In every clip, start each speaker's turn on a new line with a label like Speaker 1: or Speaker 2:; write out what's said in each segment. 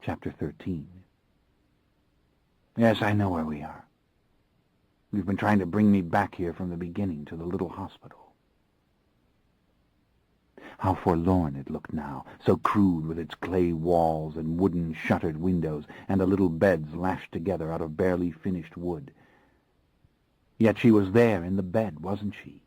Speaker 1: Chapter 13. Yes, I know where we are. You've been trying to bring me back here from the beginning to the little hospital. How forlorn it looked now, so crude with its clay walls and wooden shuttered windows and the little beds lashed together out of barely finished wood. Yet she was there in the bed, wasn't she?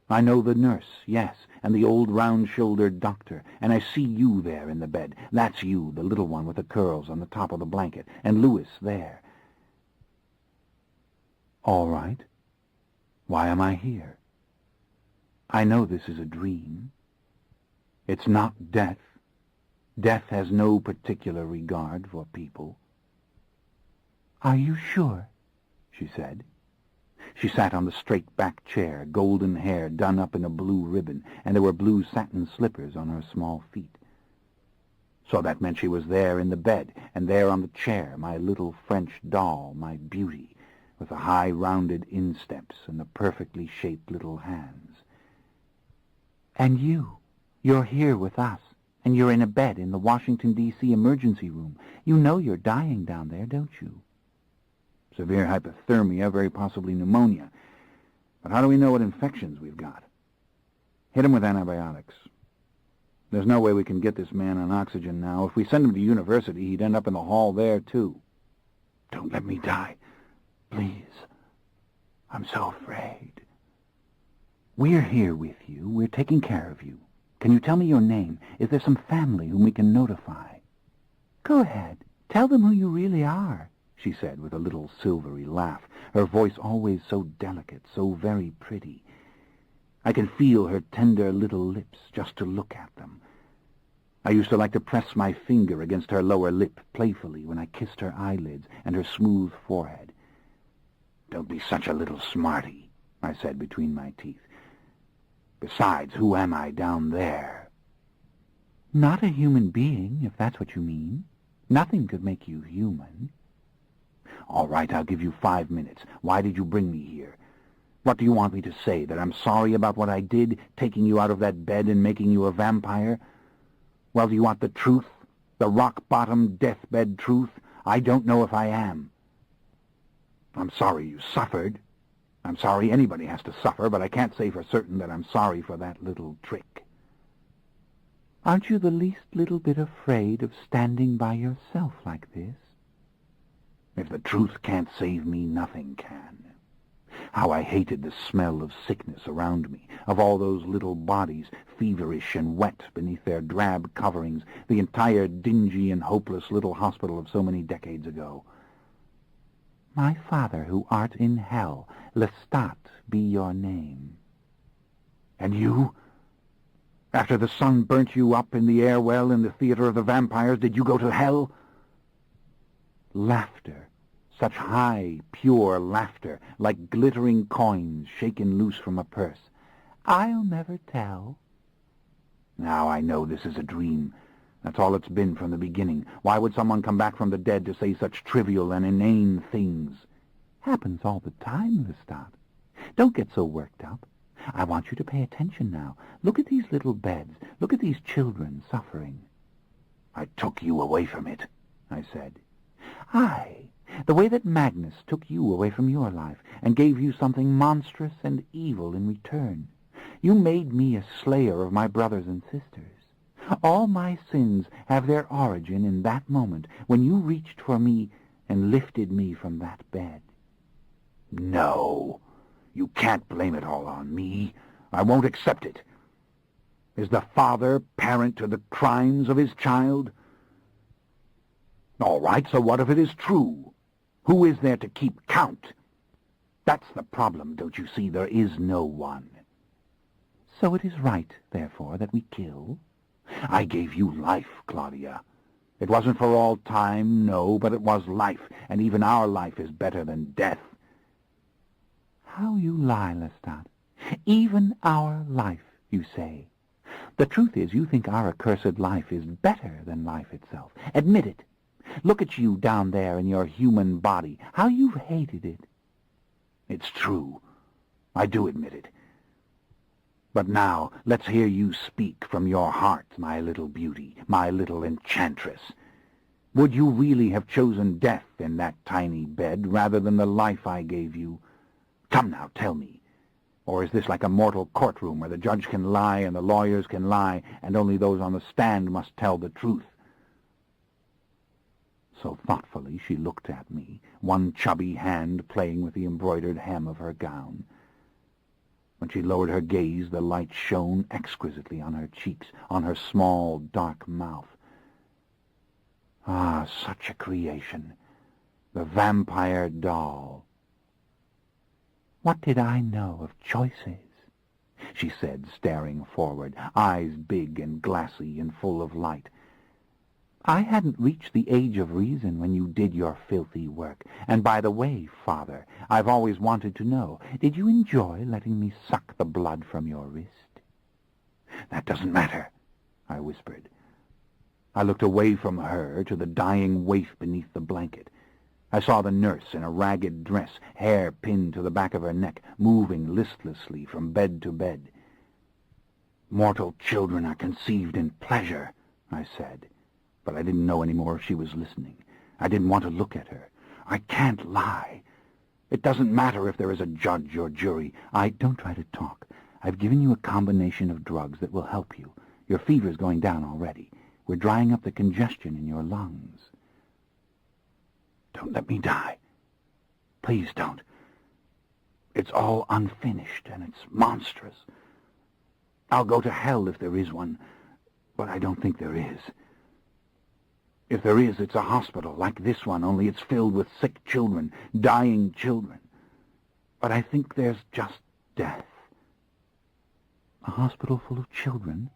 Speaker 1: I know the nurse, yes, and the old round-shouldered doctor, and I see you there in the bed. That's you, the little one with the curls on the top of the blanket, and Louis there. All right. Why am I here? I know this is a dream. It's not death. Death has no particular regard for people. Are you sure? She said. She sat on the straight-back chair, golden hair done up in a blue ribbon, and there were blue satin slippers on her small feet. So that meant she was there in the bed, and there on the chair, my little French doll, my beauty, with the high, rounded insteps and the perfectly shaped little hands. And you're here with us, and you're in a bed in the Washington, D.C. emergency room. You know you're dying down there, don't you? Severe hypothermia, very possibly pneumonia. But how do we know what infections we've got? Hit him with antibiotics. There's no way we can get this man on oxygen now. If we send him to university, he'd end up in the hall there, too. Don't let me die. Please. I'm so afraid. We're here with you. We're taking care of you. Can you tell me your name? Is there some family whom we can notify? Go ahead. Tell them who you really are, she said with a little silvery laugh, her voice always so delicate, so very pretty. I could feel her tender little lips just to look at them. I used to like to press my finger against her lower lip playfully when I kissed her eyelids and her smooth forehead. Don't be such a little smarty, I said between my teeth. Besides, who am I down there? Not a human being, if that's what you mean. Nothing could make you human. All right, I'll give you 5 minutes. Why did you bring me here? What do you want me to say, that I'm sorry about what I did, taking you out of that bed and making you a vampire? Well, do you want the truth? The rock-bottom, deathbed truth? I don't know if I am. I'm sorry you suffered. I'm sorry anybody has to suffer, but I can't say for certain that I'm sorry for that little trick. Aren't you the least little bit afraid of standing by yourself like this? If the truth can't save me, nothing can. How I hated the smell of sickness around me, of all those little bodies, feverish and wet beneath their drab coverings, the entire dingy and hopeless little hospital of so many decades ago. My father, who art in hell, Lestat be your name. And you? After the sun burnt you up in the air well in the theater of the vampires, did you go to hell? Laughter, such high, pure laughter, like glittering coins shaken loose from a purse. I'll never tell. Now I know this is a dream. That's all it's been from the beginning. Why would someone come back from the dead to say such trivial and inane things? Happens all the time, Lestat. Don't get so worked up. I want you to pay attention now. Look at these little beds. Look at these children suffering. I took you away from it, I said. Aye, the way that Magnus took you away from your life and gave you something monstrous and evil in return. You made me a slayer of my brothers and sisters. All my sins have their origin in that moment when you reached for me and lifted me from that bed. No, you can't blame it all on me. I won't accept it. Is the father parent to the crimes of his child? All right, so what if it is true? Who is there to keep count? That's the problem, don't you see? There is no one. So it is right, therefore, that we kill? I gave you life, Claudia. It wasn't for all time, no, but it was life, and even our life is better than death. How you lie, Lestat. Even our life, you say. The truth is, you think our accursed life is better than life itself. Admit it. Look at you down there in your human body. How you've hated it. It's true. I do admit it. But now, let's hear you speak from your heart, my little beauty, my little enchantress. Would you really have chosen death in that tiny bed rather than the life I gave you? Come now, tell me. Or is this like a mortal courtroom where the judge can lie and the lawyers can lie and only those on the stand must tell the truth? So thoughtfully she looked at me, one chubby hand playing with the embroidered hem of her gown. When she lowered her gaze, the light shone exquisitely on her cheeks, on her small, dark mouth. Ah, such a creation! The vampire doll. What did I know of choices? She said, staring forward, eyes big and glassy and full of light. I hadn't reached the age of reason when you did your filthy work. And by the way, Father, I've always wanted to know, did you enjoy letting me suck the blood from your wrist? That doesn't matter, I whispered. I looked away from her to the dying waif beneath the blanket. I saw the nurse in a ragged dress, hair pinned to the back of her neck, moving listlessly from bed to bed. Mortal children are conceived in pleasure, I said. But I didn't know any more if she was listening. I didn't want to look at her. I can't lie. It doesn't matter if there is a judge or jury. Don't try to talk. I've given you a combination of drugs that will help you. Your fever's going down already. We're drying up the congestion in your lungs. Don't let me die. Please don't. It's all unfinished, and it's monstrous. I'll go to hell if there is one, but I don't think there is. If there is, it's a hospital like this one, only it's filled with sick children, dying children. But I think there's just death. A hospital full of children?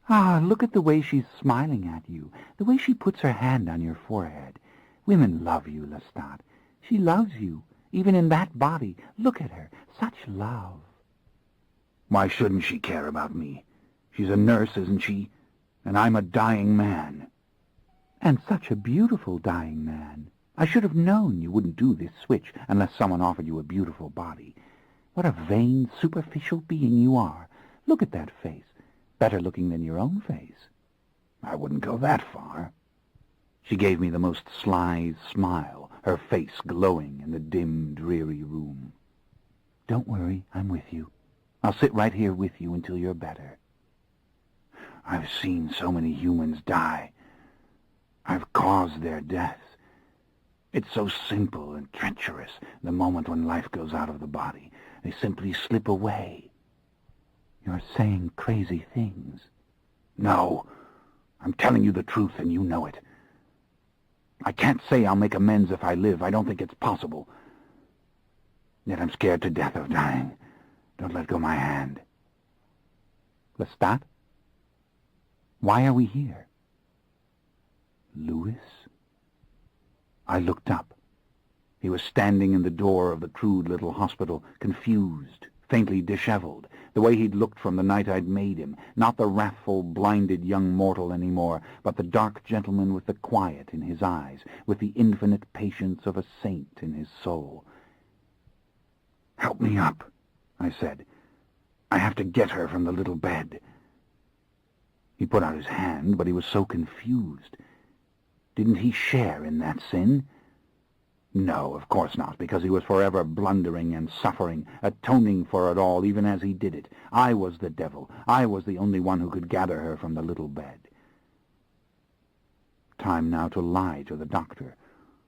Speaker 1: Ah, look at the way she's smiling at you, the way she puts her hand on your forehead. Women love you, Lestat. She loves you, even in that body. Look at her, such love. Why shouldn't she care about me? She's a nurse, isn't she? And I'm a dying man. And such a beautiful dying man. I should have known you wouldn't do this switch unless someone offered you a beautiful body. What a vain, superficial being you are. Look at that face. Better looking than your own face. I wouldn't go that far. She gave me the most sly smile, her face glowing in the dim, dreary room. Don't worry, I'm with you. I'll sit right here with you until you're better. I've seen so many humans die. I've caused their deaths. It's so simple and treacherous, the moment when life goes out of the body. They simply slip away. You're saying crazy things. No, I'm telling you the truth, and you know it. I can't say I'll make amends if I live. I don't think it's possible. Yet I'm scared to death of dying. Don't let go my hand. Lestat? Why are we here? Louis? I looked up. He was standing in the door of the crude little hospital, confused, faintly disheveled, the way he'd looked from the night I'd made him, not the wrathful, blinded young mortal anymore, but the dark gentleman with the quiet in his eyes, with the infinite patience of a saint in his soul. Help me up, I said. I have to get her from the little bed. He put out his hand, but he was so confused. Didn't he share in that sin? No, of course not, because he was forever blundering and suffering, atoning for it all, even as he did it. I was the devil. I was the only one who could gather her from the little bed. Time now to lie to the doctor.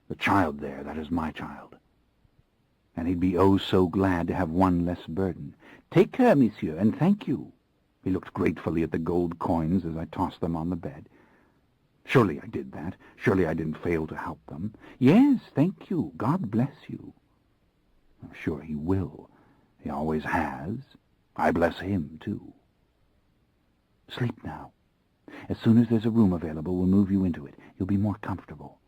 Speaker 1: The child there, that is my child. And he'd be oh so glad to have one less burden. Take her, monsieur, and thank you. He looked gratefully at the gold coins as I tossed them on the bed. Surely I did that. Surely I didn't fail to help them. Yes, thank you. God bless you. I'm sure he will. He always has. I bless him, too. Sleep now. As soon as there's a room available, we'll move you into it. You'll be more comfortable.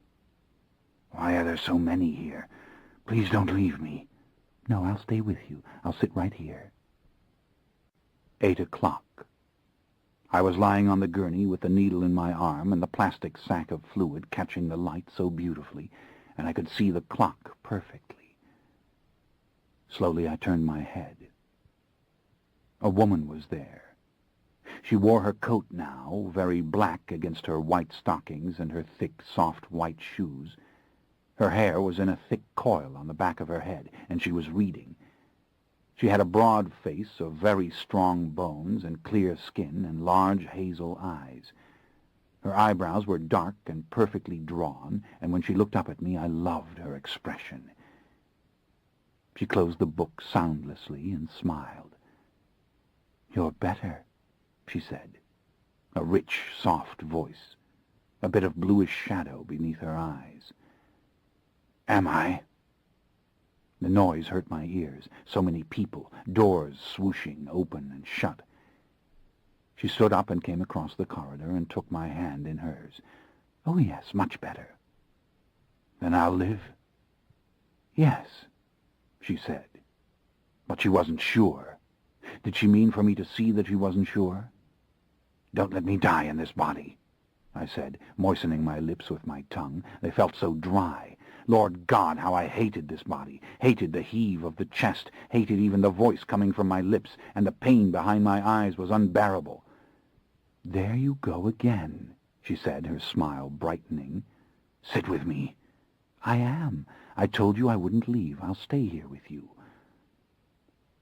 Speaker 1: Why are there so many here? Please don't leave me. No, I'll stay with you. I'll sit right here. 8 o'clock. I was lying on the gurney with the needle in my arm and the plastic sack of fluid catching the light so beautifully, and I could see the clock perfectly. Slowly I turned my head. A woman was there. She wore her coat now, very black against her white stockings and her thick, soft white shoes. Her hair was in a thick coil on the back of her head, and she was reading. She had a broad face of very strong bones and clear skin and large hazel eyes. Her eyebrows were dark and perfectly drawn, and when she looked up at me, I loved her expression. She closed the book soundlessly and smiled. "You're better," she said, a rich, soft voice, a bit of bluish shadow beneath her eyes. "Am I?" The noise hurt my ears. So many people, doors swooshing open and shut. She stood up and came across the corridor and took my hand in hers. "Oh, yes, much better." "Then I'll live?" "Yes," she said. But she wasn't sure. Did she mean for me to see that she wasn't sure? "Don't let me die in this body," I said, moistening my lips with my tongue. They felt so dry. Lord God, how I hated this body, hated the heave of the chest, hated even the voice coming from my lips, and the pain behind my eyes was unbearable. "There you go again," she said, her smile brightening. "Sit with me." "I am. I told you I wouldn't leave. I'll stay here with you."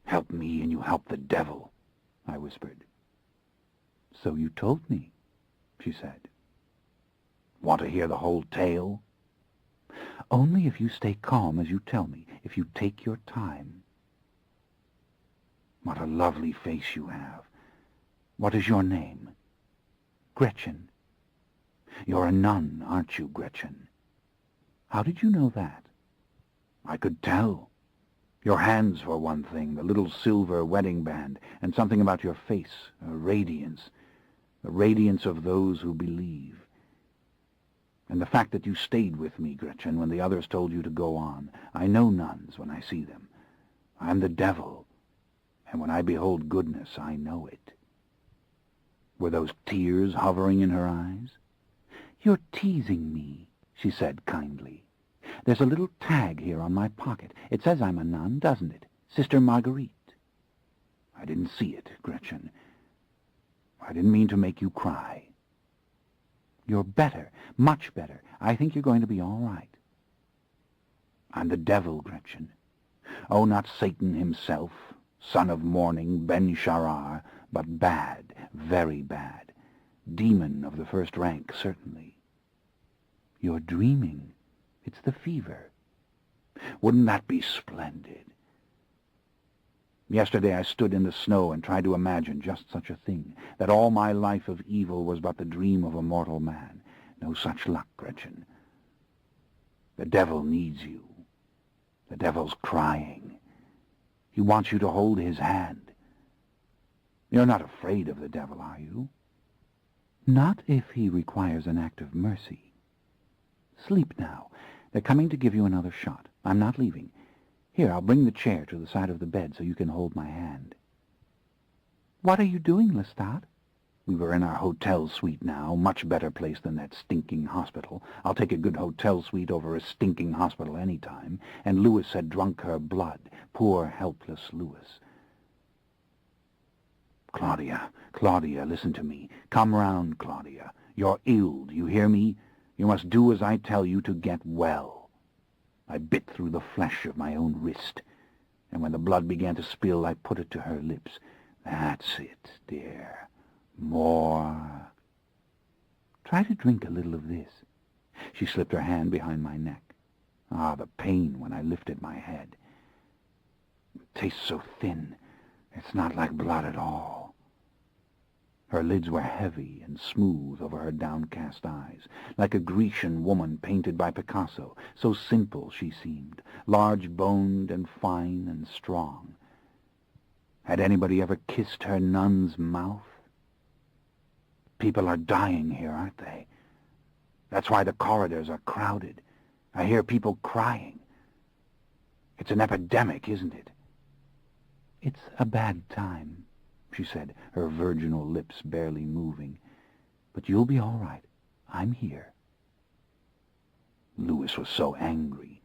Speaker 1: "Help me and you help the devil," I whispered. "So you told me," she said. "Want to hear the whole tale?" "Only if you stay calm as you tell me, if you take your time." "What a lovely face you have. What is your name?" "Gretchen." "You're a nun, aren't you, Gretchen?" "How did you know that?" "I could tell. Your hands, for one thing, the little silver wedding band, and something about your face, a radiance, the radiance of those who believe. And the fact that you stayed with me, Gretchen, when the others told you to go on. I know nuns when I see them. I'm the devil, and when I behold goodness, I know it." Were those tears hovering in her eyes? "You're teasing me," she said kindly. "There's a little tag here on my pocket. It says I'm a nun, doesn't it? Sister Marguerite." "I didn't see it, Gretchen. I didn't mean to make you cry." "You're better, much better. I think you're going to be all right." "I'm the devil, Gretchen. Oh, not Satan himself, son of morning, Ben-Sharar, but bad, very bad. Demon of the first rank, certainly." "You're dreaming. It's the fever." "Wouldn't that be splendid?" Yesterday I stood in the snow and tried to imagine just such a thing, that all my life of evil was but the dream of a mortal man. No such luck, Gretchen. The devil needs you. The devil's crying. He wants you to hold his hand. You're not afraid of the devil, are you?" "Not if he requires an act of mercy. Sleep now. They're coming to give you another shot. I'm not leaving. Here, I'll bring the chair to the side of the bed so you can hold my hand." "What are you doing, Lestat?" We were in our hotel suite now, much better place than that stinking hospital. I'll take a good hotel suite over a stinking hospital any time. And Louis had drunk her blood. Poor, helpless Louis. Claudia, listen to me. Come round, Claudia. You're ill, do you hear me? You must do as I tell you to get well." I bit through the flesh of my own wrist, and when the blood began to spill, I put it to her lips. "That's it, dear. More. Try to drink a little of this." She slipped her hand behind my neck. Ah, the pain when I lifted my head. It tastes so thin. It's not like blood at all. Her lids were heavy and smooth over her downcast eyes, like a Grecian woman painted by Picasso. So simple she seemed, large-boned and fine and strong. Had anybody ever kissed her nun's mouth? People are dying here, aren't they? That's why the corridors are crowded. I hear people crying. It's an epidemic, isn't it? "It's a bad time," she said, her virginal lips barely moving. "But you'll be all right. I'm here." Louis was so angry.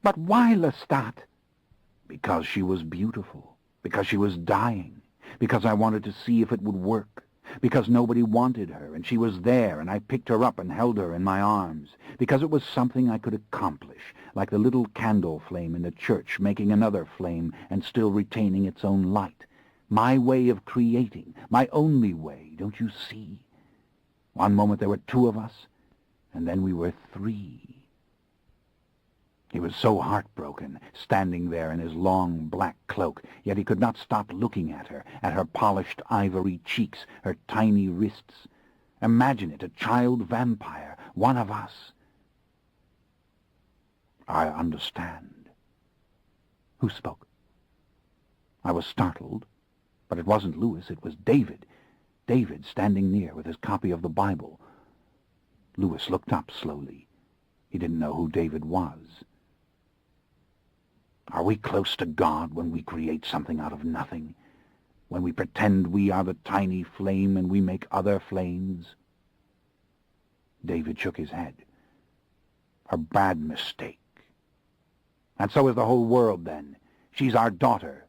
Speaker 1: "But why, Lestat?" "Because she was beautiful. Because she was dying. because I wanted to see if it would work, because nobody wanted her, and she was there, and I picked her up and held her in my arms, because it was something I could accomplish, like the little candle flame in the church making another flame and still retaining its own light. My way of creating, my only way, don't you see? One moment there were 2 of us, and then we were 3. He was so heartbroken, standing there in his long black cloak, yet he could not stop looking at her polished ivory cheeks, her tiny wrists. Imagine it, a child vampire, one of us. I understand. Who spoke? I was startled, but it wasn't Louis, it was David. David standing near with his copy of the Bible. Louis looked up slowly. He didn't know who David was. Are we close to God when we create something out of nothing? When we pretend we are the tiny flame and we make other flames? David shook his head. A bad mistake. And so is the whole world, then. She's our daughter.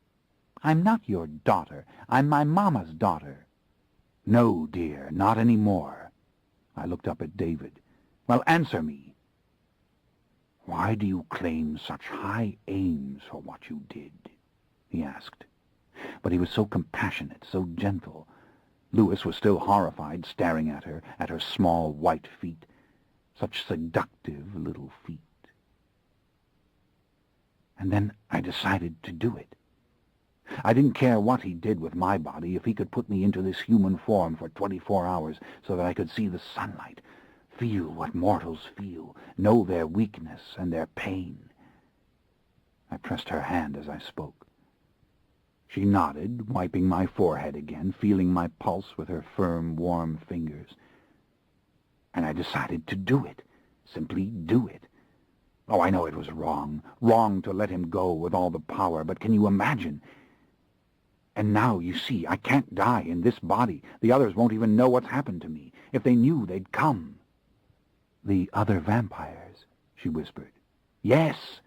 Speaker 1: I'm not your daughter. I'm my mama's daughter. No, dear, not any more. I looked up at David. Well, answer me. Why do you claim such high aims for what you did? He asked. But he was so compassionate, so gentle. Louis was still horrified, staring at her small white feet. Such seductive little feet. And then I decided to do it. I didn't care what he did with my body if he could put me into this human form for 24 hours so that I could see the sunlight, feel what mortals feel, know their weakness and their pain. I pressed her hand as I spoke. She nodded, wiping my forehead again, feeling my pulse with her firm, warm fingers. And I decided to do it, simply do it. Oh, I know it was wrong to let him go with all the power, but can you imagine? And now, you see, I can't die in this body. The others won't even know what's happened to me. If they knew, they'd come. The other vampires, she whispered. Yes.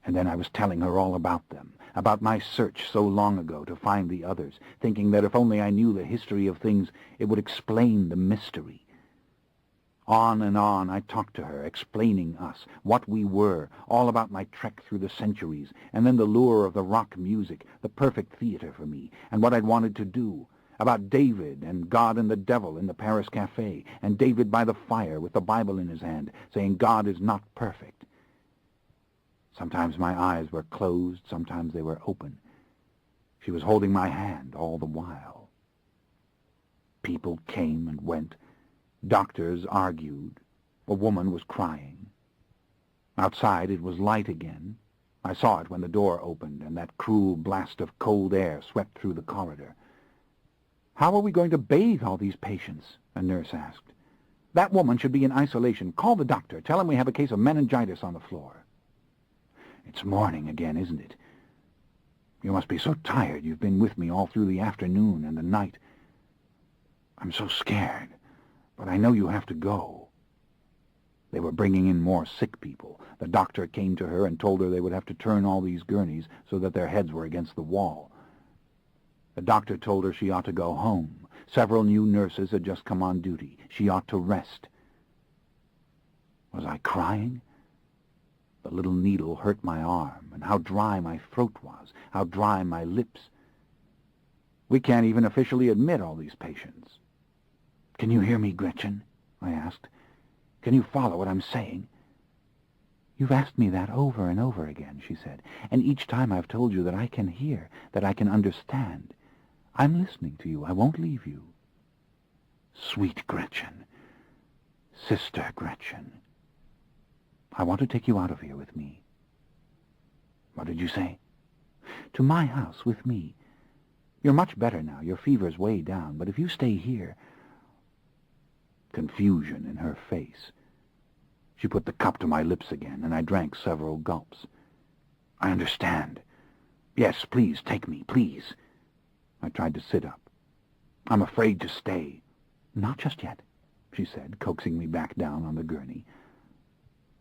Speaker 1: And then I was telling her all about them, about my search so long ago to find the others, thinking that if only I knew the history of things, it would explain the mystery. On and on I talked to her, explaining us, what we were, all about my trek through the centuries, and then the lure of the rock music, the perfect theater for me, and what I'd wanted to do, about David and God and the devil in the Paris Café, and David by the fire with the Bible in his hand, saying God is not perfect. Sometimes my eyes were closed, sometimes they were open. She was holding my hand all the while. People came and went. Doctors argued. A woman was crying. Outside it was light again. I saw it when the door opened and that cruel blast of cold air swept through the corridor. How are we going to bathe all these patients? A nurse asked. That woman should be in isolation. Call the doctor. Tell him we have a case of meningitis on the floor. It's morning again, isn't it? You must be so tired. You've been with me all through the afternoon and the night. I'm so scared. But I know you have to go. They were bringing in more sick people. The doctor came to her and told her they would have to turn all these gurneys so that their heads were against the wall. The doctor told her she ought to go home. Several new nurses had just come on duty. She ought to rest. Was I crying? The little needle hurt my arm, and how dry my throat was, how dry my lips. We can't even officially admit all these patients. Can you hear me, Gretchen? I asked. Can you follow what I'm saying? You've asked me that over and over again, she said, and each time I've told you that I can hear, that I can understand. I'm listening to you. I won't leave you. Sweet Gretchen. Sister Gretchen. I want to take you out of here with me. What did you say? To my house with me. You're much better now. Your fever's way down, but if you stay here... Confusion in her face. She put the cup to my lips again, and I drank several gulps. I understand. Yes, please, take me, please. I tried to sit up. I'm afraid to stay. Not just yet, she said, coaxing me back down on the gurney.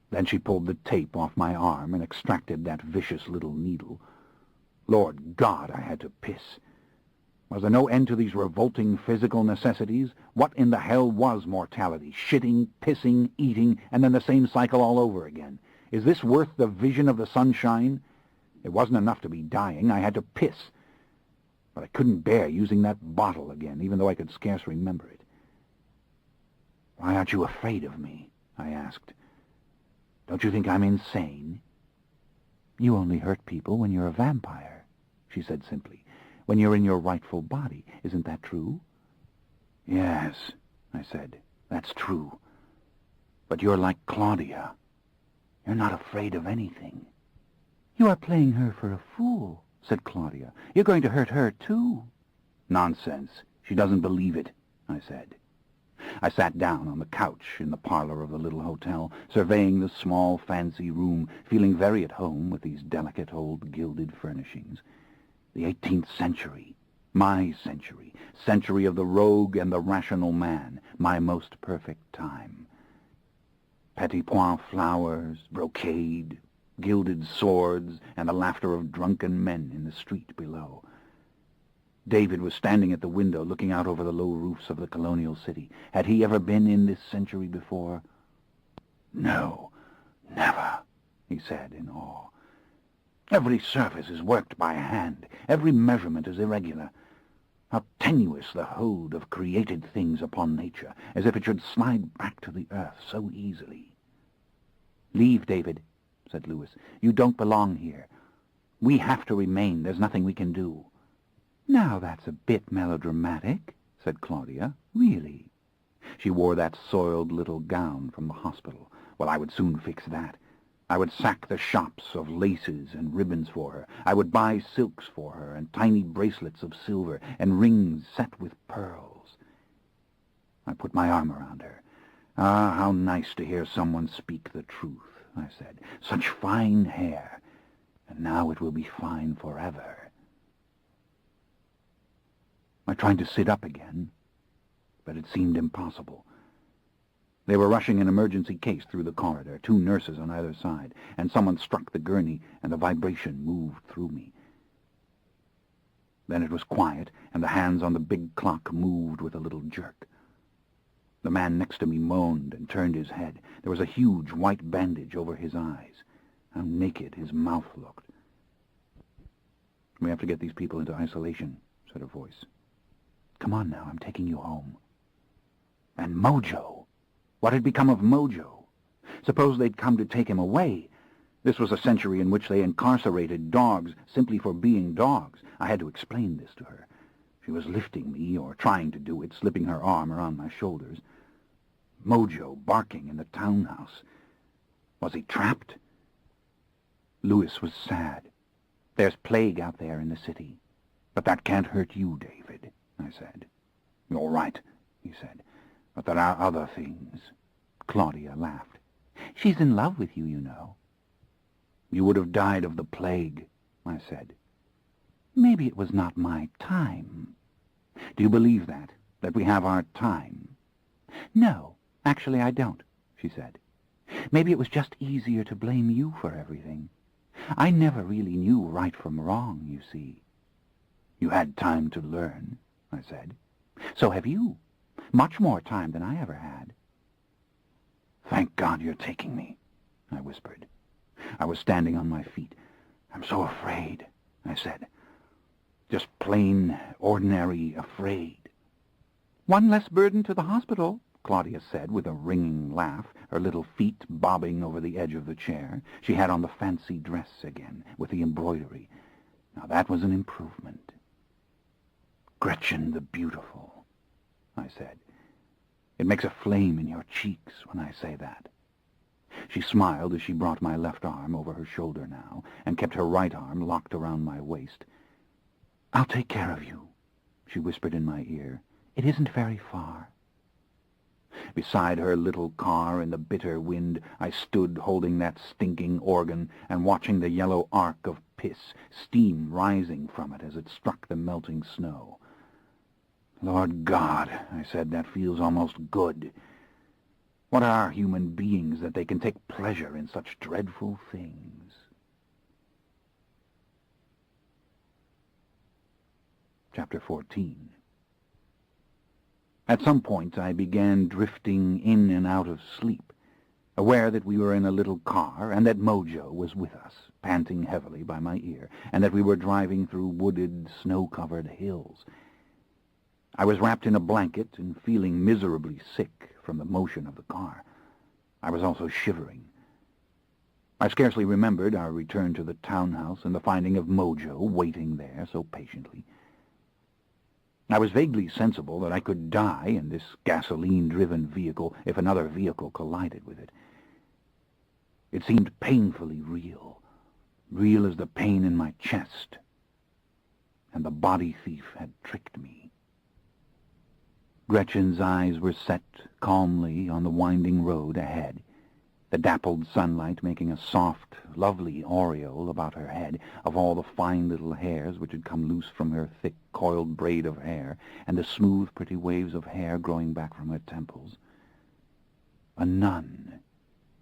Speaker 1: Then she pulled the tape off my arm and extracted that vicious little needle. Lord God, I had to piss. Was there no end to these revolting physical necessities? What in the hell was mortality? Shitting, pissing, eating, and then the same cycle all over again. Is this worth the vision of the sunshine? It wasn't enough to be dying. I had to piss. But I couldn't bear using that bottle again, even though I could scarce remember it. "Why aren't you afraid of me?" I asked. "Don't you think I'm insane?" "You only hurt people when you're a vampire," she said simply. "When you're in your rightful body. Isn't that true?" "Yes," I said, "that's true. But you're like Claudia. You're not afraid of anything." "You are playing her for a fool," said Claudia. "You're going to hurt her, too." "Nonsense. She doesn't believe it," I said. I sat down on the couch in the parlor of the little hotel, surveying the small, fancy room, feeling very at home with these delicate old gilded furnishings. The 18th century, my century, century of the rogue and the rational man, my most perfect time. Petit point flowers, brocade, gilded swords, and the laughter of drunken men in the street below. David was standing at the window looking out over the low roofs of the colonial city. Had he ever been in this century before? "No, never," he said in awe. "Every surface is worked by hand. Every measurement is irregular. How tenuous the hold of created things upon nature, as if it should slide back to the earth so easily." "Leave, David," said Louis. "You don't belong here. We have to remain. There's nothing we can do." "Now that's a bit melodramatic," said Claudia. "Really." She wore that soiled little gown from the hospital. Well, I would soon fix that. I would sack the shops of laces and ribbons for her. I would buy silks for her, and tiny bracelets of silver, and rings set with pearls. I put my arm around her. "Ah, how nice to hear someone speak the truth," I said. "Such fine hair, and now it will be fine forever." I tried to sit up again, but it seemed impossible. They were rushing an emergency case through the corridor, 2 nurses on either side, and someone struck the gurney, and the vibration moved through me. Then it was quiet, and the hands on the big clock moved with a little jerk. The man next to me moaned and turned his head. There was a huge white bandage over his eyes. How naked his mouth looked. "We have to get these people into isolation," said a voice. "Come on now, I'm taking you home." And Mojo! What had become of Mojo? Suppose they'd come to take him away? This was a century in which they incarcerated dogs simply for being dogs. I had to explain this to her. She was lifting me, or trying to do it, slipping her arm around my shoulders. Mojo barking in the townhouse. Was he trapped? Louis was sad. "There's plague out there in the city. But that can't hurt you, David," I said. "You're right," he said. "But there are other things." Claudia laughed. "She's in love with you, you know." "You would have died of the plague," I said. "Maybe it was not my time." "Do you believe that we have our time?" "No, actually I don't," she said. "Maybe it was just easier to blame you for everything. I never really knew right from wrong, you see." "You had time to learn," I said. "So have you. Much more time than I ever had." "Thank God you're taking me," I whispered. I was standing on my feet. "I'm so afraid," I said. "Just plain, ordinary afraid." "One less burden to the hospital," Claudia said with a ringing laugh, her little feet bobbing over the edge of the chair. She had on the fancy dress again, with the embroidery. Now that was an improvement. "Gretchen the Beautiful," I said. "It makes a flame in your cheeks when I say that." She smiled as she brought my left arm over her shoulder now, and kept her right arm locked around my waist. "I'll take care of you," she whispered in my ear. "It isn't very far." Beside her little car in the bitter wind, I stood holding that stinking organ and watching the yellow arc of piss, steam rising from it as it struck the melting snow. "Lord God," I said, "that feels almost good. What are human beings that they can take pleasure in such dreadful things?" Chapter 14. At some point I began drifting in and out of sleep, aware that we were in a little car and that Mojo was with us, panting heavily by my ear, and that we were driving through wooded, snow-covered hills. I was wrapped in a blanket and feeling miserably sick from the motion of the car. I was also shivering. I scarcely remembered our return to the townhouse and the finding of Mojo waiting there so patiently. I was vaguely sensible that I could die in this gasoline-driven vehicle if another vehicle collided with it. It seemed painfully real, real as the pain in my chest, and the body thief had tricked me. Gretchen's eyes were set calmly on the winding road ahead, the dappled sunlight making a soft, lovely aureole about her head of all the fine little hairs which had come loose from her thick, coiled braid of hair, and the smooth, pretty waves of hair growing back from her temples. A nun,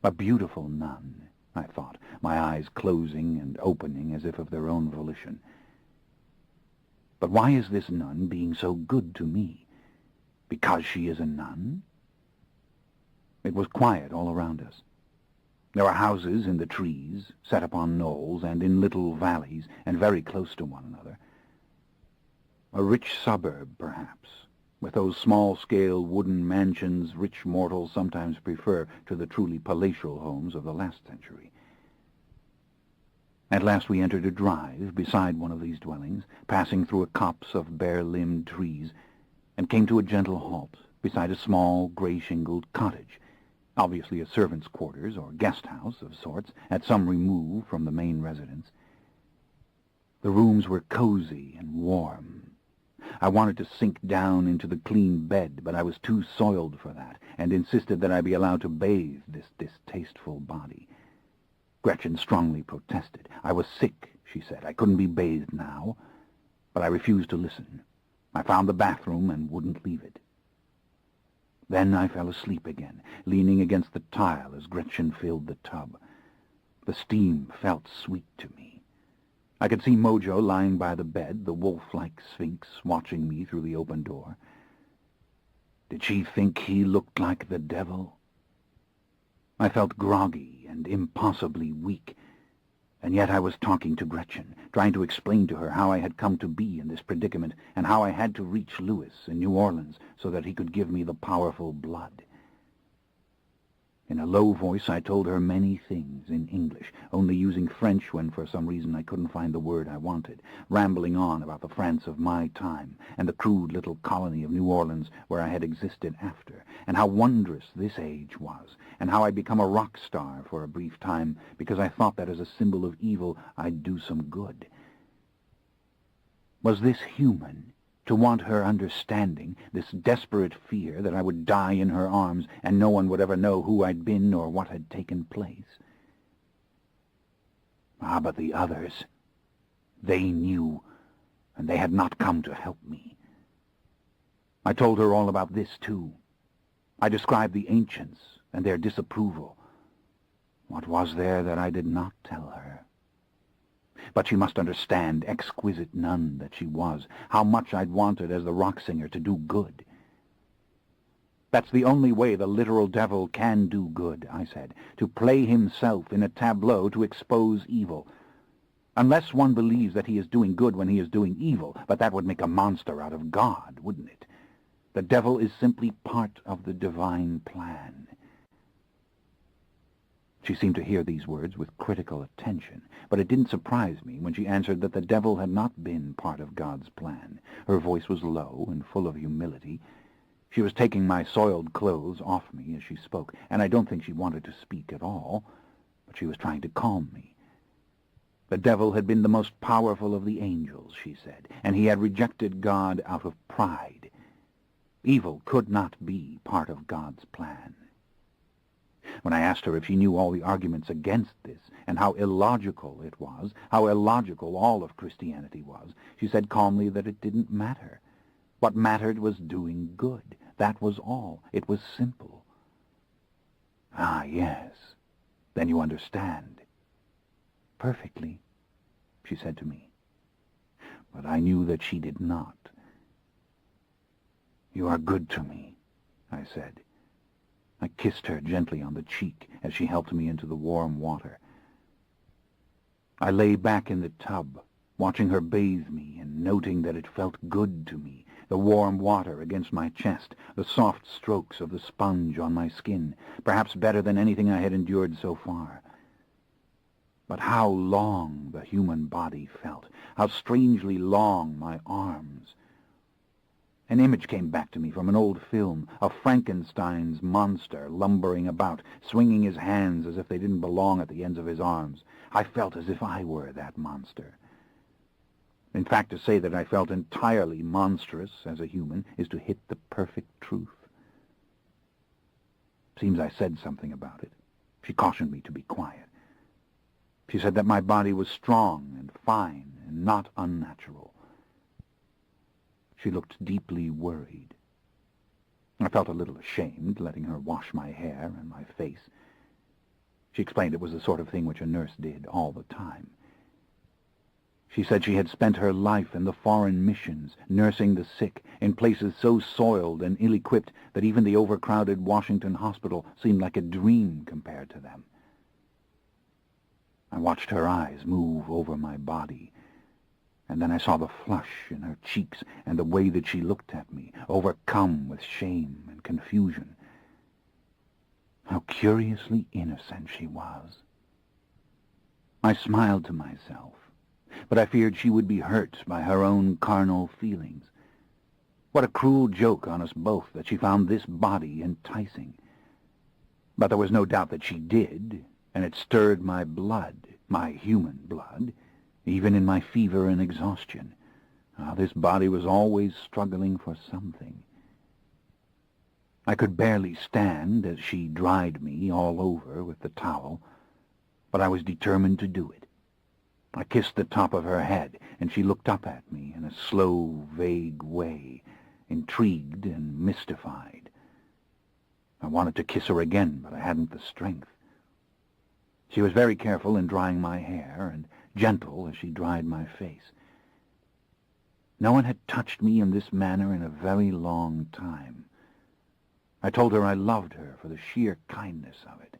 Speaker 1: a beautiful nun, I thought, my eyes closing and opening as if of their own volition. But why is this nun being so good to me? Because she is a nun? It was quiet all around us. There were houses in the trees, set upon knolls and in little valleys, and very close to one another. A rich suburb, perhaps, with those small-scale wooden mansions rich mortals sometimes prefer to the truly palatial homes of the last century. At last we entered a drive beside one of these dwellings, passing through a copse of bare-limbed trees, and came to a gentle halt beside a small, gray-shingled cottage, obviously a servant's quarters or guest-house of sorts, at some remove from the main residence. The rooms were cozy and warm. I wanted to sink down into the clean bed, but I was too soiled for that, and insisted that I be allowed to bathe this distasteful body. Gretchen strongly protested. I was sick, she said. I couldn't be bathed now. But I refused to listen. I found the bathroom and wouldn't leave it. Then I fell asleep again, leaning against the tile as Gretchen filled the tub. The steam felt sweet to me. I could see Mojo lying by the bed, the wolf-like sphinx, watching me through the open door. Did she think he looked like the devil? I felt groggy and impossibly weak, and yet I was talking to Gretchen, trying to explain to her how I had come to be in this predicament, and how I had to reach Louis in New Orleans so that he could give me the powerful blood. In a low voice I told her many things in English, only using French when for some reason I couldn't find the word I wanted, rambling on about the France of my time, and the crude little colony of New Orleans where I had existed after, and how wondrous this age was, and how I'd become a rock star for a brief time because I thought that as a symbol of evil I'd do some good. Was this human? To want her understanding, this desperate fear that I would die in her arms and no one would ever know who I'd been or what had taken place. Ah, but the others, they knew, and they had not come to help me. I told her all about this, too. I described the ancients and their disapproval. What was there that I did not tell her? But she must understand, exquisite nun that she was, how much I'd wanted as the rock singer to do good. That's the only way the literal devil can do good, I said, to play himself in a tableau to expose evil. Unless one believes that he is doing good when he is doing evil, but that would make a monster out of God, wouldn't it? The devil is simply part of the divine plan. She seemed to hear these words with critical attention, but it didn't surprise me when she answered that the devil had not been part of God's plan. Her voice was low and full of humility. She was taking my soiled clothes off me as she spoke, and I don't think she wanted to speak at all, but she was trying to calm me. The devil had been the most powerful of the angels, she said, and he had rejected God out of pride. Evil could not be part of God's plan. When I asked her if she knew all the arguments against this, and how illogical it was, how illogical all of Christianity was, she said calmly that it didn't matter. What mattered was doing good. That was all. It was simple. Ah, yes. Then you understand. Perfectly, she said to me. But I knew that she did not. "You are good to me," I said. I kissed her gently on the cheek as she helped me into the warm water. I lay back in the tub, watching her bathe me and noting that it felt good to me, the warm water against my chest, the soft strokes of the sponge on my skin, perhaps better than anything I had endured so far. But how long the human body felt, how strangely long my arms. An image came back to me from an old film, of Frankenstein's monster lumbering about, swinging his hands as if they didn't belong at the ends of his arms. I felt as if I were that monster. In fact, to say that I felt entirely monstrous as a human is to hit the perfect truth. Seems I said something about it. She cautioned me to be quiet. She said that my body was strong and fine and not unnatural. She looked deeply worried. I felt a little ashamed, letting her wash my hair and my face. She explained it was the sort of thing which a nurse did all the time. She said she had spent her life in the foreign missions, nursing the sick, in places so soiled and ill-equipped that even the overcrowded Washington hospital seemed like a dream compared to them. I watched her eyes move over my body, and then I saw the flush in her cheeks and the way that she looked at me, overcome with shame and confusion. How curiously innocent she was. I smiled to myself, but I feared she would be hurt by her own carnal feelings. What a cruel joke on us both that she found this body enticing. But there was no doubt that she did, and it stirred my blood, my human blood, even in my fever and exhaustion. This body was always struggling for something. I could barely stand as she dried me all over with the towel, but I was determined to do it. I kissed the top of her head, and she looked up at me in a slow, vague way, intrigued and mystified. I wanted to kiss her again, but I hadn't the strength. She was very careful in drying my hair, and gentle as she dried my face. No one had touched me in this manner in a very long time. I told her I loved her for the sheer kindness of it.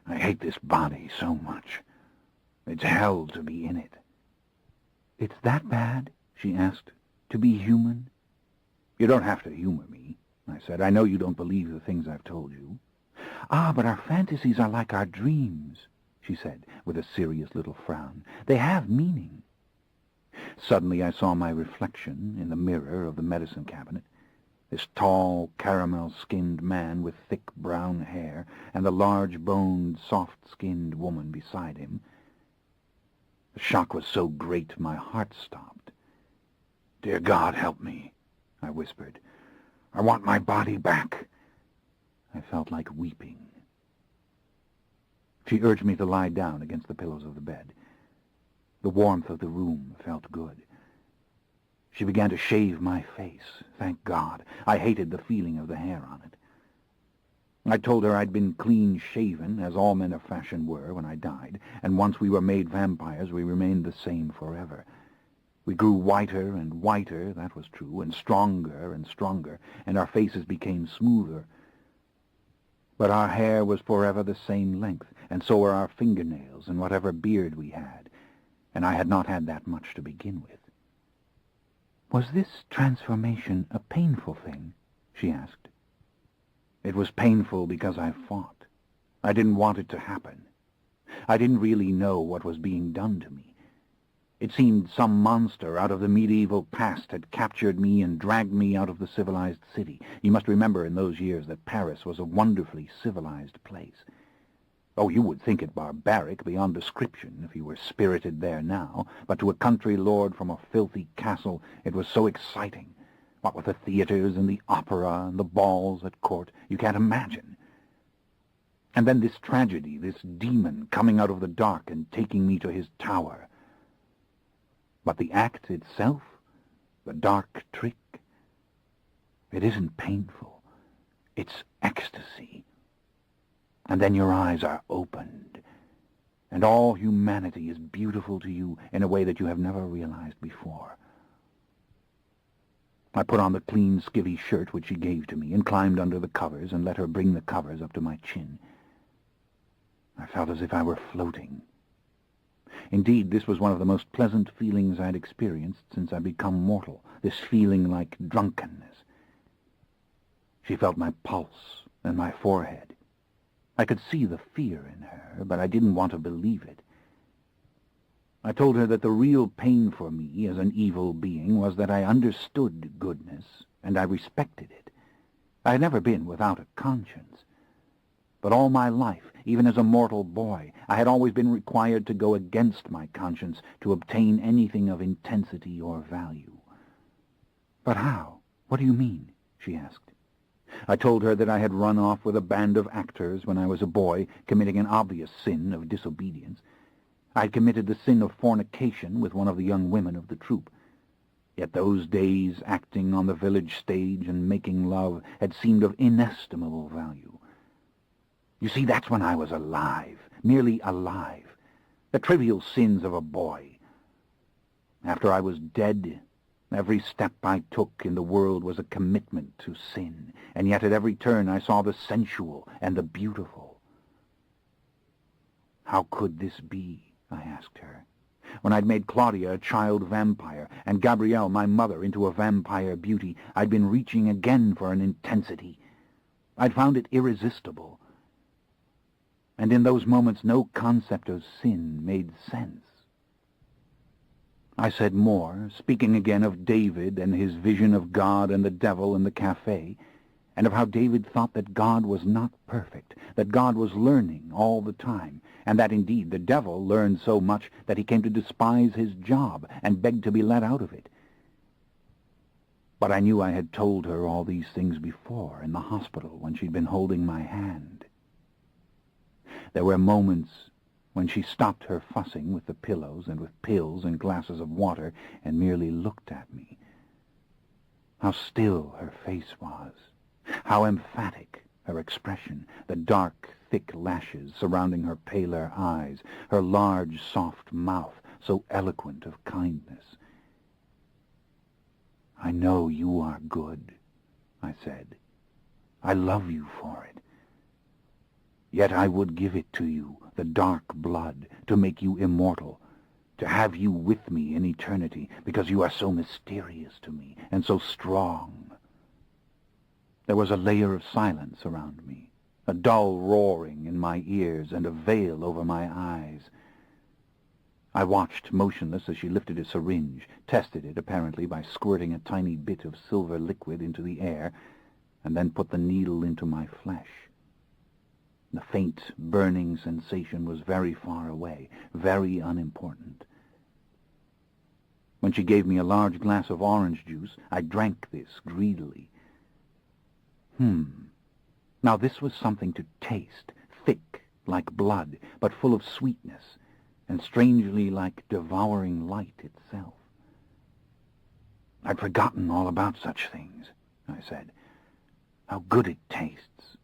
Speaker 1: I hate this body so much. It's hell to be in it. "It's that bad?" she asked. "To be human?" "You don't have to humor me," I said. "I know you don't believe the things I've told you." "Ah, but our fantasies are like our dreams," she said, with a serious little frown. "They have meaning." Suddenly I saw my reflection in the mirror of the medicine cabinet, this tall, caramel-skinned man with thick brown hair, and the large-boned, soft-skinned woman beside him. The shock was so great my heart stopped. "Dear God, help me," I whispered. "I want my body back." I felt like weeping. She urged me to lie down against the pillows of the bed. The warmth of the room felt good. She began to shave my face. Thank God. I hated the feeling of the hair on it. I told her I'd been clean-shaven, as all men of fashion were when I died, and once we were made vampires, we remained the same forever. We grew whiter and whiter, that was true, and stronger, and our faces became smoother. But our hair was forever the same length, and so were our fingernails and whatever beard we had, and I had not had that much to begin with. "Was this transformation a painful thing?" she asked. "It was painful because I fought. I didn't want it to happen. I didn't really know what was being done to me. It seemed some monster out of the medieval past had captured me and dragged me out of the civilized city. You must remember in those years that Paris was a wonderfully civilized place. Oh, you would think it barbaric beyond description if you were spirited there now, but to a country lord from a filthy castle it was so exciting. What with the theaters and the opera and the balls at court, you can't imagine. And then this tragedy, this demon coming out of the dark and taking me to his tower. But the act itself, the dark trick, it isn't painful. It's ecstasy. And then your eyes are opened, and all humanity is beautiful to you in a way that you have never realized before. I put on the clean, skivvy shirt which she gave to me and climbed under the covers and let her bring the covers up to my chin. I felt as if I were floating. Indeed, this was one of the most pleasant feelings I had experienced since I become mortal, this feeling like drunkenness. She felt my pulse and my forehead. I could see the fear in her, but I didn't want to believe it. I told her that the real pain for me as an evil being was that I understood goodness, and I respected it. I had never been without a conscience. But all my life, even as a mortal boy, I had always been required to go against my conscience to obtain anything of intensity or value. "But how? What do you mean?" she asked. I told her that I had run off with a band of actors when I was a boy, committing an obvious sin of disobedience. I had committed the sin of fornication with one of the young women of the troupe. Yet those days acting on the village stage and making love had seemed of inestimable value. You see, that's when I was alive, merely alive, the trivial sins of a boy. After I was dead, every step I took in the world was a commitment to sin, and yet at every turn I saw the sensual and the beautiful. How could this be? I asked her. When I'd made Claudia a child vampire, and Gabrielle, my mother, into a vampire beauty, I'd been reaching again for an intensity. I'd found it irresistible. And in those moments no concept of sin made sense. I said more, speaking again of David and his vision of God and the devil in the cafe, and of how David thought that God was not perfect, that God was learning all the time, and that indeed the devil learned so much that he came to despise his job and begged to be let out of it. But I knew I had told her all these things before in the hospital when she'd been holding my hand. There were moments when she stopped her fussing with the pillows and with pills and glasses of water and merely looked at me. How still her face was, how emphatic her expression, the dark, thick lashes surrounding her paler eyes, her large, soft mouth, so eloquent of kindness. "I know you are good," I said. "I love you for it. Yet I would give it to you, the dark blood, to make you immortal, to have you with me in eternity, because you are so mysterious to me and so strong." There was a layer of silence around me, a dull roaring in my ears and a veil over my eyes. I watched motionless as she lifted a syringe, tested it apparently by squirting a tiny bit of silver liquid into the air, and then put the needle into my flesh. The faint, burning sensation was very far away, very unimportant. When she gave me a large glass of orange juice, I drank this greedily. Now this was something to taste, thick like blood, but full of sweetness, and strangely like devouring light itself. "I'd forgotten all about such things," I said. "How good it tastes.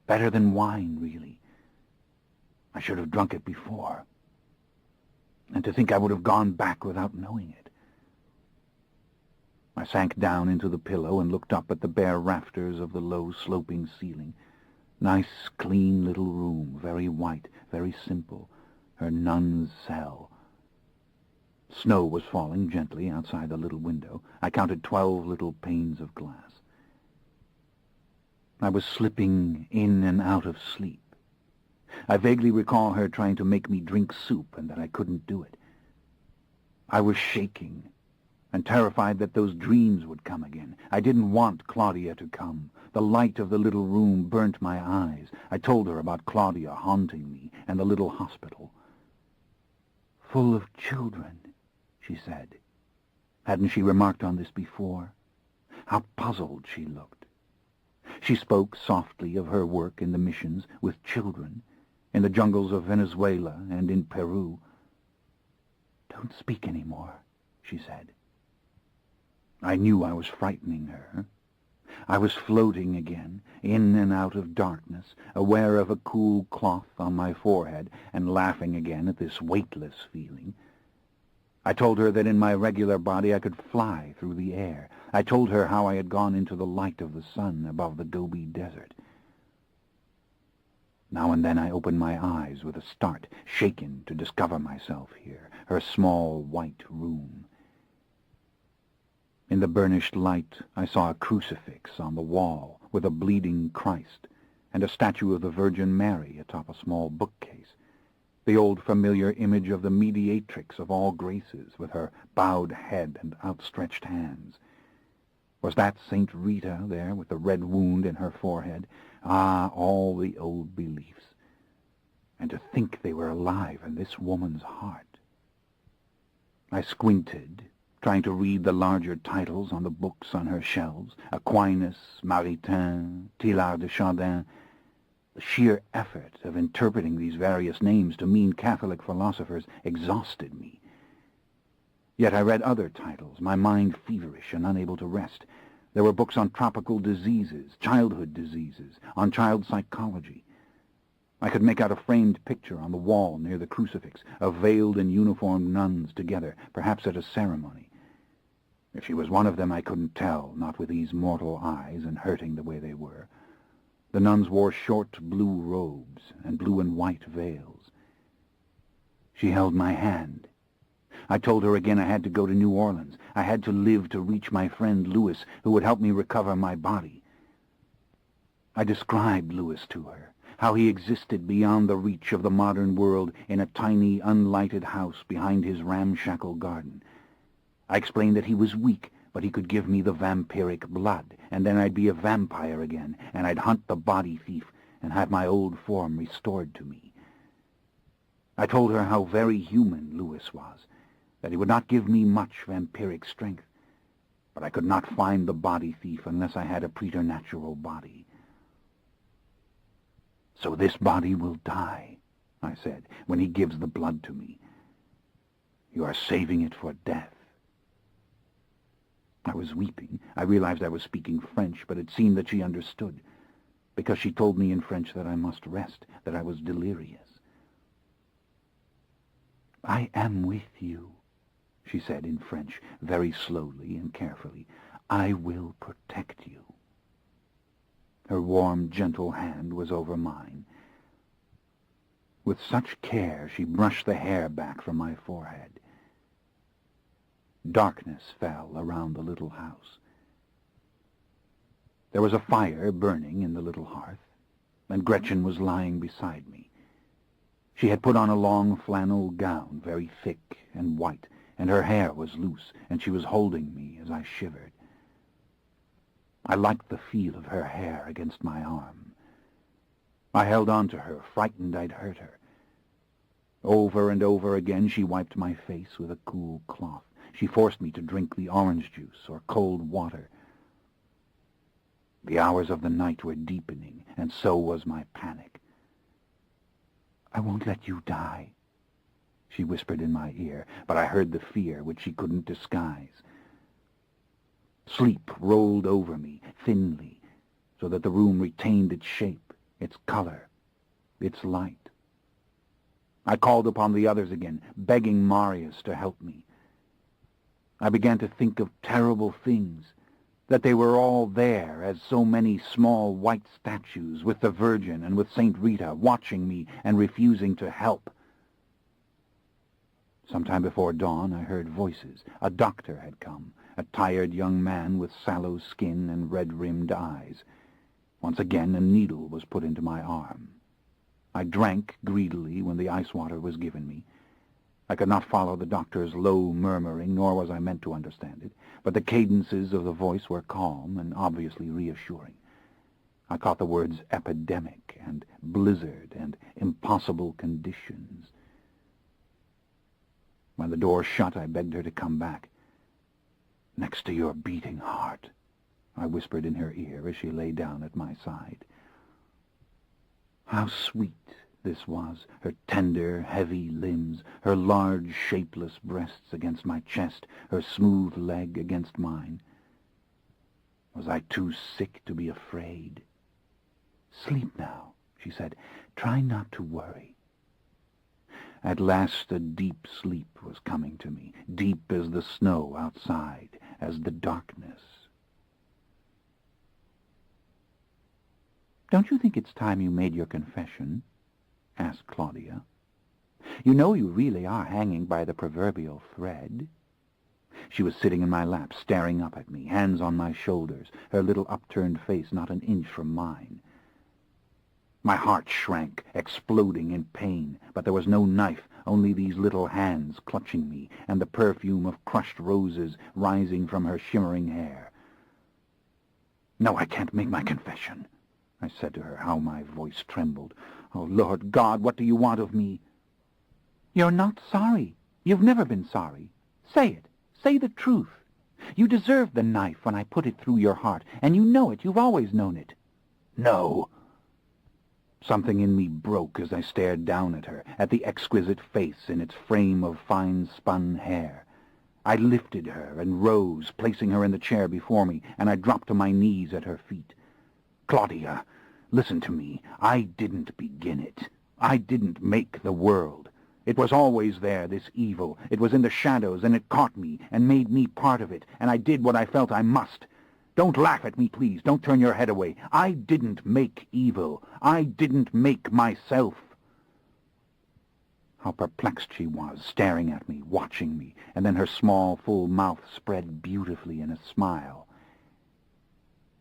Speaker 1: Better than wine, really. I should have drunk it before. And to think I would have gone back without knowing it." I sank down into the pillow and looked up at the bare rafters of the low, sloping ceiling. Nice, clean little room, very white, very simple, her nun's cell. Snow was falling gently outside the little window. I counted 12 little panes of glass. I was slipping in and out of sleep. I vaguely recall her trying to make me drink soup and that I couldn't do it. I was shaking and terrified that those dreams would come again. I didn't want Claudia to come. The light of the little room burnt my eyes. I told her about Claudia haunting me and the little hospital. "Full of children," she said. Hadn't she remarked on this before? How puzzled she looked. She spoke softly of her work in the missions with children, in the jungles of Venezuela and in Peru. "Don't speak any more," she said. I knew I was frightening her. I was floating again, in and out of darkness, aware of a cool cloth on my forehead, and laughing again at this weightless feeling. I told her that in my regular body I could fly through the air. I told her how I had gone into the light of the sun above the Gobi Desert. Now and then I opened my eyes with a start, shaken to discover myself here, her small white room. In the burnished light I saw a crucifix on the wall with a bleeding Christ, and a statue of the Virgin Mary atop a small bookcase, the old familiar image of the mediatrix of all graces, with her bowed head and outstretched hands. Was that Saint Rita there with the red wound in her forehead? Ah, all the old beliefs. And to think they were alive in this woman's heart. I squinted, trying to read the larger titles on the books on her shelves, Aquinas, Maritain, Teilhard de Chardin. The sheer effort of interpreting these various names to mean Catholic philosophers exhausted me. Yet I read other titles, my mind feverish and unable to rest. There were books on tropical diseases, childhood diseases, on child psychology. I could make out a framed picture on the wall near the crucifix of veiled and uniformed nuns together, perhaps at a ceremony. If she was one of them, I couldn't tell, not with these mortal eyes and hurting the way they were. The nuns wore short blue robes and blue and white veils. She held my hand. I told her again I had to go to New Orleans. I had to live to reach my friend Louis, who would help me recover my body. I described Louis to her, how he existed beyond the reach of the modern world in a tiny, unlighted house behind his ramshackle garden. I explained that he was weak, but he could give me the vampiric blood, and then I'd be a vampire again, and I'd hunt the body thief and have my old form restored to me. I told her how very human Louis was, that he would not give me much vampiric strength, but I could not find the body thief unless I had a preternatural body. So this body will die, I said, when he gives the blood to me. You are saving it for death. I was weeping. I realized I was speaking French, but it seemed that she understood, because she told me in French that I must rest, that I was delirious. I am with you, she said in French, very slowly and carefully. I will protect you. Her warm, gentle hand was over mine. With such care she brushed the hair back from my forehead. Darkness fell around the little house. There was a fire burning in the little hearth, and Gretchen was lying beside me. She had put on a long flannel gown, very thick and white, and her hair was loose, and she was holding me as I shivered. I liked the feel of her hair against my arm. I held on to her, frightened I'd hurt her. Over and over again she wiped my face with a cool cloth. She forced me to drink the orange juice or cold water. The hours of the night were deepening, and so was my panic. I won't let you die, she whispered in my ear, but I heard the fear which she couldn't disguise. Sleep rolled over me, thinly, so that the room retained its shape, its color, its light. I called upon the others again, begging Marius to help me. I began to think of terrible things, that they were all there as so many small white statues with the Virgin and with Saint Rita watching me and refusing to help. Sometime before dawn I heard voices. A doctor had come, a tired young man with sallow skin and red-rimmed eyes. Once again a needle was put into my arm. I drank greedily when the ice water was given me. I could not follow the doctor's low murmuring, nor was I meant to understand it, but the cadences of the voice were calm and obviously reassuring. I caught the words epidemic and blizzard and impossible conditions. When the door shut, I begged her to come back. "Next to your beating heart," I whispered in her ear as she lay down at my side. How sweet this was, her tender, heavy limbs, her large, shapeless breasts against my chest, her smooth leg against mine. Was I too sick to be afraid? "Sleep now," she said. "Try not to worry." At last a deep sleep was coming to me, deep as the snow outside, as the darkness "Don't you think it's time you made your confession?" asked Claudia. "You know you really are hanging by the proverbial thread." She was sitting in my lap, staring up at me, hands on my shoulders, her little upturned face not an inch from mine. My heart shrank, exploding in pain, but there was no knife, only these little hands clutching me, and the perfume of crushed roses rising from her shimmering hair. "No, I can't make my confession," I said to her. How my voice trembled. "Oh, Lord God, what do you want of me?" "You're not sorry. You've never been sorry. Say it. Say the truth. You deserved the knife when I put it through your heart, and you know it. You've always known it." "No." Something in me broke as I stared down at her, at the exquisite face in its frame of fine-spun hair. I lifted her and rose, placing her in the chair before me, and I dropped to my knees at her feet. "Claudia, listen to me. I didn't begin it. I didn't make the world. It was always there, this evil. It was in the shadows, and it caught me and made me part of it, and I did what I felt I must. Don't laugh at me, please. Don't turn your head away. I didn't make evil. I didn't make myself." How perplexed she was, staring at me, watching me, and then her small, full mouth spread beautifully in a smile.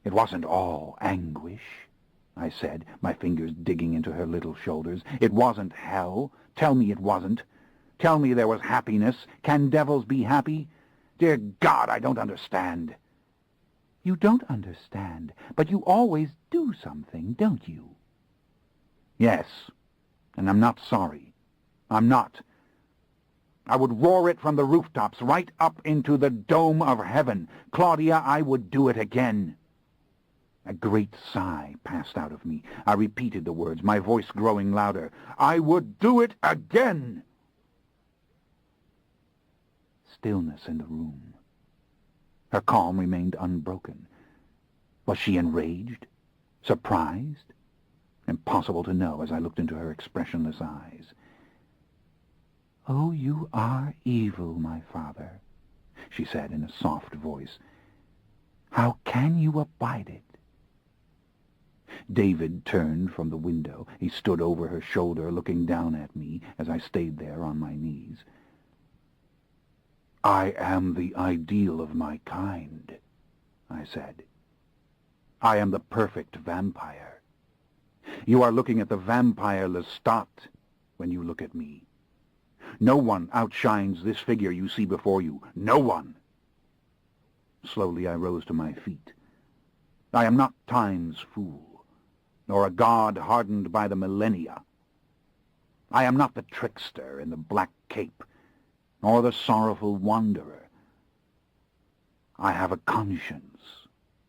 Speaker 1: "It wasn't all anguish," I said, my fingers digging into her little shoulders. "It wasn't hell. Tell me it wasn't. Tell me there was happiness. Can devils be happy? Dear God, I don't understand." "You don't understand, but you always do something, don't you?" "Yes, and I'm not sorry. I'm not. I would roar it from the rooftops right up into the dome of heaven. Claudia, I would do it again." A great sigh passed out of me. I repeated the words, my voice growing louder. "I would do it again." Stillness in the room. Her calm remained unbroken. Was she enraged? Surprised? Impossible to know as I looked into her expressionless eyes. "Oh, you are evil, my father," she said in a soft voice. "How can you abide it?" David turned from the window. He stood over her shoulder, looking down at me as I stayed there on my knees. "I am the ideal of my kind," I said. "I am the perfect vampire. You are looking at the vampire Lestat when you look at me. No one outshines this figure you see before you. No one." Slowly I rose to my feet. "I am not time's fool, nor a god hardened by the millennia. I am not the trickster in the black cape, nor the sorrowful wanderer. I have a conscience.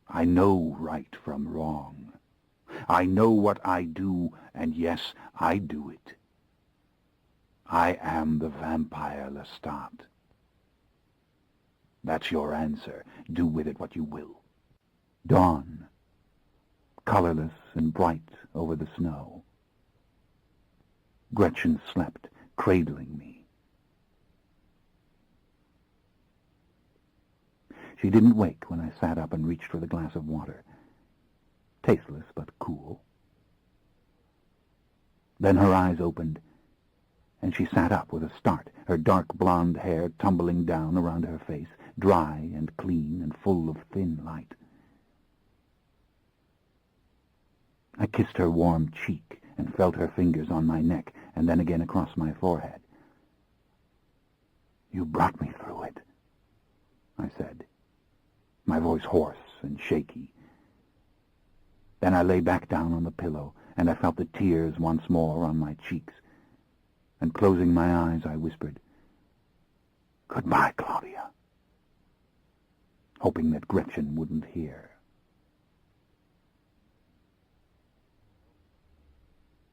Speaker 1: I know right from wrong. I know what I do, and yes, I do it. I am the vampire Lestat. That's your answer. Do with it what you will." Dawn, colorless and bright over the snow. Gretchen slept, cradling me. She didn't wake when I sat up and reached for the glass of water. Tasteless, but cool. Then her eyes opened, and she sat up with a start, her dark blonde hair tumbling down around her face, dry and clean and full of thin light. I kissed her warm cheek and felt her fingers on my neck and then again across my forehead. "You brought me through it," I said, my voice hoarse and shaky. Then I lay back down on the pillow, and I felt the tears once more on my cheeks. And closing my eyes, I whispered, "Goodbye, Claudia," hoping that Gretchen wouldn't hear.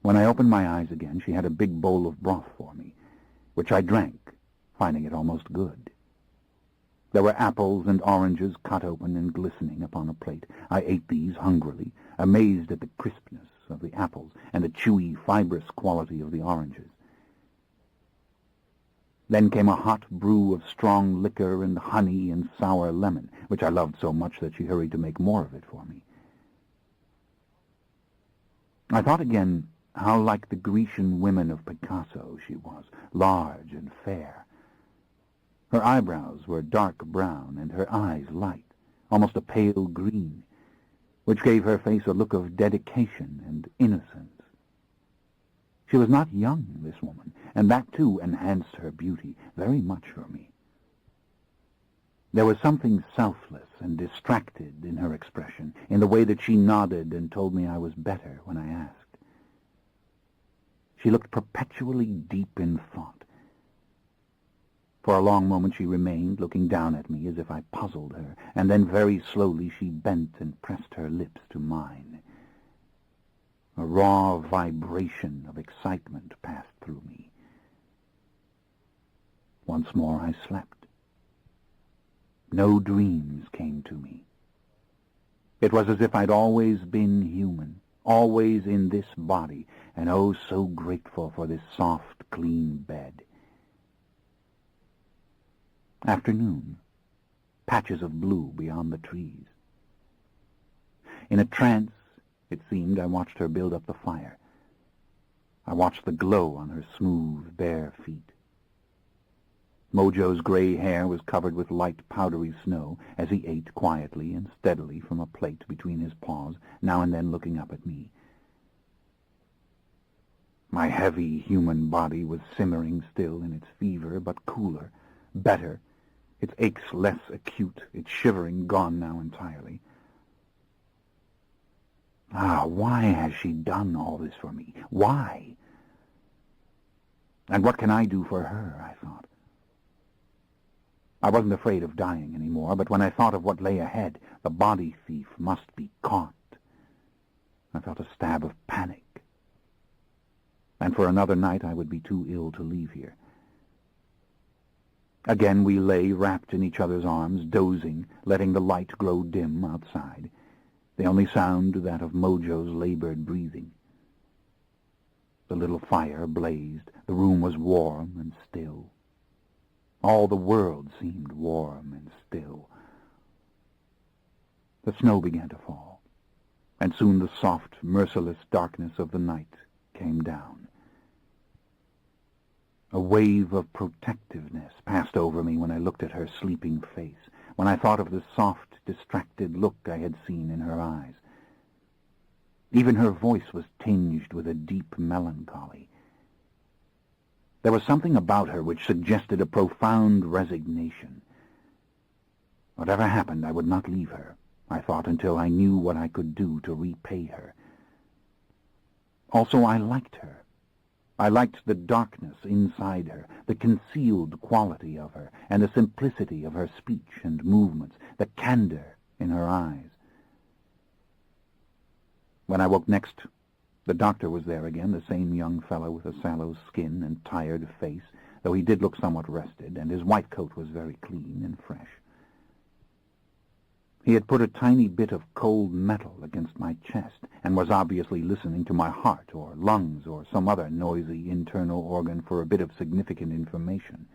Speaker 1: When I opened my eyes again, she had a big bowl of broth for me, which I drank, finding it almost good. There were apples and oranges cut open and glistening upon a plate. I ate these hungrily, amazed at the crispness of the apples and the chewy, fibrous quality of the oranges. Then came a hot brew of strong liquor and honey and sour lemon, which I loved so much that she hurried to make more of it for me. I thought again how like the Grecian women of Picasso she was, large and fair. Her eyebrows were dark brown and her eyes light, almost a pale green, which gave her face a look of dedication and innocence. She was not young, this woman, and that too enhanced her beauty very much for me. There was something selfless and distracted in her expression, in the way that she nodded and told me I was better when I asked. She looked perpetually deep in thought. For a long moment she remained, looking down at me as if I puzzled her, and then very slowly she bent and pressed her lips to mine. A raw vibration of excitement passed through me. Once more I slept. No dreams came to me. It was as if I'd always been human, always in this body, and oh, so grateful for this soft, clean bed. Afternoon. Patches of blue beyond the trees. In a trance, it seemed, I watched her build up the fire. I watched the glow on her smooth, bare feet. Mojo's gray hair was covered with light, powdery snow as he ate quietly and steadily from a plate between his paws, now and then looking up at me. My heavy human body was simmering still in its fever, but cooler, better, its aches less acute, its shivering gone now entirely. Ah, why has she done all this for me? Why? And what can I do for her, I thought. I wasn't afraid of dying anymore, but when I thought of what lay ahead, the body thief must be caught, I felt a stab of panic. And for another night I would be too ill to leave here. Again we lay wrapped in each other's arms, dozing, letting the light grow dim outside, the only sound that of Mojo's labored breathing. The little fire blazed. The room was warm and still. All the world seemed warm and still. The snow began to fall, and soon the soft, merciless darkness of the night came down. A wave of protectiveness passed over me when I looked at her sleeping face, when I thought of the soft, distracted look I had seen in her eyes. Even her voice was tinged with a deep melancholy. There was something about her which suggested a profound resignation. Whatever happened, I would not leave her, I thought, until I knew what I could do to repay her. Also, I liked her. I liked the darkness inside her, the concealed quality of her, and the simplicity of her speech and movements, the candor in her eyes. When I woke next, the doctor was there again, the same young fellow with a sallow skin and tired face, though he did look somewhat rested, and his white coat was very clean and fresh. He had put a tiny bit of cold metal against my chest, and was obviously listening to my heart or lungs or some other noisy internal organ for a bit of significant information.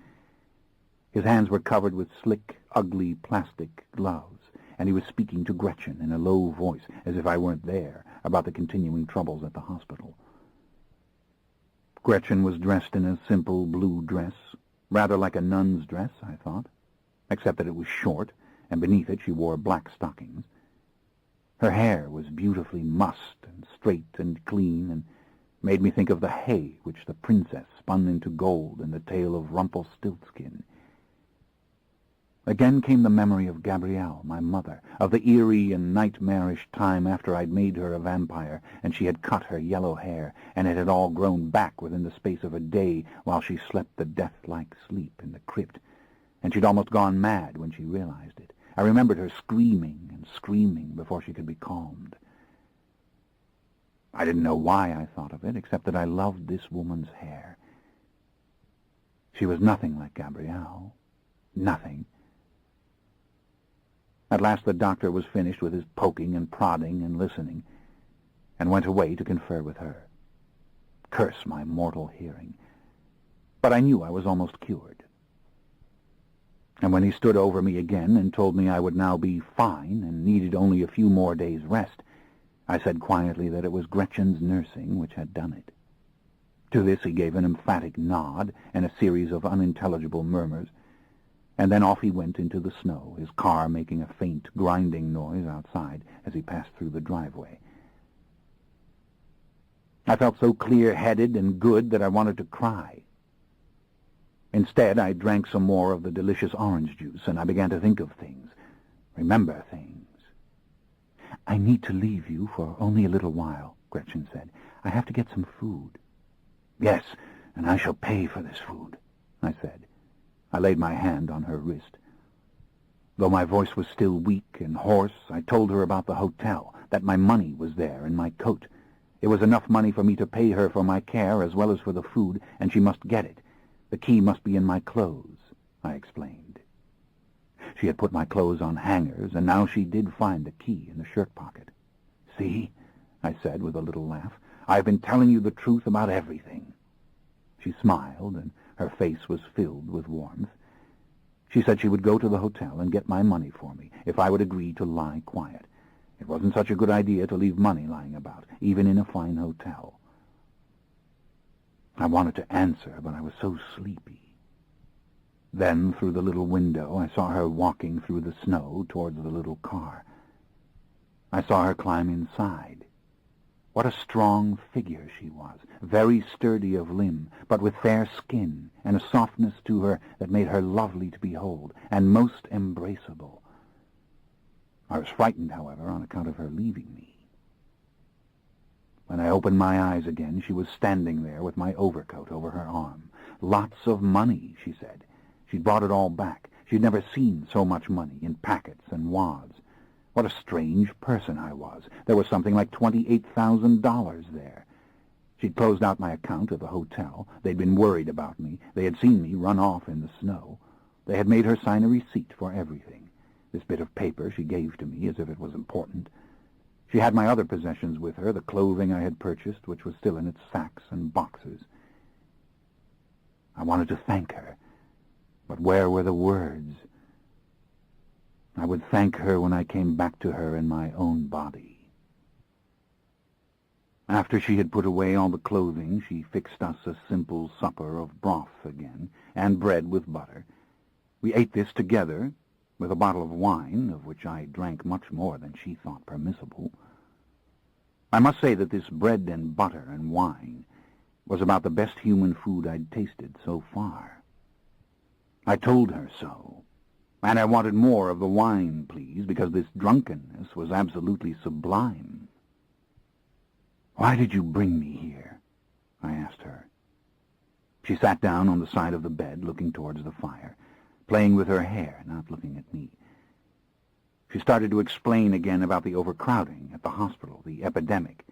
Speaker 1: His hands were covered with slick, ugly plastic gloves, and he was speaking to Gretchen in a low voice, as if I weren't there, about the continuing troubles at the hospital. Gretchen was dressed in a simple blue dress, rather like a nun's dress, I thought, except that it was short, and beneath it she wore black stockings. Her hair was beautifully mussed and straight and clean, and made me think of the hay which the princess spun into gold in the tale of Rumpelstiltskin. Again came the memory of Gabrielle, my mother, of the eerie and nightmarish time after I'd made her a vampire, and she had cut her yellow hair, and it had all grown back within the space of a day while she slept the death-like sleep in the crypt, and she'd almost gone mad when she realized it. I remembered her screaming and screaming before she could be calmed. I didn't know why I thought of it, except that I loved this woman's hair. She was nothing like Gabrielle. Nothing. At last the doctor was finished with his poking and prodding and listening, and went away to confer with her. Curse my mortal hearing. But I knew I was almost cured. And when he stood over me again and told me I would now be fine and needed only a few more days' rest, I said quietly that it was Gretchen's nursing which had done it. To this he gave an emphatic nod and a series of unintelligible murmurs, and then off he went into the snow, his car making a faint, grinding noise outside as he passed through the driveway. I felt so clear-headed and good that I wanted to cry. Instead, I drank some more of the delicious orange juice, and I began to think of things, remember things. "I need to leave you for only a little while," Gretchen said. "I have to get some food." "Yes, and I shall pay for this food," I said. I laid my hand on her wrist. Though my voice was still weak and hoarse, I told her about the hotel, that my money was there in my coat. It was enough money for me to pay her for my care as well as for the food, and she must get it. The key must be in my clothes, I explained. She had put my clothes on hangers, and now she did find the key in the shirt pocket. "See," I said with a little laugh, "I've been telling you the truth about everything." She smiled, and her face was filled with warmth. She said she would go to the hotel and get my money for me if I would agree to lie quiet. It wasn't such a good idea to leave money lying about, even in a fine hotel. I wanted to answer, but I was so sleepy. Then, through the little window, I saw her walking through the snow towards the little car. I saw her climb inside. What a strong figure she was, very sturdy of limb, but with fair skin and a softness to her that made her lovely to behold, and most embraceable. I was frightened, however, on account of her leaving me. When I opened my eyes again, she was standing there with my overcoat over her arm. "Lots of money," she said. She'd brought it all back. She'd never seen so much money in packets and wads. What a strange person I was. There was something like $28,000 there. She'd closed out my account at the hotel. They'd been worried about me. They had seen me run off in the snow. They had made her sign a receipt for everything. This bit of paper she gave to me as if it was important. She had my other possessions with her, the clothing I had purchased, which was still in its sacks and boxes. I wanted to thank her, but where were the words? I would thank her when I came back to her in my own body. After she had put away all the clothing, she fixed us a simple supper of broth again, and bread with butter. We ate this together, with a bottle of wine, of which I drank much more than she thought permissible. I must say that this bread and butter and wine was about the best human food I'd tasted so far. I told her so, and I wanted more of the wine, please, because this drunkenness was absolutely sublime. "Why did you bring me here?" I asked her. She sat down on the side of the bed, looking towards the fire, playing with her hair, not looking at me. She started to explain again about the overcrowding at the hospital, the epidemic.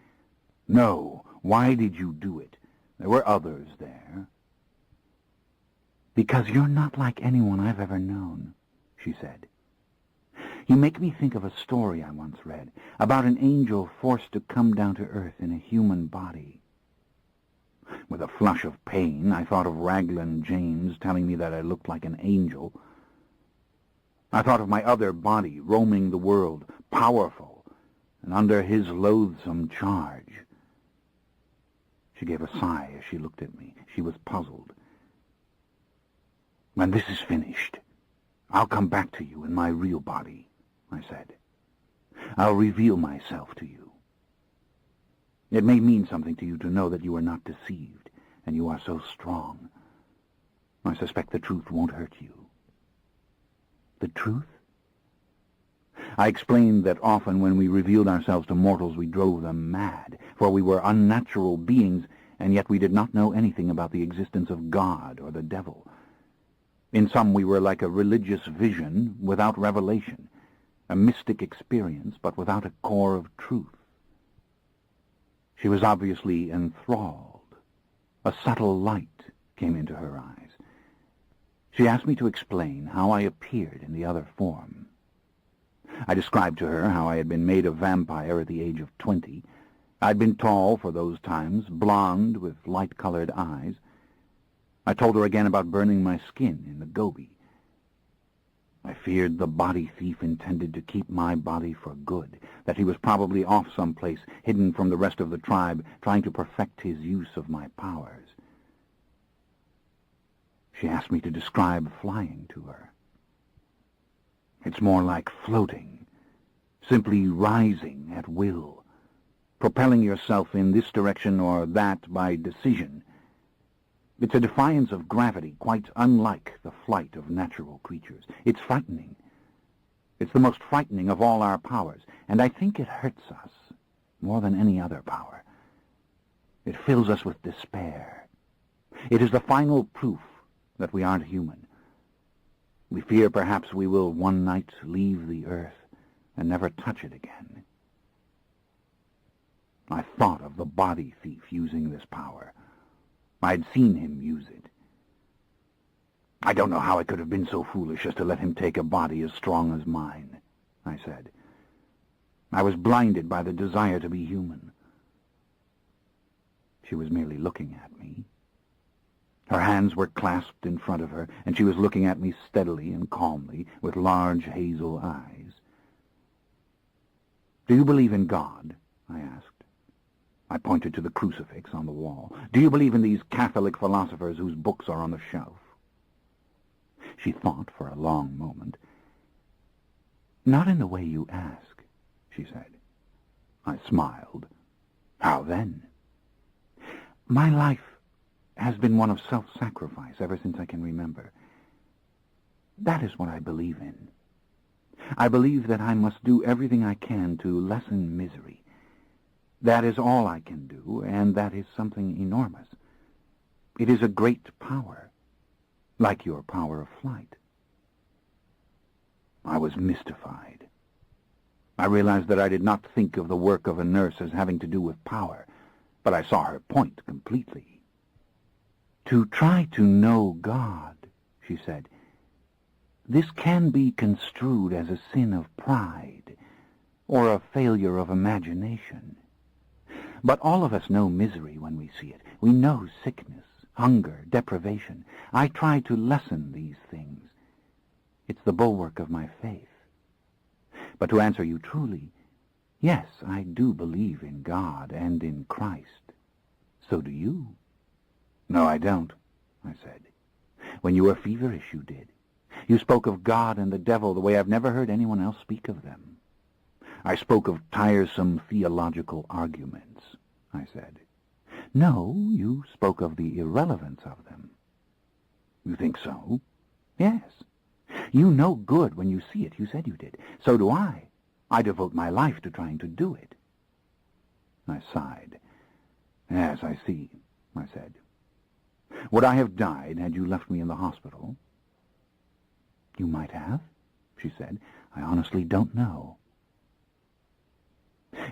Speaker 1: "No, why did you do it? There were others there." "Because you're not like anyone I've ever known," she said. "You make me think of a story I once read about an angel forced to come down to earth in a human body." With a flush of pain, I thought of Raglan James telling me that I looked like an angel. I thought of my other body roaming the world, powerful, and under his loathsome charge. She gave a sigh as she looked at me. She was puzzled. "When this is finished, I'll come back to you in my real body," I said. "I'll reveal myself to you. It may mean something to you to know that you are not deceived, and you are so strong. I suspect the truth won't hurt you." "The truth?" I explained that often when we revealed ourselves to mortals we drove them mad, for we were unnatural beings, and yet we did not know anything about the existence of God or the devil. In some we were like a religious vision without revelation, a mystic experience but without a core of truth. She was obviously enthralled. A subtle light came into her eyes. She asked me to explain how I appeared in the other form. I described to her how I had been made a vampire at the age of 20. I'd been tall for those times, blonde with light-colored eyes. I told her again about burning my skin in the Gobi. I feared the body thief intended to keep my body for good, that he was probably off someplace, hidden from the rest of the tribe, trying to perfect his use of my powers. She asked me to describe flying to her. It's more like floating, simply rising at will, propelling yourself in this direction or that by decision. It's a defiance of gravity, quite unlike the flight of natural creatures. It's frightening. It's the most frightening of all our powers, and I think it hurts us more than any other power. It fills us with despair. It is the final proof that we aren't human. We fear perhaps we will one night leave the earth and never touch it again. I thought of the body thief using this power. I'd seen him use it. I don't know how I could have been so foolish as to let him take a body as strong as mine, I said. I was blinded by the desire to be human. She was merely looking at me. Her hands were clasped in front of her, and she was looking at me steadily and calmly, with large hazel eyes. "Do you believe in God?" I asked. I pointed to the crucifix on the wall. "Do you believe in these Catholic philosophers whose books are on the shelf?" She thought for a long moment. "Not in the way you ask," she said. I smiled. "How then?" "My life has been one of self-sacrifice ever since I can remember. That is what I believe in. I believe that I must do everything I can to lessen misery. That is all I can do, and that is something enormous. It is a great power, like your power of flight." I was mystified. I realized that I did not think of the work of a nurse as having to do with power, but I saw her point completely. "To try to know God," she said, "this can be construed as a sin of pride, or a failure of imagination. But all of us know misery when we see it. We know sickness, hunger, deprivation. I try to lessen these things. It's the bulwark of my faith. But to answer you truly, yes, I do believe in God and in Christ. So do you." "No, I don't," I said. "When you were feverish, you did. You spoke of God and the devil the way I've never heard anyone else speak of them. I spoke of tiresome theological arguments," I said. "No, you spoke of the irrelevance of them." "You think so?" "Yes. You know good when you see it. You said you did. So do I. I devote my life to trying to do it." I sighed. "Yes, I see," I said. "Would I have died had you left me in the hospital?" "You might have," she said. "I honestly don't know."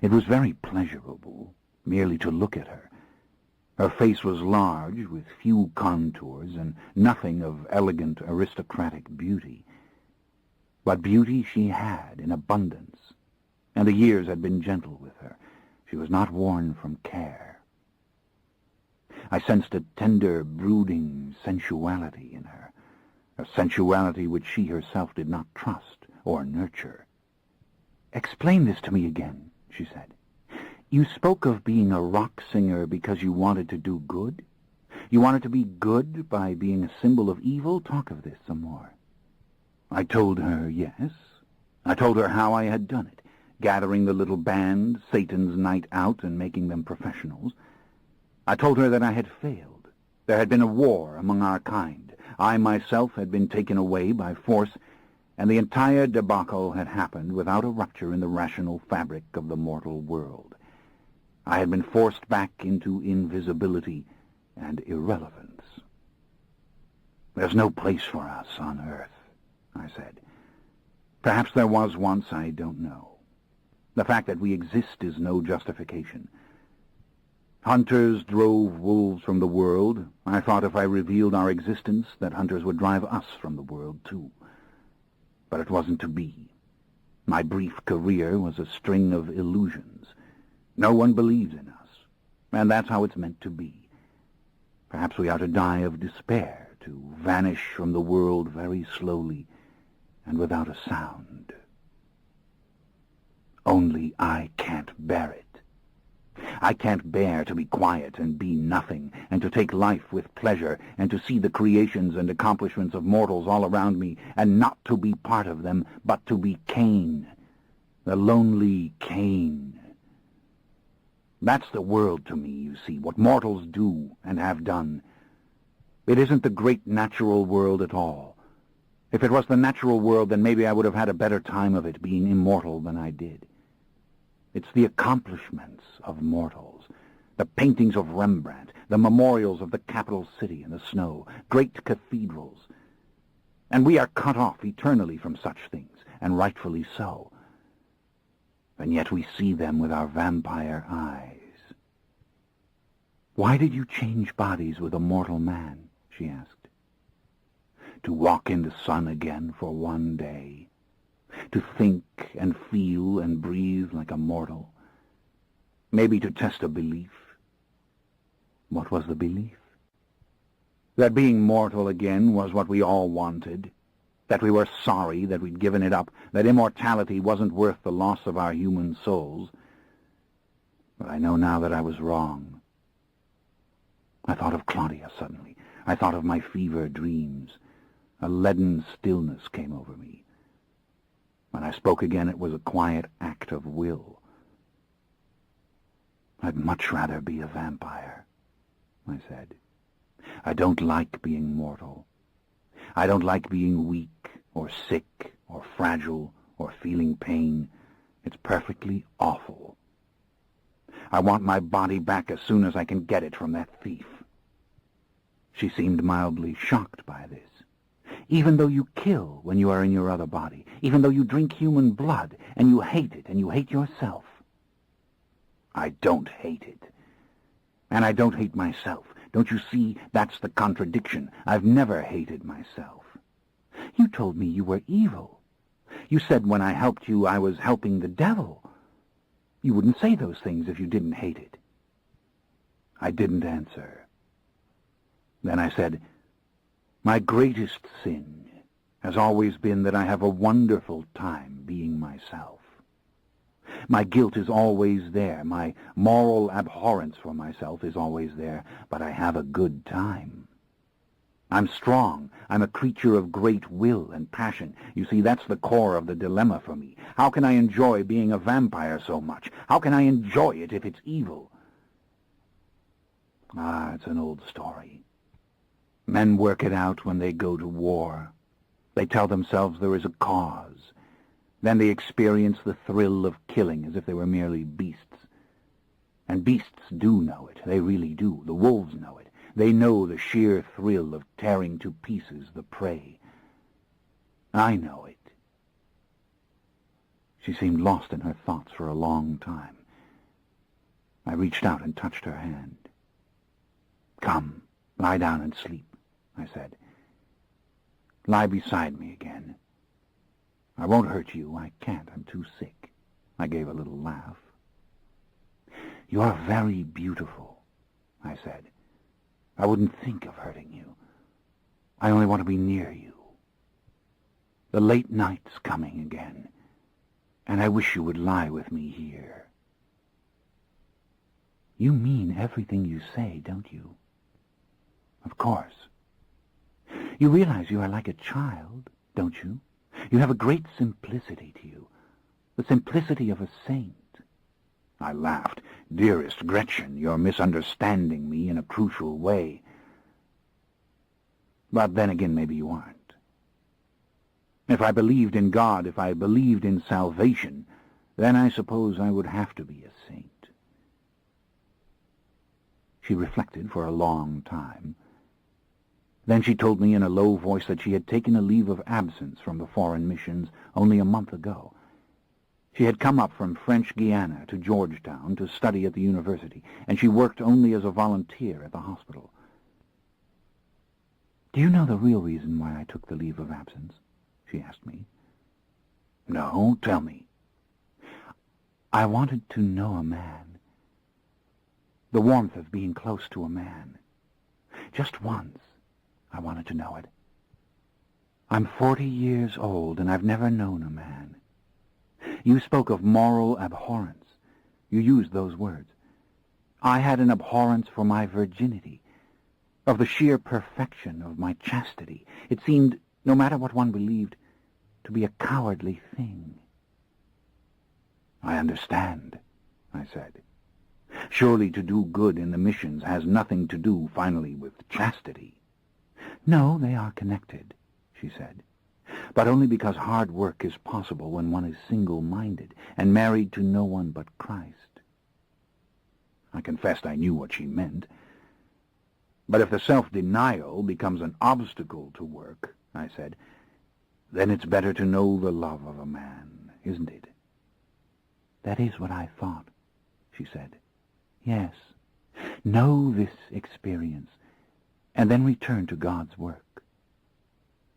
Speaker 1: It was very pleasurable merely to look at her. Her face was large, with few contours, and nothing of elegant aristocratic beauty. But beauty she had in abundance, and the years had been gentle with her. She was not worn from care. I sensed a tender, brooding sensuality in her, a sensuality which she herself did not trust or nurture. "Explain this to me again," she said. "You spoke of being a rock singer because you wanted to do good? You wanted to be good by being a symbol of evil? Talk of this some more." I told her yes. I told her how I had done it, gathering the little band, Satan's Night Out, and making them professionals. I told her that I had failed. There had been a war among our kind. I myself had been taken away by force, and the entire debacle had happened without a rupture in the rational fabric of the mortal world. I had been forced back into invisibility and irrelevance. "There's no place for us on Earth," I said. "Perhaps there was once, I don't know. The fact that we exist is no justification. Hunters drove wolves from the world. I thought if I revealed our existence that hunters would drive us from the world too. But it wasn't to be. My brief career was a string of illusions. No one believes in us, and that's how it's meant to be. Perhaps we are to die of despair, to vanish from the world very slowly, and without a sound. Only I can't bear it. I can't bear to be quiet and be nothing, and to take life with pleasure, and to see the creations and accomplishments of mortals all around me, and not to be part of them, but to be Cain, the lonely Cain. That's the world to me, you see, what mortals do and have done. It isn't the great natural world at all. If it was the natural world, then maybe I would have had a better time of it, being immortal, than I did. It's the accomplishments of mortals, the paintings of Rembrandt, the memorials of the capital city in the snow, great cathedrals. And we are cut off eternally from such things, and rightfully so. And yet we see them with our vampire eyes. "Why did you change bodies with a mortal man?" she asked. "To walk in the sun again for one day. To think and feel and breathe like a mortal. Maybe to test a belief." What was the belief? That being mortal again was what we all wanted. That we were sorry that we'd given it up. That immortality wasn't worth the loss of our human souls. But I know now that I was wrong. I thought of Claudia suddenly. I thought of my fever dreams. A leaden stillness came over me. When I spoke again, it was a quiet act of will. "I'd much rather be a vampire," I said. "I don't like being mortal. I don't like being weak or sick or fragile or feeling pain. It's perfectly awful. I want my body back as soon as I can get it from that thief." She seemed mildly shocked by this. "Even though you kill when you are in your other body, even though you drink human blood, and you hate it, and you hate yourself." "I don't hate it. And I don't hate myself. Don't you see? That's the contradiction. I've never hated myself." "You told me you were evil. You said when I helped you I was helping the devil. You wouldn't say those things if you didn't hate it." I didn't answer. Then I said, "My greatest sin has always been that I have a wonderful time being myself. My guilt is always there. My moral abhorrence for myself is always there. But I have a good time. I'm strong. I'm a creature of great will and passion. You see, that's the core of the dilemma for me. How can I enjoy being a vampire so much? How can I enjoy it if it's evil?" It's an old story. Men work it out when they go to war. They tell themselves there is a cause. Then they experience the thrill of killing as if they were merely beasts. And beasts do know it. They really do. The wolves know it. They know the sheer thrill of tearing to pieces the prey. I know it. She seemed lost in her thoughts for a long time. I reached out and touched her hand. "Come, lie down and sleep," I said. "Lie beside me again. I won't hurt you. I can't. I'm too sick." I gave a little laugh. "You are very beautiful," I said. "I wouldn't think of hurting you. I only want to be near you. The late night's coming again, and I wish you would lie with me here." "You mean everything you say, don't you?" "Of course. You realize you are like a child, don't you? You have a great simplicity to you, the simplicity of a saint." I laughed. "Dearest Gretchen, you're misunderstanding me in a crucial way. But then again, maybe you aren't. If I believed in God, if I believed in salvation, then I suppose I would have to be a saint." She reflected for a long time. Then she told me in a low voice that she had taken a leave of absence from the foreign missions only a month ago. She had come up from French Guiana to Georgetown to study at the university, and she worked only as a volunteer at the hospital. "Do you know the real reason why I took the leave of absence?" she asked me. "No, tell me." "I wanted to know a man. The warmth of being close to a man. Just once, I wanted to know it. I'm 40 years old, and I've never known a man. You spoke of moral abhorrence. You used those words. I had an abhorrence for my virginity, of the sheer perfection of my chastity. It seemed, no matter what one believed, to be a cowardly thing. I understand, I said. Surely to do good in the missions has nothing to do, finally, with chastity. No, they are connected, she said, but only because hard work is possible when one is single-minded and married to no one but Christ. I confessed I knew what she meant. But if the self-denial becomes an obstacle to work, I said, then it's better to know the love of a man, isn't it? That is what I thought, she said. Yes, know this experience, and then return to God's work.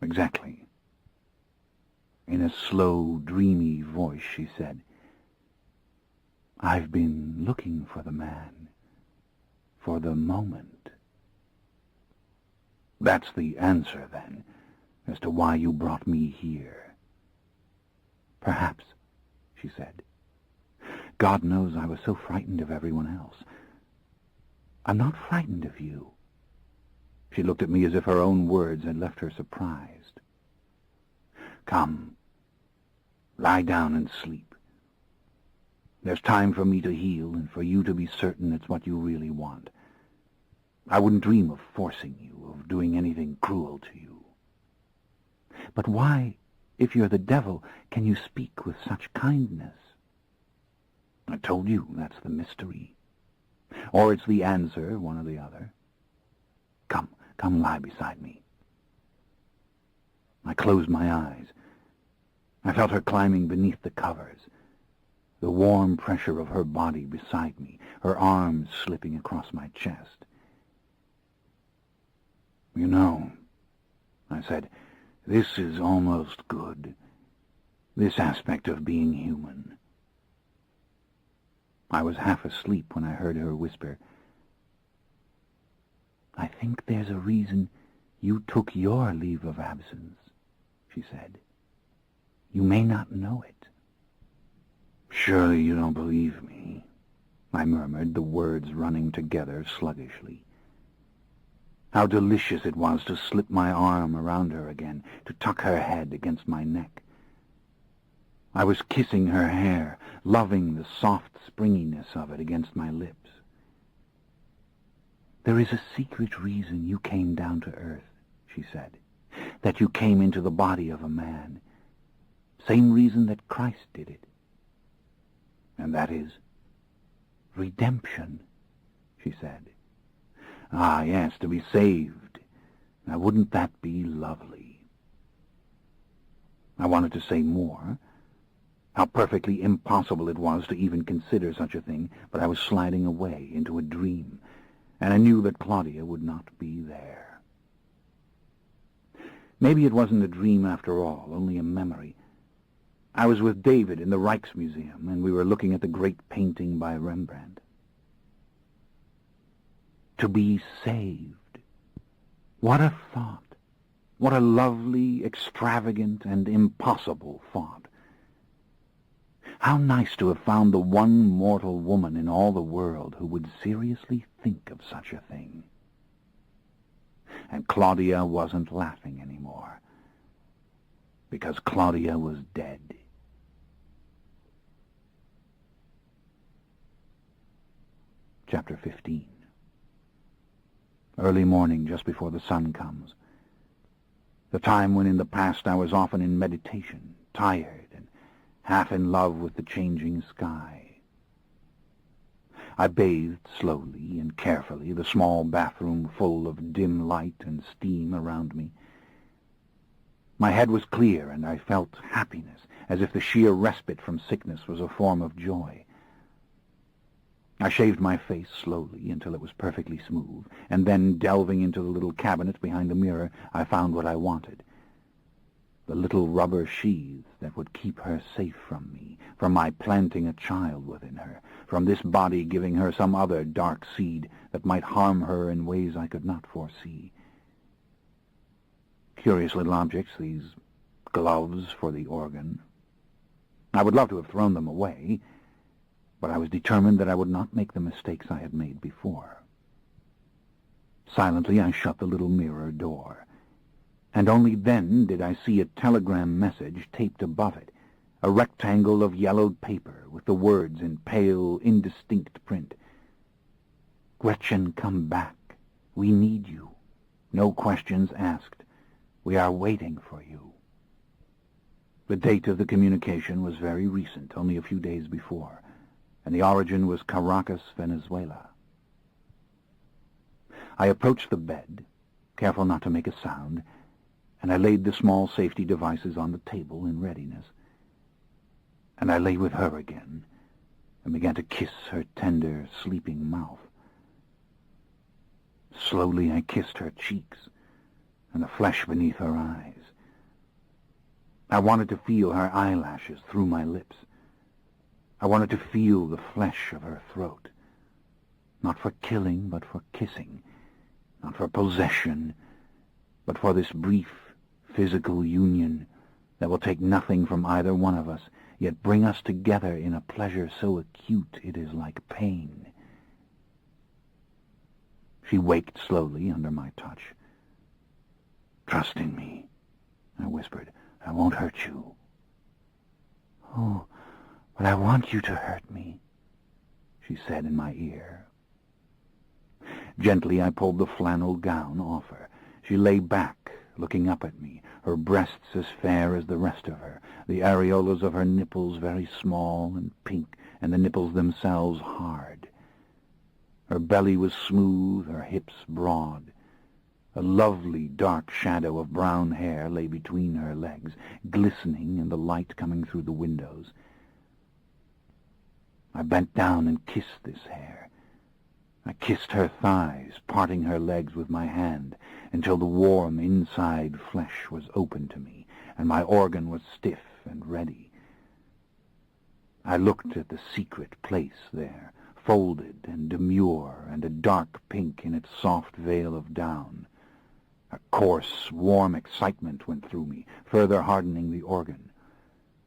Speaker 1: Exactly. In a slow, dreamy voice, she said, I've been looking for the man, for the moment. That's the answer, then, as to why you brought me here. Perhaps, she said. God knows I was so frightened of everyone else. I'm not frightened of you. She looked at me as if her own words had left her surprised. Come, lie down and sleep. There's time for me to heal and for you to be certain it's what you really want. I wouldn't dream of forcing you, of doing anything cruel to you. But why, if you're the devil, can you speak with such kindness? I told you that's the mystery. Or it's the answer, one or the other. Come lie beside me. I closed my eyes. I felt her climbing beneath the covers, the warm pressure of her body beside me, her arms slipping across my chest. You know, I said, this is almost good, this aspect of being human. I was half asleep when I heard her whisper, I think there's a reason you took your leave of absence, she said. You may not know it. Surely you don't believe me, I murmured, the words running together sluggishly. How delicious it was to slip my arm around her again, to tuck her head against my neck. I was kissing her hair, loving the soft springiness of it against my lips. There is a secret reason you came down to earth, she said, that you came into the body of a man. Same reason that Christ did it. And that is redemption, she said. Ah, yes, to be saved. Now, wouldn't that be lovely? I wanted to say more. How perfectly impossible it was to even consider such a thing, but I was sliding away into a dream, and I knew that Claudia would not be there. Maybe it wasn't a dream after all, only a memory. I was with David in the Rijksmuseum, and we were looking at the great painting by Rembrandt. To be saved. What a thought. What a lovely, extravagant, and impossible thought. How nice to have found the one mortal woman in all the world who would seriously think of such a thing. And Claudia wasn't laughing anymore, because Claudia was dead. Chapter 15. Early morning, just before the sun comes. The time when in the past I was often in meditation, tired and half in love with the changing sky. I bathed slowly and carefully, the small bathroom full of dim light and steam around me. My head was clear, and I felt happiness, as if the sheer respite from sickness was a form of joy. I shaved my face slowly until it was perfectly smooth, and then, delving into the little cabinet behind the mirror, I found what I wanted. The little rubber sheaths that would keep her safe from me, from my planting a child within her, from this body giving her some other dark seed that might harm her in ways I could not foresee. curious little objects, these gloves for the organ. I would love to have thrown them away, but I was determined that I would not make the mistakes I had made before. Silently I shut the little mirror door, and only then did I see a telegram message taped above it, a rectangle of yellowed paper with the words in pale, indistinct print. "Gretchen, come back. We need you. No questions asked. We are waiting for you." The date of the communication was very recent, only a few days before, and the origin was Caracas, Venezuela. I approached the bed, careful not to make a sound, and I laid the small safety devices on the table in readiness. And I lay with her again, and began to kiss her tender, sleeping mouth. Slowly I kissed her cheeks, and the flesh beneath her eyes. I wanted to feel her eyelashes through my lips. I wanted to feel the flesh of her throat, not for killing, but for kissing, not for possession, but for this brief physical union that will take nothing from either one of us, yet bring us together in a pleasure so acute it is like pain. She waked slowly under my touch. "Trust in me," I whispered. "I won't hurt you." "Oh, but I want you to hurt me," she said in my ear. Gently I pulled the flannel gown off her. She lay back, looking up at me, her breasts as fair as the rest of her, the areolas of her nipples very small and pink, and the nipples themselves hard. Her belly was smooth, her hips broad. A lovely dark shadow of brown hair lay between her legs, glistening in the light coming through the windows. I bent down and kissed this hair. I kissed her thighs, parting her legs with my hand, until the warm inside flesh was open to me, and my organ was stiff and ready. I looked at the secret place there, folded and demure, and a dark pink in its soft veil of down. A coarse, warm excitement went through me, further hardening the organ.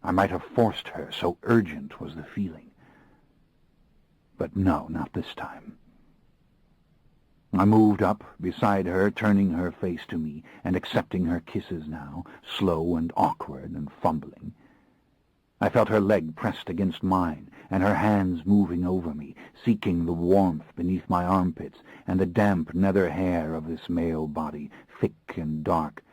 Speaker 1: I might have forced her, so urgent was the feeling. But no, not this time. I moved up beside her, turning her face to me, and accepting her kisses now, slow and awkward and fumbling. I felt her leg pressed against mine, and her hands moving over me, seeking the warmth beneath my armpits and the damp nether hair of this male body, thick and dark.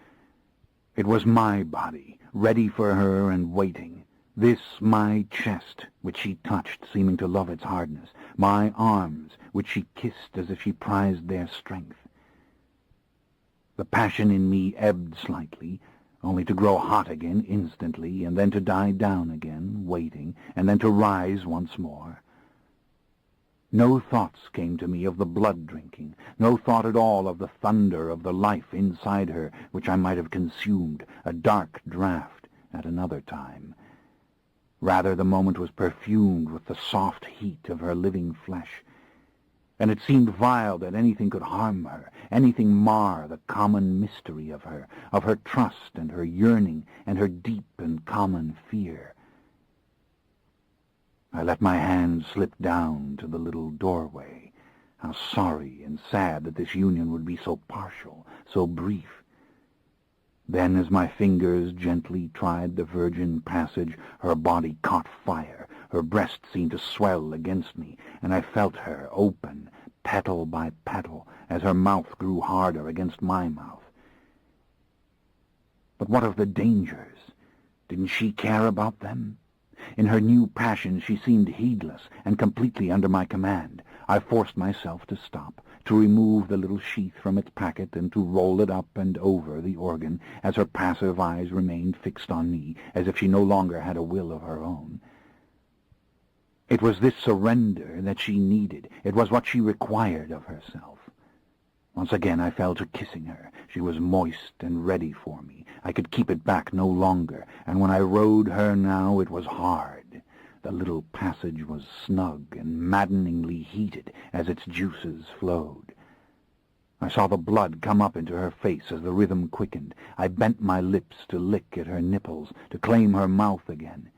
Speaker 1: It was my body, ready for her and waiting. This my chest, which she touched, seeming to love its hardness, my arms, which she kissed as if she prized their strength. The passion in me ebbed slightly, only to grow hot again instantly, and then to die down again, waiting, and then to rise once more. No thoughts came to me of the blood-drinking, no thought at all of the thunder of the life inside her, which I might have consumed, a dark draught at another time. Rather, the moment was perfumed with the soft heat of her living flesh, and it seemed vile that anything could harm her, anything mar the common mystery of her trust and her yearning and her deep and common fear. I let my hand slip down to the little doorway. How sorry and sad that this union would be so partial, so brief. Then, as my fingers gently tried the virgin passage, her body caught fire. Her breast seemed to swell against me, and I felt her open, petal by petal, as her mouth grew harder against my mouth. But what of the dangers? Didn't she care about them? In her new passion she seemed heedless and completely under my command. I forced myself to stop, to remove the little sheath from its packet and to roll it up and over the organ, as her passive eyes remained fixed on me, as if she no longer had a will of her own. It was this surrender that she needed. It was what she required of herself. Once again I fell to kissing her. She was moist and ready for me. I could keep it back no longer, and when I rode her now it was hard. The little passage was snug and maddeningly heated as its juices flowed. I saw the blood come up into her face as the rhythm quickened. I bent my lips to lick at her nipples, to claim her mouth again.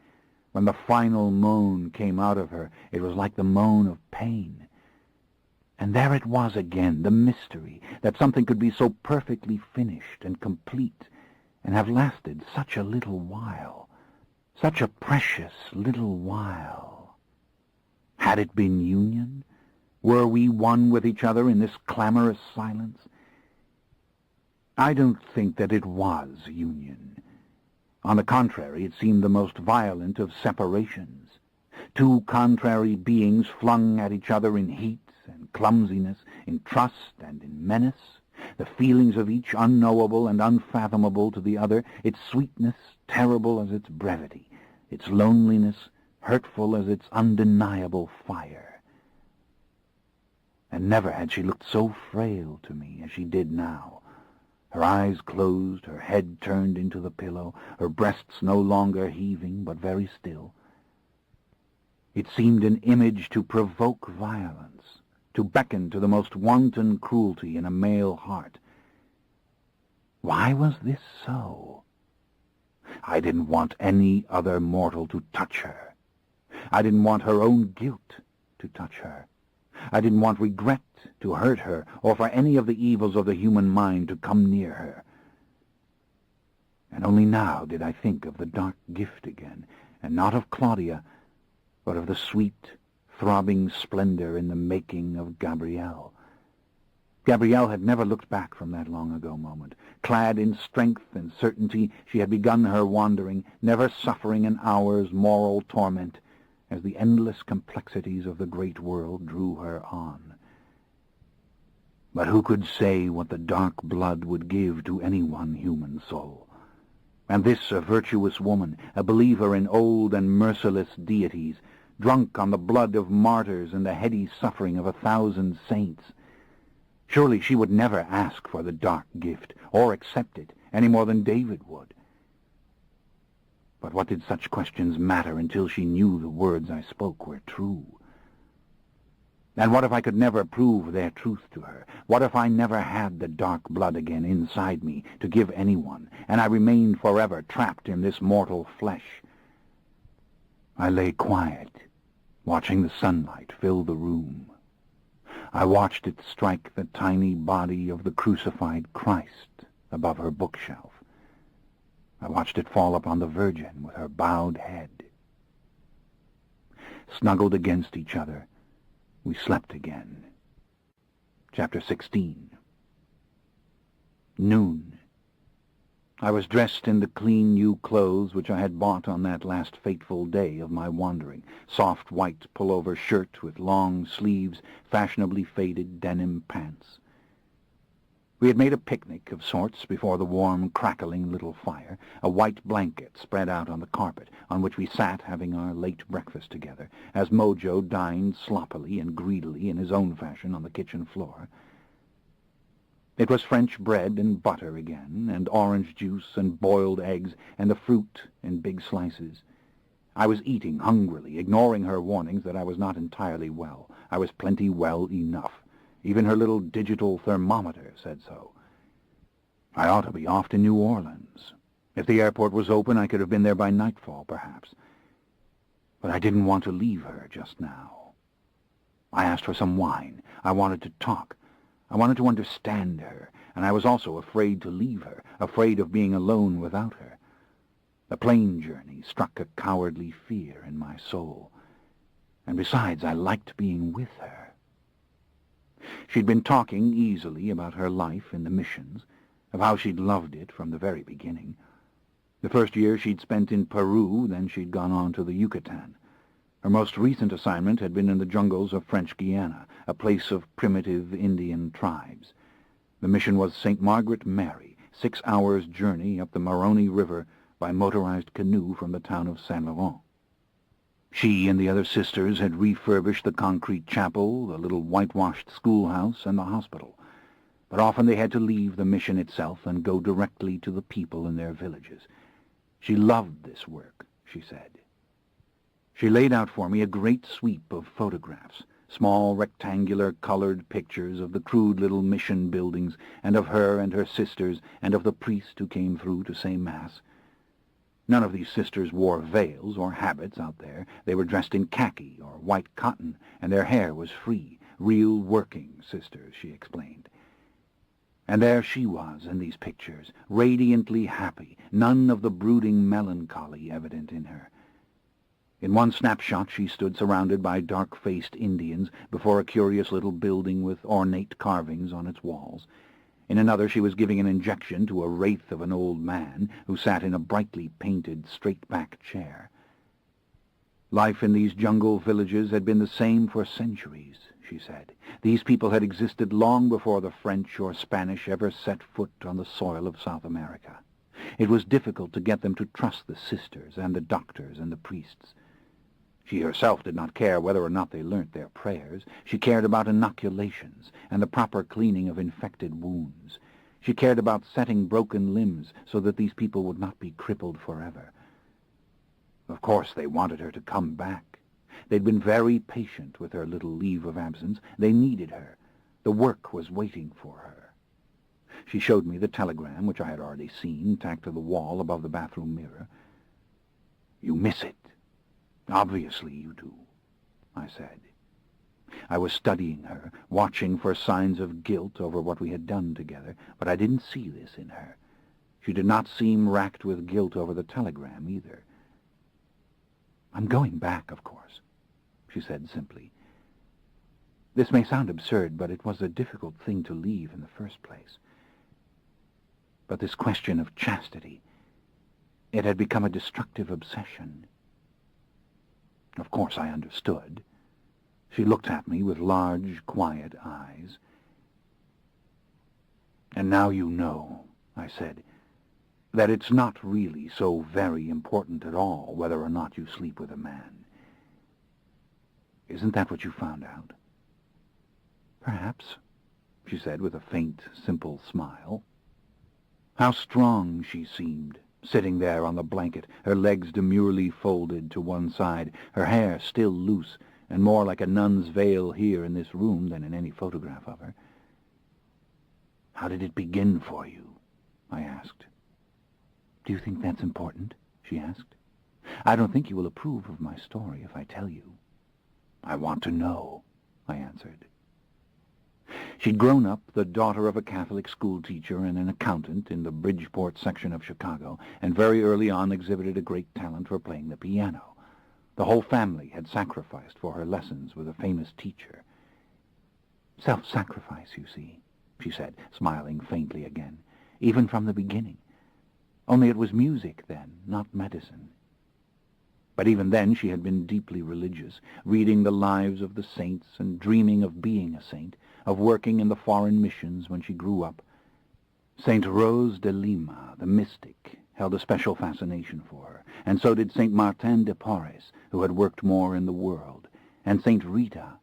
Speaker 1: When the final moan came out of her, it was like the moan of pain. And there it was again, the mystery, that something could be so perfectly finished and complete, and have lasted such a little while, such a precious little while. Had it been union? Were we one with each other in this clamorous silence? I don't think that it was union. On the contrary, it seemed the most violent of separations. Two contrary beings flung at each other in heat and clumsiness, in trust and in menace, the feelings of each unknowable and unfathomable to the other, its sweetness terrible as its brevity, its loneliness hurtful as its undeniable fire. And never had she looked so frail to me as she did now. Her eyes closed, her head turned into the pillow, her breasts no longer heaving, but very still. It seemed an image to provoke violence, to beckon to the most wanton cruelty in a male heart. Why was this so? I didn't want any other mortal to touch her. I didn't want her own guilt to touch her. I didn't want regret to hurt her, or for any of the evils of the human mind to come near her. And only now did I think of the dark gift again, and not of Claudia, but of the sweet, throbbing splendor in the making of Gabrielle. Gabrielle had never looked back from that long-ago moment. Clad in strength and certainty, she had begun her wandering, never suffering an hour's moral torment, as the endless complexities of the great world drew her on. But who could say what the dark blood would give to any one human soul? And this a virtuous woman, a believer in old and merciless deities, drunk on the blood of martyrs and the heady suffering of 1,000 saints. Surely she would never ask for the dark gift, or accept it, any more than David would. But what did such questions matter until she knew the words I spoke were true? And what if I could never prove their truth to her? What if I never had the dark blood again inside me to give anyone, and I remained forever trapped in this mortal flesh? I lay quiet, watching the sunlight fill the room. I watched it strike the tiny body of the crucified Christ above her bookshelf. I watched it fall upon the Virgin with her bowed head. Snuggled against each other, we slept again. Chapter 16. Noon. I was dressed in the clean new clothes which I had bought on that last fateful day of my wandering, soft white pullover shirt with long sleeves, fashionably faded denim pants. We had made a picnic of sorts before the warm, crackling little fire, a white blanket spread out on the carpet, on which we sat having our late breakfast together, as Mojo dined sloppily and greedily in his own fashion on the kitchen floor. It was French bread and butter again, and orange juice and boiled eggs, and the fruit in big slices. I was eating hungrily, ignoring her warnings that I was not entirely well. I was plenty well enough. Even her little digital thermometer said so. I ought to be off to New Orleans. If the airport was open, I could have been there by nightfall, perhaps. But I didn't want to leave her just now. I asked for some wine. I wanted to talk. I wanted to understand her, and I was also afraid to leave her, afraid of being alone without her. The plane journey struck a cowardly fear in my soul, and besides, I liked being with her. She'd been talking easily about her life in the missions, of how she'd loved it from the very beginning. The first year she'd spent in Peru, then she'd gone on to the Yucatan. Her most recent assignment had been in the jungles of French Guiana, a place of primitive Indian tribes. The mission was St. Margaret Mary, 6 hours' journey up the Maroni River by motorized canoe from the town of Saint Laurent. She and the other sisters had refurbished the concrete chapel, the little whitewashed schoolhouse, and the hospital. But often they had to leave the mission itself and go directly to the people in their villages. She loved this work, she said. She laid out for me a great sweep of photographs, small rectangular colored pictures of the crude little mission buildings, and of her and her sisters, and of the priest who came through to say Mass. None of these sisters wore veils or habits out there. They were dressed in khaki or white cotton, and their hair was free. Real working sisters, she explained. And there she was in these pictures, radiantly happy, none of the brooding melancholy evident in her. In one snapshot she stood surrounded by dark-faced Indians before a curious little building with ornate carvings on its walls. In another she was giving an injection to a wraith of an old man who sat in a brightly painted, straight-back chair. Life in these jungle villages had been the same for centuries, she said. These people had existed long before the French or Spanish ever set foot on the soil of South America. It was difficult to get them to trust the sisters and the doctors and the priests. She herself did not care whether or not they learnt their prayers. She cared about inoculations and the proper cleaning of infected wounds. She cared about setting broken limbs so that these people would not be crippled forever. Of course they wanted her to come back. They'd been very patient with her little leave of absence. They needed her. The work was waiting for her. She showed me the telegram, which I had already seen, tacked to the wall above the bathroom mirror. "You miss it. Obviously you do," I said. I was studying her, watching for signs of guilt over what we had done together, but I didn't see this in her. She did not seem racked with guilt over the telegram, either. "I'm going back, of course," she said simply. "This may sound absurd, but it was a difficult thing to leave in the first place. But this question of chastity, it had become a destructive obsession." Of course I understood. She looked at me with large, quiet eyes. "And now you know," I said, "that it's not really so very important at all whether or not you sleep with a man. Isn't that what you found out?" "Perhaps," she said with a faint, simple smile. How strong she seemed, sitting there on the blanket, her legs demurely folded to one side, her hair still loose, and more like a nun's veil here in this room than in any photograph of her. "How did it begin for you?" I asked. "Do you think that's important?" she asked. "I don't think you will approve of my story if I tell you." "I want to know," I answered. She'd grown up the daughter of a Catholic schoolteacher and an accountant in the Bridgeport section of Chicago, and very early on exhibited a great talent for playing the piano. The whole family had sacrificed for her lessons with a famous teacher. "Self-sacrifice, you see," she said, smiling faintly again, "even from the beginning. Only it was music then, not medicine." But even then she had been deeply religious, reading the lives of the saints and dreaming of being a saint, of working in the foreign missions when she grew up. Saint Rose de Lima, the mystic, held a special fascination for her, and so did Saint Martin de Porres, who had worked more in the world, and Saint Rita.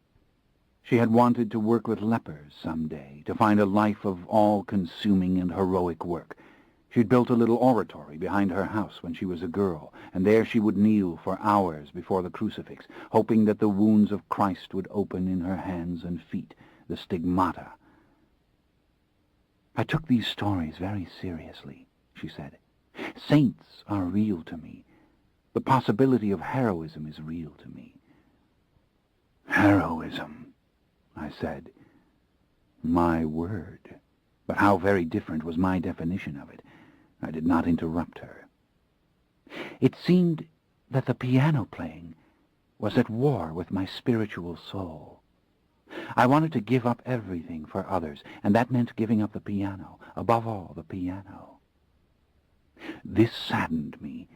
Speaker 1: She had wanted to work with lepers some day, to find a life of all-consuming and heroic work. She'd built a little oratory behind her house when she was a girl, and there she would kneel for hours before the crucifix, hoping that the wounds of Christ would open in her hands and feet, the stigmata. "I took these stories very seriously," she said. "Saints are real to me. The possibility of heroism is real to me." "Heroism," I said. My word. But how very different was my definition of it. I did not interrupt her. It seemed that the piano playing was at war with my spiritual soul. I wanted to give up everything for others, and that meant giving up the piano, above all the piano. This saddened me.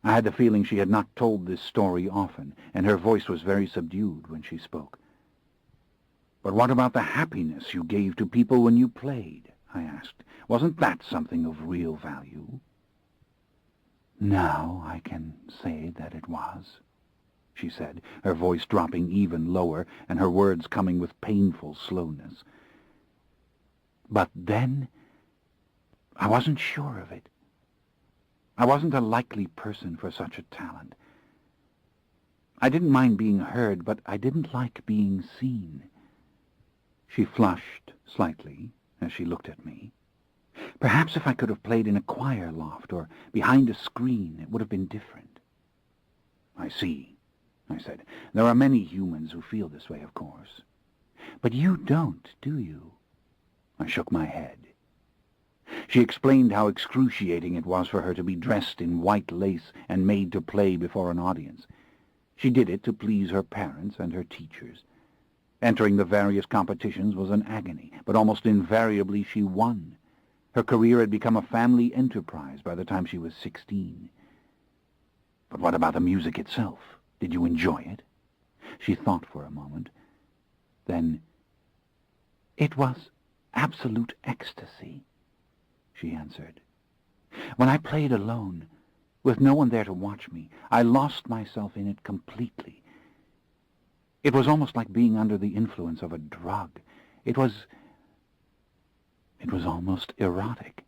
Speaker 1: I had the feeling she had not told this story often, and her voice was very subdued when she spoke. "But what about the happiness you gave to people when you played?" I asked. "Wasn't that something of real value?" "Now I can say that it was," she said, her voice dropping even lower and her words coming with painful slowness. "But then I wasn't sure of it. I wasn't a likely person for such a talent. I didn't mind being heard, but I didn't like being seen. She flushed slightly as she looked at me. Perhaps if I could have played in a choir loft or behind a screen, it would have been different. I see, I said. There are many humans who feel this way, of course. But you don't, do you? I shook my head. She explained how excruciating it was for her to be dressed in white lace and made to play before an audience. She did it to please her parents and her teachers. Entering the various competitions was an agony, but almost invariably she won. Her career had become a family enterprise by the time she was 16. But what about the music itself? Did you enjoy it? She thought for a moment. Then, it was absolute ecstasy, she answered. When I played alone, with no one there to watch me, I lost myself in it completely. It was almost like being under the influence of a drug. It was almost erotic.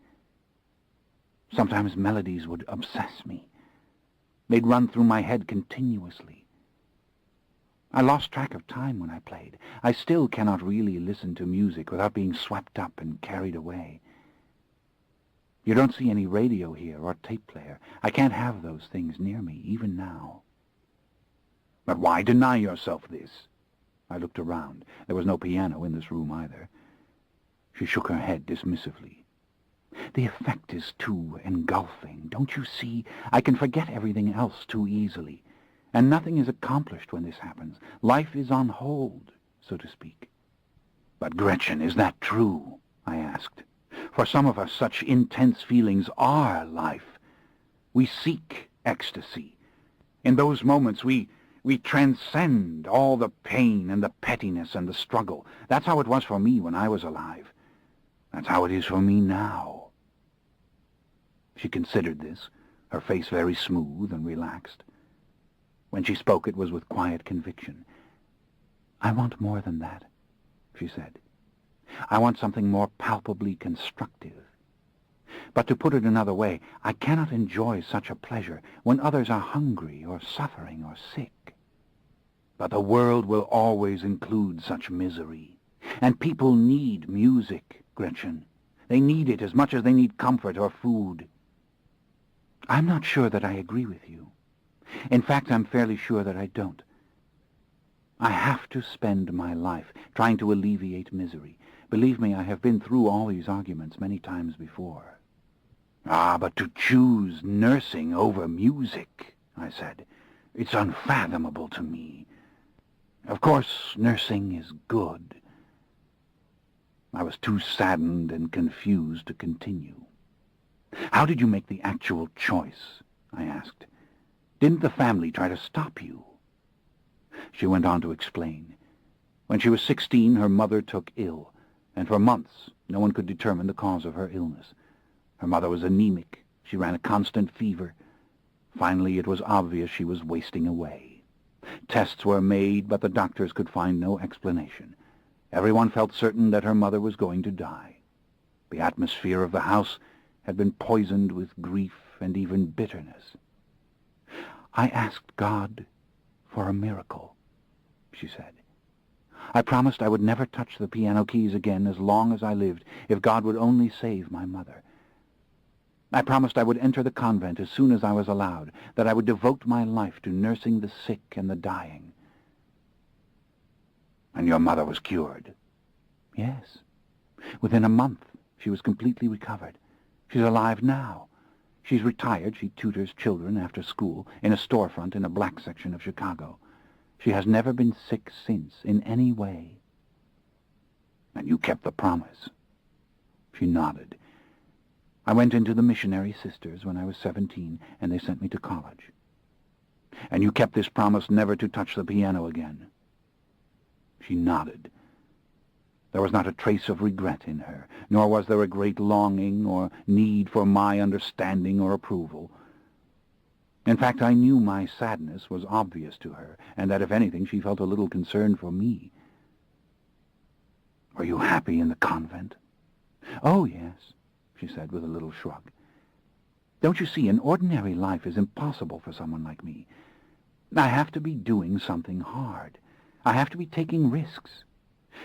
Speaker 1: Sometimes melodies would obsess me. They'd run through my head continuously. I lost track of time when I played. I still cannot really listen to music without being swept up and carried away. You don't see any radio here or tape player. I can't have those things near me, even now. But why deny yourself this? I looked around. There was no piano in this room either. She shook her head dismissively. The effect is too engulfing. Don't you see? I can forget everything else too easily. And nothing is accomplished when this happens. Life is on hold, so to speak. But Gretchen, is that true? I asked. For some of us, such intense feelings are life. We seek ecstasy. In those moments, we transcend all the pain and the pettiness and the struggle. That's how it was for me when I was alive. That's how it is for me now. She considered this, her face very smooth and relaxed. When she spoke, it was with quiet conviction. I want more than that, she said. I want something more palpably constructive. But to put it another way, I cannot enjoy such a pleasure when others are hungry or suffering or sick. But the world will always include such misery. And people need music, Gretchen. They need it as much as they need comfort or food. I'm not sure that I agree with you. In fact, I'm fairly sure that I don't. I have to spend my life trying to alleviate misery. Believe me, I have been through all these arguments many times before. Ah, but to choose nursing over music, I said, it's unfathomable to me. Of course, nursing is good. I was too saddened and confused to continue. How did you make the actual choice? I asked. Didn't the family try to stop you? She went on to explain. When she was 16, her mother took ill, and for months no one could determine the cause of her illness. Her mother was anemic. She ran a constant fever. Finally, it was obvious she was wasting away. Tests were made, but the doctors could find no explanation. Everyone felt certain that her mother was going to die. The atmosphere of the house had been poisoned with grief and even bitterness. I asked God for a miracle, she said. I promised I would never touch the piano keys again as long as I lived, if God would only save my mother. I promised I would enter the convent as soon as I was allowed, that I would devote my life to nursing the sick and the dying. And your mother was cured? Yes. Within a month, she was completely recovered. She's alive now. She's retired. She tutors children after school in a storefront in a black section of Chicago. She has never been sick since, in any way. And you kept the promise? She nodded. I went into the Missionary Sisters when I was 17, and they sent me to college. And you kept this promise never to touch the piano again? She nodded. There was not a trace of regret in her, nor was there a great longing or need for my understanding or approval. In fact, I knew my sadness was obvious to her, and that if anything she felt a little concern for me. Were you happy in the convent? Oh, yes, she said with a little shrug. Don't you see, an ordinary life is impossible for someone like me. I have to be doing something hard. I have to be taking risks.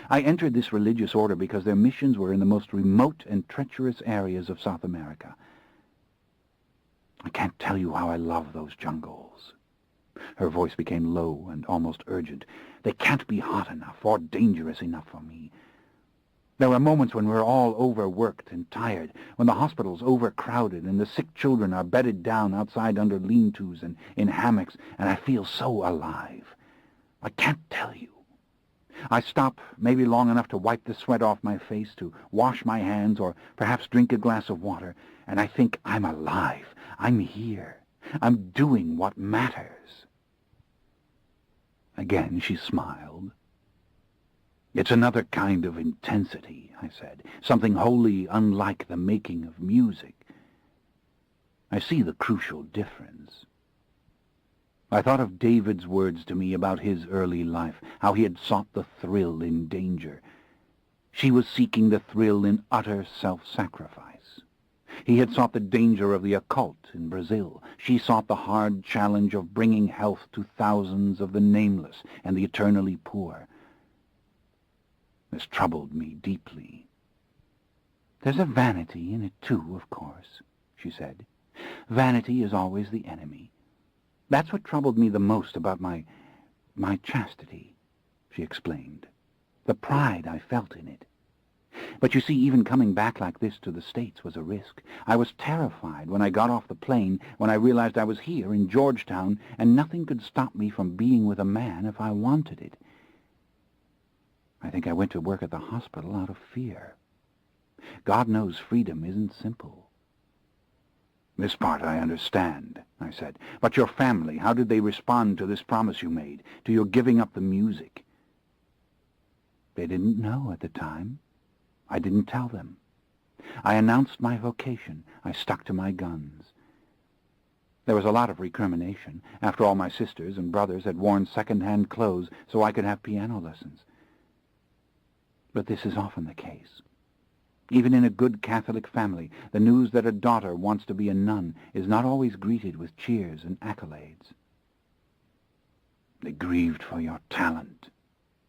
Speaker 1: I entered this religious order because their missions were in the most remote and treacherous areas of South America. I can't tell you how I love those jungles. Her voice became low and almost urgent. They can't be hot enough or dangerous enough for me. There are moments when we're all overworked and tired, when the hospital's overcrowded and the sick children are bedded down outside under lean-tos and in hammocks, and I feel so alive. I can't tell you. I stop maybe long enough to wipe the sweat off my face, to wash my hands, or perhaps drink a glass of water, and I think I'm alive. I'm here. I'm doing what matters. Again she smiled. It's another kind of intensity, I said, something wholly unlike the making of music. I see the crucial difference. I thought of David's words to me about his early life, how he had sought the thrill in danger. She was seeking the thrill in utter self-sacrifice. He had sought the danger of the occult in Brazil. She sought the hard challenge of bringing health to thousands of the nameless and the eternally poor. This troubled me deeply. There's a vanity in it, too, of course, she said. Vanity is always the enemy. That's what troubled me the most about my chastity, she explained. The pride I felt in it. But you see, even coming back like this to the States was a risk. I was terrified when I got off the plane, when I realized I was here in Georgetown, and nothing could stop me from being with a man if I wanted it. I think I went to work at the hospital out of fear. God knows freedom isn't simple. This part I understand, I said. But your family, how did they respond to this promise you made, to your giving up the music? They didn't know at the time. I didn't tell them. I announced my vocation. I stuck to my guns. There was a lot of recrimination. After all, my sisters and brothers had worn second-hand clothes so I could have piano lessons. But this is often the case. Even in a good Catholic family, the news that a daughter wants to be a nun is not always greeted with cheers and accolades. They grieved for your talent,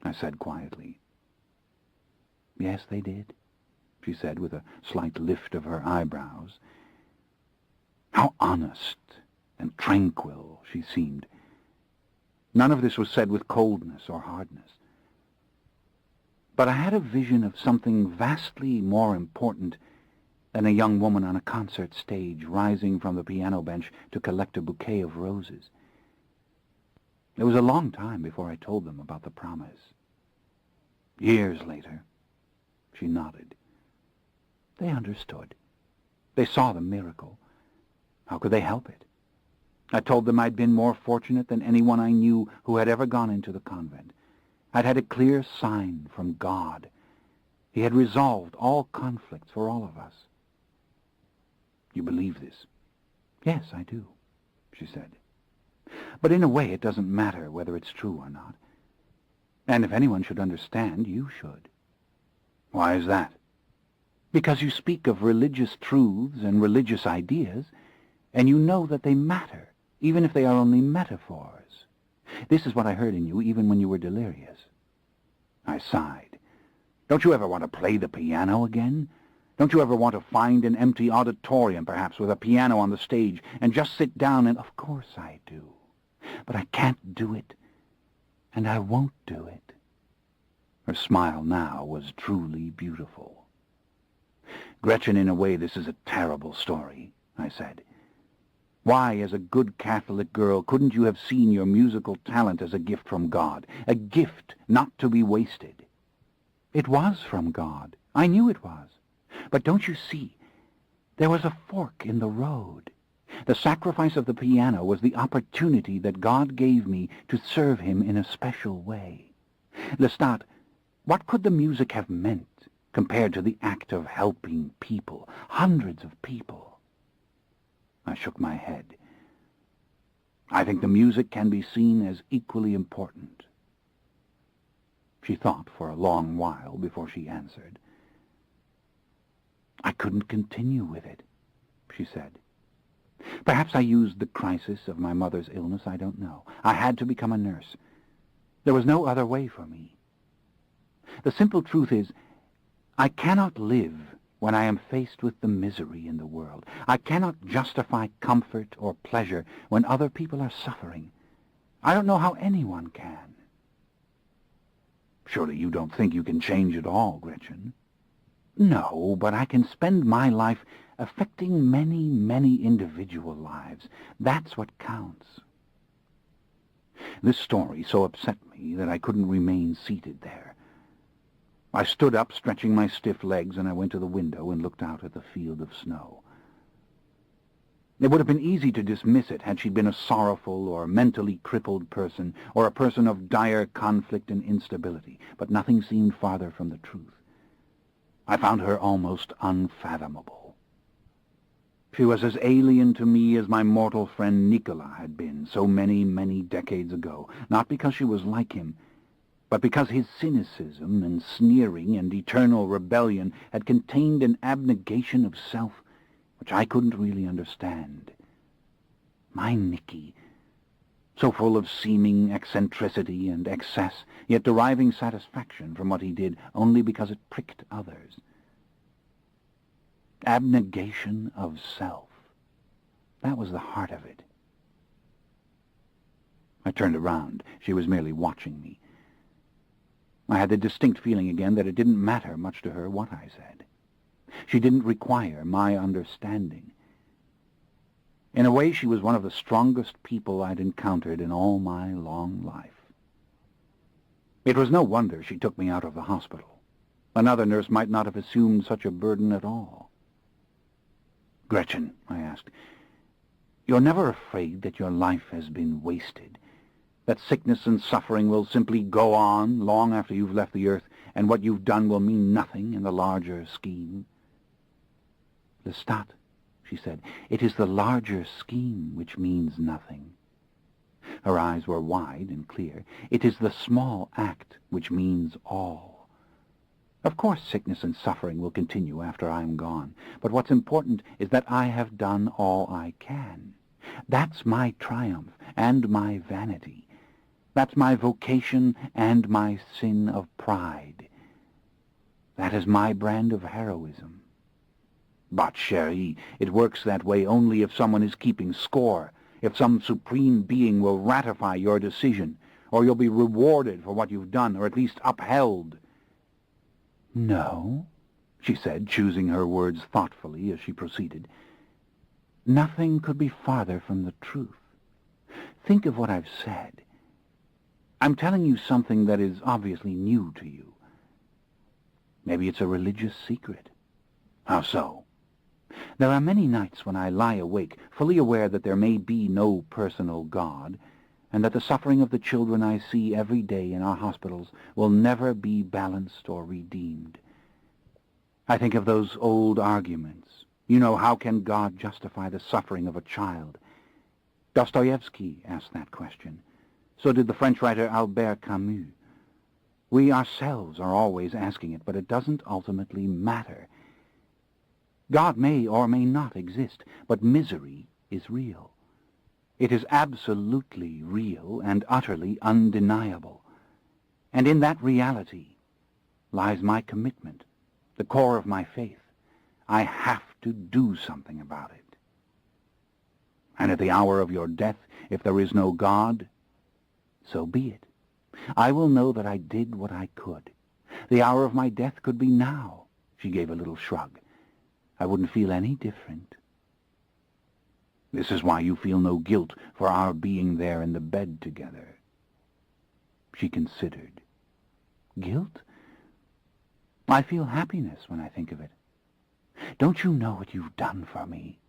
Speaker 1: I said quietly. Yes, they did, she said with a slight lift of her eyebrows. How honest and tranquil she seemed. None of this was said with coldness or hardness. But I had a vision of something vastly more important than a young woman on a concert stage rising from the piano bench to collect a bouquet of roses. It was a long time before I told them about the promise. Years later, she nodded. They understood. They saw the miracle. How could they help it? I told them I'd been more fortunate than anyone I knew who had ever gone into the convent. I'd had a clear sign from God. He had resolved all conflicts for all of us. You believe this? Yes, I do, she said. But in a way it doesn't matter whether it's true or not. And if anyone should understand, you should. Why is that? Because you speak of religious truths and religious ideas, and you know that they matter, even if they are only metaphors. This is what I heard in you even when you were delirious. I sighed. Don't you ever want to play the piano again? Don't you ever want to find an empty auditorium, perhaps, with a piano on the stage, and just sit down and... Of course I do. But I can't do it, and I won't do it. Her smile now was truly beautiful. Gretchen, in a way, this is a terrible story, I said. Why, as a good Catholic girl, couldn't you have seen your musical talent as a gift from God? A gift not to be wasted. It was from God. I knew it was. But don't you see, there was a fork in the road. The sacrifice of the piano was the opportunity that God gave me to serve him in a special way. Lestat, what could the music have meant compared to the act of helping people, hundreds of people? I shook my head. I think the music can be seen as equally important. She thought for a long while before she answered. I couldn't continue with it, she said. Perhaps I used the crisis of my mother's illness, I don't know. I had to become a nurse. There was no other way for me. The simple truth is, I cannot live when I am faced with the misery in the world. I cannot justify comfort or pleasure when other people are suffering. I don't know how anyone can. Surely you don't think you can change it all, Gretchen? No, but I can spend my life affecting many, many individual lives. That's what counts. This story so upset me that I couldn't remain seated there. I stood up, stretching my stiff legs, and I went to the window and looked out at the field of snow. It would have been easy to dismiss it had she been a sorrowful or mentally crippled person, or a person of dire conflict and instability, but nothing seemed farther from the truth. I found her almost unfathomable. She was as alien to me as my mortal friend Nicola had been so many, many decades ago, not because she was like him, but because his cynicism and sneering and eternal rebellion had contained an abnegation of self which I couldn't really understand. My Nicky, so full of seeming eccentricity and excess, yet deriving satisfaction from what he did only because it pricked others. Abnegation of self. That was the heart of it. I turned around. She was merely watching me. I had the distinct feeling again that it didn't matter much to her what I said. She didn't require my understanding. In a way, she was one of the strongest people I'd encountered in all my long life. It was no wonder she took me out of the hospital. Another nurse might not have assumed such a burden at all. "Gretchen," I asked, "you're never afraid that your life has been wasted, that sickness and suffering will simply go on long after you've left the earth, and what you've done will mean nothing in the larger scheme?" "Lestat," she said, "it is the larger scheme which means nothing." Her eyes were wide and clear. "It is the small act which means all. Of course sickness and suffering will continue after I am gone, but what's important is that I have done all I can. That's my triumph and my vanity. That's my vocation and my sin of pride. That is my brand of heroism. But, chérie, it works that way only if someone is keeping score, if some supreme being will ratify your decision, or you'll be rewarded for what you've done, or at least upheld." "No," she said, choosing her words thoughtfully as she proceeded. "Nothing could be farther from the truth. Think of what I've said. I'm telling you something that is obviously new to you. Maybe it's a religious secret. How so? There are many nights when I lie awake, fully aware that there may be no personal God, and that the suffering of the children I see every day in our hospitals will never be balanced or redeemed. I think of those old arguments. You know, how can God justify the suffering of a child? Dostoevsky asked that question. So did the French writer Albert Camus. We ourselves are always asking it, but it doesn't ultimately matter. God may or may not exist, but misery is real. It is absolutely real and utterly undeniable. And in that reality lies my commitment, the core of my faith. I have to do something about it. And at the hour of your death, if there is no God, so be it. I will know that I did what I could. The hour of my death could be now." She gave a little shrug. "I wouldn't feel any different." "This is why you feel no guilt for our being there in the bed together." She considered. "Guilt? I feel happiness when I think of it. Don't you know what you've done for me?"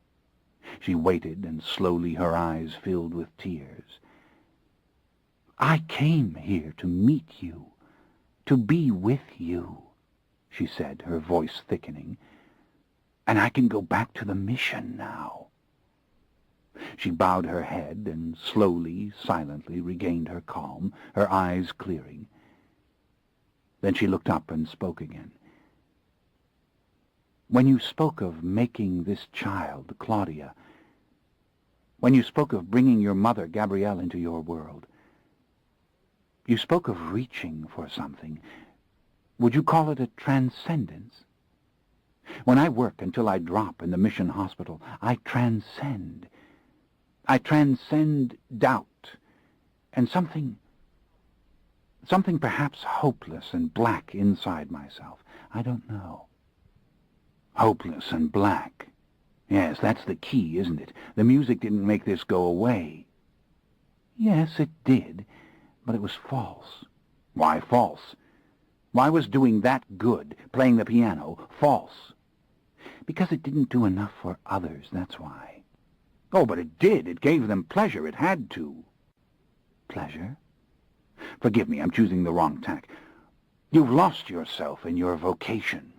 Speaker 1: She waited, and slowly her eyes filled with tears. "I came here to meet you, to be with you," she said, her voice thickening. "And I can go back to the mission now." She bowed her head and slowly, silently regained her calm, her eyes clearing. Then she looked up and spoke again. "When you spoke of making this child, Claudia, When you spoke of bringing your mother, Gabrielle, into your world, you spoke of reaching for something. Would you call it a transcendence? When I work until I drop in the mission hospital, I transcend. I transcend doubt and something perhaps hopeless and black inside myself. I don't know. Hopeless and black. Yes, that's the key, isn't it? The music didn't make this go away. Yes, it did, but it was false. Why false? Why was doing that good, playing the piano, false? Because it didn't do enough for others, that's why. Oh, but it did. It gave them pleasure. It had to. Pleasure? Forgive me, I'm choosing the wrong tack. You've lost yourself in your vocation.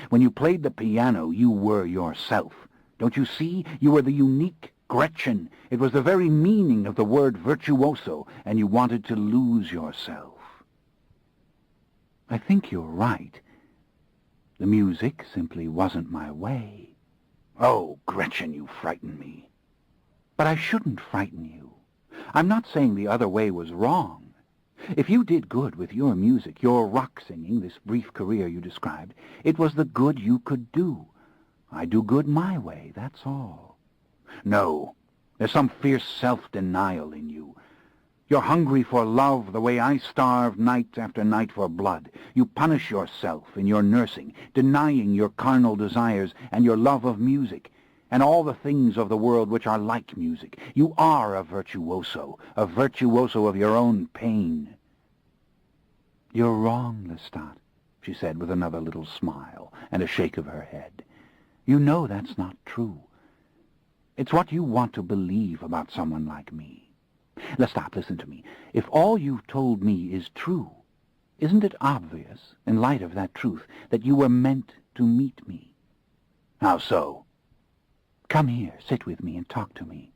Speaker 1: When you played the piano, you were yourself. Don't you see? You were the unique Gretchen. It was the very meaning of the word virtuoso, and you wanted to lose yourself. I think you're right. The music simply wasn't my way. Oh, Gretchen, you frighten me. But I shouldn't frighten you. I'm not saying the other way was wrong. If you did good with your music, your rock singing, this brief career you described, it was the good you could do. I do good my way, that's all. No, there's some fierce self-denial in you. You're hungry for love the way I starve night after night for blood. You punish yourself in your nursing, denying your carnal desires and your love of music, and all the things of the world which are like music. You are a virtuoso of your own pain. You're wrong, Lestat, she said with another little smile and a shake of her head. You know that's not true. It's what you want to believe about someone like me. Lestat, listen to me. If all you've told me is true, isn't it obvious, in light of that truth, that you were meant to meet me? How so? Come here, sit with me and talk to me.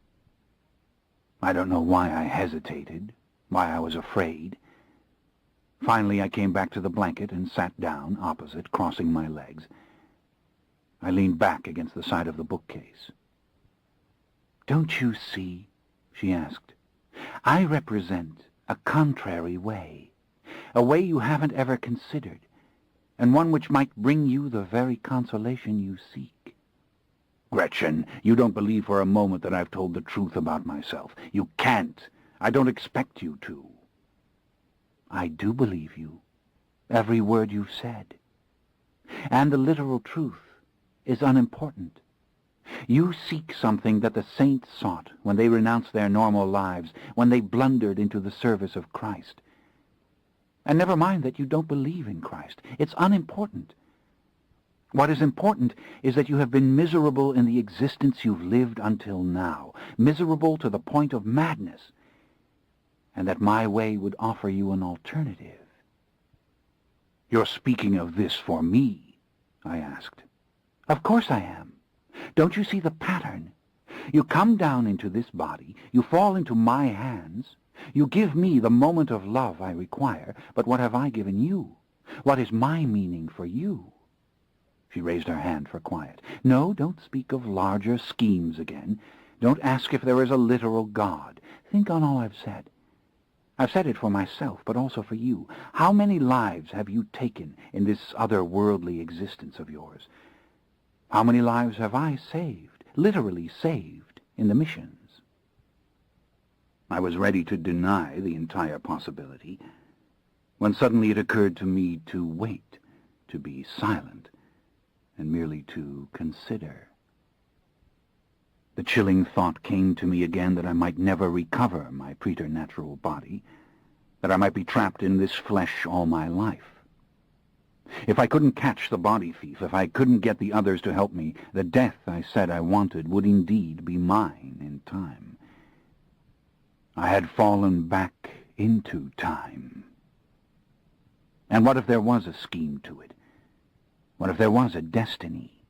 Speaker 1: I don't know why I hesitated, why I was afraid. Finally, I came back to the blanket and sat down opposite, crossing my legs. I leaned back against the side of the bookcase. Don't you see, she asked, I represent a contrary way, a way you haven't ever considered, and one which might bring you the very consolation you seek. Gretchen, you don't believe for a moment that I've told the truth about myself. You can't. I don't expect you to. I do believe you, every word you've said. And the literal truth is unimportant. You seek something that the saints sought when they renounced their normal lives, when they blundered into the service of Christ. And never mind that you don't believe in Christ. It's unimportant. What is important is that you have been miserable in the existence you've lived until now, miserable to the point of madness, and that my way would offer you an alternative. You're speaking of this for me, I asked. Of course I am. Don't you see the pattern? You come down into this body, you fall into my hands, you give me the moment of love I require, but what have I given you? What is my meaning for you? She raised her hand for quiet. No, don't speak of larger schemes again. Don't ask if there is a literal God. Think on all I've said. I've said it for myself, but also for you. How many lives have you taken in this otherworldly existence of yours? How many lives have I saved, literally saved, in the missions? I was ready to deny the entire possibility, when suddenly it occurred to me to wait, to be silent, and merely to consider. The chilling thought came to me again that I might never recover my preternatural body, that I might be trapped in this flesh all my life. If I couldn't catch the body thief, if I couldn't get the others to help me, the death I said I wanted would indeed be mine in time. I had fallen back into time. And what if there was a scheme to it? What if there was a destiny?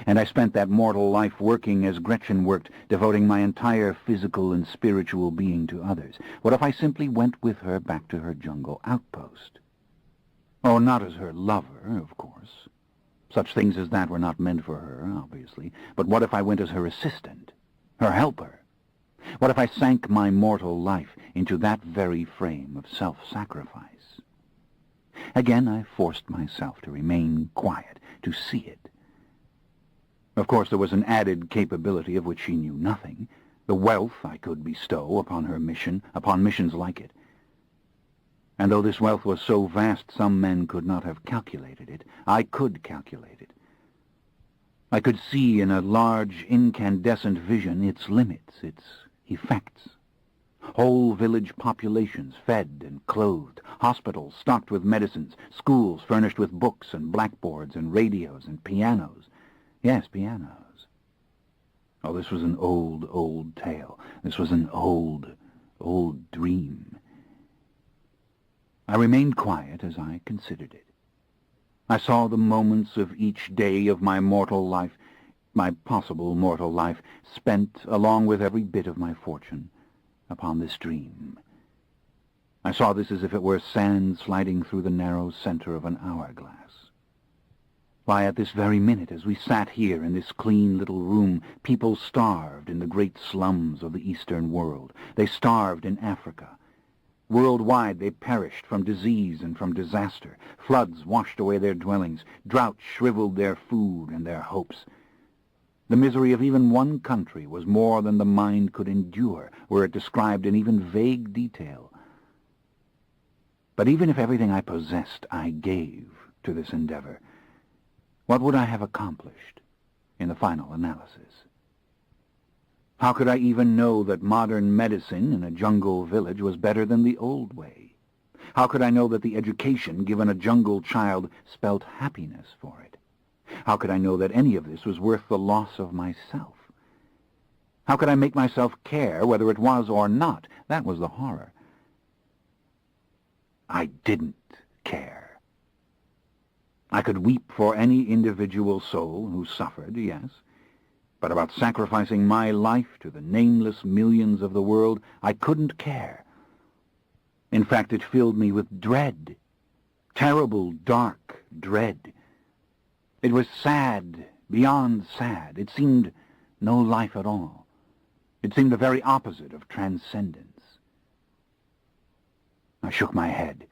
Speaker 1: And I spent that mortal life working as Gretchen worked, devoting my entire physical and spiritual being to others. What if I simply went with her back to her jungle outpost? Oh, not as her lover, of course. Such things as that were not meant for her, obviously. But what if I went as her assistant, her helper, What if I sank my mortal life into that very frame of self-sacrifice? Again, I forced myself to remain quiet, to see it. Of course, there was an added capability of which she knew nothing, the wealth I could bestow upon her mission, upon missions like it. And though this wealth was so vast some men could not have calculated it, I could calculate it. I could see in a large, incandescent vision its limits, its effects. Whole village populations fed and clothed, hospitals stocked with medicines, schools furnished with books and blackboards and radios and pianos. Yes, pianos. Oh, this was an old, old tale. This was an old, old dream. I remained quiet as I considered it. I saw the moments of each day of my mortal life, my possible mortal life, spent, along with every bit of my fortune, upon this dream. I saw this as if it were sand sliding through the narrow center of an hourglass. Why, at this very minute, as we sat here in this clean little room, people starved in the great slums of the Eastern world. They starved in Africa. Worldwide they perished from disease and from disaster. Floods washed away their dwellings. Drought shriveled their food and their hopes. The misery of even one country was more than the mind could endure, were it described in even vague detail. But even if everything I possessed I gave to this endeavor, what would I have accomplished in the final analysis? How could I even know that modern medicine in a jungle village was better than the old way? How could I know that the education given a jungle child spelt happiness for it? How could I know that any of this was worth the loss of myself? How could I make myself care whether it was or not? That was the horror. I didn't care. I could weep for any individual soul who suffered, yes, but about sacrificing my life to the nameless millions of the world, I couldn't care. In fact, it filled me with dread, terrible, dark dread. It was sad, beyond sad. It seemed no life at all. It seemed the very opposite of transcendence. I shook my head.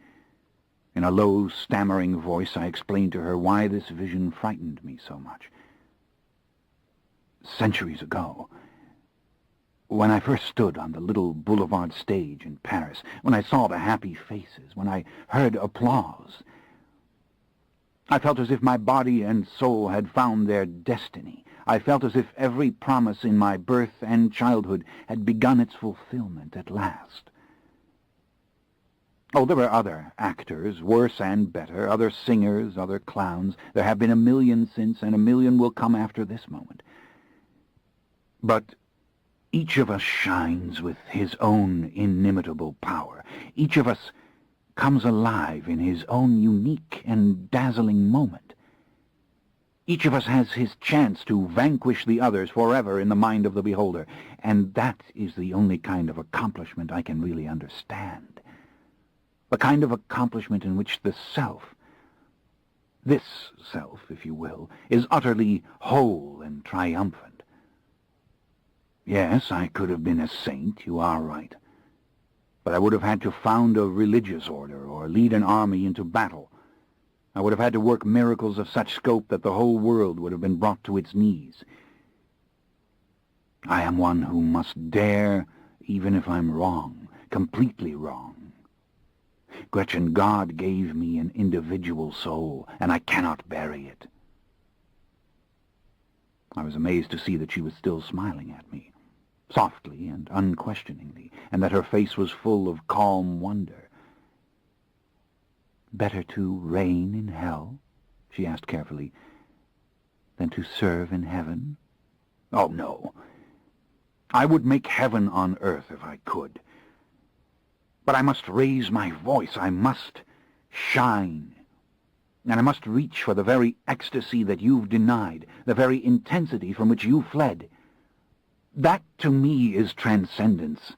Speaker 1: In a low, stammering voice, I explained to her why this vision frightened me so much. Centuries ago, when I first stood on the little boulevard stage in Paris, when I saw the happy faces, when I heard applause, I felt as if my body and soul had found their destiny. I felt as if every promise in my birth and childhood had begun its fulfillment at last. Oh, there were other actors, worse and better, other singers, other clowns. There have been a million since, and a million will come after this moment. But each of us shines with his own inimitable power. Each of us comes alive in his own unique and dazzling moment. Each of us has his chance to vanquish the others forever in the mind of the beholder, and that is the only kind of accomplishment I can really understand. The kind of accomplishment in which the self, this self, if you will, is utterly whole and triumphant. Yes, I could have been a saint, you are right. But I would have had to found a religious order or lead an army into battle. I would have had to work miracles of such scope that the whole world would have been brought to its knees. I am one who must dare, even if I'm wrong, completely wrong. Gretchen, God gave me an individual soul, and I cannot bury it. I was amazed to see that she was still smiling at me, softly and unquestioningly, and that her face was full of calm wonder. Better to reign in hell, she asked carefully, than to serve in heaven? Oh, no. I would make heaven on earth if I could. But I must raise my voice. I must shine. And I must reach for the very ecstasy that you've denied, the very intensity from which you fled. That, to me, is transcendence.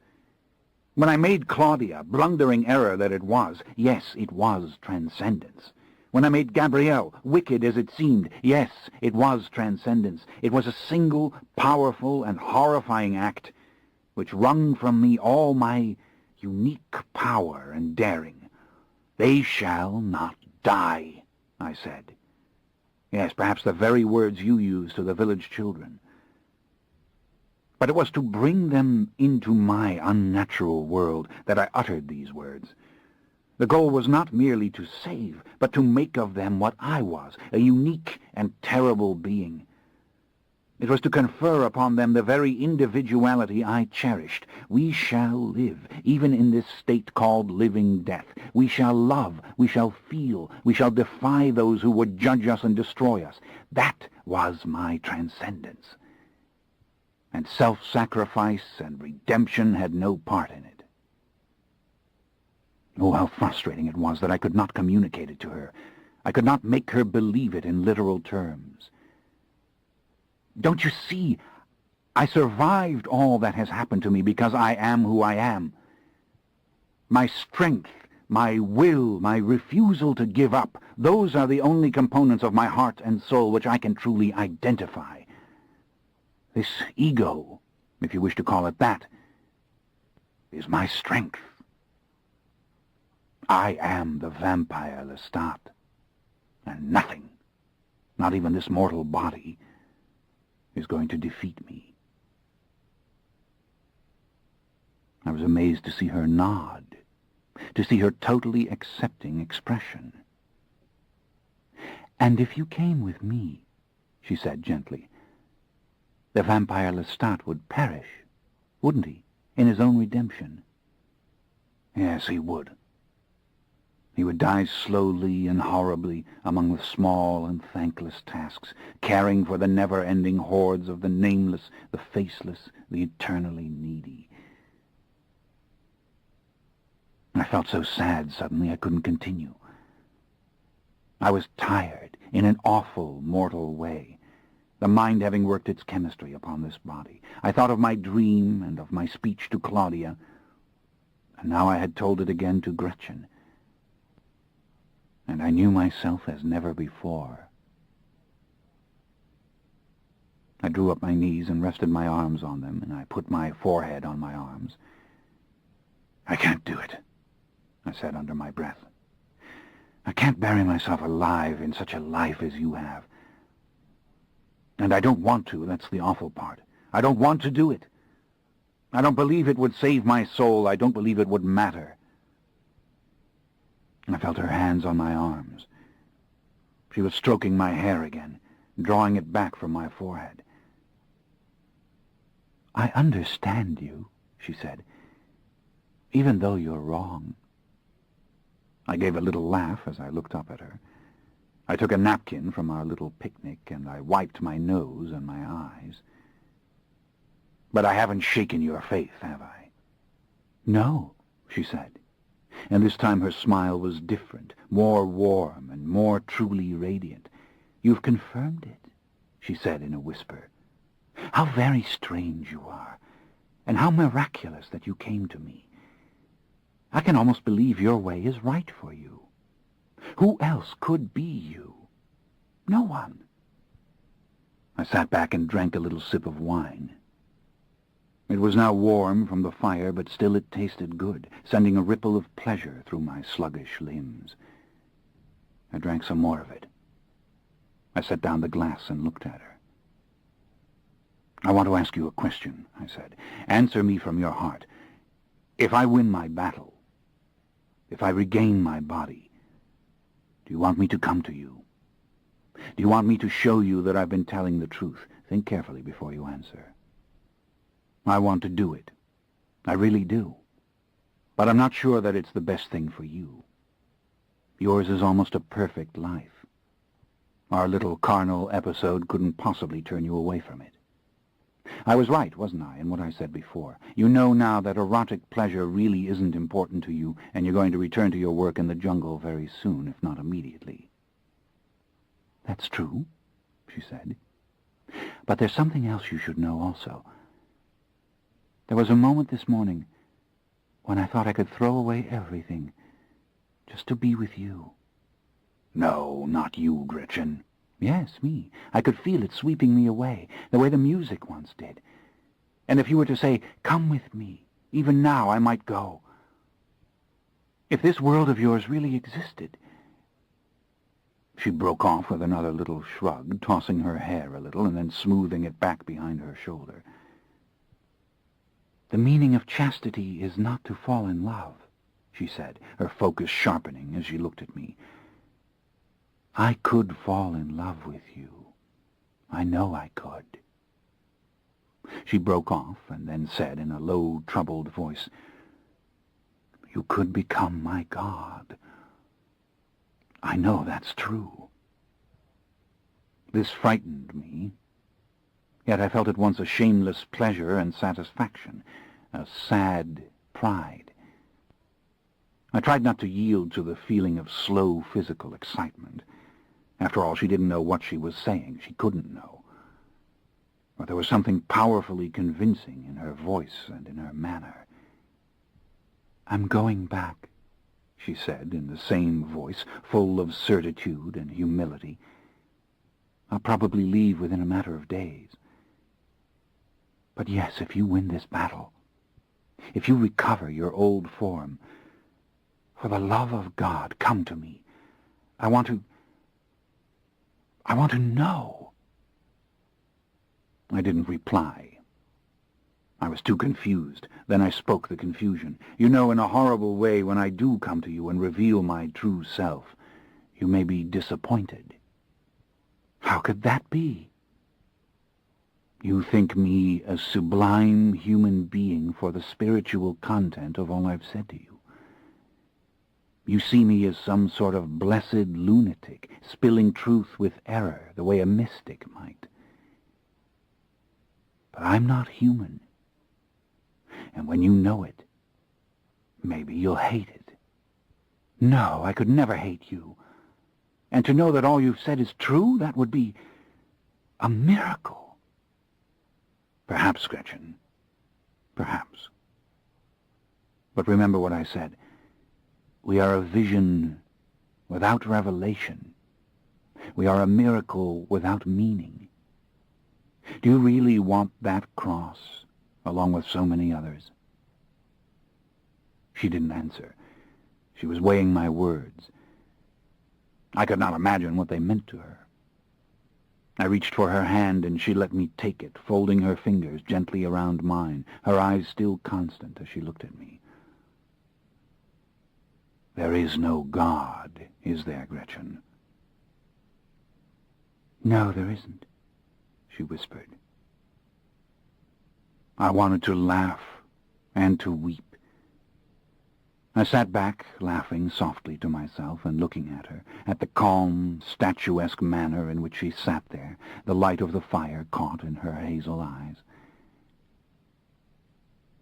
Speaker 1: When I made Claudia, blundering error that it was, yes, it was transcendence. When I made Gabrielle, wicked as it seemed, yes, it was transcendence. It was a single, powerful, and horrifying act, which wrung from me all my unique power and daring. "They shall not die," I said. Yes, perhaps the very words you use to the village children. But it was to bring them into my unnatural world that I uttered these words. The goal was not merely to save, but to make of them what I was, a unique and terrible being. It was to confer upon them the very individuality I cherished. We shall live, even in this state called living death. We shall love, we shall feel, we shall defy those who would judge us and destroy us. That was my transcendence. And self-sacrifice and redemption had no part in it. Oh, how frustrating it was that I could not communicate it to her. I could not make her believe it in literal terms. Don't you see? I survived all that has happened to me because I am who I am. My strength, my will, my refusal to give up, those are the only components of my heart and soul which I can truly identify. This ego, if you wish to call it that, is my strength. I am the vampire Lestat, and nothing, not even this mortal body, is going to defeat me. I was amazed to see her nod, to see her totally accepting expression. "And if you came with me," she said gently, "the vampire Lestat would perish, wouldn't he, in his own redemption?" "Yes, he would. He would die slowly and horribly among the small and thankless tasks, caring for the never-ending hordes of the nameless, the faceless, the eternally needy." I felt so sad suddenly I couldn't continue. I was tired in an awful, mortal way, the mind having worked its chemistry upon this body. I thought of my dream and of my speech to Claudia, and now I had told it again to Gretchen. And I knew myself as never before. I drew up my knees and rested my arms on them, and I put my forehead on my arms. "I can't do it," I said under my breath. "I can't bury myself alive in such a life as you have. And I don't want to, that's the awful part. I don't want to do it. I don't believe it would save my soul. I don't believe it would matter." I felt her hands on my arms. She was stroking my hair again, drawing it back from my forehead. "I understand you," she said, "even though you're wrong." I gave a little laugh as I looked up at her. I took a napkin from our little picnic, and I wiped my nose and my eyes. "But I haven't shaken your faith, have I?" "No," she said. And this time her smile was different, more warm and more truly radiant. "You've confirmed it," she said in a whisper. "How very strange you are, and how miraculous that you came to me. I can almost believe your way is right for you. Who else could be you? No one." I sat back and drank a little sip of wine. It was now warm from the fire, but still it tasted good, sending a ripple of pleasure through my sluggish limbs. I drank some more of it. I set down the glass and looked at her. "I want to ask you a question," I said. "Answer me from your heart. If I win my battle, if I regain my body, do you want me to come to you? Do you want me to show you that I've been telling the truth? Think carefully before you answer." "I want to do it. I really do. But I'm not sure that it's the best thing for you. Yours is almost a perfect life. Our little carnal episode couldn't possibly turn you away from it. I was right, wasn't I, in what I said before? You know now that erotic pleasure really isn't important to you, and you're going to return to your work in the jungle very soon, if not immediately." "That's true," she said. "But there's something else you should know also. There was a moment this morning when I thought I could throw away everything just to be with you." "No, not you, Gretchen." "Yes, me. I could feel it sweeping me away, the way the music once did. And if you were to say, "Come with me," even now I might go. If this world of yours really existed—" She broke off with another little shrug, tossing her hair a little and then smoothing it back behind her shoulder. "The meaning of chastity is not to fall in love," she said, her focus sharpening as she looked at me. "I could fall in love with you. I know I could." She broke off and then said in a low, troubled voice, "You could become my God. I know that's true." This frightened me, yet I felt at once a shameless pleasure and satisfaction, a sad pride. I tried not to yield to the feeling of slow physical excitement. After all, she didn't know what she was saying. She couldn't know. But there was something powerfully convincing in her voice and in her manner. "I'm going back," she said in the same voice, full of certitude and humility. "I'll probably leave within a matter of days. But yes, if you win this battle, if you recover your old form, for the love of God, come to me. I want to know." I didn't reply. I was too confused. Then I spoke the confusion. "You know, in a horrible way, when I do come to you and reveal my true self, you may be disappointed." "How could that be?" "You think me a sublime human being for the spiritual content of all I've said to you. You see me as some sort of blessed lunatic, spilling truth with error, the way a mystic might. But I'm not human. And when you know it, maybe you'll hate it." "No, I could never hate you. And to know that all you've said is true, that would be a miracle." "Perhaps, Gretchen. Perhaps. But remember what I said. We are a vision without revelation. We are a miracle without meaning. Do you really want that cross, along with so many others?" She didn't answer. She was weighing my words. I could not imagine what they meant to her. I reached for her hand, and she let me take it, folding her fingers gently around mine, her eyes still constant as she looked at me. "There is no God, is there, Gretchen?" "No, there isn't," she whispered. I wanted to laugh and to weep. I sat back, laughing softly to myself and looking at her, at the calm, statuesque manner in which she sat there, the light of the fire caught in her hazel eyes.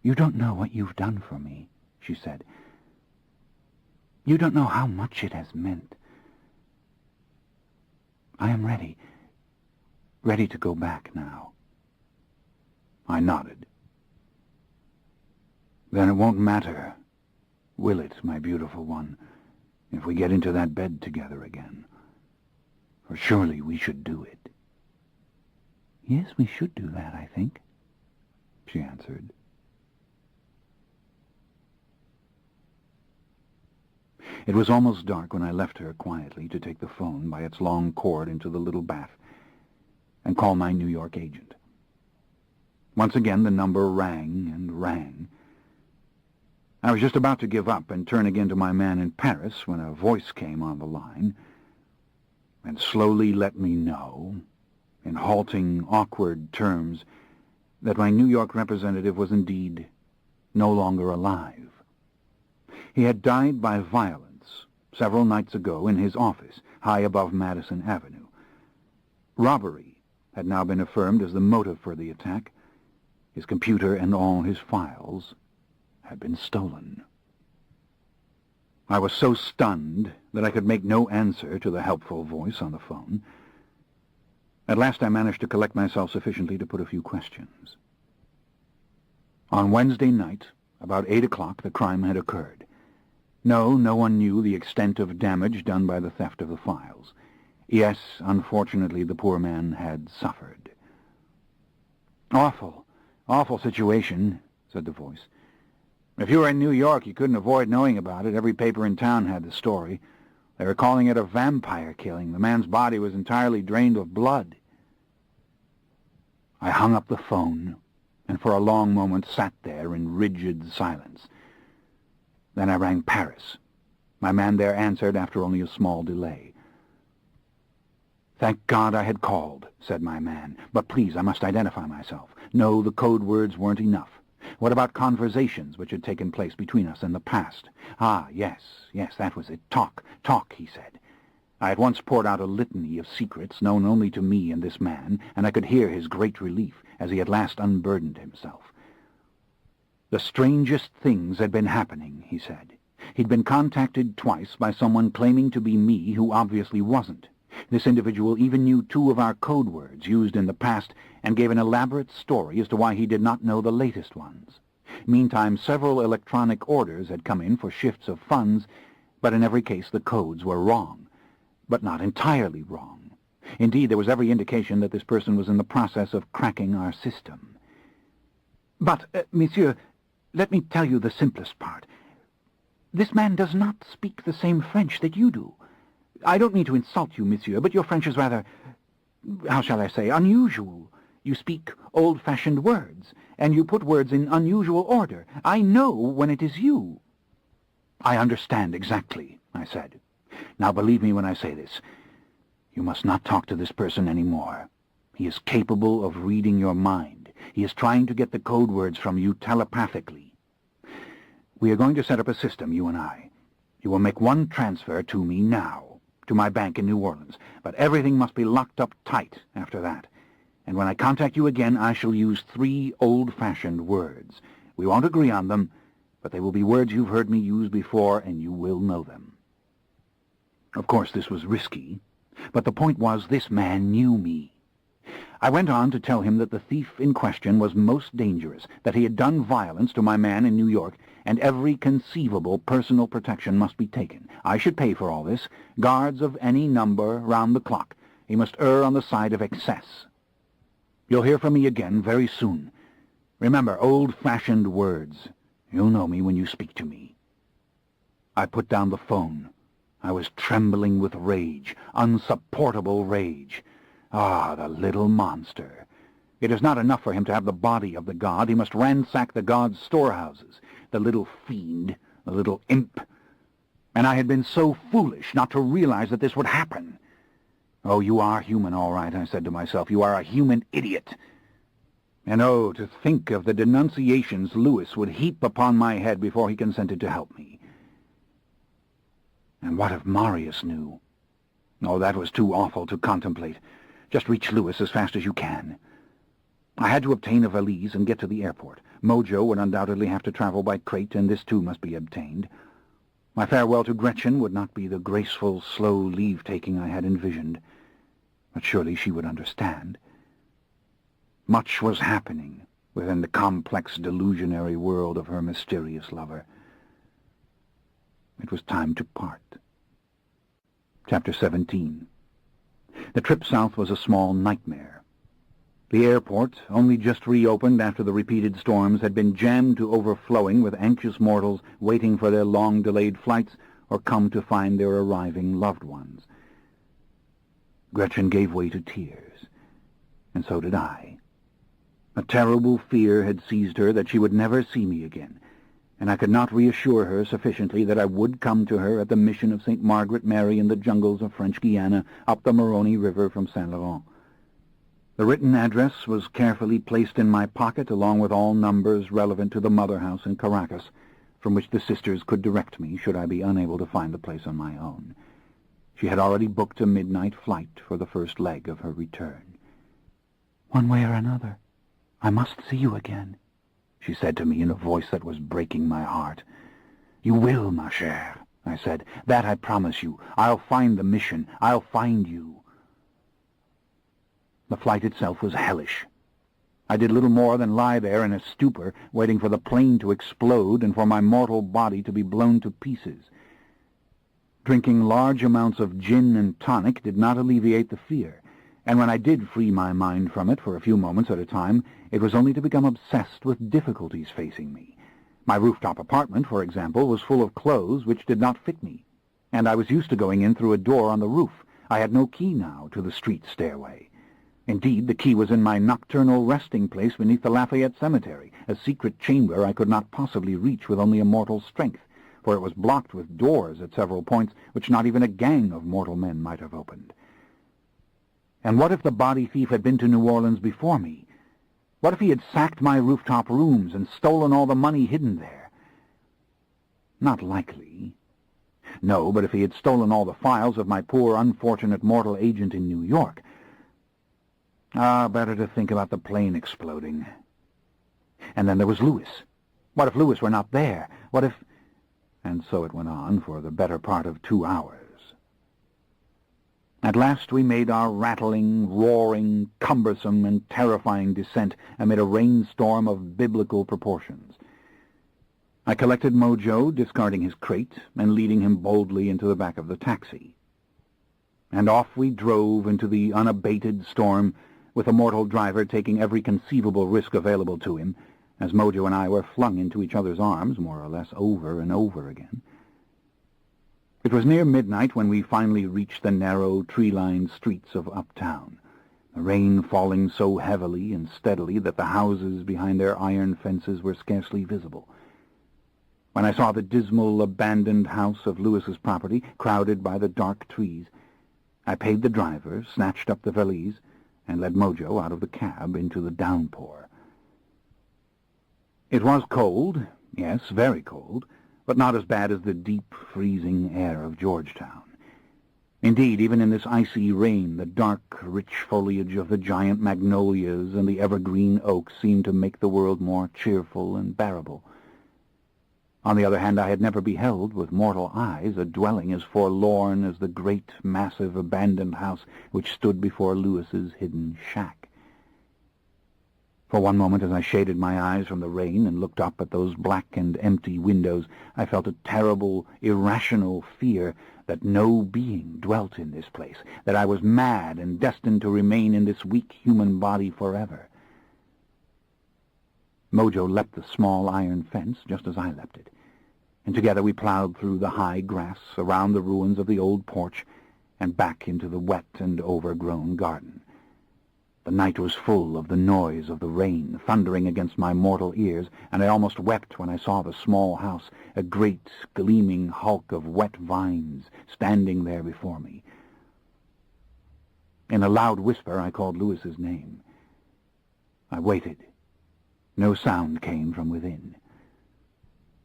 Speaker 1: "You don't know what you've done for me," she said. "You don't know how much it has meant. I am ready to go back now." I nodded. "Then it won't matter, will it, my beautiful one, if we get into that bed together again? For surely we should do it." "Yes, we should do that, I think," she answered. It was almost dark when I left her quietly to take the phone by its long cord into the little bath and call my New York agent. Once again the number rang and rang. I was just about to give up and turn again to my man in Paris when a voice came on the line and slowly let me know, in halting, awkward terms, that my New York representative was indeed no longer alive. He had died by violence several nights ago in his office, high above Madison Avenue. Robbery had now been affirmed as the motive for the attack. His computer and all his files had been stolen. I was so stunned that I could make no answer to the helpful voice on the phone. At last I managed to collect myself sufficiently to put a few questions. On Wednesday night, about 8 o'clock, the crime had occurred. No one knew the extent of damage done by the theft of the files. Yes, unfortunately, the poor man had suffered. Awful, Awful situation, said the voice. If you were in New York, you couldn't avoid knowing about it. Every paper in town had the story. They were calling it a vampire killing. The man's body was entirely drained of blood. I hung up the phone, and for a long moment sat there in rigid silence. Then I rang Paris. My man there answered after only a small delay. "Thank God I had called," said my man. "But please, I must identify myself. No, the code words weren't enough. What about conversations which had taken place between us in the past? Ah, yes, that was it. Talk, he said. I at once poured out a litany of secrets known only to me and this man, and I could hear his great relief as he at last unburdened himself. The strangest things had been happening, he said. He'd been contacted twice by someone claiming to be me who obviously wasn't. This individual even knew 2 of our code words used in the past and gave an elaborate story as to why he did not know the latest ones. Meantime, several electronic orders had come in for shifts of funds, but in every case the codes were wrong. But not entirely wrong. Indeed, there was every indication that this person was in the process of cracking our system. "But, monsieur, let me tell you the simplest part. This man does not speak the same French that you do. I don't mean to insult you, monsieur, but your French is rather, how shall I say, unusual. You speak old-fashioned words, and you put words in unusual order. I know when it is you." "I understand exactly," I said. "Now believe me when I say this. You must not talk to this person any more. He is capable of reading your mind. He is trying to get the code words from you telepathically. We are going to set up a system, you and I. You will make one transfer to me now, to my bank in New Orleans, but everything must be locked up tight after that. And when I contact you again, I shall use 3 old-fashioned words. We won't agree on them, but they will be words you've heard me use before, and you will know them." Of course, this was risky, but the point was this man knew me. I went on to tell him that the thief in question was most dangerous, that he had done violence to my man in New York, and every conceivable personal protection must be taken. I should pay for all this, guards of any number round the clock. He must err on the side of excess. You'll hear from me again very soon. Remember, old-fashioned words. You'll know me when you speak to me. I put down the phone. I was trembling with rage, unsupportable rage. Ah, the little monster. It is not enough for him to have the body of the god. He must ransack the god's storehouses. The little fiend, the little imp. And I had been so foolish not to realize that this would happen. "Oh, you are human, all right," I said to myself. "You are a human idiot." And oh, to think of the denunciations Louis would heap upon my head before he consented to help me. And what if Marius knew? Oh, that was too awful to contemplate. Just reach Louis as fast as you can. I had to obtain a valise and get to the airport. Mojo would undoubtedly have to travel by crate, and this too must be obtained. My farewell to Gretchen would not be the graceful, slow leave-taking I had envisioned, but surely she would understand. Much was happening within the complex, delusionary world of her mysterious lover. It was time to part. Chapter 17. The trip south was a small nightmare. The airport, only just reopened after the repeated storms, had been jammed to overflowing with anxious mortals waiting for their long-delayed flights or come to find their arriving loved ones. Gretchen gave way to tears, and so did I. A terrible fear had seized her that she would never see me again, and I could not reassure her sufficiently that I would come to her at the mission of St. Margaret Mary in the jungles of French Guiana up the Moroni River from Saint Laurent. The written address was carefully placed in my pocket along with all numbers relevant to the mother house in Caracas, from which the sisters could direct me should I be unable to find the place on my own. She had already booked a midnight flight for the first leg of her return. "One way or another, I must see you again," she said to me in a voice that was breaking my heart. "You will, ma chère," I said. "That I promise you. I'll find the mission. I'll find you." The flight itself was hellish. I did little more than lie there in a stupor, waiting for the plane to explode and for my mortal body to be blown to pieces. Drinking large amounts of gin and tonic did not alleviate the fear, and when I did free my mind from it for a few moments at a time, it was only to become obsessed with difficulties facing me. My rooftop apartment, for example, was full of clothes which did not fit me, and I was used to going in through a door on the roof. I had no key now to the street stairway. Indeed, the key was in my nocturnal resting place beneath the Lafayette Cemetery, a secret chamber I could not possibly reach with only a mortal strength, for it was blocked with doors at several points which not even a gang of mortal men might have opened. And what if the body thief had been to New Orleans before me? What if he had sacked my rooftop rooms and stolen all the money hidden there? Not likely. No, but if he had stolen all the files of my poor, unfortunate mortal agent in New York... better to think about the plane exploding. And then there was Louis. What if Louis were not there? What if... And so it went on for the better part of 2 hours. At last we made our rattling, roaring, cumbersome, and terrifying descent amid a rainstorm of biblical proportions. I collected Mojo, discarding his crate, and leading him boldly into the back of the taxi. And off we drove into the unabated storm, with the mortal driver taking every conceivable risk available to him, as Mojo and I were flung into each other's arms, more or less over and over again. It was near midnight when we finally reached the narrow, tree-lined streets of uptown, the rain falling so heavily and steadily that the houses behind their iron fences were scarcely visible. When I saw the dismal, abandoned house of Louis's property crowded by the dark trees, I paid the driver, snatched up the valise, and led Mojo out of the cab into the downpour. It was cold, yes, very cold, but not as bad as the deep, freezing air of Georgetown. Indeed, even in this icy rain, the dark, rich foliage of the giant magnolias and the evergreen oaks seemed to make the world more cheerful and bearable. On the other hand, I had never beheld with mortal eyes a dwelling as forlorn as the great, massive, abandoned house which stood before Louis's hidden shack. For one moment, as I shaded my eyes from the rain and looked up at those black and empty windows, I felt a terrible, irrational fear that no being dwelt in this place, that I was mad and destined to remain in this weak human body forever. Mojo leapt the small iron fence just as I leapt it, and together we plowed through the high grass, around the ruins of the old porch, and back into the wet and overgrown garden. The night was full of the noise of the rain thundering against my mortal ears, and I almost wept when I saw the small house, a great, gleaming hulk of wet vines, standing there before me. In a loud whisper, I called Louis's name. I waited. No sound came from within.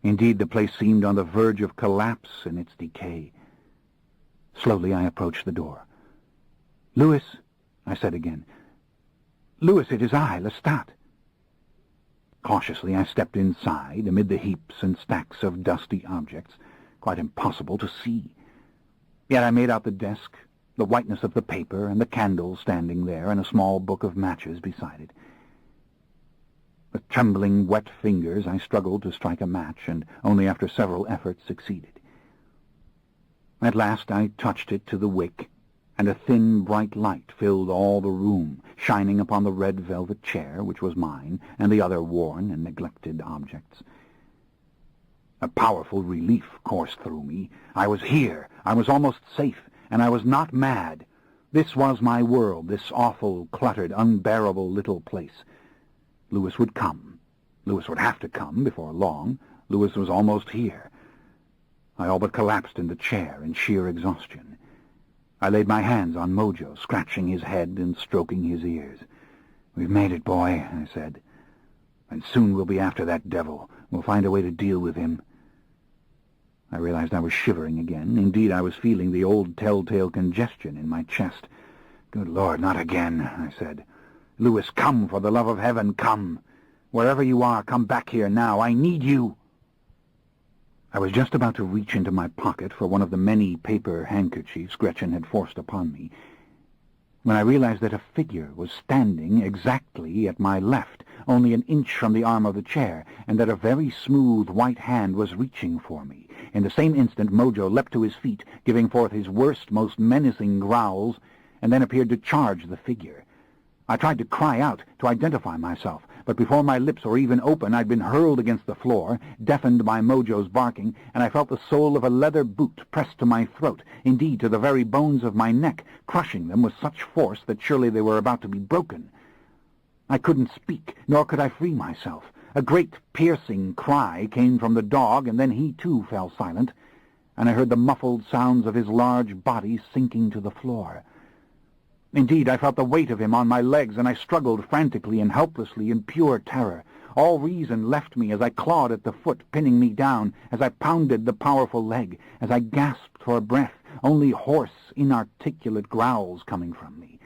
Speaker 1: Indeed, the place seemed on the verge of collapse in its decay. Slowly I approached the door. "Louis," I said again. "Louis, it is I, Lestat." Cautiously I stepped inside, amid the heaps and stacks of dusty objects, quite impossible to see. Yet I made out the desk, the whiteness of the paper, and the candle standing there, and a small book of matches beside it. With trembling, wet fingers I struggled to strike a match, and only after several efforts succeeded. At last I touched it to the wick, and a thin, bright light filled all the room, shining upon the red velvet chair, which was mine, and the other worn and neglected objects. A powerful relief coursed through me. I was here. I was almost safe, and I was not mad. This was my world, this awful, cluttered, unbearable little place. Louis would come. Louis would have to come before long. Louis was almost here. I all but collapsed in the chair in sheer exhaustion. I laid my hands on Mojo, scratching his head and stroking his ears. "We've made it, boy," I said. "And soon we'll be after that devil. We'll find a way to deal with him." I realized I was shivering again. Indeed, I was feeling the old telltale congestion in my chest. "Good Lord, not again," I said. "Louis, come, for the love of heaven, come. Wherever you are, come back here now. I need you." I was just about to reach into my pocket for one of the many paper handkerchiefs Gretchen had forced upon me, when I realized that a figure was standing exactly at my left, only an inch from the arm of the chair, and that a very smooth white hand was reaching for me. In the same instant Mojo leapt to his feet, giving forth his worst, most menacing growls, and then appeared to charge the figure. I tried to cry out, to identify myself, but before my lips were even open, I'd been hurled against the floor, deafened by Mojo's barking, and I felt the sole of a leather boot pressed to my throat, indeed to the very bones of my neck, crushing them with such force that surely they were about to be broken. I couldn't speak, nor could I free myself. A great piercing cry came from the dog, and then he too fell silent, and I heard the muffled sounds of his large body sinking to the floor. Indeed, I felt the weight of him on my legs, and I struggled frantically and helplessly in pure terror. All reason left me as I clawed at the foot, pinning me down, as I pounded the powerful leg, as I gasped for breath, only hoarse, inarticulate growls coming from me.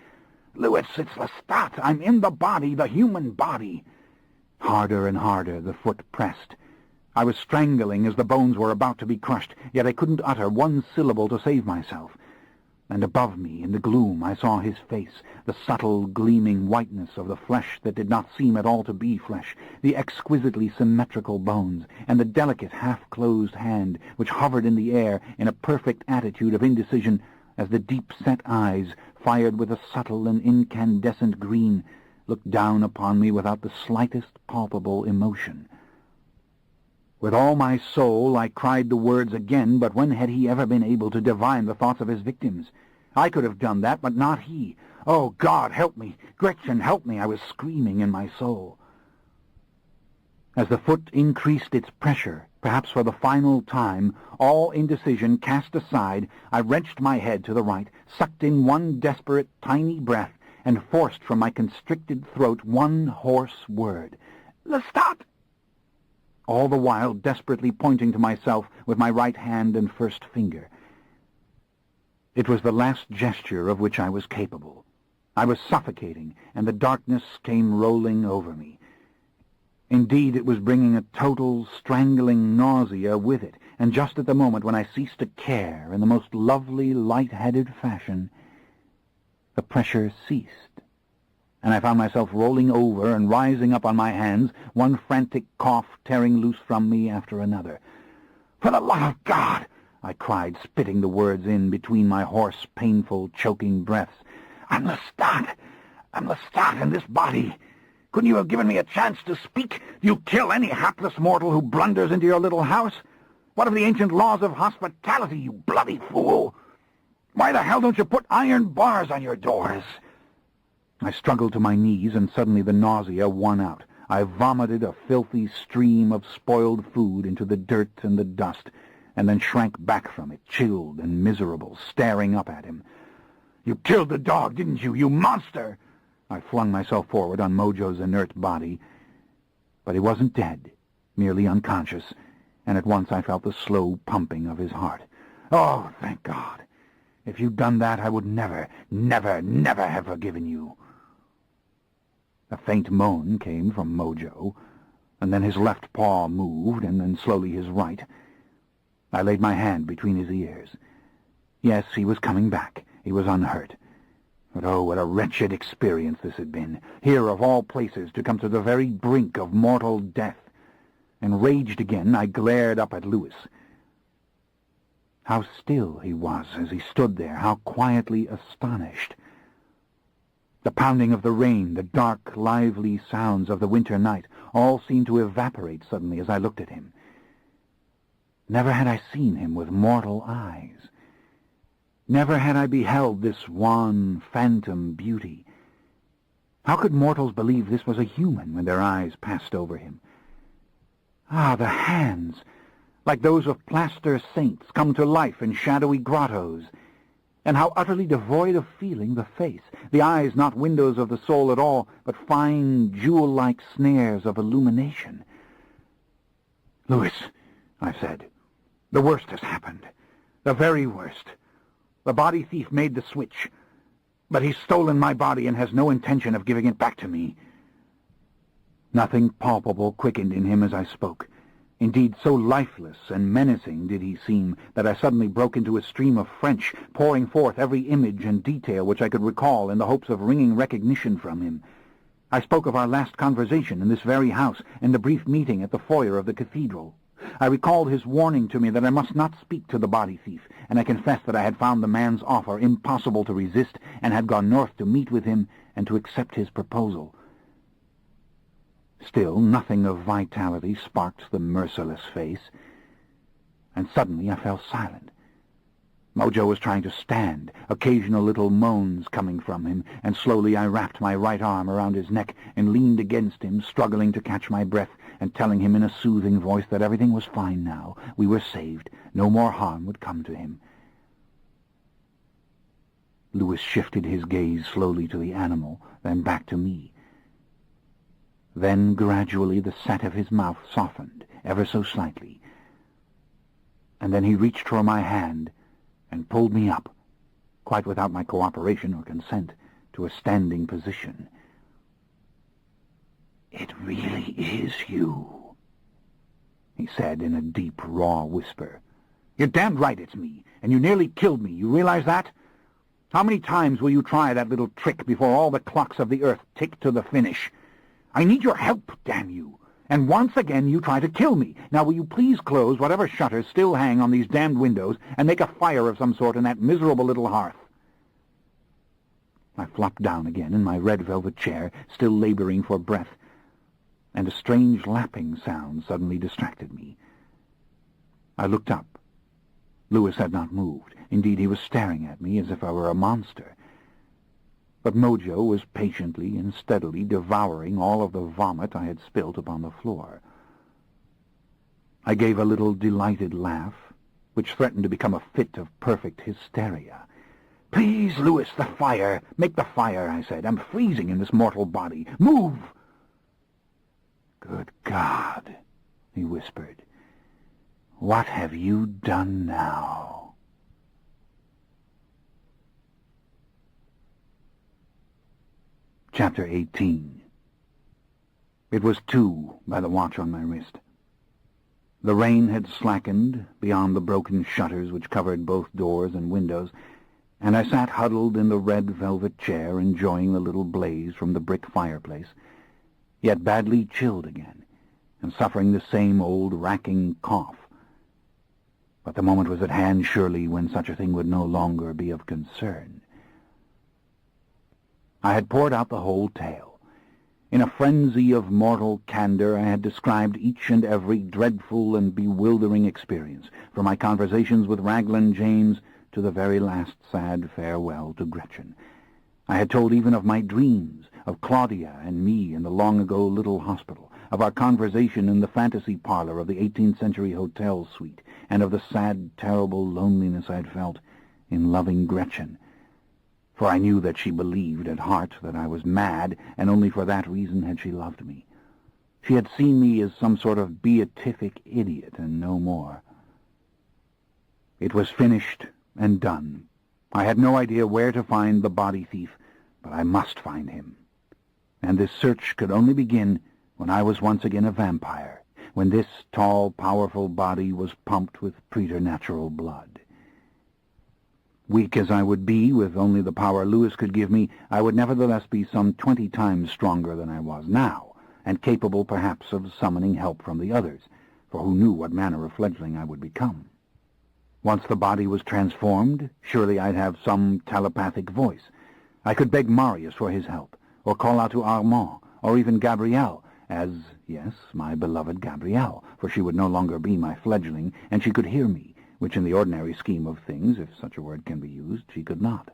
Speaker 1: "Louis, it's Lestat! I'm in the body, the human body!" Harder and harder the foot pressed. I was strangling as the bones were about to be crushed, yet I couldn't utter one syllable to save myself. And above me, in the gloom, I saw his face, the subtle, gleaming whiteness of the flesh that did not seem at all to be flesh, the exquisitely symmetrical bones, and the delicate, half-closed hand which hovered in the air in a perfect attitude of indecision as the deep-set eyes, fired with a subtle and incandescent green, looked down upon me without the slightest palpable emotion. With all my soul I cried the words again, but when had he ever been able to divine the thoughts of his victims? I could have done that, but not he. "Oh, God, help me! Gretchen, help me!" I was screaming in my soul. As the foot increased its pressure, perhaps for the final time, all indecision cast aside, I wrenched my head to the right, sucked in one desperate, tiny breath, and forced from my constricted throat one hoarse word. "Lestat!" All the while desperately pointing to myself with my right hand and first finger. It was the last gesture of which I was capable. I was suffocating, and the darkness came rolling over me. Indeed, it was bringing a total, strangling nausea with it, and just at the moment when I ceased to care in the most lovely, light-headed fashion, the pressure ceased, and I found myself rolling over and rising up on my hands, one frantic cough tearing loose from me after another. "For the love of God!" I cried, spitting the words in between my hoarse, painful, choking breaths. I'm Lestat in this body. Couldn't you have given me a chance to speak? Do you kill any hapless mortal who blunders into your little house? What of the ancient laws of hospitality, you bloody fool? Why the hell don't you put iron bars on your doors?" I struggled to my knees, and suddenly the nausea won out. I vomited a filthy stream of spoiled food into the dirt and the dust, and then shrank back from it, chilled and miserable, staring up at him. "You killed the dog, didn't you, you monster?" I flung myself forward on Mojo's inert body, but he wasn't dead, merely unconscious, and at once I felt the slow pumping of his heart. "Oh, thank God! If you'd done that, I would never, never, never have forgiven you." A faint moan came from Mojo, and then his left paw moved, and then slowly his right. I laid my hand between his ears. Yes, he was coming back. He was unhurt. But oh, what a wretched experience this had been, here of all places to come to the very brink of mortal death. Enraged again, I glared up at Louis. How still he was as he stood there, how quietly astonished. The pounding of the rain, the dark, lively sounds of the winter night, all seemed to evaporate suddenly as I looked at him. Never had I seen him with mortal eyes. Never had I beheld this wan, phantom beauty. How could mortals believe this was a human when their eyes passed over him? Ah, the hands, like those of plaster saints come to life in shadowy grottos. And how utterly devoid of feeling the face, the eyes not windows of the soul at all, but fine, jewel-like snares of illumination. "Louis," I said, "the worst has happened, the very worst. The body thief made the switch, but he's stolen my body and has no intention of giving it back to me." Nothing palpable quickened in him as I spoke. Indeed, so lifeless and menacing did he seem that I suddenly broke into a stream of French, pouring forth every image and detail which I could recall in the hopes of wringing recognition from him. I spoke of our last conversation in this very house and the brief meeting at the foyer of the cathedral. I recalled his warning to me that I must not speak to the body thief, and I confessed that I had found the man's offer impossible to resist and had gone north to meet with him and to accept his proposal. Still, nothing of vitality sparked the merciless face, and suddenly I fell silent. Mojo was trying to stand, occasional little moans coming from him, and slowly I wrapped my right arm around his neck and leaned against him, struggling to catch my breath and telling him in a soothing voice that everything was fine now. We were saved. No more harm would come to him. Louis shifted his gaze slowly to the animal, then back to me. Then gradually the set of his mouth softened, ever so slightly, and then he reached for my hand and pulled me up, quite without my cooperation or consent, to a standing position. "It really is you," he said in a deep, raw whisper. "You're damned right it's me, and you nearly killed me. You realize that? How many times will you try that little trick before all the clocks of the earth tick to the finish? I need your help, damn you. And once again you try to kill me. Now will you please close whatever shutters still hang on these damned windows and make a fire of some sort in that miserable little hearth?" I flopped down again in my red velvet chair, still laboring for breath, and a strange lapping sound suddenly distracted me. I looked up. Louis had not moved. Indeed, he was staring at me as if I were a monster. But Mojo was patiently and steadily devouring all of the vomit I had spilt upon the floor. I gave a little delighted laugh, which threatened to become a fit of perfect hysteria. "Please, Louis, the fire! Make the fire," I said. "I'm freezing in this mortal body. Move!" "Good God," he whispered. "What have you done now?" Chapter 18. It was 2 by the watch on my wrist. The rain had slackened beyond the broken shutters which covered both doors and windows, and I sat huddled in the red velvet chair enjoying the little blaze from the brick fireplace, yet badly chilled again, and suffering the same old racking cough. But the moment was at hand, surely, when such a thing would no longer be of concern. I had poured out the whole tale. In a frenzy of mortal candor I had described each and every dreadful and bewildering experience, from my conversations with Raglan James to the very last sad farewell to Gretchen. I had told even of my dreams, of Claudia and me in the long-ago little hospital, of our conversation in the fantasy parlor of the 18th century hotel suite, and of the sad, terrible loneliness I had felt in loving Gretchen. For I knew that she believed at heart that I was mad, and only for that reason had she loved me. She had seen me as some sort of beatific idiot, and no more. It was finished and done. I had no idea where to find the body thief, but I must find him. And this search could only begin when I was once again a vampire, when this tall, powerful body was pumped with preternatural blood. Weak as I would be, with only the power Louis could give me, I would nevertheless be some 20 times stronger than I was now, and capable perhaps of summoning help from the others, for who knew what manner of fledgling I would become? Once the body was transformed, surely I'd have some telepathic voice. I could beg Marius for his help, or call out to Armand, or even Gabrielle, as, yes, my beloved Gabrielle, for she would no longer be my fledgling, and she could hear me, which in the ordinary scheme of things, if such a word can be used, she could not.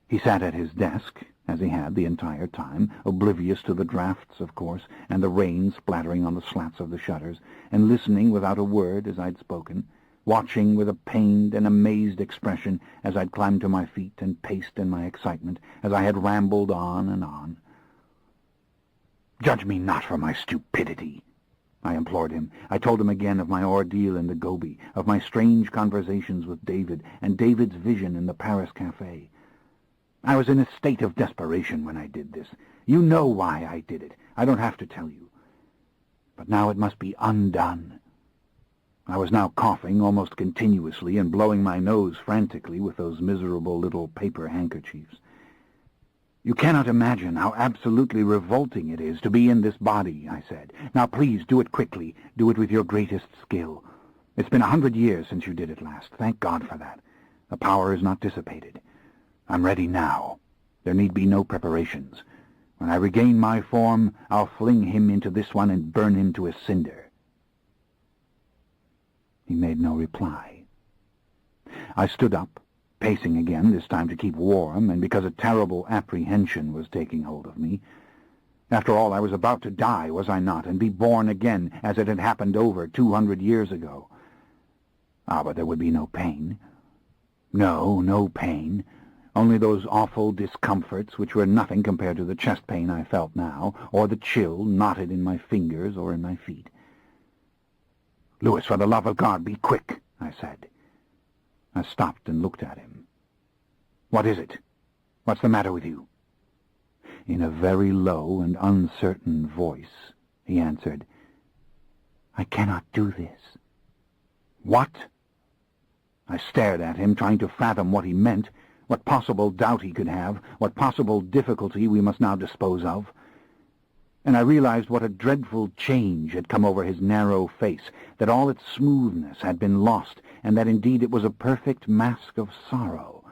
Speaker 1: He sat at his desk, as he had the entire time, oblivious to the drafts, of course, and the rain splattering on the slats of the shutters, and listening without a word as I'd spoken, watching with a pained and amazed expression as I'd climbed to my feet and paced in my excitement, as I had rambled on and on. "Judge me not for my stupidity," I implored him. I told him again of my ordeal in the Gobi, of my strange conversations with David, and David's vision in the Paris café. I was in a state of desperation when I did this. You know why I did it. I don't have to tell you. But now it must be undone. I was now coughing almost continuously and blowing my nose frantically with those miserable little paper handkerchiefs. "You cannot imagine how absolutely revolting it is to be in this body," I said. "Now please do it quickly. Do it with your greatest skill. It's been 100 years since you did it last. Thank God for that. The power is not dissipated. I'm ready now. There need be no preparations. When I regain my form, I'll fling him into this one and burn him to a cinder." He made no reply. I stood up, pacing again, this time to keep warm, and because a terrible apprehension was taking hold of me. After all, I was about to die, was I not, and be born again, as it had happened over 200 years ago. But there would be no pain. No pain. Only those awful discomforts, which were nothing compared to the chest pain I felt now, or the chill knotted in my fingers or in my feet. "Louis, for the love of God, be quick," I said. I stopped and looked at him. "What is it? What's the matter with you?" In a very low and uncertain voice, he answered, "I cannot do this." "What?" I stared at him, trying to fathom what he meant, what possible doubt he could have, what possible difficulty we must now dispose of. And I realized what a dreadful change had come over his narrow face, that all its smoothness had been lost, and that indeed it was a perfect mask of sorrow.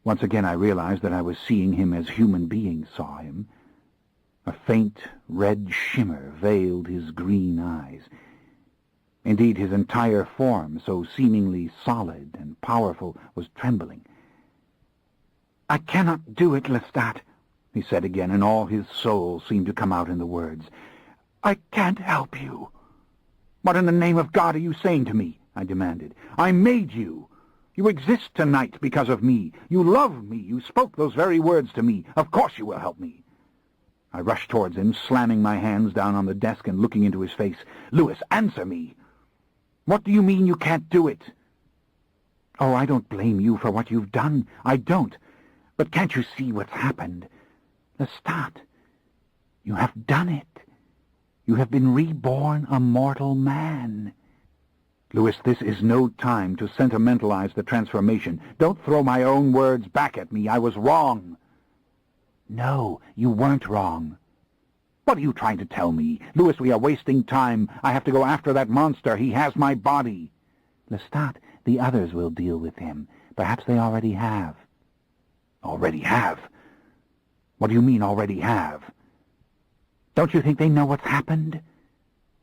Speaker 1: Once again I realized that I was seeing him as human beings saw him. A faint red shimmer veiled his green eyes. Indeed, his entire form, so seemingly solid and powerful, was trembling. "I cannot do it, Lestat," he said again, and all his soul seemed to come out in the words. "I can't help you." "What in the name of God are you saying to me?" I demanded. "I made you. You exist tonight because of me. You love me. You spoke those very words to me. Of course you will help me." I rushed towards him, slamming my hands down on the desk and looking into his face. "Louis, answer me. What do you mean you can't do it?" "Oh, I don't blame you for what you've done. I don't. But can't you see what's happened? Lestat, you have done it. You have been reborn a mortal man." "Louis, this is no time to sentimentalize the transformation. Don't throw my own words back at me. I was wrong." "No, you weren't wrong." "What are you trying to tell me? Louis, we are wasting time. I have to go after that monster. He has my body." "Lestat, the others will deal with him. Perhaps they already have." "Already have? What do you mean, already have?" "Don't you think they know what's happened?"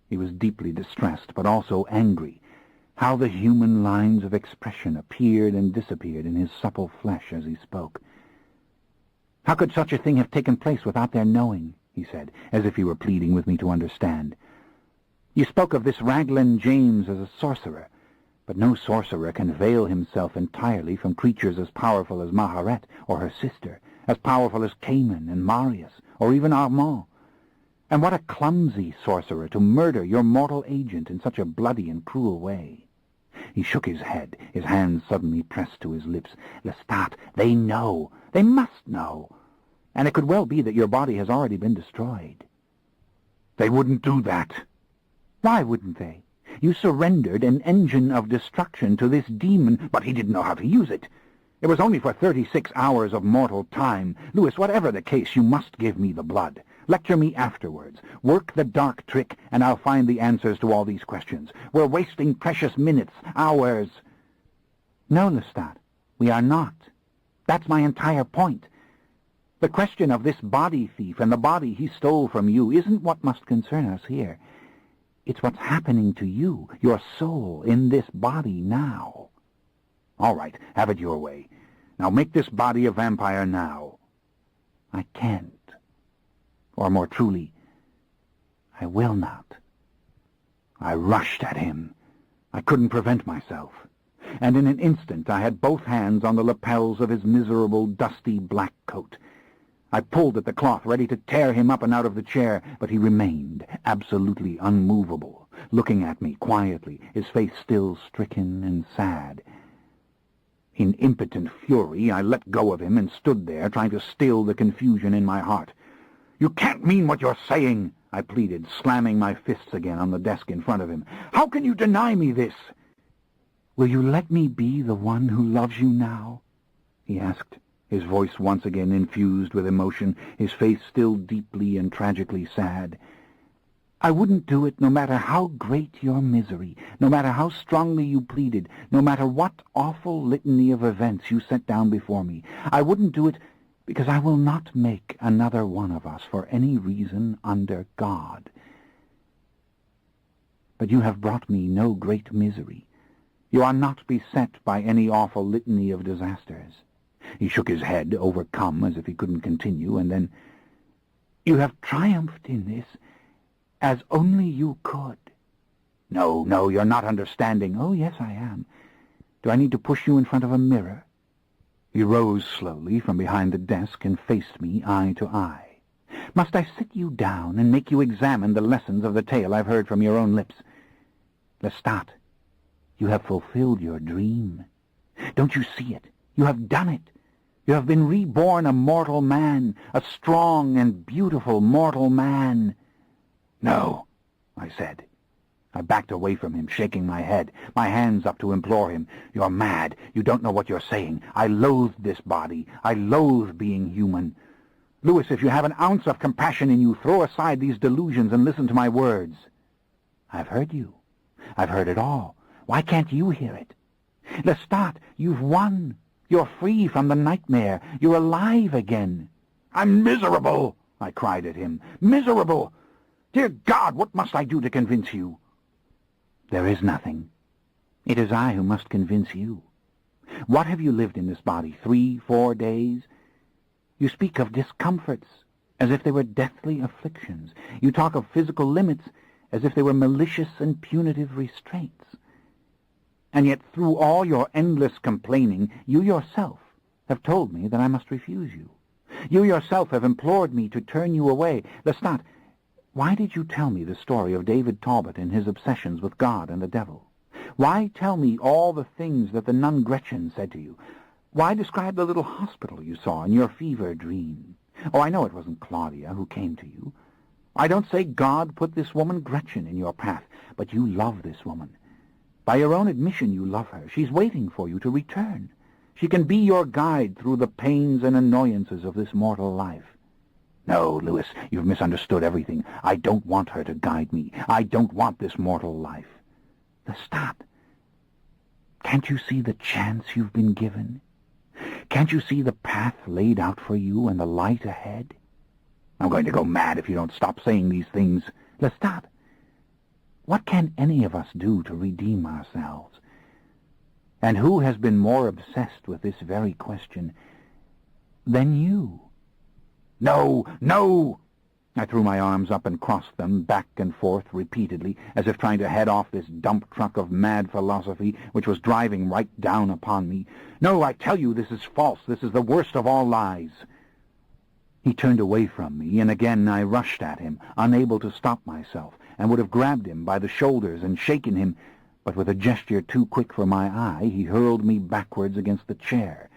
Speaker 1: He was deeply distressed, but also angry. How the human lines of expression appeared and disappeared in his supple flesh as he spoke. "How could such a thing have taken place without their knowing?" he said, as if he were pleading with me to understand. "You spoke of this Raglan James as a sorcerer, but no sorcerer can veil himself entirely from creatures as powerful as Maharet or her sister, as powerful as Cayman and Marius, or even Armand. And what a clumsy sorcerer to murder your mortal agent in such a bloody and cruel way." He shook his head, his hands suddenly pressed to his lips. "Lestat, they know. They must know. And it could well be that your body has already been destroyed." "They wouldn't do that." "Why wouldn't they? You surrendered an engine of destruction to this demon, but he didn't know how to use it. It was only for 36 hours of mortal time. Louis, whatever the case, you must give me the blood. Lecture me afterwards. Work the dark trick, and I'll find the answers to all these questions. We're wasting precious minutes, hours." "No, Lestat, we are not. That's my entire point. The question of this body thief and the body he stole from you isn't what must concern us here. It's what's happening to you, your soul, in this body now." "All right, have it your way. Now make this body a vampire now." "I can't. Or more truly, I will not." I rushed at him. I couldn't prevent myself. And in an instant I had both hands on the lapels of his miserable, dusty black coat. I pulled at the cloth, ready to tear him up and out of the chair, but he remained absolutely unmovable, looking at me quietly, his face still stricken and sad. In impotent fury, I let go of him and stood there, trying to still the confusion in my heart. "You can't mean what you're saying," I pleaded, slamming my fists again on the desk in front of him. "How can you deny me this?" "Will you let me be the one who loves you now?" he asked, his voice once again infused with emotion, his face still deeply and tragically sad. "I wouldn't do it no matter how great your misery, no matter how strongly you pleaded, no matter what awful litany of events you set down before me. I wouldn't do it because I will not make another one of us for any reason under God. But you have brought me no great misery. You are not beset by any awful litany of disasters." He shook his head, overcome, as if he couldn't continue, and then, "You have triumphed in this, as only you could." No, you're not understanding." "Oh, yes, I am. Do I need to push you in front of a mirror?" He rose slowly from behind the desk and faced me eye to eye. "Must I sit you down and make you examine the lessons of the tale I've heard from your own lips? Lestat, you have fulfilled your dream. Don't you see it? You have done it. You have been reborn a mortal man, a strong and beautiful mortal man." "No," I said. I backed away from him, shaking my head, my hands up to implore him. "You're mad. You don't know what you're saying. I loathe this body. I loathe being human. Louis, if you have an ounce of compassion in you, throw aside these delusions and listen to my words." "I've heard you. I've heard it all. Why can't you hear it? Lestat, you've won. You're free from the nightmare. You're alive again." "I'm miserable," I cried at him. "Miserable! Dear God, what must I do to convince you?" "There is nothing. It is I who must convince you. What have you lived in this body? 3, 4 days? You speak of discomforts as if they were deathly afflictions. You talk of physical limits as if they were malicious and punitive restraints. And yet through all your endless complaining, you yourself have told me that I must refuse you. You yourself have implored me to turn you away. Lestat, why did you tell me the story of David Talbot and his obsessions with God and the devil? Why tell me all the things that the nun Gretchen said to you? Why describe the little hospital you saw in your fever dream? Oh, I know it wasn't Claudia who came to you. I don't say God put this woman Gretchen in your path, but you love this woman. By your own admission, you love her. She's waiting for you to return. She can be your guide through the pains and annoyances of this mortal life." "No, Louis, you've misunderstood everything. I don't want her to guide me. I don't want this mortal life." "Lestat, can't you see the chance you've been given? Can't you see the path laid out for you and the light ahead?" "I'm going to go mad if you don't stop saying these things." "Lestat, what can any of us do to redeem ourselves? And who has been more obsessed with this very question than you?" "No, no!" I threw my arms up and crossed them back and forth repeatedly, as if trying to head off this dump truck of mad philosophy which was driving right down upon me. "No, I tell you this is false. This is the worst of all lies." He turned away from me, and again I rushed at him, unable to stop myself, and would have grabbed him by the shoulders and shaken him, but with a gesture too quick for my eye, he hurled me backwards against the chair.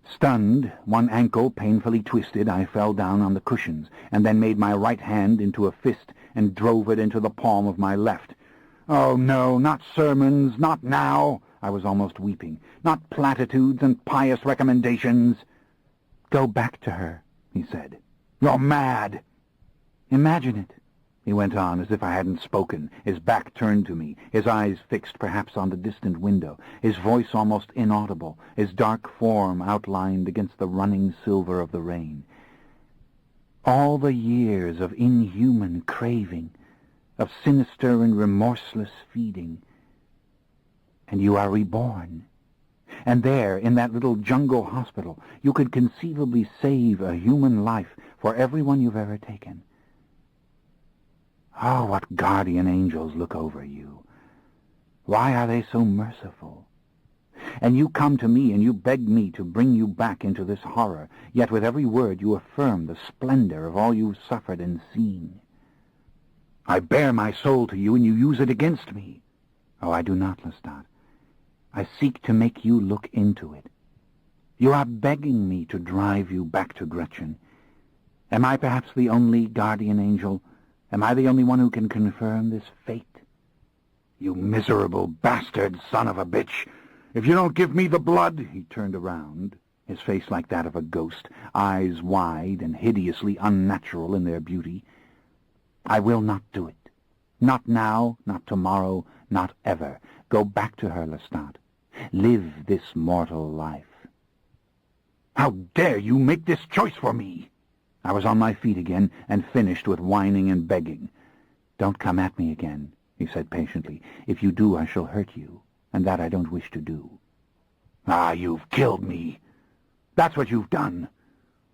Speaker 1: Stunned, one ankle painfully twisted, I fell down on the cushions, and then made my right hand into a fist and drove it into the palm of my left. "Oh, no, not sermons, not now," I was almost weeping. "Not platitudes and pious recommendations." "Go back to her," he said. "You're mad." "Imagine it," he went on, as if I hadn't spoken, his back turned to me, his eyes fixed perhaps on the distant window, his voice almost inaudible, his dark form outlined against the running silver of the rain. "All the years of inhuman craving, of sinister and remorseless feeding, and you are reborn. And there, in that little jungle hospital, you could conceivably save a human life for everyone you've ever taken. Oh, what guardian angels look over you! Why are they so merciful? And you come to me and you beg me to bring you back into this horror, yet with every word you affirm the splendor of all you've suffered and seen. I bare my soul to you and you use it against me. Oh, I do not, Lestat. I seek to make you look into it. You are begging me to drive you back to Gretchen. Am I perhaps the only guardian angel? Am I the only one who can confirm this fate? You miserable bastard son of a bitch! If you don't give me the blood—" He turned around, his face like that of a ghost, eyes wide and hideously unnatural in their beauty. "I will not do it. Not now, not tomorrow, not ever. Go back to her, Lestat. Live this mortal life." "How dare you make this choice for me?" I was on my feet again and finished with whining and begging. "Don't come at me again," he said patiently. "If you do, I shall hurt you, and that I don't wish to do." "Ah, you've killed me. That's what you've done.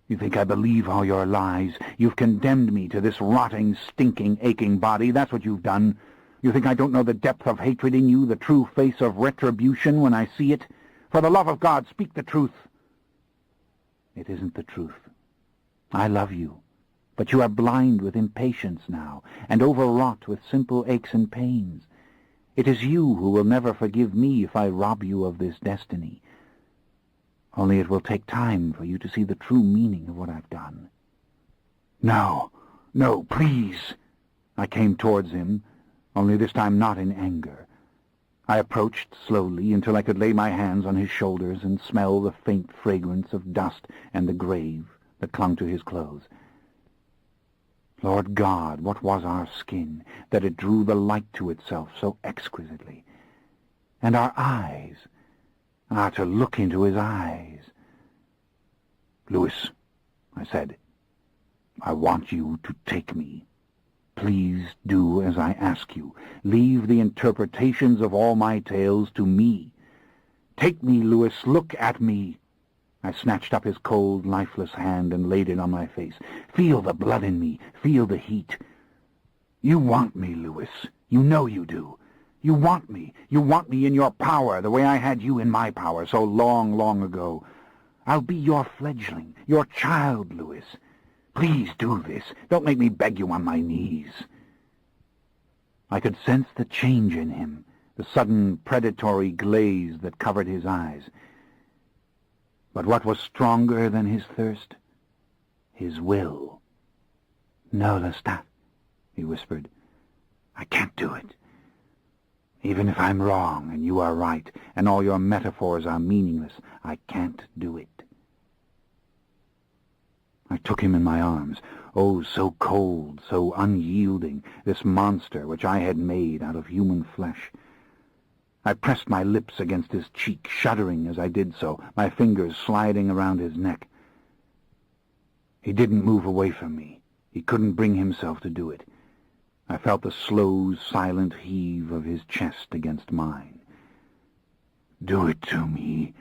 Speaker 1: You think I believe all your lies. You've condemned me to this rotting, stinking, aching body. That's what you've done. You think I don't know the depth of hatred in you, the true face of retribution when I see it? For the love of God, speak the truth." "It isn't the truth. I love you, but you are blind with impatience now, and overwrought with simple aches and pains. It is you who will never forgive me if I rob you of this destiny. Only it will take time for you to see the true meaning of what I've done." "No, no, please." I came towards him, only this time not in anger. I approached slowly until I could lay my hands on his shoulders and smell the faint fragrance of dust and the grave that clung to his clothes. Lord God, what was our skin, that it drew the light to itself so exquisitely? And our eyes, to look into his eyes. "Louis," I said, "I want you to take me. Please do as I ask you. Leave the interpretations of all my tales to me. Take me, Louis, look at me." I snatched up his cold, lifeless hand and laid it on my face. "Feel the blood in me. Feel the heat. You want me, Louis. You know you do. You want me. You want me in your power, the way I had you in my power so long, long ago. I'll be your fledgling, your child, Louis. Please do this. Don't make me beg you on my knees." I could sense the change in him, the sudden predatory glaze that covered his eyes. But what was stronger than his thirst? His will. "No, Lestat," he whispered. "I can't do it. Even if I'm wrong and you are right and all your metaphors are meaningless, I can't do it." I took him in my arms. Oh, so cold, so unyielding, this monster which I had made out of human flesh. I pressed my lips against his cheek, shuddering as I did so, my fingers sliding around his neck. He didn't move away from me. He couldn't bring himself to do it. I felt the slow, silent heave of his chest against mine. "Do it to me,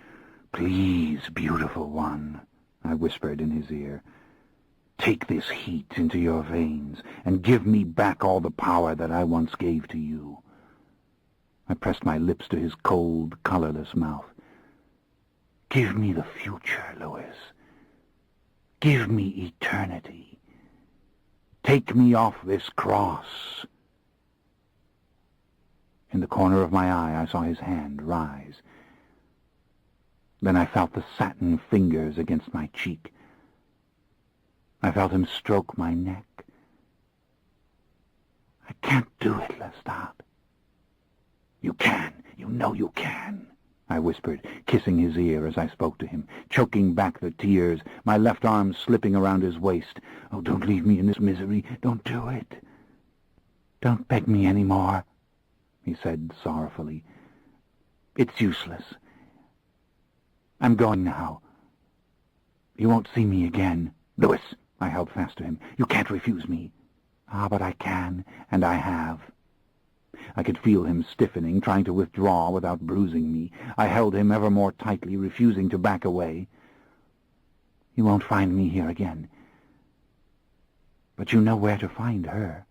Speaker 1: please, beautiful one," I whispered in his ear. "Take this heat into your veins and give me back all the power that I once gave to you." I pressed my lips to his cold, colorless mouth. "Give me the future, Louis. Give me eternity. Take me off this cross." In the corner of my eye I saw his hand rise. Then I felt the satin fingers against my cheek. I felt him stroke my neck. "I can't do it, Lestat." "You can. You know you can," I whispered, kissing his ear as I spoke to him, choking back the tears, my left arm slipping around his waist. "Oh, don't leave me in this misery. Don't do it." "Don't beg me any more," he said sorrowfully. "It's useless. I'm going now. You won't see me again." "Louis," I held fast to him, "you can't refuse me." "Ah, but I can, and I have." I could feel him stiffening, trying to withdraw without bruising me. I held him ever more tightly, refusing to back away. "You won't find me here again. But you know where to find her.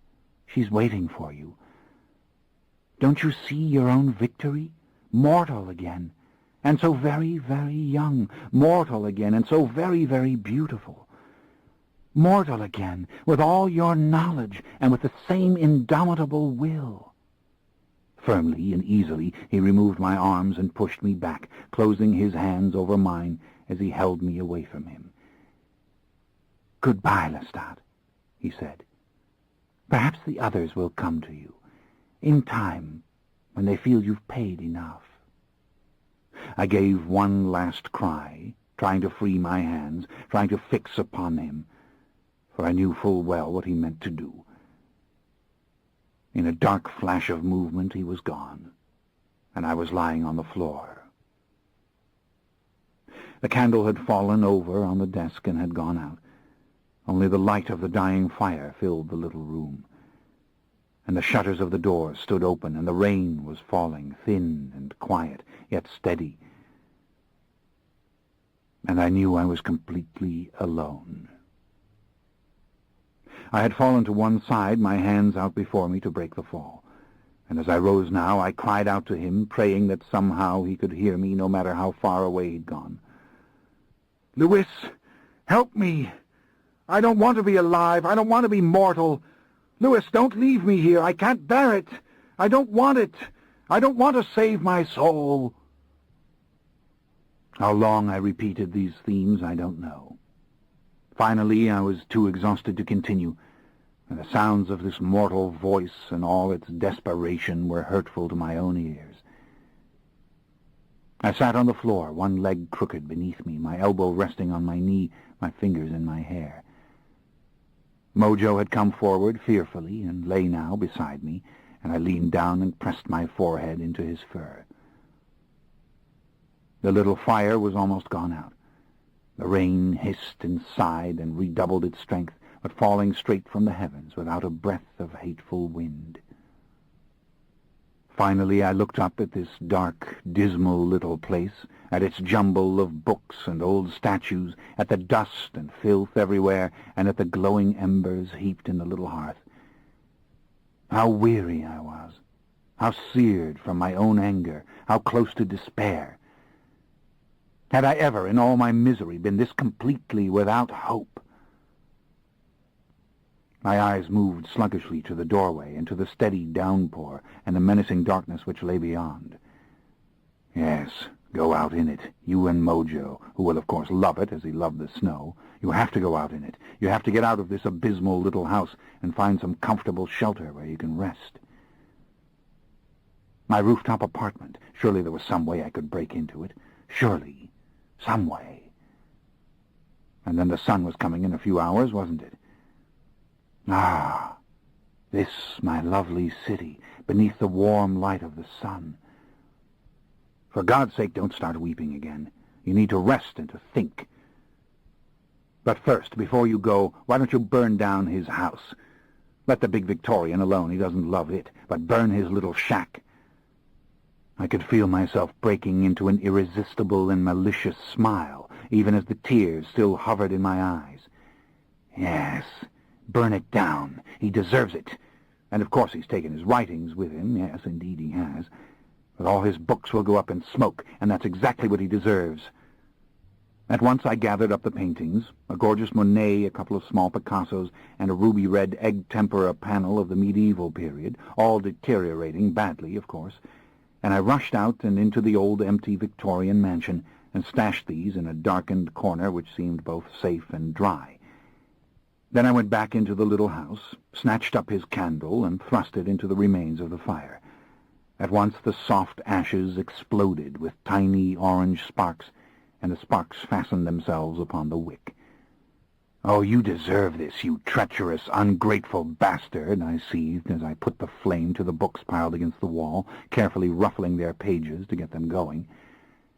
Speaker 1: She's waiting for you. Don't you see your own victory? Mortal again, and so very, very young. Mortal again, and so very, very beautiful. Mortal again, with all your knowledge, and with the same indomitable will." Firmly and easily he removed my arms and pushed me back, closing his hands over mine as he held me away from him. "Goodbye, Lestat," he said. "Perhaps the others will come to you, in time, when they feel you've paid enough." I gave one last cry, trying to free my hands, trying to fix upon him, for I knew full well what he meant to do. In a dark flash of movement he was gone, and I was lying on the floor. The candle had fallen over on the desk and had gone out. Only the light of the dying fire filled the little room, and the shutters of the doors stood open, and the rain was falling, thin and quiet, yet steady. And I knew I was completely alone. I had fallen to one side, my hands out before me to break the fall, and as I rose now, I cried out to him, praying that somehow he could hear me, no matter how far away he'd gone. "Louis, help me! I don't want to be alive. I don't want to be mortal. Louis, don't leave me here. I can't bear it. I don't want it. I don't want to save my soul." How long I repeated these themes, I don't know. Finally, I was too exhausted to continue, and the sounds of this mortal voice and all its desperation were hurtful to my own ears. I sat on the floor, one leg crooked beneath me, my elbow resting on my knee, my fingers in my hair. Mojo had come forward fearfully and lay now beside me, and I leaned down and pressed my forehead into his fur. The little fire was almost gone out. The rain hissed and sighed and redoubled its strength, but falling straight from the heavens without a breath of hateful wind. Finally I looked up at this dark, dismal little place, at its jumble of books and old statues, at the dust and filth everywhere, and at the glowing embers heaped in the little hearth. How weary I was, how seared from my own anger, how close to despair. Had I ever, in all my misery, been this completely without hope? My eyes moved sluggishly to the doorway and to the steady downpour and the menacing darkness which lay beyond. Yes, go out in it, you and Mojo, who will of course love it as he loved the snow. You have to go out in it. You have to get out of this abysmal little house and find some comfortable shelter where you can rest. My rooftop apartment, surely there was some way I could break into it. Surely, some way. And then the sun was coming in a few hours, wasn't it? Ah, this, my lovely city, beneath the warm light of the sun. For God's sake, don't start weeping again. You need to rest and to think. But first, before you go, why don't you burn down his house? Let the big Victorian alone. He doesn't love it. But burn his little shack. I could feel myself breaking into an irresistible and malicious smile, even as the tears still hovered in my eyes. Yes, burn it down. He deserves it. And of course he's taken his writings with him. Yes, indeed he has. But all his books will go up in smoke, and that's exactly what he deserves. At once I gathered up the paintings, a gorgeous Monet, a couple of small Picassos, and a ruby-red egg tempera panel of the medieval period, all deteriorating badly, of course, and I rushed out and into the old empty Victorian mansion and stashed these in a darkened corner which seemed both safe and dry. Then I went back into the little house, snatched up his candle, and thrust it into the remains of the fire. At once the soft ashes exploded with tiny orange sparks, and the sparks fastened themselves upon the wick. "Oh, you deserve this, you treacherous, ungrateful bastard," I seethed as I put the flame to the books piled against the wall, carefully ruffling their pages to get them going,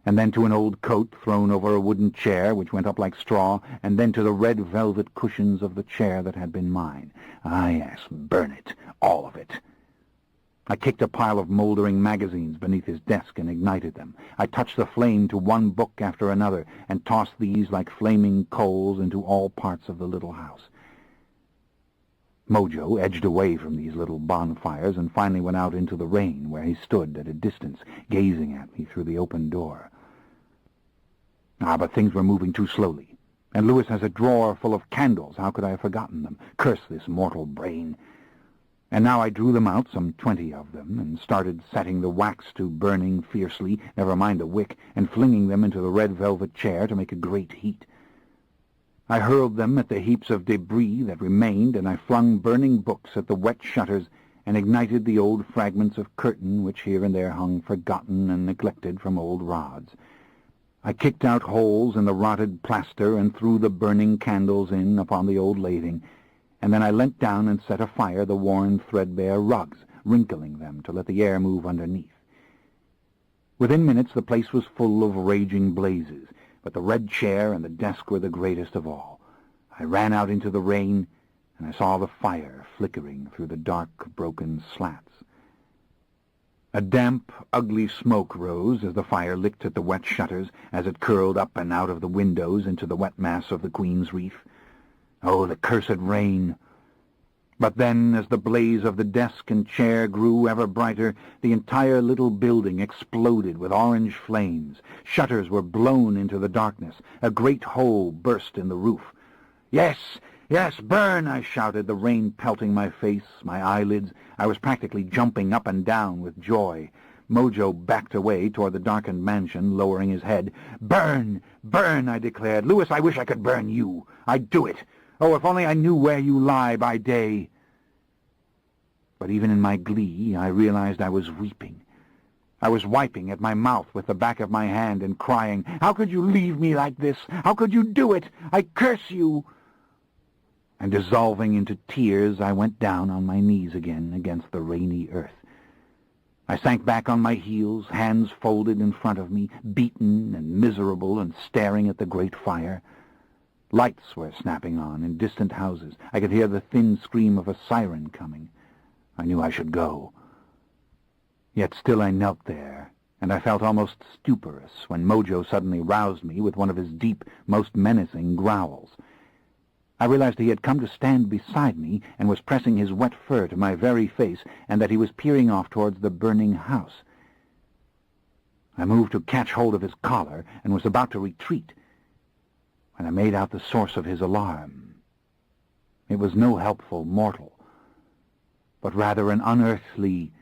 Speaker 1: and then to an old coat thrown over a wooden chair which went up like straw, and then to the red velvet cushions of the chair that had been mine. Ah, yes, burn it, all of it. I kicked a pile of moldering magazines beneath his desk and ignited them. I touched the flame to one book after another and tossed these like flaming coals into all parts of the little house. Mojo edged away from these little bonfires and finally went out into the rain, where he stood at a distance, gazing at me through the open door. Ah, but things were moving too slowly. And Louis has a drawer full of candles. How could I have forgotten them? Curse this mortal brain. And now I drew them out, some 20 of them, and started setting the wax to burning fiercely, never mind the wick, and flinging them into the red velvet chair to make a great heat. I hurled them at the heaps of debris that remained, and I flung burning books at the wet shutters and ignited the old fragments of curtain which here and there hung forgotten and neglected from old rods. I kicked out holes in the rotted plaster and threw the burning candles in upon the old laving, and then I leant down and set afire the worn, threadbare rugs, wrinkling them to let the air move underneath. Within minutes the place was full of raging blazes, but the red chair and the desk were the greatest of all. I ran out into the rain, and I saw the fire flickering through the dark, broken slats. A damp, ugly smoke rose as the fire licked at the wet shutters, as it curled up and out of the windows into the wet mass of the Queen's Reef. Oh, the cursed rain! But then, as the blaze of the desk and chair grew ever brighter, the entire little building exploded with orange flames. Shutters were blown into the darkness. A great hole burst in the roof. "Yes! Yes, burn!" I shouted, the rain pelting my face, my eyelids. I was practically jumping up and down with joy. Mojo backed away toward the darkened mansion, lowering his head. "Burn! Burn!" I declared. "Louis, I wish I could burn you. I'd do it. Oh, if only I knew where you lie by day." But even in my glee, I realized I was weeping. I was wiping at my mouth with the back of my hand and crying, "How could you leave me like this? How could you do it? I curse you!" And dissolving into tears, I went down on my knees again against the rainy earth. I sank back on my heels, hands folded in front of me, beaten and miserable and staring at the great fire. Lights were snapping on in distant houses. I could hear the thin scream of a siren coming. I knew I should go. Yet still I knelt there, and I felt almost stuporous when Mojo suddenly roused me with one of his deep, most menacing growls. I realized he had come to stand beside me and was pressing his wet fur to my very face, and that he was peering off towards the burning house. I moved to catch hold of his collar and was about to retreat when I made out the source of his alarm. It was no helpful mortal, but rather an unearthly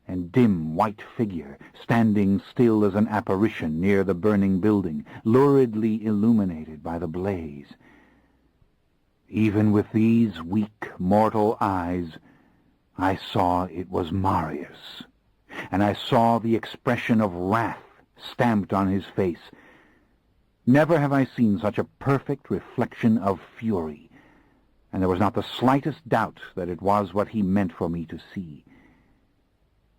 Speaker 1: and dim white figure, standing still as an apparition near the burning building, luridly illuminated by the blaze. Even with these weak, mortal eyes, I saw it was Marius, and I saw the expression of wrath stamped on his face. Never have I seen such a perfect reflection of fury, and there was not the slightest doubt that it was what he meant for me to see.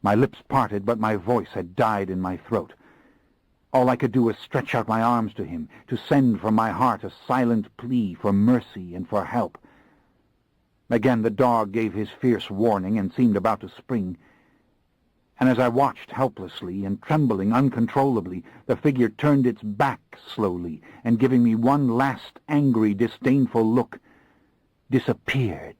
Speaker 1: My lips parted, but my voice had died in my throat. All I could do was stretch out my arms to him, to send from my heart a silent plea for mercy and for help. Again the dog gave his fierce warning and seemed about to spring. And as I watched helplessly and trembling uncontrollably, the figure turned its back slowly, and giving me one last angry, disdainful look, disappeared.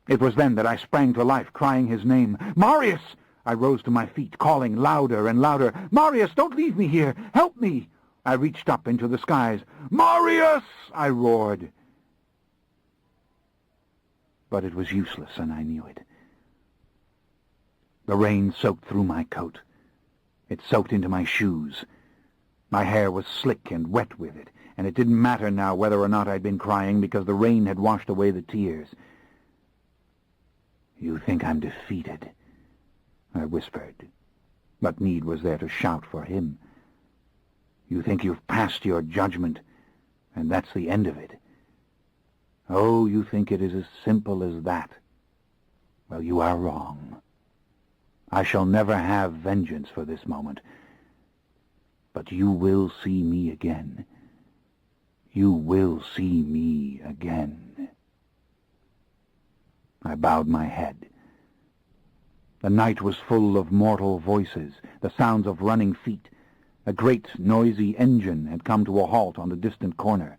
Speaker 1: It was then that I sprang to life, crying his name. "Marius!" I rose to my feet, calling louder and louder. "Marius, don't leave me here! Help me!" I reached up into the skies. "Marius!" I roared. But it was useless, and I knew it. The rain soaked through my coat. It soaked into my shoes. My hair was slick and wet with it, and it didn't matter now whether or not I'd been crying, because the rain had washed away the tears. "You think I'm defeated," I whispered. What need was there to shout for him? "You think you've passed your judgment, and that's the end of it? Oh, you think it is as simple as that? Well, you are wrong. I shall never have vengeance for this moment, but you will see me again. You will see me again." I bowed my head. The night was full of mortal voices, the sounds of running feet. A great, noisy engine had come to a halt on the distant corner.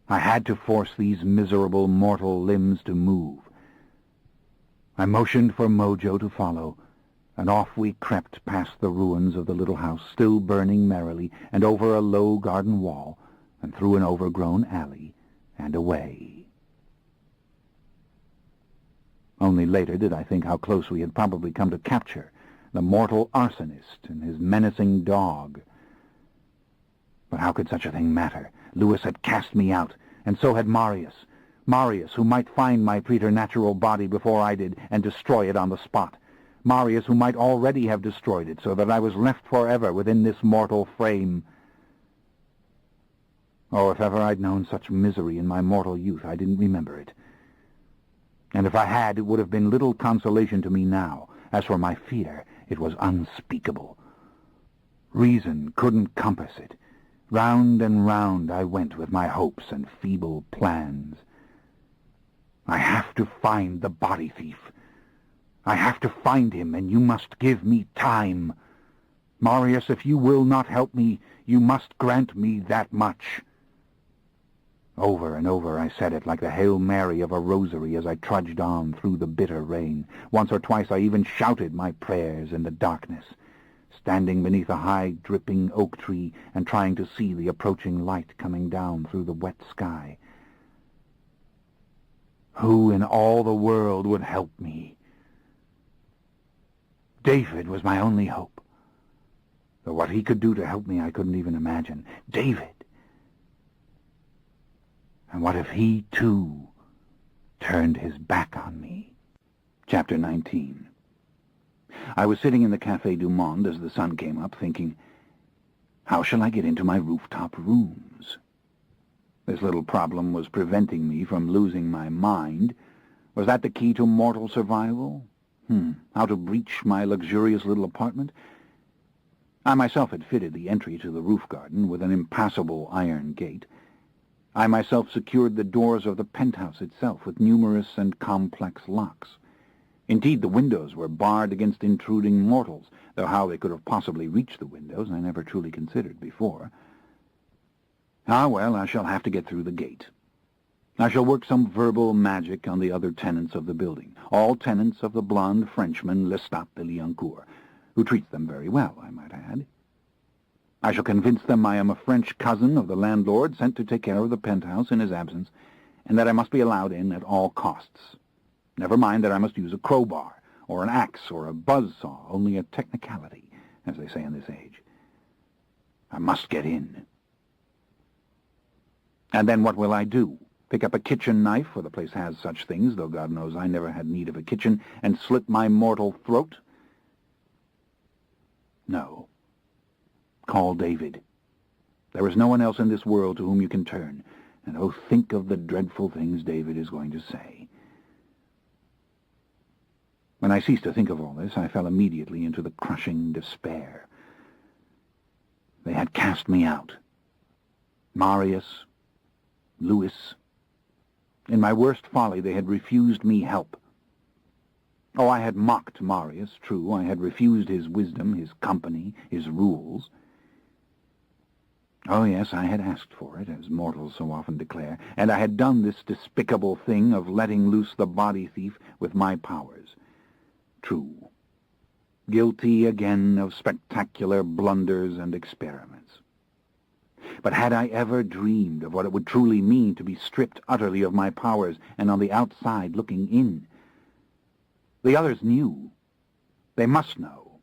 Speaker 1: I had to force these miserable mortal limbs to move. I motioned for Mojo to follow, and off we crept past the ruins of the little house, still burning merrily, and over a low garden wall, and through an overgrown alley, and away. Only later did I think how close we had probably come to capture the mortal arsonist and his menacing dog. But how could such a thing matter? Louis had cast me out, and so had Marius. Marius, who might find my preternatural body before I did and destroy it on the spot. Marius, who might already have destroyed it, so that I was left forever within this mortal frame. Oh, if ever I'd known such misery in my mortal youth, I didn't remember it. And if I had, it would have been little consolation to me now. As for my fear, it was unspeakable. Reason couldn't compass it. Round and round I went with my hopes and feeble plans. I have to find the body thief. I have to find him, and you must give me time. Marius, if you will not help me, you must grant me that much. Over and over I said it like the Hail Mary of a rosary as I trudged on through the bitter rain. Once or twice I even shouted my prayers in the darkness, standing beneath a high, dripping oak tree and trying to see the approaching light coming down through the wet sky. Who in all the world would help me? David was my only hope. Though what he could do to help me I couldn't even imagine. David! And what if he, too, turned his back on me? Chapter 19. I was sitting in the Café du Monde as the sun came up, thinking, how shall I get into my rooftop rooms? This little problem was preventing me from losing my mind. Was that the key to mortal survival? How to breach my luxurious little apartment? I myself had fitted the entry to the roof garden with an impassable iron gate. I myself secured the doors of the penthouse itself with numerous and complex locks. Indeed, the windows were barred against intruding mortals, though how they could have possibly reached the windows I never truly considered before. Ah, well, I shall have to get through the gate. I shall work some verbal magic on the other tenants of the building, all tenants of the blonde Frenchman Lestat de Liancourt, who treats them very well, I might add. I shall convince them I am a French cousin of the landlord sent to take care of the penthouse in his absence, and that I must be allowed in at all costs. Never mind that I must use a crowbar, or an axe, or a buzzsaw, only a technicality, as they say in this age. I must get in. And then what will I do? Pick up a kitchen knife, for the place has such things, though God knows I never had need of a kitchen, and slit my mortal throat? No. Call David. There is no one else in this world to whom you can turn, and oh, think of the dreadful things David is going to say. When I ceased to think of all this, I fell immediately into the crushing despair. They had cast me out. Marius, Louis. In my worst folly, they had refused me help. Oh, I had mocked Marius, true. I had refused his wisdom, his company, his rules. Oh, yes, I had asked for it, as mortals so often declare, and I had done this despicable thing of letting loose the body thief with my powers. True. Guilty again of spectacular blunders and experiments. But had I ever dreamed of what it would truly mean to be stripped utterly of my powers and on the outside looking in? The others knew. They must know.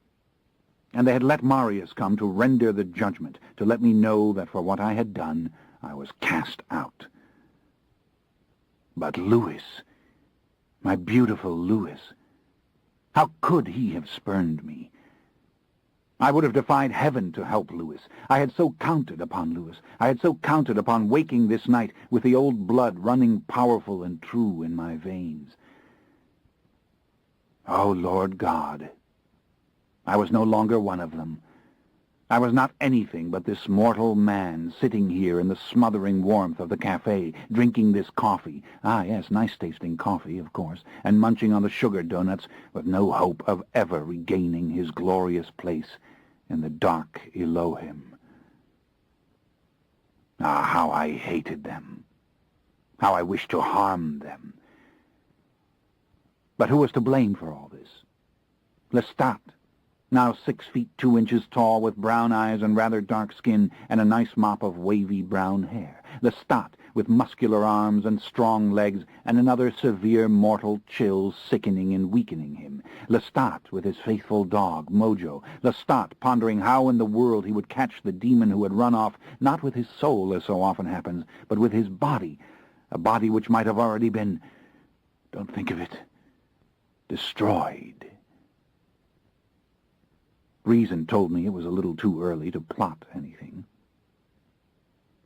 Speaker 1: And they had let Marius come to render the judgment, to let me know that for what I had done, I was cast out. But Louis, my beautiful Louis, how could he have spurned me? I would have defied heaven to help Louis. I had so counted upon Louis. I had so counted upon waking this night with the old blood running powerful and true in my veins. Oh, Lord God, I was no longer one of them. I was not anything but this mortal man sitting here in the smothering warmth of the cafe, drinking this coffee, ah yes, nice-tasting coffee, of course, and munching on the sugar doughnuts with no hope of ever regaining his glorious place in the dark Elohim. Ah, how I hated them! How I wished to harm them! But who was to blame for all this? Lestat, now 6 feet 2 inches tall, with brown eyes and rather dark skin, and a nice mop of wavy brown hair. Lestat, with muscular arms and strong legs, and another severe mortal chill sickening and weakening him. Lestat, with his faithful dog, Mojo. Lestat, pondering how in the world he would catch the demon who had run off, not with his soul, as so often happens, but with his body, a body which might have already been, don't think of it, destroyed. Reason told me it was a little too early to plot anything.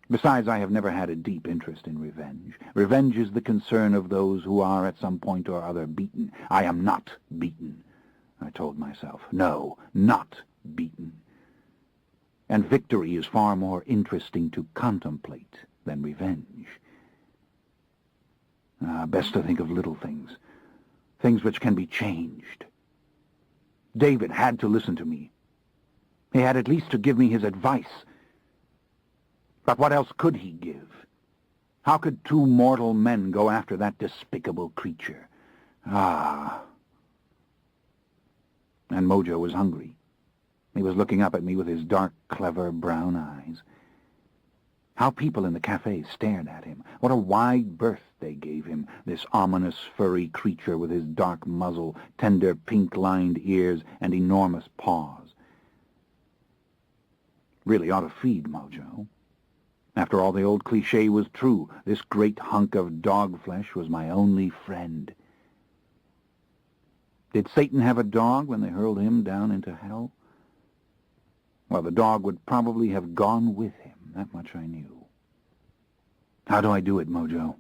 Speaker 1: Besides, I have never had a deep interest in revenge. Revenge is the concern of those who are at some point or other beaten. I am not beaten, I told myself. No, not beaten. And victory is far more interesting to contemplate than revenge. Best to think of little things, things which can be changed. David had to listen to me. He had at least to give me his advice. But what else could he give? How could two mortal men go after that despicable creature? And Mojo was hungry. He was looking up at me with his dark, clever brown eyes. How people in the cafe stared at him. What a wide berth they gave him, this ominous, furry creature with his dark muzzle, tender, pink-lined ears, and enormous paws. Really ought to feed Mojo. After all, the old cliché was true. This great hunk of dog flesh was my only friend. Did Satan have a dog when they hurled him down into hell? Well, the dog would probably have gone with him. That much I knew. How do I do it, Mojo?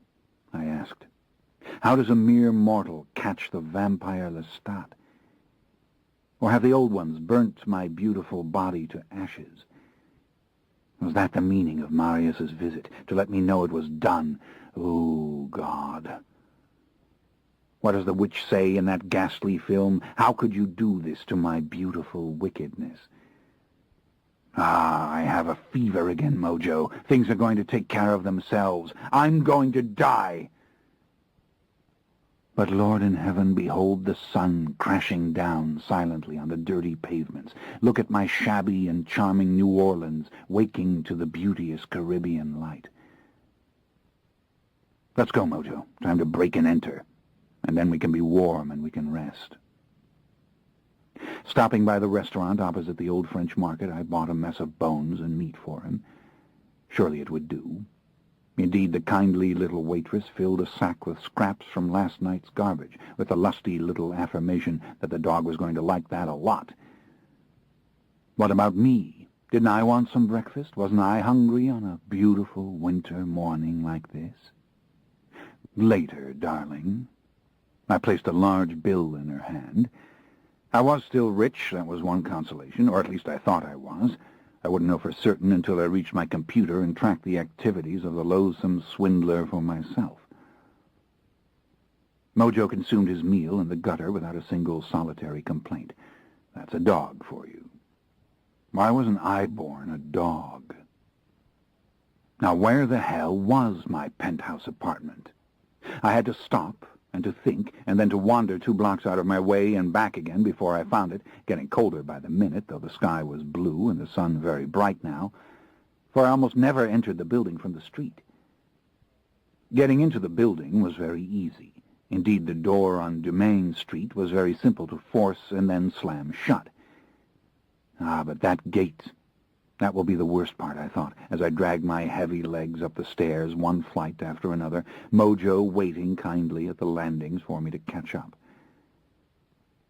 Speaker 1: I asked. How does a mere mortal catch the vampire Lestat? Or have the old ones burnt my beautiful body to ashes? Was that the meaning of Marius's visit, to let me know it was done? Oh, God. What does the witch say in that ghastly film? How could you do this to my beautiful wickedness? I have a fever again, Mojo. Things are going to take care of themselves. I'm going to die. But, Lord in heaven, behold the sun crashing down silently on the dirty pavements. Look at my shabby and charming New Orleans waking to the beauteous Caribbean light. Let's go, Mojo. Time to break and enter. And then we can be warm and we can rest. Stopping by the restaurant opposite the old French market, I bought a mess of bones and meat for him. Surely it would do. Indeed, the kindly little waitress filled a sack with scraps from last night's garbage, with a lusty little affirmation that the dog was going to like that a lot. What about me? Didn't I want some breakfast? Wasn't I hungry on a beautiful winter morning like this? Later, darling. I placed a large bill in her hand. I was still rich, that was one consolation, or at least I thought I was. I wouldn't know for certain until I reached my computer and tracked the activities of the loathsome swindler for myself. Mojo consumed his meal in the gutter without a single solitary complaint. That's a dog for you. Why wasn't I born a dog? Now, where the hell was my penthouse apartment? I had to stop and to think, and then to wander 2 blocks out of my way and back again before I found it, getting colder by the minute, though the sky was blue and the sun very bright now, for I almost never entered the building from the street. Getting into the building was very easy. Indeed, the door on Dumaine Street was very simple to force and then slam shut. But that gate, that will be the worst part, I thought, as I dragged my heavy legs up the stairs, one flight after another, Mojo waiting kindly at the landings for me to catch up.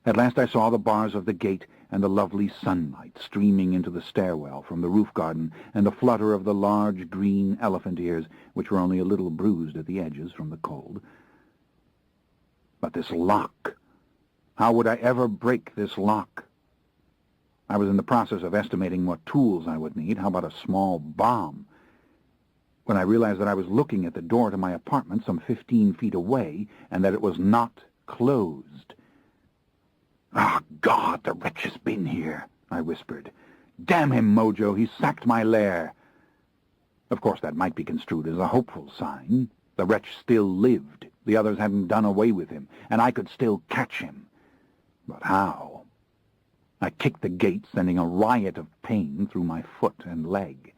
Speaker 1: At last I saw the bars of the gate and the lovely sunlight streaming into the stairwell from the roof garden and the flutter of the large green elephant ears, which were only a little bruised at the edges from the cold. But this lock! How would I ever break this lock? I was in the process of estimating what tools I would need. How about a small bomb? When I realized that I was looking at the door to my apartment some 15 feet away and that it was not closed. God, the wretch has been here, I whispered. Damn him, Mojo, he's sacked my lair. Of course, that might be construed as a hopeful sign. The wretch still lived. The others hadn't done away with him, and I could still catch him. But how? I kicked the gate, sending a riot of pain through my foot and leg.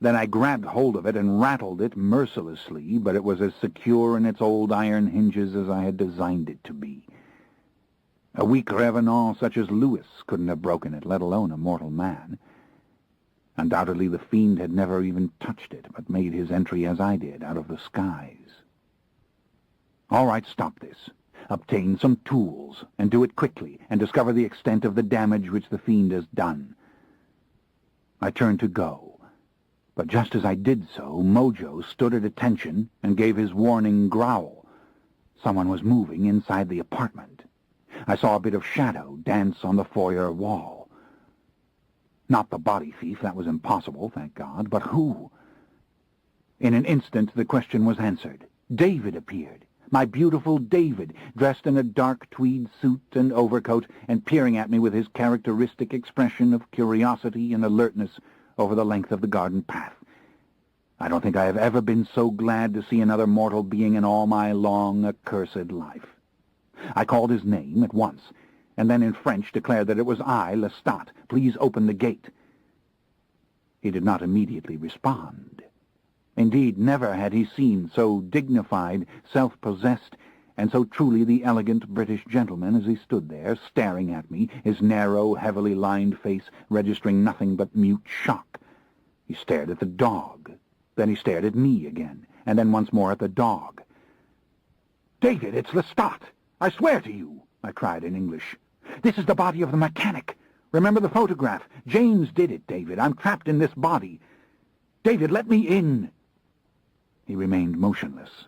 Speaker 1: Then I grabbed hold of it and rattled it mercilessly, but it was as secure in its old iron hinges as I had designed it to be. A weak revenant such as Louis couldn't have broken it, let alone a mortal man. Undoubtedly the fiend had never even touched it, but made his entry as I did, out of the skies. All right, stop this. obtain some tools, and do it quickly, and discover the extent of the damage which the fiend has done. I turned to go, but just as I did so, Mojo stood at attention and gave his warning growl. Someone was moving inside the apartment. I saw a bit of shadow dance on the foyer wall. Not the body thief, that was impossible, thank God, but who? In an instant the question was answered. David appeared. My beautiful David, dressed in a dark tweed suit and overcoat, and peering at me with his characteristic expression of curiosity and alertness over the length of the garden path. I don't think I have ever been so glad to see another mortal being in all my long, accursed life. I called his name at once, and then in French declared that it was I, Lestat. Please open the gate. He did not immediately respond. Indeed, never had he seemed so dignified, self-possessed, and so truly the elegant British gentleman as he stood there, staring at me, his narrow, heavily lined face registering nothing but mute shock. He stared at the dog. Then he stared at me again, and then once more at the dog. "David, it's Lestat! I swear to you!" I cried in English. "This is the body of the mechanic. Remember the photograph. James did it, David. I'm trapped in this body. David, let me in!" He remained motionless.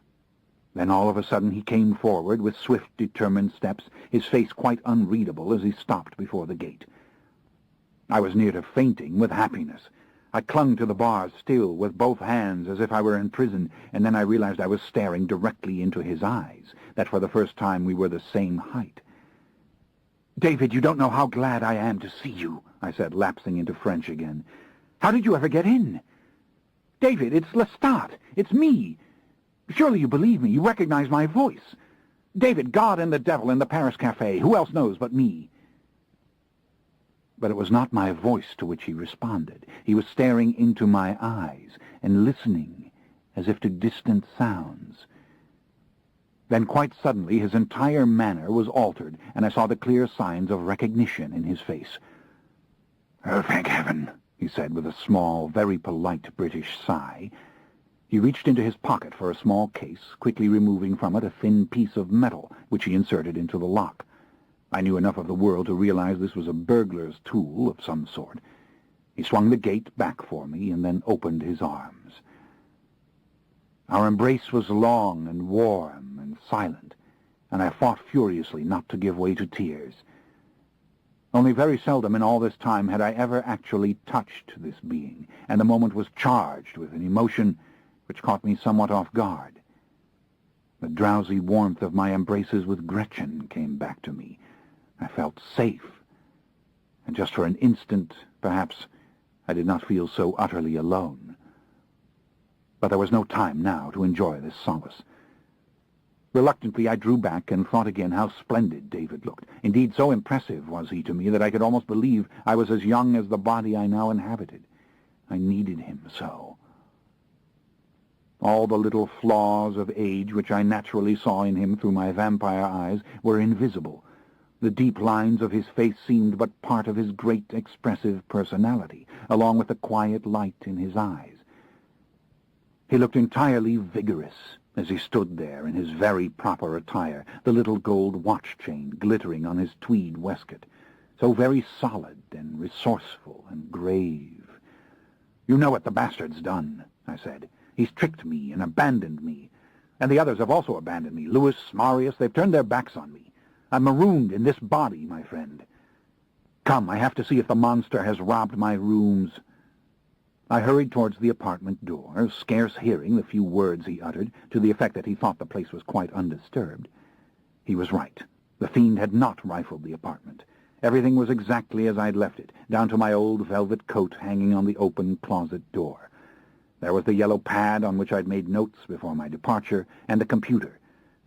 Speaker 1: Then all of a sudden he came forward with swift, determined steps, his face quite unreadable as he stopped before the gate. I was near to fainting with happiness. I clung to the bars still, with both hands, as if I were in prison, and then I realized I was staring directly into his eyes, that for the first time we were the same height. "David, you don't know how glad I am to see you," I said, lapsing into French again. "How did you ever get in?" "David, it's Lestat. It's me. Surely you believe me. You recognize my voice. David, God and the devil in the Paris Café. Who else knows but me?" But it was not my voice to which he responded. He was staring into my eyes and listening as if to distant sounds. Then quite suddenly his entire manner was altered, and I saw the clear signs of recognition in his face. "Oh, thank heaven," he said with a small, very polite British sigh. He reached into his pocket for a small case, quickly removing from it a thin piece of metal, which he inserted into the lock. I knew enough of the world to realize this was a burglar's tool of some sort. He swung the gate back for me and then opened his arms. Our embrace was long and warm and silent, and I fought furiously not to give way to tears. Only very seldom in all this time had I ever actually touched this being, and the moment was charged with an emotion which caught me somewhat off guard. The drowsy warmth of my embraces with Gretchen came back to me. I felt safe, and just for an instant, perhaps, I did not feel so utterly alone. But there was no time now to enjoy this solace. Reluctantly, I drew back and thought again how splendid David looked. Indeed, so impressive was he to me that I could almost believe I was as young as the body I now inhabited. I needed him so. All the little flaws of age which I naturally saw in him through my vampire eyes were invisible. The deep lines of his face seemed but part of his great expressive personality, along with the quiet light in his eyes. He looked entirely vigorous as he stood there in his very proper attire, the little gold watch chain glittering on his tweed waistcoat, so very solid and resourceful and grave. "You know what the bastard's done," I said. "He's tricked me and abandoned me. And the others have also abandoned me. Louis, Marius, they've turned their backs on me. I'm marooned in this body, my friend. Come, I have to see if the monster has robbed my rooms." I hurried towards the apartment door, scarce hearing the few words he uttered, to the effect that he thought the place was quite undisturbed. He was right. The fiend had not rifled the apartment. Everything was exactly as I'd left it, down to my old velvet coat hanging on the open closet door. There was the yellow pad on which I'd made notes before my departure, and the computer.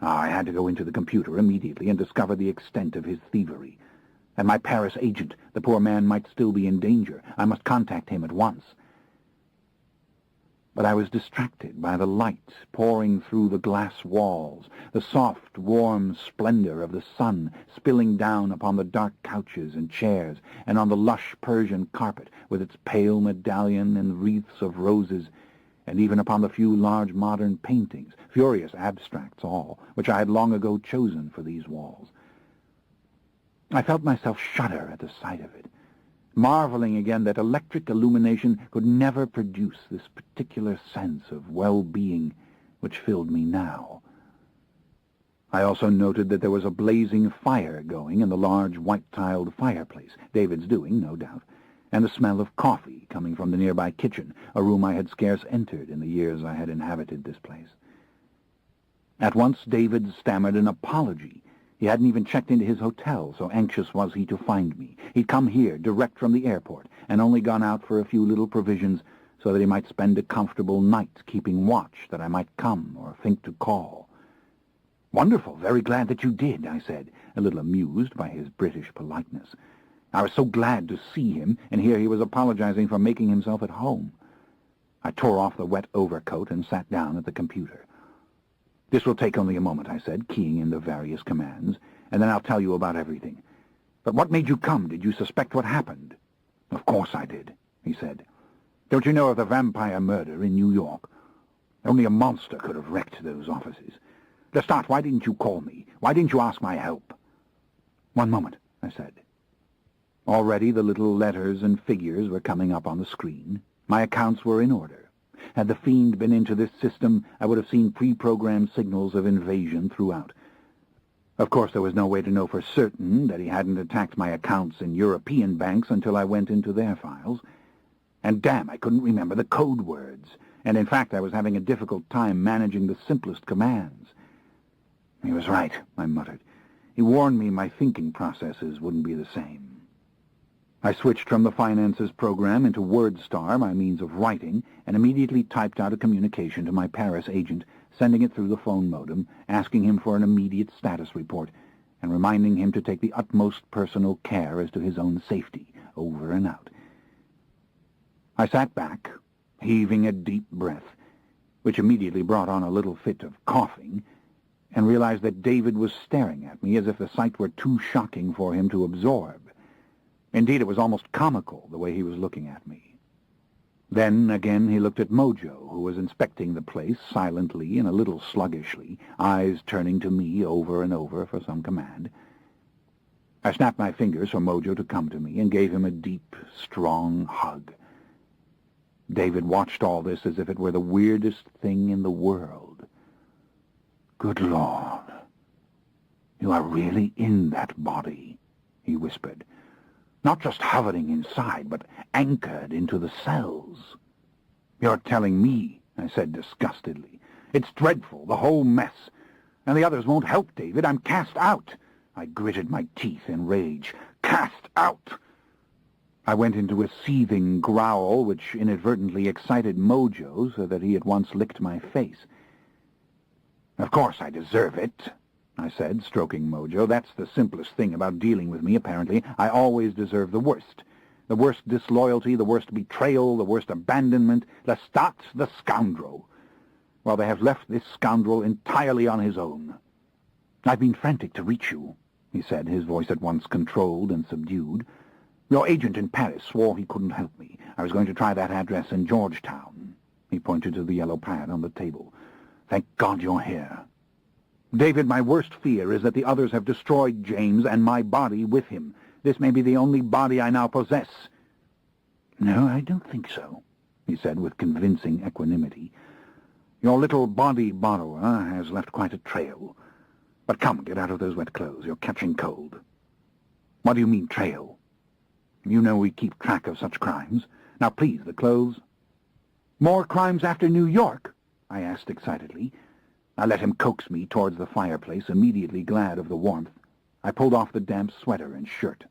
Speaker 1: I had to go into the computer immediately and discover the extent of his thievery. And my Paris agent, the poor man might still be in danger. I must contact him at once. But I was distracted by the light pouring through the glass walls, the soft, warm splendor of the sun spilling down upon the dark couches and chairs, and on the lush Persian carpet with its pale medallion and wreaths of roses, and even upon the few large modern paintings, furious abstracts all, which I had long ago chosen for these walls. I felt myself shudder at the sight of it, marveling again that electric illumination could never produce this particular sense of well-being which filled me now. I also noted that there was a blazing fire going in the large white-tiled fireplace, David's doing, no doubt, and the smell of coffee coming from the nearby kitchen, a room I had scarce entered in the years I had inhabited this place. At once David stammered an apology. He hadn't even checked into his hotel, so anxious was he to find me. He'd come here, direct from the airport, and only gone out for a few little provisions so that he might spend a comfortable night keeping watch that I might come or think to call. "Wonderful, very glad that you did," I said, a little amused by his British politeness. I was so glad to see him, and here he was apologizing for making himself at home. I tore off the wet overcoat and sat down at the computer. "This will take only a moment," I said, keying in the various commands, "and then I'll tell you about everything. But what made you come? Did you suspect what happened?" "Of course I did," he said. "Don't you know of the vampire murder in New York? Only a monster could have wrecked those offices. Lestat, why didn't you call me? Why didn't you ask my help?" "One moment," I said. Already the little letters and figures were coming up on the screen. My accounts were in order. Had the fiend been into this system, I would have seen pre-programmed signals of invasion throughout. Of course, there was no way to know for certain that he hadn't attacked my accounts in European banks until I went into their files. And damn, I couldn't remember the code words, and in fact I was having a difficult time managing the simplest commands. "He was right," I muttered. "He warned me my thinking processes wouldn't be the same." I switched from the finances program into WordStar, my means of writing, and immediately typed out a communication to my Paris agent, sending it through the phone modem, asking him for an immediate status report, and reminding him to take the utmost personal care as to his own safety, over and out. I sat back, heaving a deep breath, which immediately brought on a little fit of coughing, and realized that David was staring at me as if the sight were too shocking for him to absorb. Indeed, it was almost comical, the way he was looking at me. Then, again, he looked at Mojo, who was inspecting the place silently and a little sluggishly, eyes turning to me over and over for some command. I snapped my fingers for Mojo to come to me and gave him a deep, strong hug. David watched all this as if it were the weirdest thing in the world. "Good Lord, you are really in that body," he whispered. "Not just hovering inside, but anchored into the cells." "You're telling me," I said disgustedly. "It's dreadful, the whole mess. And the others won't help, David. I'm cast out." I gritted my teeth in rage. "Cast out!" I went into a seething growl which inadvertently excited Mojo so that he at once licked my face. "Of course I deserve it," I said, stroking Mojo. "That's the simplest thing about dealing with me, apparently. I always deserve the worst. The worst disloyalty, the worst betrayal, the worst abandonment. Lestat, the scoundrel. Well, they have left this scoundrel entirely on his own." "I've been frantic to reach you," he said, his voice at once controlled and subdued. "Your agent in Paris swore he couldn't help me. I was going to try that address in Georgetown." He pointed to the yellow pad on the table. "Thank God you're here. David, my worst fear is that the others have destroyed James and my body with him. This may be the only body I now possess." "No, I don't think so," he said with convincing equanimity. "Your little body borrower has left quite a trail. But come, get out of those wet clothes. You're catching cold." "What do you mean, trail?" "You know we keep track of such crimes. Now, please, the clothes." "More crimes after New York?" I asked excitedly. I let him coax me towards the fireplace, immediately glad of the warmth. I pulled off the damp sweater and shirt.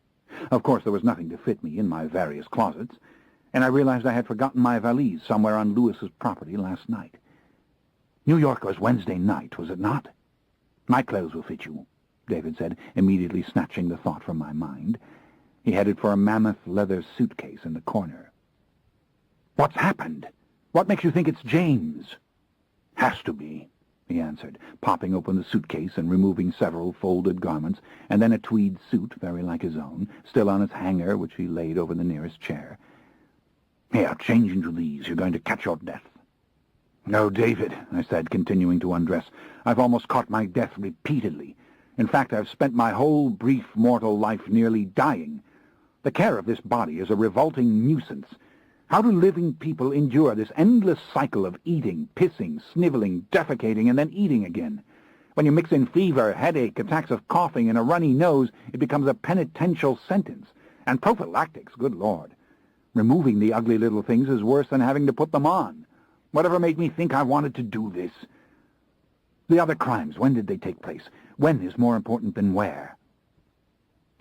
Speaker 1: Of course, there was nothing to fit me in my various closets, and I realized I had forgotten my valise somewhere on Lewis's property last night. "New York was Wednesday night, was it not?" "My clothes will fit you," David said, immediately snatching the thought from my mind. He headed for a mammoth leather suitcase in the corner. "What's happened? What makes you think it's James?" "Has to be," he answered, popping open the suitcase and removing several folded garments, and then a tweed suit, very like his own, still on its hanger, which he laid over the nearest chair. "Here, change into these. You're going to catch your death." "No, David," I said, continuing to undress. "I've almost caught my death repeatedly. In fact, I've spent my whole brief mortal life nearly dying. The care of this body is a revolting nuisance. How do living people endure this endless cycle of eating, pissing, sniveling, defecating, and then eating again? When you mix in fever, headache, attacks of coughing, and a runny nose, it becomes a penitential sentence. And prophylactics, good Lord. Removing the ugly little things is worse than having to put them on. Whatever made me think I wanted to do this? The other crimes, when did they take place? When is more important than where?"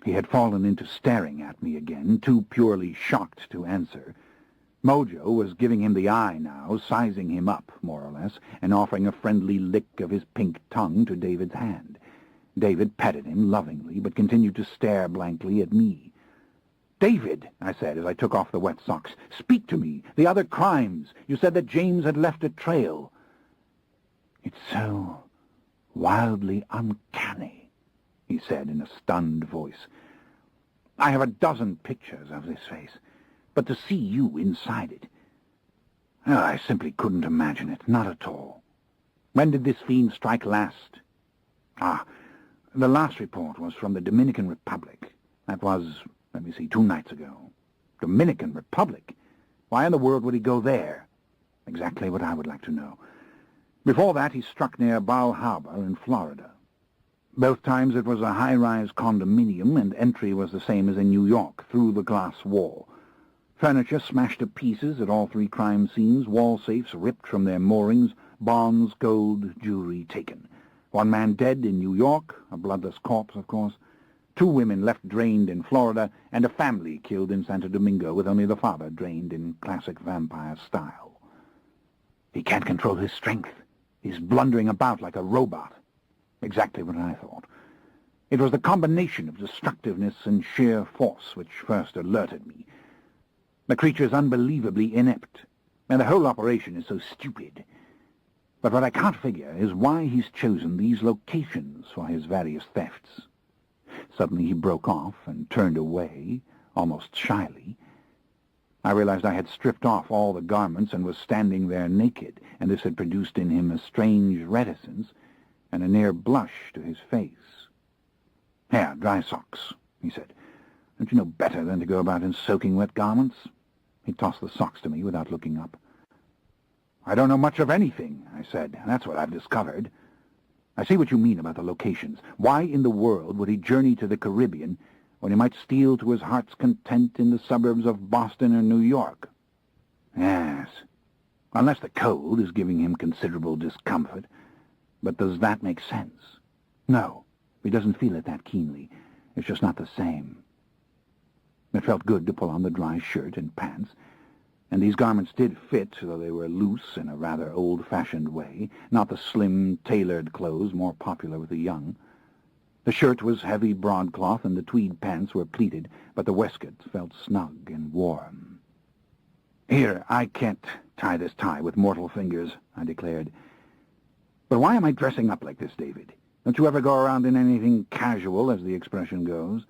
Speaker 1: He had fallen into staring at me again, too purely shocked to answer. Mojo was giving him the eye now, sizing him up, more or less, and offering a friendly lick of his pink tongue to David's hand. David petted him lovingly, but continued to stare blankly at me. "David," I said as I took off the wet socks, "speak to me. The other crimes. You said that James had left a trail." "It's so wildly uncanny," he said in a stunned voice. "I have a dozen pictures of this face, but to see you inside it, I simply couldn't imagine it, not at all. When did this fiend strike last?" The last report was from the Dominican Republic. That was, 2 nights ago. Dominican Republic? Why in the world would he go there? Exactly what I would like to know. Before that, he struck near Bal Harbor in Florida. Both times it was a high-rise condominium, and entry was the same as in New York, through the glass wall. Furniture smashed to pieces at all 3 crime scenes, wall safes ripped from their moorings, bonds, gold, jewelry taken. 1 man dead in New York, a bloodless corpse, of course. 2 women left drained in Florida, and a family killed in Santo Domingo with only the father drained in classic vampire style. He can't control his strength. He's blundering about like a robot. Exactly what I thought. It was the combination of destructiveness and sheer force which first alerted me. The creature's unbelievably inept, and the whole operation is so stupid. But what I can't figure is why he's chosen these locations for his various thefts. Suddenly he broke off and turned away, almost shyly. I realized I had stripped off all the garments and was standing there naked, and this had produced in him a strange reticence and a near blush to his face. "Here, dry socks," he said. "Don't you know better than to go about in soaking wet garments?" He tossed the socks to me without looking up. "I don't know much of anything," I said. "That's what I've discovered. I see what you mean about the locations. Why in the world would he journey to the Caribbean when he might steal to his heart's content in the suburbs of Boston or New York?" "Yes, unless the cold is giving him considerable discomfort. But does that make sense?" "No, he doesn't feel it that keenly. It's just not the same." It felt good to pull on the dry shirt and pants, and these garments did fit, though they were loose in a rather old-fashioned way, not the slim, tailored clothes more popular with the young. The shirt was heavy broadcloth, and the tweed pants were pleated, but the waistcoat felt snug and warm. "Here, I can't tie this tie with mortal fingers," I declared. "But why am I dressing up like this, David? Don't you ever go around in anything casual, as the expression goes?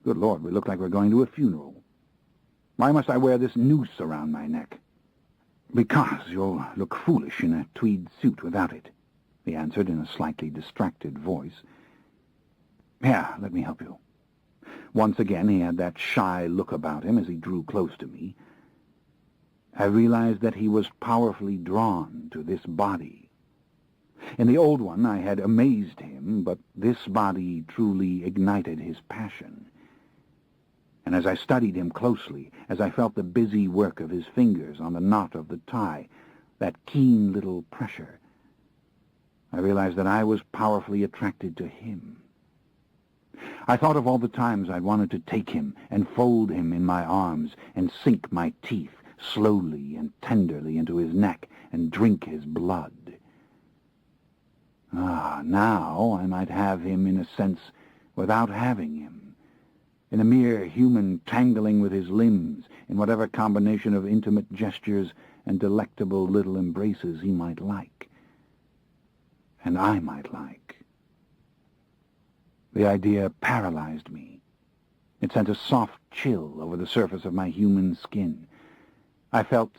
Speaker 1: Good Lord, we look like we're going to a funeral. Why must I wear this noose around my neck?" "Because you'll look foolish in a tweed suit without it," he answered in a slightly distracted voice. "Here, let me help you." Once again he had that shy look about him as he drew close to me. I realized that he was powerfully drawn to this body. In the old one I had amazed him, but this body truly ignited his passion. And as I studied him closely, as I felt the busy work of his fingers on the knot of the tie, that keen little pressure, I realized that I was powerfully attracted to him. I thought of all the times I'd wanted to take him and fold him in my arms and sink my teeth slowly and tenderly into his neck and drink his blood. Now I might have him in a sense without having him, in a mere human tangling with his limbs, in whatever combination of intimate gestures and delectable little embraces he might like, and I might like. The idea paralyzed me. It sent a soft chill over the surface of my human skin. I felt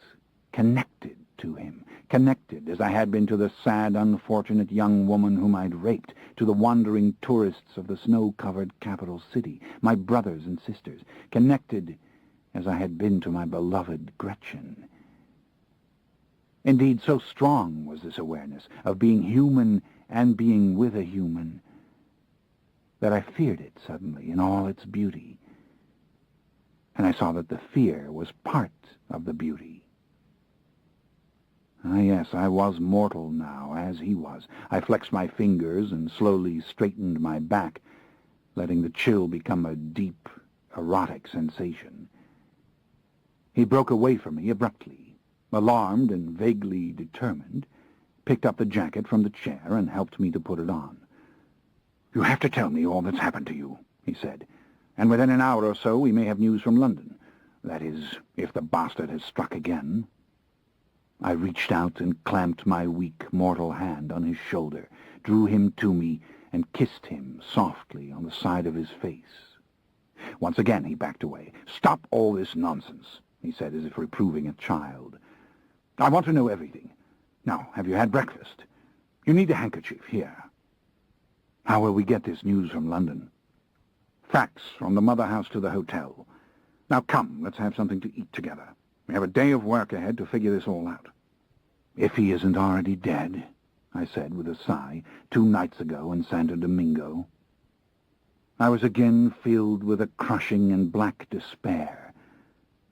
Speaker 1: connected to him, connected as I had been to the sad, unfortunate young woman whom I'd raped, to the wandering tourists of the snow-covered capital city, my brothers and sisters, connected as I had been to my beloved Gretchen. Indeed, so strong was this awareness of being human and being with a human that I feared it suddenly in all its beauty, and I saw that the fear was part of the beauty. Ah, yes, I was mortal now, as he was. I flexed my fingers and slowly straightened my back, letting the chill become a deep, erotic sensation. He broke away from me abruptly, alarmed and vaguely determined, picked up the jacket from the chair and helped me to put it on. "You have to tell me all that's happened to you," he said, "and within an hour or so we may have news from London. That is, if the bastard has struck again." I reached out and clamped my weak, mortal hand on his shoulder, drew him to me, and kissed him softly on the side of his face. Once again he backed away. "Stop all this nonsense," he said, as if reproving a child. "I want to know everything. Now, have you had breakfast? You need a handkerchief. Here. How will we get this news from London?" "Fax from the mother house to the hotel. Now come, let's have something to eat together. We have a day of work ahead to figure this all out." "If he isn't already dead," I said with a sigh, 2 nights ago in Santo Domingo. I was again filled with a crushing and black despair.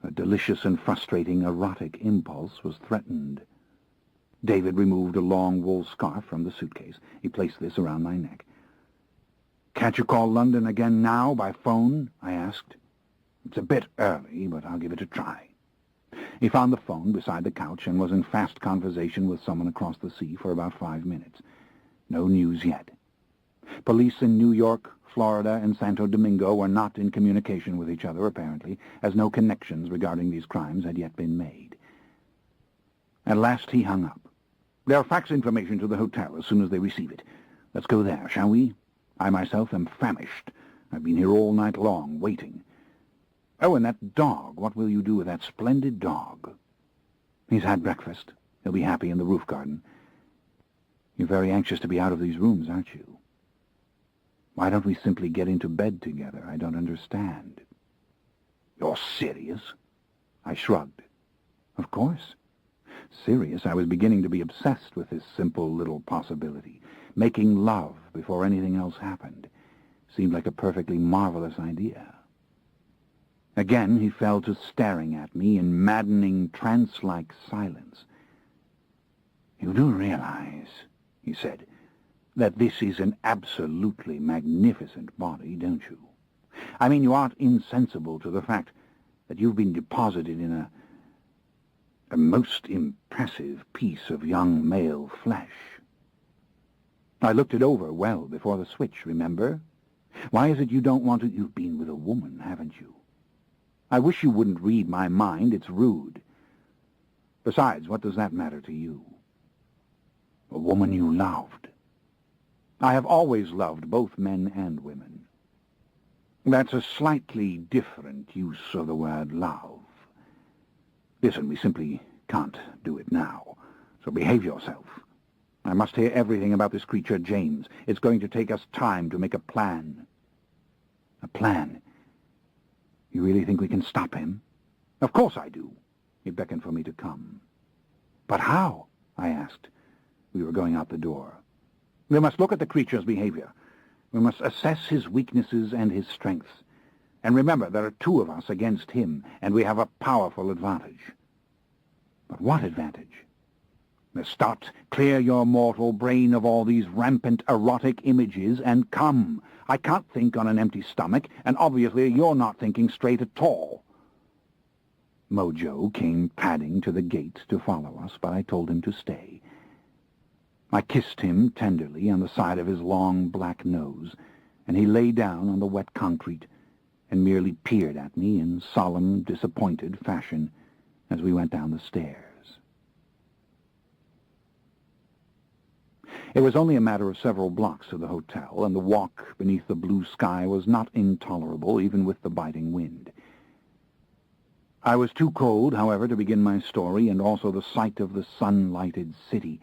Speaker 1: A delicious and frustrating erotic impulse was threatened. David removed a long wool scarf from the suitcase. He placed this around my neck. "Can't you call London again now, by phone?" I asked. "It's a bit early, but I'll give it a try." He found the phone beside the couch and was in fast conversation with someone across the sea for about 5 minutes. No news yet. Police in New York, Florida, and Santo Domingo were not in communication with each other, apparently, as no connections regarding these crimes had yet been made. At last he hung up. "They'll fax information to the hotel as soon as they receive it. Let's go there, shall we? I myself am famished. I've been here all night long, waiting. Oh, and that dog. What will you do with that splendid dog?" "He's had breakfast. He'll be happy in the roof garden." "You're very anxious to be out of these rooms, aren't you?" "Why don't we simply get into bed together? I don't understand." "You're serious?" I shrugged. "Of course. Serious. I was beginning to be obsessed with this simple little possibility. Making love before anything else happened seemed like a perfectly marvelous idea. Again he fell to staring at me in maddening, trance-like silence. "You do realize," he said, "that this is an absolutely magnificent body, don't you? I mean, you aren't insensible to the fact that you've been deposited in a most impressive piece of young male flesh. I looked it over well before the switch, remember? Why is it you don't want to? You've been with a woman, haven't you? I wish you wouldn't read my mind. It's rude. Besides, what does that matter to you? A woman you loved. I have always loved both men and women. That's a slightly different use of the word love. Listen, we simply can't do it now, so behave yourself. I must hear everything about this creature, James. It's going to take us time to make a plan." "A plan? You really think we can stop him?" "Of course I do." He beckoned for me to come. "But how?" I asked. We were going out the door. "We must look at the creature's behavior. We must assess his weaknesses and his strengths. And remember, there are 2 of us against him, and we have a powerful advantage." "But what advantage?" "Lestat, clear your mortal brain of all these rampant erotic images and come. I can't think on an empty stomach, and obviously you're not thinking straight at all." Mojo came padding to the gate to follow us, but I told him to stay. I kissed him tenderly on the side of his long black nose, and he lay down on the wet concrete and merely peered at me in solemn, disappointed fashion as we went down the stairs. It was only a matter of several blocks to the hotel, and the walk beneath the blue sky was not intolerable even with the biting wind. I was too cold, however, to begin my story, and also the sight of the sun-lighted city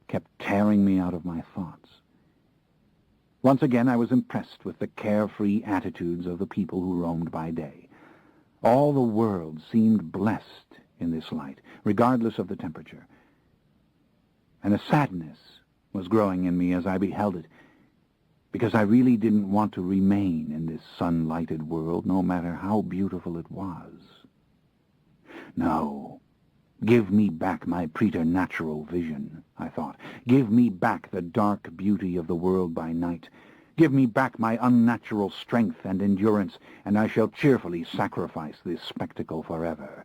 Speaker 1: kept tearing me out of my thoughts. Once again I was impressed with the carefree attitudes of the people who roamed by day. All the world seemed blessed in this light, regardless of the temperature. And a sadness was growing in me as I beheld it, because I really didn't want to remain in this sun-lighted world, no matter how beautiful it was. No, give me back my preternatural vision, I thought. Give me back the dark beauty of the world by night. Give me back my unnatural strength and endurance, and I shall cheerfully sacrifice this spectacle forever.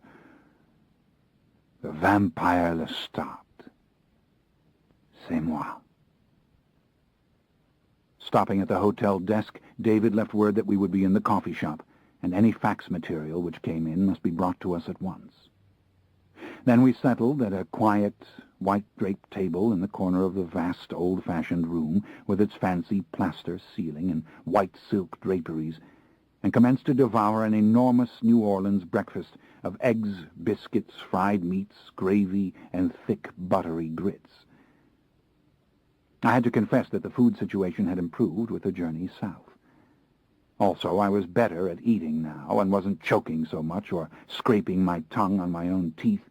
Speaker 1: The vampire Lestat. C'est moi. Stopping at the hotel desk, David left word that we would be in the coffee shop, and any fax material which came in must be brought to us at once. Then we settled at a quiet, white-draped table in the corner of the vast, old-fashioned room with its fancy plaster ceiling and white silk draperies, and commenced to devour an enormous New Orleans breakfast of eggs, biscuits, fried meats, gravy, and thick, buttery grits. I had to confess that the food situation had improved with the journey south. Also, I was better at eating now, and wasn't choking so much or scraping my tongue on my own teeth.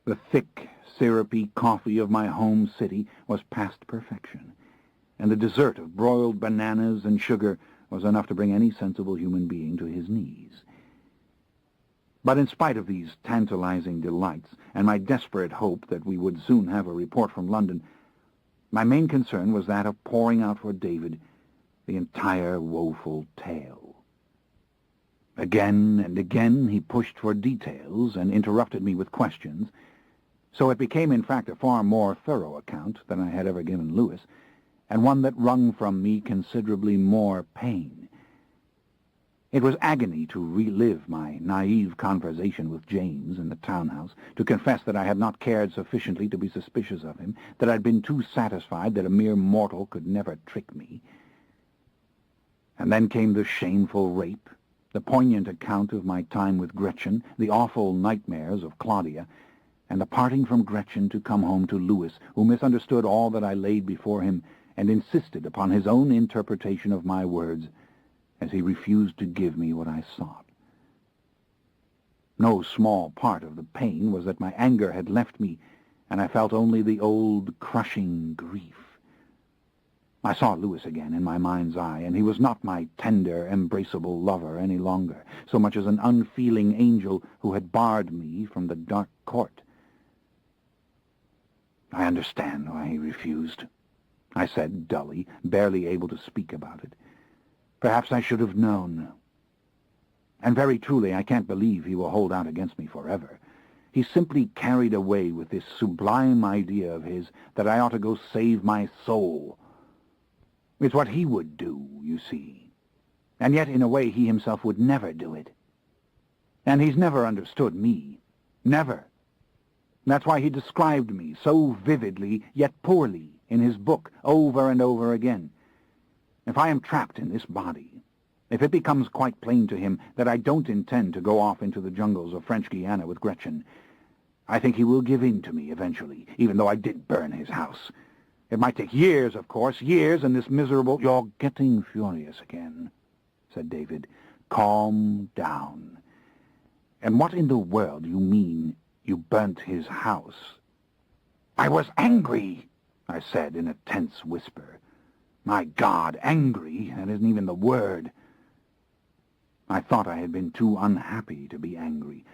Speaker 1: The thick, syrupy coffee of my home city was past perfection, and the dessert of broiled bananas and sugar was enough to bring any sensible human being to his knees. But in spite of these tantalizing delights, and my desperate hope that we would soon have a report from London, my main concern was that of pouring out for David the entire woeful tale. Again and again he pushed for details and interrupted me with questions, so it became in fact a far more thorough account than I had ever given Louis, and one that wrung from me considerably more pain. It was agony to relive my naive conversation with James in the townhouse, to confess that I had not cared sufficiently to be suspicious of him, that I had been too satisfied that a mere mortal could never trick me. And then came the shameful rape, the poignant account of my time with Gretchen, the awful nightmares of Claudia, and the parting from Gretchen to come home to Louis, who misunderstood all that I laid before him and insisted upon his own interpretation of my words, as he refused to give me what I sought. No small part of the pain was that my anger had left me, and I felt only the old crushing grief. I saw Louis again in my mind's eye, and he was not my tender, embraceable lover any longer, so much as an unfeeling angel who had barred me from the dark court. "I understand why he refused," I said dully, barely able to speak about it. "Perhaps I should have known. And very truly, I can't believe he will hold out against me forever. He's simply carried away with this sublime idea of his that I ought to go save my soul. It's what he would do, you see. And yet, in a way, he himself would never do it. And he's never understood me. Never. That's why he described me so vividly, yet poorly, in his book, over and over again. If I am trapped in this body, if it becomes quite plain to him that I don't intend to go off into the jungles of French Guiana with Gretchen, I think he will give in to me eventually, even though I did burn his house. It might take years, of course, years, and this miserable—" "You're getting furious again," said David. "Calm down. And what in the world do you mean you burnt his house?" "I was angry," I said in a tense whisper. "My God, angry? That isn't even the word." I thought I had been too unhappy to be angry.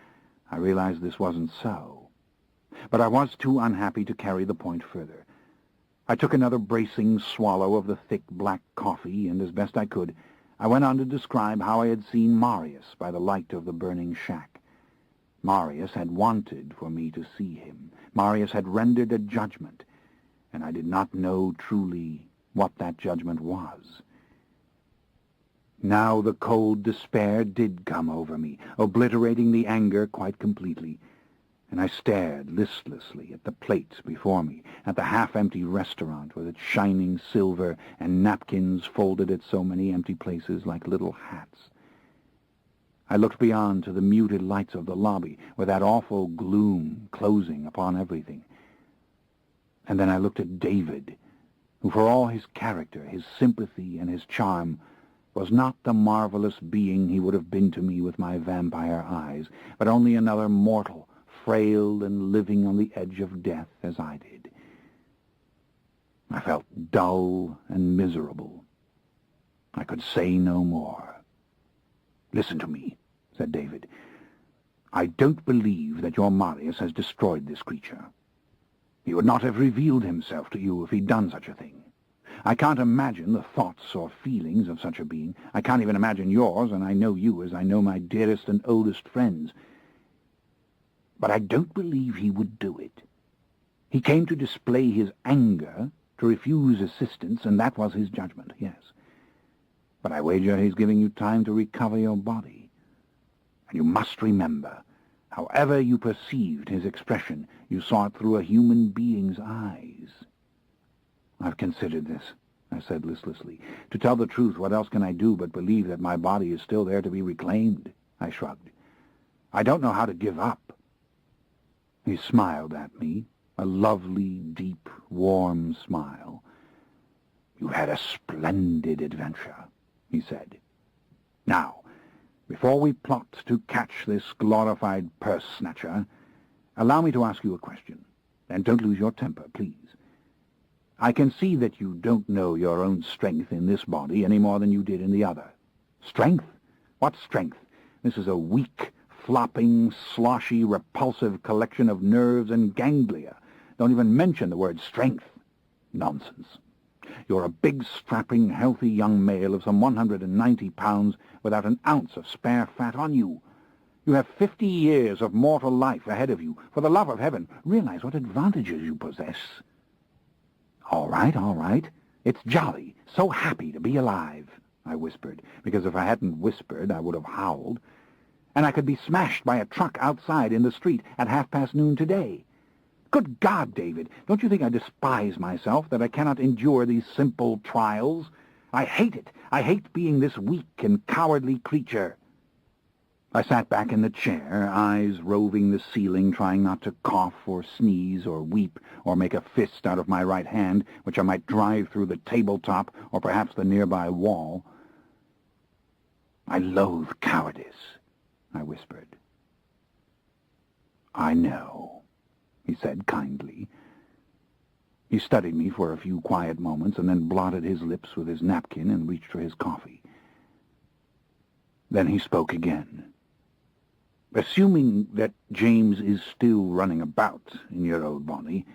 Speaker 1: I realized this wasn't so. But I was too unhappy to carry the point further. I took another bracing swallow of the thick black coffee, and as best I could, I went on to describe how I had seen Marius by the light of the burning shack. Marius had wanted for me to see him. Marius had rendered a judgment, and I did not know truly what that judgment was. Now the cold despair did come over me, obliterating the anger quite completely, and I stared listlessly at the plate before me, at the half-empty restaurant with its shining silver and napkins folded at so many empty places like little hats. I looked beyond to the muted lights of the lobby, with that awful gloom closing upon everything. And then I looked at David, who for all his character, his sympathy, and his charm, was not the marvelous being he would have been to me with my vampire eyes, but only another mortal, frail and living on the edge of death as I did. I felt dull and miserable. I could say no more. "Listen to me," said David. "I don't believe that your Marius has destroyed this creature. He would not have revealed himself to you if he'd done such a thing. I can't imagine the thoughts or feelings of such a being. I can't even imagine yours, and I know you as I know my dearest and oldest friends. But I don't believe he would do it. He came to display his anger, to refuse assistance, and that was his judgment, yes. But I wager he's giving you time to recover your body. And you must remember, however you perceived his expression, you saw it through a human being's eyes." "I've considered this," I said listlessly. "To tell the truth, what else can I do but believe that my body is still there to be reclaimed?" I shrugged. "I don't know how to give up." He smiled at me, a lovely, deep, warm smile. "You've had a splendid adventure," he said. "Now, before we plot to catch this glorified purse-snatcher, allow me to ask you a question, and don't lose your temper, please. I can see that you don't know your own strength in this body any more than you did in the other. Strength? What strength? This is a weak, flopping, sloshy, repulsive collection of nerves and ganglia. Don't even mention the word strength. Nonsense. You're a big, strapping, healthy young male of some 190 pounds without an ounce of spare fat on you. You have 50 years of mortal life ahead of you. For the love of heaven, realize what advantages you possess." All right. It's jolly, so happy to be alive," I whispered, because if I hadn't whispered, I would have howled. "And I could be smashed by a truck outside in the street at noon today. Good God, David, don't you think I despise myself, that I cannot endure these simple trials? I hate it. I hate being this weak and cowardly creature." I sat back in the chair, eyes roving the ceiling, trying not to cough or sneeze or weep or make a fist out of my right hand, which I might drive through the tabletop or perhaps the nearby wall. "I loathe cowardice," I whispered. "I know," he said kindly. He studied me for a few quiet moments and then blotted his lips with his napkin and reached for his coffee. Then he spoke again. "Assuming that James is still running about in your old body,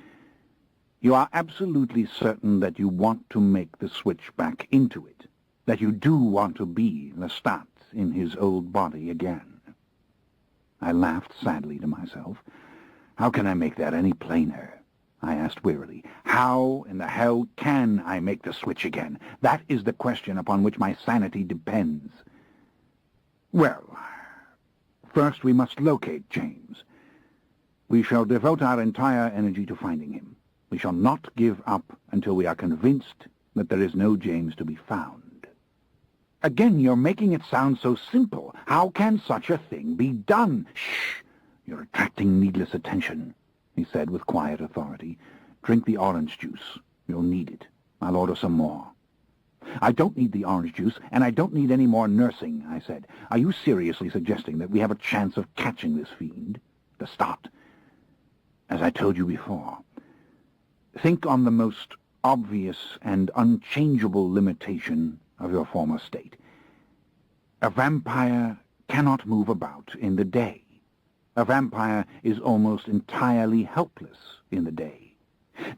Speaker 1: you are absolutely certain that you want to make the switch back into it, that you do want to be Lestat in his old body again?" I laughed sadly to myself. "How can I make that any plainer?" I asked wearily. "How in the hell can I make the switch again? That is the question upon which my sanity depends." "Well, first we must locate James. We shall devote our entire energy to finding him. We shall not give up until we are convinced that there is no James to be found." "Again, you're making it sound so simple. How can such a thing be done?" "Shh! You're attracting needless attention," he said with quiet authority. "Drink the orange juice. You'll need it. I'll order some more." "I don't need the orange juice, and I don't need any more nursing," I said. "Are you seriously suggesting that we have a chance of catching this fiend? Lestat, as I told you before, think on the most obvious and unchangeable limitation of your former state. A vampire cannot move about in the day. A vampire is almost entirely helpless in the day.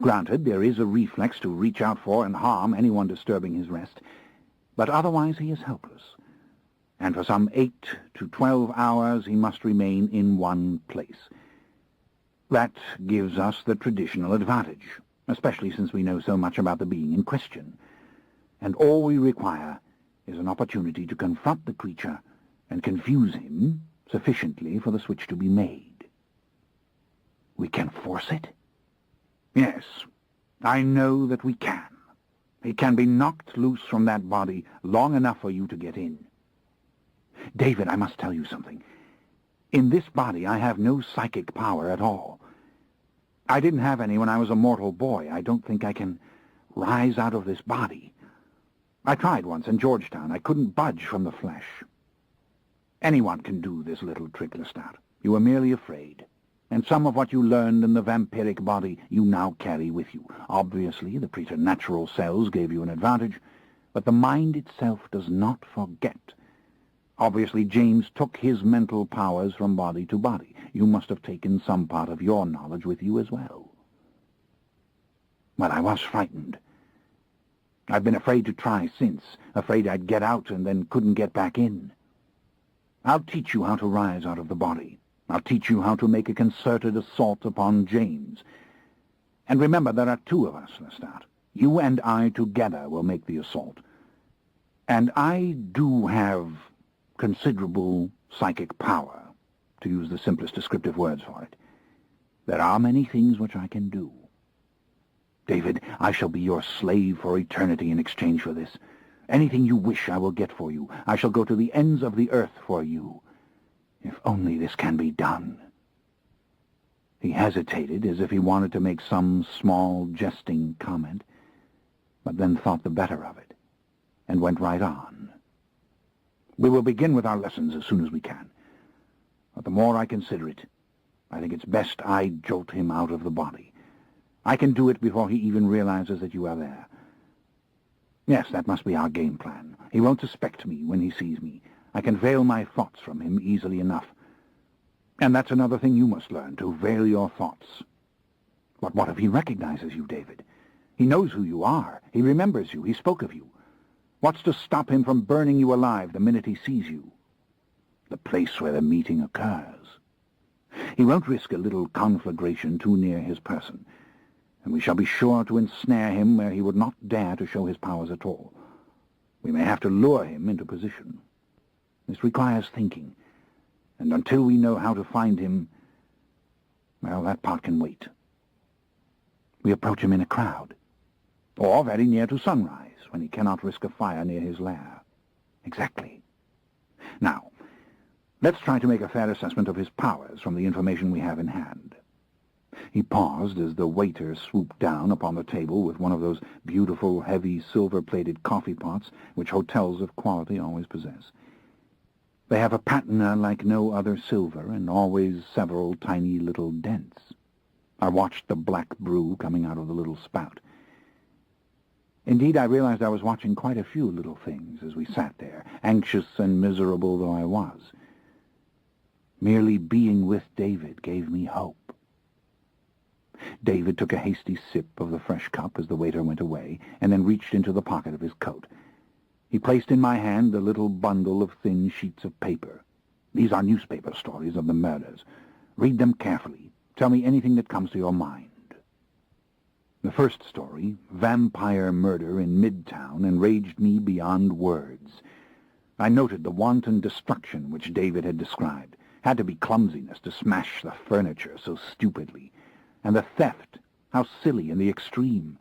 Speaker 1: Granted, there is a reflex to reach out for and harm anyone disturbing his rest, but otherwise he is helpless, and for some 8 to 12 hours he must remain in one place. That gives us the traditional advantage, especially since we know so much about the being in question, and all we require is an opportunity to confront the creature and confuse him sufficiently for the switch to be made." "We can force it?" "Yes, I know that we can. He can be knocked loose from that body long enough for you to get in. David, I must tell you something. In this body I have no psychic power at all. I didn't have any when I was a mortal boy. I don't think I can rise out of this body. I tried once in Georgetown. I couldn't budge from the flesh. Anyone can do this little trick, Lestat. You were merely afraid. And some of what you learned in the vampiric body you now carry with you. Obviously, the preternatural cells gave you an advantage, but the mind itself does not forget. Obviously, James took his mental powers from body to body. You must have taken some part of your knowledge with you as well. Well, I was frightened. I've been afraid to try since, afraid I'd get out and then couldn't get back in. I'll teach you how to rise out of the body. I'll teach you how to make a concerted assault upon James. And remember, there are two of us, Lestat. You and I together will make the assault. And I do have considerable psychic power, to use the simplest descriptive words for it. There are many things which I can do. David, I shall be your slave for eternity in exchange for this. Anything you wish I will get for you. I shall go to the ends of the earth for you. If only this can be done. He hesitated, as if he wanted to make some small, jesting comment, but then thought the better of it, and went right on. We will begin with our lessons as soon as we can. But the more I consider it, I think it's best I jolt him out of the body. I can do it before he even realizes that you are there. Yes, that must be our game plan. He won't suspect me when he sees me. I can veil my thoughts from him easily enough. And that's another thing you must learn, to veil your thoughts. But what if he recognizes you, David? He knows who you are. He remembers you. He spoke of you. What's to stop him from burning you alive the minute he sees you? The place where the meeting occurs. He won't risk a little conflagration too near his person, and we shall be sure to ensnare him where he would not dare to show his powers at all. We may have to lure him into position. This requires thinking, and until we know how to find him, well, that part can wait. We approach him in a crowd, or very near to sunrise, when he cannot risk a fire near his lair. Exactly. Now, let's try to make a fair assessment of his powers from the information we have in hand. He paused as the waiter swooped down upon the table with one of those beautiful, heavy, silver-plated coffee pots which hotels of quality always possess. They have a patina like no other silver, and always several tiny little dents. I watched the black brew coming out of the little spout. Indeed, I realized I was watching quite a few little things as we sat there, anxious and miserable though I was. Merely being with David gave me hope. David took a hasty sip of the fresh cup as the waiter went away, and then reached into the pocket of his coat. He placed in my hand a little bundle of thin sheets of paper. These are newspaper stories of the murders. Read them carefully. Tell me anything that comes to your mind. The first story, Vampire Murder in Midtown, enraged me beyond words. I noted the wanton destruction which David had described. Had to be clumsiness to smash the furniture so stupidly. And the theft, how silly in the extreme.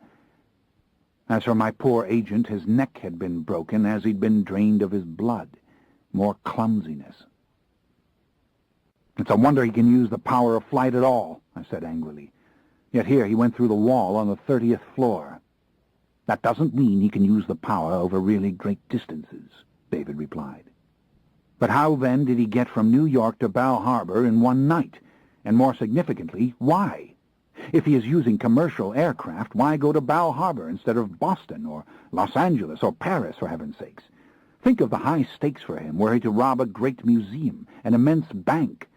Speaker 1: As for my poor agent, his neck had been broken as he'd been drained of his blood. More clumsiness. It's a wonder he can use the power of flight at all, I said angrily. Yet here he went through the wall on the 30th floor. That doesn't mean he can use the power over really great distances, David replied. But how then did he get from New York to Bal Harbor in one night? And more significantly, why? If he is using commercial aircraft, why go to Bal Harbor instead of Boston or Los Angeles or Paris, for heaven's sakes? Think of the high stakes for him were he to rob a great museum, an immense bank.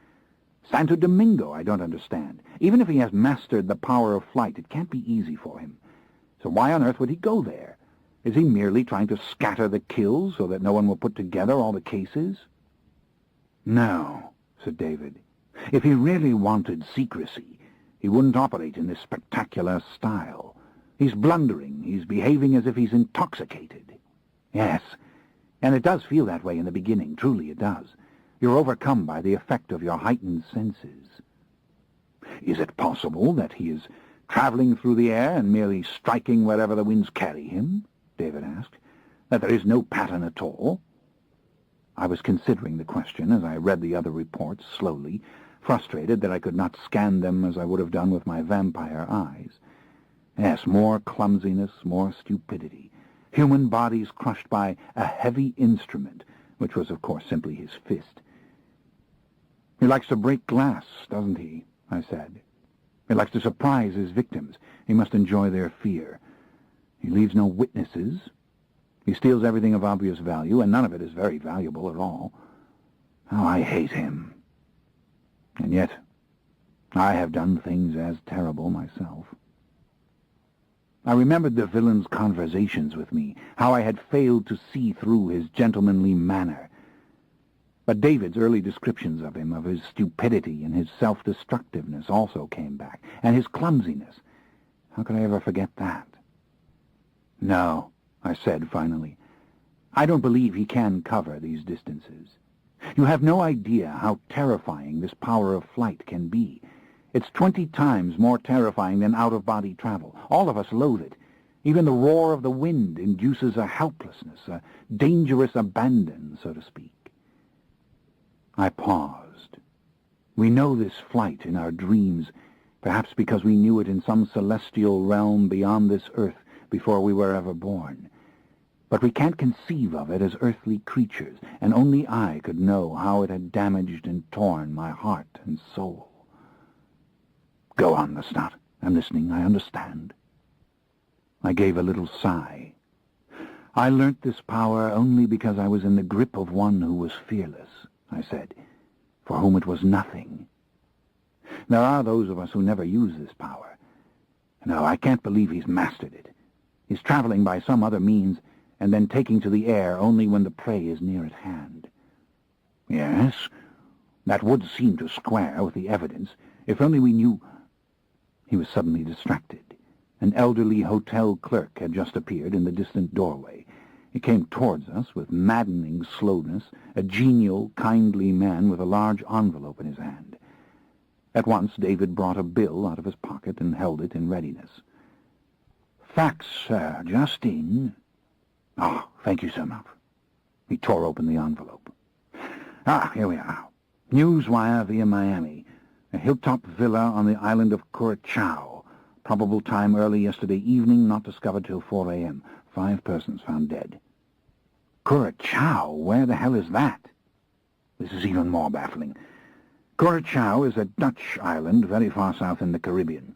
Speaker 1: Santo Domingo, I don't understand. Even if he has mastered the power of flight, it can't be easy for him. So why on earth would he go there? Is he merely trying to scatter the kills so that no one will put together all the cases? No, said David. If he really wanted secrecy, he wouldn't operate in this spectacular style. He's blundering. He's behaving as if he's intoxicated. Yes, and it does feel that way in the beginning. Truly it does. You're overcome by the effect of your heightened senses. Is it possible that he is traveling through the air and merely striking wherever the winds carry him? David asked. That there is no pattern at all? I was considering the question as I read the other reports slowly, frustrated that I could not scan them as I would have done with my vampire eyes. Yes, more clumsiness, more stupidity. Human bodies crushed by a heavy instrument, which was, of course, simply his fist. "He likes to break glass, doesn't he?" I said. "He likes to surprise his victims. He must enjoy their fear. He leaves no witnesses. He steals everything of obvious value, and none of it is very valuable at all. Oh, I hate him. And yet, I have done things as terrible myself." I remembered the villain's conversations with me, how I had failed to see through his gentlemanly manner. But David's early descriptions of him, of his stupidity and his self-destructiveness also came back, and his clumsiness. How could I ever forget that? "No," I said finally. "I don't believe he can cover these distances. You have no idea how terrifying this power of flight can be. It's 20 times more terrifying than out-of-body travel. All of us loathe it. Even the roar of the wind induces a helplessness, a dangerous abandon, so to speak." I paused. We know this flight in our dreams, perhaps because we knew it in some celestial realm beyond this earth before we were ever born. But we can't conceive of it as earthly creatures, and only I could know how it had damaged and torn my heart and soul. "Go on, Lestat. I'm listening. I understand." I gave a little sigh. "I learnt this power only because I was in the grip of one who was fearless," I said, "for whom it was nothing. There are those of us who never use this power. No, I can't believe he's mastered it. He's traveling by some other means and then taking to the air only when the prey is near at hand." "Yes, that would seem to square with the evidence, if only we knew—" He was suddenly distracted. An elderly hotel clerk had just appeared in the distant doorway. He came towards us with maddening slowness, a genial, kindly man with a large envelope in his hand. At once David brought a bill out of his pocket and held it in readiness. "Fax, sir, just in." "Oh, thank you so much." He tore open the envelope. Here we are. "News wire via Miami. A hilltop villa on the island of Curacao. Probable time early yesterday evening, not discovered till 4 a.m. 5 persons found dead." Curacao? Where the hell is that? This is even more baffling. Curacao is a Dutch island very far south in the Caribbean.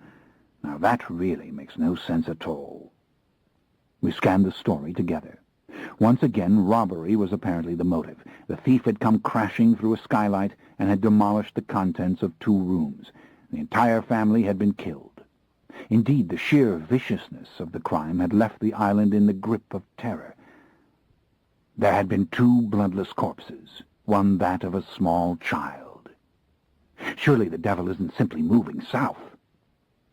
Speaker 1: Now that really makes no sense at all. We scanned the story together. Once again, robbery was apparently the motive. The thief had come crashing through a skylight and had demolished the contents of 2 rooms. The entire family had been killed. Indeed, the sheer viciousness of the crime had left the island in the grip of terror. There had been 2 bloodless corpses, one that of a small child. Surely the devil isn't simply moving south.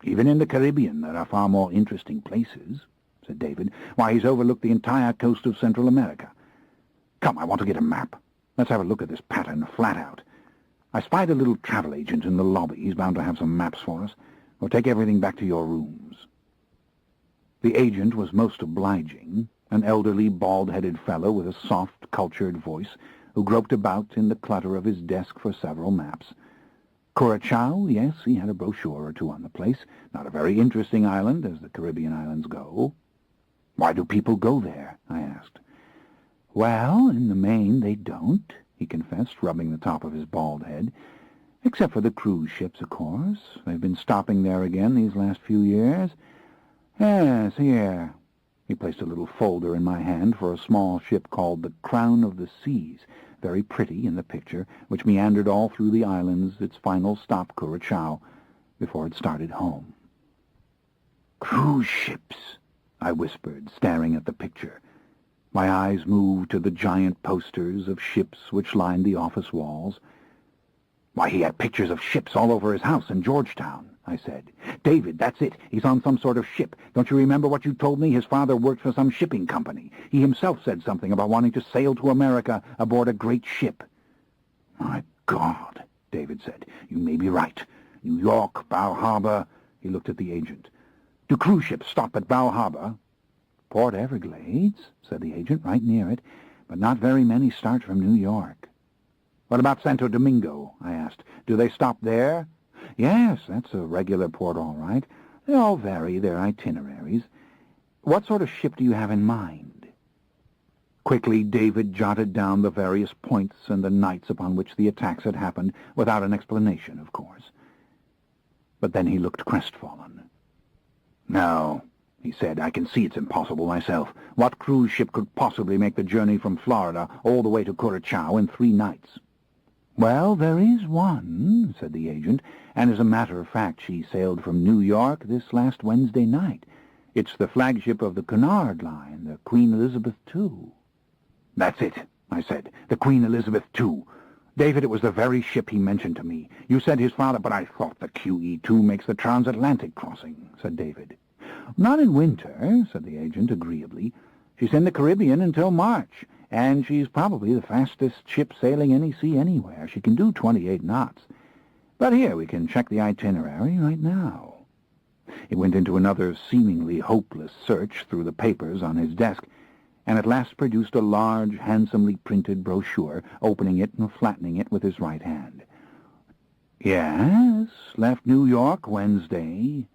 Speaker 1: "Even in the Caribbean there are far more interesting places," said David. "Why, he's overlooked the entire coast of Central America. Come, I want to get a map. Let's have a look at this pattern flat out. I spied a little travel agent in the lobby. He's bound to have some maps for us. We'll take everything back to your rooms." The agent was most obliging, an elderly, bald-headed fellow with a soft, cultured voice, who groped about in the clutter of his desk for several maps. Curacao, yes, he had a brochure or 2 on the place. Not a very interesting island, as the Caribbean islands go. "Why do people go there?" I asked. "Well, in the main they don't," he confessed, rubbing the top of his bald head. "Except for the cruise ships, of course. They've been stopping there again these last few years. Yes, here." He placed a little folder in my hand for a small ship called the Crown of the Seas, very pretty in the picture, which meandered all through the islands, its final stop Curacao, before it started home. "Cruise ships," I whispered, staring at the picture. My eyes moved to the giant posters of ships which lined the office walls. "Why, he had pictures of ships all over his house in Georgetown," I said. "David, that's it. He's on some sort of ship. Don't you remember what you told me? His father worked for some shipping company. He himself said something about wanting to sail to America aboard a great ship." "My God," David said. "You may be right. New York, Bow Harbor." He looked at the agent. "Do cruise ships stop at Bow Harbor?" "Port Everglades," said the agent, "right near it. but not very many start from New York. What about Santo Domingo? I asked. Do they stop there? Yes, that's a regular port, all right. They all vary their itineraries. What sort of ship do you have in mind? Quickly, David jotted down the various points and the nights upon which the attacks had happened, without an explanation, of course. But then he looked crestfallen. No, he said, I can see it's impossible myself. What cruise ship could possibly make the journey from Florida all the way to Curacao in 3 nights? Well, there is one, said the agent, and as a matter of fact, she sailed from New York this last Wednesday night. It's the flagship of the Cunard Line, the Queen Elizabeth II. That's it, I said, the Queen Elizabeth II. David, it was the very ship he mentioned to me. You said his father, but I thought the QE2 makes the transatlantic crossing, said David. Not in winter, said the agent agreeably. She's in the Caribbean until March, and she's probably the fastest ship sailing any sea anywhere. She can do 28 knots. But here, we can check the itinerary right now. He went into another seemingly hopeless search through the papers on his desk, and at last produced a large, handsomely printed brochure, opening it and flattening it with his right hand. Yes, left New York Wednesday.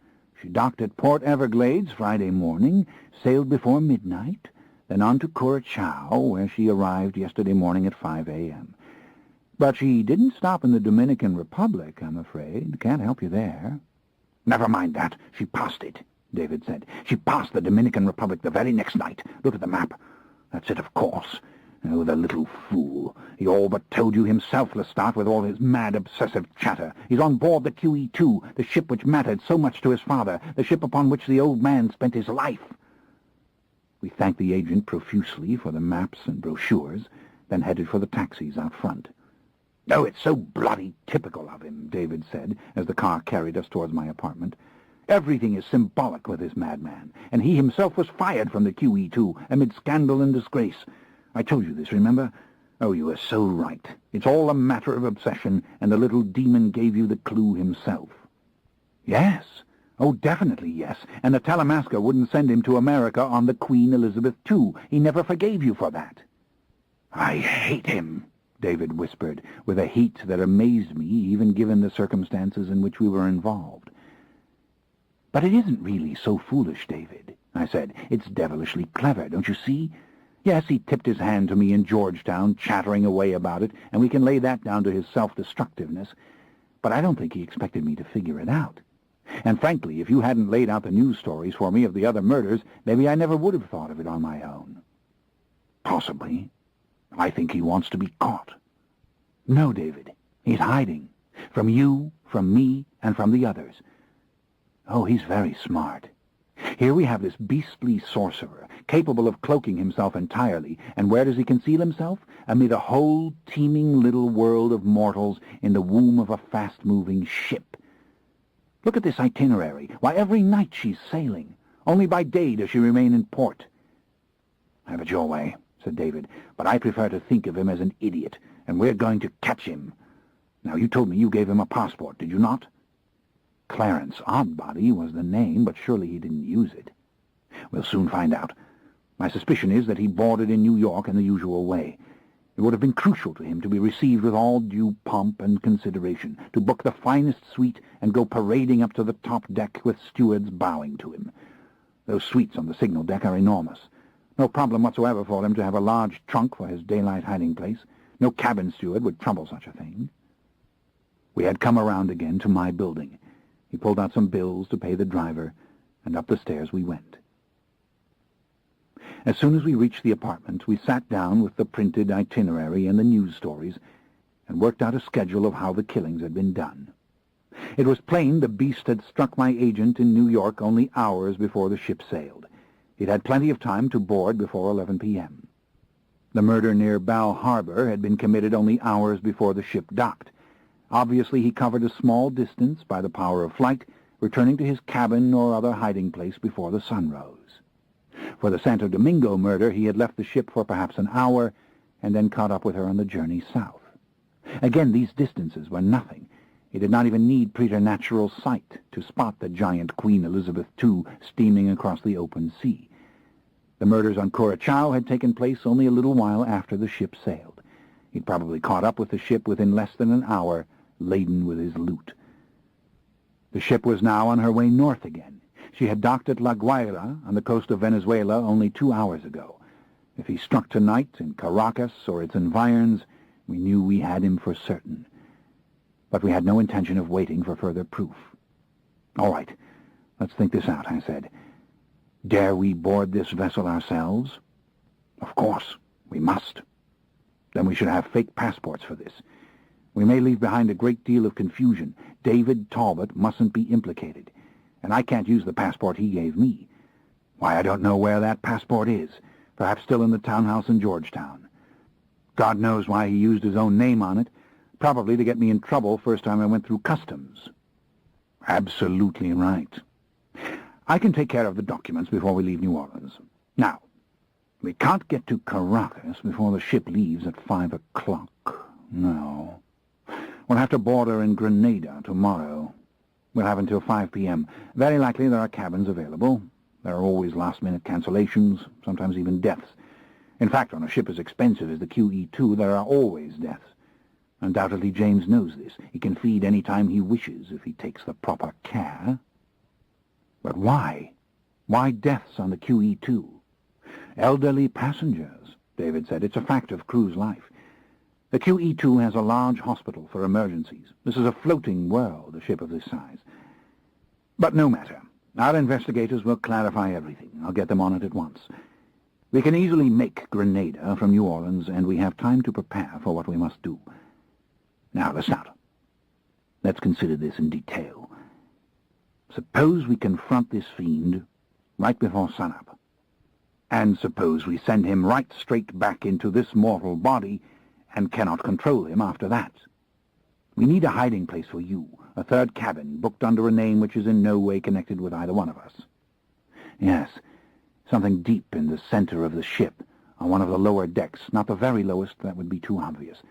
Speaker 1: She docked at Port Everglades Friday morning, sailed before midnight, then on to Curacao, where she arrived yesterday morning at 5 a.m. But she didn't stop in the Dominican Republic, I'm afraid. Can't help you there. Never mind that. She passed it, David said. She passed the Dominican Republic the very next night. Look at the map. That's it, of course. Oh, the little fool. He all but told you himself, Lestat, with all his mad, obsessive chatter. He's on board the QE2, the ship which mattered so much to his father, the ship upon which the old man spent his life. We thanked the agent profusely for the maps and brochures, then headed for the taxis out front. Oh, it's so bloody typical of him, David said, as the car carried us towards my apartment. Everything is symbolic with this madman, and he himself was fired from the QE2 amid scandal and disgrace. I told you this, remember? Oh, you are so right. It's all a matter of obsession, and the little demon gave you the clue himself. Yes. Oh, definitely yes. And the Talamasca wouldn't send him to America on the Queen Elizabeth II. He never forgave you for that. I hate him, David whispered, with a heat that amazed me, even given the circumstances in which we were involved. But it isn't really so foolish, David, I said. It's devilishly clever, don't you see? Yes, he tipped his hand to me in Georgetown, chattering away about it, and we can lay that down to his self-destructiveness, but I don't think he expected me to figure it out. And frankly, if you hadn't laid out the news stories for me of the other murders, maybe I never would have thought of it on my own. Possibly. I think he wants to be caught. No, David, he's hiding. From you, from me, and from the others. Oh, he's very smart. Here we have this beastly sorcerer, capable of cloaking himself entirely, and where does he conceal himself? Amid a whole teeming little world of mortals in the womb of a fast-moving ship. Look at this itinerary. Why, every night she's sailing. Only by day does she remain in port. Have it your way, said David, but I prefer to think of him as an idiot, and we're going to catch him. Now, you told me you gave him a passport, did you not? Clarence Oddbody was the name, but surely he didn't use it. We'll soon find out. My suspicion is that he boarded in New York in the usual way. It would have been crucial to him to be received with all due pomp and consideration, to book the finest suite and go parading up to the top deck with stewards bowing to him. Those suites on the signal deck are enormous. No problem whatsoever for him to have a large trunk for his daylight hiding place. No cabin steward would trouble such a thing. We had come around again to my building. He pulled out some bills to pay the driver, and up the stairs we went. As soon as we reached the apartment, we sat down with the printed itinerary and the news stories, and worked out a schedule of how the killings had been done. It was plain the beast had struck my agent in New York only hours before the ship sailed. He'd had plenty of time to board before 11 p.m. The murder near Bal Harbor had been committed only hours before the ship docked. Obviously, he covered a small distance by the power of flight, returning to his cabin or other hiding place before the sun rose. For the Santo Domingo murder, he had left the ship for perhaps an hour, and then caught up with her on the journey south. Again, these distances were nothing. He did not even need preternatural sight to spot the giant Queen Elizabeth II steaming across the open sea. The murders on Curacao had taken place only a little while after the ship sailed. He'd probably caught up with the ship within less than an hour, laden with his loot. The ship was now on her way north again. She had docked at La Guaira on the coast of Venezuela only 2 hours ago. If he struck tonight in Caracas or its environs, we knew we had him for certain. But we had no intention of waiting for further proof. "All right, let's think this out," I said. "Dare we board this vessel ourselves?" "Of course, we must." "Then we should have fake passports for this. We may leave behind a great deal of confusion. David Talbot mustn't be implicated, and I can't use the passport he gave me. Why, I don't know where that passport is. Perhaps still in the townhouse in Georgetown. God knows why he used his own name on it, probably to get me in trouble first time I went through customs." "Absolutely right. I can take care of the documents before we leave New Orleans. Now, we can't get to Caracas before the ship leaves at 5 o'clock. No. We'll have to board her in Grenada tomorrow. We'll have until 5 p.m. Very likely there are cabins available. There are always last-minute cancellations, sometimes even deaths. In fact, on a ship as expensive as the QE2, there are always deaths. Undoubtedly James knows this. He can feed any time he wishes if he takes the proper care. But why? Why deaths on the QE2? "Elderly passengers," David said. "It's a fact of cruise life. The QE2 has a large hospital for emergencies. This is a floating world, a ship of this size. But no matter. Our investigators will clarify everything. I'll get them on it at once. We can easily make Grenada from New Orleans, and we have time to prepare for what we must do. Now, Lestat, let's consider this in detail. Suppose we confront this fiend right before sunup. And suppose we send him right straight back into this mortal body and cannot control him after that. We need a hiding place for you, a third cabin booked under a name which is in no way connected with either one of us. Yes, something deep in the center of the ship, on one of the lower decks, not the very lowest, that would be too obvious.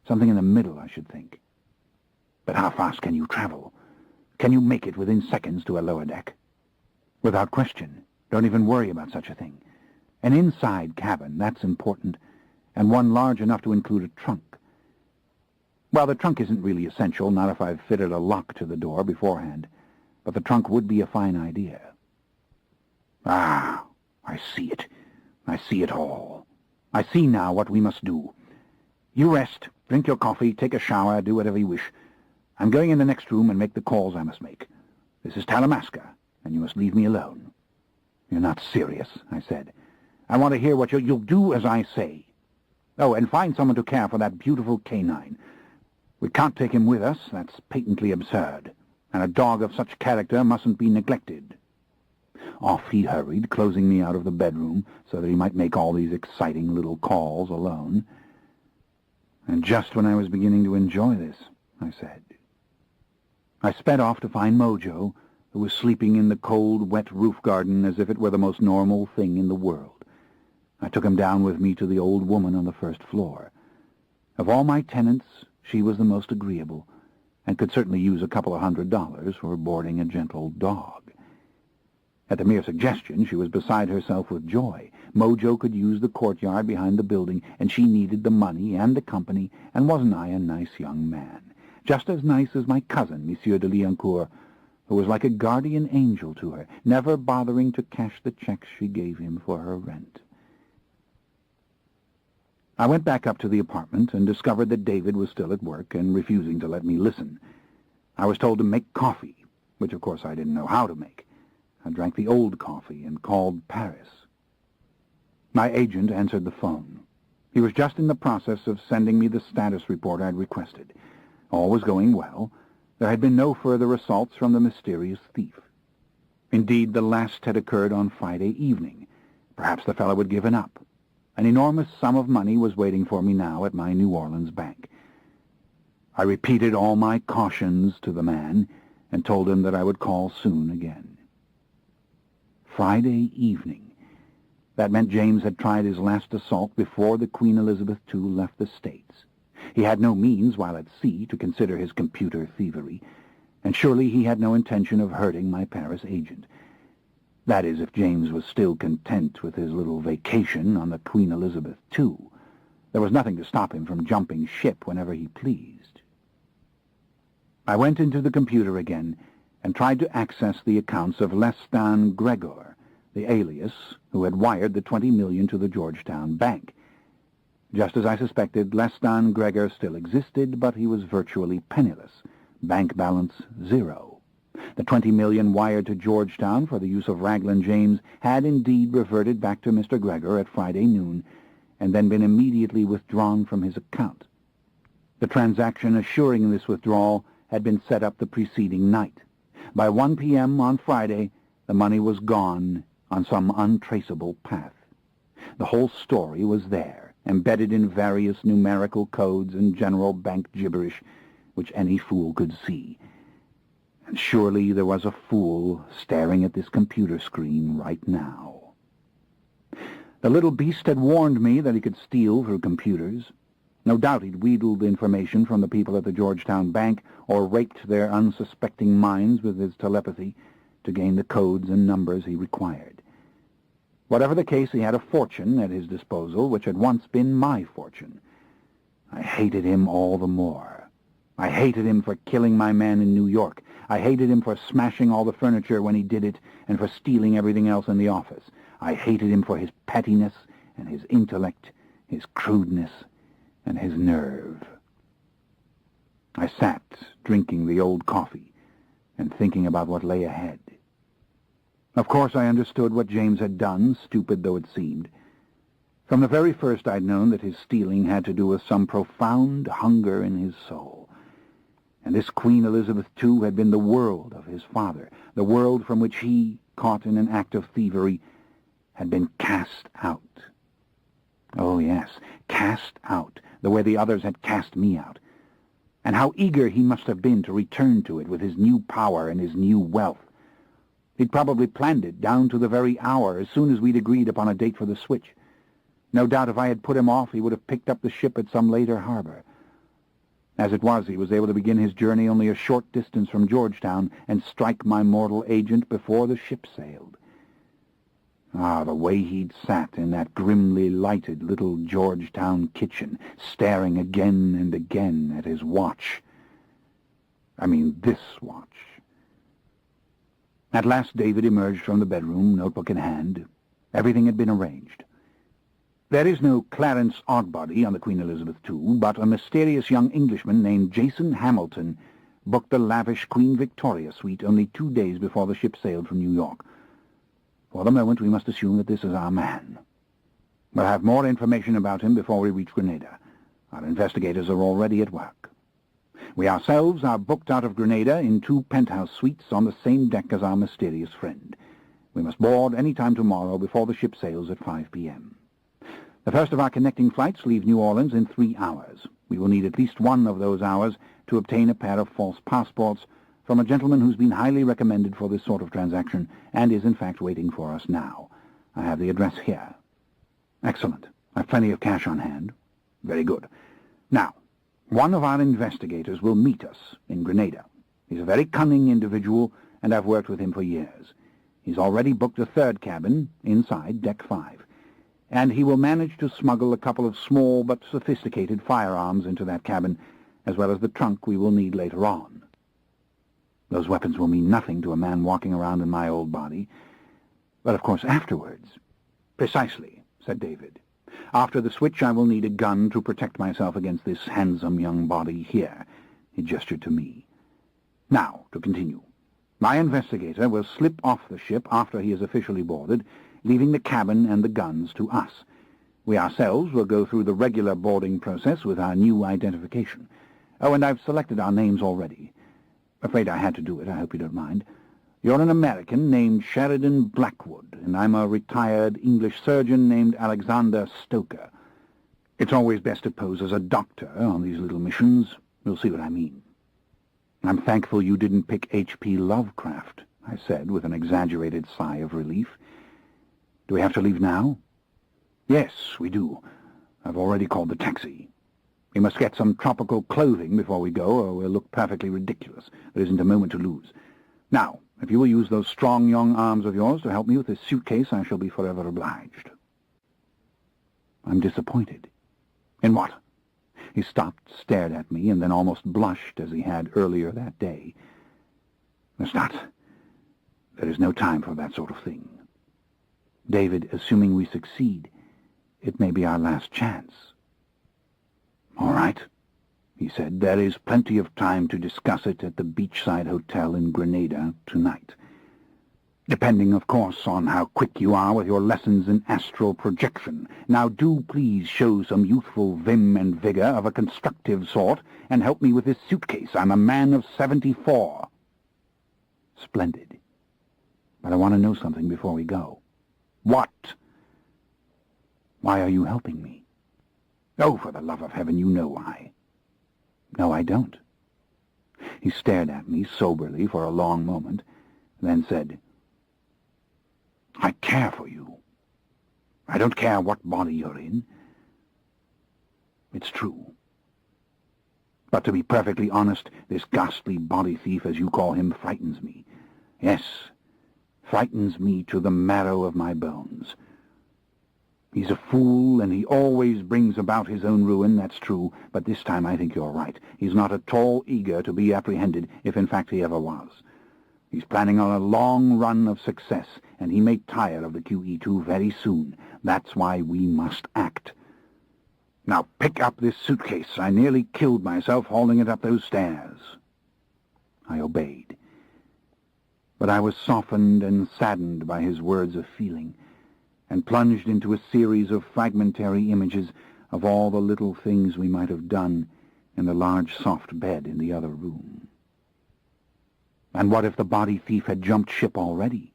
Speaker 1: Something in the middle, I should think. But how fast can you travel? Can you make it within seconds to a lower deck?" "Without question. Don't even worry about such a thing. An inside cabin, that's important, and one large enough to include a trunk. Well, the trunk isn't really essential, not if I've fitted a lock to the door beforehand, but the trunk would be a fine idea." "Ah, I see it. I see it all. I see now what we must do. You rest, drink your coffee, take a shower, do whatever you wish. I'm going in the next room and make the calls I must make. This is Talamasca, and you must leave me alone." "You're not serious," I said. "I want to hear what you'll do as I say. Oh, and find someone to care for that beautiful canine. We can't take him with us, that's patently absurd, and a dog of such character mustn't be neglected." Off he hurried, closing me out of the bedroom so that he might make all these exciting little calls alone. "And just when I was beginning to enjoy this," I said. I sped off to find Mojo, who was sleeping in the cold, wet roof garden as if it were the most normal thing in the world. I took him down with me to the old woman on the first floor. Of all my tenants, she was the most agreeable, and could certainly use a couple of $100 for boarding a gentle dog. At the mere suggestion, she was beside herself with joy. Mojo could use the courtyard behind the building, and she needed the money and the company, and wasn't I a nice young man? Just as nice as my cousin, Monsieur de Liancourt, who was like a guardian angel to her, never bothering to cash the checks she gave him for her rent. I went back up to the apartment and discovered that David was still at work and refusing to let me listen. I was told to make coffee, which of course I didn't know how to make. I drank the old coffee and called Paris. My agent answered the phone. He was just in the process of sending me the status report I'd requested. All was going well. There had been no further assaults from the mysterious thief. Indeed, the last had occurred on Friday evening. Perhaps the fellow had given up. An enormous sum of money was waiting for me now at my New Orleans bank. I repeated all my cautions to the man and told him that I would call soon again. Friday evening. That meant James had tried his last assault before the Queen Elizabeth II left the States. He had no means, while at sea, to consider his computer thievery, and surely he had no intention of hurting my Paris agent. That is, if James was still content with his little vacation on the Queen Elizabeth II. There was nothing to stop him from jumping ship whenever he pleased. I went into the computer again and tried to access the accounts of Lestat Gregor, the alias who had wired the $20 million to the Georgetown Bank. Just as I suspected, Lestat Gregor still existed, but he was virtually penniless. Bank balance zero. The $20 million wired to Georgetown for the use of Raglan James had indeed reverted back to Mr. Gregor at Friday noon, and then been immediately withdrawn from his account. The transaction assuring this withdrawal had been set up the preceding night. By 1 p.m. on Friday, the money was gone on some untraceable path. The whole story was there, embedded in various numerical codes and general bank gibberish, which any fool could see. And surely there was a fool staring at this computer screen right now. The little beast had warned me that he could steal through computers. No doubt he'd wheedled information from the people at the Georgetown Bank or raked their unsuspecting minds with his telepathy to gain the codes and numbers he required. Whatever the case, he had a fortune at his disposal, which had once been my fortune. I hated him all the more. I hated him for killing my man in New York. I hated him for smashing all the furniture when he did it and for stealing everything else in the office. I hated him for his pettiness and his intellect, his crudeness, and his nerve. I sat, drinking the old coffee and thinking about what lay ahead. Of course, I understood what James had done, stupid though it seemed. From the very first, I'd known that his stealing had to do with some profound hunger in his soul. And this Queen Elizabeth II had been the world of his father, the world from which he, caught in an act of thievery, had been cast out. Oh, yes, cast out, the way the others had cast me out. And how eager he must have been to return to it with his new power and his new wealth. He'd probably planned it down to the very hour as soon as we'd agreed upon a date for the switch. No doubt if I had put him off, he would have picked up the ship at some later harbor. As it was, he was able to begin his journey only a short distance from Georgetown and strike my mortal agent before the ship sailed. Ah, the way he'd sat in that grimly lighted little Georgetown kitchen, staring again and again at his watch. I mean, this watch. At last David emerged from the bedroom, notebook in hand. Everything had been arranged. There is no Clarence Oddbody on the Queen Elizabeth II, but a mysterious young Englishman named Jason Hamilton booked the lavish Queen Victoria suite only 2 days before the ship sailed from New York. For the moment, we must assume that this is our man. We'll have more information about him before we reach Grenada. Our investigators are already at work. We ourselves are booked out of Grenada in 2 penthouse suites on the same deck as our mysterious friend. We must board any time tomorrow before the ship sails at 5 p.m. The first of our connecting flights leave New Orleans in 3 hours. We will need at least one of those hours to obtain a pair of false passports from a gentleman who's been highly recommended for this sort of transaction and is in fact waiting for us now. I have the address here. Excellent. I've plenty of cash on hand. Very good. Now, one of our investigators will meet us in Grenada. He's a very cunning individual, and I've worked with him for years. He's already booked a 3rd cabin inside Deck 5, and he will manage to smuggle a couple of small but sophisticated firearms into that cabin, as well as the trunk we will need later on. Those weapons will mean nothing to a man walking around in my old body. But, of course, afterwards. Precisely, said David. After the switch, I will need a gun to protect myself against this handsome young body here. He gestured to me. Now, to continue. My investigator will slip off the ship after he is officially boarded, leaving the cabin and the guns to us. We ourselves will go through the regular boarding process with our new identification. Oh, and I've selected our names already. Afraid I had to do it. I hope you don't mind. You're an American named Sheridan Blackwood, and I'm a retired English surgeon named Alexander Stoker. It's always best to pose as a doctor on these little missions. You'll see what I mean. I'm thankful you didn't pick H.P. Lovecraft, I said with an exaggerated sigh of relief. Do we have to leave now? Yes, we do. I've already called the taxi. We must get some tropical clothing before we go, or we'll look perfectly ridiculous. There isn't a moment to lose. Now, If you will use those strong young arms of yours to help me with this suitcase, I shall be forever obliged. I'm disappointed. In what? He stopped, stared at me, and then almost blushed as he had earlier that day. Lestat, there is no time for that sort of thing. David, assuming we succeed, it may be our last chance. All right, he said. There is plenty of time to discuss it at the beachside hotel in Grenada tonight. Depending, of course, on how quick you are with your lessons in astral projection. Now do please show some youthful vim and vigor of a constructive sort and help me with this suitcase. I'm a man of 74. Splendid. But I want to know something before we go. What? Why are you helping me? Oh, for the love of heaven, you know why. No, I don't. He stared at me soberly for a long moment, then said, I care for you. I don't care what body you're in. It's true. But to be perfectly honest, this ghastly body thief, as you call him, frightens me. Yes, frightens me to the marrow of my bones. He's a fool, and he always brings about his own ruin, that's true, but this time I think you're right. He's not at all eager to be apprehended, if in fact he ever was. He's planning on a long run of success, and he may tire of the QE2 very soon. That's why we must act. Now pick up this suitcase. I nearly killed myself hauling it up those stairs. I obeyed. But I was softened and saddened by his words of feeling, and plunged into a series of fragmentary images of all the little things we might have done in the large soft bed in the other room. And what if the body thief had jumped ship already,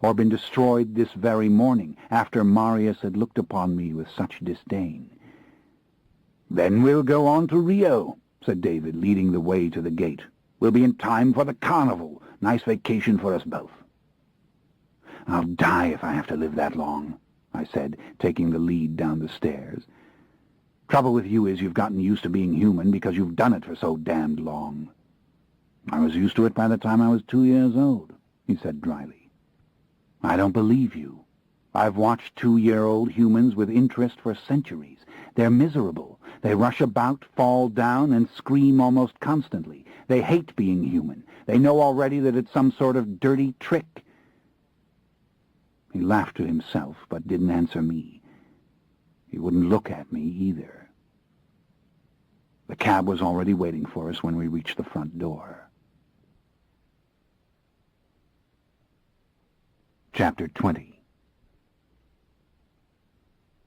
Speaker 1: or been destroyed this very morning, after Marius had looked upon me with such disdain? Then we'll go on to Rio, said David, leading the way to the gate. We'll be in time for the carnival. Nice vacation for us both. I'll die if I have to live that long, I said, taking the lead down the stairs. Trouble with you is you've gotten used to being human because you've done it for so damned long. I was used to it by the time I was 2 years old, he said dryly. I don't believe you. I've watched 2-year-old humans with interest for centuries. They're miserable. They rush about, fall down, and scream almost constantly. They hate being human. They know already that it's some sort of dirty trick. He laughed to himself, but didn't answer me. He wouldn't look at me either. The cab was already waiting for us when we reached the front door. Chapter 20.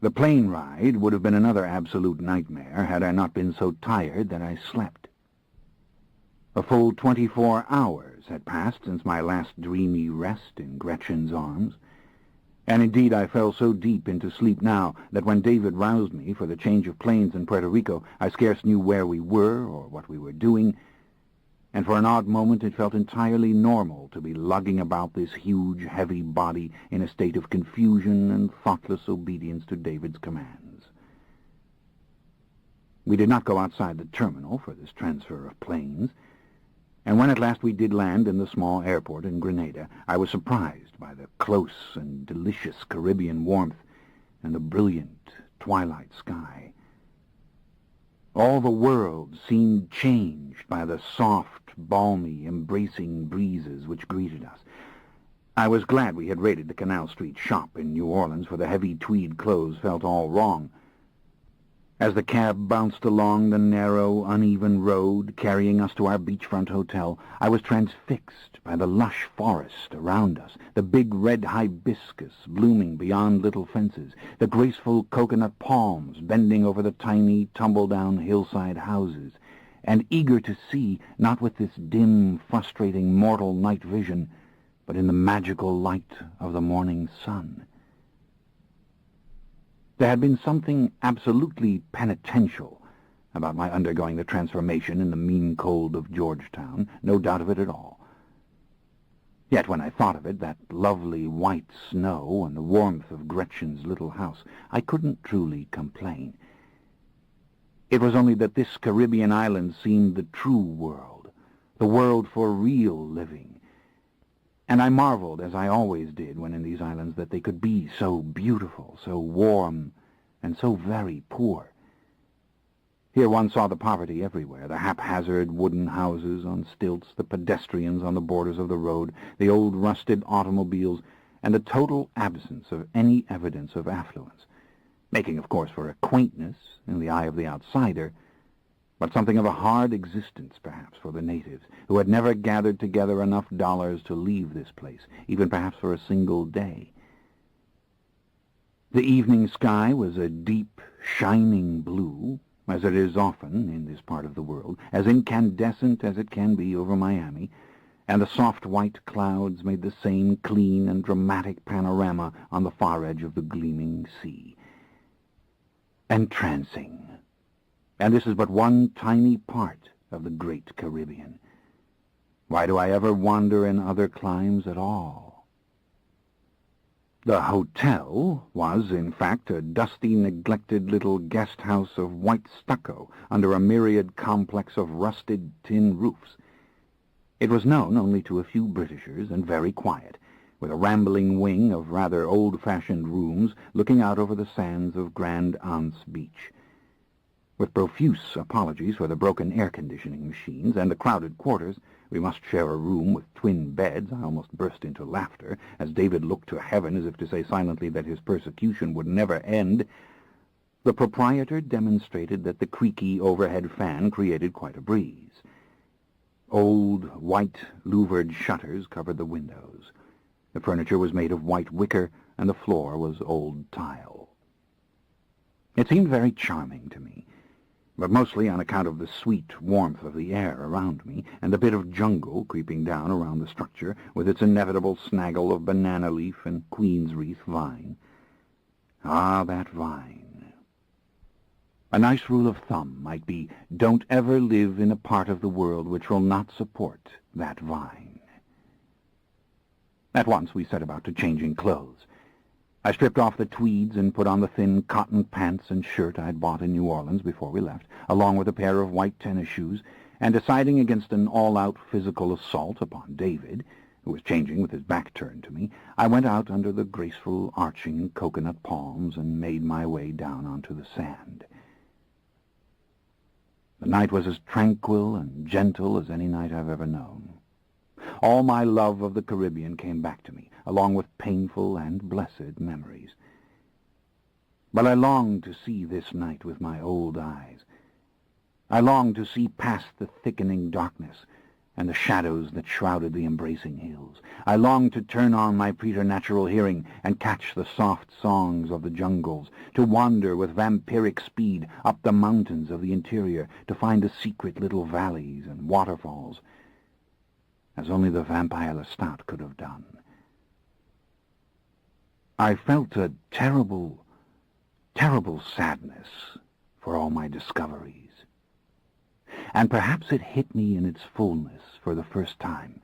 Speaker 1: The plane ride would have been another absolute nightmare had I not been so tired that I slept. A full 24 hours had passed since my last dreamy rest in Gretchen's arms, and indeed I fell so deep into sleep now that when David roused me for the change of planes in Puerto Rico, I scarce knew where we were or what we were doing, and for an odd moment it felt entirely normal to be lugging about this huge, heavy body in a state of confusion and thoughtless obedience to David's commands. We did not go outside the terminal for this transfer of planes, and when at last we did land in the small airport in Grenada, I was surprised by the close and delicious Caribbean warmth and the brilliant twilight sky. All the world seemed changed by the soft, balmy, embracing breezes which greeted us. I was glad we had raided the Canal Street shop in New Orleans, for the heavy tweed clothes felt all wrong. As the cab bounced along the narrow, uneven road, carrying us to our beachfront hotel, I was transfixed by the lush forest around us, the big red hibiscus blooming beyond little fences, the graceful coconut palms bending over the tiny, tumble-down hillside houses, and eager to see, not with this dim, frustrating mortal night vision, but in the magical light of the morning sun. There had been something absolutely penitential about my undergoing the transformation in the mean cold of Georgetown, no doubt of it at all. Yet when I thought of it, that lovely white snow and the warmth of Gretchen's little house, I couldn't truly complain. It was only that this Caribbean island seemed the true world, the world for real living, And I marveled, as I always did when in these islands, that they could be so beautiful, so warm, and so very poor. Here one saw the poverty everywhere, the haphazard wooden houses on stilts, the pedestrians on the borders of the road, the old rusted automobiles, and a total absence of any evidence of affluence, making, of course, for a quaintness in the eye of the outsider, but something of a hard existence, perhaps, for the natives, who had never gathered together enough dollars to leave this place, even perhaps for a single day. The evening sky was a deep, shining blue, as it is often in this part of the world, as incandescent as it can be over Miami, and the soft white clouds made the same clean and dramatic panorama on the far edge of the gleaming sea. Entrancing. And this is but one tiny part of the great Caribbean. Why do I ever wander in other climes at all? The hotel was, in fact, a dusty, neglected little guest house of white stucco under a myriad complex of rusted tin roofs. It was known only to a few Britishers and very quiet, with a rambling wing of rather old-fashioned rooms looking out over the sands of Grand Anse Beach. With profuse apologies for the broken air-conditioning machines and the crowded quarters, we must share a room with twin beds. I almost burst into laughter as David looked to heaven as if to say silently that his persecution would never end. The proprietor demonstrated that the creaky overhead fan created quite a breeze. Old, white, louvered shutters covered the windows. The furniture was made of white wicker, and the floor was old tile. It seemed very charming to me, but mostly on account of the sweet warmth of the air around me and the bit of jungle creeping down around the structure with its inevitable snaggle of banana leaf and queen's wreath vine. Ah, that vine. A nice rule of thumb might be, don't ever live in a part of the world which will not support that vine. At once we set about to changing clothes. I stripped off the tweeds and put on the thin cotton pants and shirt I'd bought in New Orleans before we left, along with a pair of white tennis shoes, and deciding against an all-out physical assault upon David, who was changing with his back turned to me, I went out under the graceful arching coconut palms and made my way down onto the sand. The night was as tranquil and gentle as any night I've ever known. All my love of the Caribbean came back to me, along with painful and blessed memories. But I longed to see this night with my old eyes. I longed to see past the thickening darkness and the shadows that shrouded the embracing hills. I longed to turn on my preternatural hearing and catch the soft songs of the jungles, to wander with vampiric speed up the mountains of the interior, to find the secret little valleys and waterfalls, as only the vampire Lestat could have done. I felt a terrible, terrible sadness for all my discoveries. And perhaps it hit me in its fullness for the first time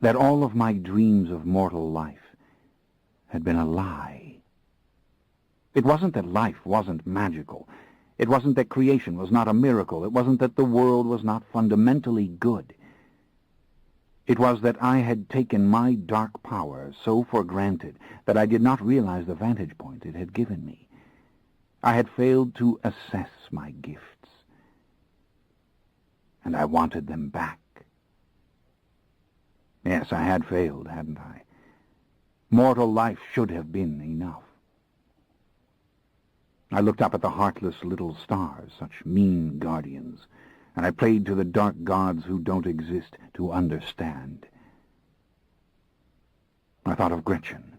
Speaker 1: that all of my dreams of mortal life had been a lie. It wasn't that life wasn't magical. It wasn't that creation was not a miracle. It wasn't that the world was not fundamentally good. It was that I had taken my dark power so for granted that I did not realize the vantage point it had given me. I had failed to assess my gifts, and I wanted them back. Yes, I had failed, hadn't I? Mortal life should have been enough. I looked up at the heartless little stars, such mean guardians, and I prayed to the dark gods who don't exist to understand. I thought of Gretchen.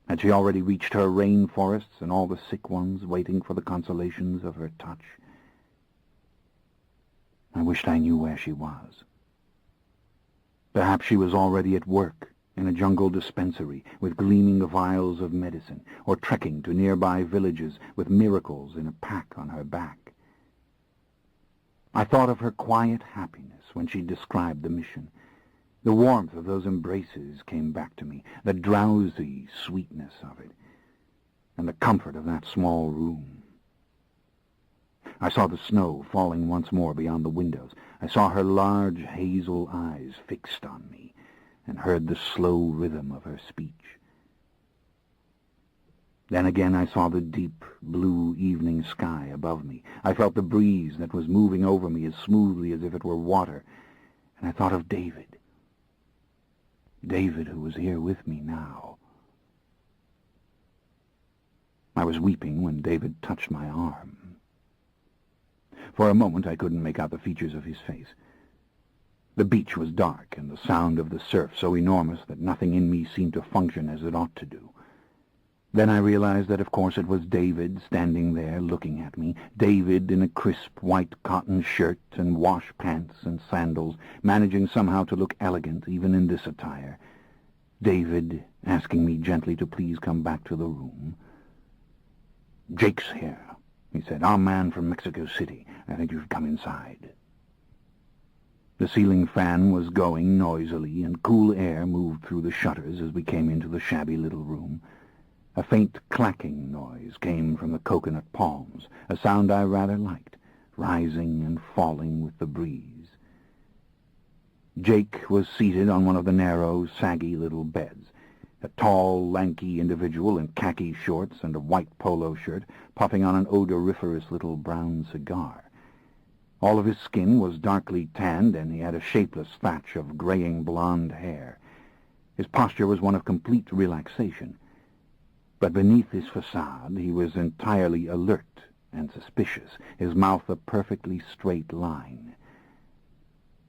Speaker 1: Had she already reached her rainforests and all the sick ones waiting for the consolations of her touch? I wished I knew where she was. Perhaps she was already at work in a jungle dispensary with gleaming vials of medicine, or trekking to nearby villages with miracles in a pack on her back. I thought of her quiet happiness when she described the mission. The warmth of those embraces came back to me, the drowsy sweetness of it, and the comfort of that small room. I saw the snow falling once more beyond the windows. I saw her large hazel eyes fixed on me, and heard the slow rhythm of her speech. Then again I saw the deep blue evening sky above me. I felt the breeze that was moving over me as smoothly as if it were water, and I thought of David. David, who was here with me now. I was weeping when David touched my arm. For a moment I couldn't make out the features of his face. The beach was dark, and the sound of the surf so enormous that nothing in me seemed to function as it ought to do. Then I realized that, of course, it was David standing there looking at me, David in a crisp white cotton shirt and wash pants and sandals, managing somehow to look elegant even in this attire. David asking me gently to please come back to the room. "Jake's here," he said. "Our man from Mexico City. I think you should come inside." The ceiling fan was going noisily, and cool air moved through the shutters as we came into the shabby little room. A faint clacking noise came from the coconut palms, a sound I rather liked, rising and falling with the breeze. Jake was seated on one of the narrow, saggy little beds, a tall, lanky individual in khaki shorts and a white polo shirt, puffing on an odoriferous little brown cigar. All of his skin was darkly tanned, and he had a shapeless thatch of graying blonde hair. His posture was one of complete relaxation. But beneath his facade he was entirely alert and suspicious, his mouth a perfectly straight line.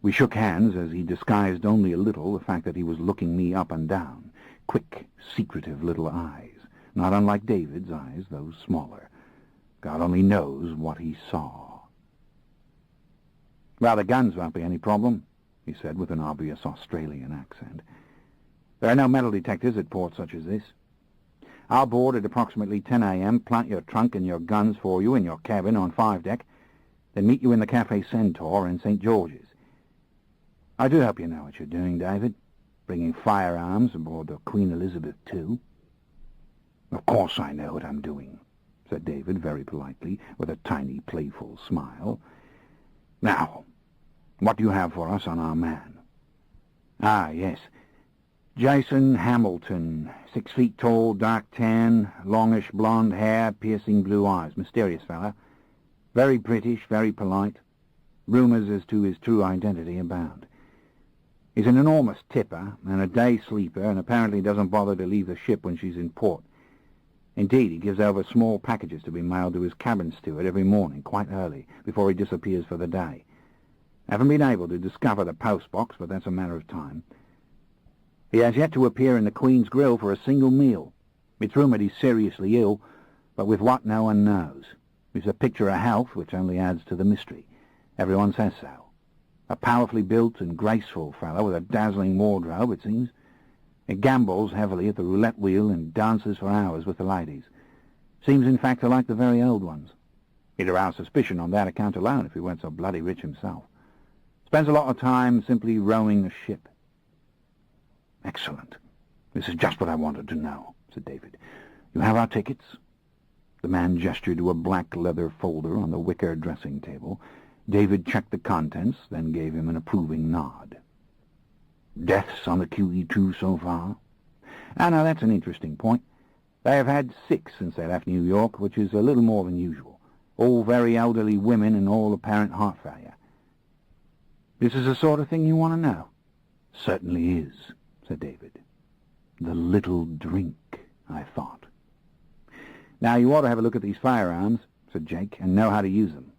Speaker 1: We shook hands as he disguised only a little the fact that he was looking me up and down, quick, secretive little eyes, not unlike David's eyes, though smaller. God only knows what he saw. "Well, the guns won't be any problem," he said with an obvious Australian accent. "There are no metal detectors at ports such as this. I'll board at approximately 10 a.m., plant your trunk and your guns for you in your cabin on 5 deck, then meet you in the Café Centaur in St. George's. I do hope you know what you're doing, David, bringing firearms aboard the Queen Elizabeth II." "Of course I know what I'm doing," said David very politely, with a tiny, playful smile. "Now, what do you have for us on our man?" "Ah, yes. Jason Hamilton, 6 feet tall, dark tan, longish blonde hair, piercing blue eyes. Mysterious fella. Very British, very polite. Rumors as to his true identity abound. He's an enormous tipper and a day sleeper, and apparently doesn't bother to leave the ship when she's in port. Indeed, he gives over small packages to be mailed to his cabin steward every morning, quite early, before he disappears for the day. Haven't been able to discover the postbox, but that's a matter of time. He has yet to appear in the Queen's Grill for a single meal. It's rumoured he's seriously ill, but with what no one knows. He's a picture of health, which only adds to the mystery. Everyone says so. A powerfully built and graceful fellow with a dazzling wardrobe, it seems. He gambles heavily at the roulette wheel and dances for hours with the ladies. Seems, in fact, to like the very old ones. He'd arouse suspicion on that account alone if he weren't so bloody rich himself. Spends a lot of time simply rowing the ship." "Excellent. This is just what I wanted to know," said David. "You have our tickets?" The man gestured to a black leather folder on the wicker dressing table. David checked the contents, then gave him an approving nod. "Deaths on the QE2 so far?" "Ah, no, that's an interesting point. They have had 6 since they left New York, which is a little more than usual. All very elderly women and all apparent heart failure." "This is the sort of thing you want to know?" "Certainly is," said David. "The little drink," I thought. "Now, you ought to have a look at these firearms," said Jake, "and know how to use them."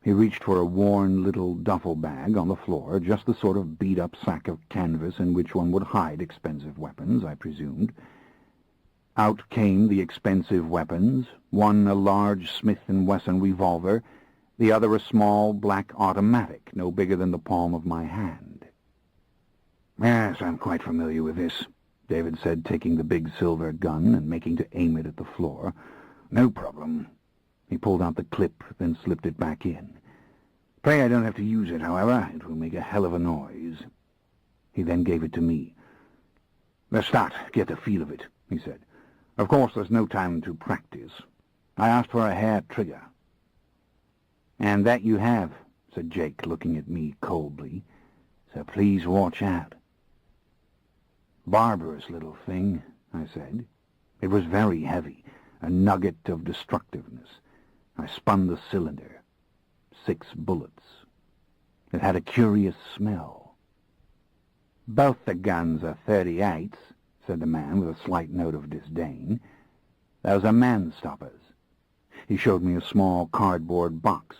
Speaker 1: He reached for a worn little duffel bag on the floor, just the sort of beat-up sack of canvas in which one would hide expensive weapons, I presumed. Out came the expensive weapons, one a large Smith & Wesson revolver, the other a small black automatic, no bigger than the palm of my hand. "Yes, I'm quite familiar with this," David said, taking the big silver gun and making to aim it at the floor. "No problem." He pulled out the clip, then slipped it back in. "Pray I don't have to use it, however. It will make a hell of a noise." He then gave it to me. "Lestat, get the feel of it," he said. "Of course, there's no time to practice. I asked for a hair trigger." "And that you have," said Jake, looking at me coldly. "So please watch out." Barbarous little thing, I said. It was very heavy, a nugget of destructiveness. I spun the cylinder. 6 bullets. It had a curious smell. "Both the guns are 38s, said the man with a slight note of disdain. "Those are man-stoppers." He showed me a small cardboard box.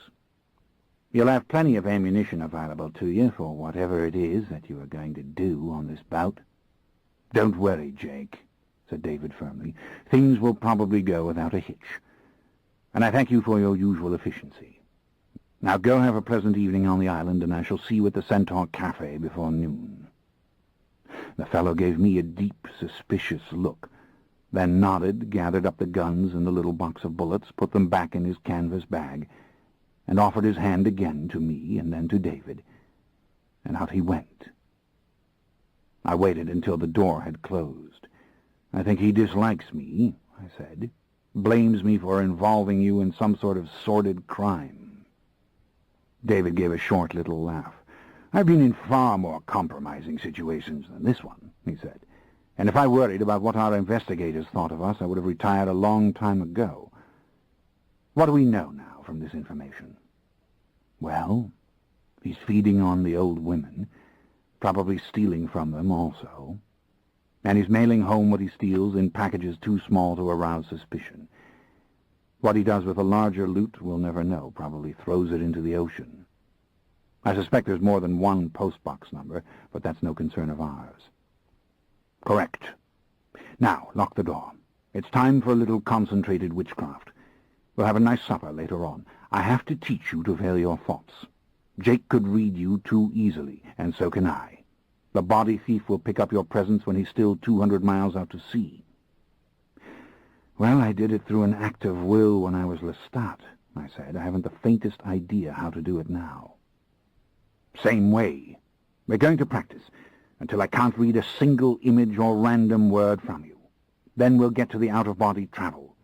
Speaker 1: "You'll have plenty of ammunition available to you for whatever it is that you are going to do on this bout." "Don't worry, Jake," said David firmly. "Things will probably go without a hitch. And I thank you for your usual efficiency. Now go have a pleasant evening on the island, and I shall see you at the Centaur Cafe before noon." The fellow gave me a deep, suspicious look, then nodded, gathered up the guns and the little box of bullets, put them back in his canvas bag, and offered his hand again to me and then to David, and out he went. I waited until the door had closed. "I think he dislikes me," I said. "Blames me for involving you in some sort of sordid crime." David gave a short little laugh. "I've been in far more compromising situations than this one," he said. "And if I worried about what our investigators thought of us, I would have retired a long time ago. What do we know now from this information?" "Well, he's feeding on the old women, probably stealing from them also. And he's mailing home what he steals in packages too small to arouse suspicion. What he does with the larger loot we'll never know, probably throws it into the ocean. I suspect there's more than one postbox number, but that's no concern of ours." "Correct. Now, lock the door. It's time for a little concentrated witchcraft. We'll have a nice supper later on. I have to teach you to veil your thoughts. Jake could read you too easily, and so can I. The body thief will pick up your presence when he's still 200 miles out to sea." "Well, I did it through an act of will when I was Lestat," I said. "I haven't the faintest idea how to do it now." "Same way. We're going to practice until I can't read a single image or random word from you. Then we'll get to the out-of-body travel."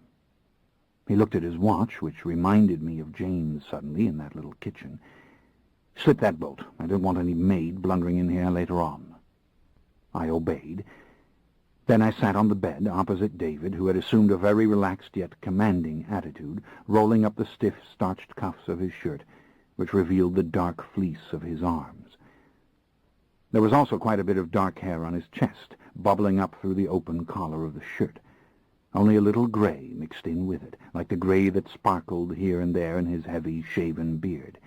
Speaker 1: He looked at his watch, which reminded me of James suddenly in that little kitchen. "Slip that bolt. I don't want any maid blundering in here later on." I obeyed. Then I sat on the bed opposite David, who had assumed a very relaxed yet commanding attitude, rolling up the stiff, starched cuffs of his shirt, which revealed the dark fleece of his arms. There was also quite a bit of dark hair on his chest, bubbling up through the open collar of the shirt. Only a little gray mixed in with it, like the gray that sparkled here and there in his heavy, shaven beard.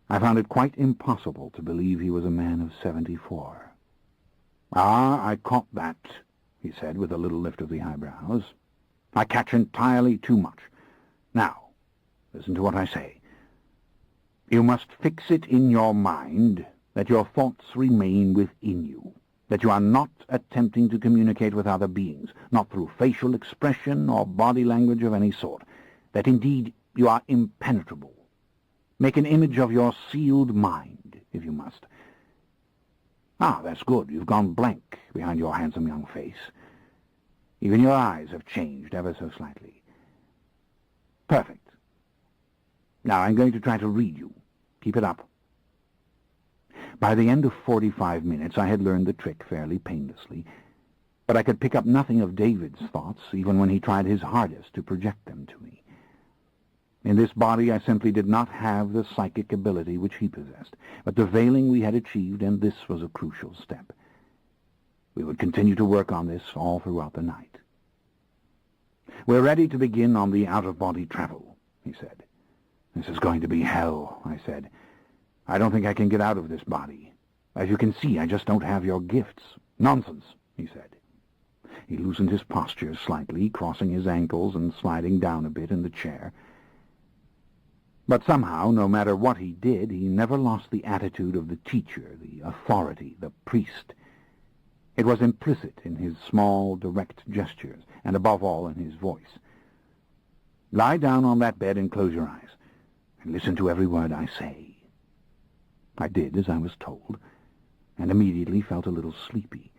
Speaker 1: I found it quite impossible to believe he was a man of 74. "Ah, I caught that," he said with a little lift of the eyebrows. "I catch entirely too much. Now, listen to what I say. You must fix it in your mind that your thoughts remain within you, that you are not attempting to communicate with other beings, not through facial expression or body language of any sort, that indeed you are impenetrable. Make an image of your sealed mind, if you must. Ah, that's good. You've gone blank behind your handsome young face. Even your eyes have changed ever so slightly. Perfect. Now I'm going to try to read you. Keep it up." By the end of 45 minutes I had learned the trick fairly painlessly, but I could pick up nothing of David's thoughts, even when he tried his hardest to project them to me. In this body I simply did not have the psychic ability which he possessed, but the veiling we had achieved, and this was a crucial step. We would continue to work on this all throughout the night. "We're ready to begin on the out-of-body travel," he said. "This is going to be hell," I said. "I don't think I can get out of this body. As you can see, I just don't have your gifts." "Nonsense," he said. He loosened his posture slightly, crossing his ankles and sliding down a bit in the chair. But somehow, no matter what he did, he never lost the attitude of the teacher, the authority, the priest. It was implicit in his small, direct gestures, and above all in his voice. "Lie down on that bed and close your eyes, and listen to every word I say." I did as I was told, and immediately felt a little sleepy.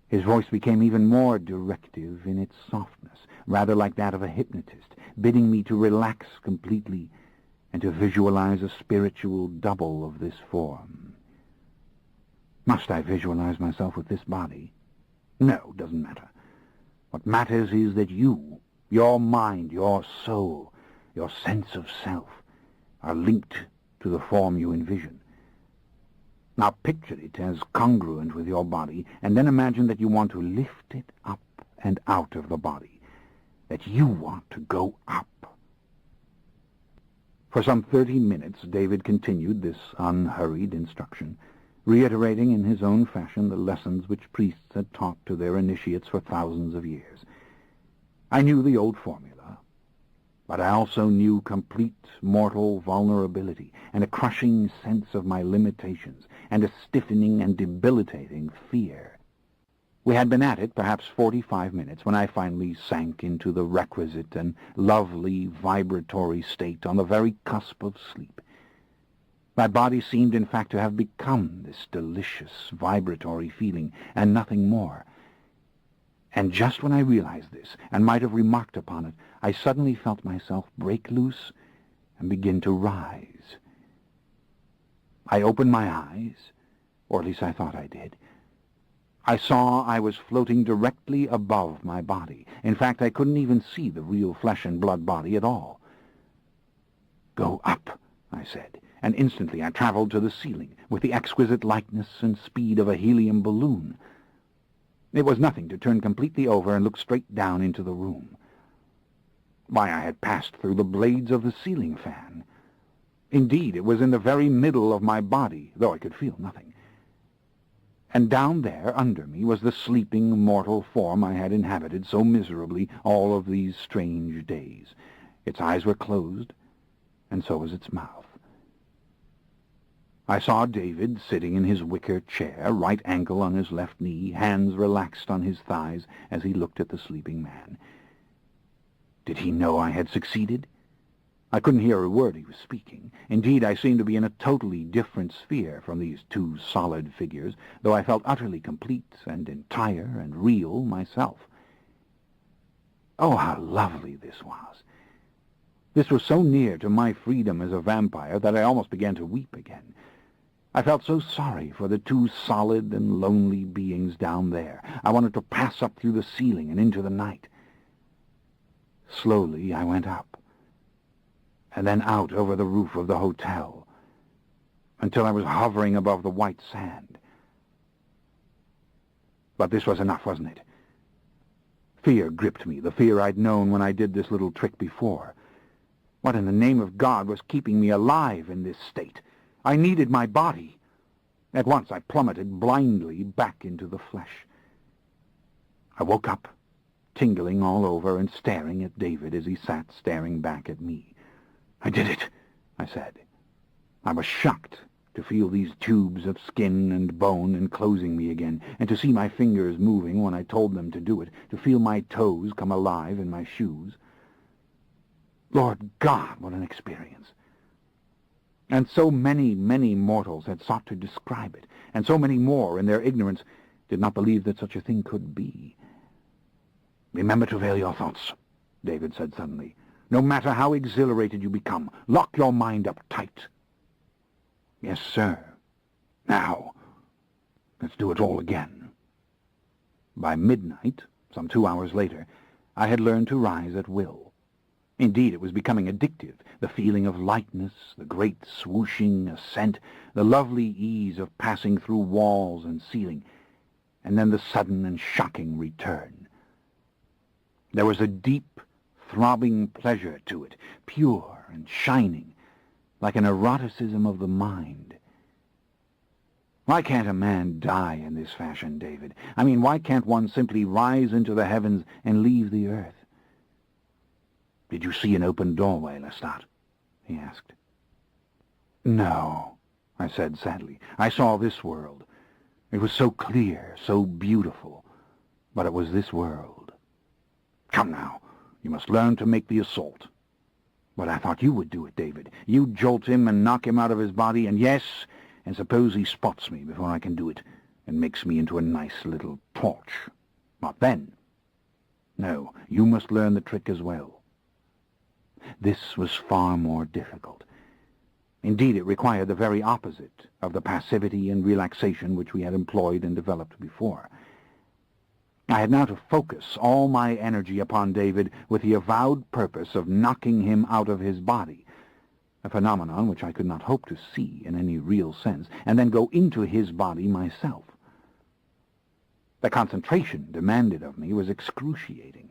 Speaker 1: His voice became even more directive in its softness, rather like that of a hypnotist, bidding me to relax completely and to visualize a spiritual double of this form. Must I visualize myself with this body? No, doesn't matter. What matters is that you, your mind, your soul, your sense of self, are linked to the form you envision. Now picture it as congruent with your body, and then imagine that you want to lift it up and out of the body, that you want to go up. For some 30 minutes, David continued this unhurried instruction, reiterating in his own fashion the lessons which priests had taught to their initiates for thousands of years. I knew the old formula, but I also knew complete mortal vulnerability and a crushing sense of my limitations and a stiffening and debilitating fear. We had been at it perhaps 45 minutes when I finally sank into the requisite and lovely vibratory state on the very cusp of sleep. My body seemed, in fact, to have become this delicious vibratory feeling and nothing more. And just when I realized this, and might have remarked upon it, I suddenly felt myself break loose and begin to rise. I opened my eyes, or at least I thought I did. I saw I was floating directly above my body. In fact, I couldn't even see the real flesh and blood body at all. "Go up," I said, and instantly I traveled to the ceiling with the exquisite lightness and speed of a helium balloon. It was nothing to turn completely over and look straight down into the room. Why, I had passed through the blades of the ceiling fan. Indeed, it was in the very middle of my body, though I could feel nothing. And down there, under me, was the sleeping mortal form I had inhabited so miserably all of these strange days. Its eyes were closed, and so was its mouth. I saw David sitting in his wicker chair, right ankle on his left knee, hands relaxed on his thighs as he looked at the sleeping man. Did he know I had succeeded? I couldn't hear a word he was speaking. Indeed, I seemed to be in a totally different sphere from these two solid figures, though I felt utterly complete and entire and real myself. Oh, how lovely this was! This was so near to my freedom as a vampire that I almost began to weep again. I felt so sorry for the two solid and lonely beings down there. I wanted to pass up through the ceiling and into the night. Slowly I went up, and then out over the roof of the hotel, until I was hovering above the white sand. But this was enough, wasn't it? Fear gripped me, the fear I'd known when I did this little trick before. What in the name of God was keeping me alive in this state? I needed my body. At once I plummeted blindly back into the flesh. I woke up, tingling all over and staring at David as he sat staring back at me. "I did it," I said. I was shocked to feel these tubes of skin and bone enclosing me again, and to see my fingers moving when I told them to do it, to feel my toes come alive in my shoes. Lord God, what an experience! And so many, many mortals had sought to describe it, and so many more, in their ignorance, did not believe that such a thing could be. "Remember to veil your thoughts," David said suddenly. "No matter how exhilarated you become, lock your mind up tight." "Yes, sir. Now, let's do it all again." By midnight, some 2 hours later, I had learned to rise at will. Indeed, it was becoming addictive, the feeling of lightness, the great swooshing ascent, the lovely ease of passing through walls and ceiling, and then the sudden and shocking return. There was a deep, throbbing pleasure to it, pure and shining, like an eroticism of the mind. Why can't a man die in this fashion, David? I mean, why can't one simply rise into the heavens and leave the earth? "Did you see an open doorway, Lestat?" he asked. "No," I said sadly. "I saw this world. It was so clear, so beautiful, but it was this world. Come now, you must learn to make the assault." "But I thought you would do it, David. You jolt him and knock him out of his body, and yes, and suppose he spots me before I can do it, and makes me into a nice little torch. What then? No, you must learn the trick as well." This was far more difficult. Indeed, it required the very opposite of the passivity and relaxation which we had employed and developed before. I had now to focus all my energy upon David with the avowed purpose of knocking him out of his body, a phenomenon which I could not hope to see in any real sense, and then go into his body myself. The concentration demanded of me was excruciating.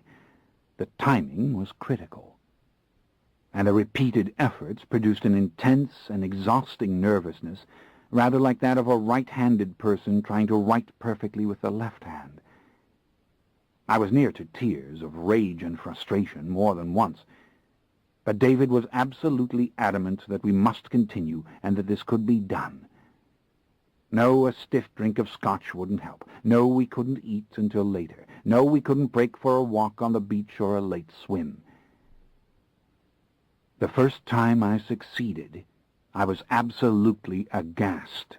Speaker 1: The timing was critical, and the repeated efforts produced an intense and exhausting nervousness, rather like that of a right-handed person trying to write perfectly with the left hand. I was near to tears of rage and frustration more than once, but David was absolutely adamant that we must continue and that this could be done. No, a stiff drink of scotch wouldn't help. No, we couldn't eat until later. No, we couldn't break for a walk on the beach or a late swim. The first time I succeeded, I was absolutely aghast.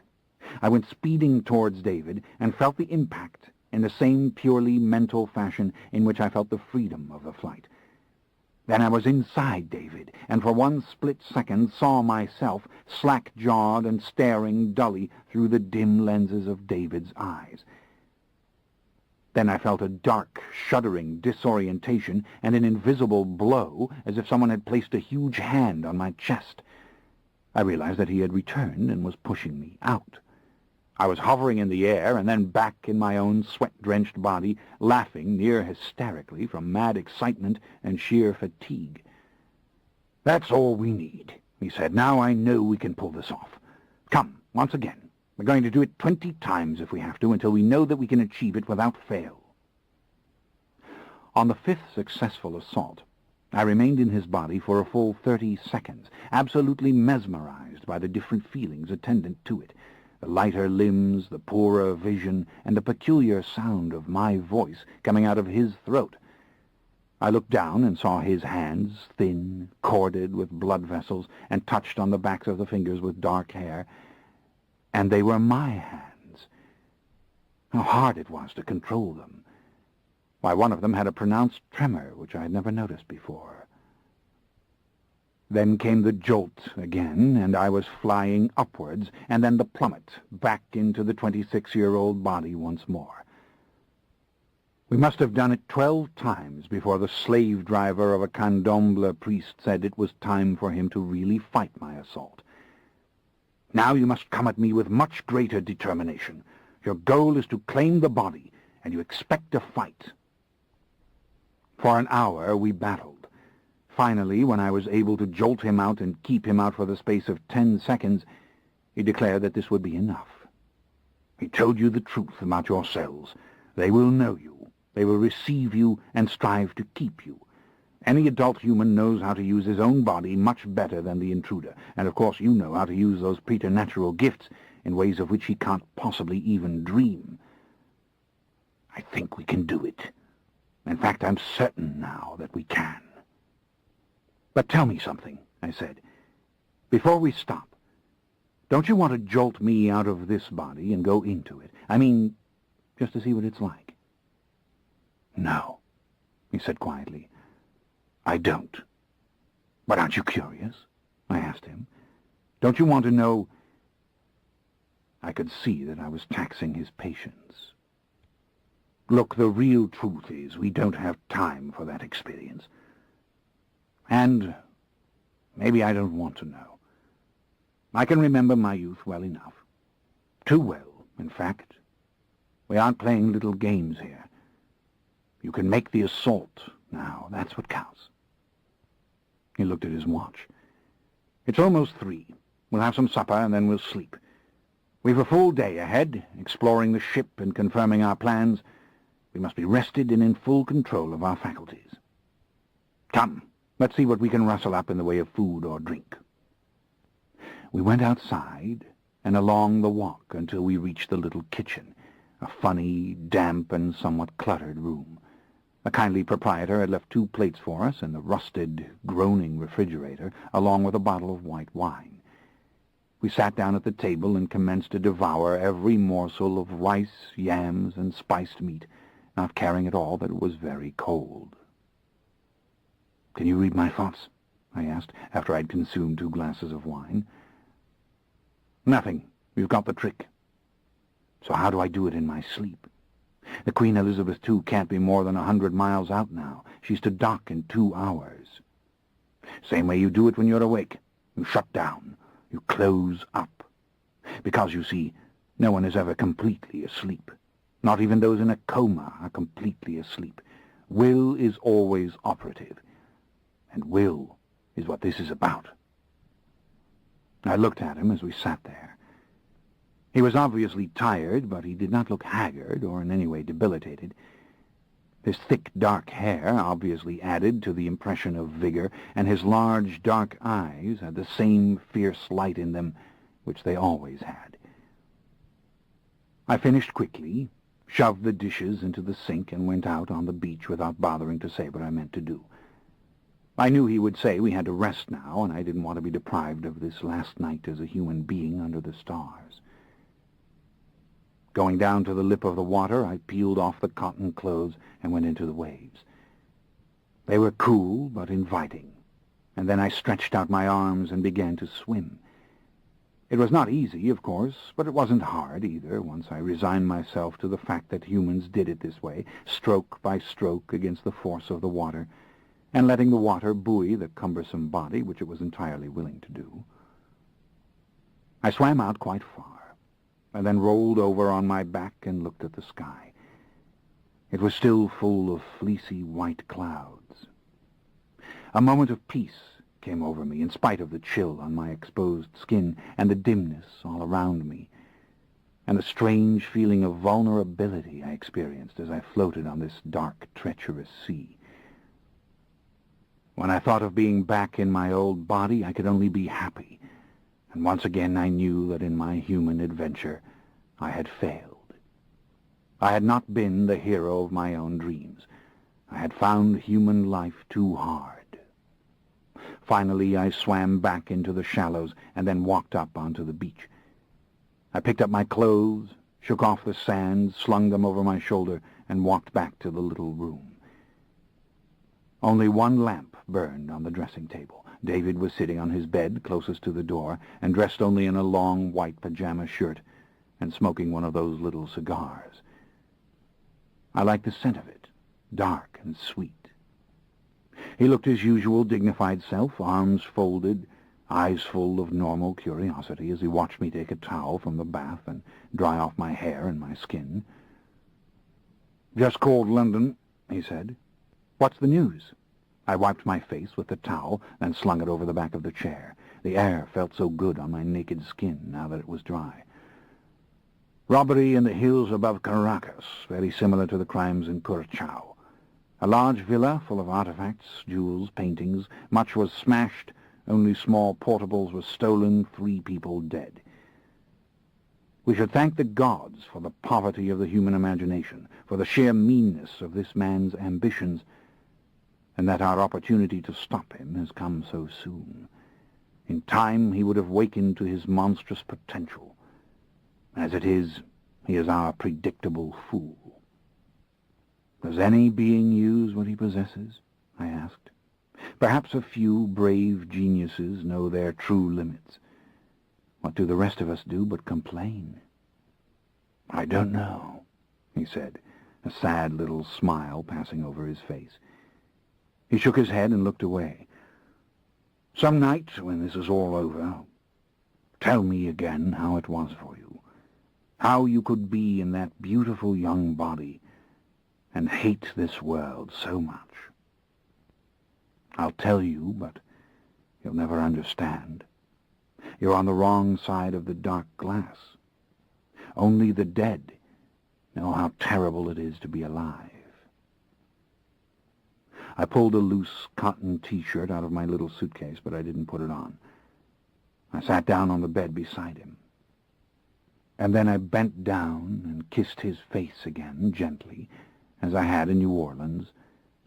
Speaker 1: I went speeding towards David and felt the impact in the same purely mental fashion in which I felt the freedom of the flight. Then I was inside David, and for one split second saw myself slack-jawed and staring dully through the dim lenses of David's eyes. Then I felt a dark, shuddering disorientation and an invisible blow, as if someone had placed a huge hand on my chest. I realized that he had returned and was pushing me out. I was hovering in the air and then back in my own sweat-drenched body, laughing near hysterically from mad excitement and sheer fatigue. "That's all we need," he said. "Now I know we can pull this off. Come, once again. We're going to do it 20 times if we have to, until we know that we can achieve it without fail." On the 5th successful assault, I remained in his body for a full 30 seconds, absolutely mesmerized by the different feelings attendant to it. The lighter limbs, the poorer vision, and the peculiar sound of my voice coming out of his throat. I looked down and saw his hands, thin, corded with blood vessels, and touched on the backs of the fingers with dark hair. And they were my hands. How hard it was to control them. Why, one of them had a pronounced tremor, which I had never noticed before. Then came the jolt again, and I was flying upwards, and then the plummet back into the 26-year-old body once more. We must have done it 12 times before the slave-driver of a candomblé priest said it was time for him to really fight my assault. "Now you must come at me with much greater determination. Your goal is to claim the body, and you expect a fight." For an hour we battled. Finally, when I was able to jolt him out and keep him out for the space of 10 seconds, he declared that this would be enough. "He told you the truth about yourselves. They will know you. They will receive you and strive to keep you. Any adult human knows how to use his own body much better than the intruder, and of course you know how to use those preternatural gifts in ways of which he can't possibly even dream. I think we can do it. In fact, I'm certain now that we can." "But tell me something," I said. "Before we stop, don't you want to jolt me out of this body and go into it? I mean, just to see what it's like." "No," he said quietly. "I don't." "But aren't you curious?" I asked him. "Don't you want to know—" I could see that I was taxing his patience. "Look, the real truth is we don't have time for that experience. And maybe I don't want to know. I can remember my youth well enough. Too well, in fact. We aren't playing little games here. You can make the assault now. That's what counts." He looked at his watch. "It's almost 3. We'll have some supper and then we'll sleep. We've a full day ahead, exploring the ship and confirming our plans. We must be rested and in full control of our faculties. Come. Let's see what we can rustle up in the way of food or drink." We went outside and along the walk until we reached the little kitchen, a funny, damp, and somewhat cluttered room. The kindly proprietor had left 2 plates for us in the rusted, groaning refrigerator, along with a bottle of white wine. We sat down at the table and commenced to devour every morsel of rice, yams, and spiced meat, not caring at all that it was very cold. "Can you read my thoughts?" I asked, after I'd consumed 2 glasses of wine. Nothing. You've got the trick. So how do I do it in my sleep? The Queen Elizabeth II can't be more than 100 miles out now. She's to dock in 2 hours. Same way you do it when you're awake. You shut down. You close up. Because, you see, no one is ever completely asleep. Not even those in a coma are completely asleep. Will is always operative. And will is what this is about. I looked at him as we sat there. He was obviously tired, but he did not look haggard or in any way debilitated. His thick, dark hair obviously added to the impression of vigor, and his large, dark eyes had the same fierce light in them which they always had. I finished quickly, shoved the dishes into the sink, and went out on the beach without bothering to say what I meant to do. I knew he would say we had to rest now, and I didn't want to be deprived of this last night as a human being under the stars. Going down to the lip of the water, I peeled off the cotton clothes and went into the waves. They were cool but inviting, and then I stretched out my arms and began to swim. It was not easy, of course, but it wasn't hard either, once I resigned myself to the fact that humans did it this way, stroke by stroke against the force of the water, and letting the water buoy the cumbersome body, which it was entirely willing to do. I swam out quite far, and then rolled over on my back and looked at the sky. It was still full of fleecy white clouds. A moment of peace came over me, in spite of the chill on my exposed skin and the dimness all around me, and the strange feeling of vulnerability I experienced as I floated on this dark, treacherous sea. When I thought of being back in my old body, I could only be happy, and once again I knew that in my human adventure I had failed. I had not been the hero of my own dreams. I had found human life too hard. Finally, I swam back into the shallows and then walked up onto the beach. I picked up my clothes, shook off the sand, slung them over my shoulder, and walked back to the little room. Only one lamp burned on the dressing table. David was sitting on his bed closest to the door and dressed only in a long white pajama shirt and smoking one of those little cigars. I liked the scent of it, dark and sweet. He looked his usual dignified self, arms folded, eyes full of normal curiosity as he watched me take a towel from the bath and dry off my hair and my skin. "Just called London," he said. "What's the news?" I wiped my face with the towel and slung it over the back of the chair. The air felt so good on my naked skin now that it was dry. "Robbery in the hills above Caracas, very similar to the crimes in Curaçao. A large villa full of artifacts, jewels, paintings. Much was smashed, only small portables were stolen, 3 people dead. We should thank the gods for the poverty of the human imagination, for the sheer meanness of this man's ambitions, and that our opportunity to stop him has come so soon. In time he would have wakened to his monstrous potential. As it is, he is our predictable fool." "Does any being use what he possesses?" I asked. "Perhaps a few brave geniuses know their true limits. What do the rest of us do but complain?" "I don't know," he said, a sad little smile passing over his face. He shook his head and looked away. "Some night, when this is all over, tell me again how it was for you, how you could be in that beautiful young body and hate this world so much. I'll tell you, but you'll never understand. You're on the wrong side of the dark glass. Only the dead know how terrible it is to be alive." I pulled a loose cotton T-shirt out of my little suitcase, but I didn't put it on. I sat down on the bed beside him. And then I bent down and kissed his face again, gently, as I had in New Orleans,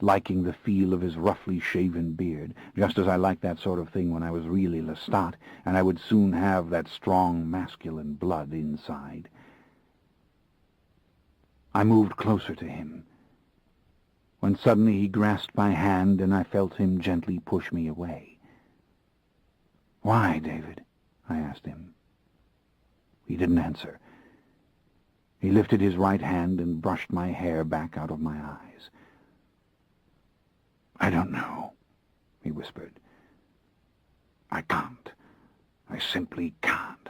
Speaker 1: liking the feel of his roughly shaven beard, just as I liked that sort of thing when I was really Lestat, and I would soon have that strong masculine blood inside. I moved closer to him, when suddenly he grasped my hand and I felt him gently push me away. "Why, David?" I asked him. He didn't answer. He lifted his right hand and brushed my hair back out of my eyes. "I don't know," he whispered. "I can't. I simply can't."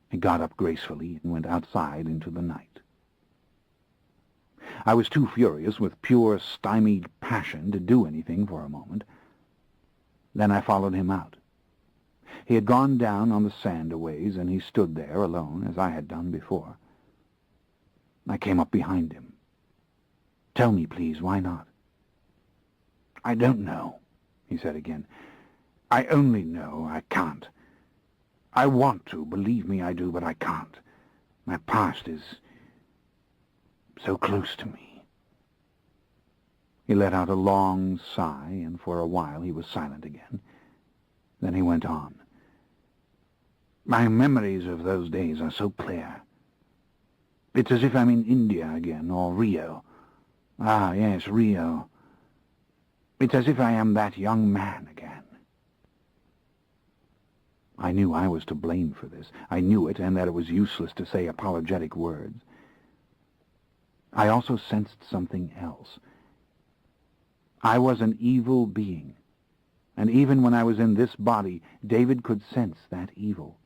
Speaker 1: He got up gracefully and went outside into the night. I was too furious with pure, stymied passion to do anything for a moment. Then I followed him out. He had gone down on the sand a ways, and he stood there alone, as I had done before. I came up behind him. "Tell me, please, why not?" "I don't know," he said again. "I only know I can't. I want to, believe me I do, but I can't. My past is so close to me." He let out a long sigh, and for a while he was silent again. Then he went on. "My memories of those days are so clear. It's as if I'm in India again, or Rio. Ah, yes, Rio. It's as if I am that young man again." I knew I was to blame for this. I knew it, and that it was useless to say apologetic words. I also sensed something else. I was an evil being, and even when I was in this body, David could sense that evil.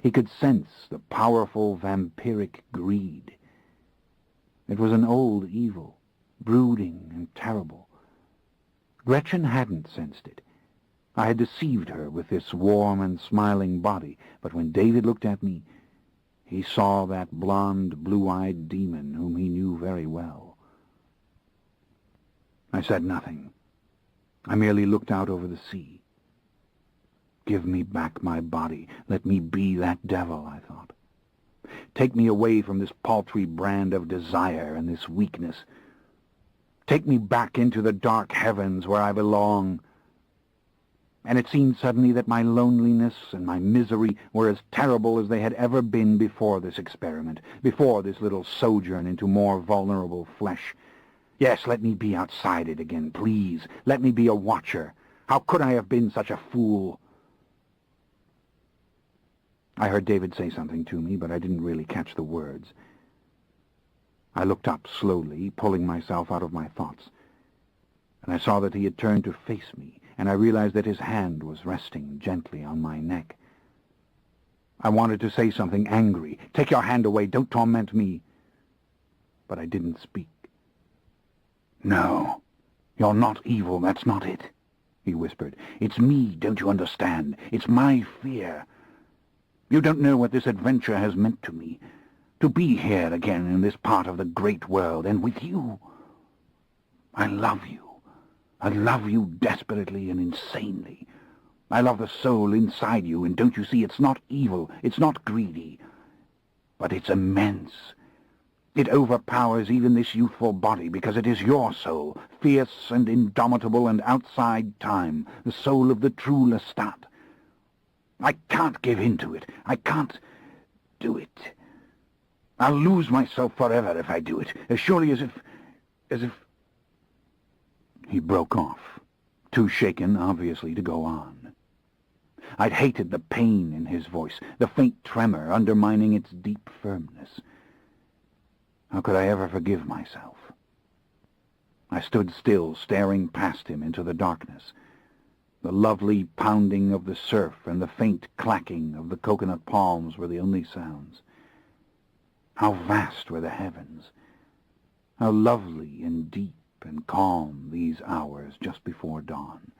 Speaker 1: He could sense the powerful vampiric greed. It was an old evil, brooding and terrible. Gretchen hadn't sensed it. I had deceived her with this warm and smiling body, but when David looked at me, he saw that blond, blue-eyed demon whom he knew very well. I said nothing. I merely looked out over the sea. Give me back my body. Let me be that devil, I thought. Take me away from this paltry brand of desire and this weakness. Take me back into the dark heavens where I belong. And it seemed suddenly that my loneliness and my misery were as terrible as they had ever been before this experiment, before this little sojourn into more vulnerable flesh. Yes, let me be outside it again, please. Let me be a watcher. How could I have been such a fool? I heard David say something to me, but I didn't really catch the words. I looked up slowly, pulling myself out of my thoughts, and I saw that he had turned to face me, and I realized that his hand was resting gently on my neck. I wanted to say something angry. "Take your hand away, don't torment me." But I didn't speak. "No, you're not evil, that's not it," he whispered. "It's me, don't you understand? It's my fear. You don't know what this adventure has meant to me. To be here again in this part of the great world, and with you. I love you. I love you desperately and insanely. I love the soul inside you, and don't you see, it's not evil, it's not greedy, but it's immense. It overpowers even this youthful body, because it is your soul, fierce and indomitable and outside time, the soul of the true Lestat. I can't give in to it. I can't do it. I'll lose myself forever if I do it, as surely as if... He broke off, too shaken, obviously, to go on. I'd hated the pain in his voice, the faint tremor undermining its deep firmness. How could I ever forgive myself? I stood still, staring past him into the darkness. The lovely pounding of the surf and the faint clacking of the coconut palms were the only sounds. How vast were the heavens! How lovely and deep and calm these hours just before dawn.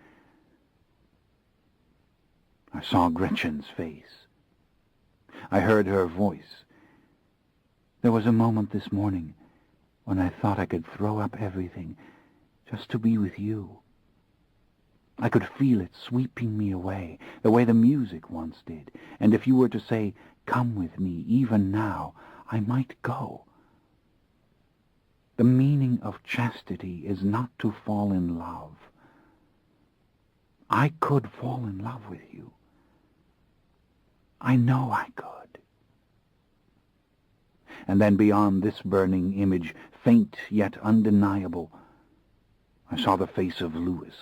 Speaker 1: I saw Gretchen's face. I heard her voice. There was a moment this morning when I thought I could throw up everything just to be with you. I could feel it sweeping me away, the way the music once did, and if you were to say, "Come with me, even now," I might go. The meaning of chastity is not to fall in love. I could fall in love with you. I know I could. And then beyond this burning image, faint yet undeniable, I saw the face of Louis,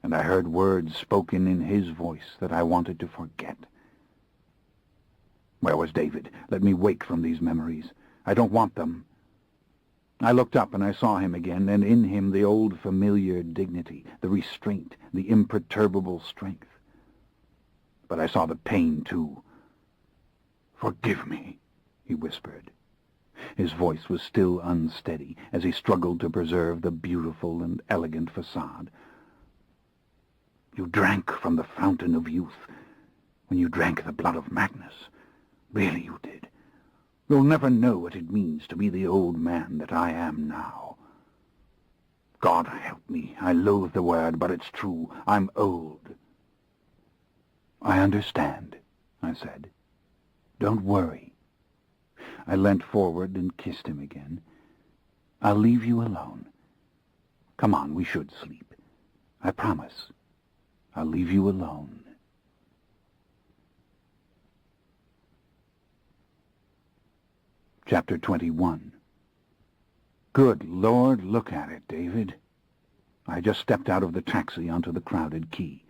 Speaker 1: and I heard words spoken in his voice that I wanted to forget. Where was David? Let me wake from these memories. I don't want them. I looked up and I saw him again, and in him the old familiar dignity, the restraint, the imperturbable strength. But I saw the pain, too. "Forgive me," he whispered. His voice was still unsteady as he struggled to preserve the beautiful and elegant facade. "You drank from the fountain of youth when you drank the blood of Magnus. Really you did. You'll never know what it means to be the old man that I am now. God help me, I loathe the word, but it's true. I'm old." "I understand," I said. "Don't worry." I leant forward and kissed him again. "I'll leave you alone. Come on, we should sleep. I promise. I'll leave you alone." Chapter 21. Good Lord, look at it, David. I just stepped out of the taxi onto the crowded quay.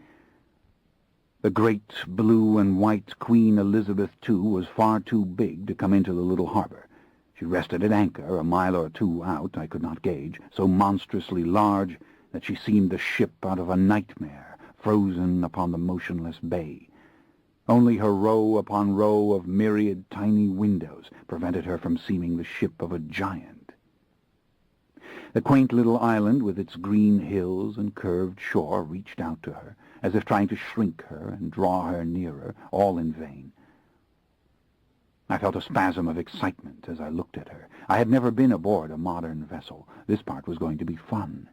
Speaker 1: The great blue and white Queen Elizabeth II was far too big to come into the little harbor. She rested at anchor a mile or two out, I could not gauge, so monstrously large that she seemed the ship out of a nightmare, frozen upon the motionless bay. Only her row upon row of myriad tiny windows prevented her from seeming the ship of a giant. The quaint little island with its green hills and curved shore reached out to her, as if trying to shrink her and draw her nearer, all in vain. I felt a spasm of excitement as I looked at her. I had never been aboard a modern vessel. This part was going to be fun.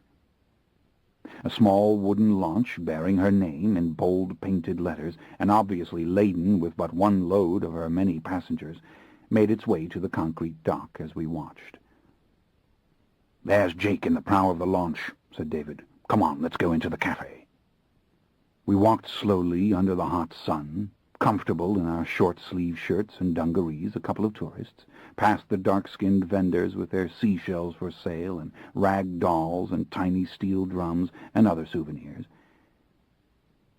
Speaker 1: A small wooden launch bearing her name in bold painted letters, and obviously laden with but one load of her many passengers, made its way to the concrete dock as we watched. "There's Jake in the prow of the launch," said David. "Come on, let's go into the cafe." We walked slowly under the hot sun, comfortable in our short-sleeve shirts and dungarees, a couple of tourists, past the dark-skinned vendors with their seashells for sale and rag dolls and tiny steel drums and other souvenirs.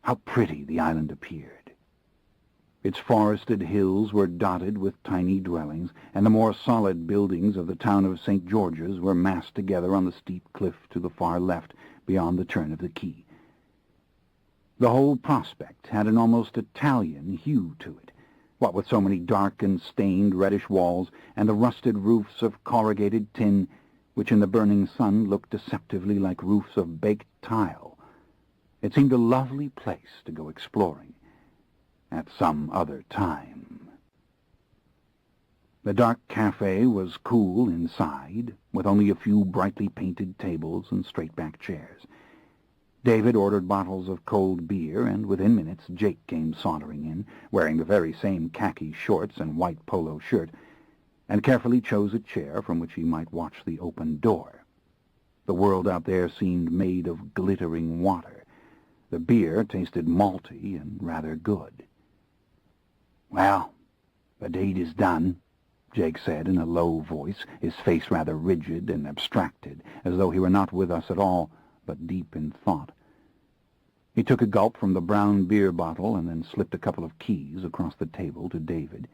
Speaker 1: How pretty the island appeared. Its forested hills were dotted with tiny dwellings, and the more solid buildings of the town of St. George's were massed together on the steep cliff to the far left beyond the turn of the quay. The whole prospect had an almost Italian hue to it, what with so many dark and stained reddish walls and the rusted roofs of corrugated tin, which in the burning sun looked deceptively like roofs of baked tile. It seemed a lovely place to go exploring at some other time. The dark cafe was cool inside, with only a few brightly painted tables and straight-back chairs. David ordered bottles of cold beer, and within minutes Jake came sauntering in, wearing the very same khaki shorts and white polo shirt, and carefully chose a chair from which he might watch the open door. The world out there seemed made of glittering water. The beer tasted malty and rather good. "Well, the deed is done," Jake said in a low voice, his face rather rigid and abstracted, as though he were not with us at all, but deep in thought. He took a gulp from the brown beer bottle and then slipped a couple of keys across the table to David.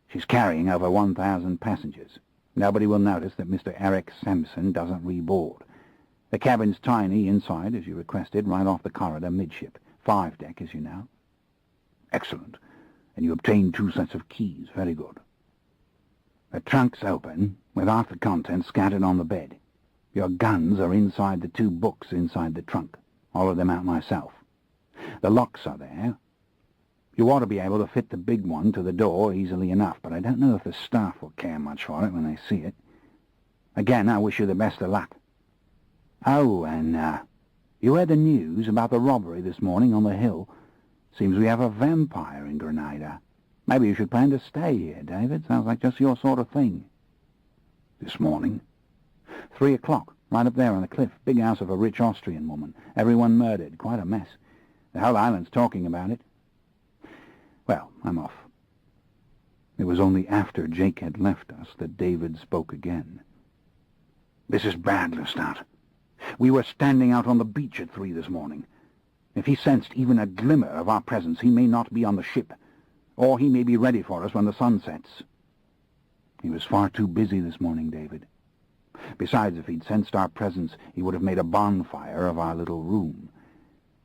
Speaker 1: "She's carrying over 1,000 passengers. Nobody will notice that Mr. Eric Sampson doesn't reboard. The cabin's tiny inside, as you requested, right off the corridor midship. 5-deck, as you know." "Excellent. And you obtained 2 sets of keys. Very good." "The trunk's open, with half the contents scattered on the bed. Your guns are inside the 2 books inside the trunk. Hollowed them out myself. The locks are there. You ought to be able to fit the big one to the door easily enough, but I don't know if the staff will care much for it when they see it. Again, I wish you the best of luck. Oh, and you heard the news about the robbery this morning on the hill. Seems we have a vampire in Grenada. Maybe you should plan to stay here, David. Sounds like just your sort of thing." "This morning?" 3 o'clock, right up there on the cliff. Big house of a rich Austrian woman. Everyone murdered. Quite a mess. The whole island's talking about it. Well, I'm off." It was only after Jake had left us that David spoke again. "This is bad, Lestat. We were standing out on the beach at 3 this morning. If he sensed even a glimmer of our presence, he may not be on the ship. Or he may be ready for us when the sun sets." "He was far too busy this morning, David. Besides, if he'd sensed our presence, he would have made a bonfire of our little room.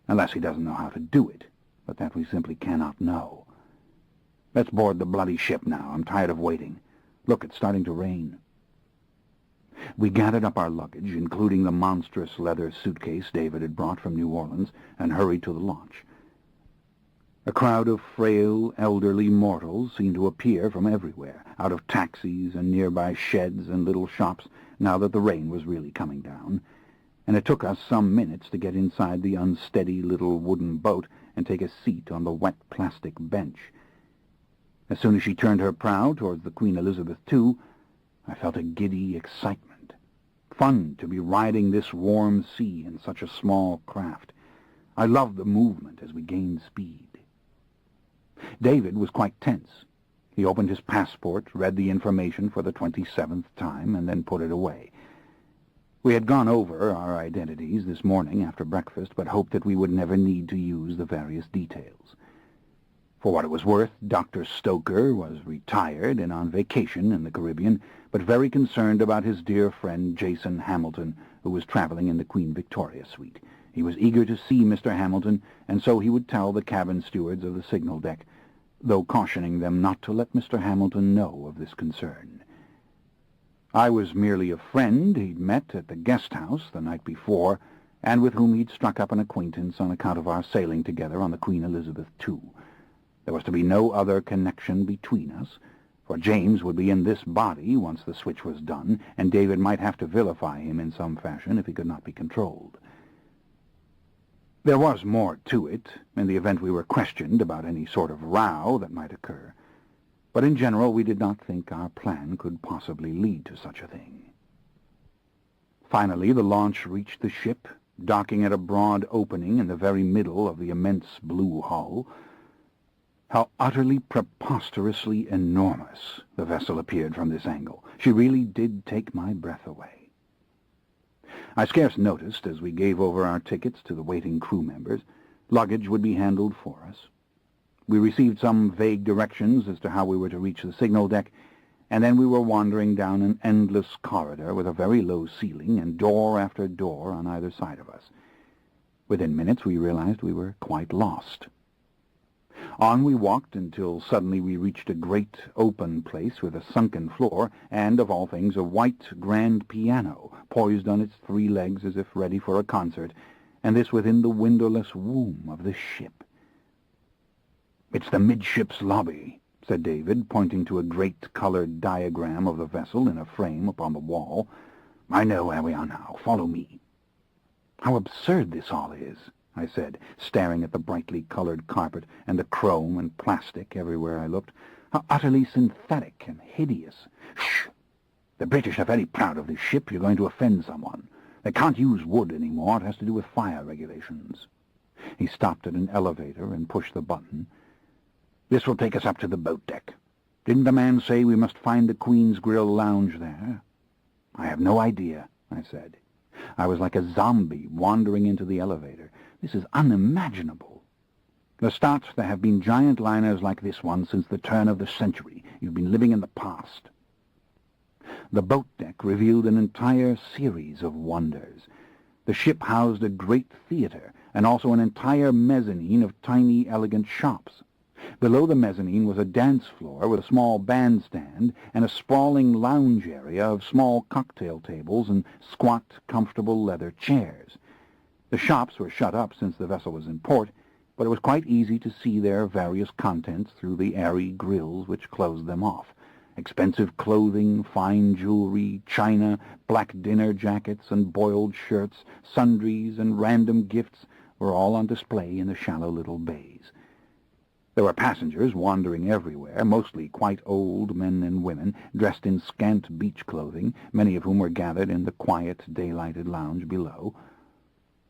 Speaker 1: Unless he doesn't know how to do it, but that we simply cannot know. Let's board the bloody ship now. I'm tired of waiting. Look, it's starting to rain." We gathered up our luggage, including the monstrous leather suitcase David had brought from New Orleans, and hurried to the launch. A crowd of frail, elderly mortals seemed to appear from everywhere, out of taxis and nearby sheds and little shops, now that the rain was really coming down, and it took us some minutes to get inside the unsteady little wooden boat and take a seat on the wet plastic bench. As soon as she turned her prow towards the Queen Elizabeth II, I felt a giddy excitement. Fun to be riding this warm sea in such a small craft. I loved the movement as we gained speed. David was quite tense. He opened his passport, read the information for the 27th time, and then put it away. We had gone over our identities this morning after breakfast, but hoped that we would never need to use the various details. For what it was worth, Dr. Stoker was retired and on vacation in the Caribbean, but very concerned about his dear friend Jason Hamilton, who was traveling in the Queen Victoria suite. He was eager to see Mr. Hamilton, and so he would tell the cabin stewards of the signal deck, though cautioning them not to let Mr. Hamilton know of this concern. I was merely a friend he'd met at the guest house the night before, and with whom he'd struck up an acquaintance on account of our sailing together on the Queen Elizabeth II. There was to be no other connection between us, for James would be in this body once the switch was done, and David might have to vilify him in some fashion if he could not be controlled. There was more to it, in the event we were questioned about any sort of row that might occur, but in general we did not think our plan could possibly lead to such a thing. Finally, the launch reached the ship, docking at a broad opening in the very middle of the immense blue hull. How utterly preposterously enormous the vessel appeared from this angle. She really did take my breath away. I scarce noticed, as we gave over our tickets to the waiting crew members, luggage would be handled for us. We received some vague directions as to how we were to reach the signal deck, and then we were wandering down an endless corridor with a very low ceiling and door after door on either side of us. Within minutes we realized we were quite lost. On we walked until suddenly we reached a great open place with a sunken floor and, of all things, a white grand piano poised on its 3 legs as if ready for a concert, and this within the windowless womb of the ship. "It's the midships lobby," said David, pointing to a great colored diagram of the vessel in a frame upon the wall. "I know where we are now. Follow me." "How absurd this all is," I said, staring at the brightly colored carpet and the chrome and plastic everywhere I looked. "How utterly synthetic and hideous." "Shh! The British are very proud of this ship. You're going to offend someone. They can't use wood anymore. It has to do with fire regulations." He stopped at an elevator and pushed the button. "This will take us up to the boat deck. Didn't the man say we must find the Queen's Grill lounge there?" "I have no idea," I said. I was like a zombie wandering into the elevator. This is unimaginable. "Lestat, there have been giant liners like this one since the turn of the century. You've been living in the past." The boat deck revealed an entire series of wonders. The ship housed a great theater, and also an entire mezzanine of tiny, elegant shops. Below the mezzanine was a dance floor with a small bandstand and a sprawling lounge area of small cocktail tables and squat, comfortable leather chairs. The shops were shut up since the vessel was in port, but it was quite easy to see their various contents through the airy grilles which closed them off. Expensive clothing, fine jewelry, china, black dinner jackets and boiled shirts, sundries and random gifts were all on display in the shallow little bays. There were passengers wandering everywhere, mostly quite old men and women, dressed in scant beach clothing, many of whom were gathered in the quiet, daylighted lounge below.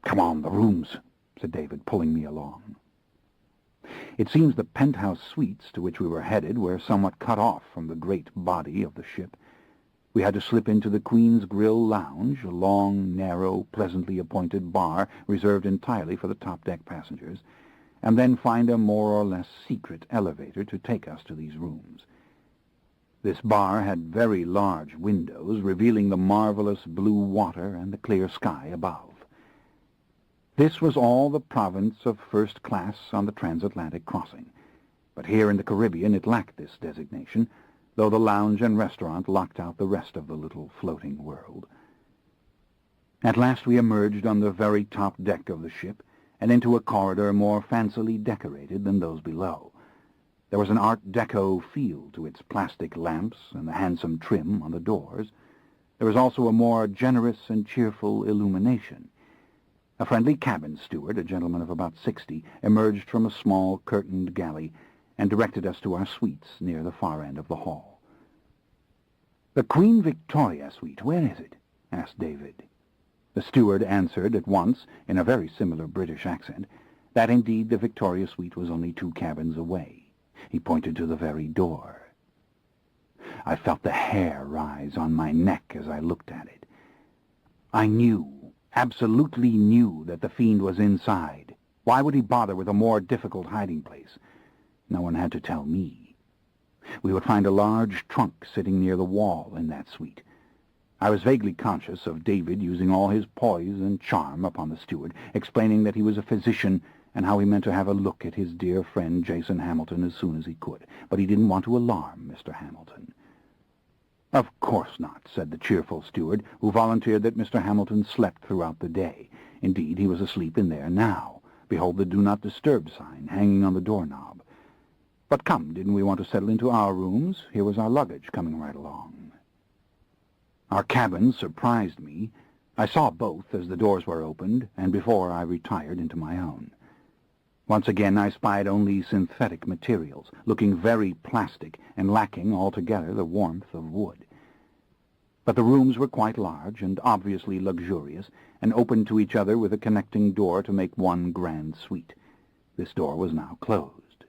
Speaker 1: "Come on, the rooms," said David, pulling me along. It seems the penthouse suites to which we were headed were somewhat cut off from the great body of the ship. We had to slip into the Queen's Grill lounge, a long, narrow, pleasantly appointed bar reserved entirely for the top-deck passengers, and then find a more or less secret elevator to take us to these rooms. This bar had very large windows, revealing the marvelous blue water and the clear sky above. This was all the province of first class on the transatlantic crossing, but here in the Caribbean it lacked this designation, though the lounge and restaurant locked out the rest of the little floating world. At last we emerged on the very top deck of the ship, and into a corridor more fancily decorated than those below. There was an Art Deco feel to its plastic lamps and the handsome trim on the doors. There was also a more generous and cheerful illumination. A friendly cabin steward, a gentleman of about 60, emerged from a small curtained galley and directed us to our suites near the far end of the hall. "The Queen Victoria suite, where is it?" asked David. The steward answered at once, in a very similar British accent, that indeed the Victoria suite was only 2 cabins away. He pointed to the very door. I felt the hair rise on my neck as I looked at it. I knew, absolutely knew, that the fiend was inside. Why would he bother with a more difficult hiding place? No one had to tell me. We would find a large trunk sitting near the wall in that suite. I was vaguely conscious of David using all his poise and charm upon the steward, explaining that he was a physician and how he meant to have a look at his dear friend Jason Hamilton as soon as he could, but he didn't want to alarm Mr. Hamilton. "Of course not," said the cheerful steward, who volunteered that Mr. Hamilton slept throughout the day. Indeed, he was asleep in there now. Behold the Do Not Disturb sign hanging on the doorknob. But come, didn't we want to settle into our rooms? Here was our luggage coming right along. Our cabin surprised me. I saw both as the doors were opened, and before I retired into my own. Once again I spied only synthetic materials, looking very plastic and lacking altogether the warmth of wood. But the rooms were quite large and obviously luxurious, and opened to each other with a connecting door to make one grand suite. This door was now closed.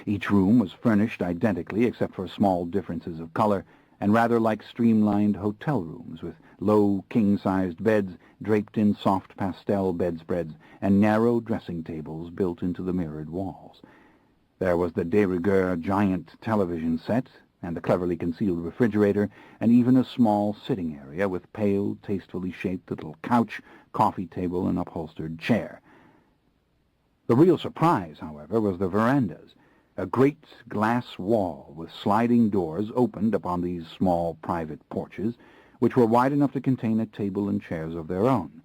Speaker 1: Each room was furnished identically except for small differences of color, and rather like streamlined hotel rooms, with low king-sized beds draped in soft pastel bedspreads and narrow dressing tables built into the mirrored walls. There was the de rigueur giant television set, and the cleverly concealed refrigerator, and even a small sitting area with pale, tastefully shaped little couch, coffee table, and upholstered chair. The real surprise, however, was the verandas. A great glass wall with sliding doors opened upon these small private porches, which were wide enough to contain a table and chairs of their own.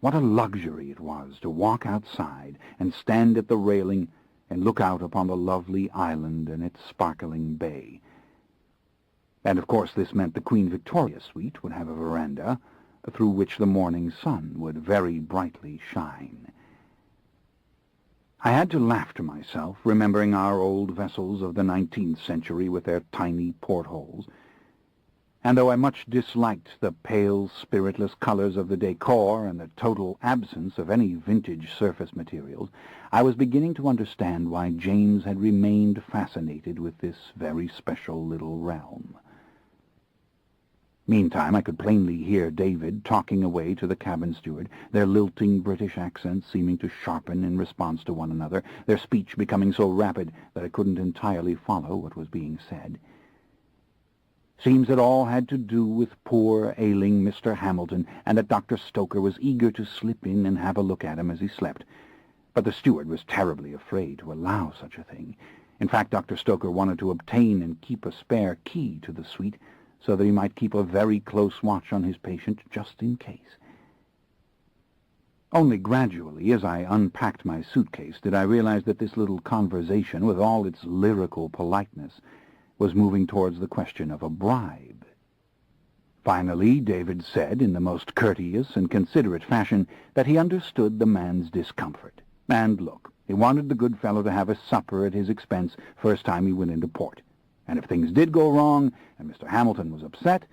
Speaker 1: What a luxury it was to walk outside and stand at the railing and look out upon the lovely island and its sparkling bay. And of course this meant the Queen Victoria suite would have a veranda through which the morning sun would very brightly shine. I had to laugh to myself, remembering our old vessels of the 19th century with their tiny portholes. And though I much disliked the pale, spiritless colors of the decor and the total absence of any vintage surface materials, I was beginning to understand why James had remained fascinated with this very special little realm. Meantime, I could plainly hear David talking away to the cabin steward, their lilting British accents seeming to sharpen in response to one another, their speech becoming so rapid that I couldn't entirely follow what was being said. Seems it all had to do with poor, ailing Mr. Hamilton, and that Dr. Stoker was eager to slip in and have a look at him as he slept. But the steward was terribly afraid to allow such a thing. In fact, Dr. Stoker wanted to obtain and keep a spare key to the suite, so that he might keep a very close watch on his patient just in case. Only gradually, as I unpacked my suitcase, did I realize that this little conversation, with all its lyrical politeness, was moving towards the question of a bribe. Finally, David said, in the most courteous and considerate fashion, that he understood the man's discomfort. And look, he wanted the good fellow to have a supper at his expense first time he went into port. And if things did go wrong, and Mr. Hamilton was upset,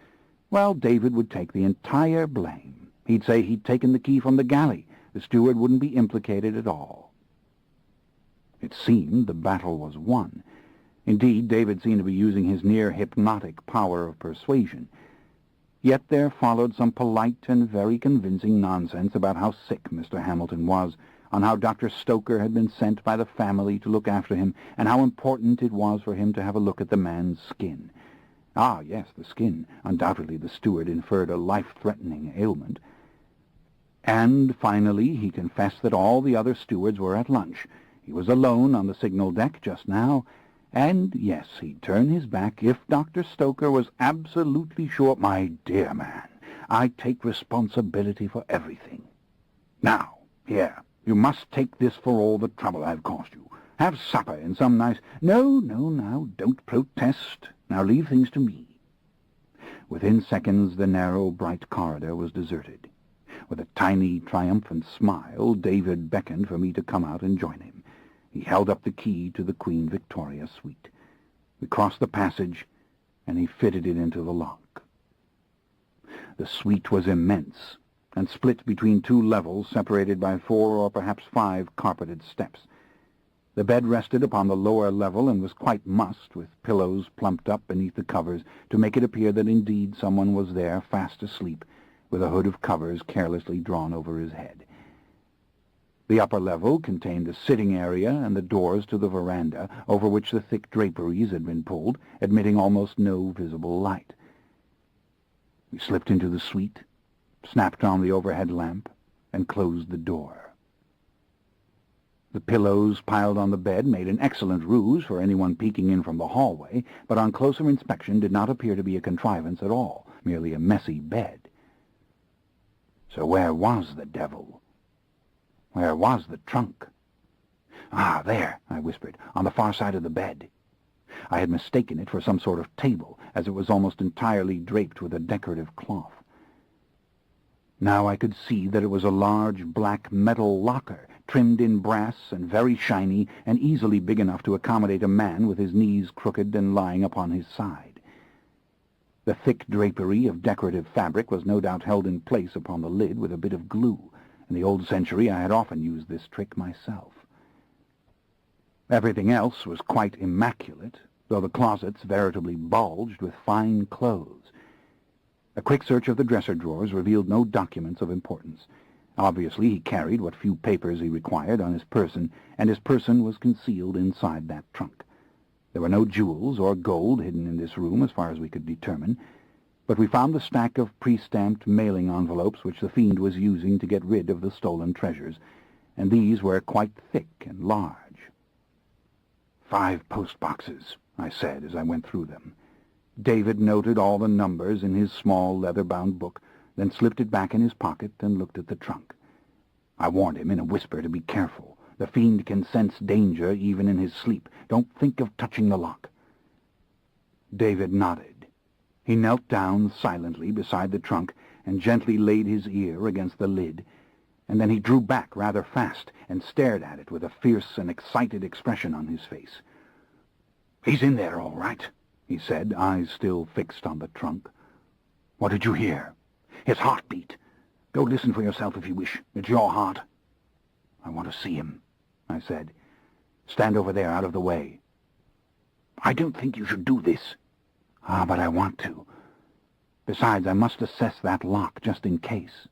Speaker 1: well, David would take the entire blame. He'd say he'd taken the key from the galley. The steward wouldn't be implicated at all. It seemed the battle was won. Indeed, David seemed to be using his near-hypnotic power of persuasion. Yet there followed some polite and very convincing nonsense about how sick Mr. Hamilton was, on how Dr. Stoker had been sent by the family to look after him, and how important it was for him to have a look at the man's skin. Ah, yes, the skin. Undoubtedly the steward inferred a life-threatening ailment. And finally he confessed that all the other stewards were at lunch. He was alone on the signal deck just now, and yes, he'd turn his back if Dr. Stoker was absolutely sure. My dear man, I take responsibility for everything. Now, here, you must take this for all the trouble I've caused you. Have supper in some nice... No, now, don't protest. Now leave things to me. Within seconds, the narrow, bright corridor was deserted. With a tiny, triumphant smile, David beckoned for me to come out and join him. He held up the key to the Queen Victoria suite. We crossed the passage, and he fitted it into the lock. The suite was immense, and split between two levels separated by 4 or perhaps 5 carpeted steps. The bed rested upon the lower level and was quite mussed, with pillows plumped up beneath the covers to make it appear that indeed someone was there fast asleep, with a hood of covers carelessly drawn over his head. The upper level contained the sitting area and the doors to the veranda, over which the thick draperies had been pulled, admitting almost no visible light. We slipped into the suite, snapped on the overhead lamp, and closed the door. The pillows piled on the bed made an excellent ruse for anyone peeking in from the hallway, but on closer inspection did not appear to be a contrivance at all, merely a messy bed. So where was the devil? Where was the trunk? Ah, there, I whispered, on the far side of the bed. I had mistaken it for some sort of table, as it was almost entirely draped with a decorative cloth. Now I could see that it was a large black metal locker, trimmed in brass and very shiny, and easily big enough to accommodate a man with his knees crooked and lying upon his side. The thick drapery of decorative fabric was no doubt held in place upon the lid with a bit of glue. In the old century I had often used this trick myself. Everything else was quite immaculate, though the closets veritably bulged with fine clothes. A quick search of the dresser drawers revealed no documents of importance. Obviously he carried what few papers he required on his person, and his person was concealed inside that trunk. There were no jewels or gold hidden in this room as far as we could determine, but we found the stack of pre-stamped mailing envelopes which the fiend was using to get rid of the stolen treasures, and these were quite thick and large. 5 post-boxes, I said as I went through them. David noted all the numbers in his small leather-bound book, then slipped it back in his pocket and looked at the trunk. I warned him in a whisper to be careful. The fiend can sense danger even in his sleep. Don't think of touching the lock. David nodded. He knelt down silently beside the trunk and gently laid his ear against the lid, and then he drew back rather fast and stared at it with a fierce and excited expression on his face. "He's in there, all right," he said, eyes still fixed on the trunk. "What did you hear?" "His heartbeat. Go listen for yourself if you wish. It's your heart." "I want to see him," I said. "Stand over there, out of the way." "I don't think you should do this." "Ah, but I want to. Besides, I must assess that lock just in case."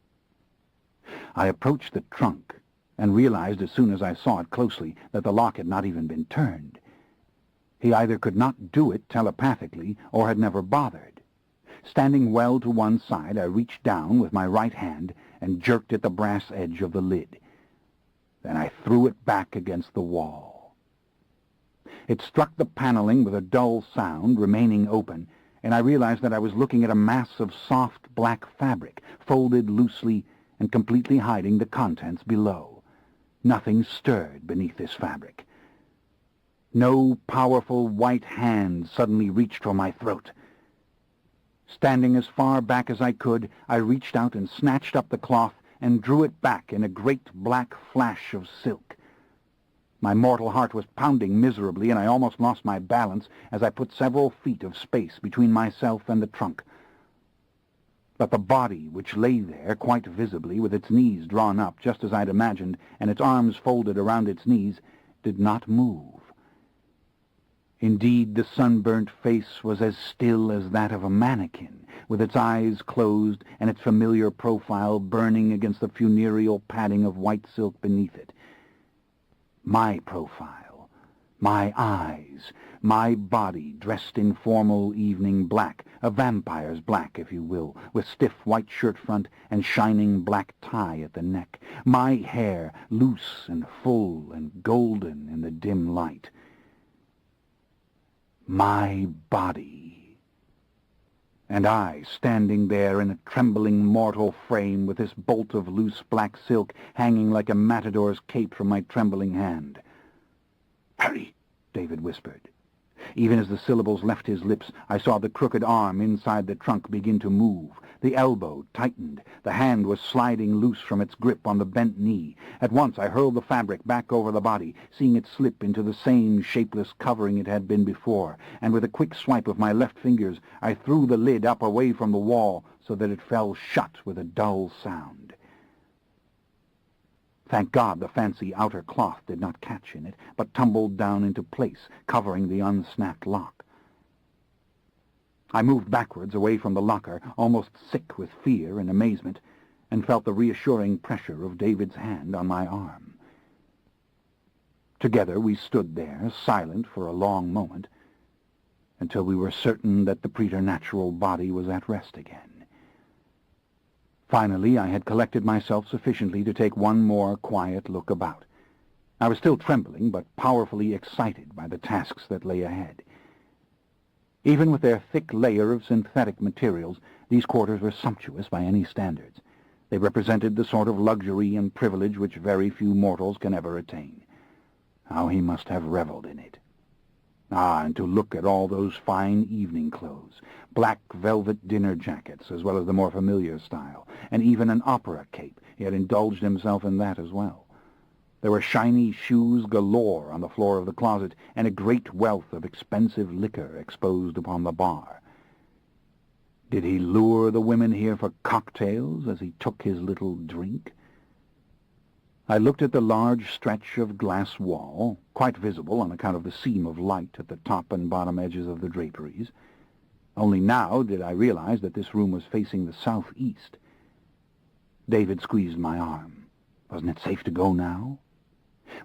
Speaker 1: I approached the trunk and realized as soon as I saw it closely that the lock had not even been turned. He either could not do it telepathically or had never bothered. Standing well to one side, I reached down with my right hand and jerked at the brass edge of the lid. Then I threw it back against the wall. It struck the paneling with a dull sound, remaining open, and I realized that I was looking at a mass of soft black fabric, folded loosely and completely hiding the contents below. Nothing stirred beneath this fabric. No powerful white hand suddenly reached for my throat. Standing as far back as I could, I reached out and snatched up the cloth and drew it back in a great black flash of silk. My mortal heart was pounding miserably, and I almost lost my balance as I put several feet of space between myself and the trunk. But the body, which lay there quite visibly, with its knees drawn up, just as I'd imagined, and its arms folded around its knees, did not move. Indeed, the sunburnt face was as still as that of a mannequin, with its eyes closed and its familiar profile burning against the funereal padding of white silk beneath it. My profile, my eyes, my body dressed in formal evening black, a vampire's black, if you will, with stiff white shirt front and shining black tie at the neck, my hair loose and full and golden in the dim light. My body. And I, standing there in a trembling mortal frame with this bolt of loose black silk hanging like a matador's cape from my trembling hand. "Hurry," David whispered. Even as the syllables left his lips, I saw the crooked arm inside the trunk begin to move. The elbow tightened. The hand was sliding loose from its grip on the bent knee. At once I hurled the fabric back over the body, seeing it slip into the same shapeless covering it had been before, and with a quick swipe of my left fingers, I threw the lid up away from the wall so that it fell shut with a dull sound. Thank God the fancy outer cloth did not catch in it, but tumbled down into place, covering the unsnapped lock. I moved backwards away from the locker, almost sick with fear and amazement, and felt the reassuring pressure of David's hand on my arm. Together we stood there, silent for a long moment, until we were certain that the preternatural body was at rest again. Finally, I had collected myself sufficiently to take one more quiet look about. I was still trembling, but powerfully excited by the tasks that lay ahead. Even with their thick layer of synthetic materials, these quarters were sumptuous by any standards. They represented the sort of luxury and privilege which very few mortals can ever attain. How he must have reveled in it. Ah, and to look at all those fine evening clothes, black velvet dinner jackets, as well as the more familiar style, and even an opera cape. He had indulged himself in that as well. There were shiny shoes galore on the floor of the closet, and a great wealth of expensive liquor exposed upon the bar. Did he lure the women here for cocktails as he took his little drink? I looked at the large stretch of glass wall, quite visible on account of the seam of light at the top and bottom edges of the draperies. Only now did I realize that this room was facing the southeast. David squeezed my arm. Wasn't it safe to go now?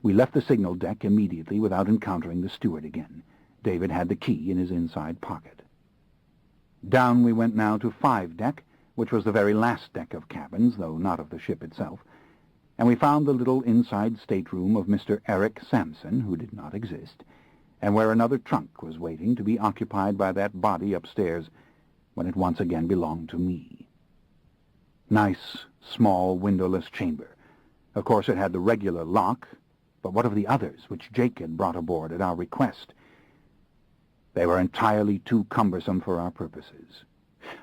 Speaker 1: We left the signal deck immediately without encountering the steward again. David had the key in his inside pocket. Down we went now to 5 deck, which was the very last deck of cabins, though not of the ship itself, and we found the little inside stateroom of Mr. Eric Sampson, who did not exist, and where another trunk was waiting to be occupied by that body upstairs when it once again belonged to me. Nice, small, windowless chamber. Of course it had the regular lock, but what of the others, which Jake had brought aboard at our request? They were entirely too cumbersome for our purposes.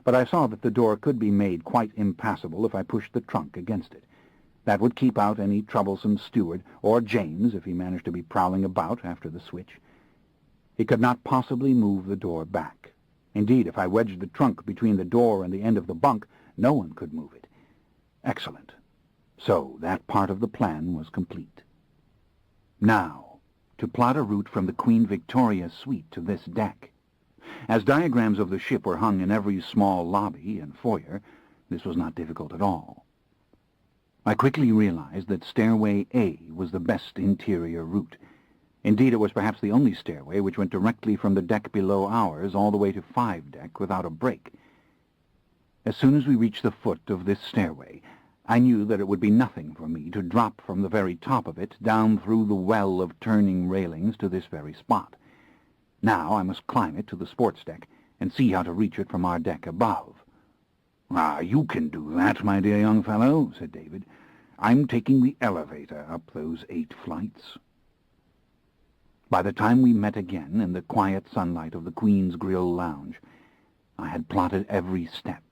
Speaker 1: But I saw that the door could be made quite impassable if I pushed the trunk against it. That would keep out any troublesome steward, or James if he managed to be prowling about after the switch. He could not possibly move the door back. Indeed, if I wedged the trunk between the door and the end of the bunk, no one could move it. Excellent. So that part of the plan was complete. Now, to plot a route from the Queen Victoria's suite to this deck. As diagrams of the ship were hung in every small lobby and foyer, this was not difficult at all. I quickly realized that Stairway A was the best interior route. Indeed, it was perhaps the only stairway which went directly from the deck below ours all the way to 5 deck without a break. As soon as we reached the foot of this stairway, I knew that it would be nothing for me to drop from the very top of it down through the well of turning railings to this very spot. Now I must climb it to the sports deck and see how to reach it from our deck above. "Ah, you can do that, my dear young fellow," said David. "I'm taking the elevator up those 8 flights." By the time we met again in the quiet sunlight of the Queen's Grill Lounge, I had plotted every step.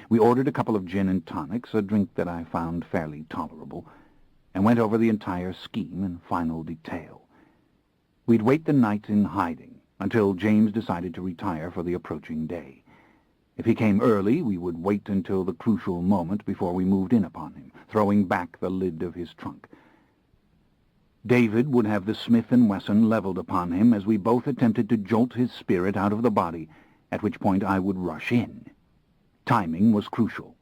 Speaker 1: We ordered a couple of gin and tonics, a drink that I found fairly tolerable, and went over the entire scheme in final detail. We'd wait the night in hiding until James decided to retire for the approaching day. If he came early, we would wait until the crucial moment before we moved in upon him, throwing back the lid of his trunk. David would have the Smith & Wesson leveled upon him as we both attempted to jolt his spirit out of the body, at which point I would rush in. Timing was crucial.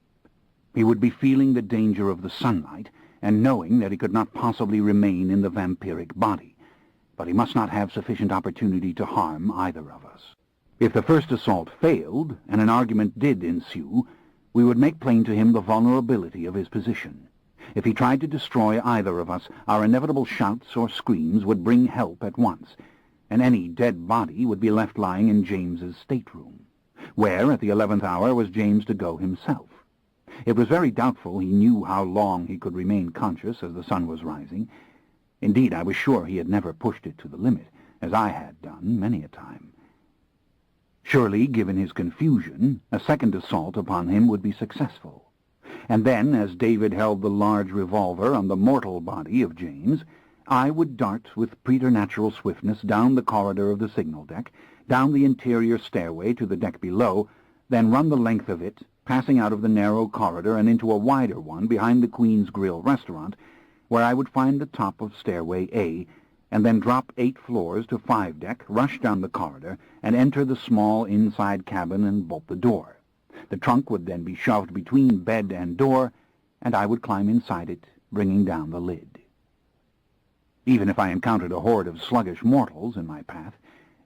Speaker 1: He would be feeling the danger of the sunlight, and knowing that he could not possibly remain in the vampiric body, but he must not have sufficient opportunity to harm either of us. If the first assault failed, and an argument did ensue, we would make plain to him the vulnerability of his position. If he tried to destroy either of us, our inevitable shouts or screams would bring help at once, and any dead body would be left lying in James's stateroom, where at the 11th hour was James to go himself. It was very doubtful he knew how long he could remain conscious as the sun was rising. Indeed, I was sure he had never pushed it to the limit, as I had done many a time. Surely, given his confusion, a second assault upon him would be successful. And then, as David held the large revolver on the mortal body of James, I would dart with preternatural swiftness down the corridor of the signal deck, down the interior stairway to the deck below, then run the length of it, passing out of the narrow corridor and into a wider one behind the Queen's Grill restaurant, where I would find the top of stairway A, and then drop 8 floors to 5 deck, rush down the corridor, and enter the small inside cabin and bolt the door. The trunk would then be shoved between bed and door, and I would climb inside it, bringing down the lid. Even if I encountered a horde of sluggish mortals in my path,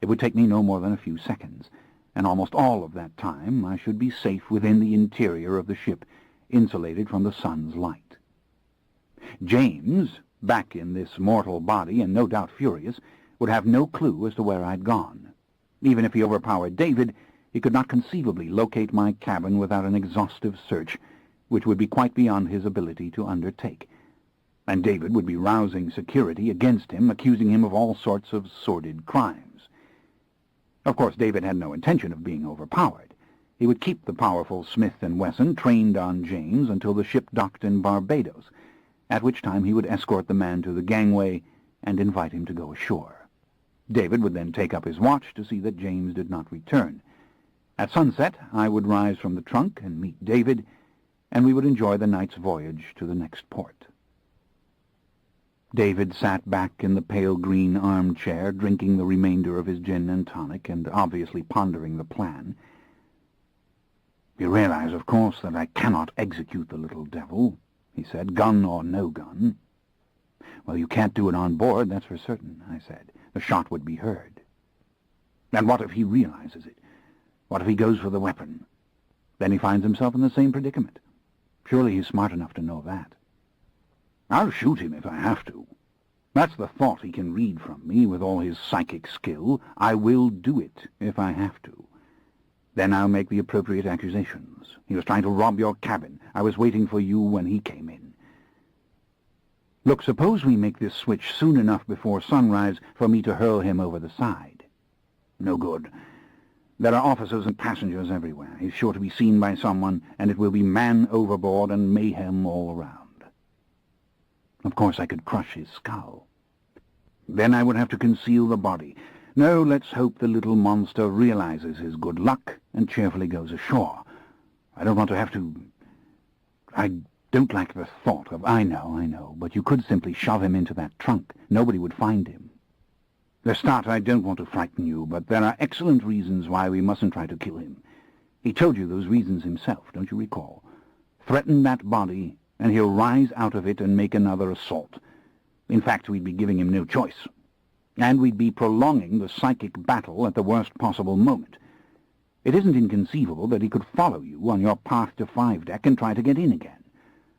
Speaker 1: it would take me no more than a few seconds, and almost all of that time I should be safe within the interior of the ship, insulated from the sun's light. James, back in this mortal body and no doubt furious, would have no clue as to where I'd gone. Even if he overpowered David, he could not conceivably locate my cabin without an exhaustive search, which would be quite beyond his ability to undertake. And David would be rousing security against him, accusing him of all sorts of sordid crimes. Of course, David had no intention of being overpowered. He would keep the powerful Smith & Wesson trained on James until the ship docked in Barbados, at which time he would escort the man to the gangway and invite him to go ashore. David would then take up his watch to see that James did not return. At sunset, I would rise from the trunk and meet David, and we would enjoy the night's voyage to the next port. David sat back in the pale green armchair, drinking the remainder of his gin and tonic, and obviously pondering the plan. "You realize, of course, that I cannot execute the little devil," he said, "gun or no gun." "Well, you can't do it on board, that's for certain," I said. "The shot would be heard." "And what if he realizes it? What if he goes for the weapon? Then he finds himself in the same predicament. Surely he's smart enough to know that." "I'll shoot him if I have to. That's the thought he can read from me with all his psychic skill. I will do it if I have to. Then I'll make the appropriate accusations. He was trying to rob your cabin. I was waiting for you when he came in. Look, suppose we make this switch soon enough before sunrise for me to hurl him over the side." "No good. There are officers and passengers everywhere. He's sure to be seen by someone, and it will be man overboard and mayhem all around. Of course, I could crush his skull. Then I would have to conceal the body. No, let's hope the little monster realizes his good luck and cheerfully goes ashore. I don't want to have to... I don't like the thought of... I know, but you could simply shove him into that trunk. Nobody would find him. Lestat, I don't want to frighten you, but there are excellent reasons why we mustn't try to kill him. He told you those reasons himself, don't you recall? Threaten that body, and he'll rise out of it and make another assault. In fact, we'd be giving him no choice. And we'd be prolonging the psychic battle at the worst possible moment. It isn't inconceivable that he could follow you on your path to 5 deck and try to get in again.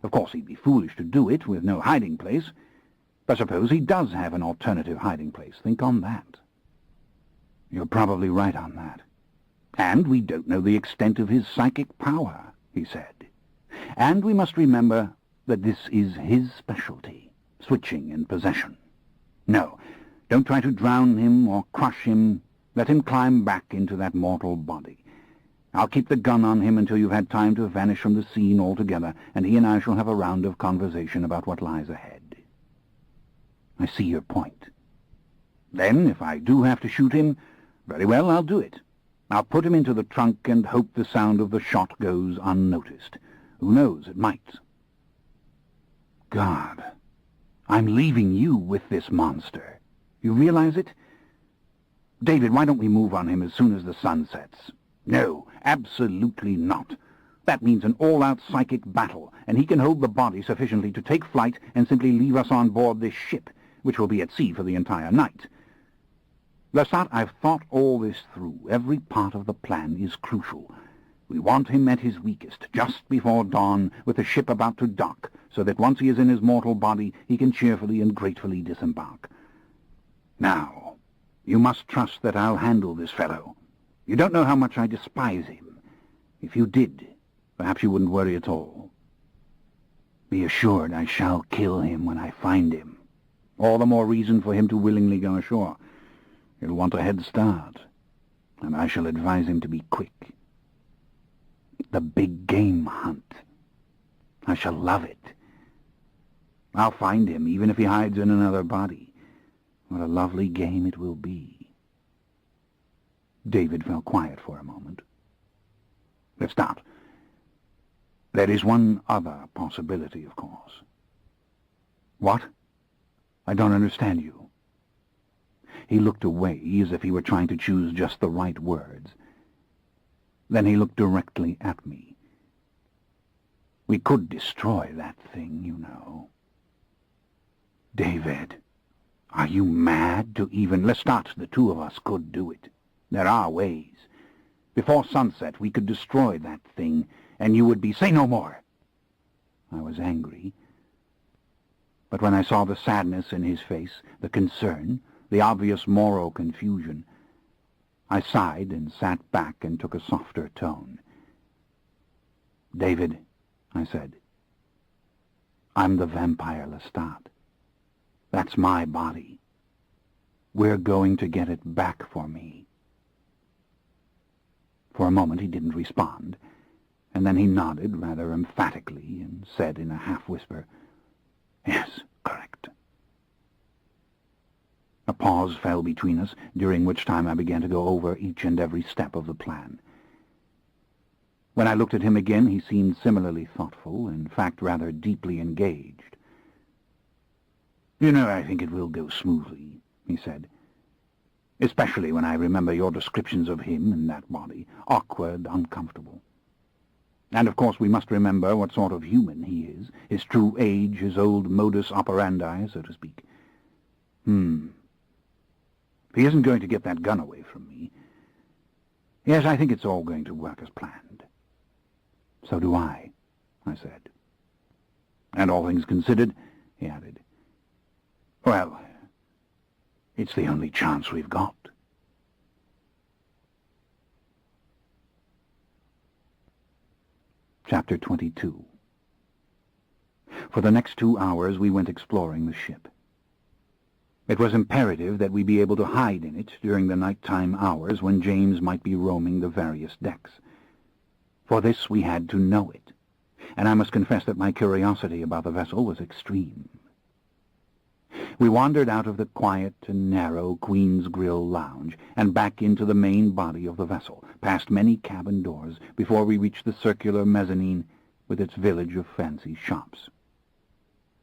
Speaker 1: Of course, he'd be foolish to do it with no hiding place. But suppose he does have an alternative hiding place. Think on that." "You're probably right on that." "And we don't know the extent of his psychic power," he said. "And we must remember that this is his specialty, switching and possession. No, don't try to drown him or crush him. Let him climb back into that mortal body. I'll keep the gun on him until you've had time to vanish from the scene altogether, and he and I shall have a round of conversation about what lies ahead." "I see your point." "Then, if I do have to shoot him, very well, I'll do it. I'll put him into the trunk and hope the sound of the shot goes unnoticed. Who knows, it might." "God, I'm leaving you with this monster. You realize it? David, why don't we move on him as soon as the sun sets?" "No, absolutely not. That means an all-out psychic battle, and he can hold the body sufficiently to take flight and simply leave us on board this ship, which will be at sea for the entire night. Lestat, I've thought all this through. Every part of the plan is crucial. We want him at his weakest, just before dawn, with the ship about to dock, so that once he is in his mortal body, he can cheerfully and gratefully disembark. Now, you must trust that I'll handle this fellow. You don't know how much I despise him. If you did, perhaps you wouldn't worry at all. Be assured I shall kill him when I find him. All the more reason for him to willingly go ashore. He'll want a head start, and I shall advise him to be quick. The big game hunt. I shall love it. I'll find him, even if he hides in another body. What a lovely game it will be. David fell quiet for a moment. Let's start. There is one other possibility, of course. What? I don't understand you. He looked away, as if he were trying to choose just the right words. Then he looked directly at me. We could destroy that thing, you know. David, are you mad to even... Lestat, the two of us could do it. There are ways. Before sunset, we could destroy that thing, and you would be... Say no more! I was angry. But when I saw the sadness in his face, the concern, the obvious moral confusion, I sighed and sat back and took a softer tone. David, I said, I'm the vampire Lestat. That's my body. We're going to get it back for me. For a moment he didn't respond, and then he nodded rather emphatically and said in a half-whisper, Yes, correct. A pause fell between us, during which time I began to go over each and every step of the plan. When I looked at him again, he seemed similarly thoughtful, in fact rather deeply engaged. You know, I think it will go smoothly, he said, especially when I remember your descriptions of him and that body, awkward, uncomfortable. And of course we must remember what sort of human he is, his true age, his old modus operandi, so to speak. If he isn't going to get that gun away from me... Yes, I think it's all going to work as planned. So do I said. And all things considered, he added, well, it's the only chance we've got. Chapter 22. For the next 2 hours we went exploring the ship. It was imperative that we be able to hide in it during the nighttime hours when James might be roaming the various decks. For this we had to know it, and I must confess that my curiosity about the vessel was extreme. We wandered out of the quiet and narrow Queen's Grill lounge and back into the main body of the vessel, past many cabin doors, before we reached the circular mezzanine with its village of fancy shops.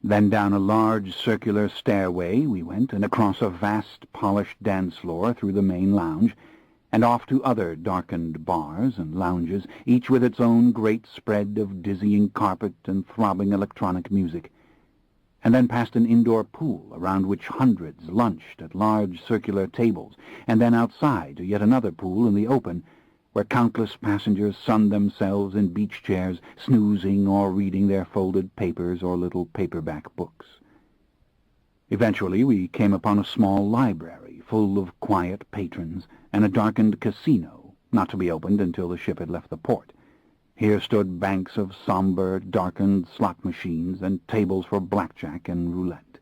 Speaker 1: Then down a large circular stairway we went, and across a vast polished dance floor through the main lounge, and off to other darkened bars and lounges, each with its own great spread of dizzying carpet and throbbing electronic music, and then past an indoor pool around which hundreds lunched at large circular tables, and then outside to yet another pool in the open, where countless passengers sunned themselves in beach chairs, snoozing or reading their folded papers or little paperback books. Eventually we came upon a small library full of quiet patrons and a darkened casino, not to be opened until the ship had left the port. Here stood banks of somber, darkened slot machines and tables for blackjack and roulette.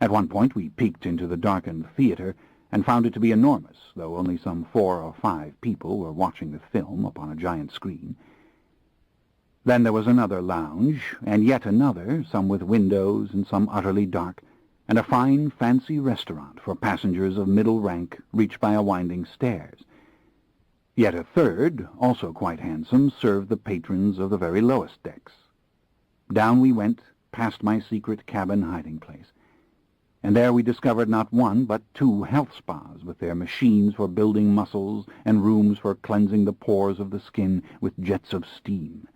Speaker 1: At one point we peeked into the darkened theater and found it to be enormous, though only some 4 or 5 people were watching the film upon a giant screen. Then there was another lounge, and yet another, some with windows and some utterly dark, and a fine, fancy restaurant for passengers of middle rank reached by a winding stairs. Yet a third, also quite handsome, served the patrons of the very lowest decks. Down we went, past my secret cabin hiding place. And there we discovered not one, but two health spas, with their machines for building muscles and rooms for cleansing the pores of the skin with jets of steam.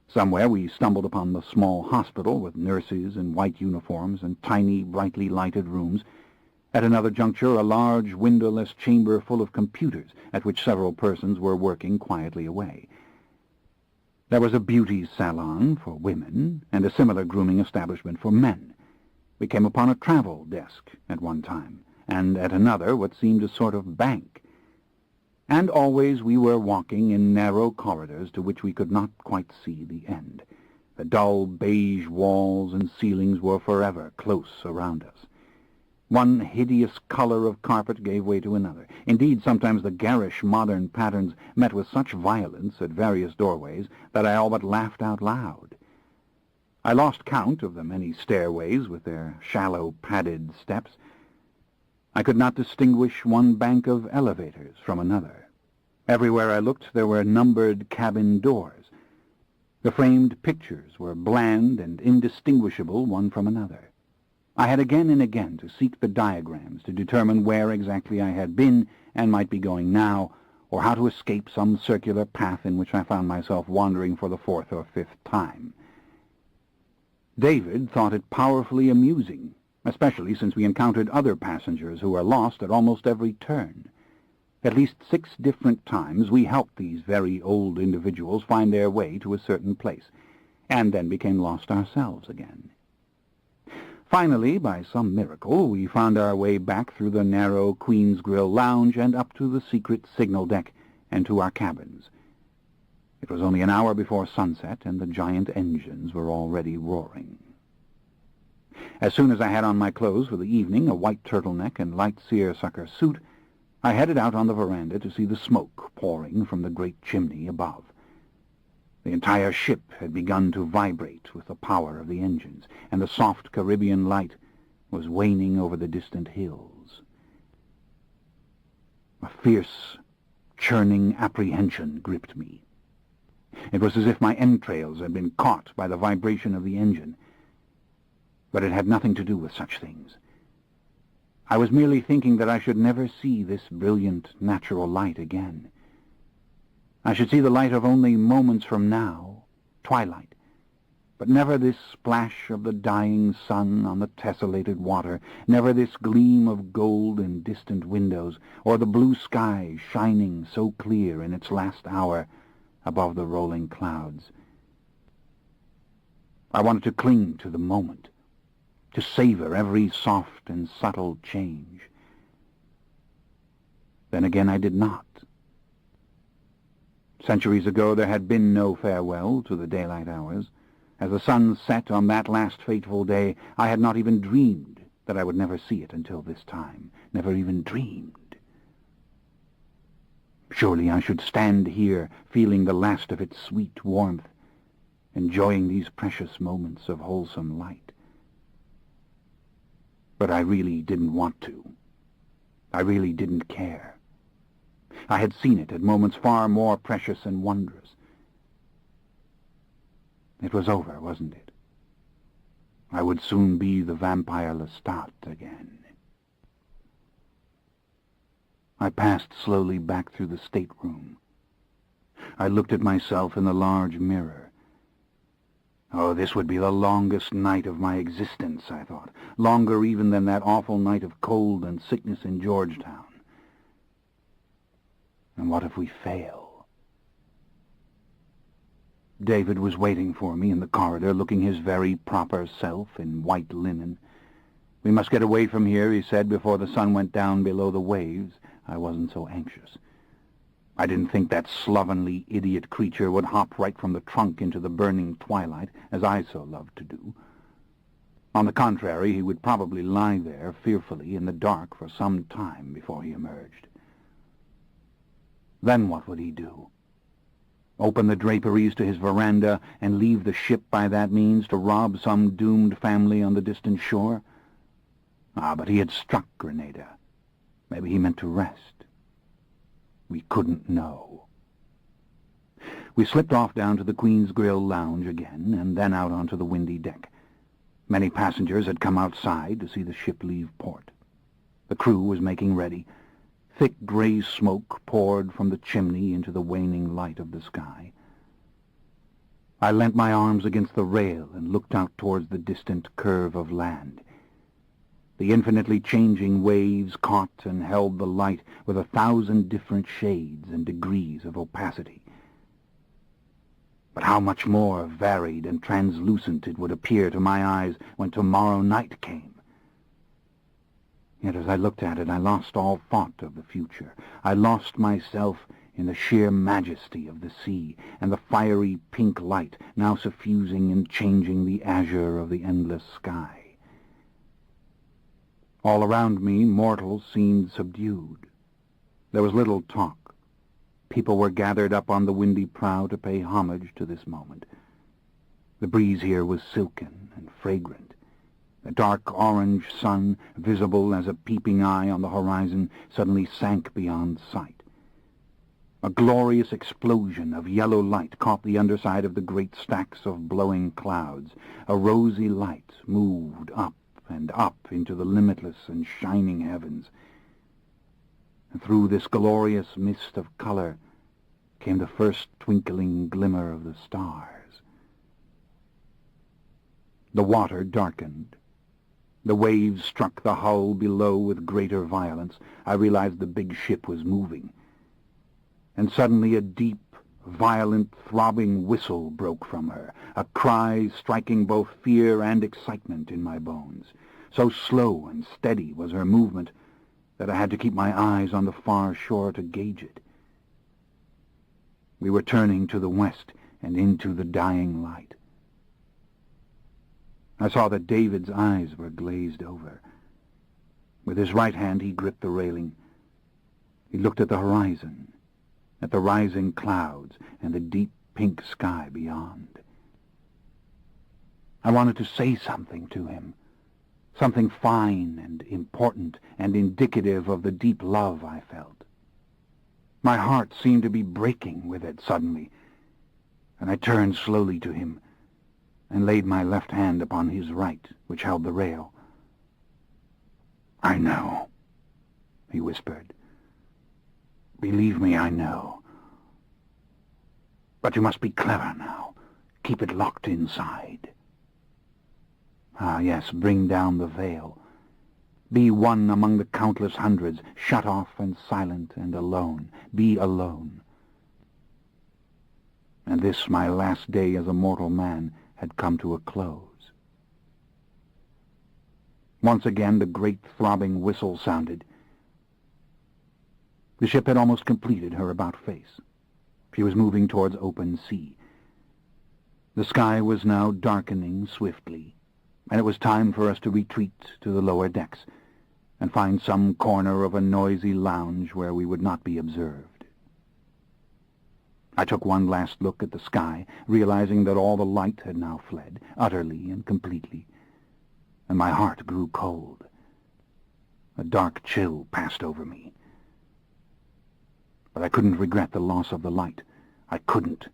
Speaker 1: Somewhere we stumbled upon the small hospital with nurses in white uniforms and tiny, brightly lighted rooms. At another juncture, a large, windowless chamber full of computers, at which several persons were working quietly away. There was a beauty salon for women, and a similar grooming establishment for men. We came upon a travel desk at one time, and at another what seemed a sort of bank. And always we were walking in narrow corridors to which we could not quite see the end. The dull beige walls and ceilings were forever close around us. One hideous color of carpet gave way to another. Indeed, sometimes the garish modern patterns met with such violence at various doorways that I all but laughed out loud. I lost count of the many stairways with their shallow, padded steps. I could not distinguish one bank of elevators from another. Everywhere I looked there were numbered cabin doors. The framed pictures were bland and indistinguishable one from another. I had again and again to seek the diagrams to determine where exactly I had been and might be going now, or how to escape some circular path in which I found myself wandering for the fourth or fifth time. David thought it powerfully amusing, especially since we encountered other passengers who were lost at almost every turn. At least 6 different times we helped these very old individuals find their way to a certain place, and then became lost ourselves again. Finally, by some miracle, we found our way back through the narrow Queen's Grill lounge and up to the secret signal deck and to our cabins. It was only an hour before sunset, and the giant engines were already roaring. As soon as I had on my clothes for the evening, a white turtleneck and light seersucker suit, I headed out on the veranda to see the smoke pouring from the great chimney above. The entire ship had begun to vibrate with the power of the engines, and the soft Caribbean light was waning over the distant hills. A fierce, churning apprehension gripped me. It was as if my entrails had been caught by the vibration of the engine. But it had nothing to do with such things. I was merely thinking that I should never see this brilliant natural light again. I should see the light of only moments from now, twilight, but never this splash of the dying sun on the tessellated water, never this gleam of gold in distant windows, or the blue sky shining so clear in its last hour above the rolling clouds. I wanted to cling to the moment, to savor every soft and subtle change. Then again I did not. Centuries ago there had been no farewell to the daylight hours. As the sun set on that last fateful day, I had not even dreamed that I would never see it until this time, never even dreamed. Surely I should stand here, feeling the last of its sweet warmth, enjoying these precious moments of wholesome light. But I really didn't want to. I really didn't care. I had seen it at moments far more precious and wondrous. It was over, wasn't it? I would soon be the vampire Lestat again. I passed slowly back through the stateroom. I looked at myself in the large mirror. Oh, this would be the longest night of my existence, I thought, longer even than that awful night of cold and sickness in Georgetown. And what if we fail? David was waiting for me in the corridor, looking his very proper self in white linen. We must get away from here, he said, before the sun went down below the waves. I wasn't so anxious. I didn't think that slovenly idiot creature would hop right from the trunk into the burning twilight, as I so loved to do. On the contrary, he would probably lie there fearfully in the dark for some time before he emerged. Then what would he do? Open the draperies to his veranda and leave the ship by that means to rob some doomed family on the distant shore? But he had struck Grenada. Maybe he meant to rest. We couldn't know. We slipped off down to the Queen's Grill lounge again, and then out onto the windy deck. Many passengers had come outside to see the ship leave port. The crew was making ready. Thick gray smoke poured from the chimney into the waning light of the sky. I leant my arms against the rail and looked out towards the distant curve of land. The infinitely changing waves caught and held the light with 1,000 different shades and degrees of opacity. But how much more varied and translucent it would appear to my eyes when tomorrow night came. Yet as I looked at it, I lost all thought of the future. I lost myself in the sheer majesty of the sea and the fiery pink light now suffusing and changing the azure of the endless sky. All around me, mortals seemed subdued. There was little talk. People were gathered up on the windy prow to pay homage to this moment. The breeze here was silken and fragrant. The dark orange sun, visible as a peeping eye on the horizon, suddenly sank beyond sight. A glorious explosion of yellow light caught the underside of the great stacks of blowing clouds. A rosy light moved up and up into the limitless and shining heavens. And through this glorious mist of color came the first twinkling glimmer of the stars. The water darkened. The waves struck the hull below with greater violence. I realized the big ship was moving. And suddenly a deep, violent, throbbing whistle broke from her, a cry striking both fear and excitement in my bones. So slow and steady was her movement that I had to keep my eyes on the far shore to gauge it. We were turning to the west and into the dying light. I saw that David's eyes were glazed over. With his right hand he gripped the railing. He looked at the horizon, at the rising clouds and the deep pink sky beyond. I wanted to say something to him, something fine and important and indicative of the deep love I felt. My heart seemed to be breaking with it suddenly, and I turned slowly to him and laid my left hand upon his right, which held the rail. "I know," he whispered. "Believe me, I know. But you must be clever now. Keep it locked inside. Ah, yes, bring down the veil. Be one among the countless hundreds, shut off and silent and alone. Be alone." And this, my last day as a mortal man, had come to a close. Once again the great throbbing whistle sounded. The ship had almost completed her about-face. She was moving towards open sea. The sky was now darkening swiftly, and it was time for us to retreat to the lower decks and find some corner of a noisy lounge where we would not be observed. I took one last look at the sky, realizing that all the light had now fled, utterly and completely, and my heart grew cold. A dark chill passed over me. But I couldn't regret the loss of the light. I couldn't.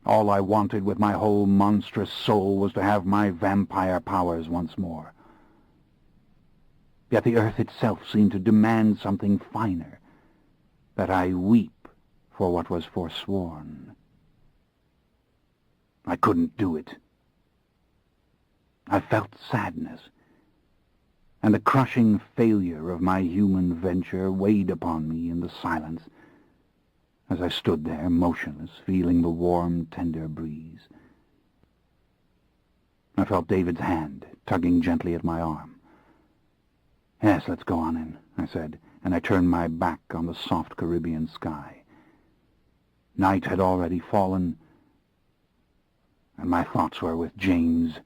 Speaker 1: All I wanted with my whole monstrous soul was to have my vampire powers once more. Yet the earth itself seemed to demand something finer, that I weep for what was forsworn. I couldn't do it. I felt sadness, and the crushing failure of my human venture weighed upon me in the silence as I stood there motionless, feeling the warm, tender breeze. I felt David's hand tugging gently at my arm. "Yes, let's go on in," I said, and I turned my back on the soft Caribbean sky. Night had already fallen, and my thoughts were with James,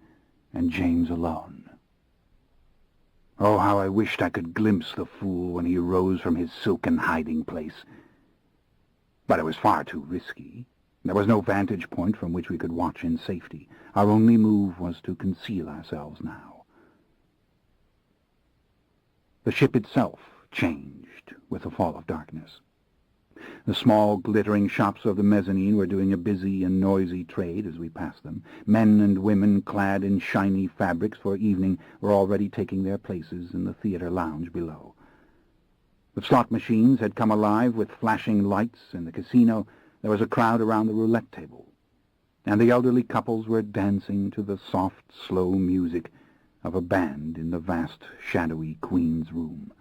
Speaker 1: and James alone. Oh, how I wished I could glimpse the fool when he rose from his silken hiding-place. But it was far too risky. There was no vantage point from which we could watch in safety. Our only move was to conceal ourselves now. The ship itself changed with the fall of darkness. The small, glittering shops of the mezzanine were doing a busy and noisy trade as we passed them. Men and women clad in shiny fabrics for evening were already taking their places in the theater lounge below. The slot machines had come alive with flashing lights. In the casino there was a crowd around the roulette table, and the elderly couples were dancing to the soft, slow music of a band in the vast, shadowy Queen's room.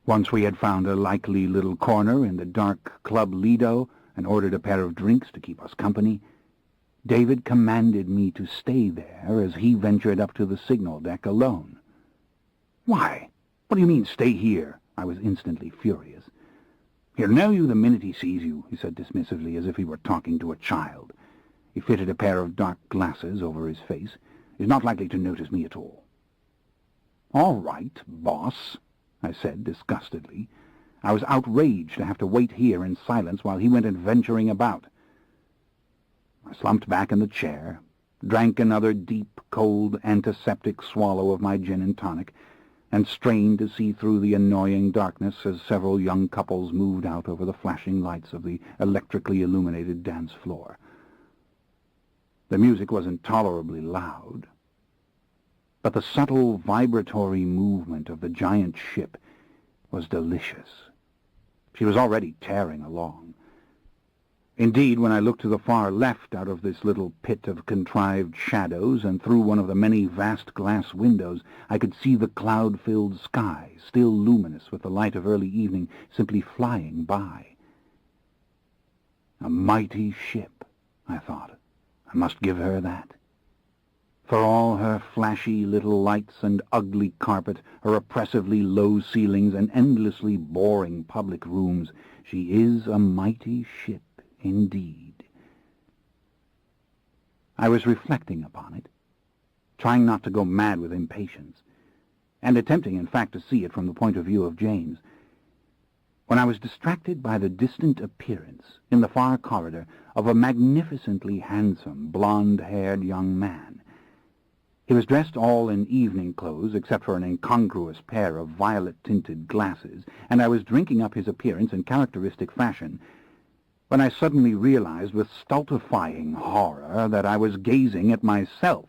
Speaker 1: Once we had found a likely little corner in the dark Club Lido and ordered a pair of drinks to keep us company, David commanded me to stay there as he ventured up to the signal deck alone. "Why? What do you mean, stay here?" I was instantly furious. "He'll know you the minute he sees you," he said dismissively, as if he were talking to a child. He fitted a pair of dark glasses over his face. "He's not likely to notice me at all." "All right, boss," I said disgustedly. I was outraged to have to wait here in silence while he went adventuring about. I slumped back in the chair, drank another deep, cold, antiseptic swallow of my gin and tonic, and strained to see through the annoying darkness as several young couples moved out over the flashing lights of the electrically illuminated dance floor. The music was intolerably loud, but the subtle vibratory movement of the giant ship was delicious. She was already tearing along. Indeed, when I looked to the far left out of this little pit of contrived shadows and through one of the many vast glass windows, I could see the cloud-filled sky, still luminous with the light of early evening, simply flying by. A mighty ship, I thought. I must give her that. For all her flashy little lights and ugly carpet, her oppressively low ceilings and endlessly boring public rooms, she is a mighty ship indeed. I was reflecting upon it, trying not to go mad with impatience, and attempting, in fact, to see it from the point of view of James, when I was distracted by the distant appearance, in the far corridor, of a magnificently handsome, blonde-haired young man. He was dressed all in evening clothes, except for an incongruous pair of violet-tinted glasses, and I was drinking up his appearance in characteristic fashion, when I suddenly realized with stultifying horror that I was gazing at myself.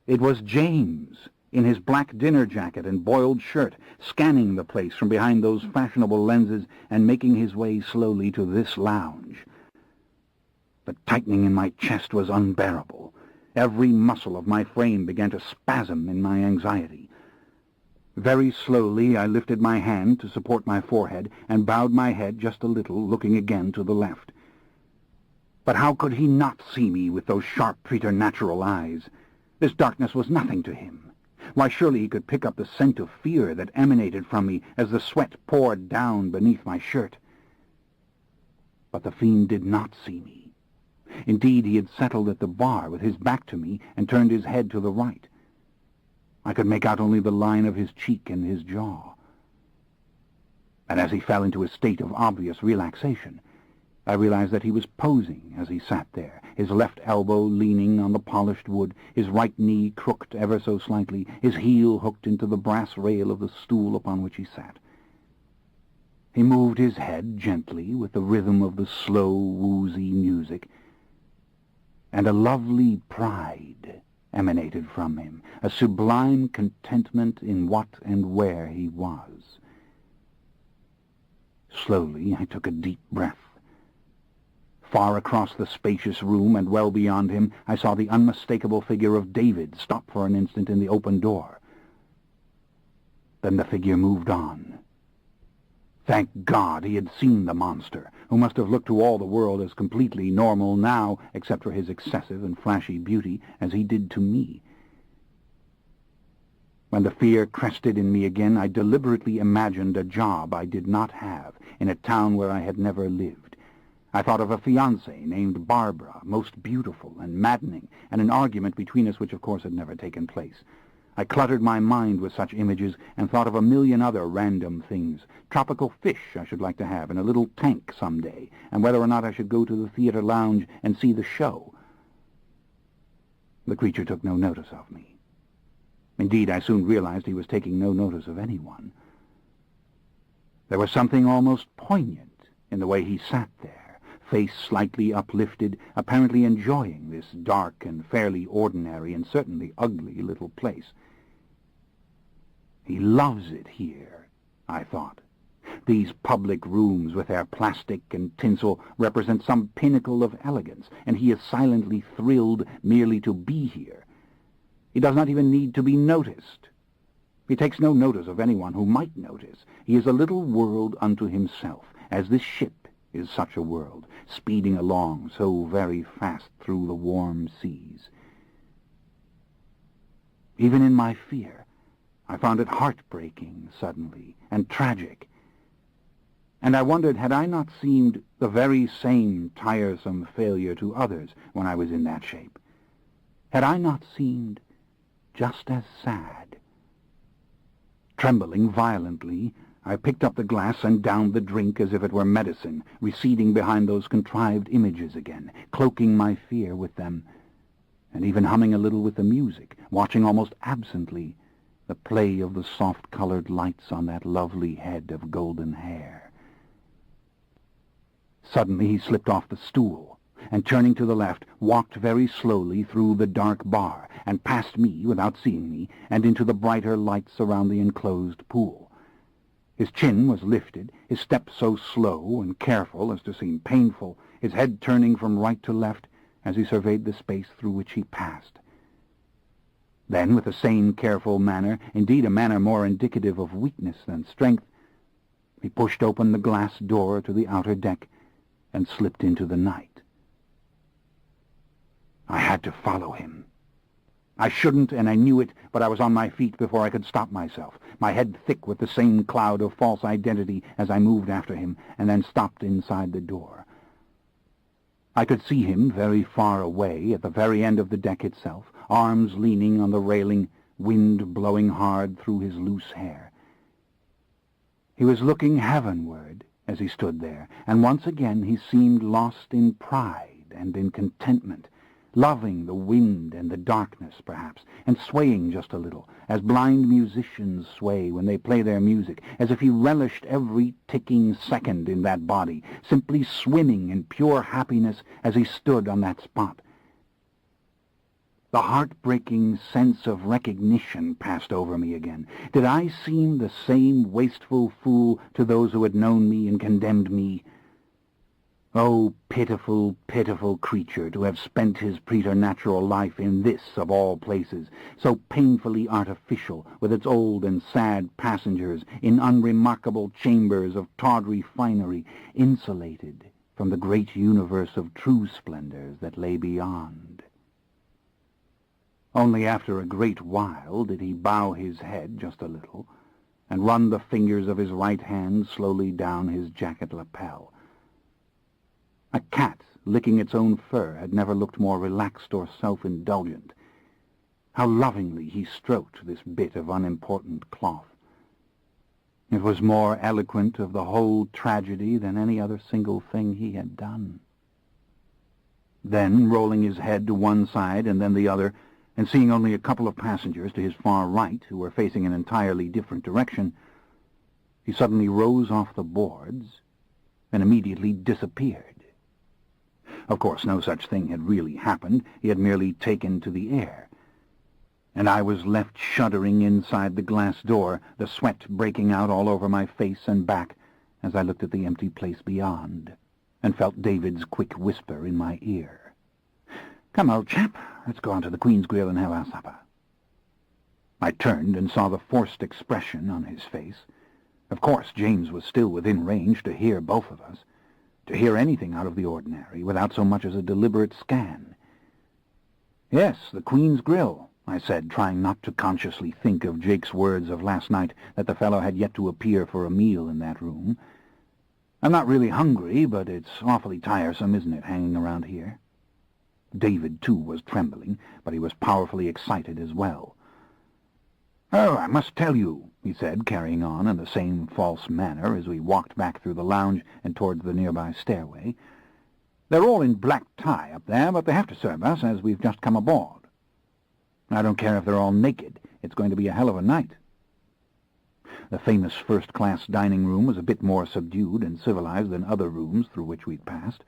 Speaker 1: It was James, in his black dinner jacket and boiled shirt, scanning the place from behind those fashionable lenses and making his way slowly to this lounge. The tightening in my chest was unbearable. Every muscle of my frame began to spasm in my anxiety. Very slowly I lifted my hand to support my forehead and bowed my head just a little, looking again to the left. But how could he not see me with those sharp preternatural eyes? This darkness was nothing to him. Why, surely he could pick up the scent of fear that emanated from me as the sweat poured down beneath my shirt. But the fiend did not see me. Indeed, he had settled at the bar with his back to me and turned his head to the right. I could make out only the line of his cheek and his jaw. And as he fell into a state of obvious relaxation, I realized that he was posing as he sat there, his left elbow leaning on the polished wood, his right knee crooked ever so slightly, his heel hooked into the brass rail of the stool upon which he sat. He moved his head gently with the rhythm of the slow, woozy music, and a lovely pride emanated from him, a sublime contentment in what and where he was. Slowly I took a deep breath. Far across the spacious room and well beyond him, I saw the unmistakable figure of David stop for an instant in the open door. Then the figure moved on. Thank God he had seen the monster, who must have looked to all the world as completely normal now, except for his excessive and flashy beauty, as he did to me. When the fear crested in me again, I deliberately imagined a job I did not have, in a town where I had never lived. I thought of a fiancée named Barbara, most beautiful and maddening, and an argument between us which of course had never taken place. I cluttered my mind with such images and thought of a million other random things. Tropical fish I should like to have in a little tank some day, and whether or not I should go to the theater lounge and see the show. The creature took no notice of me. Indeed, I soon realized he was taking no notice of anyone. There was something almost poignant in the way he sat there, face slightly uplifted, apparently enjoying this dark and fairly ordinary and certainly ugly little place. He loves it here, I thought. These public rooms with their plastic and tinsel represent some pinnacle of elegance, and he is silently thrilled merely to be here. He does not even need to be noticed. He takes no notice of anyone who might notice. He is a little world unto himself, as this ship is such a world, speeding along so very fast through the warm seas. Even in my fear, I found it heartbreaking suddenly, and tragic. And I wondered, had I not seemed the very same tiresome failure to others when I was in that shape? Had I not seemed just as sad? Trembling violently, I picked up the glass and downed the drink as if it were medicine, receding behind those contrived images again, cloaking my fear with them, and even humming a little with the music, watching almost absently the play of the soft-colored lights on that lovely head of golden hair. Suddenly he slipped off the stool, and turning to the left, walked very slowly through the dark bar, and past me without seeing me, and into the brighter lights around the enclosed pool. His chin was lifted, his step so slow and careful as to seem painful, his head turning from right to left as he surveyed the space through which he passed. Then, with a sane, careful manner, indeed a manner more indicative of weakness than strength, he pushed open the glass door to the outer deck and slipped into the night. I had to follow him. I shouldn't, and I knew it, but I was on my feet before I could stop myself, my head thick with the same cloud of false identity as I moved after him, and then stopped inside the door. I could see him very far away, at the very end of the deck itself, arms leaning on the railing, wind blowing hard through his loose hair. He was looking heavenward as he stood there, and once again he seemed lost in pride and in contentment, loving the wind and the darkness, perhaps, and swaying just a little, as blind musicians sway when they play their music, as if he relished every ticking second in that body, simply swimming in pure happiness as he stood on that spot. The heartbreaking sense of recognition passed over me again. Did I seem the same wasteful fool to those who had known me and condemned me? Oh, pitiful, pitiful creature, to have spent his preternatural life in this, of all places, so painfully artificial, with its old and sad passengers, in unremarkable chambers of tawdry finery, insulated from the great universe of true splendors that lay beyond. Only after a great while did he bow his head just a little, and run the fingers of his right hand slowly down his jacket lapel. A cat licking its own fur had never looked more relaxed or self-indulgent. How lovingly he stroked this bit of unimportant cloth. It was more eloquent of the whole tragedy than any other single thing he had done. Then, rolling his head to one side and then the other, and seeing only a couple of passengers to his far right who were facing an entirely different direction, he suddenly rose off the boards and immediately disappeared. Of course, no such thing had really happened. He had merely taken to the air. And I was left shuddering inside the glass door, the sweat breaking out all over my face and back as I looked at the empty place beyond, and felt David's quick whisper in my ear. "Come, old chap, let's go on to the Queen's Grill and have our supper." I turned and saw the forced expression on his face. Of course, James was still within range to hear both of us, to hear anything out of the ordinary, without so much as a deliberate scan. "Yes, the Queen's Grill," I said, trying not to consciously think of Jake's words of last night that the fellow had yet to appear for a meal in that room. "I'm not really hungry, but it's awfully tiresome, isn't it, hanging around here?" David, too, was trembling, but he was powerfully excited as well. "Oh, I must tell you," he said, carrying on in the same false manner as we walked back through the lounge and towards the nearby stairway. "They're all in black tie up there, but they have to serve us as we've just come aboard. I don't care if they're all naked. It's going to be a hell of a night." The famous first-class dining room was a bit more subdued and civilized than other rooms through which we'd passed.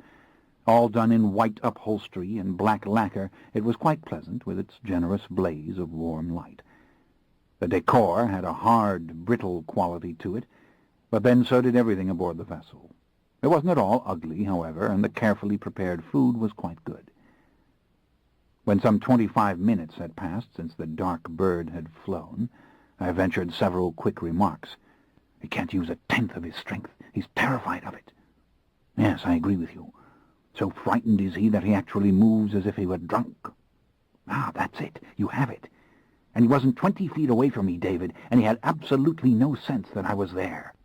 Speaker 1: All done in white upholstery and black lacquer, it was quite pleasant, with its generous blaze of warm light. The decor had a hard, brittle quality to it, but then so did everything aboard the vessel. It wasn't at all ugly, however, and the carefully prepared food was quite good. When some 25 minutes had passed since the dark bird had flown, I ventured several quick remarks. "He can't use a tenth of his strength. He's terrified of it." "Yes, I agree with you. So frightened is he that he actually moves as if he were drunk." "Ah, that's it. You have it. And he wasn't 20 feet away from me, David, and he had absolutely no sense that I was there."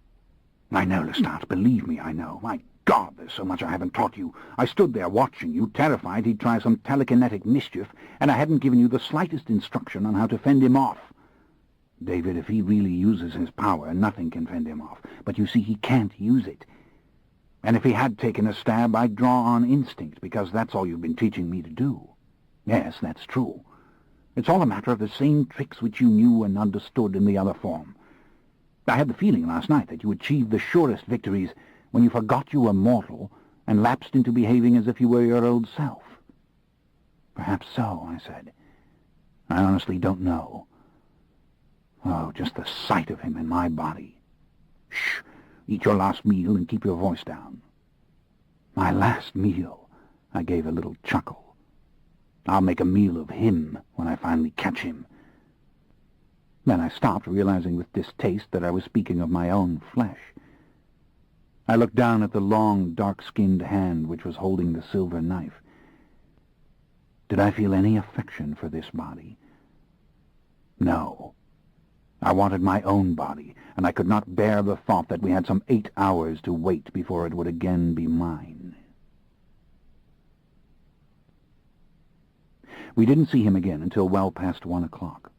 Speaker 1: "I know, Lestat. Believe me, I know. My God, there's so much I haven't taught you. I stood there watching you, terrified he'd try some telekinetic mischief, and I hadn't given you the slightest instruction on how to fend him off." "David, if he really uses his power, nothing can fend him off. But you see, he can't use it. And if he had taken a stab, I'd draw on instinct, because that's all you've been teaching me to do." "Yes, that's true. It's all a matter of the same tricks which you knew and understood in the other form. I had the feeling last night that you achieved the surest victories when you forgot you were mortal and lapsed into behaving as if you were your old self." "Perhaps so," I said. "I honestly don't know. Oh, just the sight of him in my body." "Shh! Eat your last meal and keep your voice down." "My last meal?" I gave a little chuckle. "I'll make a meal of him when I finally catch him." Then I stopped, realizing with distaste that I was speaking of my own flesh. I looked down at the long, dark-skinned hand which was holding the silver knife. Did I feel any affection for this body? No. I wanted my own body, and I could not bear the thought that we had some 8 hours to wait before it would again be mine. We didn't see him again until well past 1 o'clock.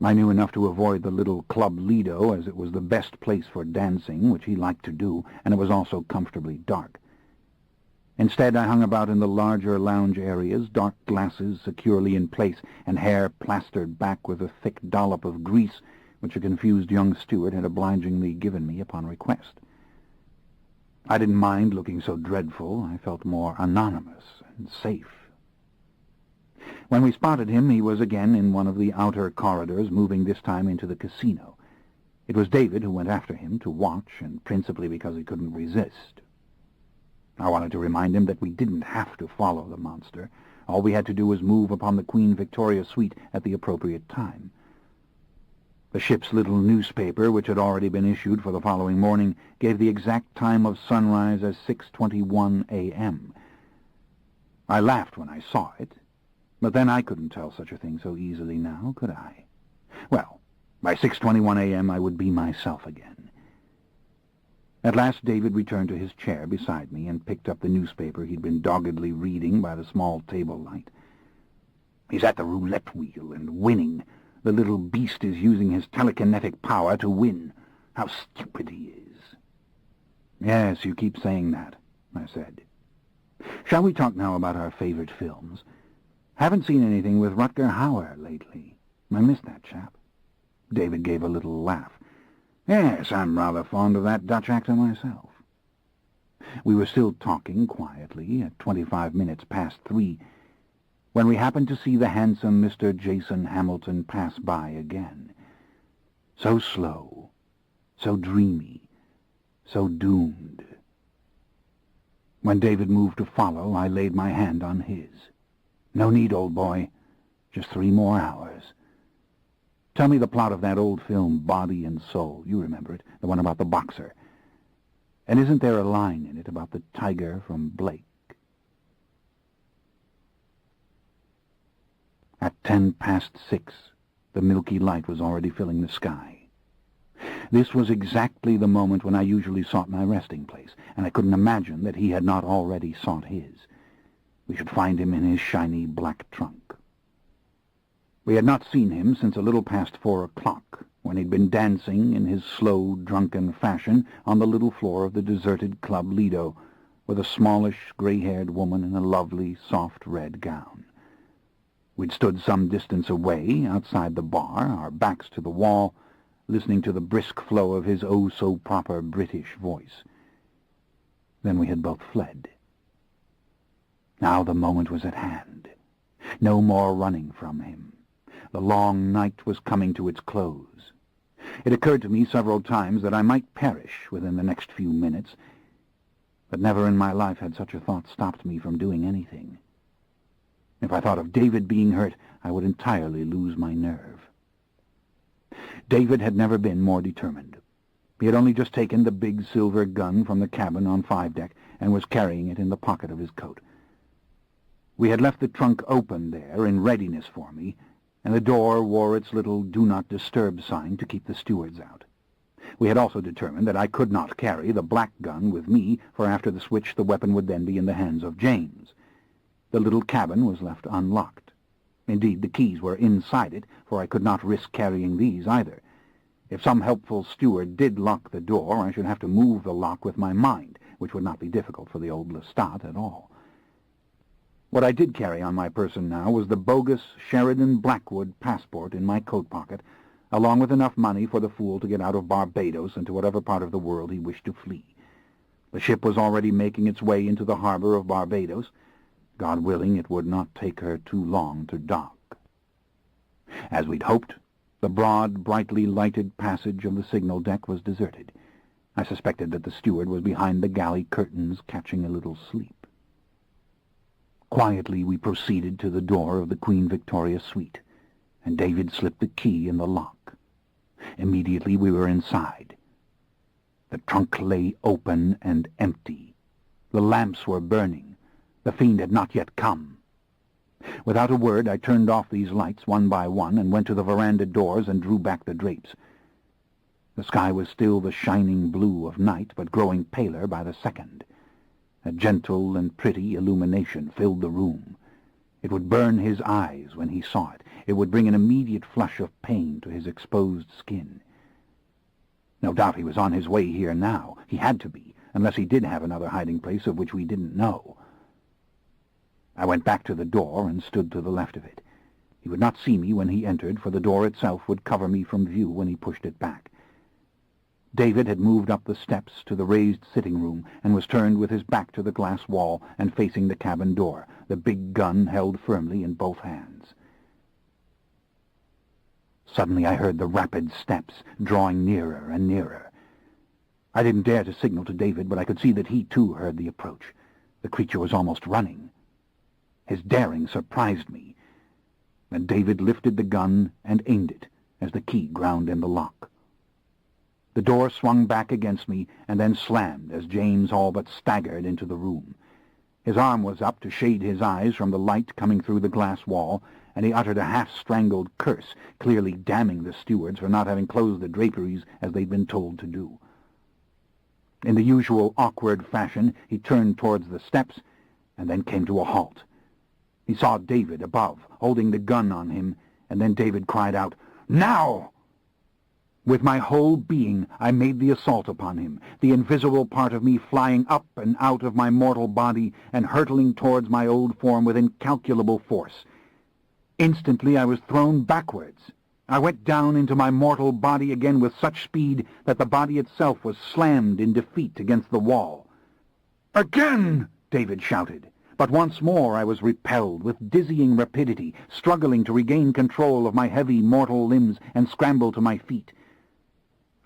Speaker 1: I knew enough to avoid the little Club Lido, as it was the best place for dancing, which he liked to do, and it was also comfortably dark. Instead, I hung about in the larger lounge areas, dark glasses securely in place, and hair plastered back with a thick dollop of grease, which a confused young steward had obligingly given me upon request. I didn't mind looking so dreadful. I felt more anonymous and safe. When we spotted him, he was again in one of the outer corridors, moving this time into the casino. It was David who went after him to watch, and principally because he couldn't resist. I wanted to remind him that we didn't have to follow the monster. All we had to do was move upon the Queen Victoria suite at the appropriate time. The ship's little newspaper, which had already been issued for the following morning, gave the exact time of sunrise as 6:21 a.m. I laughed when I saw it. But then I couldn't tell such a thing so easily now, could I? Well, by 6:21 a.m. I would be myself again. At last David returned to his chair beside me and picked up the newspaper he'd been doggedly reading by the small table light. "He's at the roulette wheel and winning. The little beast is using his telekinetic power to win. How stupid he is." "Yes, you keep saying that," I said. "Shall we talk now about our favorite films? Haven't seen anything with Rutger Hauer lately. I miss that chap." David gave a little laugh. "Yes, I'm rather fond of that Dutch actor myself." We were still talking quietly at 25 minutes past 3, when we happened to see the handsome Mr. Jason Hamilton pass by again. So slow, so dreamy, so doomed. When David moved to follow, I laid my hand on his. "No need, old boy. Just 3 more hours. Tell me the plot of that old film, Body and Soul. You remember it, the one about the boxer. And isn't there a line in it about the tiger from Blake?" At 6:10, the milky light was already filling the sky. This was exactly the moment when I usually sought my resting place, and I couldn't imagine that he had not already sought his. We should find him in his shiny black trunk. We had not seen him since a little past 4 o'clock, when he'd been dancing in his slow, drunken fashion on the little floor of the deserted Club Lido, with a smallish, gray-haired woman in a lovely, soft red gown. We'd stood some distance away, outside the bar, our backs to the wall, listening to the brisk flow of his oh-so-proper British voice. Then we had both fled. Now the moment was at hand. No more running from him. The long night was coming to its close. It occurred to me several times that I might perish within the next few minutes, but never in my life had such a thought stopped me from doing anything. If I thought of David being hurt, I would entirely lose my nerve. David had never been more determined. He had only just taken the big silver gun from the cabin on 5 deck and was carrying it in the pocket of his coat. We had left the trunk open there in readiness for me, and the door wore its little "Do Not Disturb" sign to keep the stewards out. We had also determined that I could not carry the black gun with me, for after the switch the weapon would then be in the hands of James. The little cabin was left unlocked. Indeed, the keys were inside it, for I could not risk carrying these either. If some helpful steward did lock the door, I should have to move the lock with my mind, which would not be difficult for the old Lestat at all. What I did carry on my person now was the bogus Sheridan Blackwood passport in my coat pocket, along with enough money for the fool to get out of Barbados and to whatever part of the world he wished to flee. The ship was already making its way into the harbor of Barbados. God willing, it would not take her too long to dock. As we'd hoped, the broad, brightly lighted passage of the signal deck was deserted. I suspected that the steward was behind the galley curtains catching a little sleep. Quietly we proceeded to the door of the Queen Victoria suite, and David slipped the key in the lock. Immediately we were inside. The trunk lay open and empty. The lamps were burning. The fiend had not yet come. Without a word I turned off these lights one by one and went to the veranda doors and drew back the drapes. The sky was still the shining blue of night, but growing paler by the second. A gentle and pretty illumination filled the room. It would burn his eyes when he saw it. It would bring an immediate flush of pain to his exposed skin. No doubt he was on his way here now. He had to be, unless he did have another hiding place of which we didn't know. I went back to the door and stood to the left of it. He would not see me when he entered, for the door itself would cover me from view when he pushed it back. David had moved up the steps to the raised sitting room and was turned with his back to the glass wall and facing the cabin door, the big gun held firmly in both hands. Suddenly I heard the rapid steps drawing nearer and nearer. I didn't dare to signal to David, but I could see that he too heard the approach. The creature was almost running. His daring surprised me. Then David lifted the gun and aimed it as the key ground in the lock. The door swung back against me and then slammed as James all but staggered into the room. His arm was up to shade his eyes from the light coming through the glass wall, and he uttered a half-strangled curse, clearly damning the stewards for not having closed the draperies as they'd been told to do. In the usual awkward fashion, he turned towards the steps and then came to a halt. He saw David above, holding the gun on him, and then David cried out, "Now!" With my whole being, I made the assault upon him, the invisible part of me flying up and out of my mortal body and hurtling towards my old form with incalculable force. Instantly I was thrown backwards. I went down into my mortal body again with such speed that the body itself was slammed in defeat against the wall. "Again!" David shouted. But once more I was repelled with dizzying rapidity, struggling to regain control of my heavy mortal limbs and scramble to my feet.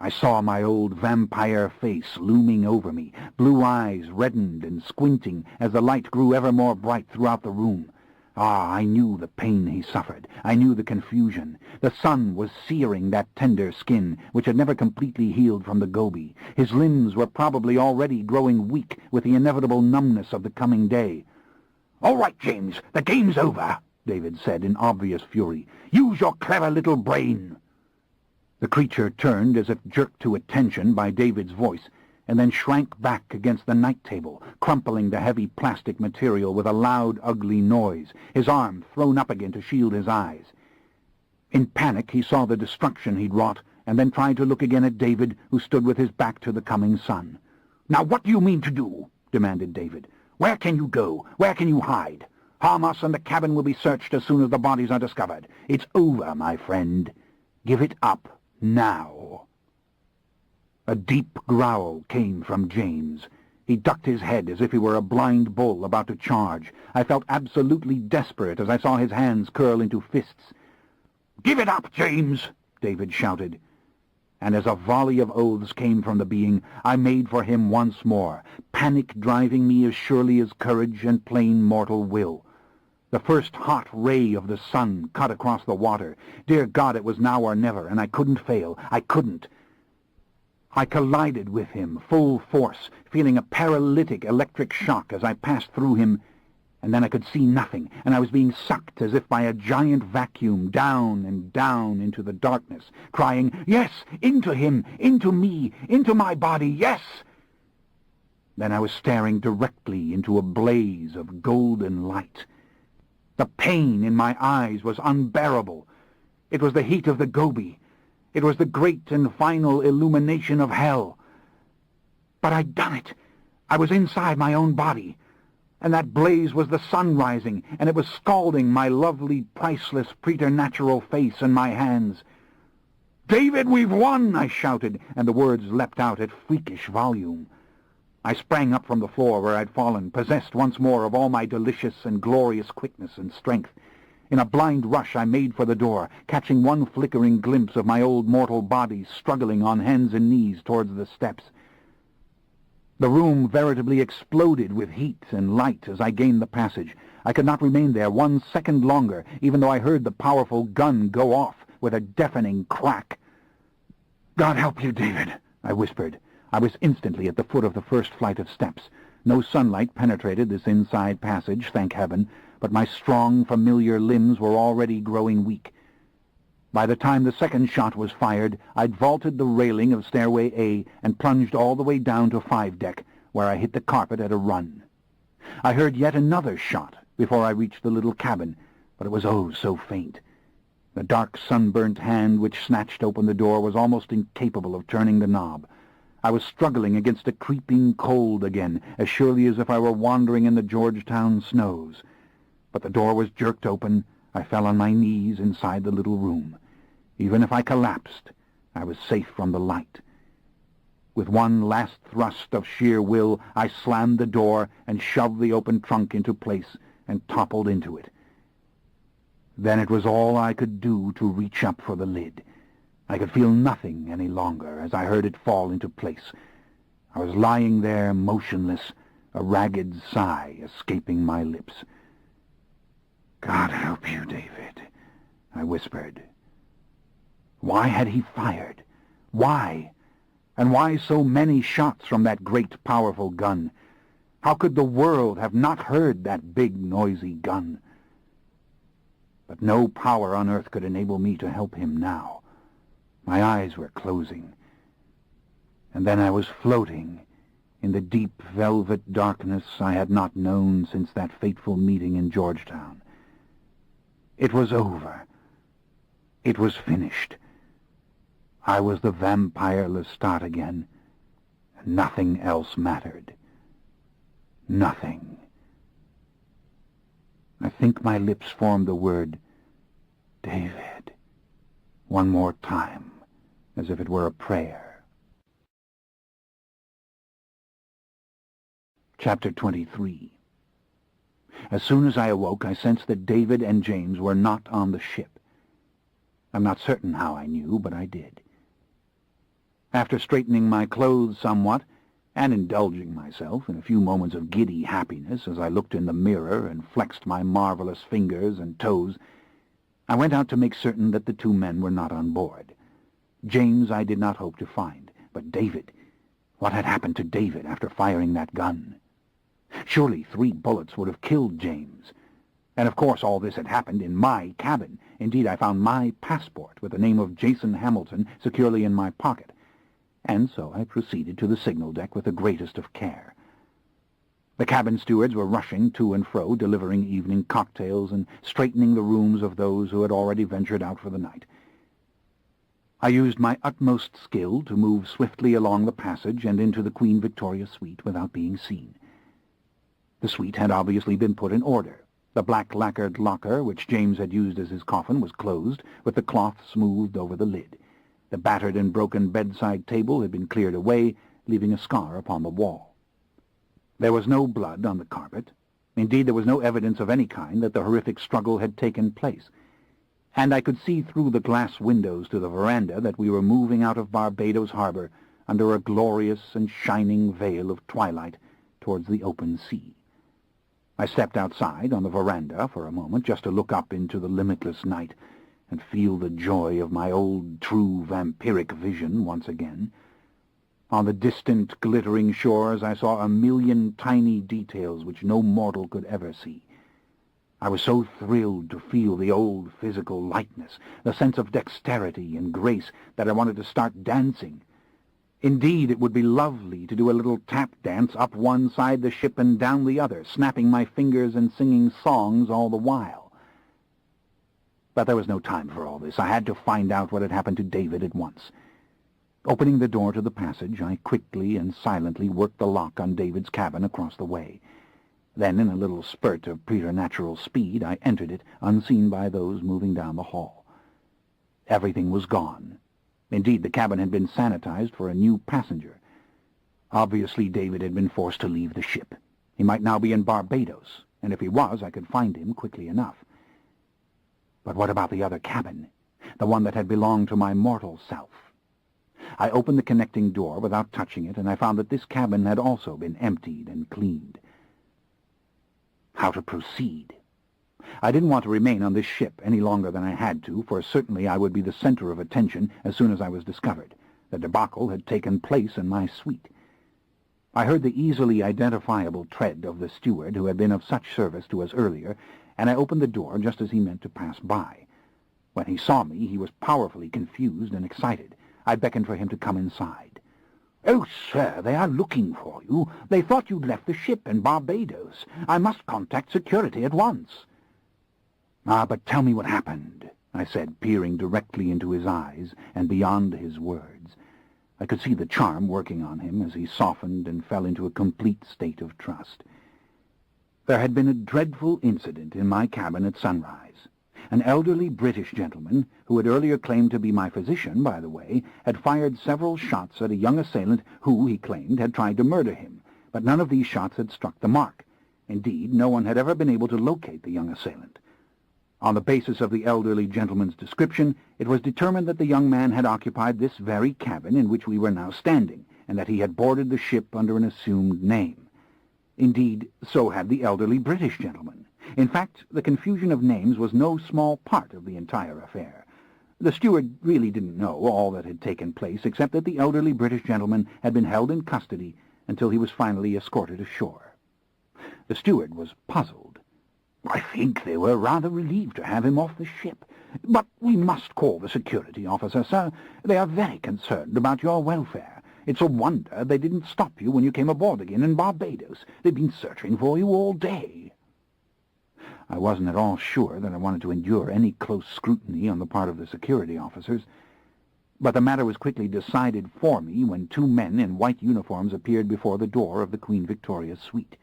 Speaker 1: I saw my old vampire face looming over me, blue eyes reddened and squinting as the light grew ever more bright throughout the room. I knew the pain he suffered. I knew the confusion. The sun was searing that tender skin, which had never completely healed from the goby. His limbs were probably already growing weak with the inevitable numbness of the coming day. "All right, James, the game's over," David said in obvious fury. "Use your clever little brain." The creature turned as if jerked to attention by David's voice, and then shrank back against the night table, crumpling the heavy plastic material with a loud, ugly noise, his arm thrown up again to shield his eyes. In panic he saw the destruction he'd wrought, and then tried to look again at David, who stood with his back to the coming sun. "Now what do you mean to do?" demanded David. "Where can you go? Where can you hide? Harm us and the cabin will be searched as soon as the bodies are discovered. It's over, my friend. Give it up Now. A deep growl came from James. He ducked his head as if he were a blind bull about to charge. I felt absolutely desperate as I saw his hands curl into fists. "Give it up, James!" David shouted. And as a volley of oaths came from the being, I made for him once more, panic driving me as surely as courage and plain mortal will. The first hot ray of the sun cut across the water. Dear God, it was now or never, and I couldn't fail. I couldn't. I collided with him, full force, feeling a paralytic electric shock as I passed through him, and then I could see nothing, and I was being sucked as if by a giant vacuum down and down into the darkness, crying, "Yes, into him, into me, into my body, yes!" Then I was staring directly into a blaze of golden light. The pain in my eyes was unbearable. It was the heat of the Gobi. It was the great and final illumination of hell. But I'd done it. I was inside my own body. And that blaze was the sun rising, and it was scalding my lovely, priceless, preternatural face and my hands. "David, we've won!" I shouted, and the words leapt out at freakish volume. I sprang up from the floor where I'd fallen, possessed once more of all my delicious and glorious quickness and strength. In a blind rush I made for the door, catching one flickering glimpse of my old mortal body struggling on hands and knees towards the steps. The room veritably exploded with heat and light as I gained the passage. I could not remain there 1 second longer, even though I heard the powerful gun go off with a deafening crack. "God help you, David," I whispered. I was instantly at the foot of the first flight of steps. No sunlight penetrated this inside passage, thank heaven, but my strong, familiar limbs were already growing weak. By the time the second shot was fired, I'd vaulted the railing of Stairway A and plunged all the way down to 5 deck, where I hit the carpet at a run. I heard yet another shot before I reached the little cabin, but it was oh so faint. The dark, sunburnt hand which snatched open the door was almost incapable of turning the knob. I was struggling against a creeping cold again, as surely as if I were wandering in the Georgetown snows. But the door was jerked open. I fell on my knees inside the little room. Even if I collapsed, I was safe from the light. With one last thrust of sheer will, I slammed the door and shoved the open trunk into place and toppled into it. Then it was all I could do to reach up for the lid. I could feel nothing any longer as I heard it fall into place. I was lying there motionless, a ragged sigh escaping my lips. "God help you, David," I whispered. Why had he fired? Why? And why so many shots from that great, powerful gun? How could the world have not heard that big, noisy gun? But no power on earth could enable me to help him now. My eyes were closing. And then I was floating in the deep velvet darkness I had not known since that fateful meeting in Georgetown. It was over. It was finished. I was the vampire Lestat again, and nothing else mattered. Nothing. I think my lips formed the word, "David," one more time, as if it were a prayer. Chapter 23. As soon as I awoke, I sensed that David and James were not on the ship. I'm not certain how I knew, but I did. After straightening my clothes somewhat, and indulging myself in a few moments of giddy happiness as I looked in the mirror and flexed my marvelous fingers and toes, I went out to make certain that the 2 men were not on board. James I did not hope to find, but David, what had happened to David after firing that gun? Surely 3 bullets would have killed James. And of course all this had happened in my cabin. Indeed, I found my passport with the name of Jason Hamilton securely in my pocket. And so I proceeded to the signal deck with the greatest of care. The cabin stewards were rushing to and fro, delivering evening cocktails and straightening the rooms of those who had already ventured out for the night. I used my utmost skill to move swiftly along the passage and into the Queen Victoria suite without being seen. The suite had obviously been put in order. The black lacquered locker which James had used as his coffin was closed, with the cloth smoothed over the lid. The battered and broken bedside table had been cleared away, leaving a scar upon the wall. There was no blood on the carpet. Indeed, there was no evidence of any kind that the horrific struggle had taken place. And I could see through the glass windows to the veranda that we were moving out of Barbados Harbor under a glorious and shining veil of twilight towards the open sea. I stepped outside on the veranda for a moment just to look up into the limitless night and feel the joy of my old true vampiric vision once again. On the distant, glittering shores I saw a million tiny details which no mortal could ever see. I was so thrilled to feel the old physical lightness, the sense of dexterity and grace, that I wanted to start dancing. Indeed, it would be lovely to do a little tap dance up one side the ship and down the other, snapping my fingers and singing songs all the while. But there was no time for all this. I had to find out what had happened to David at once. Opening the door to the passage, I quickly and silently worked the lock on David's cabin across the way. Then, in a little spurt of preternatural speed, I entered it, unseen by those moving down the hall. Everything was gone. Indeed, the cabin had been sanitized for a new passenger. Obviously, David had been forced to leave the ship. He might now be in Barbados, and if he was, I could find him quickly enough. But what about the other cabin, the one that had belonged to my mortal self? I opened the connecting door without touching it, and I found that this cabin had also been emptied and cleaned. How to proceed? I didn't want to remain on this ship any longer than I had to, for certainly I would be the center of attention as soon as I was discovered. The debacle had taken place in my suite. I heard the easily identifiable tread of the steward who had been of such service to us earlier, and I opened the door just as he meant to pass by. When he saw me, he was powerfully confused and excited. I beckoned for him to come inside. "Oh, sir, they are looking for you. They thought you'd left the ship in Barbados. I must contact security at once." But tell me what happened," I said, peering directly into his eyes and beyond his words. I could see the charm working on him as he softened and fell into a complete state of trust. There had been a dreadful incident in my cabin at sunrise. An elderly British gentleman, who had earlier claimed to be my physician, by the way, had fired several shots at a young assailant who, he claimed, had tried to murder him, but none of these shots had struck the mark. Indeed, no one had ever been able to locate the young assailant. On the basis of the elderly gentleman's description, it was determined that the young man had occupied this very cabin in which we were now standing, and that he had boarded the ship under an assumed name. Indeed, so had the elderly British gentleman. In fact, the confusion of names was no small part of the entire affair. The steward really didn't know all that had taken place, except that the elderly British gentleman had been held in custody until he was finally escorted ashore. The steward was puzzled. "I think they were rather relieved to have him off the ship. But we must call the security officer, sir. They are very concerned about your welfare. It's a wonder they didn't stop you when you came aboard again in Barbados. They've been searching for you all day." I wasn't at all sure that I wanted to endure any close scrutiny on the part of the security officers, but the matter was quickly decided for me when two men in white uniforms appeared before the door of the Queen Victoria's suite.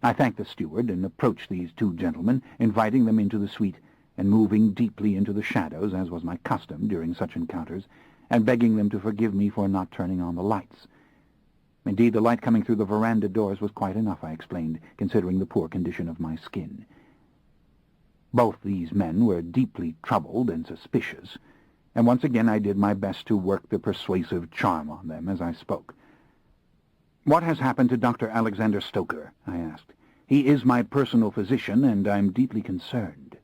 Speaker 1: I thanked the steward and approached these two gentlemen, inviting them into the suite and moving deeply into the shadows, as was my custom during such encounters, and begging them to forgive me for not turning on the lights. Indeed, the light coming through the veranda doors was quite enough, I explained, considering the poor condition of my skin. Both these men were deeply troubled and suspicious, and once again I did my best to work the persuasive charm on them as I spoke. "What has happened to Dr. Alexander Stoker?" I asked. "He is my personal physician, and I'm deeply concerned."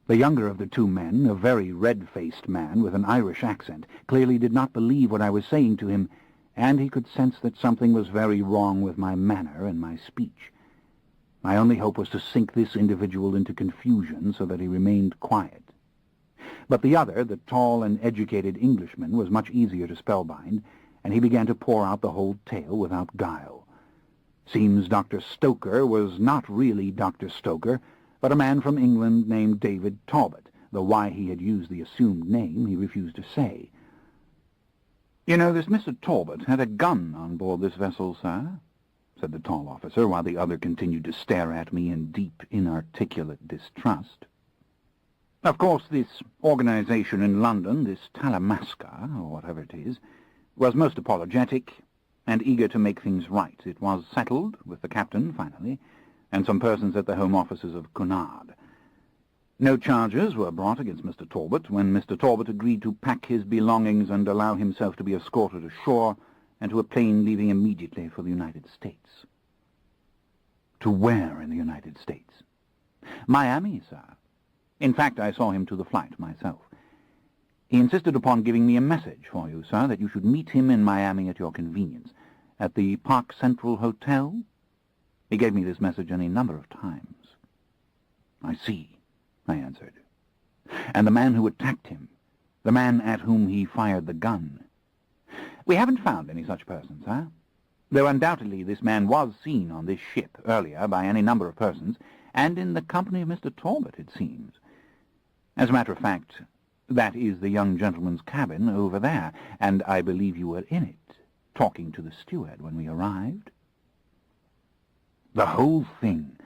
Speaker 1: The younger of the two men, a very red-faced man with an Irish accent, clearly did not believe what I was saying to him, and he could sense that something was very wrong with my manner and my speech. My only hope was to sink this individual into confusion so that he remained quiet. But the other, the tall and educated Englishman, was much easier to spellbind, and he began to pour out the whole tale without guile. Seems Dr. Stoker was not really Dr. Stoker, but a man from England named David Talbot, though why he had used the assumed name he refused to say. "You know, this Mr. Talbot had a gun on board this vessel, sir," said the tall officer, while the other continued to stare at me in deep, inarticulate distrust. Of course, this organization in London, this Talamasca, or whatever it is, was most apologetic and eager to make things right. It was settled with the captain, finally, and some persons at the Home Offices of Cunard. No charges were brought against Mr. Talbot when Mr. Talbot agreed to pack his belongings and allow himself to be escorted ashore and to a plane leaving immediately for the United States. To where in the United States? Miami, sir. In fact, I saw him to the flight myself. He insisted upon giving me a message for you, sir, that you should meet him in Miami at your convenience, at the Park Central Hotel. He gave me this message any number of times. I see, I answered. And the man who attacked him, the man at whom he fired the gun. We haven't found any such person, sir, though undoubtedly this man was seen on this ship earlier by any number of persons, and in the company of Mr. Talbot, it seems. As a matter of fact, that is the young gentleman's cabin over there, and I believe you were in it, talking to the steward when we arrived. The whole thing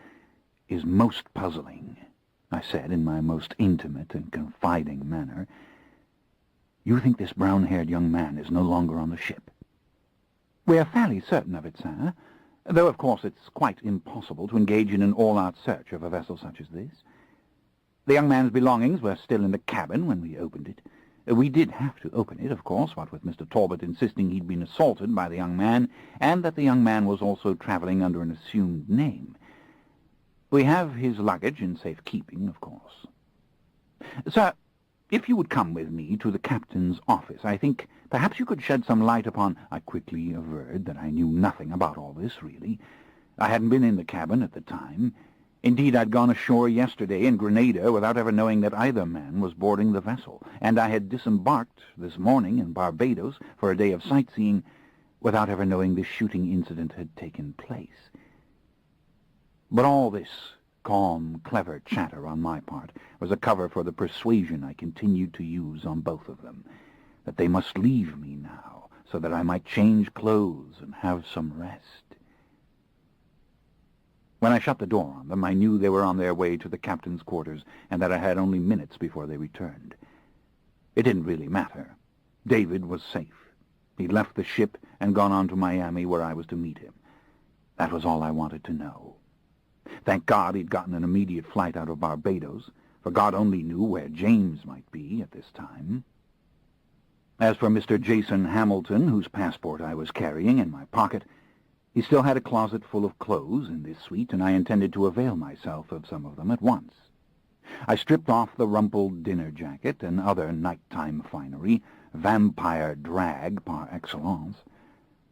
Speaker 1: is most puzzling, I said in my most intimate and confiding manner. You think this brown-haired young man is no longer on the ship? We are fairly certain of it, sir, though of course it's quite impossible to engage in an all-out search of a vessel such as this. The young man's belongings were still in the cabin when we opened it. We did have to open it, of course, what with Mr. Talbot insisting he'd been assaulted by the young man, and that the young man was also traveling under an assumed name. We have his luggage in safe keeping, of course. Sir, if you would come with me to the captain's office, I think perhaps you could shed some light upon— I quickly averred that I knew nothing about all this, really. I hadn't been in the cabin at the time. Indeed, I'd gone ashore yesterday in Grenada without ever knowing that either man was boarding the vessel, and I had disembarked this morning in Barbados for a day of sightseeing without ever knowing this shooting incident had taken place. But all this calm, clever chatter on my part was a cover for the persuasion I continued to use on both of them, that they must leave me now, so that I might change clothes and have some rest. When I shut the door on them, I knew they were on their way to the captain's quarters, and that I had only minutes before they returned. It didn't really matter. David was safe. He'd left the ship and gone on to Miami, where I was to meet him. That was all I wanted to know. Thank God he'd gotten an immediate flight out of Barbados, for God only knew where James might be at this time. As for Mr. Jason Hamilton, whose passport I was carrying in my pocket, he still had a closet full of clothes in this suite, and I intended to avail myself of some of them at once. I stripped off the rumpled dinner jacket and other nighttime finery, vampire drag par excellence,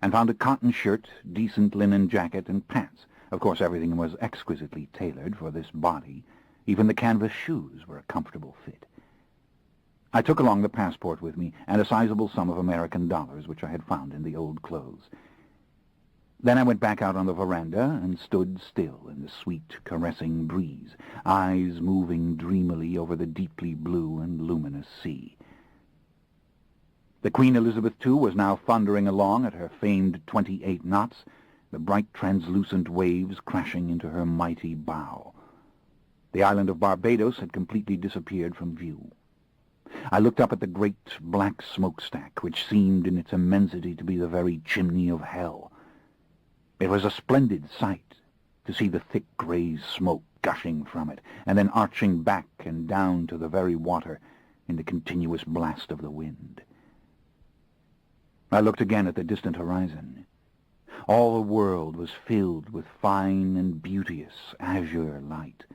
Speaker 1: and found a cotton shirt, decent linen jacket, and pants. Of course, everything was exquisitely tailored for this body. Even the canvas shoes were a comfortable fit. I took along the passport with me, and a sizable sum of American dollars which I had found in the old clothes. Then I went back out on the veranda and stood still in the sweet, caressing breeze, eyes moving dreamily over the deeply blue and luminous sea. The Queen Elizabeth II was now thundering along at her famed 28 knots, the bright translucent waves crashing into her mighty bow. The island of Barbados had completely disappeared from view. I looked up at the great black smokestack, which seemed in its immensity to be the very chimney of hell. It was a splendid sight to see the thick gray smoke gushing from it, and then arching back and down to the very water in the continuous blast of the wind. I looked again at the distant horizon. All the world was filled with fine and beauteous azure light.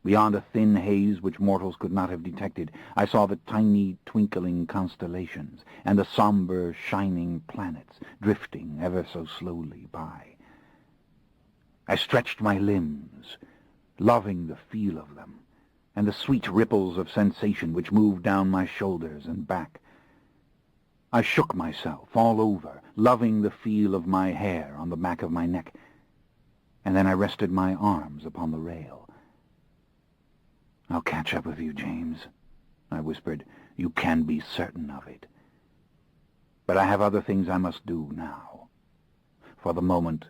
Speaker 1: Beyond a thin haze which mortals could not have detected, I saw the tiny twinkling constellations and the somber shining planets drifting ever so slowly by. I stretched my limbs, loving the feel of them, and the sweet ripples of sensation which moved down my shoulders and back. I shook myself all over, loving the feel of my hair on the back of my neck, and then I rested my arms upon the rail. "I'll catch up with you, James," I whispered. "You can be certain of it. But I have other things I must do now. For the moment,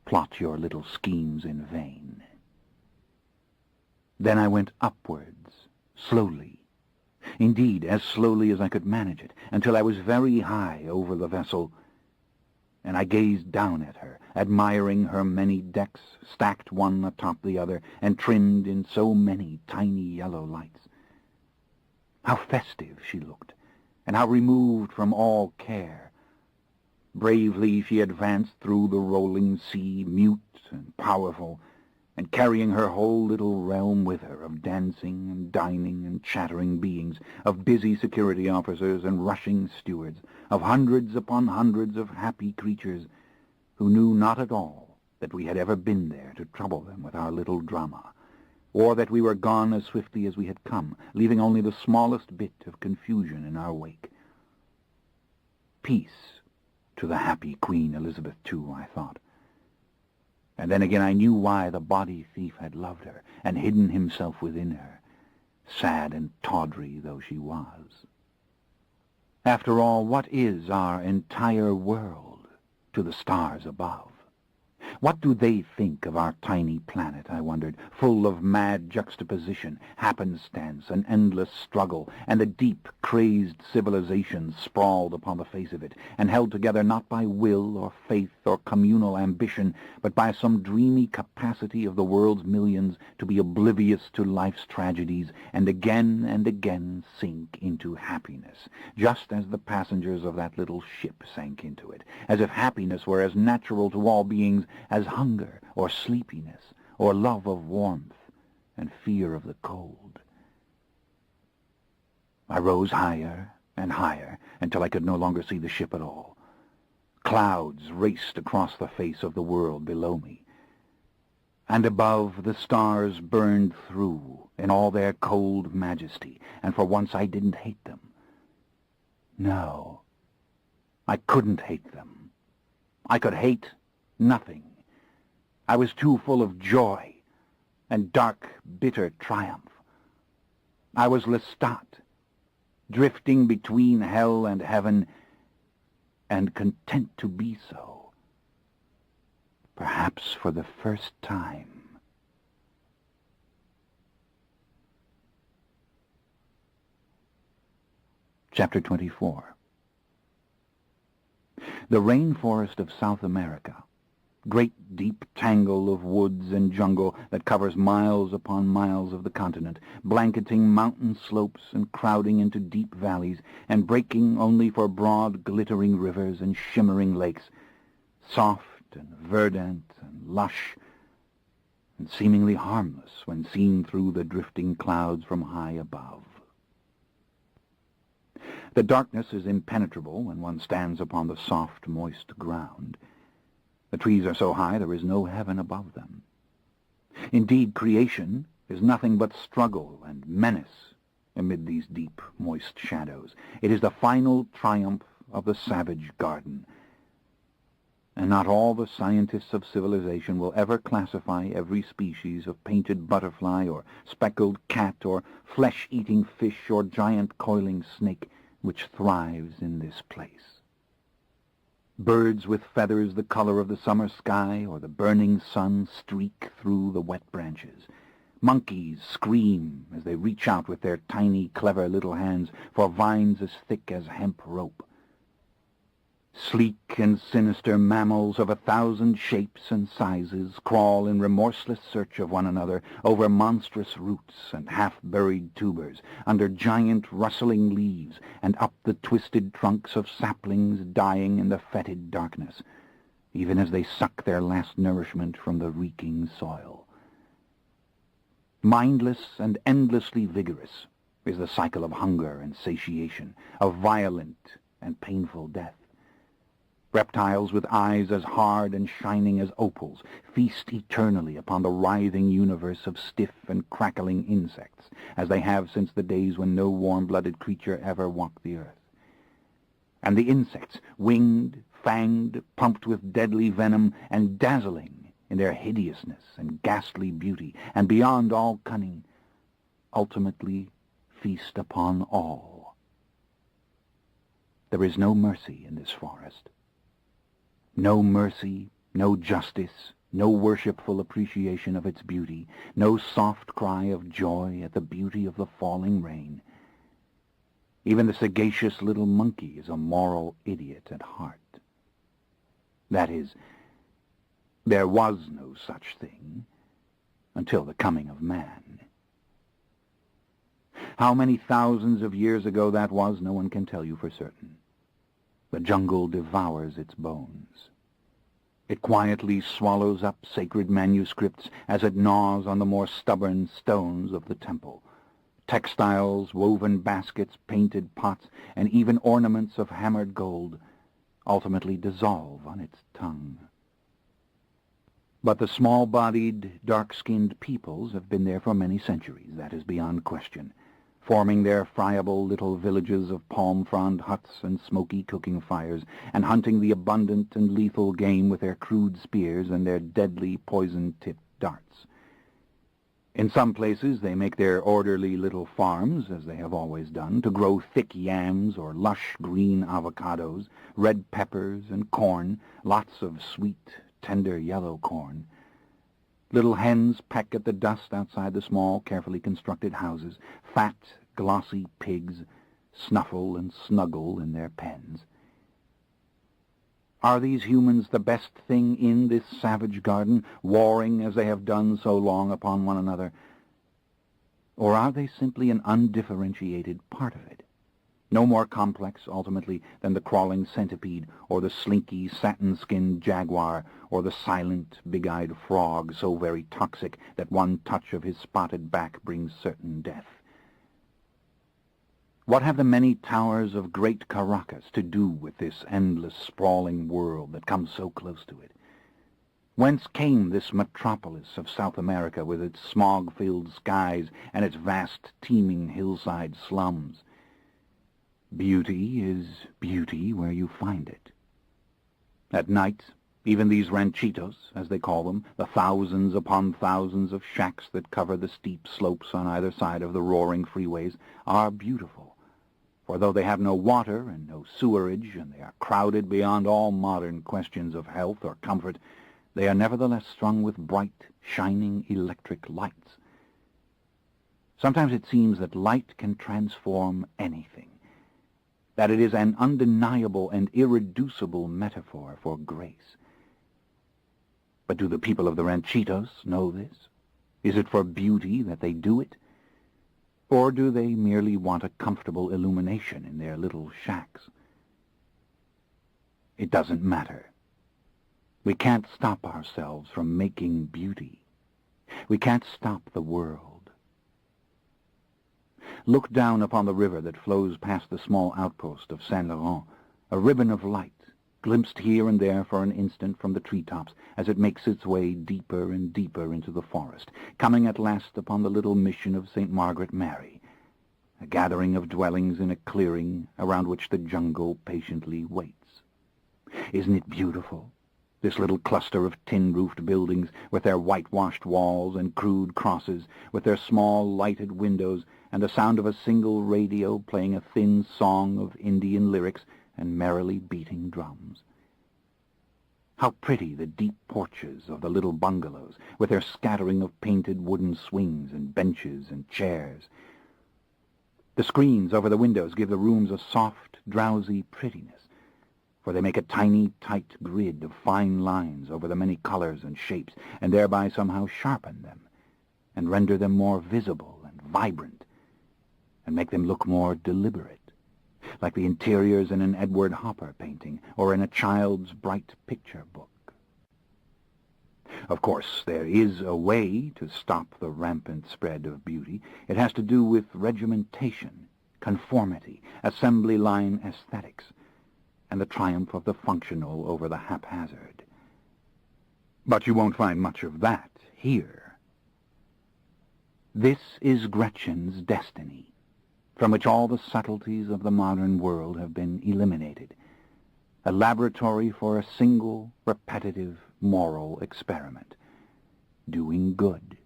Speaker 1: plot your little schemes in vain." Then I went upwards slowly. Indeed, as slowly as I could manage it, until I was very high over the vessel, and I gazed down at her, admiring her many decks, stacked one atop the other, and trimmed in so many tiny yellow lights. How festive she looked, and how removed from all care. Bravely she advanced through the rolling sea, mute and powerful, and carrying her whole little realm with her of dancing and dining and chattering beings, of busy security officers and rushing stewards, of hundreds upon hundreds of happy creatures who knew not at all that we had ever been there to trouble them with our little drama, or that we were gone as swiftly as we had come, leaving only the smallest bit of confusion in our wake. Peace to the happy Queen Elizabeth, too, I thought. And then again I knew why the body thief had loved her and hidden himself within her, sad and tawdry though she was. After all, what is our entire world to the stars above? What do they think of our tiny planet, I wondered, full of mad juxtaposition, happenstance, and endless struggle, and a deep, crazed civilization sprawled upon the face of it, and held together not by will or faith or communal ambition, but by some dreamy capacity of the world's millions to be oblivious to life's tragedies, and again sink into happiness, just as the passengers of that little ship sank into it, as if happiness were as natural to all beings as hunger or sleepiness or love of warmth and fear of the cold. I rose higher and higher until I could no longer see the ship at all. Clouds raced across the face of the world below me, and above the stars burned through in all their cold majesty, and for once I didn't hate them. No, I couldn't hate them. I could hate nothing. I was too full of joy and dark, bitter triumph. I was Lestat, drifting between hell and heaven, and content to be so, perhaps for the first time. Chapter 24. The rainforest of South America, great deep tangle of woods and jungle that covers miles upon miles of the continent, blanketing mountain slopes and crowding into deep valleys, and breaking only for broad glittering rivers and shimmering lakes, soft and verdant and lush, and seemingly harmless when seen through the drifting clouds from high above. The darkness is impenetrable when one stands upon the soft, moist ground. The trees are so high there is no heaven above them. Indeed, creation is nothing but struggle and menace amid these deep, moist shadows. It is the final triumph of the savage garden. And not all the scientists of civilization will ever classify every species of painted butterfly or speckled cat or flesh-eating fish or giant coiling snake which thrives in this place. Birds with feathers the color of the summer sky or the burning sun streak through the wet branches. Monkeys scream as they reach out with their tiny, clever little hands for vines as thick as hemp rope. Sleek and sinister mammals of 1,000 shapes and sizes crawl in remorseless search of one another over monstrous roots and half-buried tubers, under giant rustling leaves, and up the twisted trunks of saplings dying in the fetid darkness, even as they suck their last nourishment from the reeking soil. Mindless and endlessly vigorous is the cycle of hunger and satiation, of violent and painful death. Reptiles with eyes as hard and shining as opals feast eternally upon the writhing universe of stiff and crackling insects, as they have since the days when no warm-blooded creature ever walked the earth. And the insects, winged, fanged, pumped with deadly venom, and dazzling in their hideousness and ghastly beauty, and beyond all cunning, ultimately feast upon all. There is no mercy in this forest. No mercy, no justice, no worshipful appreciation of its beauty, no soft cry of joy at the beauty of the falling rain. Even the sagacious little monkey is a moral idiot at heart. That is, there was no such thing until the coming of man. How many thousands of years ago that was, no one can tell you for certain. The jungle devours its bones. It quietly swallows up sacred manuscripts as it gnaws on the more stubborn stones of the temple. Textiles, woven baskets, painted pots, and even ornaments of hammered gold ultimately dissolve on its tongue. But the small-bodied, dark-skinned peoples have been there for many centuries, that is beyond question, forming their friable little villages of palm-frond huts and smoky cooking fires, and hunting the abundant and lethal game with their crude spears and their deadly poison-tipped darts. In some places they make their orderly little farms, as they have always done, to grow thick yams or lush green avocados, red peppers and corn, lots of sweet, tender yellow corn. Little hens peck at the dust outside the small, carefully constructed houses. Fat, glossy pigs snuffle and snuggle in their pens. Are these humans the best thing in this savage garden, warring as they have done so long upon one another? Or are they simply an undifferentiated part of it, no more complex, ultimately, than the crawling centipede, or the slinky, satin-skinned jaguar, or the silent, big-eyed frog, so very toxic that one touch of his spotted back brings certain death? What have the many towers of great Caracas to do with this endless, sprawling world that comes so close to it? Whence came this metropolis of South America with its smog-filled skies and its vast, teeming hillside slums? Beauty is beauty where you find it. At night, even these ranchitos, as they call them, the thousands upon thousands of shacks that cover the steep slopes on either side of the roaring freeways, are beautiful. For though they have no water and no sewerage, and they are crowded beyond all modern questions of health or comfort, they are nevertheless strung with bright, shining electric lights. Sometimes it seems that light can transform anything, that it is an undeniable and irreducible metaphor for grace. But do the people of the ranchitos know this? Is it for beauty that they do it? Or do they merely want a comfortable illumination in their little shacks? It doesn't matter. We can't stop ourselves from making beauty. We can't stop the world. Look down upon the river that flows past the small outpost of Saint Laurent, a ribbon of light, glimpsed here and there for an instant from the treetops as it makes its way deeper and deeper into the forest, coming at last upon the little mission of St. Margaret Mary, a gathering of dwellings in a clearing around which the jungle patiently waits. Isn't it beautiful, this little cluster of tin-roofed buildings with their whitewashed walls and crude crosses, with their small lighted windows and the sound of a single radio playing a thin song of Indian lyrics and merrily beating drums? How pretty the deep porches of the little bungalows, with their scattering of painted wooden swings and benches and chairs. The screens over the windows give the rooms a soft, drowsy prettiness, for they make a tiny, tight grid of fine lines over the many colors and shapes, and thereby somehow sharpen them, and render them more visible and vibrant, and make them look more deliberate, like the interiors in an Edward Hopper painting or in a child's bright picture book. Of course, there is a way to stop the rampant spread of beauty. It has to do with regimentation, conformity, assembly line aesthetics, and the triumph of the functional over the haphazard. But you won't find much of that here. This is Gretchen's destiny, from which all the subtleties of the modern world have been eliminated, a laboratory for a single, repetitive, moral experiment, doing good.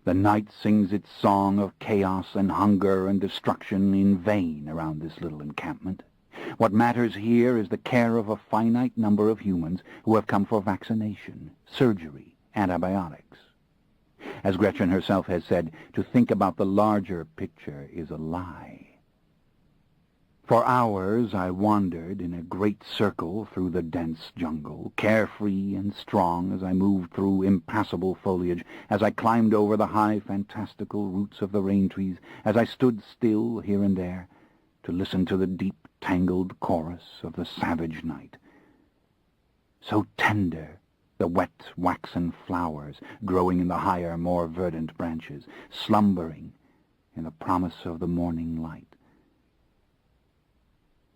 Speaker 1: The night sings its song of chaos and hunger and destruction in vain around this little encampment. What matters here is the care of a finite number of humans who have come for vaccination, surgery, antibiotics. As Gretchen herself has said, to think about the larger picture is a lie. For hours I wandered in a great circle through the dense jungle, carefree and strong as I moved through impassable foliage, as I climbed over the high fantastical roots of the rain trees, as I stood still here and there to listen to the deep tangled chorus of the savage night. So tender, the wet waxen flowers growing in the higher, more verdant branches, slumbering in the promise of the morning light.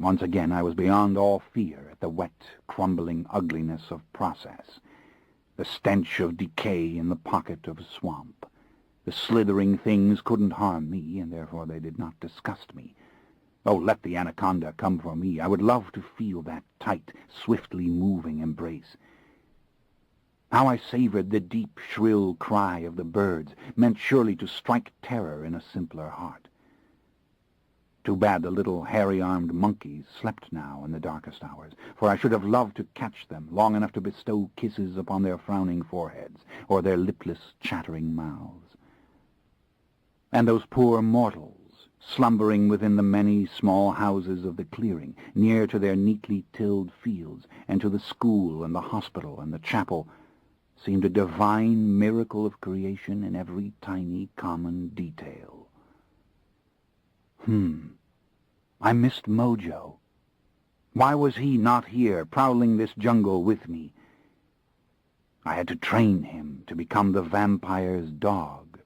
Speaker 1: Once again I was beyond all fear at the wet, crumbling ugliness of process, the stench of decay in the pocket of a swamp. The slithering things couldn't harm me, and therefore they did not disgust me. Oh, let the anaconda come for me. I would love to feel that tight, swiftly moving embrace. How I savored the deep, shrill cry of the birds, meant surely to strike terror in a simpler heart. Too bad the little hairy-armed monkeys slept now in the darkest hours, for I should have loved to catch them long enough to bestow kisses upon their frowning foreheads or their lipless, chattering mouths. And those poor mortals, slumbering within the many small houses of the clearing, near to their neatly tilled fields, and to the school and the hospital and the chapel, seemed a divine miracle of creation in every tiny common detail. I missed Mojo. Why was he not here, prowling this jungle with me? I had to train him to become the vampire's dog.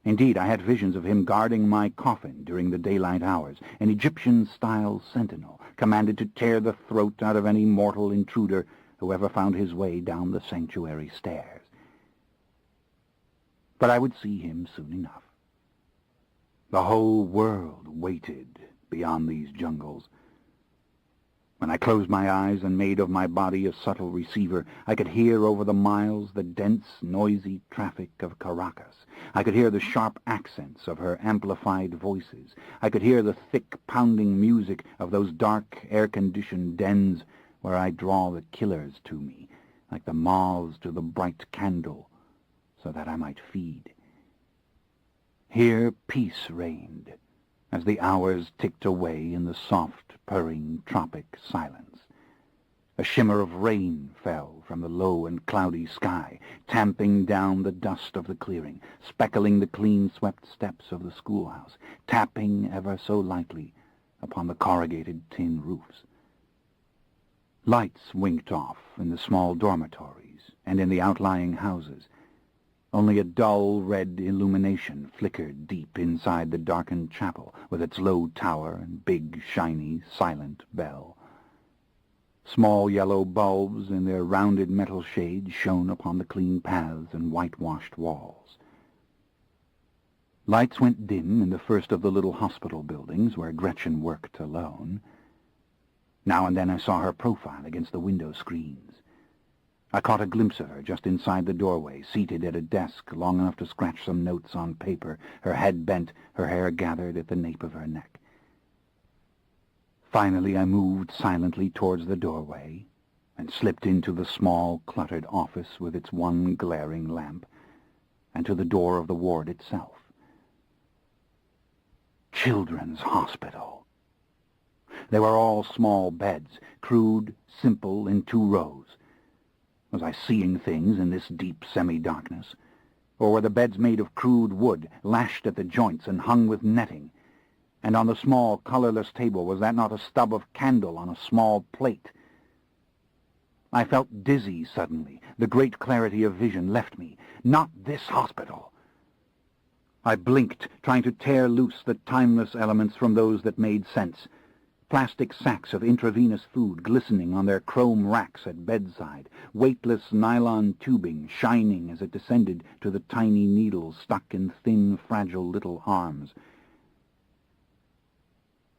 Speaker 1: Indeed, I had visions of him guarding my coffin during the daylight hours, an Egyptian-style sentinel, commanded to tear the throat out of any mortal intruder who ever found his way down the sanctuary stairs. But I would see him soon enough. The whole world waited beyond these jungles. When I closed my eyes and made of my body a subtle receiver, I could hear over the miles the dense, noisy traffic of Caracas. I could hear the sharp accents of her amplified voices. I could hear the thick, pounding music of those dark, air-conditioned dens where I draw the killers to me, like the moths to the bright candle, so that I might feed. Here peace reigned, as the hours ticked away in the soft, purring, tropic silence. A shimmer of rain fell from the low and cloudy sky, tamping down the dust of the clearing, speckling the clean-swept steps of the schoolhouse, tapping ever so lightly upon the corrugated tin roofs. Lights winked off in the small dormitories and in the outlying houses. Only a dull red illumination flickered deep inside the darkened chapel with its low tower and big, shiny, silent bell. Small yellow bulbs in their rounded metal shades shone upon the clean paths and whitewashed walls. Lights went dim in the first of the little hospital buildings where Gretchen worked alone. Now and then I saw her profile against the window screens. I caught a glimpse of her just inside the doorway, seated at a desk long enough to scratch some notes on paper, her head bent, her hair gathered at the nape of her neck. Finally I moved silently towards the doorway and slipped into the small, cluttered office with its one glaring lamp, and to the door of the ward itself. Children's Hospital. They were all small beds, crude, simple, in 2 rows. Was I seeing things in this deep semi-darkness? Or were the beds made of crude wood, lashed at the joints and hung with netting? And on the small, colorless table, was that not a stub of candle on a small plate? I felt dizzy suddenly. The great clarity of vision left me. Not this hospital. I blinked, trying to tear loose the timeless elements from those that made sense. Plastic sacks of intravenous food glistening on their chrome racks at bedside, weightless nylon tubing shining as it descended to the tiny needles stuck in thin, fragile little arms.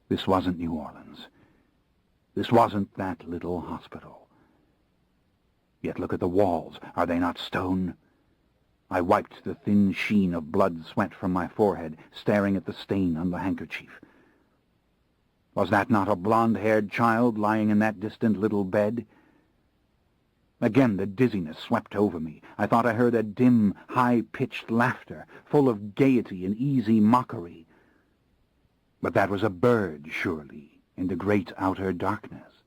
Speaker 1: This wasn't New Orleans. This wasn't that little hospital. Yet look at the walls. Are they not stone? I wiped the thin sheen of blood sweat from my forehead, staring at the stain on the handkerchief. Was that not a blonde-haired child lying in that distant little bed? Again the dizziness swept over me. I thought I heard a dim, high-pitched laughter, full of gaiety and easy mockery. But that was a bird, surely, in the great outer darkness.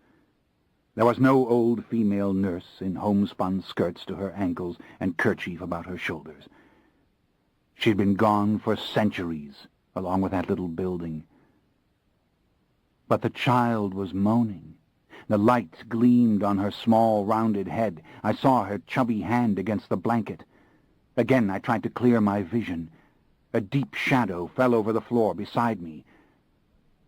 Speaker 1: There was no old female nurse in homespun skirts to her ankles and kerchief about her shoulders. She'd been gone for centuries, along with that little building. But the child was moaning. The light gleamed on her small, rounded head. I saw her chubby hand against the blanket. Again I tried to clear my vision. A deep shadow fell over the floor beside me.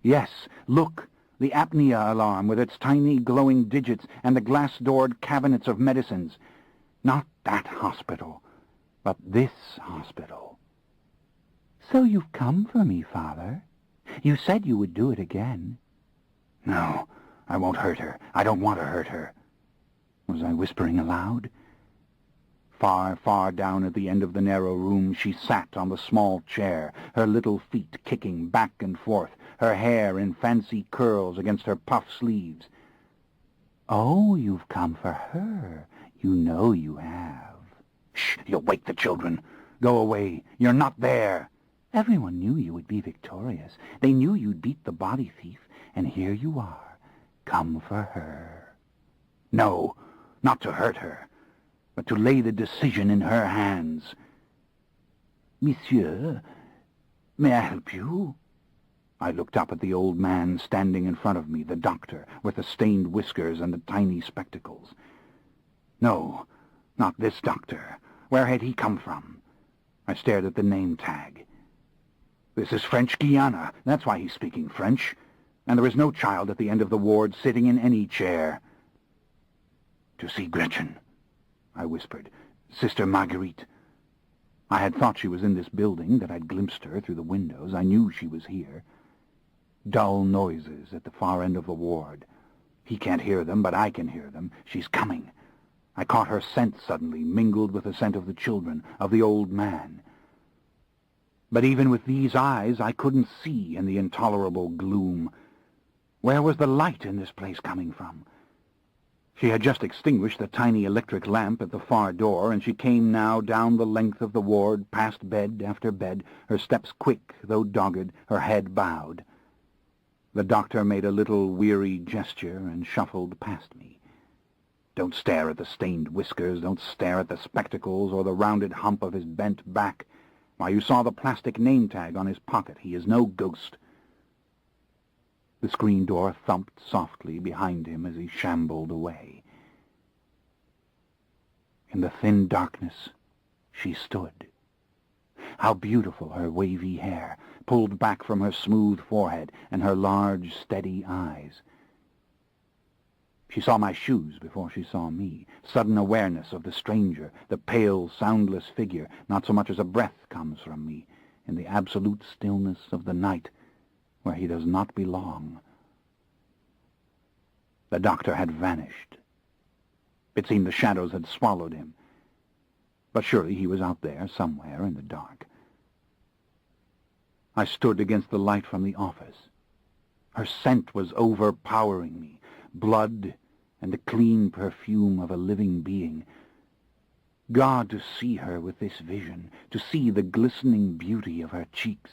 Speaker 1: Yes, look! The apnea alarm with its tiny glowing digits and the glass-doored cabinets of medicines. Not that hospital, but this hospital. So you've come for me, Father? You said you would do it again. No, I won't hurt her. I don't want to hurt her. Was I whispering aloud? Far, far down at the end of the narrow room she sat on the small chair, her little feet kicking back and forth, her hair in fancy curls against her puff sleeves. Oh, you've come for her. You know you have. Shh, you'll wake the children. Go away. You're not there. Everyone knew you would be victorious. They knew you'd beat the body thief, and here you are. Come for her. No, not to hurt her, but to lay the decision in her hands. Monsieur, may I help you? I looked up at the old man standing in front of me, the doctor, with the stained whiskers and the tiny spectacles. No, not this doctor. Where had he come from? I stared at the name tag. This is French Guiana. That's why he's speaking French. And there is no child at the end of the ward sitting in any chair. To see Gretchen, I whispered. Sister Marguerite. I had thought she was in this building, that I'd glimpsed her through the windows. I knew she was here. Dull noises at the far end of the ward. He can't hear them, but I can hear them. She's coming. I caught her scent suddenly, mingled with the scent of the children, of the old man. But even with these eyes, I couldn't see in the intolerable gloom. Where was the light in this place coming from? She had just extinguished the tiny electric lamp at the far door, and she came now down the length of the ward, past bed after bed, her steps quick, though dogged, her head bowed. The doctor made a little weary gesture and shuffled past me. Don't stare at the stained whiskers, don't stare at the spectacles or the rounded hump of his bent back. Why, you saw the plastic name tag on his pocket. He is no ghost. The screen door thumped softly behind him as he shambled away. In the thin darkness, she stood. How beautiful her wavy hair, pulled back from her smooth forehead, and her large, steady eyes. She saw my shoes before she saw me. Sudden awareness of the stranger, the pale, soundless figure. Not so much as a breath comes from me in the absolute stillness of the night, where he does not belong. The doctor had vanished. It seemed the shadows had swallowed him. But surely he was out there somewhere in the dark. I stood against the light from the office. Her scent was overpowering me, blood and the clean perfume of a living being. God, to see her with this vision, to see the glistening beauty of her cheeks.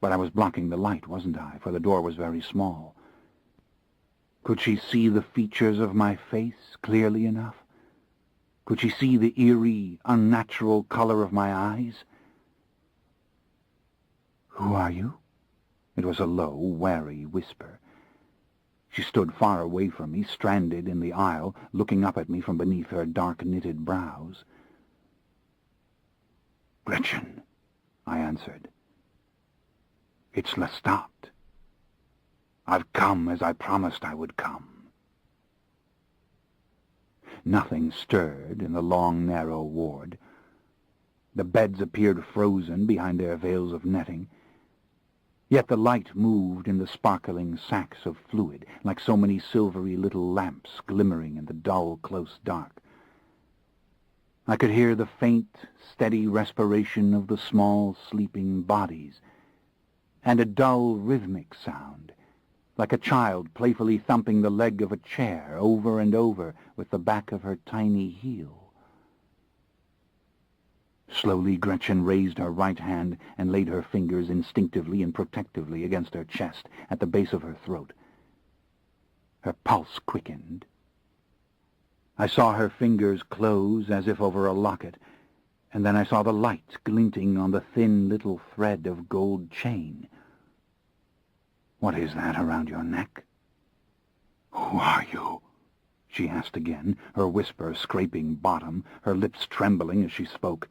Speaker 1: But I was blocking the light, wasn't I? For the door was very small. Could she see the features of my face clearly enough? Could she see the eerie, unnatural color of my eyes? Who are you? It was a low, wary whisper. She stood far away from me, stranded in the aisle, looking up at me from beneath her dark knitted brows. Gretchen, I answered. It's Lestat. I've come as I promised I would come. Nothing stirred in the long, narrow ward. The beds appeared frozen behind their veils of netting. Yet the light moved in the sparkling sacks of fluid, like so many silvery little lamps glimmering in the dull, close dark. I could hear the faint, steady respiration of the small, sleeping bodies. and a dull rhythmic sound, like a child playfully thumping the leg of a chair over and over with the back of her tiny heel. Slowly Gretchen raised her right hand and laid her fingers instinctively and protectively against her chest at the base of her throat. Her pulse quickened. I saw her fingers close as if over a locket, and then I saw the light glinting on the thin little thread of gold chain. "What is that around your neck?" "Who are you?" she asked again, her whisper scraping bottom, her lips trembling as she spoke.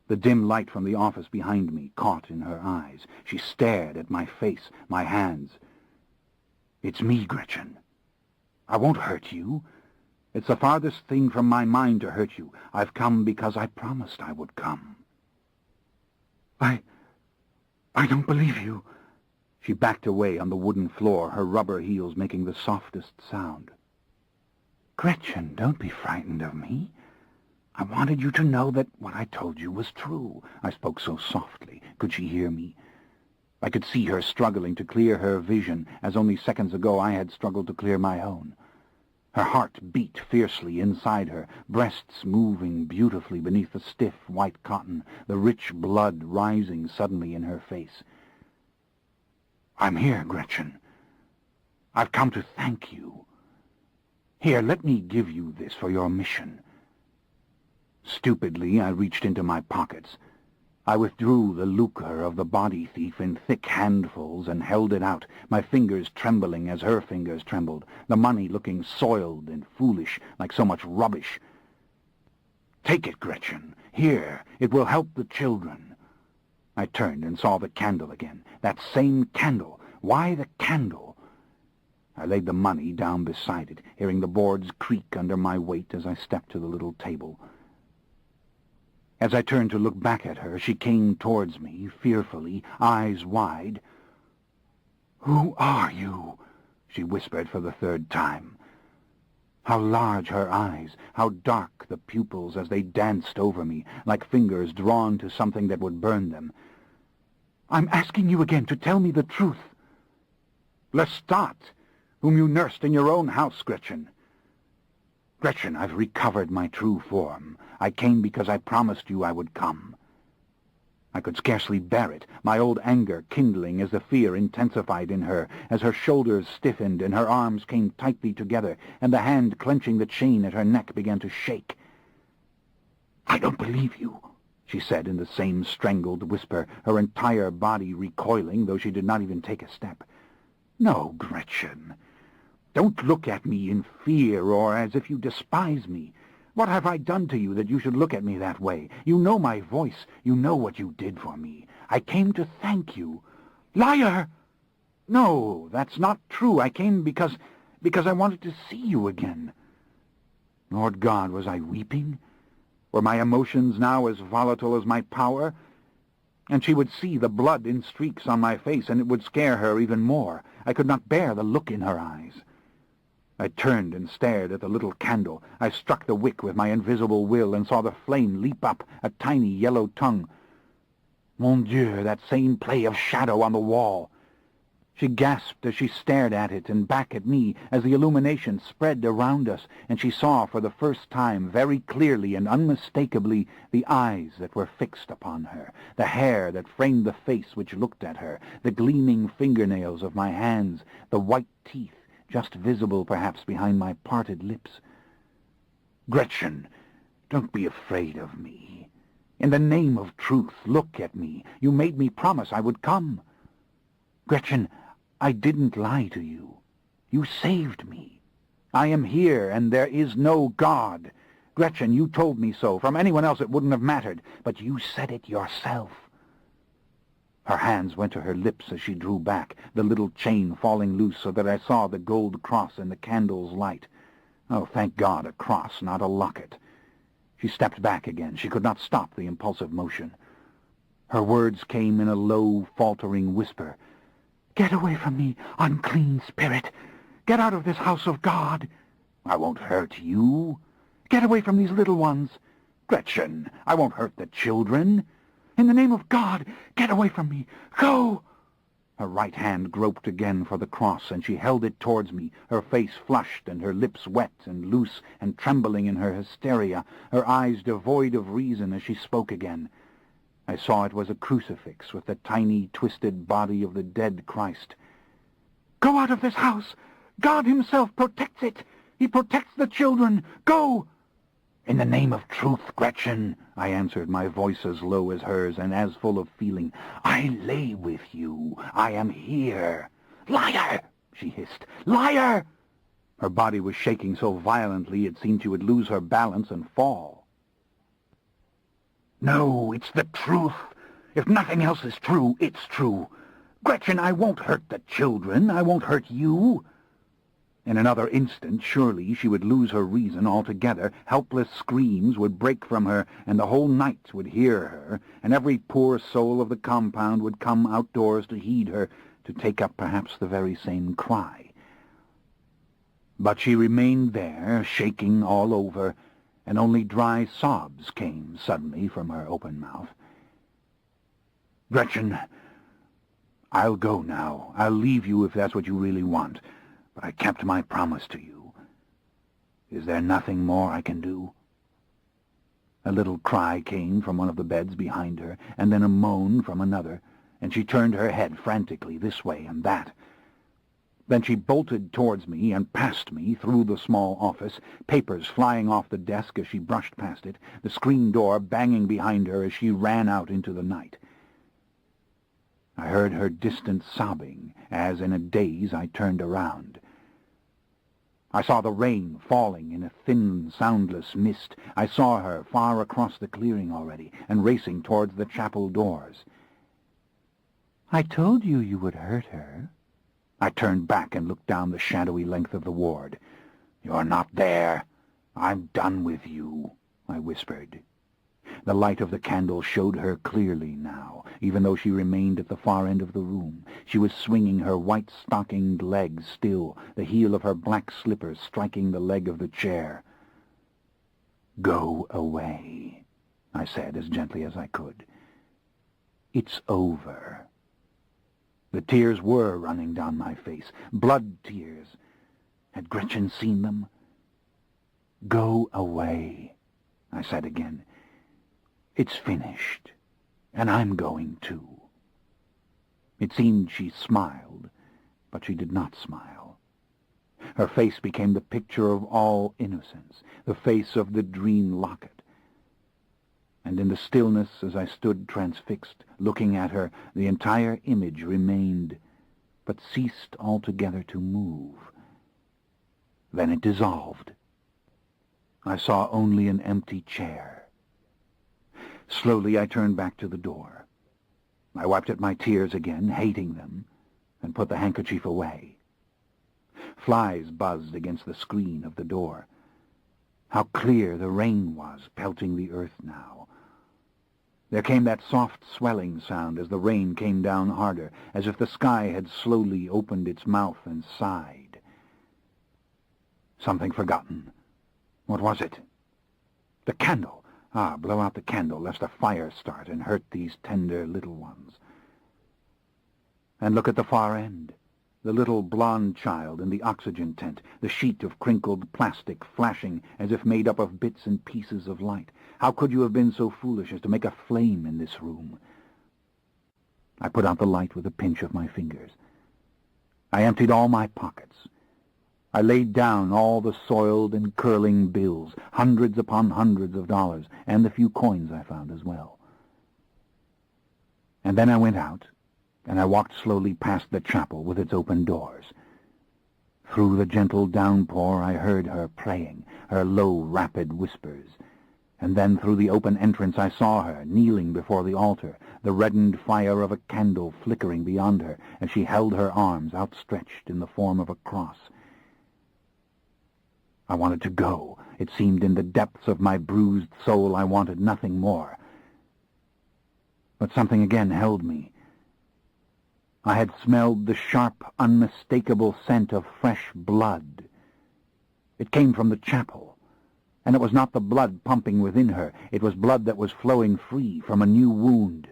Speaker 1: The dim light from the office behind me caught in her eyes. She stared at my face, my hands. "It's me, Gretchen. I won't hurt you. It's the farthest thing from my mind to hurt you. I've come because I promised I would come." I don't believe you." She backed away on the wooden floor, her rubber heels making the softest sound. "Gretchen, don't be frightened of me. I wanted you to know that what I told you was true." I spoke so softly. Could she hear me? I could see her struggling to clear her vision, as only seconds ago I had struggled to clear my own. Her heart beat fiercely inside her, breasts moving beautifully beneath the stiff white cotton, the rich blood rising suddenly in her face. "I'm here, Gretchen. I've come to thank you. Here, let me give you this for your mission." Stupidly, I reached into my pockets. I withdrew the lucre of the body thief in thick handfuls and held it out, my fingers trembling as her fingers trembled, the money looking soiled and foolish, like so much rubbish. "Take it, Gretchen. Here, it will help the children." I turned and saw the candle again. That same candle. Why the candle? I laid the money down beside it, hearing the boards creak under my weight as I stepped to the little table. As I turned to look back at her, she came towards me, fearfully, eyes wide. "Who are you?" she whispered for the third time. How large her eyes, how dark the pupils as they danced over me, like fingers drawn to something that would burn them. "I'm asking you again to tell me the truth." "Lestat, whom you nursed in your own house, Gretchen." "Gretchen, I've recovered my true form. I came because I promised you I would come." I could scarcely bear it, my old anger kindling as the fear intensified in her, as her shoulders stiffened and her arms came tightly together, and the hand clenching the chain at her neck began to shake. "I don't believe you," she said in the same strangled whisper, her entire body recoiling, though she did not even take a step. "No, Gretchen. Don't look at me in fear or as if you despise me. What have I done to you that you should look at me that way? You know my voice. You know what you did for me. I came to thank you." "Liar!" "No, that's not true. I came because I wanted to see you again." Lord God, was I weeping? Were my emotions now as volatile as my power? And she would see the blood in streaks on my face, and it would scare her even more. I could not bear the look in her eyes. I turned and stared at the little candle. I struck the wick with my invisible will and saw the flame leap up, a tiny yellow tongue. Mon Dieu, that same play of shadow on the wall. She gasped as she stared at it and back at me as the illumination spread around us, and she saw for the first time very clearly and unmistakably the eyes that were fixed upon her, the hair that framed the face which looked at her, the gleaming fingernails of my hands, the white teeth, just visible perhaps behind my parted lips. "Gretchen, don't be afraid of me. In the name of truth, look at me. You made me promise I would come. Gretchen, I didn't lie to you. You saved me. I am here, and there is no God. Gretchen, you told me so. From anyone else it wouldn't have mattered, but you said it yourself." Her hands went to her lips as she drew back, the little chain falling loose so that I saw the gold cross in the candle's light. Oh, thank God, a cross, not a locket. She stepped back again. She could not stop the impulsive motion. Her words came in a low, faltering whisper. "Get away from me, unclean spirit! Get out of this house of God!" "I won't hurt you." "Get away from these little ones!" "Gretchen, I won't hurt the children." "In the name of God, get away from me! Go!" Her right hand groped again for the cross, and she held it towards me, her face flushed and her lips wet and loose and trembling in her hysteria, her eyes devoid of reason as she spoke again. I saw it was a crucifix with the tiny, twisted body of the dead Christ. "Go out of this house! God himself protects it! He protects the children! Go!" "In the name of truth, Gretchen," I answered, my voice as low as hers and as full of feeling. "I lay with you. I am here." "Liar!" she hissed. "Liar!" Her body was shaking so violently it seemed she would lose her balance and fall. "No, it's the truth. If nothing else is true, it's true. Gretchen, I won't hurt the children. I won't hurt you." In another instant, surely, she would lose her reason altogether. Helpless screams would break from her, and the whole night would hear her, and every poor soul of the compound would come outdoors to heed her, to take up perhaps the very same cry. But she remained there, shaking all over, and only dry sobs came suddenly from her open mouth. "Gretchen, I'll go now. I'll leave you if that's what you really want. But I kept my promise to you. Is there nothing more I can do?" A little cry came from one of the beds behind her, and then a moan from another, and she turned her head frantically this way and that. Then she bolted towards me and past me through the small office, papers flying off the desk as she brushed past it, the screen door banging behind her as she ran out into the night. I heard her distant sobbing as, in a daze, I turned around. I saw the rain falling in a thin, soundless mist. I saw her far across the clearing already, and racing towards the chapel doors. "I told you you would hurt her." I turned back and looked down the shadowy length of the ward. "You're not there. I'm done with you," I whispered. The light of the candle showed her clearly now, even though she remained at the far end of the room. She was swinging her white-stockinged legs still, the heel of her black slippers striking the leg of the chair. "Go away," I said as gently as I could. "It's over." The tears were running down my face, blood tears. Had Gretchen seen them? "Go away," I said again. "It's finished, and I'm going too." It seemed she smiled, but she did not smile. Her face became the picture of all innocence, the face of the dream locket. And in the stillness, as I stood transfixed, looking at her, the entire image remained, but ceased altogether to move. Then it dissolved. I saw only an empty chair. Slowly I turned back to the door. I wiped at my tears again, hating them, and put the handkerchief away. Flies buzzed against the screen of the door. How clear the rain was, pelting the earth now. There came that soft swelling sound as the rain came down harder, as if the sky had slowly opened its mouth and sighed. Something forgotten. What was it? The candle! Ah, blow out the candle, lest a fire start and hurt these tender little ones. And look at the far end. The little blonde child in the oxygen tent, the sheet of crinkled plastic flashing as if made up of bits and pieces of light. How could you have been so foolish as to make a flame in this room? I put out the light with a pinch of my fingers. I emptied all my pockets. I laid down all the soiled and curling bills, hundreds upon hundreds of dollars, and the few coins I found as well. And then I went out, and I walked slowly past the chapel with its open doors. Through the gentle downpour I heard her praying, her low, rapid whispers. And then through the open entrance I saw her, kneeling before the altar, the reddened fire of a candle flickering beyond her as she held her arms outstretched in the form of a cross. I wanted to go. It seemed in the depths of my bruised soul I wanted nothing more. But something again held me. I had smelled the sharp, unmistakable scent of fresh blood. It came from the chapel, and it was not the blood pumping within her. It was blood that was flowing free from a new wound.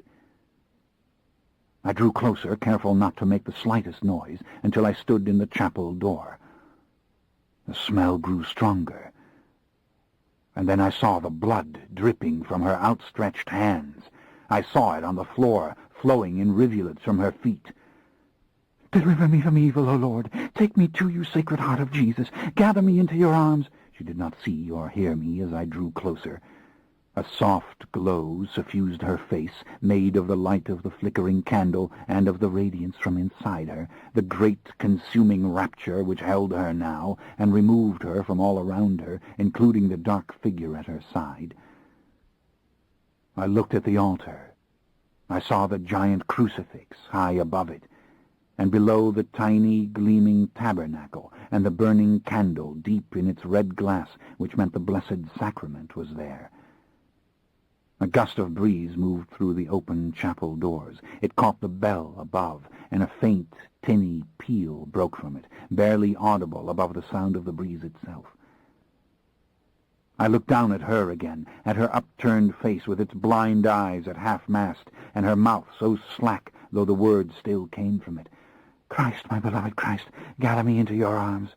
Speaker 1: I drew closer, careful not to make the slightest noise, until I stood in the chapel door. The smell grew stronger, and then I saw the blood dripping from her outstretched hands. I saw it on the floor, flowing in rivulets from her feet. "Deliver me from evil, O Lord. Take me to you, Sacred Heart of Jesus. Gather me into your arms." She did not see or hear me as I drew closer. A soft glow suffused her face, made of the light of the flickering candle and of the radiance from inside her, the great consuming rapture which held her now and removed her from all around her, including the dark figure at her side. I looked at the altar. I saw the giant crucifix high above it, and below the tiny, gleaming tabernacle, and the burning candle deep in its red glass, which meant the Blessed Sacrament was there. A gust of breeze moved through the open chapel doors. It caught the bell above, and a faint, tinny peal broke from it, barely audible above the sound of the breeze itself. I looked down at her again, at her upturned face with its blind eyes at half-mast, and her mouth so slack, though the words still came from it. "Christ, my beloved Christ, gather me into your arms."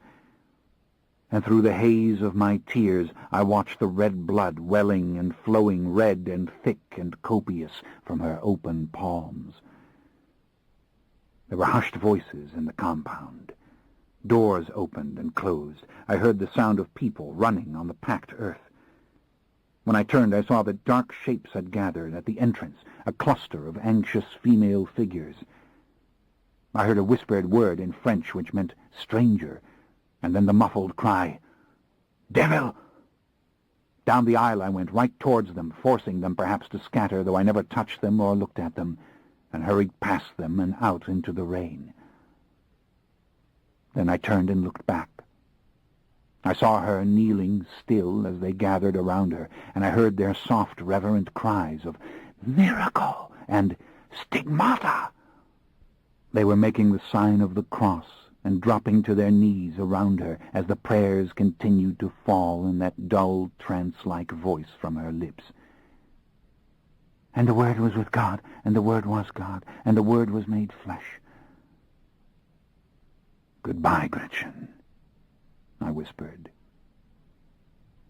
Speaker 1: And through the haze of my tears I watched the red blood welling and flowing red and thick and copious from her open palms. There were hushed voices in the compound. Doors opened and closed. I heard the sound of people running on the packed earth. When I turned, I saw that dark shapes had gathered at the entrance, a cluster of anxious female figures. I heard a whispered word in French which meant stranger, and then the muffled cry, "Devil!" Down the aisle I went, right towards them, forcing them perhaps to scatter, though I never touched them or looked at them, and hurried past them and out into the rain. Then I turned and looked back. I saw her kneeling still as they gathered around her, and I heard their soft, reverent cries of "Miracle!" and "Stigmata!" They were making the sign of the cross and dropping to their knees around her as the prayers continued to fall in that dull, trance-like voice from her lips. "And the Word was with God, and the Word was God, and the Word was made flesh." "Goodbye, Gretchen," I whispered.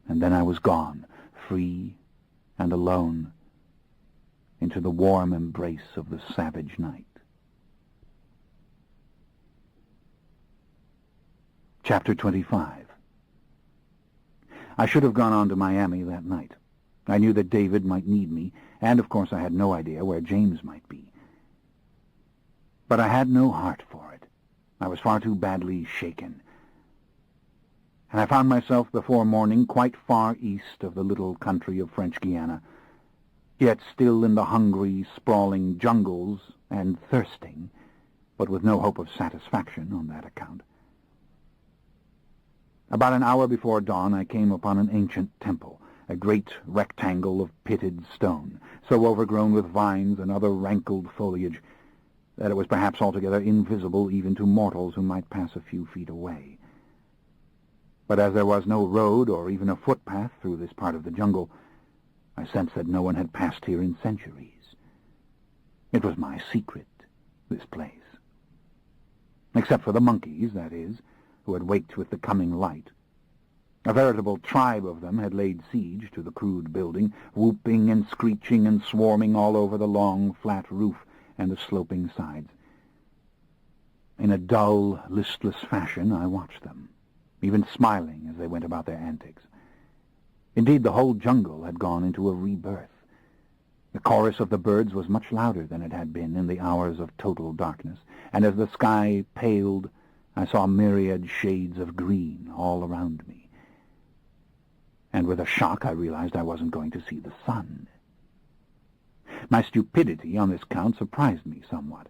Speaker 1: And then I was gone, free and alone, into the warm embrace of the savage night. Chapter 25. I should have gone on to Miami that night. I knew that David might need me, and of course I had no idea where James might be. But I had no heart for it. I was far too badly shaken. And I found myself before morning quite far east of the little country of French Guiana, yet still in the hungry, sprawling jungles, and thirsting, but with no hope of satisfaction on that account. About an hour before dawn I came upon an ancient temple, a great rectangle of pitted stone, so overgrown with vines and other rankled foliage that it was perhaps altogether invisible even to mortals who might pass a few feet away. But as there was no road or even a footpath through this part of the jungle, I sensed that no one had passed here in centuries. It was my secret, this place. Except for the monkeys, that is, who had waked with the coming light. A veritable tribe of them had laid siege to the crude building, whooping and screeching and swarming all over the long, flat roof and the sloping sides. In a dull, listless fashion I watched them, even smiling as they went about their antics. Indeed, the whole jungle had gone into a rebirth. The chorus of the birds was much louder than it had been in the hours of total darkness, and as the sky paled, I saw myriad shades of green all around me. And with a shock I realized I wasn't going to see the sun. My stupidity on this count surprised me somewhat.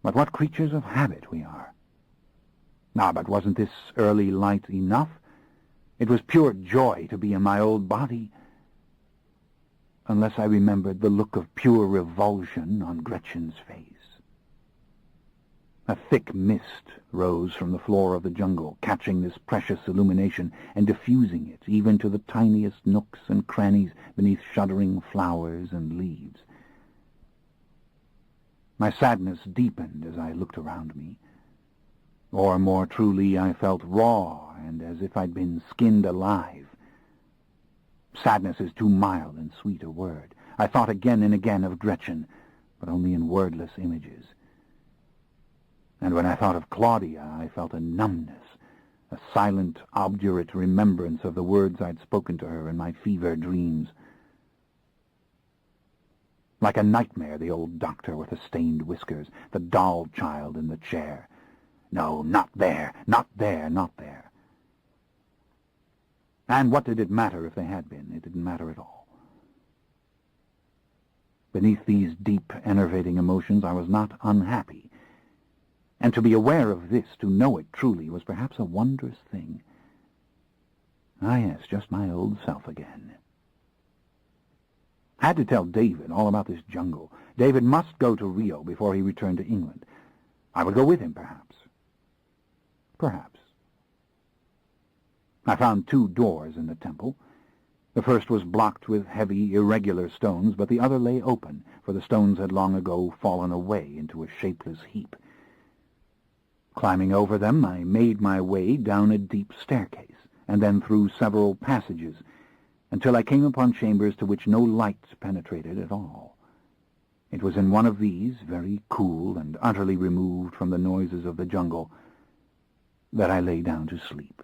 Speaker 1: But what creatures of habit we are. But wasn't this early light enough? It was pure joy to be in my old body, unless I remembered the look of pure revulsion on Gretchen's face. A thick mist rose from the floor of the jungle, catching this precious illumination and diffusing it even to the tiniest nooks and crannies beneath shuddering flowers and leaves. My sadness deepened as I looked around me. Or, more truly, I felt raw and as if I'd been skinned alive. Sadness is too mild and sweet a word. I thought again and again of Gretchen, but only in wordless images. And when I thought of Claudia, I felt a numbness, a silent, obdurate remembrance of the words I'd spoken to her in my fever dreams. Like a nightmare, the old doctor with the stained whiskers, the doll child in the chair. No, not there, not there, not there. And what did it matter if they had been? It didn't matter at all. Beneath these deep, enervating emotions, I was not unhappy. And to be aware of this, to know it truly, was perhaps a wondrous thing. Ah, yes, just my old self again. I had to tell David all about this jungle. David must go to Rio before he returned to England. I would go with him, perhaps. Perhaps. I found 2 doors in the temple. The first was blocked with heavy, irregular stones, but the other lay open, for the stones had long ago fallen away into a shapeless heap. Climbing over them, I made my way down a deep staircase, and then through several passages, until I came upon chambers to which no light penetrated at all. It was in one of these, very cool and utterly removed from the noises of the jungle, that I lay down to sleep.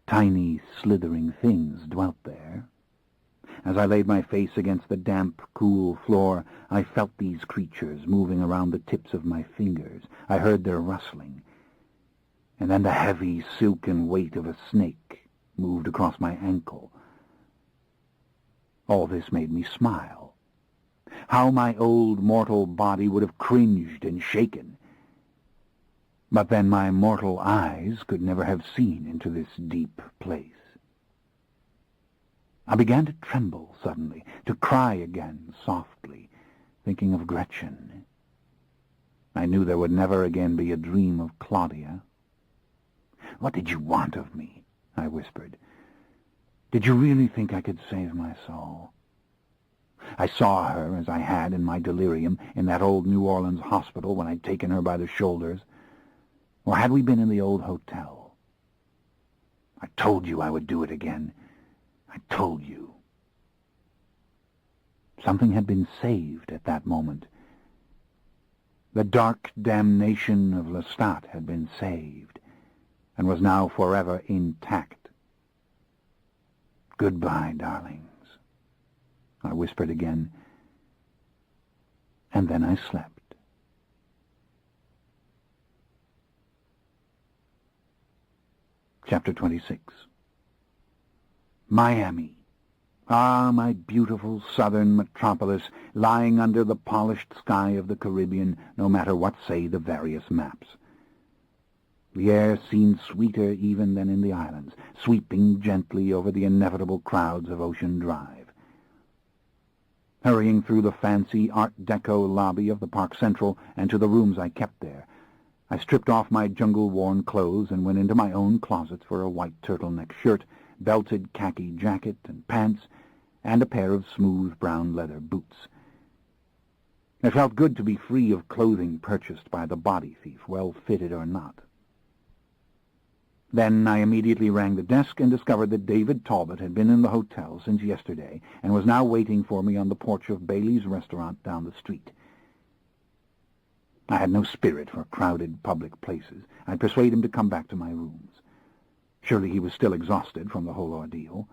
Speaker 1: Tiny, slithering things dwelt there. As I laid my face against the damp, cool floor, I felt these creatures moving around the tips of my fingers. I heard their rustling. And then the heavy, silken weight of a snake moved across my ankle. All this made me smile. How my old mortal body would have cringed and shaken. But then my mortal eyes could never have seen into this deep place. I began to tremble suddenly, to cry again softly, thinking of Gretchen. I knew there would never again be a dream of Claudia. "What did you want of me?" I whispered. "Did you really think I could save my soul?" I saw her, as I had in my delirium, in that old New Orleans hospital when I'd taken her by the shoulders. Or had we been in the old hotel? I told you I would do it again. I told you. Something had been saved at that moment. The dark damnation of Lestat had been saved, and was now forever intact. "Goodbye, darlings," I whispered again, and then I slept. Chapter 26. Miami. Ah, my beautiful southern metropolis, lying under the polished sky of the Caribbean, no matter what say the various maps. The air seemed sweeter even than in the islands, sweeping gently over the inevitable crowds of Ocean Drive. Hurrying through the fancy Art Deco lobby of the Park Central and to the rooms I kept there, I stripped off my jungle-worn clothes and went into my own closet for a white turtleneck shirt, belted khaki jacket and pants, and a pair of smooth brown leather boots. It felt good to be free of clothing purchased by the body thief, well fitted or not. Then I immediately rang the desk and discovered that David Talbot had been in the hotel since yesterday and was now waiting for me on the porch of Bailey's restaurant down the street. I had no spirit for crowded public places. I'd persuade him to come back to my rooms. Surely he was still exhausted from the whole ordeal.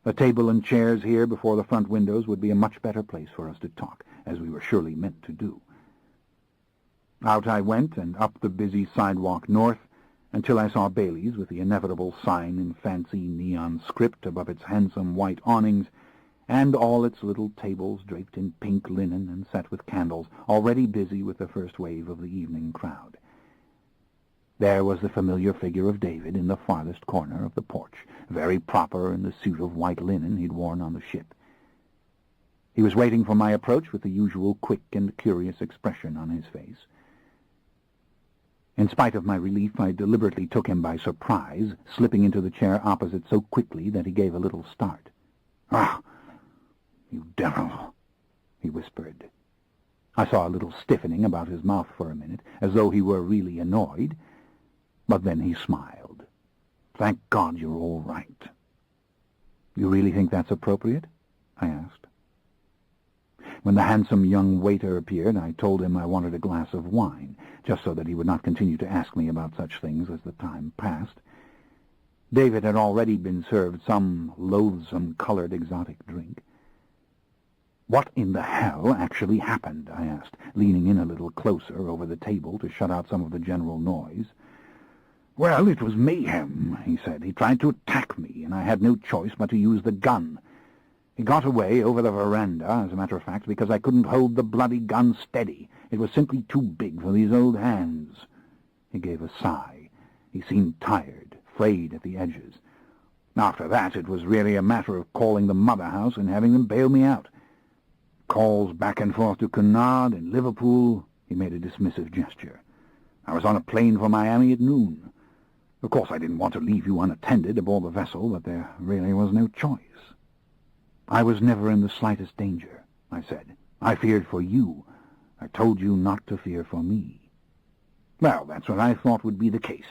Speaker 1: A table and chairs here before the front windows would be a much better place for us to talk, as we were surely meant to do. Out I went and up the busy sidewalk north, until I saw Bailey's with the inevitable sign in fancy neon script above its handsome white awnings, and all its little tables draped in pink linen and set with candles, already busy with the first wave of the evening crowd. There was the familiar figure of David in the farthest corner of the porch, very proper in the suit of white linen he'd worn on the ship. He was waiting for my approach with the usual quick and curious expression on his face. In spite of my relief, I deliberately took him by surprise, slipping into the chair opposite so quickly that he gave a little start. "Ah, you devil," he whispered. I saw a little stiffening about his mouth for a minute, as though he were really annoyed, but then he smiled. "Thank God you're all right." "You really think that's appropriate?" I asked. When the handsome young waiter appeared, I told him I wanted a glass of wine, just so that he would not continue to ask me about such things as the time passed. David had already been served some loathsome colored exotic drink. "What in the hell actually happened?" I asked, leaning in a little closer over the table to shut out some of the general noise. "Well, it was mayhem," he said. "He tried to attack me, and I had no choice but to use the gun. He got away over the veranda, as a matter of fact, because I couldn't hold the bloody gun steady. It was simply too big for these old hands." He gave a sigh. He seemed tired, frayed at the edges. "After that, it was really a matter of calling the mother house and having them bail me out. Calls back and forth to Cunard and Liverpool." He made a dismissive gesture. "I was on a plane for Miami at noon. Of course, I didn't want to leave you unattended aboard the vessel, but there really was no choice." "I was never in the slightest danger," I said. "I feared for you. I told you not to fear for me." "Well, that's what I thought would be the case.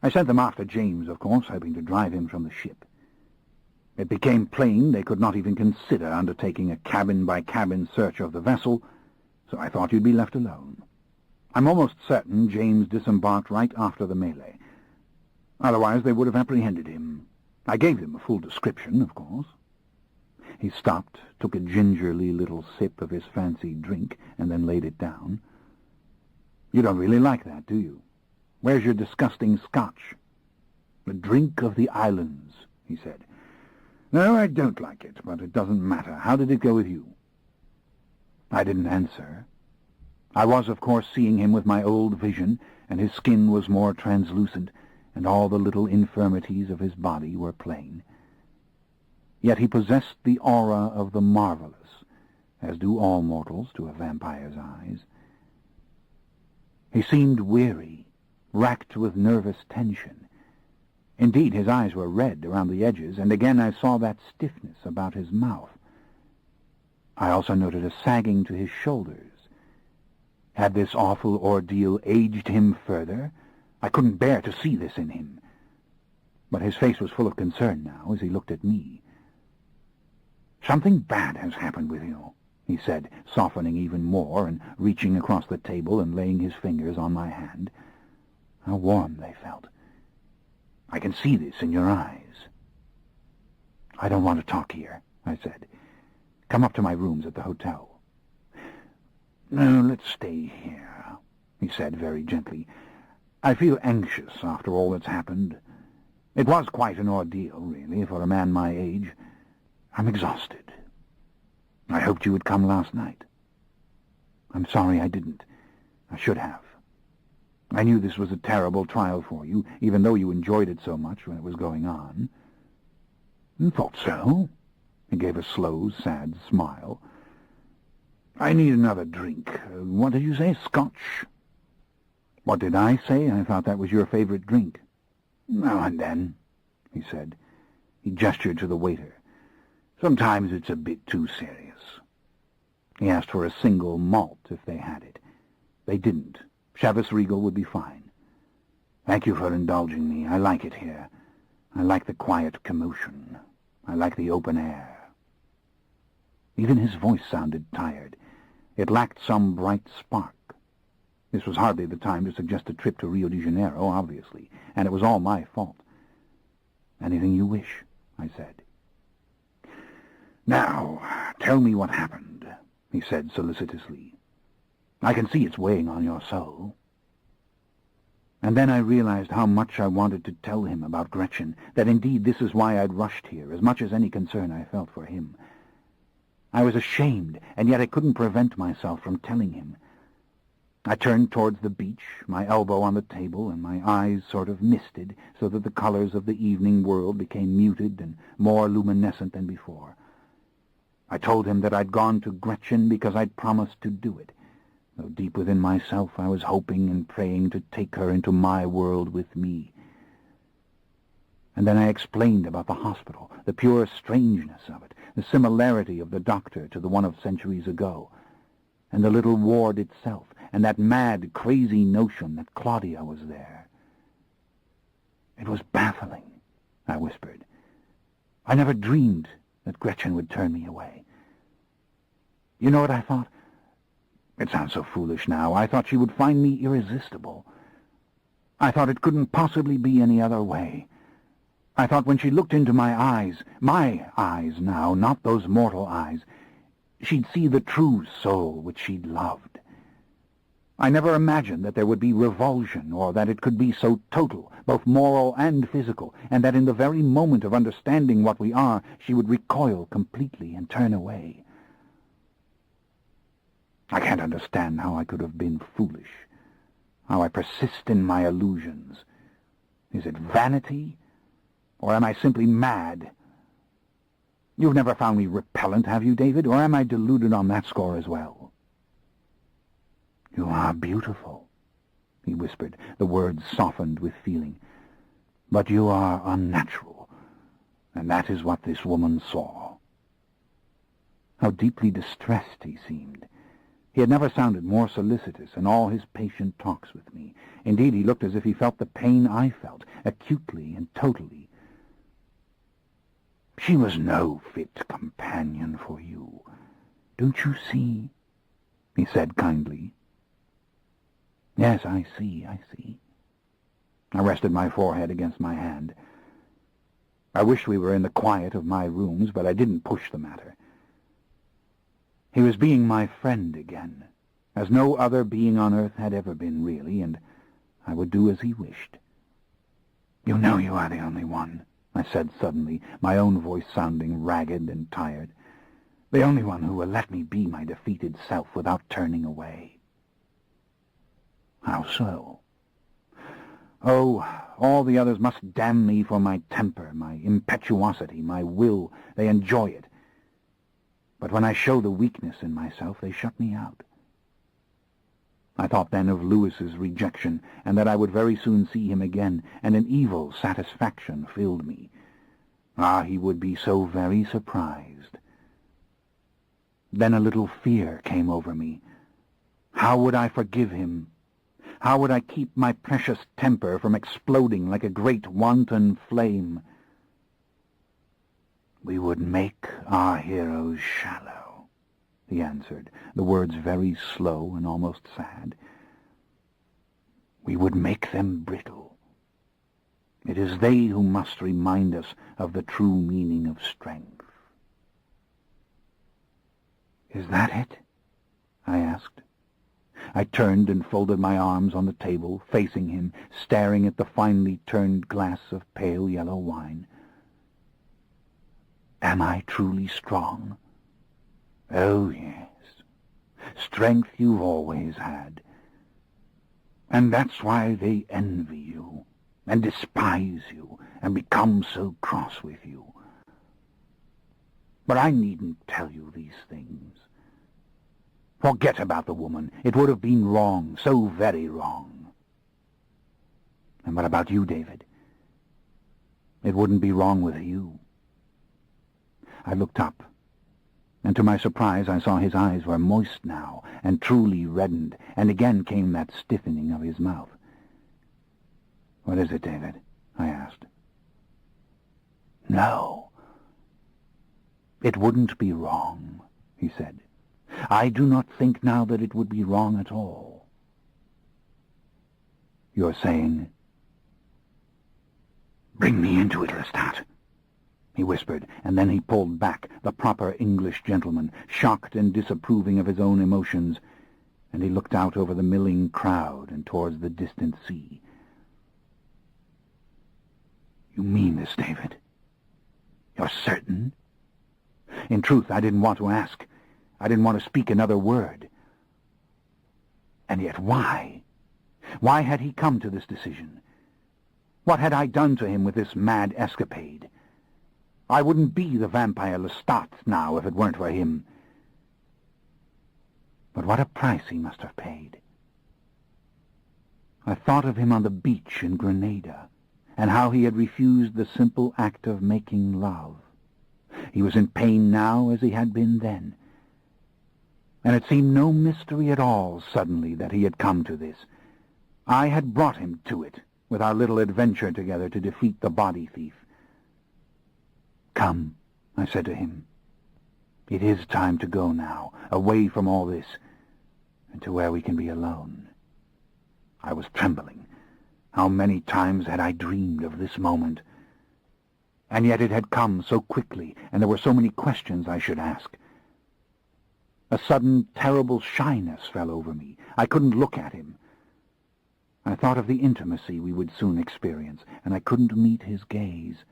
Speaker 1: I sent them after James, of course, hoping to drive him from the ship. It became plain they could not even consider undertaking a cabin-by-cabin search of the vessel, so I thought you'd be left alone. I'm almost certain James disembarked right after the melee. Otherwise they would have apprehended him. I gave them a full description, of course." He stopped, took a gingerly little sip of his fancy drink, and then laid it down. "You don't really like that, do you? Where's your disgusting Scotch?" "The drink of the islands," he said. "No, I don't like it, but it doesn't matter. How did it go with you?" I didn't answer. I was, of course, seeing him with my old vision, and his skin was more translucent, and all the little infirmities of his body were plain. Yet he possessed the aura of the marvelous, as do all mortals to a vampire's eyes. He seemed weary, racked with nervous tension. Indeed, his eyes were red around the edges, and again I saw that stiffness about his mouth. I also noted a sagging to his shoulders. Had this awful ordeal aged him further? I couldn't bear to see this in him. But his face was full of concern now as he looked at me. "Something bad has happened with you," he said, softening even more and reaching across the table and laying his fingers on my hand. How warm they felt. "I can see this in your eyes." "I don't want to talk here," I said. "Come up to my rooms at the hotel." "No, let's stay here," he said very gently. "I feel anxious after all that's happened. It was quite an ordeal, really, for a man my age. I'm exhausted. I hoped you would come last night." "I'm sorry I didn't. I should have. I knew this was a terrible trial for you, even though you enjoyed it so much when it was going on." "Thought so?" He gave a slow, sad smile. "I need another drink. What did you say? Scotch?" "What did I say? I thought that was your favorite drink." "Now and then," he said. He gestured to the waiter. "Sometimes it's a bit too serious." He asked for a single malt if they had it. They didn't. Chavis Regal would be fine. "Thank you for indulging me. I like it here. I like the quiet commotion. I like the open air." Even his voice sounded tired. It lacked some bright spark. This was hardly the time to suggest a trip to Rio de Janeiro, obviously, and it was all my fault. "Anything you wish," I said. "Now, tell me what happened," he said solicitously. "I can see it's weighing on your soul." And then I realized how much I wanted to tell him about Gretchen, that indeed this is why I'd rushed here, as much as any concern I felt for him. I was ashamed, and yet I couldn't prevent myself from telling him. I turned towards the beach, my elbow on the table, and my eyes sort of misted, so that the colors of the evening world became muted and more luminescent than before. I told him that I'd gone to Gretchen because I'd promised to do it, though deep within myself I was hoping and praying to take her into my world with me. And then I explained about the hospital, the pure strangeness of it, the similarity of the doctor to the one of centuries ago. and the little ward itself, and that mad, crazy notion that Claudia was there. It was baffling, I whispered. I never dreamed that Gretchen would turn me away. You know what I thought? It sounds so foolish now. I thought she would find me irresistible. I thought it couldn't possibly be any other way. I thought when she looked into my eyes now, not those mortal eyes, she'd see the true soul which she'd loved. I never imagined that there would be revulsion, or that it could be so total, both moral and physical, and that in the very moment of understanding what we are, she would recoil completely and turn away. I can't understand how I could have been foolish, how I persist in my illusions. Is it vanity, or am I simply mad? You've never found me repellent, have you, David, or am I deluded on that score as well? You are beautiful, he whispered, the words softened with feeling. But you are unnatural, and that is what this woman saw. How deeply distressed he seemed. He had never sounded more solicitous in all his patient talks with me. Indeed, he looked as if he felt the pain I felt, acutely and totally. She was no fit companion for you. Don't you see? He said kindly. Yes, I see. I rested my forehead against my hand. I wished we were in the quiet of my rooms, but I didn't push the matter. He was being my friend again, as no other being on earth had ever been, really, and I would do as he wished. You know you are the only one, I said suddenly, my own voice sounding ragged and tired. The only one who will let me be my defeated self without turning away. How so? Oh, all the others must damn me for my temper, my impetuosity, my will. They enjoy it. But when I show the weakness in myself, they shut me out. I thought then of Louis's rejection, and that I would very soon see him again, and an evil satisfaction filled me. Ah, he would be so very surprised. Then a little fear came over me. How would I forgive him? How would I keep my precious temper from exploding like a great wanton flame? We would make our heroes shallow, he answered, the words very slow and almost sad. We would make them brittle. It is they who must remind us of the true meaning of strength. Is that it? I asked. I turned and folded my arms on the table, facing him, staring at the finely turned glass of pale yellow wine. Am I truly strong? Oh, yes. Strength you've always had. And that's why they envy you, and despise you, and become so cross with you. But I needn't tell you these things. Forget about the woman. It would have been wrong, so very wrong. And what about you, David? It wouldn't be wrong with you. I looked up, and to my surprise I saw his eyes were moist now, and truly reddened, and again came that stiffening of his mouth. What is it, David? I asked. No. It wouldn't be wrong, he said. I do not think now that it would be wrong at all. You're saying, bring me into it, Lestat, he whispered, and then he pulled back, the proper English gentleman, shocked and disapproving of his own emotions, and he looked out over the milling crowd and towards the distant sea. You mean this, David? You're certain? In truth, I didn't want to ask. I didn't want to speak another word. And yet why? Why had he come to this decision? What had I done to him with this mad escapade? I wouldn't be the vampire Lestat now if it weren't for him. But what a price he must have paid. I thought of him on the beach in Grenada, and how he had refused the simple act of making love. He was in pain now as he had been then. and it seemed no mystery at all suddenly that he had come to this. I had brought him to it, with our little adventure together to defeat the body thief. "Come," I said to him. "It is time to go now, away from all this, and to where we can be alone." I was trembling. How many times had I dreamed of this moment? And yet it had come so quickly, and there were so many questions I should ask. A sudden, terrible shyness fell over me. I couldn't look at him. I thought of the intimacy we would soon experience, and I couldn't meet his gaze.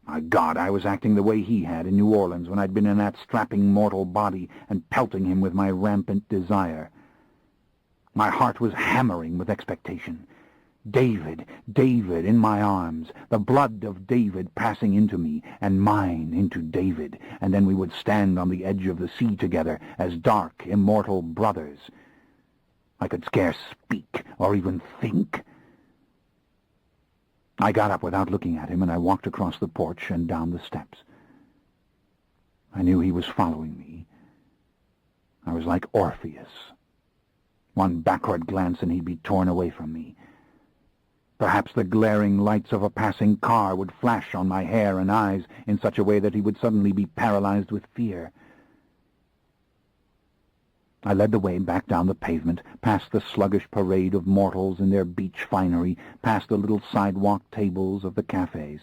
Speaker 1: My God, I was acting the way he had in New Orleans when I'd been in that strapping mortal body and pelting him with my rampant desire. My heart was hammering with expectation. David, David in my arms, the blood of David passing into me, and mine into David, and then we would stand on the edge of the sea together as dark, immortal brothers. I could scarce speak or even think. I got up without looking at him, and I walked across the porch and down the steps. I knew he was following me. I was like Orpheus. One backward glance and he'd be torn away from me. Perhaps the glaring lights of a passing car would flash on my hair and eyes in such a way that he would suddenly be paralyzed with fear. I led the way back down the pavement, past the sluggish parade of mortals in their beach finery, past the little sidewalk tables of the cafes.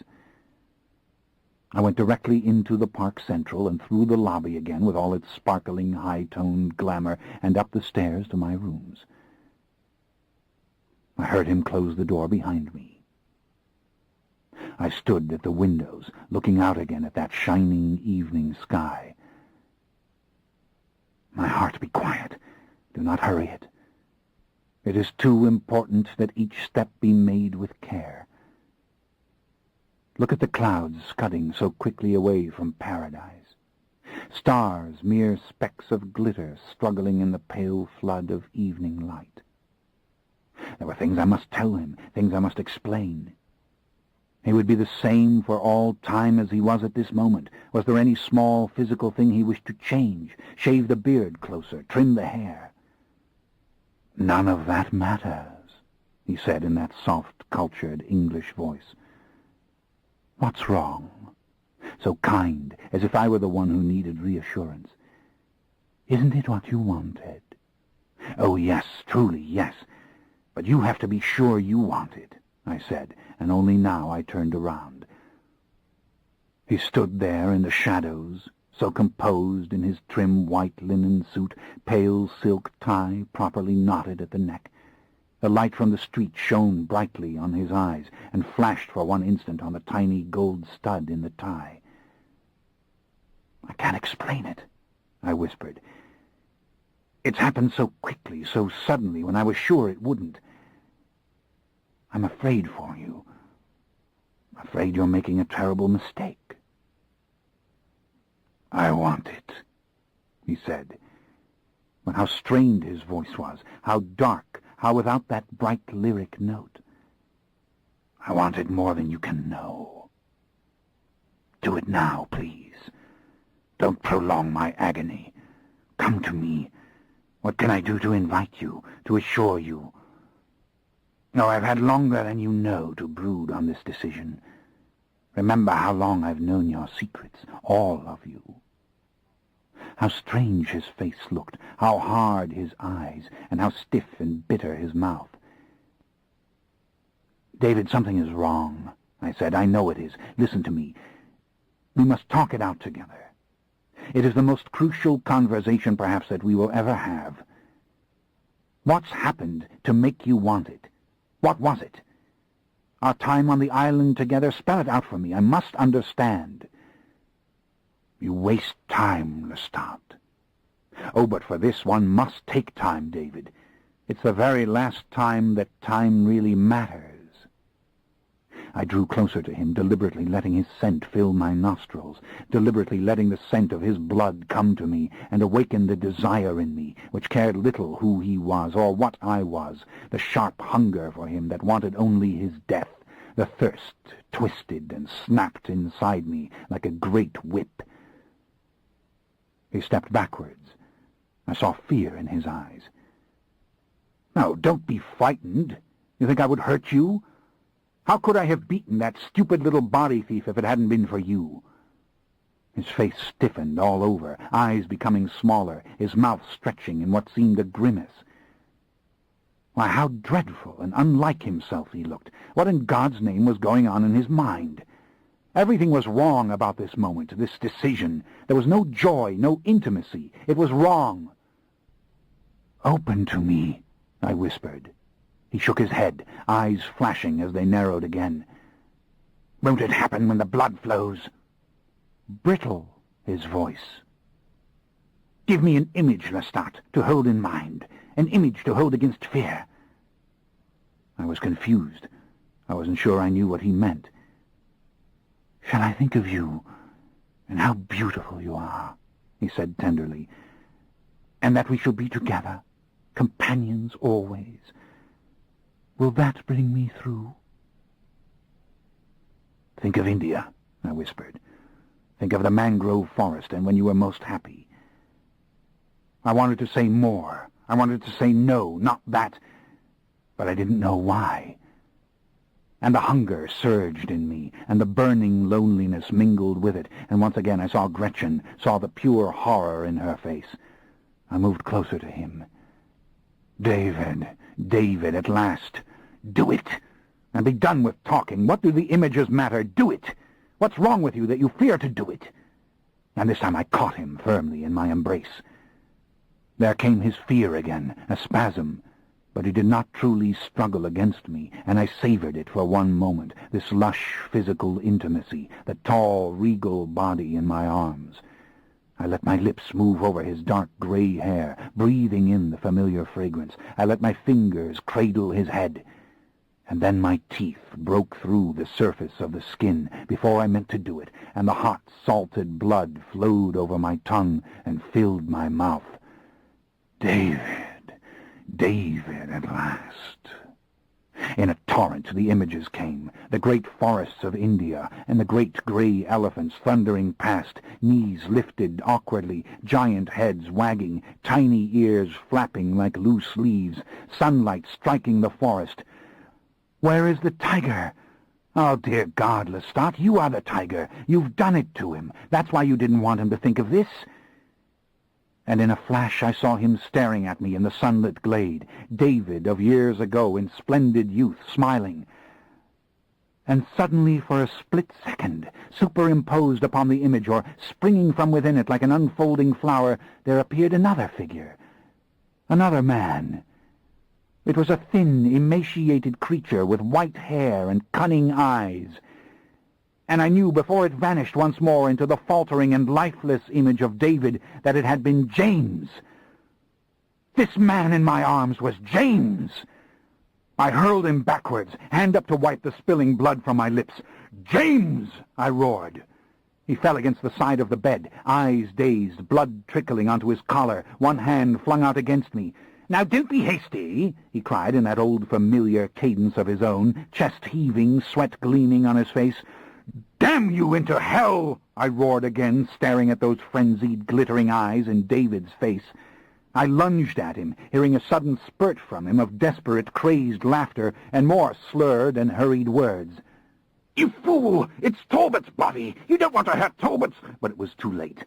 Speaker 1: I went directly into the Park Central and through the lobby again with all its sparkling, high-toned glamour, and up the stairs to my rooms. I heard him close the door behind me. I stood at the windows, looking out again at that shining evening sky. My heart, be quiet. Do not hurry it. It is too important that each step be made with care. Look at the clouds scudding so quickly away from paradise. Stars, mere specks of glitter, struggling in the pale flood of evening light. There were things I must tell him, things I must explain. He would be the same for all time as he was at this moment. Was there any small physical thing he wished to change? Shave the beard closer, trim the hair? "None of that matters," he said in that soft, cultured English voice. "What's wrong?" So kind, as if I were the one who needed reassurance. "Isn't it what you wanted?" "Oh, yes, truly, yes. But you have to be sure you want it," I said, and only now I turned around. He stood there in the shadows, so composed in his trim white linen suit, pale silk tie properly knotted at the neck. The light from the street shone brightly on his eyes and flashed for one instant on the tiny gold stud in the tie. "I can't explain it," I whispered. "It's happened so quickly, so suddenly, when I was sure it wouldn't. I'm afraid for you. Afraid you're making a terrible mistake." "I want it," he said. But how strained his voice was, how dark, how without that bright lyric note. "I want it more than you can know. Do it now, please. Don't prolong my agony. Come to me. What can I do to invite you, to assure you? No, I've had longer than you know to brood on this decision. Remember how long I've known your secrets, all of you." How strange his face looked, how hard his eyes, and how stiff and bitter his mouth. "David, something is wrong," I said. "I know it is. Listen to me. We must talk it out together. It is the most crucial conversation, perhaps, that we will ever have. What's happened to make you want it? What was it? Our time on the island together? Spell it out for me. I must understand." "You waste time, Lestat." "Oh, but for this one must take time, David. It's the very last time that time really matters." I drew closer to him, deliberately letting his scent fill my nostrils, deliberately letting the scent of his blood come to me and awaken the desire in me, which cared little who he was or what I was, the sharp hunger for him that wanted only his death, the thirst twisted and snapped inside me like a great whip. He stepped backwards, I saw fear in his eyes. "No, don't be frightened. You think I would hurt you? How could I have beaten that stupid little body thief if it hadn't been for you?" His face stiffened all over, eyes becoming smaller, his mouth stretching in what seemed a grimace. Why, how dreadful and unlike himself he looked. What in God's name was going on in his mind? Everything was wrong about this moment, this decision. There was no joy, no intimacy. It was wrong. "Open to me," I whispered. He shook his head, eyes flashing as they narrowed again. "Won't it happen when the blood flows?" Brittle, his voice. "Give me an image, Lestat, to hold in mind, an image to hold against fear." I was confused. I wasn't sure I knew what he meant. "Shall I think of you, and how beautiful you are," he said tenderly, "and that we shall be together, companions always? Will that bring me through?" "Think of India," I whispered. "Think of the mangrove forest and when you were most happy." I wanted to say more. I wanted to say no, not that, but I didn't know why. And the hunger surged in me, and the burning loneliness mingled with it, and once again I saw Gretchen, saw the pure horror in her face. I moved closer to him. "David, David, at last. Do it, and be done with talking. What do the images matter? Do it. What's wrong with you that you fear to do it?" And this time I caught him firmly in my embrace. There came his fear again, a spasm, but he did not truly struggle against me, and I savored it for one moment, this lush physical intimacy, the tall, regal body in my arms. I let my lips move over his dark gray hair, breathing in the familiar fragrance. I let my fingers cradle his head. And then my teeth broke through the surface of the skin before I meant to do it, and the hot, salted blood flowed over my tongue and filled my mouth. David, David at last. In a torrent the images came, the great forests of India, and the great grey elephants thundering past, knees lifted awkwardly, giant heads wagging, tiny ears flapping like loose leaves, sunlight striking the forest. "Where is the tiger?" "Oh, dear God, Lestat, you are the tiger. You've done it to him. That's why you didn't want him to think of this." And in a flash I saw him staring at me in the sunlit glade, David of years ago in splendid youth, smiling. And suddenly, for a split second, superimposed upon the image, or springing from within it like an unfolding flower, there appeared another figure, another man. It was a thin, emaciated creature with white hair and cunning eyes. And I knew before it vanished once more into the faltering and lifeless image of David that it had been James. This man in my arms was James. I hurled him backwards, hand up to wipe the spilling blood from my lips. "James!" I roared. He fell against the side of the bed, eyes dazed, blood trickling onto his collar, one hand flung out against me. "Now don't be hasty," he cried in that old familiar cadence of his own, chest heaving, sweat gleaming on his face. "Damn you into hell!" I roared again, staring at those frenzied, glittering eyes in David's face. I lunged at him, hearing a sudden spurt from him of desperate, crazed laughter and more slurred and hurried words. "You fool! It's Talbot's body! You don't want to hurt Talbot's—" But it was too late.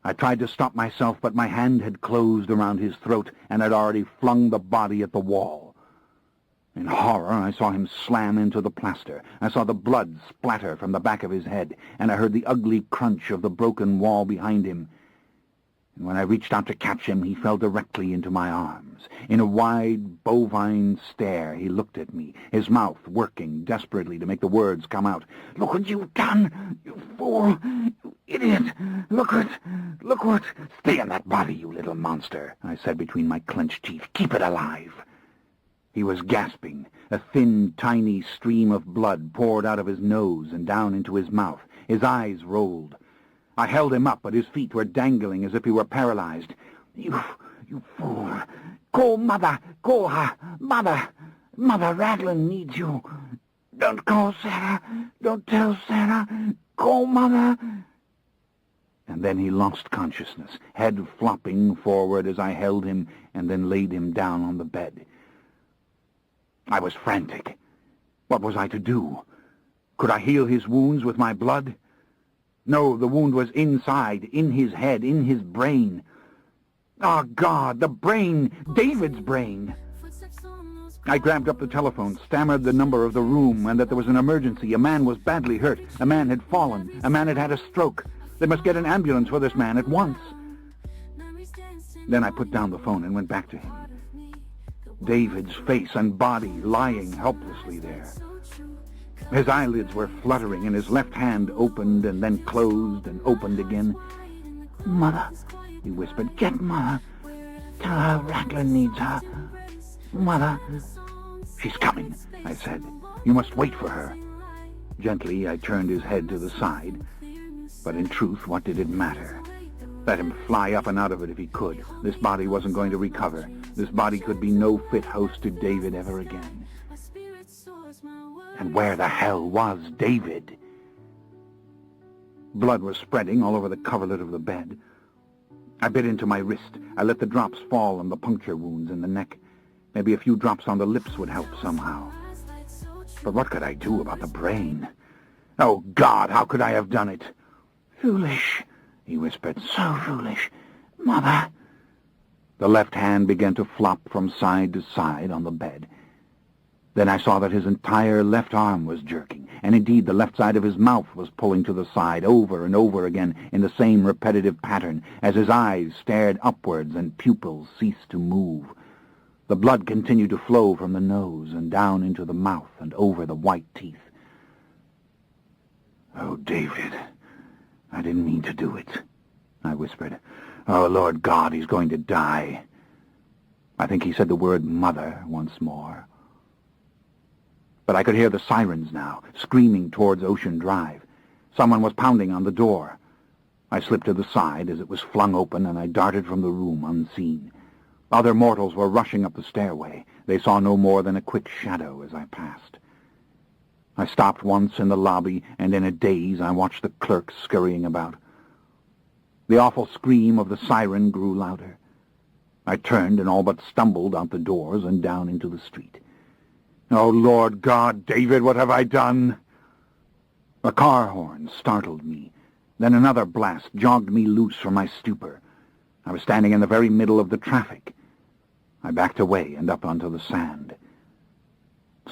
Speaker 1: I tried to stop myself, but my hand had closed around his throat and had already flung the body at the wall. In horror, I saw him slam into the plaster. I saw the blood splatter from the back of his head, and I heard the ugly crunch of the broken wall behind him. And when I reached out to catch him, he fell directly into my arms. In a wide, bovine stare, he looked at me, his mouth working desperately to make the words come out. "Look what you've done, you fool, you idiot! Look what— Stay in that body, you little monster," I said between my clenched teeth. "Keep it alive." He was gasping. A thin, tiny stream of blood poured out of his nose and down into his mouth. His eyes rolled. I held him up, but his feet were dangling as if he were paralyzed. You fool! Call Mother! Call her! Mother! Mother Raglan needs you! Don't call Sarah! Don't tell Sarah! Call Mother!" And then he lost consciousness, head flopping forward as I held him and then laid him down on the bed. I was frantic. What was I to do? Could I heal his wounds with my blood? No, the wound was inside, in his head, in his brain. Ah, God, the brain! David's brain! I grabbed up the telephone, stammered the number of the room, and that there was an emergency. A man was badly hurt. A man had fallen. A man had had a stroke. They must get an ambulance for this man at once. Then I put down the phone and went back to him. David's face and body lying helplessly there. His eyelids were fluttering, and his left hand opened and then closed and opened again. "Mother," he whispered, "get Mother. Tell her Rattler needs her. Mother." "She's coming," I said. "You must wait for her." Gently, I turned his head to the side. But in truth, what did it matter? Let him fly up and out of it if he could. This body wasn't going to recover. This body could be no fit host to David ever again. And where the hell was David? Blood was spreading all over the coverlet of the bed. I bit into my wrist. I let the drops fall on the puncture wounds in the neck. Maybe a few drops on the lips would help somehow. But what could I do about the brain? Oh, God, how could I have done it? "Foolish," he whispered, "so foolish. Mother." The left hand began to flop from side to side on the bed. Then I saw that his entire left arm was jerking, and indeed the left side of his mouth was pulling to the side over and over again in the same repetitive pattern as his eyes stared upwards and pupils ceased to move. The blood continued to flow from the nose and down into the mouth and over the white teeth. "Oh, David, I didn't mean to do it," I whispered. "Oh, Lord God, he's going to die." I think he said the word mother once more. But I could hear the sirens now, screaming towards Ocean Drive. Someone was pounding on the door. I slipped to the side as it was flung open, and I darted from the room unseen. Other mortals were rushing up the stairway. They saw no more than a quick shadow as I passed. I stopped once in the lobby, and in a daze I watched the clerks scurrying about. The awful scream of the siren grew louder. I turned and all but stumbled out the doors and down into the street. "Oh, Lord God, David, what have I done?" A car horn startled me. Then another blast jogged me loose from my stupor. I was standing in the very middle of the traffic. I backed away and up onto the sand.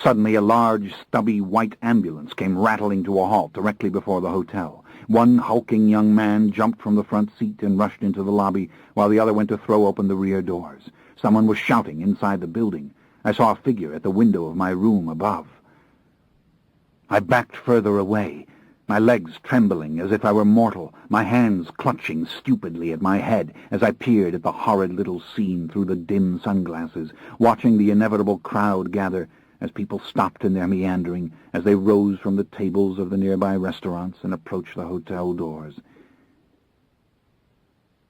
Speaker 1: Suddenly a large, stubby white ambulance came rattling to a halt directly before the hotel. One hulking young man jumped from the front seat and rushed into the lobby, while the other went to throw open the rear doors. Someone was shouting inside the building. I saw a figure at the window of my room above. I backed further away, my legs trembling as if I were mortal, my hands clutching stupidly at my head as I peered at the horrid little scene through the dim sunglasses, watching the inevitable crowd gather as people stopped in their meandering, as they rose from the tables of the nearby restaurants and approached the hotel doors.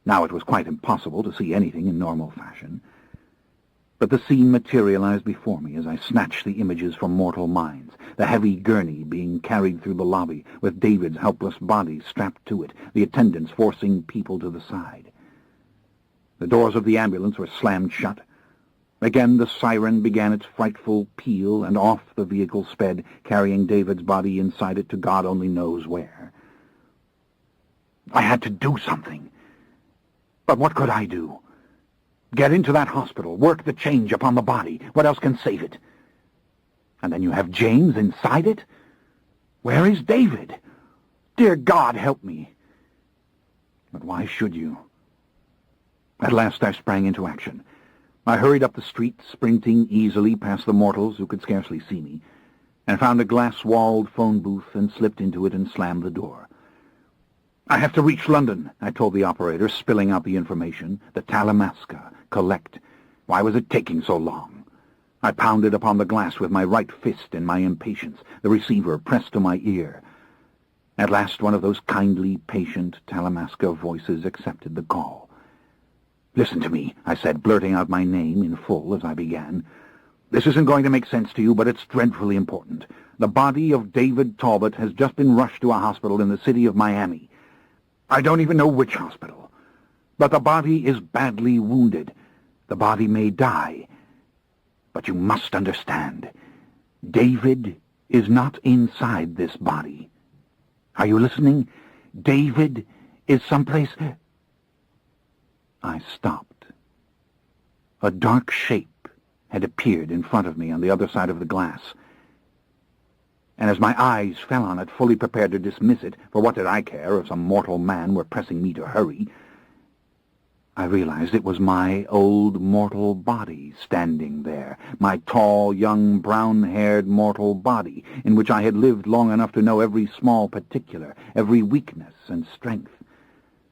Speaker 1: Now it was quite impossible to see anything in normal fashion, but the scene materialized before me as I snatched the images from mortal minds, the heavy gurney being carried through the lobby, with David's helpless body strapped to it, the attendants forcing people to the side. The doors of the ambulance were slammed shut. Again the siren began its frightful peal, and off the vehicle sped, carrying David's body inside it to God only knows where. I had to do something. But what could I do? Get into that hospital, work the change upon the body. What else can save it? And then you have James inside it? Where is David? Dear God, help me. But why should you? At last I sprang into action. I hurried up the street, sprinting easily past the mortals who could scarcely see me, and found a glass-walled phone booth and slipped into it and slammed the door. "I have to reach London," I told the operator, spilling out the information. "The Talamasca. Collect. Why was it taking so long?" I pounded upon the glass with my right fist in my impatience, the receiver pressed to my ear. At last one of those kindly, patient Talamasca voices accepted the call. "Listen to me," I said, blurting out my name in full as I began. "This isn't going to make sense to you, but it's dreadfully important. The body of David Talbot has just been rushed to a hospital in the city of Miami. I don't even know which hospital. But the body is badly wounded. The body may die. But you must understand, David is not inside this body. Are you listening? David is someplace... I stopped. A dark shape had appeared in front of me on the other side of the glass. And as my eyes fell on it, fully prepared to dismiss it, for what did I care if some mortal man were pressing me to hurry, I realized it was my old mortal body standing there, my tall, young, brown-haired mortal body, in which I had lived long enough to know every small particular, every weakness and strength.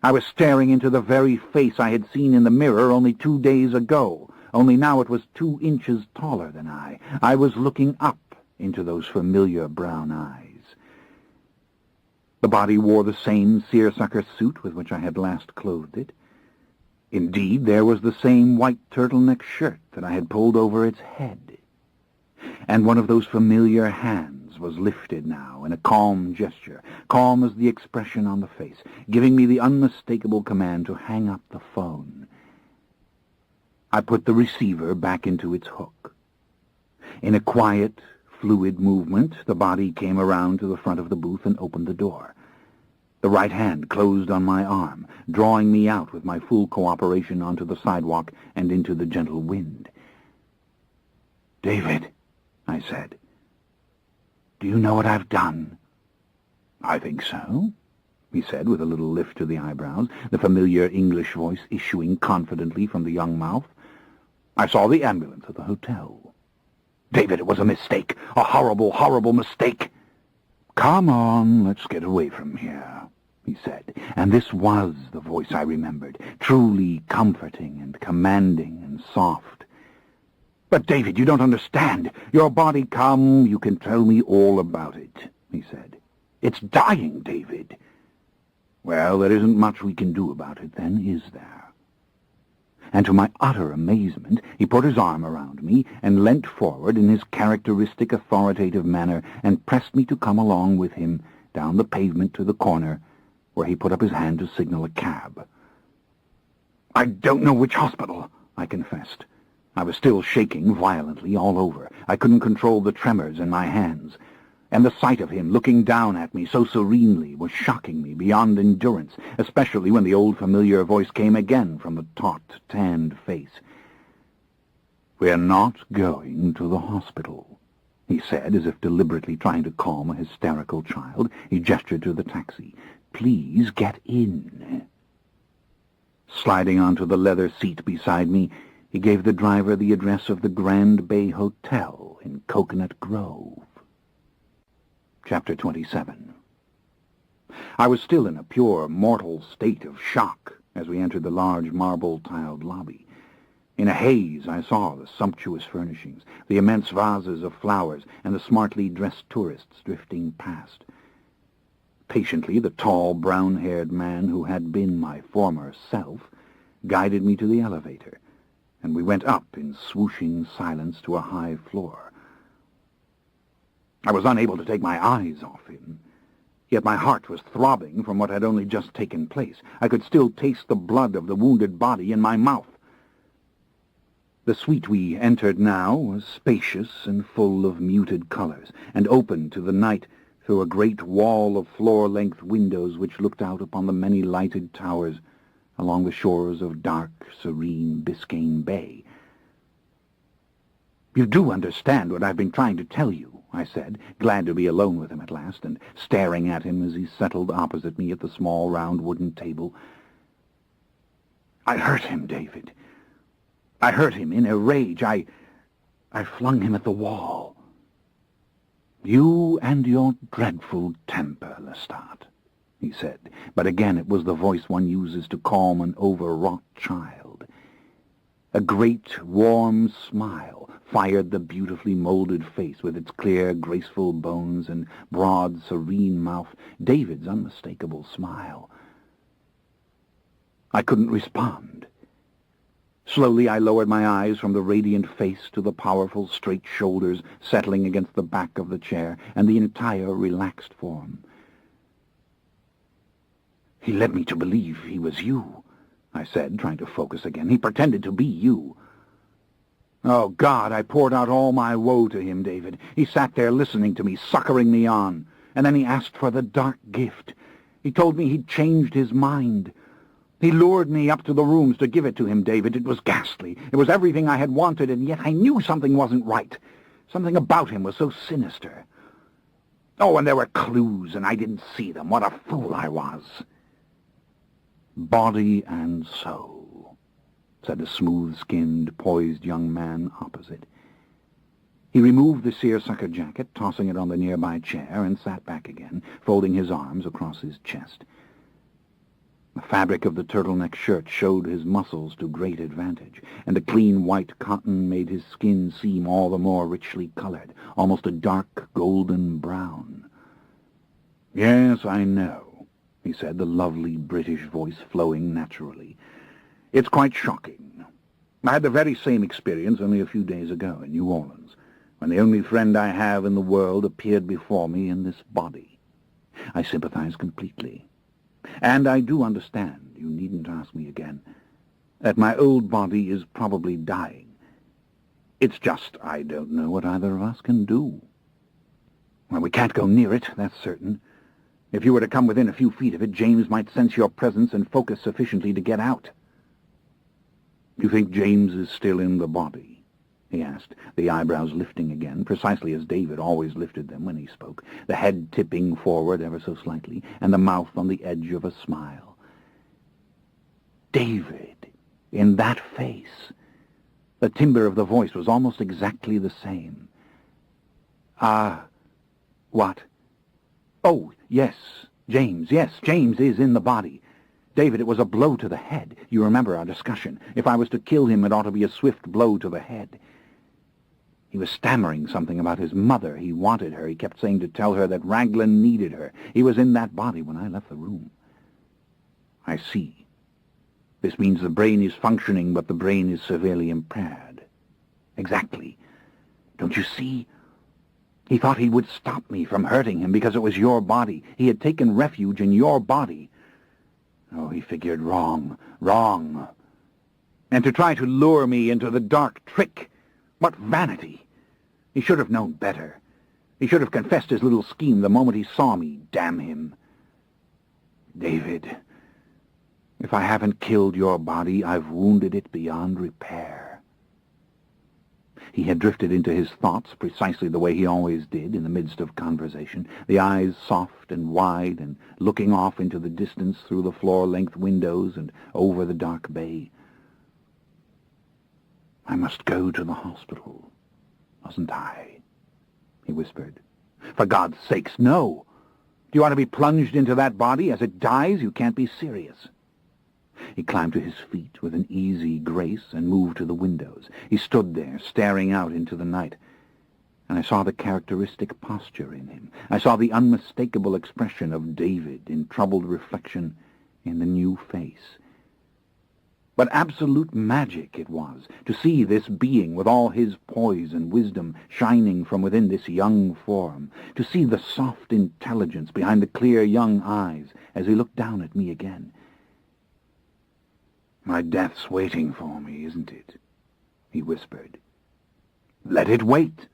Speaker 1: I was staring into the very face I had seen in the mirror only 2 days ago, only now it was 2 inches taller than I. I was looking up into those familiar brown eyes. The body wore the same seersucker suit with which I had last clothed it. Indeed, there was the same white turtleneck shirt that I had pulled over its head. And one of those familiar hands was lifted now in a calm gesture, calm as the expression on the face, giving me the unmistakable command to hang up the phone. I put the receiver back into its hook. In a quiet, fluid movement, the body came around to the front of the booth and opened the door. The right hand closed on my arm, drawing me out with my full cooperation onto the sidewalk and into the gentle wind. "David," I said, "do you know what I've done?" "I think so," he said with a little lift to the eyebrows, the familiar English voice issuing confidently from the young mouth. "I saw the ambulance at the hotel." "David, it was a mistake, a horrible, horrible mistake." "Come on, let's get away from here," he said, and this was the voice I remembered, truly comforting and commanding and soft. "But, David, you don't understand. Your body, come, you can tell me all about it," he said. "It's dying, David." "Well, there isn't much we can do about it, then, is there?" And to my utter amazement, he put his arm around me and leant forward in his characteristic authoritative manner and pressed me to come along with him down the pavement to the corner, where he put up his hand to signal a cab. "I don't know which hospital," I confessed. I was still shaking violently all over. I couldn't control the tremors in my hands. And the sight of him looking down at me so serenely was shocking me beyond endurance, especially when the old familiar voice came again from the taut, tanned face. "We're not going to the hospital," he said, as if deliberately trying to calm a hysterical child. He gestured to the taxi. "Please get in." Sliding onto the leather seat beside me, he gave the driver the address of the Grand Bay Hotel in Coconut Grove. Chapter 27. I was still in a pure mortal state of shock as we entered the large marble-tiled lobby. In a haze I saw the sumptuous furnishings, the immense vases of flowers, and the smartly dressed tourists drifting past. Patiently, the tall, brown-haired man who had been my former self guided me to the elevator, and we went up in swooshing silence to a high floor. I was unable to take my eyes off him, yet my heart was throbbing from what had only just taken place. I could still taste the blood of the wounded body in my mouth. The suite we entered now was spacious and full of muted colors, and open to the night through a great wall of floor-length windows which looked out upon the many lighted towers along the shores of dark, serene Biscayne Bay. "You do understand what I've been trying to tell you," I said, glad to be alone with him at last, and staring at him as he settled opposite me at the small round wooden table. "I hurt him, David. I hurt him in a rage. I flung him at the wall." "You and your dreadful temper, Lestat," he said, but again it was the voice one uses to calm an overwrought child. A great, warm smile fired the beautifully molded face with its clear, graceful bones and broad, serene mouth, David's unmistakable smile. I couldn't respond. Slowly I lowered my eyes from the radiant face to the powerful, straight shoulders settling against the back of the chair and the entire relaxed form. He led me to believe he was you, I said, trying to focus again. He pretended to be you. Oh, God, I poured out all my woe to him, David. He sat there listening to me, succouring me on. And then he asked for the dark gift. He told me he'd changed his mind. He lured me up to the rooms to give it to him, David. It was ghastly. It was everything I had wanted, and yet I knew something wasn't right. Something about him was so sinister. Oh, and there were clues, and I didn't see them. What a fool I was. Body and soul, said the smooth-skinned, poised young man opposite. He removed the seersucker jacket, tossing it on the nearby chair, and sat back again, folding his arms across his chest. The fabric of the turtleneck shirt showed his muscles to great advantage, and the clean white cotton made his skin seem all the more richly colored, almost a dark golden brown. "Yes, I know," he said, the lovely British voice flowing naturally. "It's quite shocking. I had the very same experience only a few days ago in New Orleans, when the only friend I have in the world appeared before me in this body. I sympathize completely. And I do understand, you needn't ask me again, that my old body is probably dying. It's just I don't know what either of us can do. Well, we can't go near it, that's certain. If you were to come within a few feet of it, James might sense your presence and focus sufficiently to get out." "You think James is still in the body?" he asked, the eyebrows lifting again, precisely as David always lifted them when he spoke, the head tipping forward ever so slightly, and the mouth on the edge of a smile. David, in that face. The timbre of the voice was almost exactly the same. What? Oh, yes, James is in the body. David, it was a blow to the head. You remember our discussion. If I was to kill him, it ought to be a swift blow to the head. He was stammering something about his mother. He wanted her. He kept saying to tell her that Raglan needed her. He was in that body when I left the room. I see. This means the brain is functioning, but the brain is severely impaired. Exactly. Don't you see? He thought he would stop me from hurting him because it was your body. He had taken refuge in your body. Oh, he figured wrong. And to try to lure me into the dark trick. What vanity! He should have known better. He should have confessed his little scheme the moment he saw me, damn him. David, if I haven't killed your body, I've wounded it beyond repair. He had drifted into his thoughts precisely the way he always did in the midst of conversation, the eyes soft and wide and looking off into the distance through the floor-length windows and over the dark bay. "I must go to the hospital, mustn't I?" he whispered. "For God's sakes, no! Do you want to be plunged into that body as it dies? You can't be serious." He climbed to his feet with an easy grace and moved to the windows. He stood there, staring out into the night, and I saw the characteristic posture in him. I saw the unmistakable expression of David in troubled reflection in the new face. But absolute magic it was, to see this being with all his poise and wisdom shining from within this young form, to see the soft intelligence behind the clear young eyes as he looked down at me again. "My death's waiting for me, isn't it?" he whispered. "Let it wait.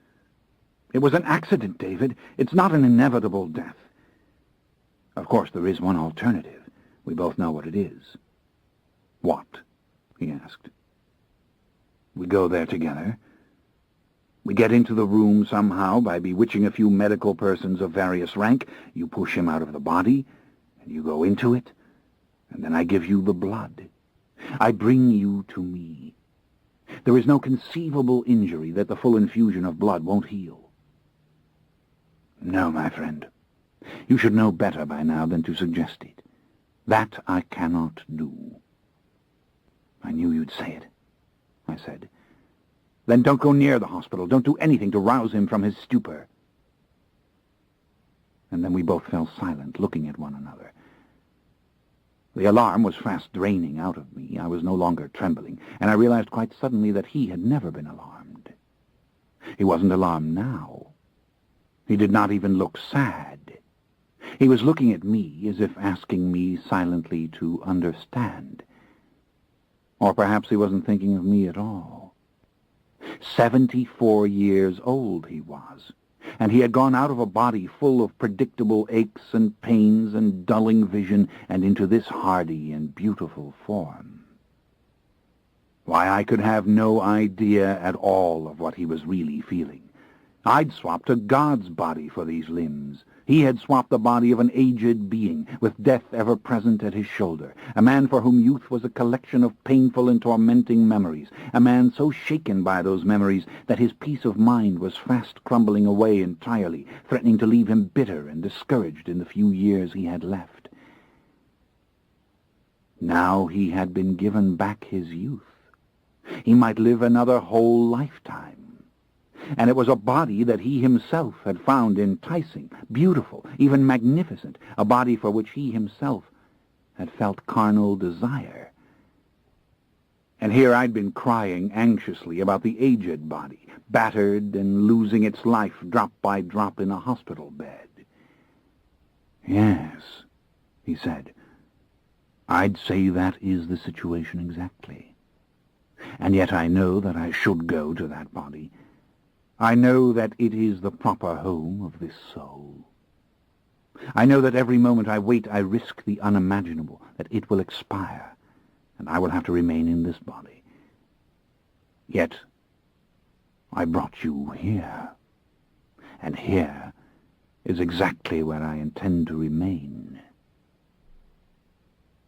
Speaker 1: It was an accident, David. It's not an inevitable death. Of course, there is one alternative. We both know what it is." "What?" he asked. "We go there together. We get into the room somehow by bewitching a few medical persons of various rank. You push him out of the body, and you go into it, and then I give you the blood. I bring you to me. There is no conceivable injury that the full infusion of blood won't heal." "No, my friend. You should know better by now than to suggest it. That I cannot do." "I knew you'd say it," I said. "Then don't go near the hospital. Don't do anything to rouse him from his stupor." And then we both fell silent, looking at one another. The alarm was fast draining out of me. I was no longer trembling, and I realized quite suddenly that he had never been alarmed. He wasn't alarmed now. He did not even look sad. He was looking at me as if asking me silently to understand. Or perhaps he wasn't thinking of me at all. 74 years old he was, and he had gone out of a body full of predictable aches and pains and dulling vision and into this hardy and beautiful form. Why, I could have no idea at all of what he was really feeling. I'd swapped a god's body for these limbs. He had swapped the body of an aged being, with death ever present at his shoulder, a man for whom youth was a collection of painful and tormenting memories, a man so shaken by those memories that his peace of mind was fast crumbling away entirely, threatening to leave him bitter and discouraged in the few years he had left. Now he had been given back his youth. He might live another whole lifetime. And it was a body that he himself had found enticing, beautiful, even magnificent, a body for which he himself had felt carnal desire. And here I'd been crying anxiously about the aged body, battered and losing its life drop by drop in a hospital bed. "Yes," he said, "I'd say that is the situation exactly. And yet I know that I should go to that body. I know that it is the proper home of this soul. I know that every moment I wait I risk the unimaginable, that it will expire, and I will have to remain in this body. Yet I brought you here, and here is exactly where I intend to remain."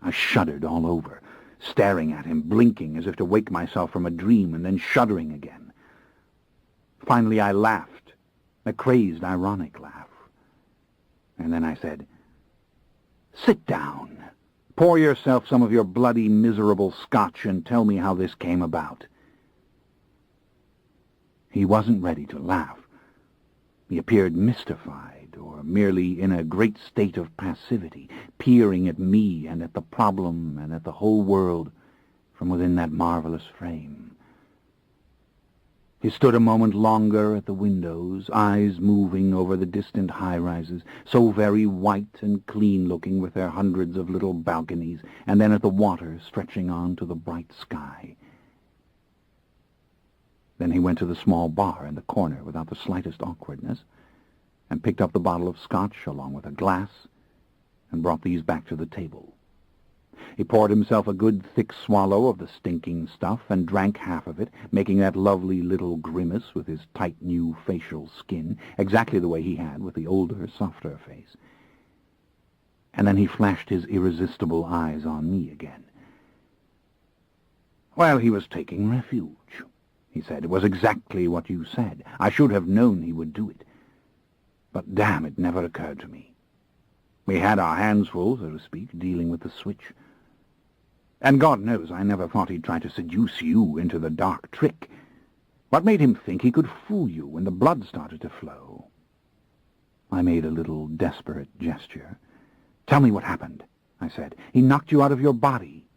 Speaker 1: I shuddered all over, staring at him, blinking as if to wake myself from a dream, and then shuddering again. Finally I laughed, a crazed, ironic laugh. And then I said, "Sit down. Pour yourself some of your bloody, miserable scotch and tell me how this came about." He wasn't ready to laugh. He appeared mystified, or merely in a great state of passivity, peering at me and at the problem and at the whole world from within that marvelous frame. He stood a moment longer at the windows, eyes moving over the distant high-rises, so very white and clean-looking with their hundreds of little balconies, and then at the water stretching on to the bright sky. Then he went to the small bar in the corner without the slightest awkwardness, and picked up the bottle of scotch along with a glass, and brought these back to the table. He poured himself a good thick swallow of the stinking stuff, and drank half of it, making that lovely little grimace with his tight new facial skin, exactly the way he had with the older, softer face. And then he flashed his irresistible eyes on me again. "Well, he was taking refuge," he said. "It was exactly what you said. I should have known he would do it. But damn, it never occurred to me. We had our hands full, so to speak, dealing with the switch. And God knows I never thought he'd try to seduce you into the dark trick. What made him think he could fool you when the blood started to flow?" I made a little desperate gesture. "Tell me what happened," I said. "He knocked you out of your body."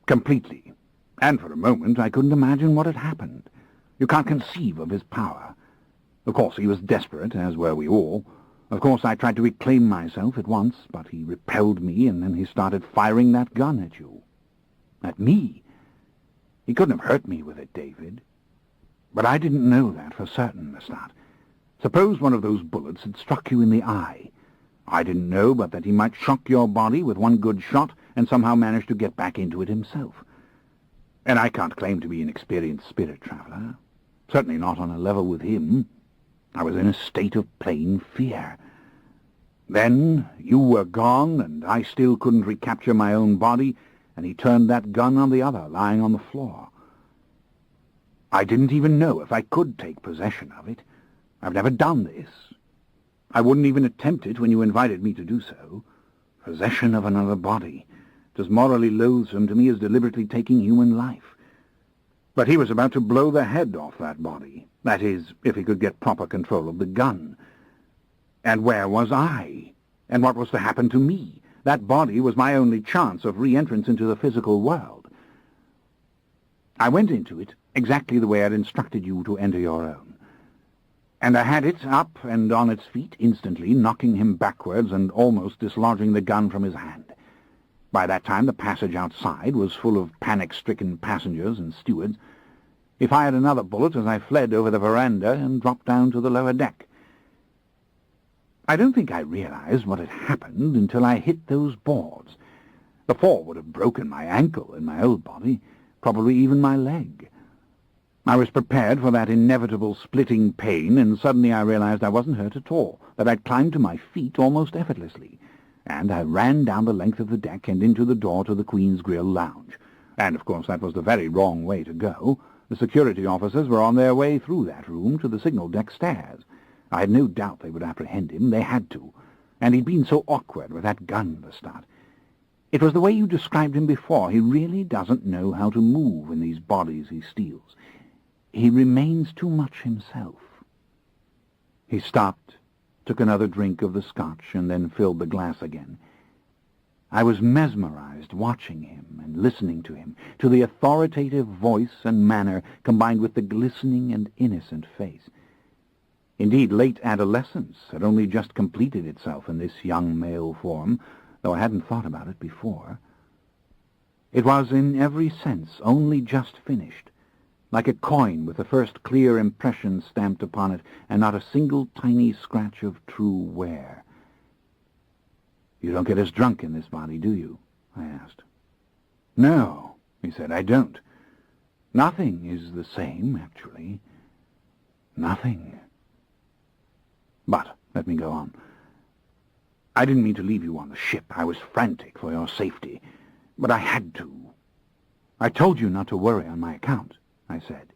Speaker 1: "Completely. And for a moment I couldn't imagine what had happened. You can't conceive of his power. Of course, he was desperate, as were we all. Of course, I tried to reclaim myself at once, but he repelled me, and then he started firing that gun at you." "At me? He couldn't have hurt me with it, David." "But I didn't know that for certain, Lestat. Suppose one of those bullets had struck you in the eye. I didn't know but that he might shock your body with one good shot and somehow manage to get back into it himself. And I can't claim to be an experienced spirit traveler. Certainly not on a level with him. I was in a state of plain fear. Then you were gone, and I still couldn't recapture my own body, and he turned that gun on the other, lying on the floor. I didn't even know if I could take possession of it. I've never done this. I wouldn't even attempt it when you invited me to do so. Possession of another body, as morally loathsome to me as deliberately taking human life. But he was about to blow the head off that body. That is, if he could get proper control of the gun. And where was I? And what was to happen to me? That body was my only chance of re-entrance into the physical world. I went into it exactly the way I'd instructed you to enter your own. and I had it up and on its feet instantly, knocking him backwards and almost dislodging the gun from his hand. By that time the passage outside was full of panic-stricken passengers and stewards. He fired another bullet as I fled over the veranda and dropped down to the lower deck. I don't think I realized what had happened until I hit those boards. The fall would have broken my ankle in my old body, probably even my leg. I was prepared for that inevitable splitting pain, and suddenly I realized I wasn't hurt at all, that I'd climbed to my feet almost effortlessly, and I ran down the length of the deck and into the door to the Queen's Grill lounge. And, of course, that was the very wrong way to go. The security officers were on their way through that room to the signal deck stairs. I had no doubt they would apprehend him. They had to. And he'd been so awkward with that gun, Lestat. It was the way you described him before. He really doesn't know how to move in these bodies he steals. He remains too much himself. He stopped, took another drink of the scotch, and then filled the glass again. I was mesmerized watching him and listening to him, to the authoritative voice and manner combined with the glistening and innocent face. Indeed, late adolescence had only just completed itself in this young male form, though I hadn't thought about it before. It was in every sense only just finished, like a coin with the first clear impression stamped upon it, and not a single tiny scratch of true wear. "You don't get as drunk in this body, do you?" I asked. "No," he said, "I don't. Nothing is the same, actually. Nothing. But let me go on. I didn't mean to leave you on the ship. I was frantic for your safety, but I had to. I told you not to worry on my account," I said.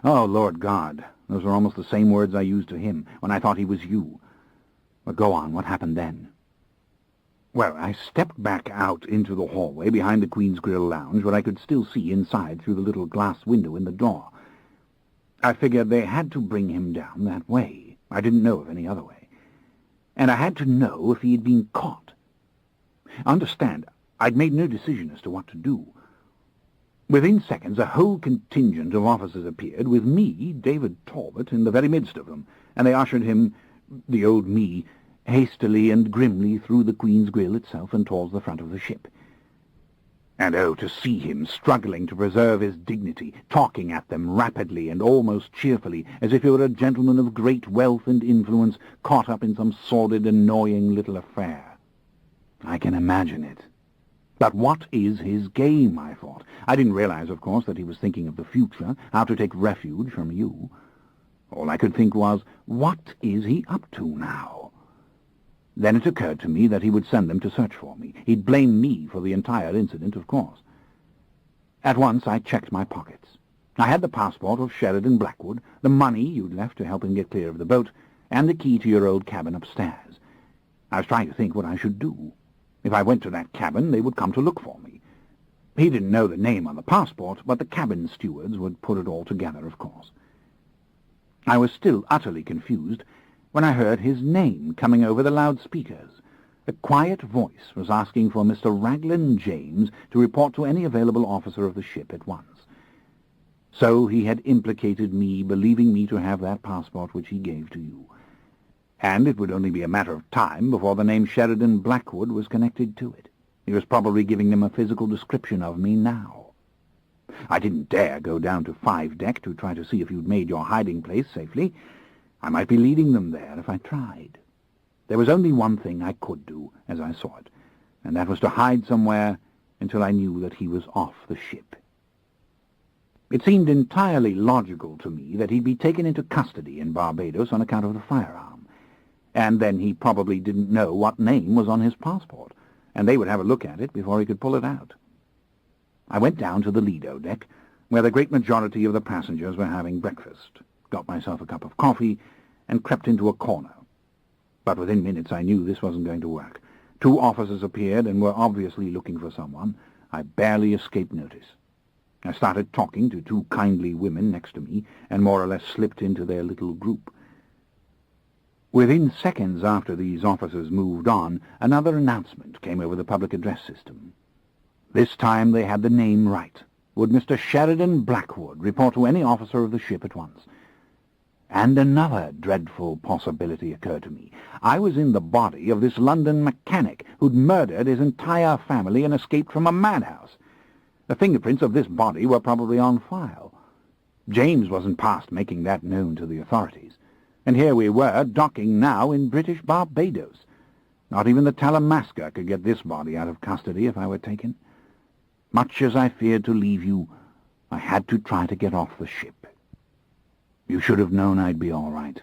Speaker 1: "Oh, Lord God," those were almost the same words I used to him when I thought he was you. But go on, what happened then? Well, I stepped back out into the hallway behind the Queen's Grill lounge, where I could still see inside through the little glass window in the door. I figured they had to bring him down that way. I didn't know of any other way. And I had to know if he had been caught. Understand, I'd made no decision as to what to do. Within seconds, a whole contingent of officers appeared, with me, David Talbot, in the very midst of them, and they ushered him, the old me, hastily and grimly through the Queen's Grill itself and towards the front of the ship. And oh, to see him struggling to preserve his dignity, talking at them rapidly and almost cheerfully, as if he were a gentleman of great wealth and influence, caught up in some sordid, annoying little affair. I can imagine it. But what is his game, I thought. I didn't realize, of course, that he was thinking of the future, how to take refuge from you. All I could think was, what is he up to now? Then it occurred to me that he would send them to search for me. He'd blame me for the entire incident, of course. At once I checked my pockets. I had the passport of Sheridan Blackwood, the money you'd left to help him get clear of the boat, and the key to your old cabin upstairs. I was trying to think what I should do. If I went to that cabin, they would come to look for me. He didn't know the name on the passport, but the cabin stewards would put it all together, of course. I was still utterly confused when I heard his name coming over the loudspeakers. A quiet voice was asking for Mr. Raglan James to report to any available officer of the ship at once. So he had implicated me, believing me to have that passport which he gave to you. And it would only be a matter of time before the name Sheridan Blackwood was connected to it. He was probably giving them a physical description of me now. I didn't dare go down to 5 deck to try to see if you'd made your hiding place safely. I might be leading them there if I tried. There was only one thing I could do, as I saw it, and that was to hide somewhere until I knew that he was off the ship. It seemed entirely logical to me that he'd be taken into custody in Barbados on account of the firearm, and then he probably didn't know what name was on his passport, and they would have a look at it before he could pull it out. I went down to the Lido deck, where the great majority of the passengers were having breakfast, got myself a cup of coffee, and crept into a corner. But within minutes I knew this wasn't going to work. 2 officers appeared and were obviously looking for someone. I barely escaped notice. I started talking to 2 kindly women next to me, and more or less slipped into their little group. Within seconds after these officers moved on, another announcement came over the public address system. This time they had the name right. Would Mr. Sheridan Blackwood report to any officer of the ship at once? And another dreadful possibility occurred to me. I was in the body of this London mechanic who'd murdered his entire family and escaped from a madhouse. The fingerprints of this body were probably on file. James wasn't past making that known to the authorities. And here we were, docking now in British Barbados. Not even the Talamasca could get this body out of custody if I were taken. Much as I feared to leave you, I had to try to get off the ship. You should have known I'd be all right.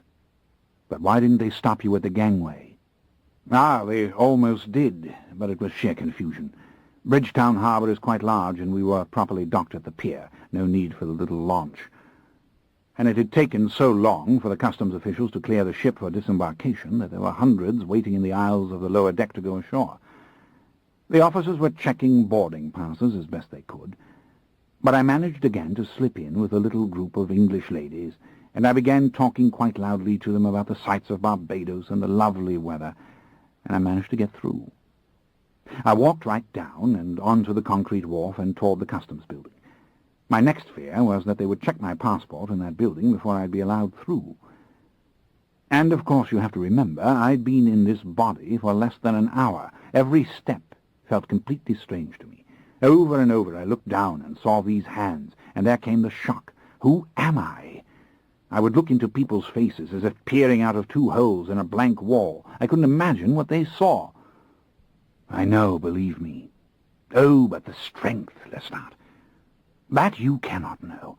Speaker 1: But why didn't they stop you at the gangway? Ah, they almost did, but it was sheer confusion. Bridgetown Harbour is quite large, and we were properly docked at the pier. No need for the little launch. And it had taken so long for the customs officials to clear the ship for disembarkation that there were hundreds waiting in the aisles of the lower deck to go ashore. The officers were checking boarding passes as best they could, but I managed again to slip in with a little group of English ladies, and I began talking quite loudly to them about the sights of Barbados and the lovely weather, and I managed to get through. I walked right down and onto the concrete wharf and toward the customs building. My next fear was that they would check my passport in that building before I'd be allowed through. And, of course, you have to remember, I'd been in this body for less than an hour. Every step felt completely strange to me. Over and over I looked down and saw these hands, and there came the shock. Who am I? I would look into people's faces as if peering out of two holes in a blank wall. I couldn't imagine what they saw. I know, believe me. Oh, but the strength, Lestat. That you cannot know.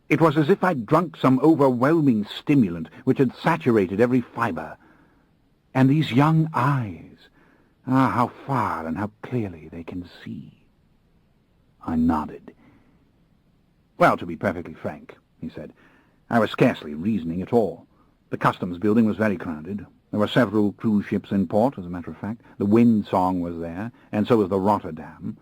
Speaker 1: It was as if I'd drunk some overwhelming stimulant which had saturated every fibre. And these young eyes, how far and how clearly they can see. I nodded. Well, to be perfectly frank, he said, I was scarcely reasoning at all. The customs building was very crowded. There were several cruise ships in port, as a matter of fact. The Windsong was there, and so was the Rotterdam.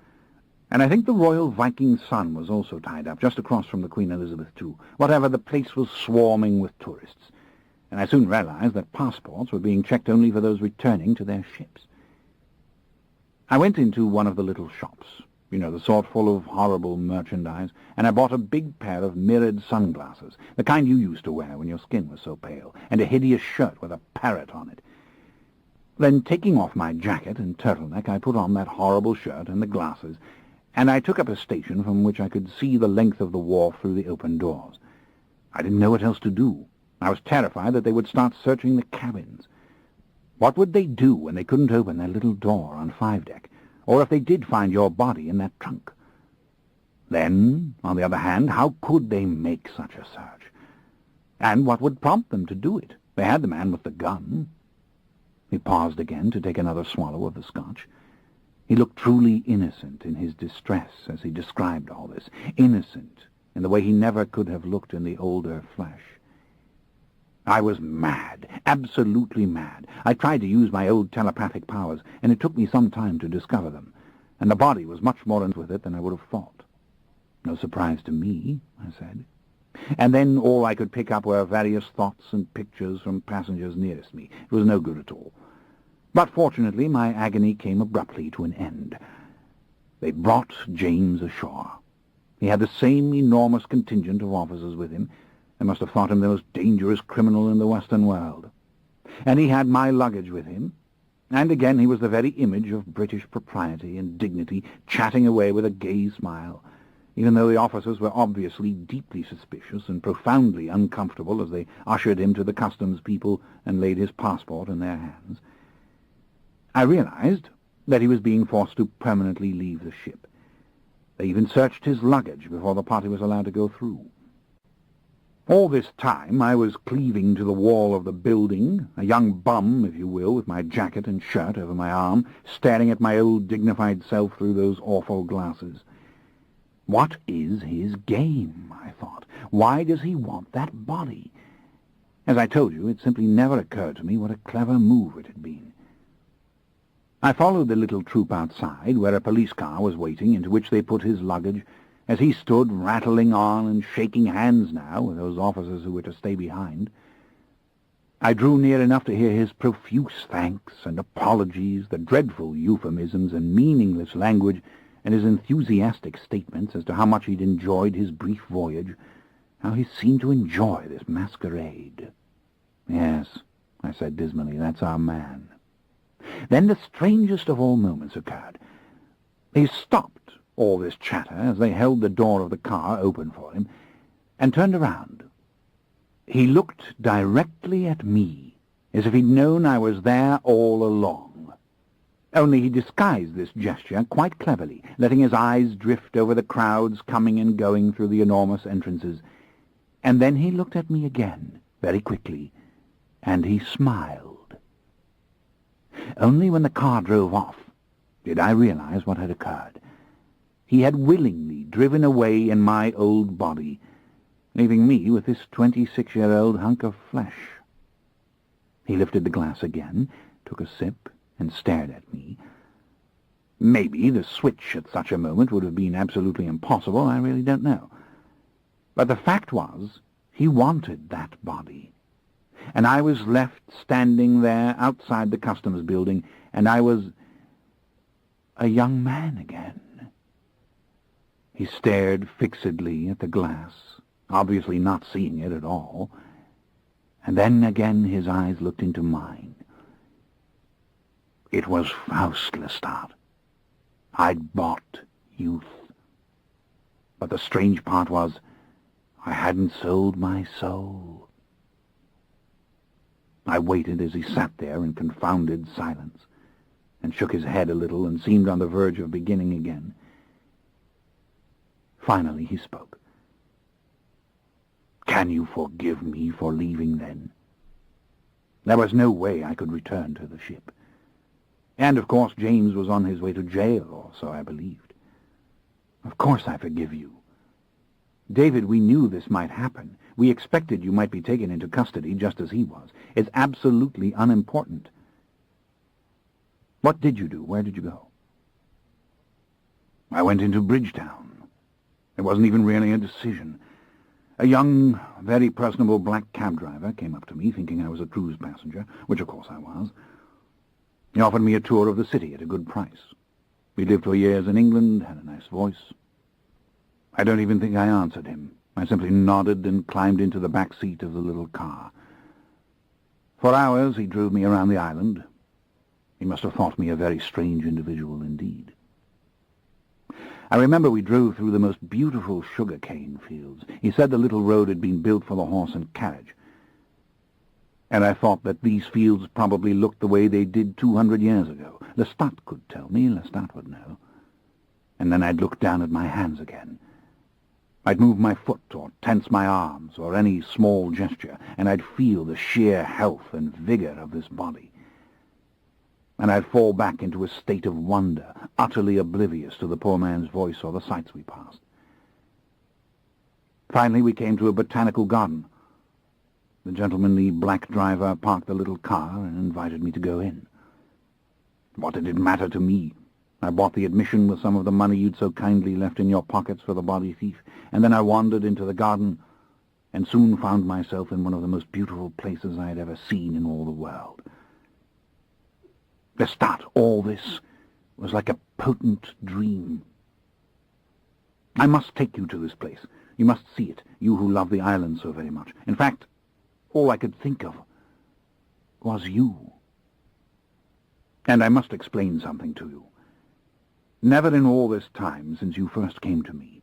Speaker 1: And I think the Royal Viking Sun was also tied up, just across from the Queen Elizabeth II. Whatever, the place was swarming with tourists. And I soon realized that passports were being checked only for those returning to their ships. I went into one of the little shops, you know, the sort full of horrible merchandise, and I bought a big pair of mirrored sunglasses, the kind you used to wear when your skin was so pale, and a hideous shirt with a parrot on it. Then, taking off my jacket and turtleneck, I put on that horrible shirt and the glasses, and I took up a station from which I could see the length of the wharf through the open doors. I didn't know what else to do. I was terrified that they would start searching the cabins. What would they do when they couldn't open their little door on 5 deck, or if they did find your body in that trunk? Then, on the other hand, how could they make such a search? And what would prompt them to do it? They had the man with the gun. He paused again to take another swallow of the scotch. He looked truly innocent in his distress as he described all this, innocent in the way he never could have looked in the older flesh. I was mad, absolutely mad. I tried to use my old telepathic powers, and it took me some time to discover them, and the body was much more in with it than I would have thought. No surprise to me, I said. And then all I could pick up were various thoughts and pictures from passengers nearest me. It was no good at all. But fortunately my agony came abruptly to an end. They brought James ashore. He had the same enormous contingent of officers with him. They must have thought him the most dangerous criminal in the Western world. And he had my luggage with him. And again he was the very image of British propriety and dignity, chatting away with a gay smile, even though the officers were obviously deeply suspicious and profoundly uncomfortable as they ushered him to the customs people and laid his passport in their hands. I realized that he was being forced to permanently leave the ship. They even searched his luggage before the party was allowed to go through. All this time I was cleaving to the wall of the building, a young bum, if you will, with my jacket and shirt over my arm, staring at my old dignified self through those awful glasses. What is his game, I thought. Why does he want that body? As I told you, it simply never occurred to me what a clever move it had been. I followed the little troop outside, where a police car was waiting, into which they put his luggage, as he stood rattling on and shaking hands now with those officers who were to stay behind. I drew near enough to hear his profuse thanks and apologies, the dreadful euphemisms and meaningless language, and his enthusiastic statements as to how much he'd enjoyed his brief voyage, How he seemed to enjoy this masquerade. "Yes," I said dismally, "that's our man." Then the strangest of all moments occurred. He stopped all this chatter as they held the door of the car open for him, and turned around. He looked directly at me, as if he'd known I was there all along. Only he disguised this gesture quite cleverly, letting his eyes drift over the crowds coming and going through the enormous entrances. And then he looked at me again, very quickly, and he smiled. Only when the car drove off did I realize what had occurred. He had willingly driven away in my old body, leaving me with this 26-year-old hunk of flesh. He lifted the glass again, took a sip, and stared at me. Maybe the switch at such a moment would have been absolutely impossible, I really don't know. But the fact was, he wanted that body. And I was left standing there outside the customs building, and I was a young man again. He stared fixedly at the glass, obviously not seeing it at all, and then again his eyes looked into mine. It was Faust, Lestat. I'd bought youth. But the strange part was, I hadn't sold my soul. I waited as he sat there in confounded silence, and shook his head a little and seemed on the verge of beginning again. Finally he spoke. "Can you forgive me for leaving then?" There was no way I could return to the ship. And, of course, James was on his way to jail, or so I believed. "Of course I forgive you. David, we knew this might happen. We expected you might be taken into custody just as he was. It's absolutely unimportant. What did you do? Where did you go?" "I went into Bridgetown. It wasn't even really a decision. A young, very personable black cab driver came up to me, thinking I was a cruise passenger, which of course I was. He offered me a tour of the city at a good price. We lived for years in England, had a nice voice. I don't even think I answered him. I simply nodded and climbed into the back seat of the little car. For hours he drove me around the island. He must have thought me a very strange individual indeed. I remember we drove through the most beautiful sugar-cane fields. He said the little road had been built for the horse and carriage. And I thought that these fields probably looked the way they did 200 years ago. Lestat could tell me, Lestat would know. And then I'd look down at my hands again. I'd move my foot or tense my arms or any small gesture, and I'd feel the sheer health and vigor of this body. And I'd fall back into a state of wonder, utterly oblivious to the poor man's voice or the sights we passed. Finally we came to a botanical garden. The gentlemanly black driver parked the little car and invited me to go in. What did it matter to me? I bought the admission with some of the money you'd so kindly left in your pockets for the body thief, and then I wandered into the garden and soon found myself in one of the most beautiful places I had ever seen in all the world. Lestat, all this was like a potent dream. I must take you to this place. You must see it, you who love the island so very much. In fact, all I could think of was you. And I must explain something to you. Never in all this time since you first came to me,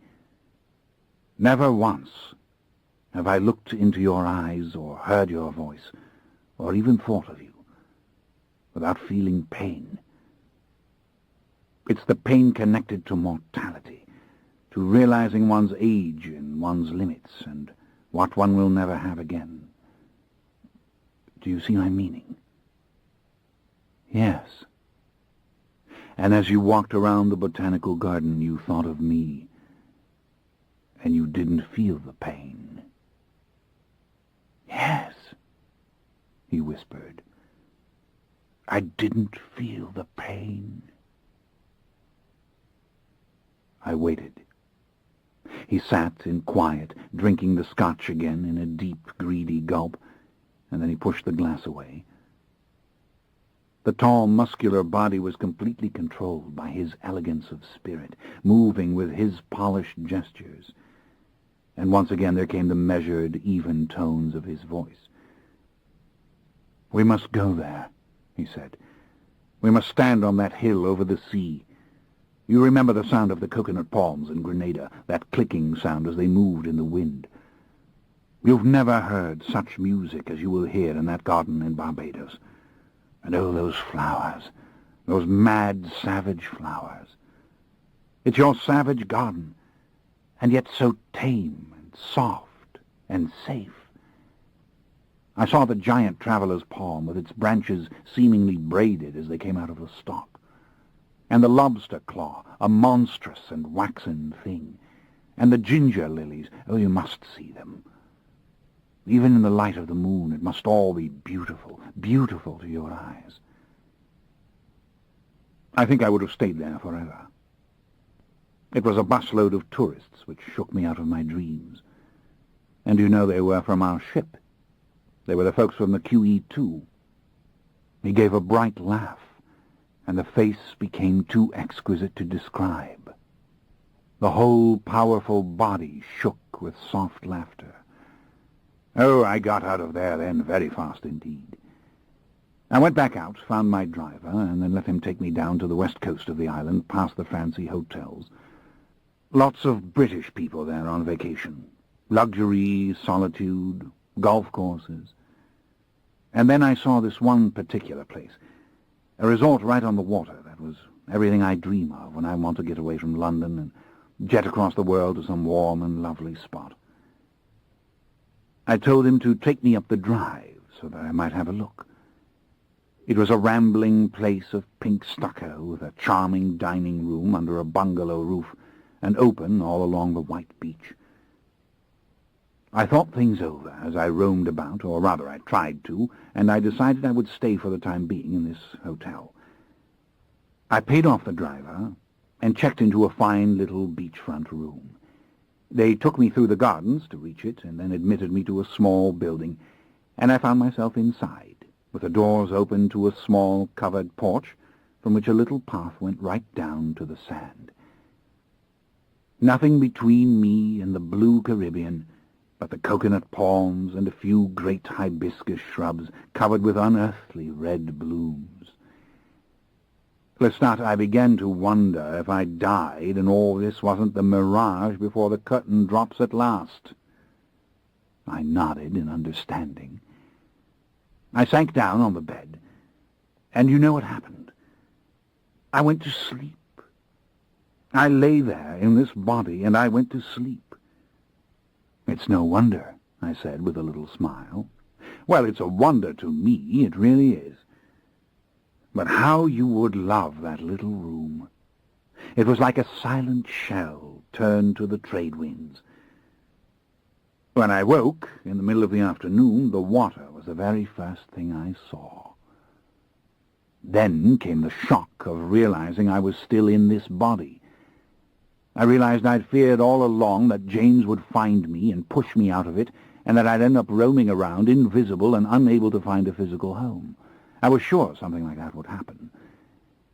Speaker 1: never once have I looked into your eyes or heard your voice or even thought of you without feeling pain. It's the pain connected to mortality, to realizing one's age and one's limits and what one will never have again. Do you see my meaning? Yes. And as you walked around the botanical garden, you thought of me, and you didn't feel the pain. Yes, he whispered. I didn't feel the pain. I waited. He sat in quiet, drinking the scotch again in a deep, greedy gulp, and then he pushed the glass away. The tall, muscular body was completely controlled by his elegance of spirit, moving with his polished gestures. and once again there came the measured, even tones of his voice. "We must go there," he said. "We must stand on that hill over the sea. You remember the sound of the coconut palms in Grenada, that clicking sound as they moved in the wind. You've never heard such music as you will hear in that garden in Barbados. And oh, those flowers, those mad, savage flowers. It's your savage garden, and yet so tame and soft and safe. I saw the giant traveller's palm with its branches seemingly braided as they came out of the stalk, and the lobster claw, a monstrous and waxen thing, and the ginger lilies, oh, you must see them. Even in the light of the moon, it must all be beautiful, beautiful to your eyes. I think I would have stayed there forever. It was a busload of tourists which shook me out of my dreams. And you know, they were from our ship. They were the folks from the QE2. He gave a bright laugh, and the face became too exquisite to describe. The whole powerful body shook with soft laughter. Oh, I got out of there then very fast indeed. I went back out, found my driver, and then let him take me down to the west coast of the island, past the fancy hotels. Lots of British people there on vacation. Luxury, solitude, golf courses. And then I saw this one particular place, a resort right on the water that was everything I dream of when I want to get away from London and jet across the world to some warm and lovely spot. I told him to take me up the drive so that I might have a look. It was a rambling place of pink stucco with a charming dining room under a bungalow roof and open all along the white beach. I thought things over as I roamed about, or rather I tried to, and I decided I would stay for the time being in this hotel. I paid off the driver and checked into a fine little beachfront room. They took me through the gardens to reach it, and then admitted me to a small building, and I found myself inside, with the doors open to a small covered porch from which a little path went right down to the sand. Nothing between me and the blue Caribbean but the coconut palms and a few great hibiscus shrubs covered with unearthly red blooms. Lestat, I began to wonder if I died and all this wasn't the mirage before the curtain drops at last. I nodded in understanding. I sank down on the bed, and you know what happened. I went to sleep. I lay there in this body, and I went to sleep. "It's no wonder," I said with a little smile. "Well, it's a wonder to me, it really is. But how you would love that little room. It was like a silent shell turned to the trade winds. When I woke, in the middle of the afternoon, the water was the very first thing I saw. Then came the shock of realizing I was still in this body. I realized I'd feared all along that James would find me and push me out of it, and that I'd end up roaming around, invisible and unable to find a physical home. I was sure something like that would happen.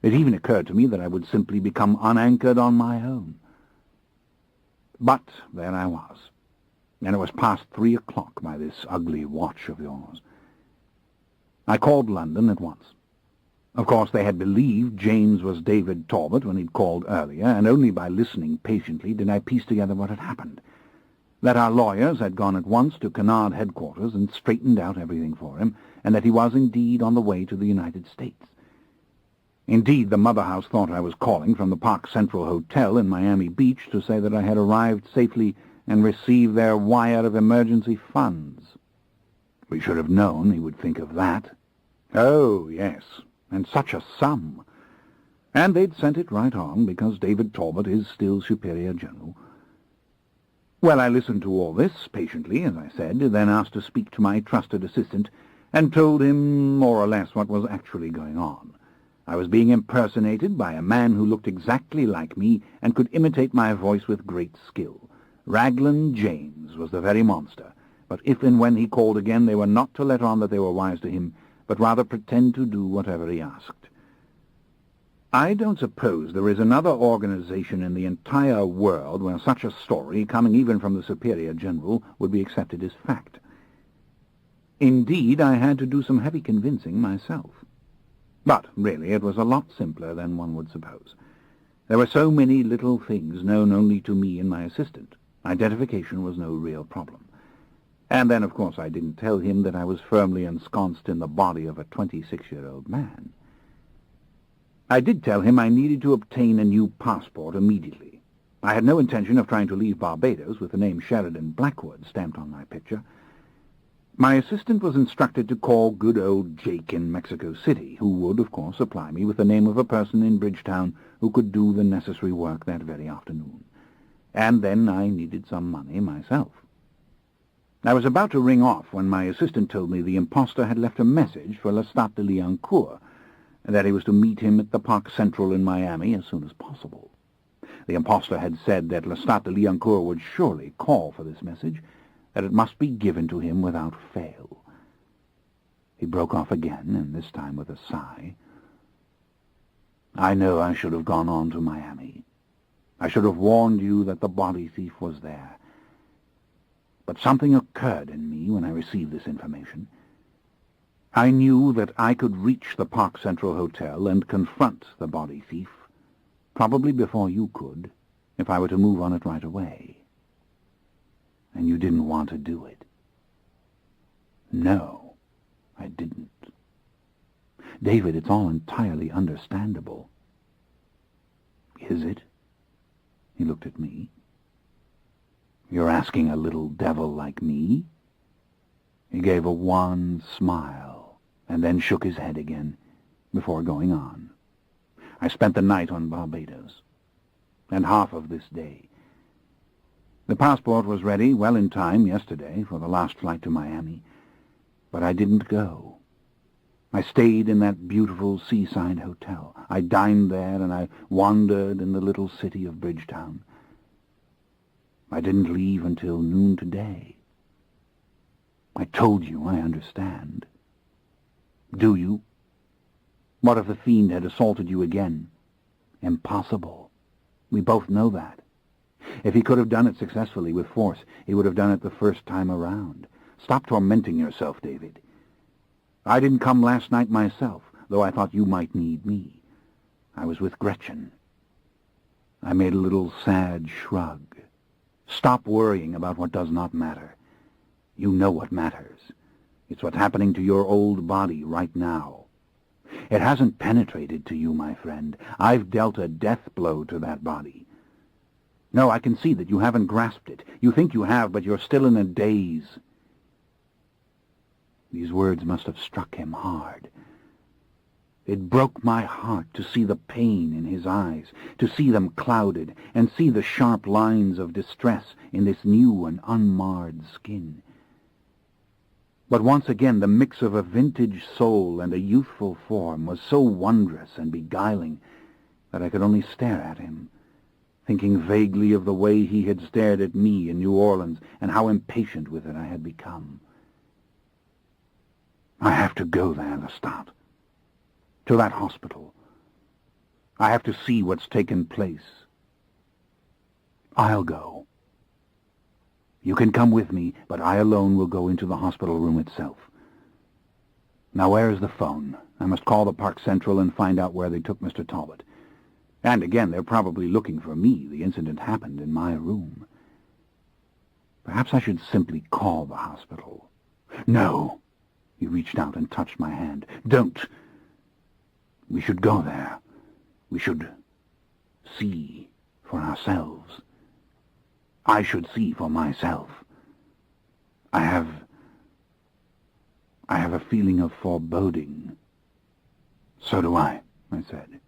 Speaker 1: It even occurred to me that I would simply become unanchored on my own. But there I was, and it was past 3 o'clock by this ugly watch of yours. I called London at once. Of course, they had believed James was David Talbot when he'd called earlier, and only by listening patiently did I piece together what had happened. That our lawyers had gone at once to Cunard headquarters and straightened out everything for him, and that he was indeed on the way to the United States. Indeed, the mother house thought I was calling from the Park Central Hotel in Miami Beach to say that I had arrived safely and received their wire of emergency funds. We should have known he would think of that. Oh, yes. And such a sum. And they'd sent it right on, because David Talbot is still Superior General. Well, I listened to all this patiently, as I said, then asked to speak to my trusted assistant, and told him more or less what was actually going on. I was being impersonated by a man who looked exactly like me and could imitate my voice with great skill. Raglan James was the very monster, but if and when he called again, they were not to let on that they were wise to him, but rather pretend to do whatever he asked. I don't suppose there is another organization in the entire world where such a story, coming even from the Superior General, would be accepted as fact. Indeed, I had to do some heavy convincing myself. But, really, it was a lot simpler than one would suppose. There were so many little things known only to me and my assistant. Identification was no real problem. And then, of course, I didn't tell him that I was firmly ensconced in the body of a 26-year-old man. I did tell him I needed to obtain a new passport immediately. I had no intention of trying to leave Barbados with the name Sheridan Blackwood stamped on my picture. My assistant was instructed to call good old Jake in Mexico City, who would, of course, supply me with the name of a person in Bridgetown who could do the necessary work that very afternoon. And then I needed some money myself. I was about to ring off when my assistant told me the impostor had left a message for Lestat de Liancourt, and that he was to meet him at the Park Central in Miami as soon as possible. The impostor had said that Lestat de Liancourt would surely call for this message, that it must be given to him without fail. He broke off again, and this time with a sigh. I know I should have gone on to Miami. I should have warned you that the body thief was there. But something occurred in me when I received this information. I knew that I could reach the Park Central Hotel and confront the body thief, probably before you could, if I were to move on it right away. And you didn't want to do it. No, I didn't. David, it's all entirely understandable. Is it? He looked at me. You're asking a little devil like me? He gave a wan smile, and then shook his head again, before going on. I spent the night on Barbados, and half of this day. The passport was ready well in time yesterday for the last flight to Miami, but I didn't go. I stayed in that beautiful seaside hotel. I dined there, and I wandered in the little city of Bridgetown. I didn't leave until noon today. I told you I understand. Do you? What if the fiend had assaulted you again? Impossible. We both know that. If he could have done it successfully with force, he would have done it the first time around. Stop tormenting yourself, David. I didn't come last night myself, though I thought you might need me. I was with Gretchen. I made a little sad shrug. Stop worrying about what does not matter. You know what matters. It's what's happening to your old body right now. It hasn't penetrated to you, my friend. I've dealt a death blow to that body. No, I can see that you haven't grasped it. You think you have, but you're still in a daze. These words must have struck him hard. It broke my heart to see the pain in his eyes, to see them clouded, and see the sharp lines of distress in this new and unmarred skin. But once again the mix of a vintage soul and a youthful form was so wondrous and beguiling that I could only stare at him, thinking vaguely of the way he had stared at me in New Orleans and how impatient with it I had become. I have to go there, Lestat. To that hospital. I have to see what's taken place. I'll go. You can come with me, but I alone will go into the hospital room itself. Now where is the phone? I must call the Park Central and find out where they took Mr. Talbot. And again, they're probably looking for me. The incident happened in my room. Perhaps I should simply call the hospital. No. He reached out and touched my hand. Don't. We should go there. We should see for ourselves. I should see for myself. I have a feeling of foreboding. So do I said.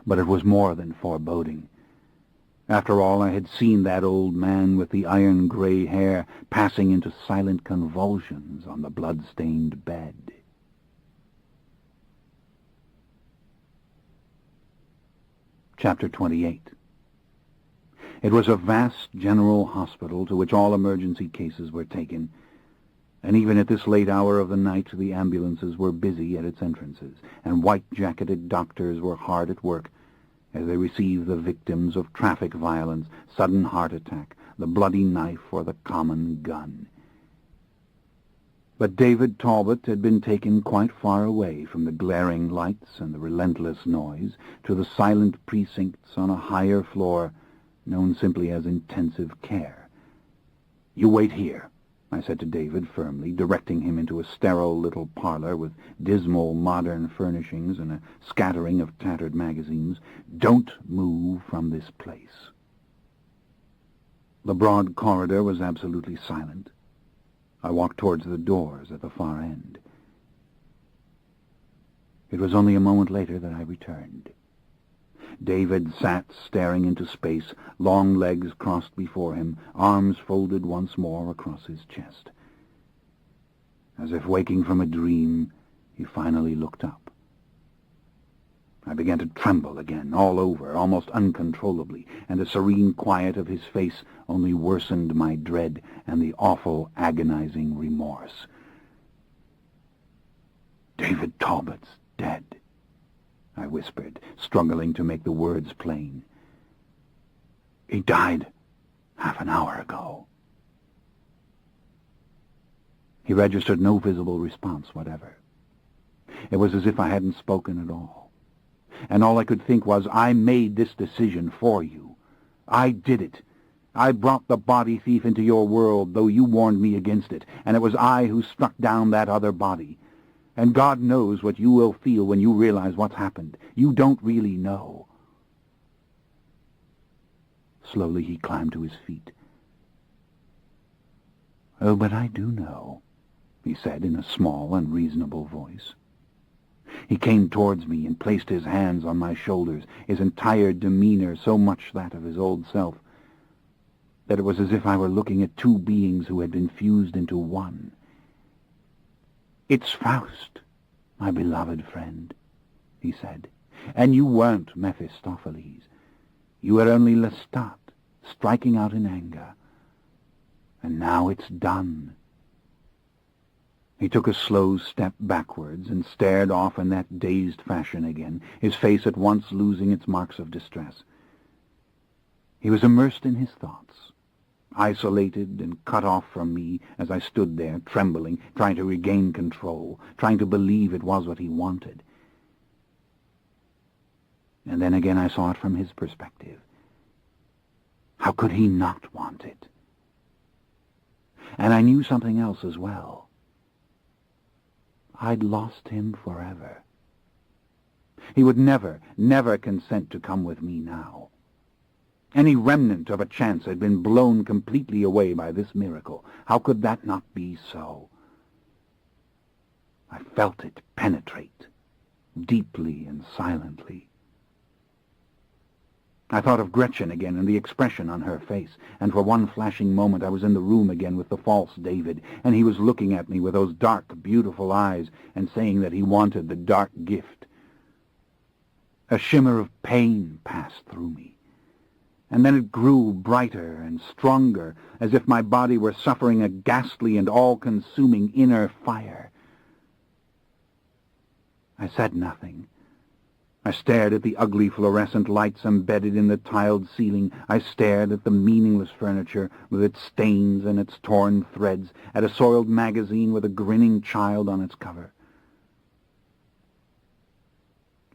Speaker 1: But it was more than foreboding. After all, I had seen that old man with the iron-gray hair passing into silent convulsions on the blood-stained bed. Chapter 28. It was a vast general hospital to which all emergency cases were taken, And even at this late hour of the night, the ambulances were busy at its entrances, and white-jacketed doctors were hard at work as they received the victims of traffic violence, sudden heart attack, the bloody knife, or the common gun. But David Talbot had been taken quite far away from the glaring lights and the relentless noise to the silent precincts on a higher floor known simply as intensive care. "You wait here," I said to David firmly, directing him into a sterile little parlor with dismal modern furnishings and a scattering of tattered magazines. "Don't move from this place." The broad corridor was absolutely silent. I walked towards the doors at the far end. It was only a moment later that I returned. David sat staring into space, long legs crossed before him, arms folded once more across his chest. As if waking from a dream, he finally looked up. I began to tremble again, all over, almost uncontrollably, and the serene quiet of his face only worsened my dread and the awful, agonizing remorse. "David Talbot's dead," I whispered, struggling to make the words plain. "He died half an hour ago." He registered no visible response whatever. It was as if I hadn't spoken at all. And all I could think was, "I made this decision for you. I did it. I brought the body thief into your world, though you warned me against it, and it was I who struck down that other body. And God knows what you will feel when you realize what's happened. You don't really know." Slowly he climbed to his feet. "Oh, but I do know," he said in a small and reasonable voice. He came towards me and placed his hands on my shoulders, his entire demeanor so much that of his old self, that it was as if I were looking at two beings who had been fused into one. "It's Faust, my beloved friend," he said, "and you weren't Mephistopheles. You were only Lestat, striking out in anger. And now it's done." He took a slow step backwards and stared off in that dazed fashion again, his face at once losing its marks of distress. He was immersed in his thoughts, isolated and cut off from me as I stood there, trembling, trying to regain control, trying to believe it was what he wanted. And then again I saw it from his perspective. How could he not want it? And I knew something else as well. I'd lost him forever. He would never, never consent to come with me now. Any remnant of a chance had been blown completely away by this miracle. How could that not be so? I felt it penetrate, deeply and silently. I thought of Gretchen again and the expression on her face, and for one flashing moment I was in the room again with the false David, and he was looking at me with those dark, beautiful eyes and saying that he wanted the dark gift. A shimmer of pain passed through me, and then it grew brighter and stronger, as if my body were suffering a ghastly and all-consuming inner fire. I said nothing. I stared at the ugly fluorescent lights embedded in the tiled ceiling. I stared at the meaningless furniture with its stains and its torn threads, at a soiled magazine with a grinning child on its cover.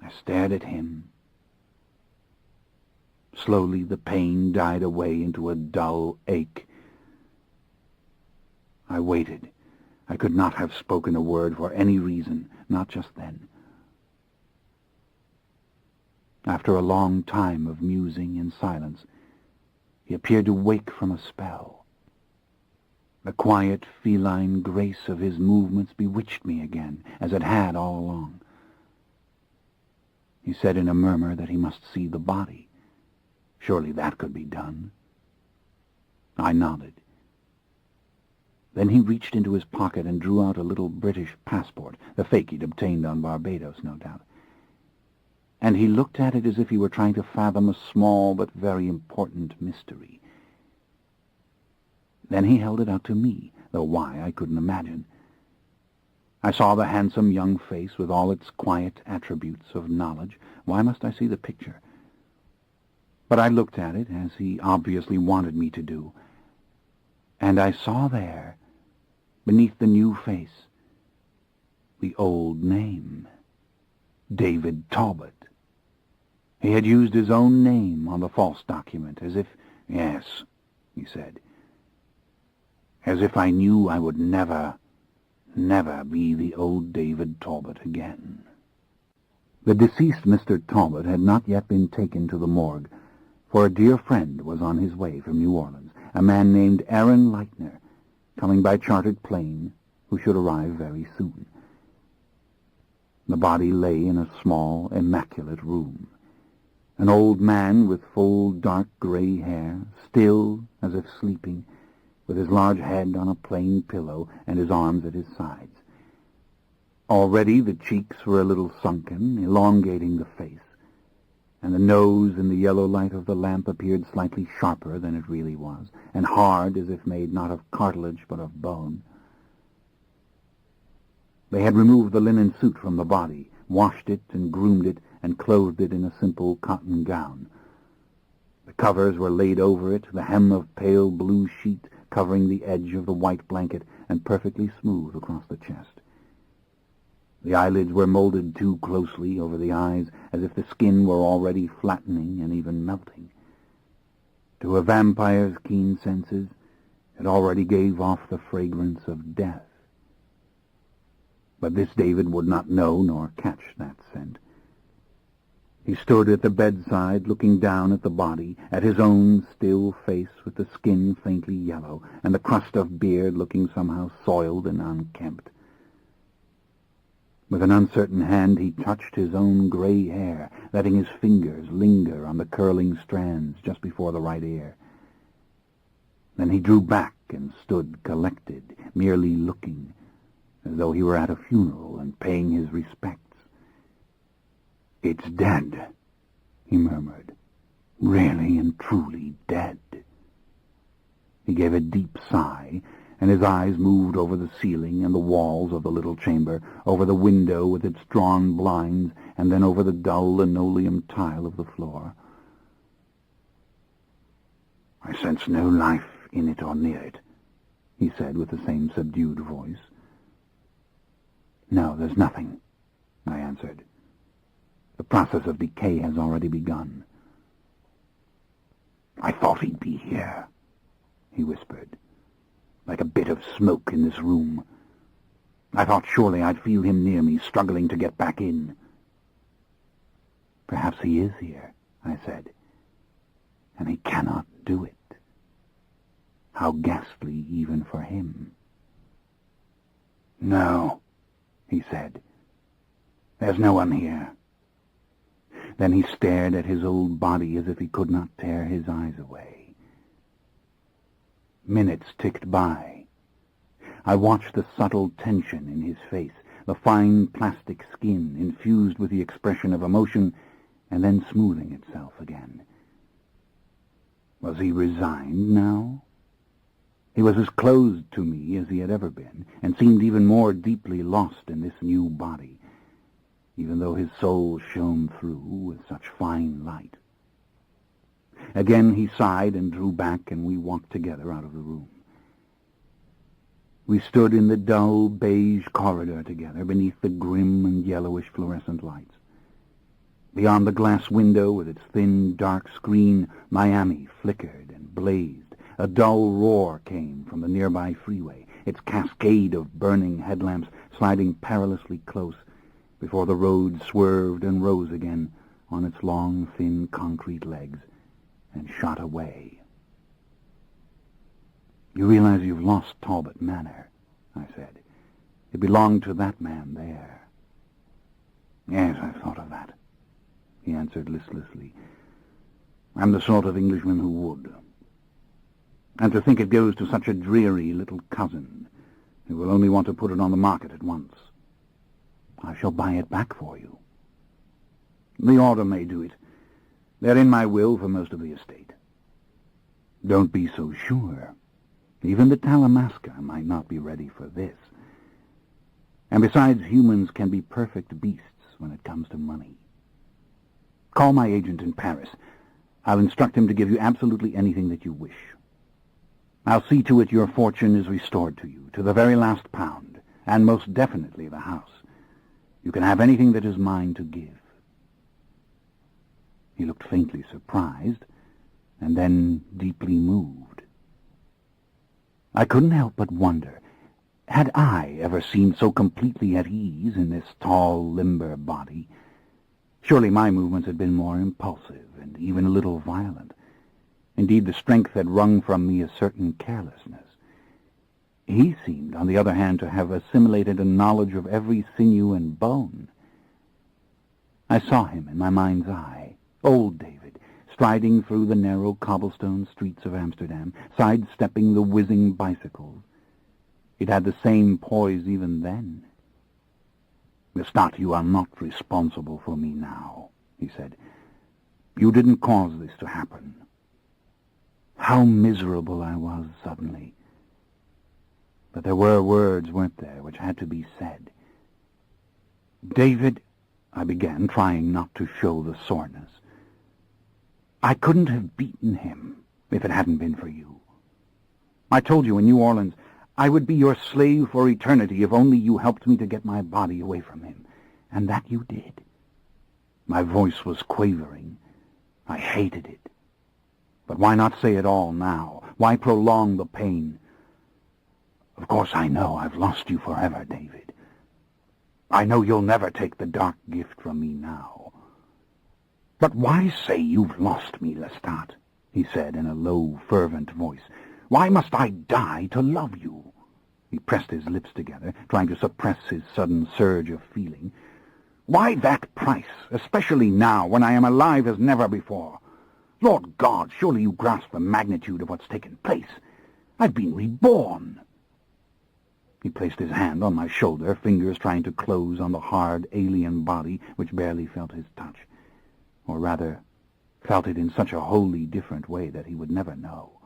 Speaker 1: I stared at him. Slowly the pain died away into a dull ache. I waited. I could not have spoken a word for any reason, not just then. After a long time of musing and silence, he appeared to wake from a spell. The quiet, feline grace of his movements bewitched me again, as it had all along. He said in a murmur that he must see the body. Surely that could be done. I nodded. Then he reached into his pocket and drew out a little British passport, the fake he'd obtained on Barbados, no doubt. And he looked at it as if he were trying to fathom a small but very important mystery. Then he held it out to me, though why I couldn't imagine. I saw the handsome young face with all its quiet attributes of knowledge. Why must I see the picture? But I looked at it, as he obviously wanted me to do, and I saw there, beneath the new face, the old name, David Talbot. He had used his own name on the false document, as if, "Yes," he said, "as if I knew I would never be the old David Talbot again." The deceased Mr. Talbot had not yet been taken to the morgue, for a dear friend was on his way from New Orleans, a man named Aaron Leitner, coming by chartered plane, who should arrive very soon. The body lay in a small, immaculate room. An old man with full, dark gray hair, still as if sleeping, with his large head on a plain pillow and his arms at his sides. Already the cheeks were a little sunken, elongating the face, and the nose in the yellow light of the lamp appeared slightly sharper than it really was, and hard as if made not of cartilage but of bone. They had removed the linen suit from the body, washed it and groomed it, and clothed it in a simple cotton gown. The covers were laid over it, the hem of pale blue sheet covering the edge of the white blanket and perfectly smooth across the chest. The eyelids were molded too closely over the eyes, as if the skin were already flattening and even melting. To a vampire's keen senses, it already gave off the fragrance of death. But this David would not know nor catch that scent. He stood at the bedside, looking down at the body, at his own still face with the skin faintly yellow, and the crust of beard looking somehow soiled and unkempt. With an uncertain hand he touched his own gray hair, letting his fingers linger on the curling strands just before the right ear. Then he drew back and stood collected, merely looking, as though he were at a funeral and paying his respects. "It's dead," he murmured. "Really and truly dead." He gave a deep sigh, and his eyes moved over the ceiling and the walls of the little chamber, over the window with its drawn blinds, and then over the dull linoleum tile of the floor. "I sense no life in it or near it," he said with the same subdued voice. "No, there's nothing," I answered. "The process of decay has already begun." "I thought he'd be here," he whispered, "like a bit of smoke in this room. I thought surely I'd feel him near me, struggling to get back in." "Perhaps he is here," I said, "and he cannot do it. How ghastly even for him." "No," he said, "there's no one here." Then he stared at his old body as if he could not tear his eyes away. Minutes ticked by. I watched the subtle tension in his face, the fine plastic skin infused with the expression of emotion and then smoothing itself again. Was he resigned now? He was as closed to me as he had ever been, and seemed even more deeply lost in this new body, even though his soul shone through with such fine light. Again he sighed and drew back, and we walked together out of the room. We stood in the dull beige corridor together, beneath the grim and yellowish fluorescent lights. Beyond the glass window with its thin, dark screen, Miami flickered and blazed. A dull roar came from the nearby freeway, its cascade of burning headlamps sliding perilously close before the road swerved and rose again on its long, thin concrete legs and shot away. "You realize you've lost Talbot Manor," I said. "It belonged to that man there." "Yes, I've thought of that," he answered listlessly. "I'm the sort of Englishman who would. And to think it goes to such a dreary little cousin who will only want to put it on the market at once. I shall buy it back for you." "The order may do it. They're in my will for most of the estate." "Don't be so sure. Even the Talamasca might not be ready for this. And besides, humans can be perfect beasts when it comes to money. Call my agent in Paris. I'll instruct him to give you absolutely anything that you wish. I'll see to it your fortune is restored to you, to the very last pound, and most definitely the house. You can have anything that is mine to give. He looked faintly surprised, and then deeply moved. I couldn't help but wonder, had I ever seemed so completely at ease in this tall, limber body? Surely my movements had been more impulsive and even a little violent. Indeed, the strength had wrung from me a certain carelessness. He seemed, on the other hand, to have assimilated a knowledge of every sinew and bone. I saw him in my mind's eye, old David, striding through the narrow cobblestone streets of Amsterdam, sidestepping the whizzing bicycles. It had the same poise even then. "Lestat, you are not responsible for me now," he said. "You didn't cause this to happen." How miserable I was suddenly. But there were words, weren't there, which had to be said. "David," I began, trying not to show the soreness, "I couldn't have beaten him if it hadn't been for you. I told you in New Orleans I would be your slave for eternity if only you helped me to get my body away from him. And that you did." My voice was quavering. I hated it. But why not say it all now? Why prolong the pain? "Of course I know I've lost you forever, David. I know you'll never take the dark gift from me now. But why say you've lost me, Lestat?" he said in a low, fervent voice. "Why must I die to love you?" He pressed his lips together, trying to suppress his sudden surge of feeling. "Why that price, especially now, when I am alive as never before? Lord God, surely you grasp the magnitude of what's taken place. I've been reborn." He placed his hand on my shoulder, fingers trying to close on the hard, alien body which barely felt his touch. Or rather, felt it in such a wholly different way that he would never know.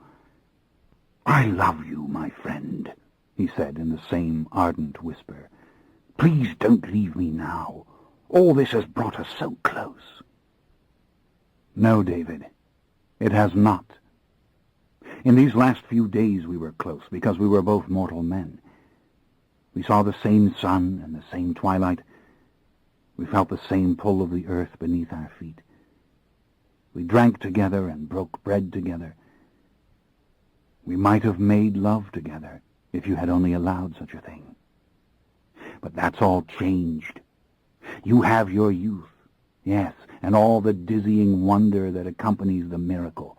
Speaker 1: "I love you, my friend," he said in the same ardent whisper. "Please don't leave me now. All this has brought us so close." "No, David, it has not. In these last few days we were close because we were both mortal men. We saw the same sun and the same twilight. We felt the same pull of the earth beneath our feet. We drank together and broke bread together. We might have made love together if you had only allowed such a thing. But that's all changed. You have your youth, yes, and all the dizzying wonder that accompanies the miracle.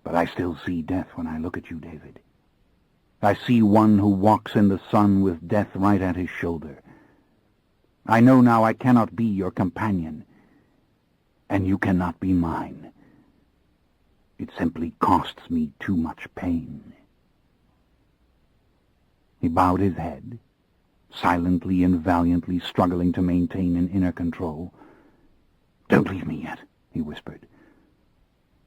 Speaker 1: But I still see death when I look at you, David. I see one who walks in the sun with death right at his shoulder. I know now I cannot be your companion, and you cannot be mine. It simply costs me too much pain." He bowed his head, silently and valiantly struggling to maintain an inner control. "Don't leave me yet," he whispered.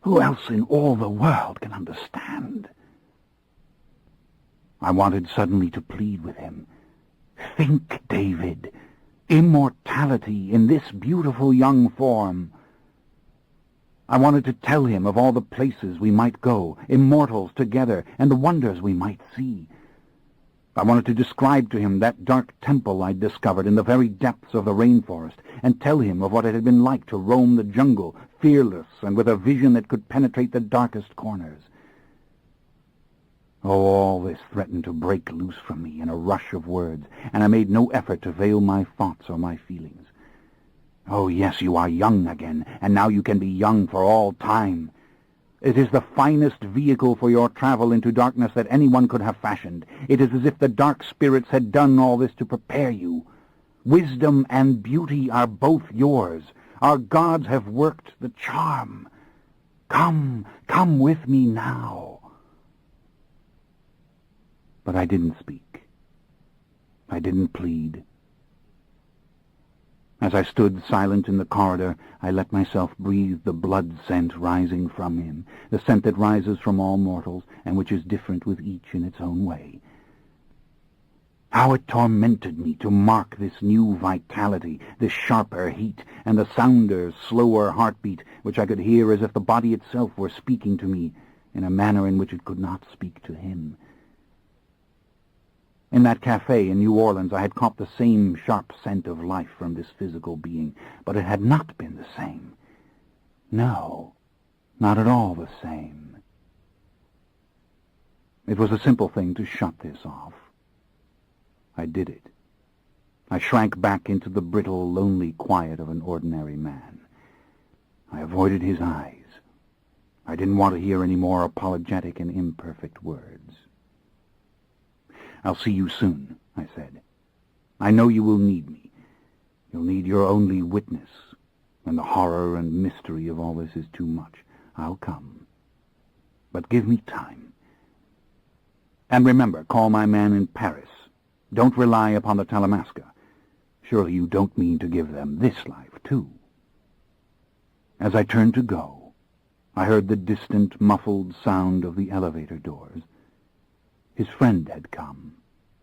Speaker 1: "Who else in all the world can understand?" I wanted suddenly to plead with him. "Think, David, immortality in this beautiful young form." I wanted to tell him of all the places we might go, immortals together, and the wonders we might see. I wanted to describe to him that dark temple I'd discovered in the very depths of the rainforest, and tell him of what it had been like to roam the jungle, fearless and with a vision that could penetrate the darkest corners. Oh, all this threatened to break loose from me in a rush of words, and I made no effort to veil my thoughts or my feelings. "Oh, yes, you are young again, and now you can be young for all time. It is the finest vehicle for your travel into darkness that anyone could have fashioned. It is as if the dark spirits had done all this to prepare you. Wisdom and beauty are both yours. Our gods have worked the charm. Come with me now." But I didn't speak. I didn't plead. As I stood silent in the corridor, I let myself breathe the blood scent rising from him, the scent that rises from all mortals, and which is different with each in its own way. How it tormented me to mark this new vitality, this sharper heat, and the sounder, slower heartbeat, which I could hear as if the body itself were speaking to me in a manner in which it could not speak to him. In that cafe in New Orleans I had caught the same sharp scent of life from this physical being, but it had not been the same. No, not at all the same. It was a simple thing to shut this off. I did it. I shrank back into the brittle, lonely quiet of an ordinary man. I avoided his eyes. I didn't want to hear any more apologetic and imperfect words. "I'll see you soon," I said. "I know you will need me. You'll need your only witness. When the horror and mystery of all this is too much, I'll come. But give me time. And remember, call my man in Paris. Don't rely upon the Talamasca. Surely you don't mean to give them this life, too." As I turned to go, I heard the distant, muffled sound of the elevator doors. His friend had come,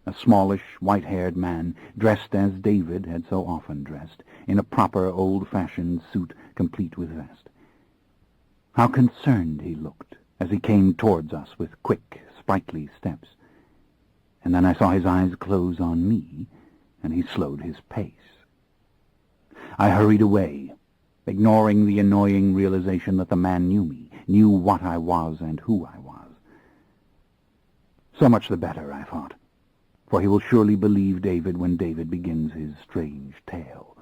Speaker 1: a smallish, white-haired man, dressed as David had so often dressed, in a proper old-fashioned suit complete with vest. How concerned he looked as he came towards us with quick, sprightly steps. And then I saw his eyes close on me, and he slowed his pace. I hurried away, ignoring the annoying realization that the man knew me, knew what I was and who I was. So much the better, I thought, for he will surely believe David when David begins his strange tale.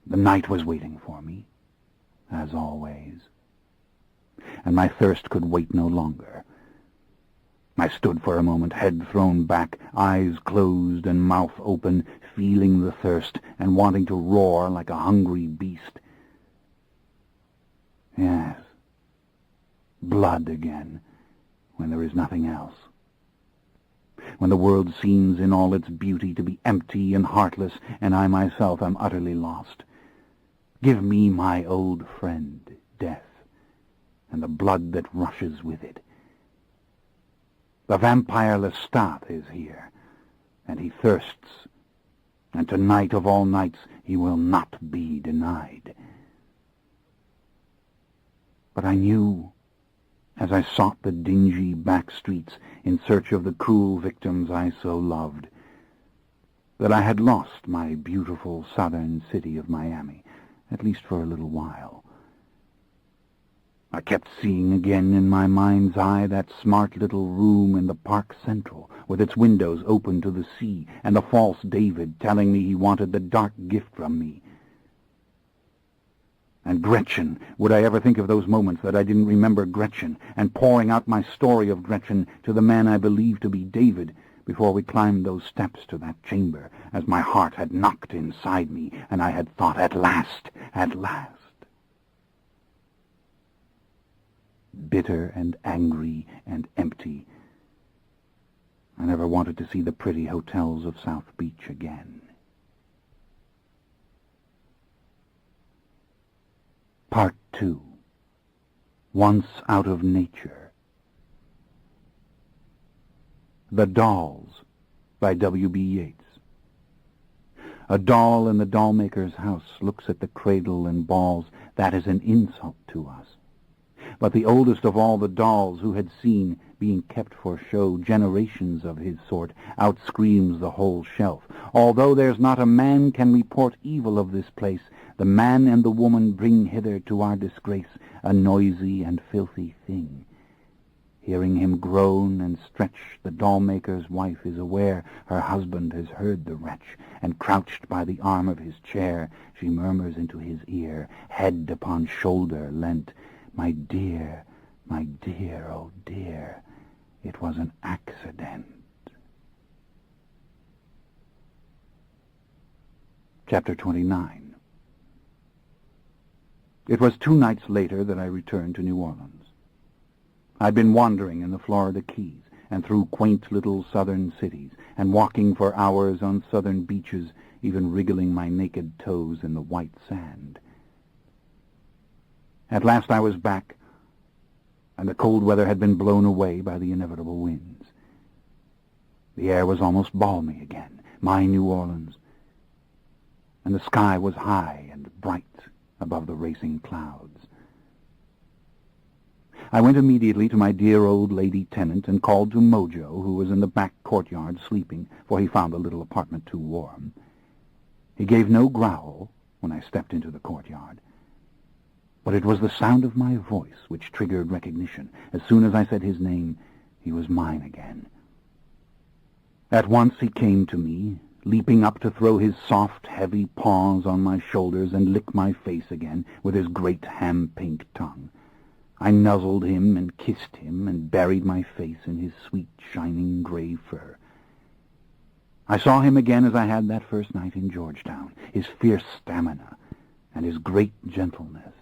Speaker 1: The night was waiting for me, as always, and my thirst could wait no longer. I stood for a moment, head thrown back, eyes closed and mouth open, feeling the thirst and wanting to roar like a hungry beast. Yes, blood again, when there is nothing else. When the world seems in all its beauty to be empty and heartless, and I myself am utterly lost. Give me my old friend, death, and the blood that rushes with it. The vampire Lestat is here, and he thirsts, and tonight of all nights he will not be denied. But I knew, as I sought the dingy back streets in search of the cruel victims I so loved, that I had lost my beautiful southern city of Miami, at least for a little while. I kept seeing again in my mind's eye that smart little room in the Park Central, with its windows open to the sea, and the false David telling me he wanted the dark gift from me. And Gretchen, would I ever think of those moments that I didn't remember Gretchen, and pouring out my story of Gretchen to the man I believed to be David, before we climbed those steps to that chamber, as my heart had knocked inside me, and I had thought, at last, at last. Bitter and angry and empty, I never wanted to see the pretty hotels of South Beach again. Part 2. Once Out of Nature. The Dolls, by W.B. Yeats. A doll in the doll-maker's house looks at the cradle and balls. That is an insult to us. But the oldest of all the dolls who had seen, being kept for show, generations of his sort, outscreams the whole shelf. Although there's not a man can report evil of this place, the man and the woman bring hither to our disgrace a noisy and filthy thing. Hearing him groan and stretch, the doll-maker's wife is aware her husband has heard the wretch, and crouched by the arm of his chair, she murmurs into his ear, head upon shoulder leant, my dear, oh dear, it was an accident." Chapter 29. It was 2 nights later that I returned to New Orleans. I'd been wandering in the Florida Keys and through quaint little southern cities, and walking for hours on southern beaches even wriggling my naked toes in the white sand. At last I was back, and the cold weather had been blown away by the inevitable winds. The air was almost balmy again, my New Orleans, and the sky was high and bright above the racing clouds. I went immediately to my dear old lady tenant and called to Mojo, who was in the back courtyard sleeping, for he found the little apartment too warm. He gave no growl when I stepped into the courtyard, but it was the sound of my voice which triggered recognition. As soon as I said his name, he was mine again. At once he came to me, leaping up to throw his soft, heavy paws on my shoulders and lick my face again with his great ham-pink tongue. I nuzzled him and kissed him and buried my face in his sweet, shining gray fur. I saw him again as I had that first night in Georgetown, his fierce stamina and his great gentleness.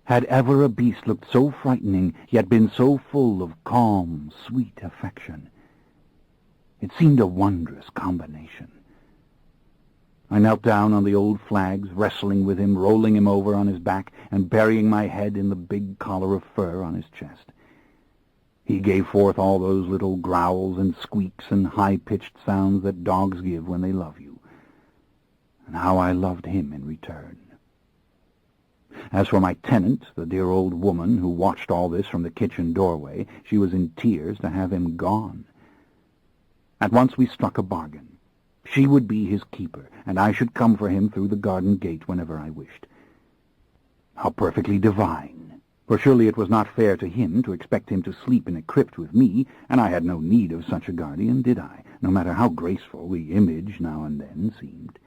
Speaker 1: Had ever a beast looked so frightening, yet been so full of calm, sweet affection? It seemed a wondrous combination. I knelt down on the old flags, wrestling with him, rolling him over on his back, and burying my head in the big collar of fur on his chest. He gave forth all those little growls and squeaks and high-pitched sounds that dogs give when they love you. And how I loved him in return. As for my tenant, the dear old woman who watched all this from the kitchen doorway, she was in tears to have him gone. At once we struck a bargain. She would be his keeper, and I should come for him through the garden gate whenever I wished. How perfectly divine! For surely it was not fair to him to expect him to sleep in a crypt with me, and I had no need of such a guardian, did I, no matter how graceful the image now and then seemed.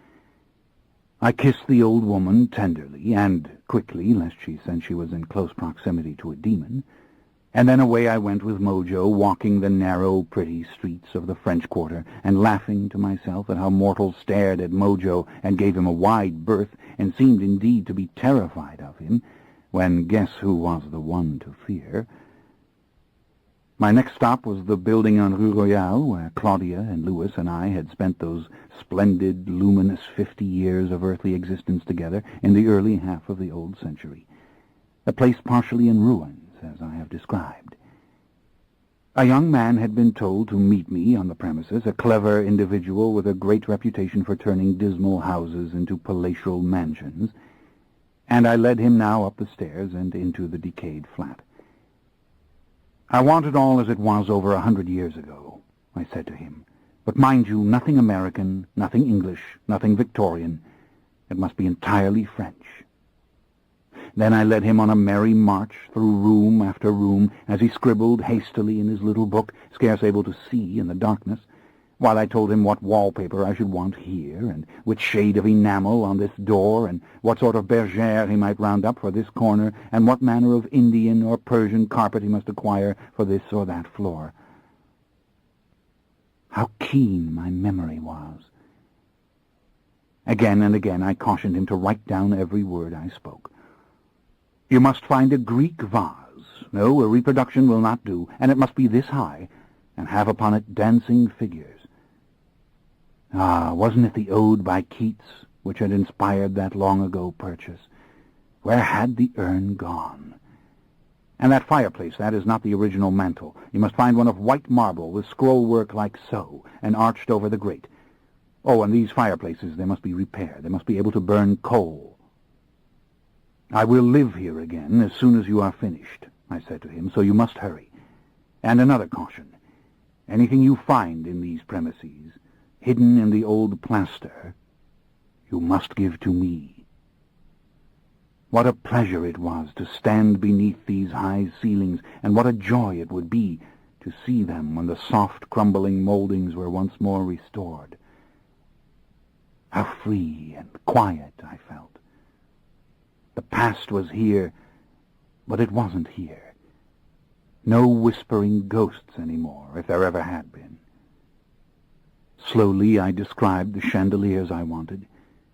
Speaker 1: I kissed the old woman tenderly and quickly, lest she sense she was in close proximity to a demon, and then away I went with Mojo, walking the narrow, pretty streets of the French Quarter, and laughing to myself at how mortals stared at Mojo and gave him a wide berth, and seemed indeed to be terrified of him, when guess who was the one to fear? My next stop was the building on Rue Royale, where Claudia and Louis and I had spent those splendid, luminous 50 years of earthly existence together in the early half of the old century, a place partially in ruins, as I have described. A young man had been told to meet me on the premises, a clever individual with a great reputation for turning dismal houses into palatial mansions, and I led him now up the stairs and into the decayed flat. I want it all as it was over 100 years ago, I said to him, but mind you, nothing American, nothing English, nothing Victorian. It must be entirely French. Then I led him on a merry march through room after room as he scribbled hastily in his little book, scarce able to see in the darkness, while I told him what wallpaper I should want here, and which shade of enamel on this door, and what sort of bergère he might round up for this corner, and what manner of Indian or Persian carpet he must acquire for this or that floor. How keen my memory was! Again and again I cautioned him to write down every word I spoke. You must find a Greek vase. No, a reproduction will not do, and it must be this high, and have upon it dancing figures. Ah, wasn't it the ode by Keats which had inspired that long-ago purchase? Where had the urn gone? And that fireplace, that is not the original mantel. You must find one of white marble with scroll-work like so, and arched over the grate. Oh, and these fireplaces, they must be repaired. They must be able to burn coal. I will live here again as soon as you are finished, I said to him, so you must hurry. And another caution. Anything you find in these premises, hidden in the old plaster, you must give to me. What a pleasure it was to stand beneath these high ceilings, and what a joy it would be to see them when the soft, crumbling moldings were once more restored. How free and quiet I felt. The past was here, but it wasn't here. No whispering ghosts anymore, if there ever had been. Slowly I described the chandeliers I wanted.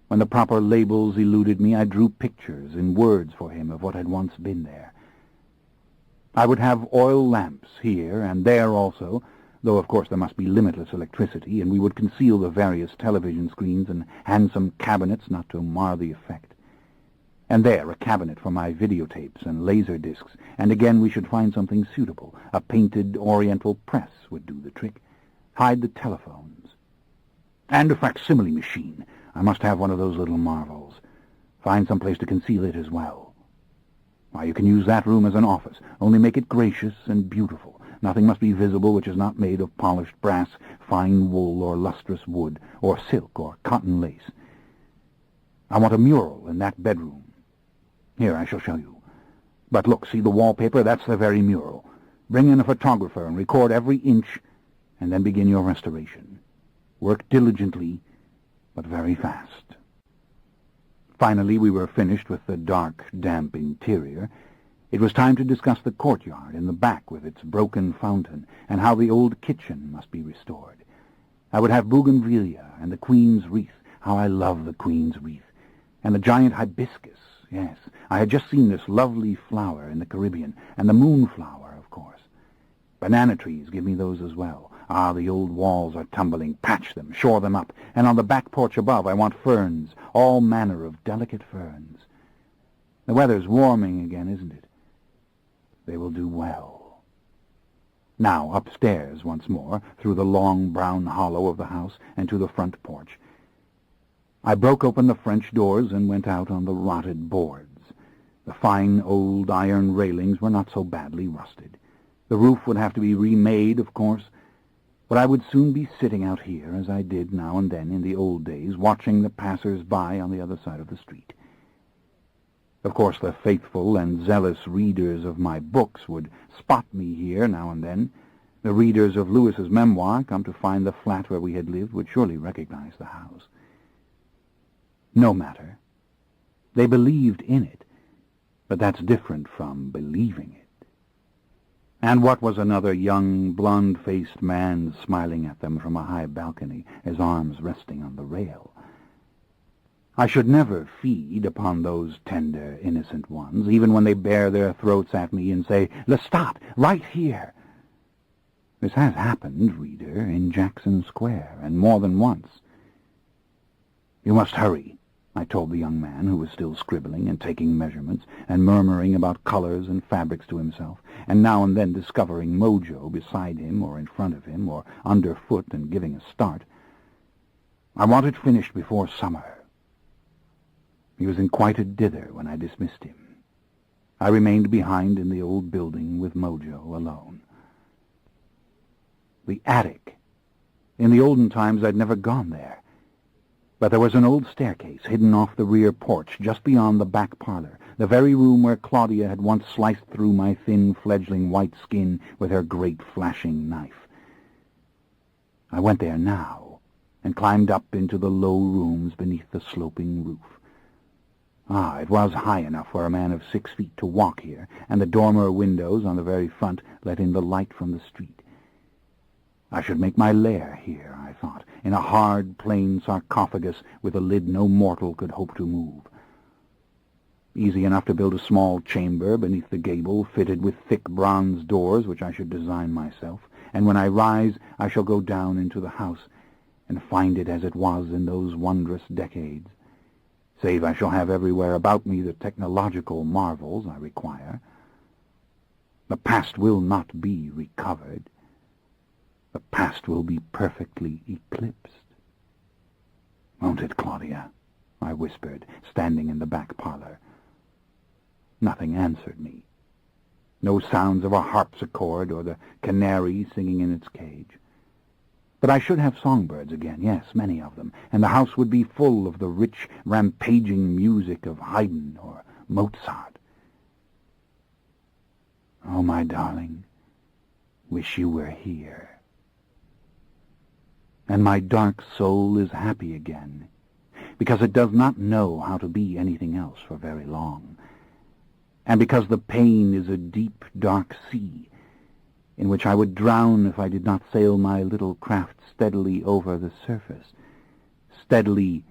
Speaker 1: When the proper labels eluded me, I drew pictures in words for him of what had once been there. I would have oil lamps here and there also, though of course there must be limitless electricity, and we would conceal the various television screens and handsome cabinets not to mar the effect. And there, a cabinet for my videotapes and laser discs, and again we should find something suitable. A painted oriental press would do the trick. Hide the telephones. And a facsimile machine. I must have one of those little marvels. Find some place to conceal it as well. Why, you can use that room as an office, only make it gracious and beautiful. Nothing must be visible which is not made of polished brass, fine wool, or lustrous wood, or silk, or cotton lace. I want a mural in that bedroom. Here, I shall show you. But look, see the wallpaper? That's the very mural. Bring in a photographer and record every inch, and then begin your restoration. Work diligently, but very fast. Finally, we were finished with the dark, damp interior. It was time to discuss the courtyard in the back with its broken fountain, and how the old kitchen must be restored. I would have bougainvillea and the Queen's wreath. How I love the Queen's wreath. And the giant hibiscus. Yes, I had just seen this lovely flower in the Caribbean, and the moonflower, of course. Banana trees, give me those as well. Ah, the old walls are tumbling. Patch them, shore them up. And on the back porch above I want ferns, all manner of delicate ferns. The weather's warming again, isn't it? They will do well. Now, upstairs once more, through the long brown hollow of the house, and to the front porch. I broke open the French doors and went out on the rotted boards. The fine old iron railings were not so badly rusted. The roof would have to be remade, of course, but I would soon be sitting out here, as I did now and then in the old days, watching the passers-by on the other side of the street. Of course, the faithful and zealous readers of my books would spot me here now and then. The readers of Lewis's memoir, come to find the flat where we had lived, would surely recognize the house. No matter. They believed in it, but that's different from believing it. And what was another young, blonde-faced man smiling at them from a high balcony, his arms resting on the rail? I should never feed upon those tender, innocent ones, even when they bare their throats at me and say, "Lestat, right here!" This has happened, reader, in Jackson Square, and more than once. "You must hurry," I told the young man, who was still scribbling and taking measurements and murmuring about colors and fabrics to himself, and now and then discovering Mojo beside him or in front of him or underfoot and giving a start. "I want it finished before summer." He was in quite a dither when I dismissed him. I remained behind in the old building with Mojo alone. The attic. In the olden times I'd never gone there. But there was an old staircase hidden off the rear porch, just beyond the back parlor, the very room where Claudia had once sliced through my thin, fledgling white skin with her great flashing knife. I went there now, and climbed up into the low rooms beneath the sloping roof. Ah, it was high enough for a man of 6 feet to walk here, and the dormer windows on the very front let in the light from the street. I should make my lair here, I thought, in a hard, plain sarcophagus with a lid no mortal could hope to move. Easy enough to build a small chamber beneath the gable, fitted with thick bronze doors, which I should design myself, and when I rise I shall go down into the house and find it as it was in those wondrous decades, save I shall have everywhere about me the technological marvels I require. The past will not be recovered. The past will be perfectly eclipsed. "Won't it, Claudia?" I whispered, standing in the back parlor. Nothing answered me. No sounds of a harpsichord or the canary singing in its cage. But I should have songbirds again, yes, many of them, and the house would be full of the rich, rampaging music of Haydn or Mozart. Oh, my darling, wish you were here. And my dark soul is happy again, because it does not know how to be anything else for very long, and because the pain is a deep, dark sea, in which I would drown if I did not sail my little craft steadily over the surface, steadily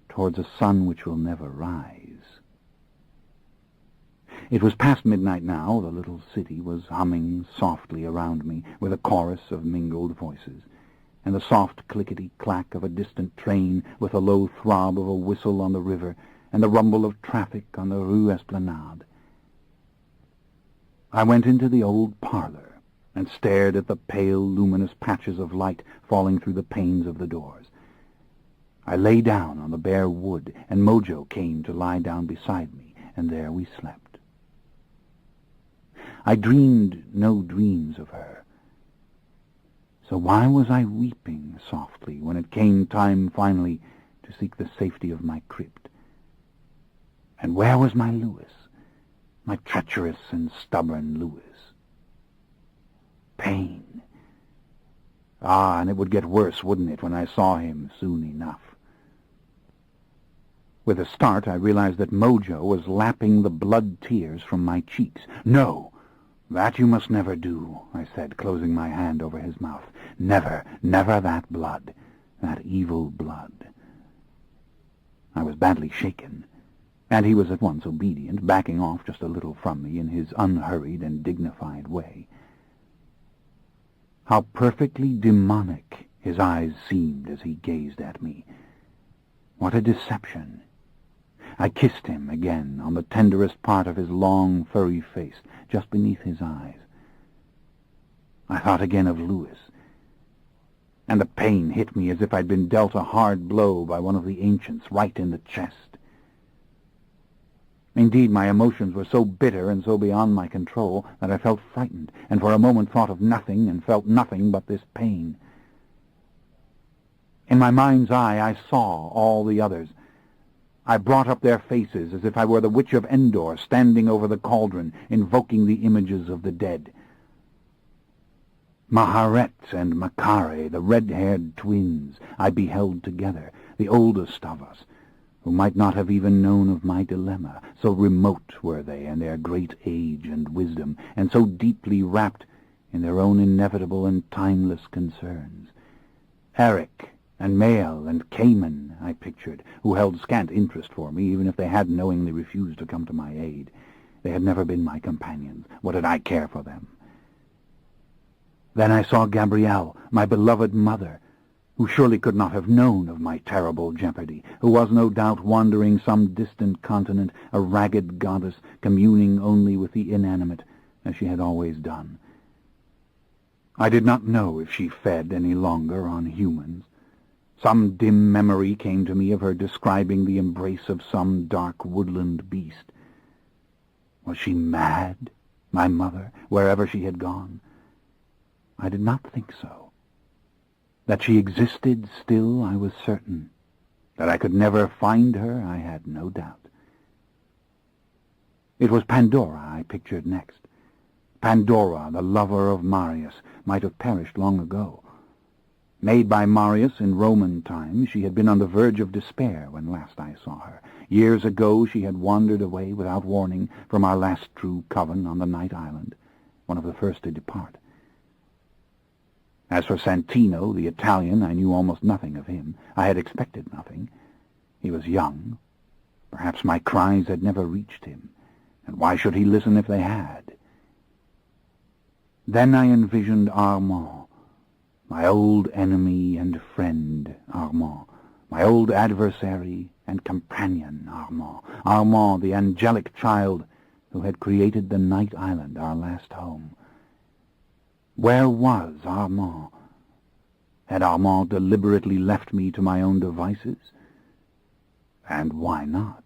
Speaker 1: towards a sun which will never rise. It was past midnight now. The little city was humming softly around me with a chorus of mingled voices, and the soft clickety-clack of a distant train with a low throb of a whistle on the river and the rumble of traffic on the Rue Esplanade. I went into the old parlor and stared at the pale, luminous patches of light falling through the panes of the doors. I lay down on the bare wood, and Mojo came to lie down beside me, and there we slept. I dreamed no dreams of her. So why was I weeping softly when it came time finally to seek the safety of my crypt? And where was my Louis, my treacherous and stubborn Louis? Pain. Ah, and it would get worse, wouldn't it, when I saw him soon enough? With a start, I realized that Mojo was lapping the blood tears from my cheeks. "No, that you must never do," I said, closing my hand over his mouth. "Never, never that blood, that evil blood." I was badly shaken, and he was at once obedient, backing off just a little from me in his unhurried and dignified way. How perfectly demonic his eyes seemed as he gazed at me. What a deception! I kissed him again on the tenderest part of his long, furry face, just beneath his eyes. I thought again of Louis, and the pain hit me as if I'd been dealt a hard blow by one of the ancients right in the chest. Indeed, my emotions were so bitter and so beyond my control that I felt frightened, and for a moment thought of nothing and felt nothing but this pain. In my mind's eye, I saw all the others. I brought up their faces as if I were the Witch of Endor standing over the cauldron, invoking the images of the dead. Maharet and Makare, the red-haired twins, I beheld together, the oldest of us, who might not have even known of my dilemma, so remote were they in their great age and wisdom, and so deeply wrapped in their own inevitable and timeless concerns. Eric and Mael and Cayman, I pictured, who held scant interest for me, even if they had knowingly refused to come to my aid. They had never been my companions. What did I care for them? Then I saw Gabrielle, my beloved mother, who surely could not have known of my terrible jeopardy, who was no doubt wandering some distant continent, a ragged goddess, communing only with the inanimate, as she had always done. I did not know if she fed any longer on humans. Some dim memory came to me of her describing the embrace of some dark woodland beast. Was she mad, my mother, wherever she had gone? I did not think so. That she existed still, I was certain. That I could never find her, I had no doubt. It was Pandora I pictured next. Pandora, the lover of Marius, might have perished long ago. Made by Marius in Roman times, she had been on the verge of despair when last I saw her. Years ago she had wandered away without warning from our last true coven on the Night Island, one of the first to depart. As for Santino, the Italian, I knew almost nothing of him. I had expected nothing. He was young. Perhaps my cries had never reached him, and why should he listen if they had? Then I envisioned Armand, my old enemy and friend, Armand, my old adversary and companion, Armand, Armand, the angelic child who had created the Night Island, our last home. Where was Armand? Had Armand deliberately left me to my own devices? And why not?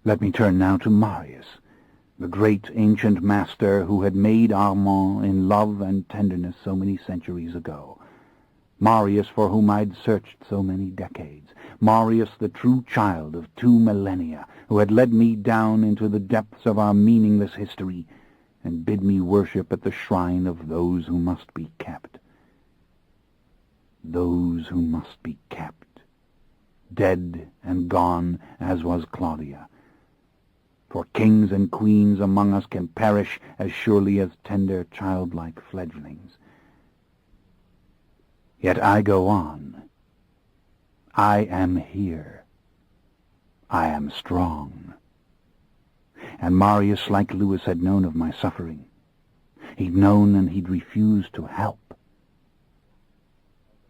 Speaker 1: Let me turn now to Marius, the great ancient master who had made Armand in love and tenderness so many centuries ago. Marius, for whom I'd searched so many decades. Marius, the true child of 2 millennia, who had led me down into the depths of our meaningless history and bid me worship at the shrine of those who must be kept. Those who must be kept. Dead and gone, as was Claudia. For kings and queens among us can perish as surely as tender childlike fledglings. Yet I go on. I am here. I am strong. and Marius, like Louis, had known of my suffering. He'd known, and he'd refused to help.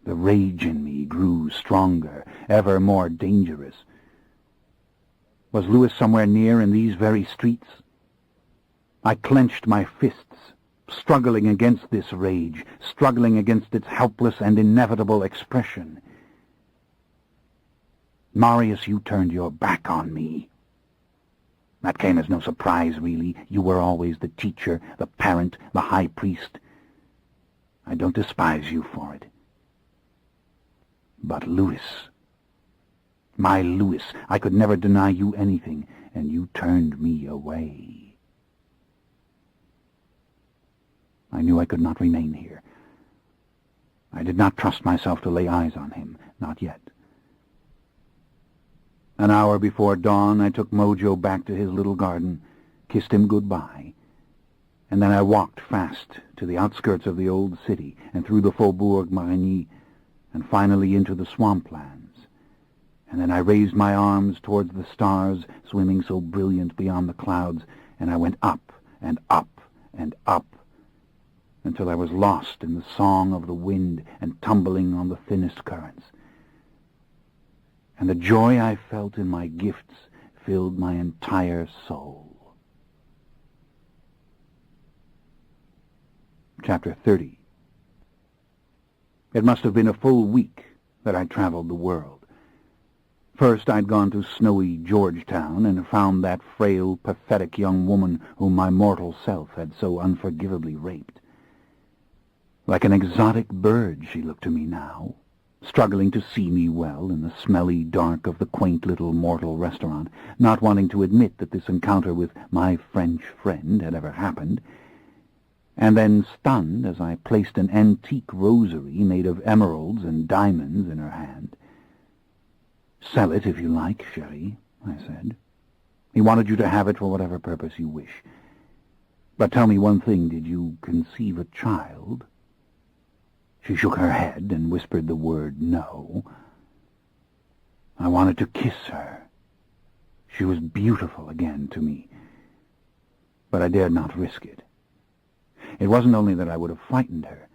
Speaker 1: The rage in me grew stronger, ever more dangerous. Was Louis somewhere near in these very streets? I clenched my fists, struggling against this rage, struggling against its helpless and inevitable expression. Marius, you turned your back on me. That came as no surprise, really. You were always the teacher, the parent, the high priest. I don't despise you for it. But Louis, my Louis, I could never deny you anything, and you turned me away. I knew I could not remain here. I did not trust myself to lay eyes on him, not yet. An hour before dawn, I took Mojo back to his little garden, kissed him goodbye, and then I walked fast to the outskirts of the old city and through the Faubourg Marigny, and finally into the swamplands. And then I raised my arms towards the stars, swimming so brilliant beyond the clouds, and I went up and up and up, until I was lost in the song of the wind and tumbling on the thinnest currents. And the joy I felt in my gifts filled my entire soul. Chapter 30. It must have been a full week that I traveled the world. First, I'd gone to snowy Georgetown and found that frail, pathetic young woman whom my mortal self had so unforgivably raped. Like an exotic bird she looked to me now, struggling to see me well in the smelly dark of the quaint little mortal restaurant, not wanting to admit that this encounter with my French friend had ever happened, and then stunned as I placed an antique rosary made of emeralds and diamonds in her hand. "Sell it if you like, chérie," I said. "He wanted you to have it for whatever purpose you wish. But tell me one thing, did you conceive a child?" She shook her head and whispered the word no. I wanted to kiss her. She was beautiful again to me, but I dared not risk it. It wasn't only that I would have frightened her.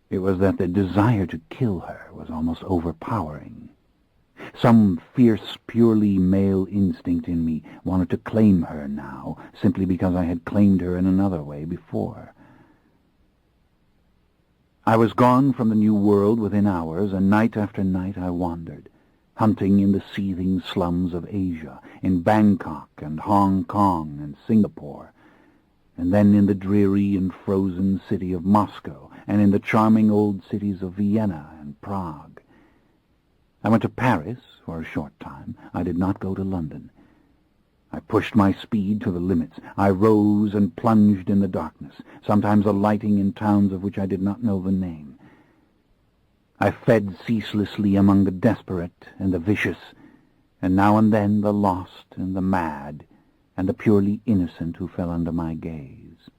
Speaker 1: It was that the desire to kill her was almost overpowering. Some fierce, purely male instinct in me wanted to claim her now, simply because I had claimed her in another way before. I was gone from the new world within hours, and night after night I wandered, hunting in the seething slums of Asia, in Bangkok and Hong Kong and Singapore, and then in the dreary and frozen city of Moscow, and in the charming old cities of Vienna and Prague. I went to Paris for a short time. I did not go to London. I pushed my speed to the limits. I rose and plunged in the darkness, sometimes alighting in towns of which I did not know the name. I fed ceaselessly among the desperate and the vicious, and now and then the lost and the mad, and the purely innocent who fell under my gaze.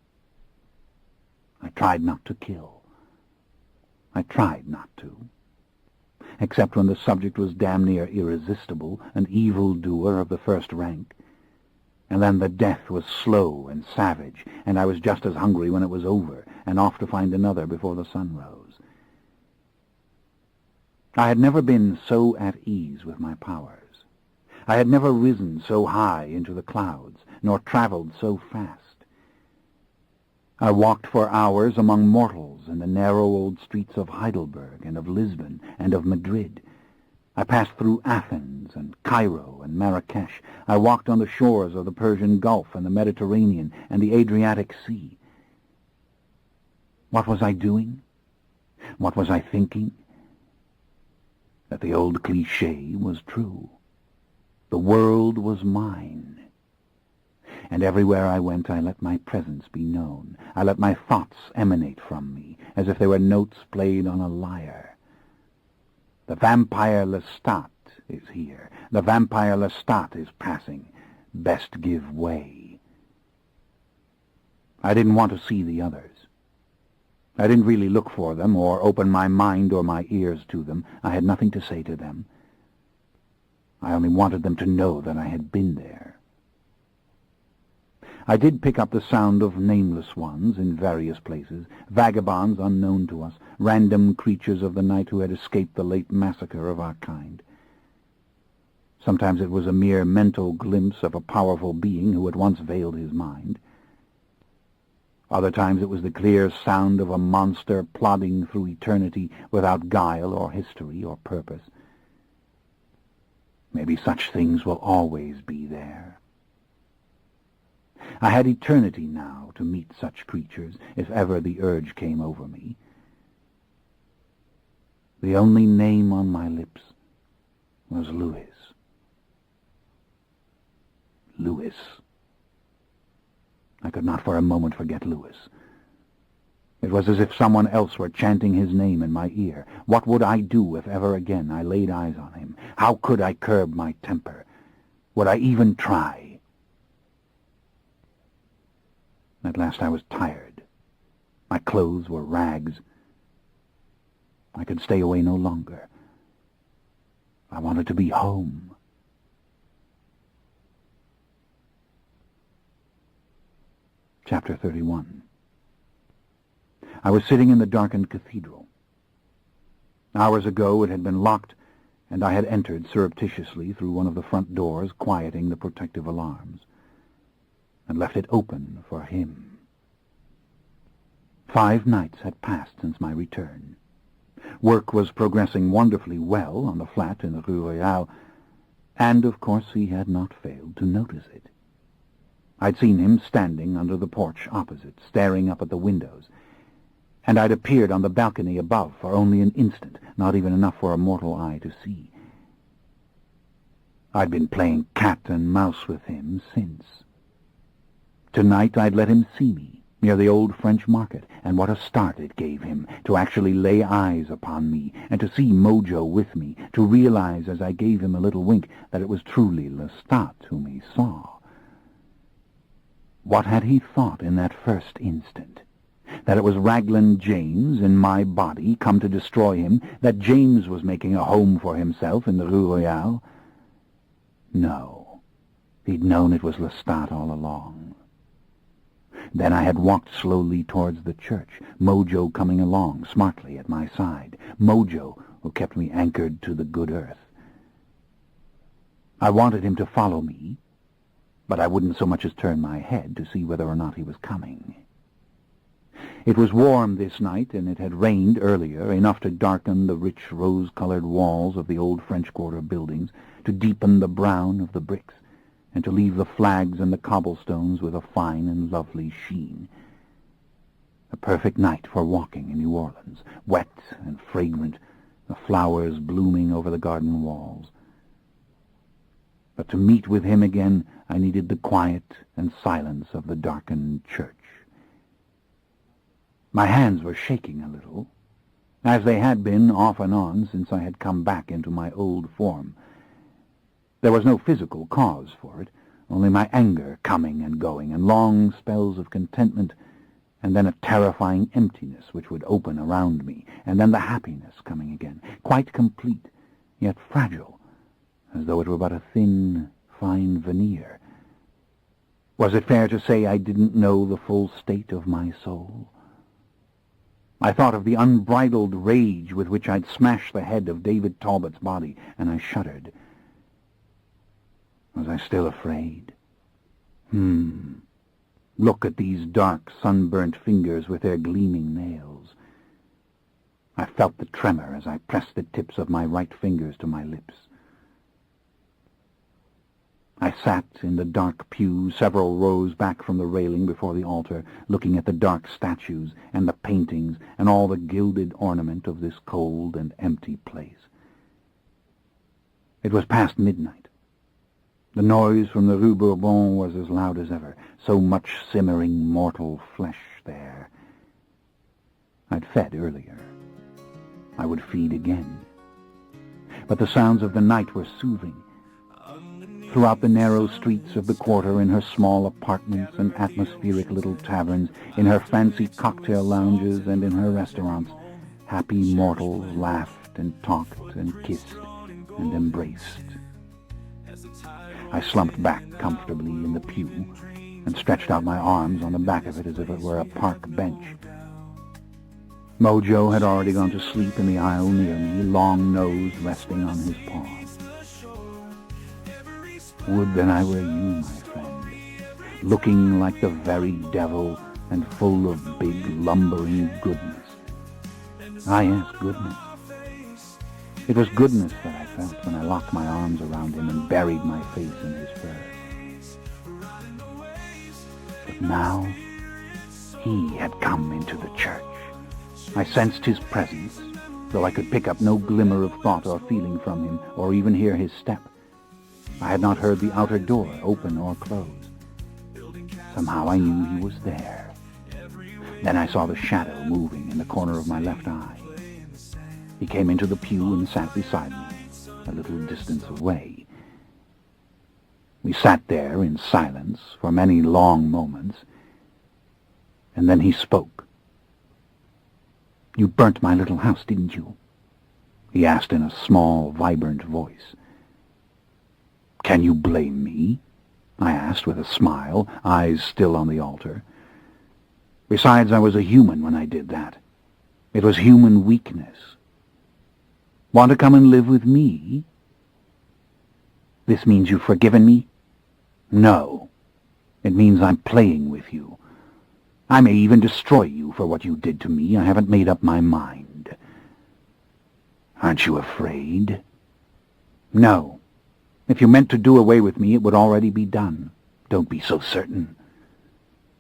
Speaker 1: I tried not to kill. I tried not to. Except when the subject was damn near irresistible, an evildoer of the first rank. And then the death was slow and savage, and I was just as hungry when it was over, and off to find another before the sun rose. I had never been so at ease with my powers. I had never risen so high into the clouds, nor traveled so fast. I walked for hours among mortals in the narrow old streets of Heidelberg and of Lisbon and of Madrid. I passed through Athens and Cairo and Marrakesh. I walked on the shores of the Persian Gulf and the Mediterranean and the Adriatic Sea. What was I doing? What was I thinking? That the old cliché was true. The world was mine. And everywhere I went I let my presence be known. I let my thoughts emanate from me, as if they were notes played on a lyre. The vampire Lestat is here. The vampire Lestat is passing. Best give way. I didn't want to see the others. I didn't really look for them or open my mind or my ears to them. I had nothing to say to them. I only wanted them to know that I had been there. I did pick up the sound of nameless ones in various places, vagabonds unknown to us, random creatures of the night who had escaped the late massacre of our kind. Sometimes it was a mere mental glimpse of a powerful being who had once veiled his mind. Other times it was the clear sound of a monster plodding through eternity without guile or history or purpose. Maybe such things will always be there. I had eternity now to meet such creatures, if ever the urge came over me. The only name on my lips was Louis. Louis. I could not for a moment forget Louis. It was as if someone else were chanting his name in my ear. What would I do if ever again I laid eyes on him? How could I curb my temper? Would I even try? At last I was tired. My clothes were rags. I could stay away no longer. I wanted to be home. Chapter 31. I was sitting in the darkened cathedral. Hours ago it had been locked, and I had entered surreptitiously through one of the front doors, quieting the protective alarms, and left it open for him. 5 nights had passed since my return. Work was progressing wonderfully well on the flat in the Rue Royale, and of course he had not failed to notice it. I'd seen him standing under the porch opposite, staring up at the windows, and I'd appeared on the balcony above for only an instant, not even enough for a mortal eye to see. I'd been playing cat and mouse with him since. Tonight I'd let him see me, near the old French market, and what a start it gave him, to actually lay eyes upon me, and to see Mojo with me, to realize as I gave him a little wink that it was truly Lestat whom he saw. What had he thought in that first instant? That it was Raglan James in my body come to destroy him, that James was making a home for himself in the Rue Royale? No, he'd known it was Lestat all along. Then I had walked slowly towards the church, Mojo coming along smartly at my side, Mojo who kept me anchored to the good earth. I wanted him to follow me, but I wouldn't so much as turn my head to see whether or not he was coming. It was warm this night, and it had rained earlier, enough to darken the rich rose-colored walls of the old French Quarter buildings, to deepen the brown of the bricks, and to leave the flags and the cobblestones with a fine and lovely sheen. A perfect night for walking in New Orleans, wet and fragrant, the flowers blooming over the garden walls. But to meet with him again, I needed the quiet and silence of the darkened church. My hands were shaking a little, as they had been off and on since I had come back into my old form. There was no physical cause for it, only my anger coming and going, and long spells of contentment, and then a terrifying emptiness which would open around me, and then the happiness coming again, quite complete, yet fragile, as though it were but a thin, fine veneer. Was it fair to say I didn't know the full state of my soul? I thought of the unbridled rage with which I'd smashed the head of David Talbot's body, and I shuddered. Was I still afraid? Look at these dark, sunburnt fingers with their gleaming nails. I felt the tremor as I pressed the tips of my right fingers to my lips. I sat in the dark pew several rows back from the railing before the altar, looking at the dark statues and the paintings and all the gilded ornament of this cold and empty place. It was past midnight. The noise from the Rue Bourbon was as loud as ever, so much simmering mortal flesh there. I'd fed earlier. I would feed again. But the sounds of the night were soothing. Throughout the narrow streets of the quarter, in her small apartments and atmospheric little taverns, in her fancy cocktail lounges and in her restaurants, happy mortals laughed and talked and kissed and embraced. I slumped back comfortably in the pew, and stretched out my arms on the back of it as if it were a park bench. Mojo had already gone to sleep in the aisle near me, long nose resting on his paw. Would that I were you, my friend, looking like the very devil and full of big, lumbering goodness. Ah, yes, goodness. It was goodness that I felt when I locked my arms around him and buried my face in his fur. But now, he had come into the church. I sensed his presence, though I could pick up no glimmer of thought or feeling from him, or even hear his step. I had not heard the outer door open or close. Somehow I knew he was there. Then I saw the shadow moving in the corner of my left eye. He came into the pew and sat beside me, a little distance away. We sat there in silence for many long moments, and then he spoke. "You burnt my little house, didn't you?" he asked in a small, vibrant voice. "Can you blame me?" I asked with a smile, eyes still on the altar. Besides, I was a human when I did that. It was human weakness. Want to come and live with me? This means you've forgiven me? No. It means I'm playing with you. I may even destroy you for what you did to me. I haven't made up my mind. Aren't you afraid? No. If you meant to do away with me, it would already be done. Don't be so certain.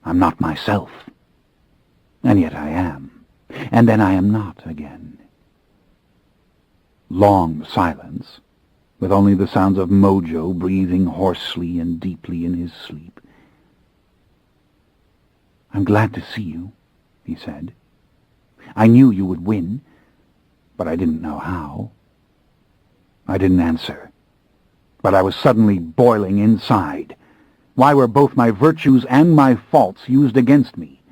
Speaker 1: I'm not myself. And yet I am. And then I am not again. Long silence, with only the sounds of Mojo breathing hoarsely and deeply in his sleep. "I'm glad to see you," he said. "I knew you would win, but I didn't know how." I didn't answer, but I was suddenly boiling inside. Why were both my virtues and my faults used against me?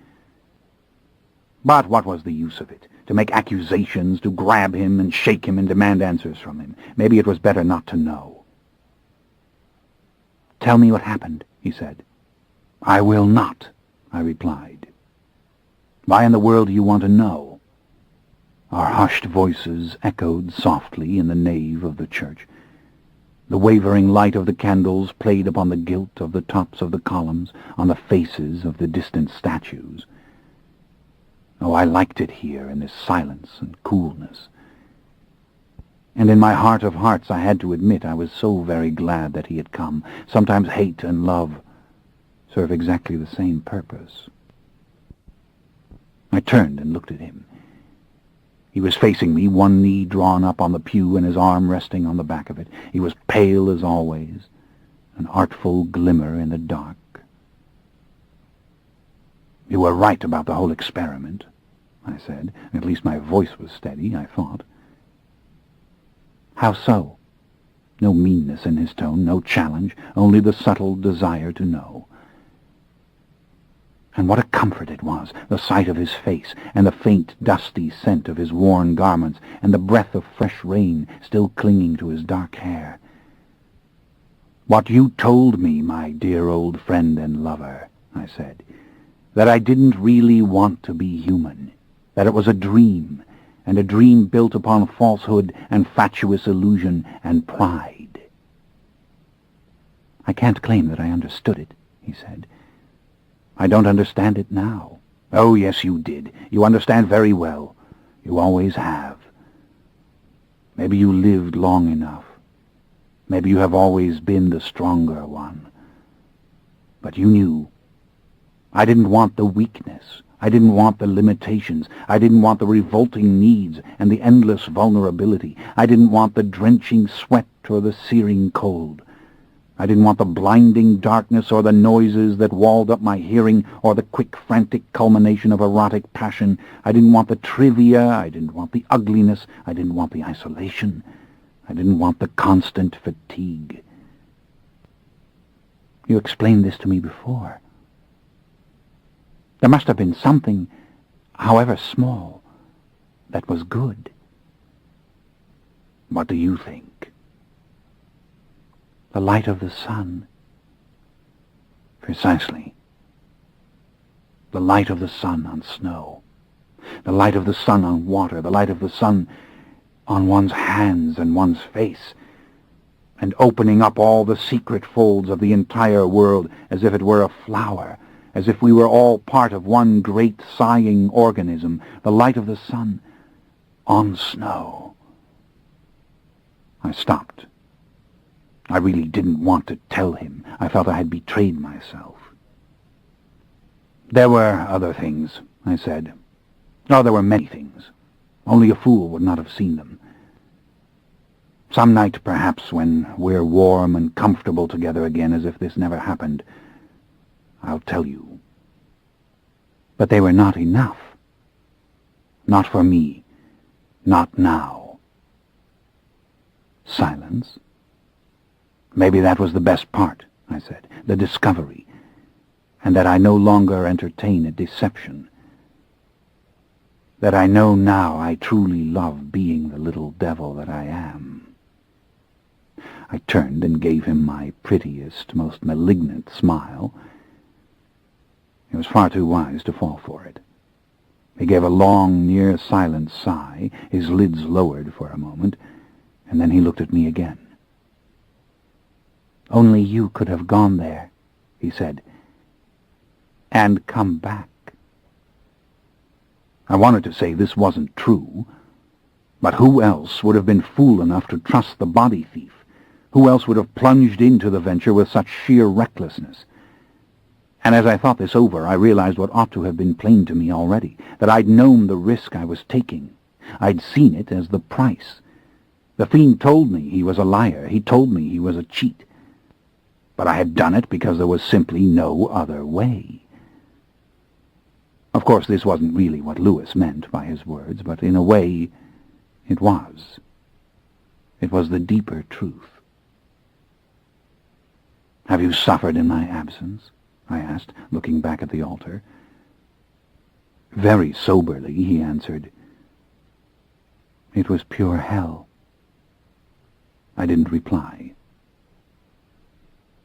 Speaker 1: But what was the use of it? To make accusations, to grab him and shake him and demand answers from him. Maybe it was better not to know. "Tell me what happened," he said. "I will not," I replied. "Why in the world do you want to know?" Our hushed voices echoed softly in the nave of the church. The wavering light of the candles played upon the gilt of the tops of the columns, on the faces of the distant statues. Oh, I liked it here in this silence and coolness. And in my heart of hearts I had to admit I was so very glad that he had come. Sometimes hate and love serve exactly the same purpose. I turned and looked at him. He was facing me, one knee drawn up on the pew and his arm resting on the back of it. He was pale as always, an artful glimmer in the dark. "You were right about the whole experiment," I said. At least my voice was steady, I thought. "How so?" No meanness in his tone, no challenge, only the subtle desire to know. And what a comfort it was, the sight of his face, and the faint, dusty scent of his worn garments, and the breath of fresh rain still clinging to his dark hair. "What you told me, my dear old friend and lover," I said, "that I didn't really want to be human, that it was a dream, and a dream built upon falsehood and fatuous illusion and pride." "I can't claim that I understood it," he said. "I don't understand it now." "Oh, yes, you did. You understand very well. You always have. Maybe you lived long enough. Maybe you have always been the stronger one. But you knew. I didn't want the weakness. I didn't want the limitations. I didn't want the revolting needs and the endless vulnerability. I didn't want the drenching sweat or the searing cold. I didn't want the blinding darkness or the noises that walled up my hearing or the quick, frantic culmination of erotic passion. I didn't want the trivia. I didn't want the ugliness. I didn't want the isolation. I didn't want the constant fatigue. You explained this to me before. There must have been something, however small, that was good. What do you think? The light of the sun. Precisely. The light of the sun on snow, the light of the sun on water, the light of the sun on one's hands and one's face, and opening up all the secret folds of the entire world as if it were a flower, as if we were all part of one great sighing organism, the light of the sun on snow. I stopped. I really didn't want to tell him. I felt I had betrayed myself. There were other things, I said. Oh, there were many things. Only a fool would not have seen them. Some night, perhaps, when we're warm and comfortable together again, as if this never happened, I'll tell you. But they were not enough. Not for me. Not now. Silence. Maybe that was the best part, I said, the discovery, and that I no longer entertain a deception. That I know now I truly love being the little devil that I am. I turned and gave him my prettiest, most malignant smile. He was far too wise to fall for it. He gave a long, near-silent sigh, his lids lowered for a moment, and then he looked at me again. "Only you could have gone there," he said, "and come back." I wanted to say this wasn't true, but who else would have been fool enough to trust the body thief? Who else would have plunged into the venture with such sheer recklessness? And as I thought this over, I realized what ought to have been plain to me already, that I'd known the risk I was taking. I'd seen it as the price. The fiend told me he was a liar. He told me he was a cheat. But I had done it because there was simply no other way. Of course, this wasn't really what Lewis meant by his words, but in a way, it was. It was the deeper truth. "Have you suffered in my absence?" I asked, looking back at the altar. Very soberly, he answered, "It was pure hell." I didn't reply.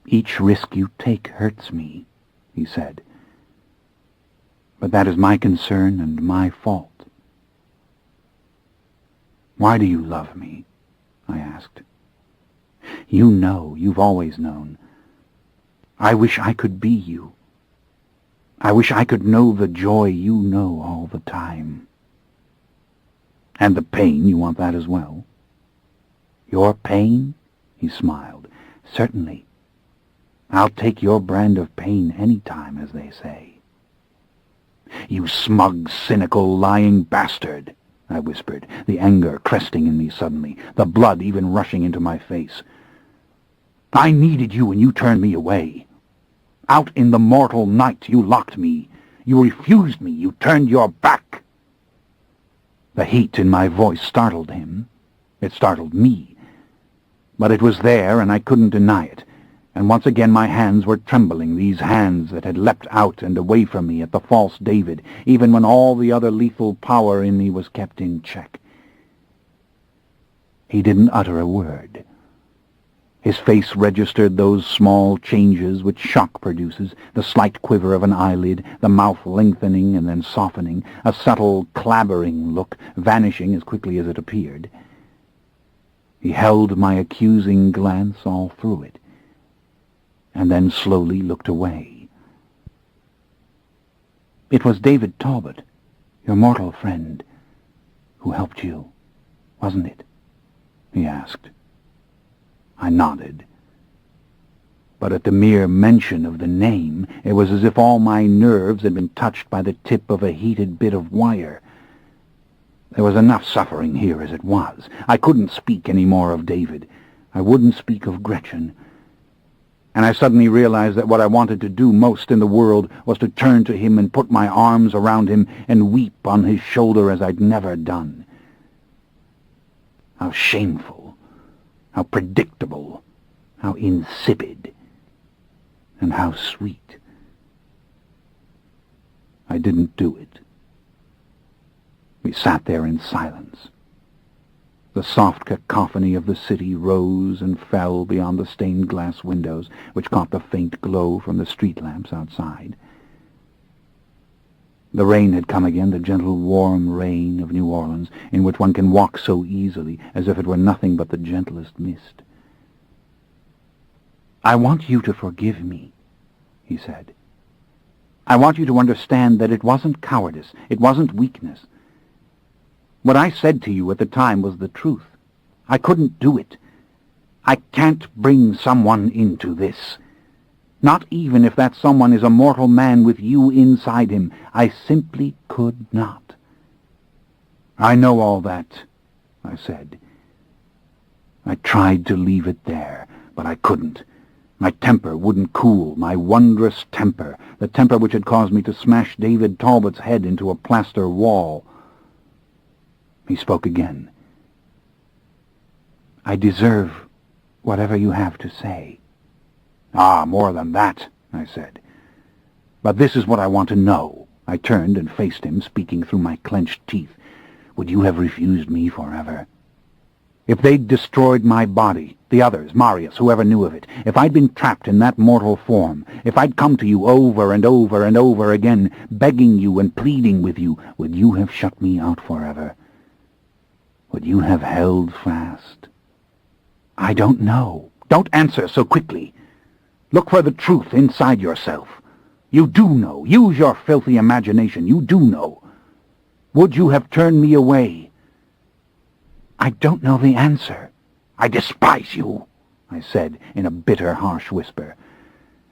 Speaker 1: "Each risk you take hurts me," he said. "But that is my concern and my fault." "Why do you love me?" I asked. "You know, you've always known. I wish I could be you. I wish I could know the joy you know all the time." "And the pain, you want that as well?" "Your pain?" He smiled. "Certainly. I'll take your brand of pain any time, as they say." "You smug, cynical, lying bastard," I whispered, the anger cresting in me suddenly, the blood even rushing into my face. "I needed you and you turned me away. Out in the mortal night you locked me. You refused me. You turned your back." The heat in my voice startled him. It startled me. But it was there, and I couldn't deny it. And once again my hands were trembling, these hands that had leapt out and away from me at the false David, even when all the other lethal power in me was kept in check. He didn't utter a word. His face registered those small changes which shock produces, the slight quiver of an eyelid, the mouth lengthening and then softening, a subtle clabbering look, vanishing as quickly as it appeared. He held my accusing glance all through it, and then slowly looked away. "It was David Talbot, your mortal friend, who helped you, wasn't it?" he asked. I nodded. But at the mere mention of the name, it was as if all my nerves had been touched by the tip of a heated bit of wire. There was enough suffering here as it was. I couldn't speak any more of David. I wouldn't speak of Gretchen. And I suddenly realized that what I wanted to do most in the world was to turn to him and put my arms around him and weep on his shoulder as I'd never done. How shameful. How predictable, how insipid, and how sweet. I didn't do it. We sat there in silence. The soft cacophony of the city rose and fell beyond the stained glass windows, which caught the faint glow from the street lamps outside. The rain had come again, the gentle, warm rain of New Orleans, in which one can walk so easily, as if it were nothing but the gentlest mist. "I want you to forgive me," he said. "I want you to understand that it wasn't cowardice, it wasn't weakness. What I said to you at the time was the truth. I couldn't do it. I can't bring someone into this. Not even if that someone is a mortal man with you inside him. I simply could not." "I know all that," I said. I tried to leave it there, but I couldn't. My temper wouldn't cool, my wondrous temper, the temper which had caused me to smash David Talbot's head into a plaster wall. He spoke again. "I deserve whatever you have to say." "Ah, more than that," I said. "But this is what I want to know." I turned and faced him, speaking through my clenched teeth. "Would you have refused me forever? If they'd destroyed my body, the others, Marius, whoever knew of it, if I'd been trapped in that mortal form, if I'd come to you over and over and over again, begging you and pleading with you, would you have shut me out forever? Would you have held fast?" "I don't know." "Don't answer so quickly. Look for the truth inside yourself. You do know. Use your filthy imagination. You do know. Would you have turned me away?" "I don't know the answer." "I despise you," I said in a bitter, harsh whisper.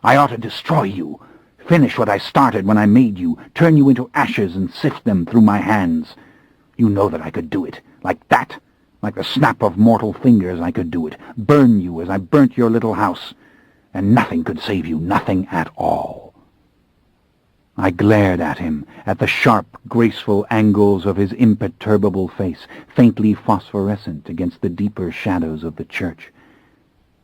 Speaker 1: "I ought to destroy you, finish what I started when I made you, turn you into ashes and sift them through my hands. You know that I could do it, like that, like the snap of mortal fingers I could do it, burn you as I burnt your little house, and nothing could save you, nothing at all." I glared at him, at the sharp, graceful angles of his imperturbable face, faintly phosphorescent against the deeper shadows of the church.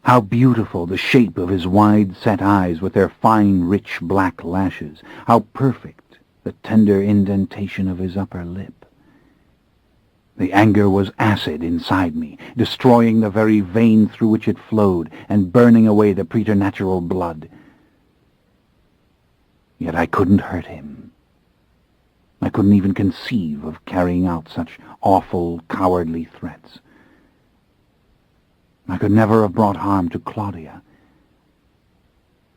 Speaker 1: How beautiful the shape of his wide-set eyes with their fine, rich black lashes. How perfect the tender indentation of his upper lip. The anger was acid inside me, destroying the very vein through which it flowed and burning away the preternatural blood. Yet I couldn't hurt him. I couldn't even conceive of carrying out such awful, cowardly threats. I could never have brought harm to Claudia.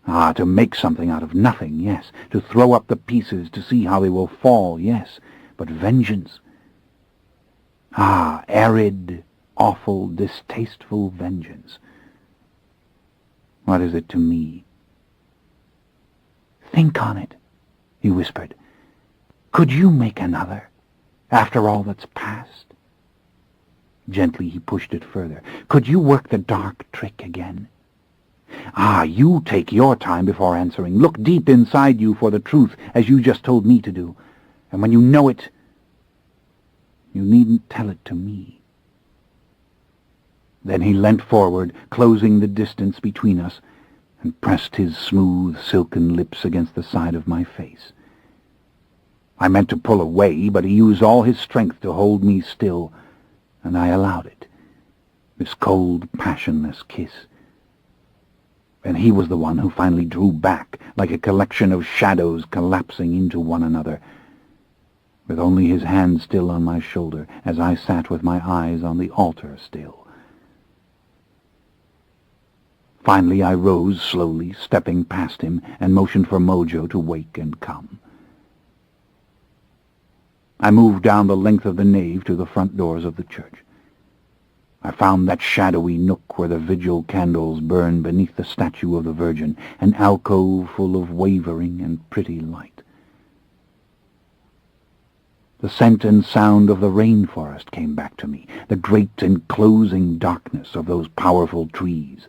Speaker 1: To make something out of nothing, yes. To throw up the pieces to see how they will fall, yes. But vengeance? Arid, awful, distasteful vengeance. What is it to me? "Think on it," he whispered. "Could you make another, after all that's past?" Gently he pushed it further. "Could you work the dark trick again? You take your time before answering. Look deep inside you for the truth, as you just told me to do. And when you know it, you needn't tell it to me." Then he leant forward, closing the distance between us, and pressed his smooth, silken lips against the side of my face. I meant to pull away, but he used all his strength to hold me still, and I allowed it, this cold, passionless kiss. And he was the one who finally drew back, like a collection of shadows collapsing into one another, with only his hand still on my shoulder, as I sat with my eyes on the altar still. Finally I rose slowly, stepping past him, and motioned for Mojo to wake and come. I moved down the length of the nave to the front doors of the church. I found that shadowy nook where the vigil candles burn beneath the statue of the Virgin, an alcove full of wavering and pretty light. The scent and sound of the rainforest came back to me, the great enclosing darkness of those powerful trees.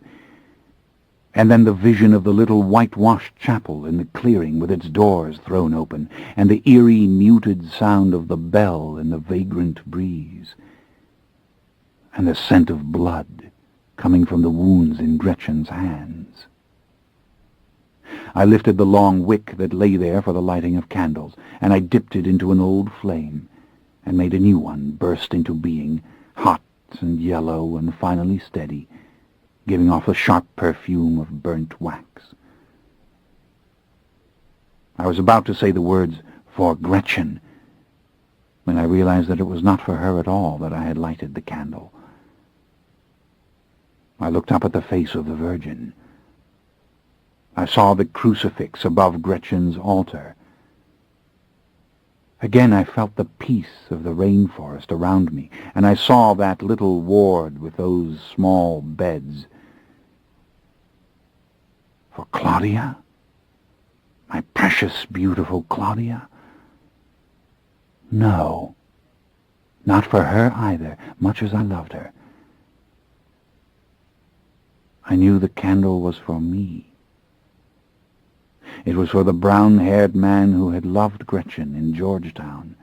Speaker 1: And then the vision of the little whitewashed chapel in the clearing with its doors thrown open, and the eerie, muted sound of the bell in the vagrant breeze, and the scent of blood coming from the wounds in Gretchen's hands. I lifted the long wick that lay there for the lighting of candles, and I dipped it into an old flame, and made a new one burst into being, hot and yellow and finally steady, giving off the sharp perfume of burnt wax. I was about to say the words, For Gretchen, when I realized that it was not for her at all that I had lighted the candle. I looked up at the face of the Virgin. I saw the crucifix above Gretchen's altar. Again I felt the peace of the rainforest around me, and I saw that little ward with those small beds. For Claudia? My precious, beautiful Claudia? No, not for her either, much as I loved her. I knew the candle was for me. It was for the brown-haired man who had loved Gretchen in Georgetown.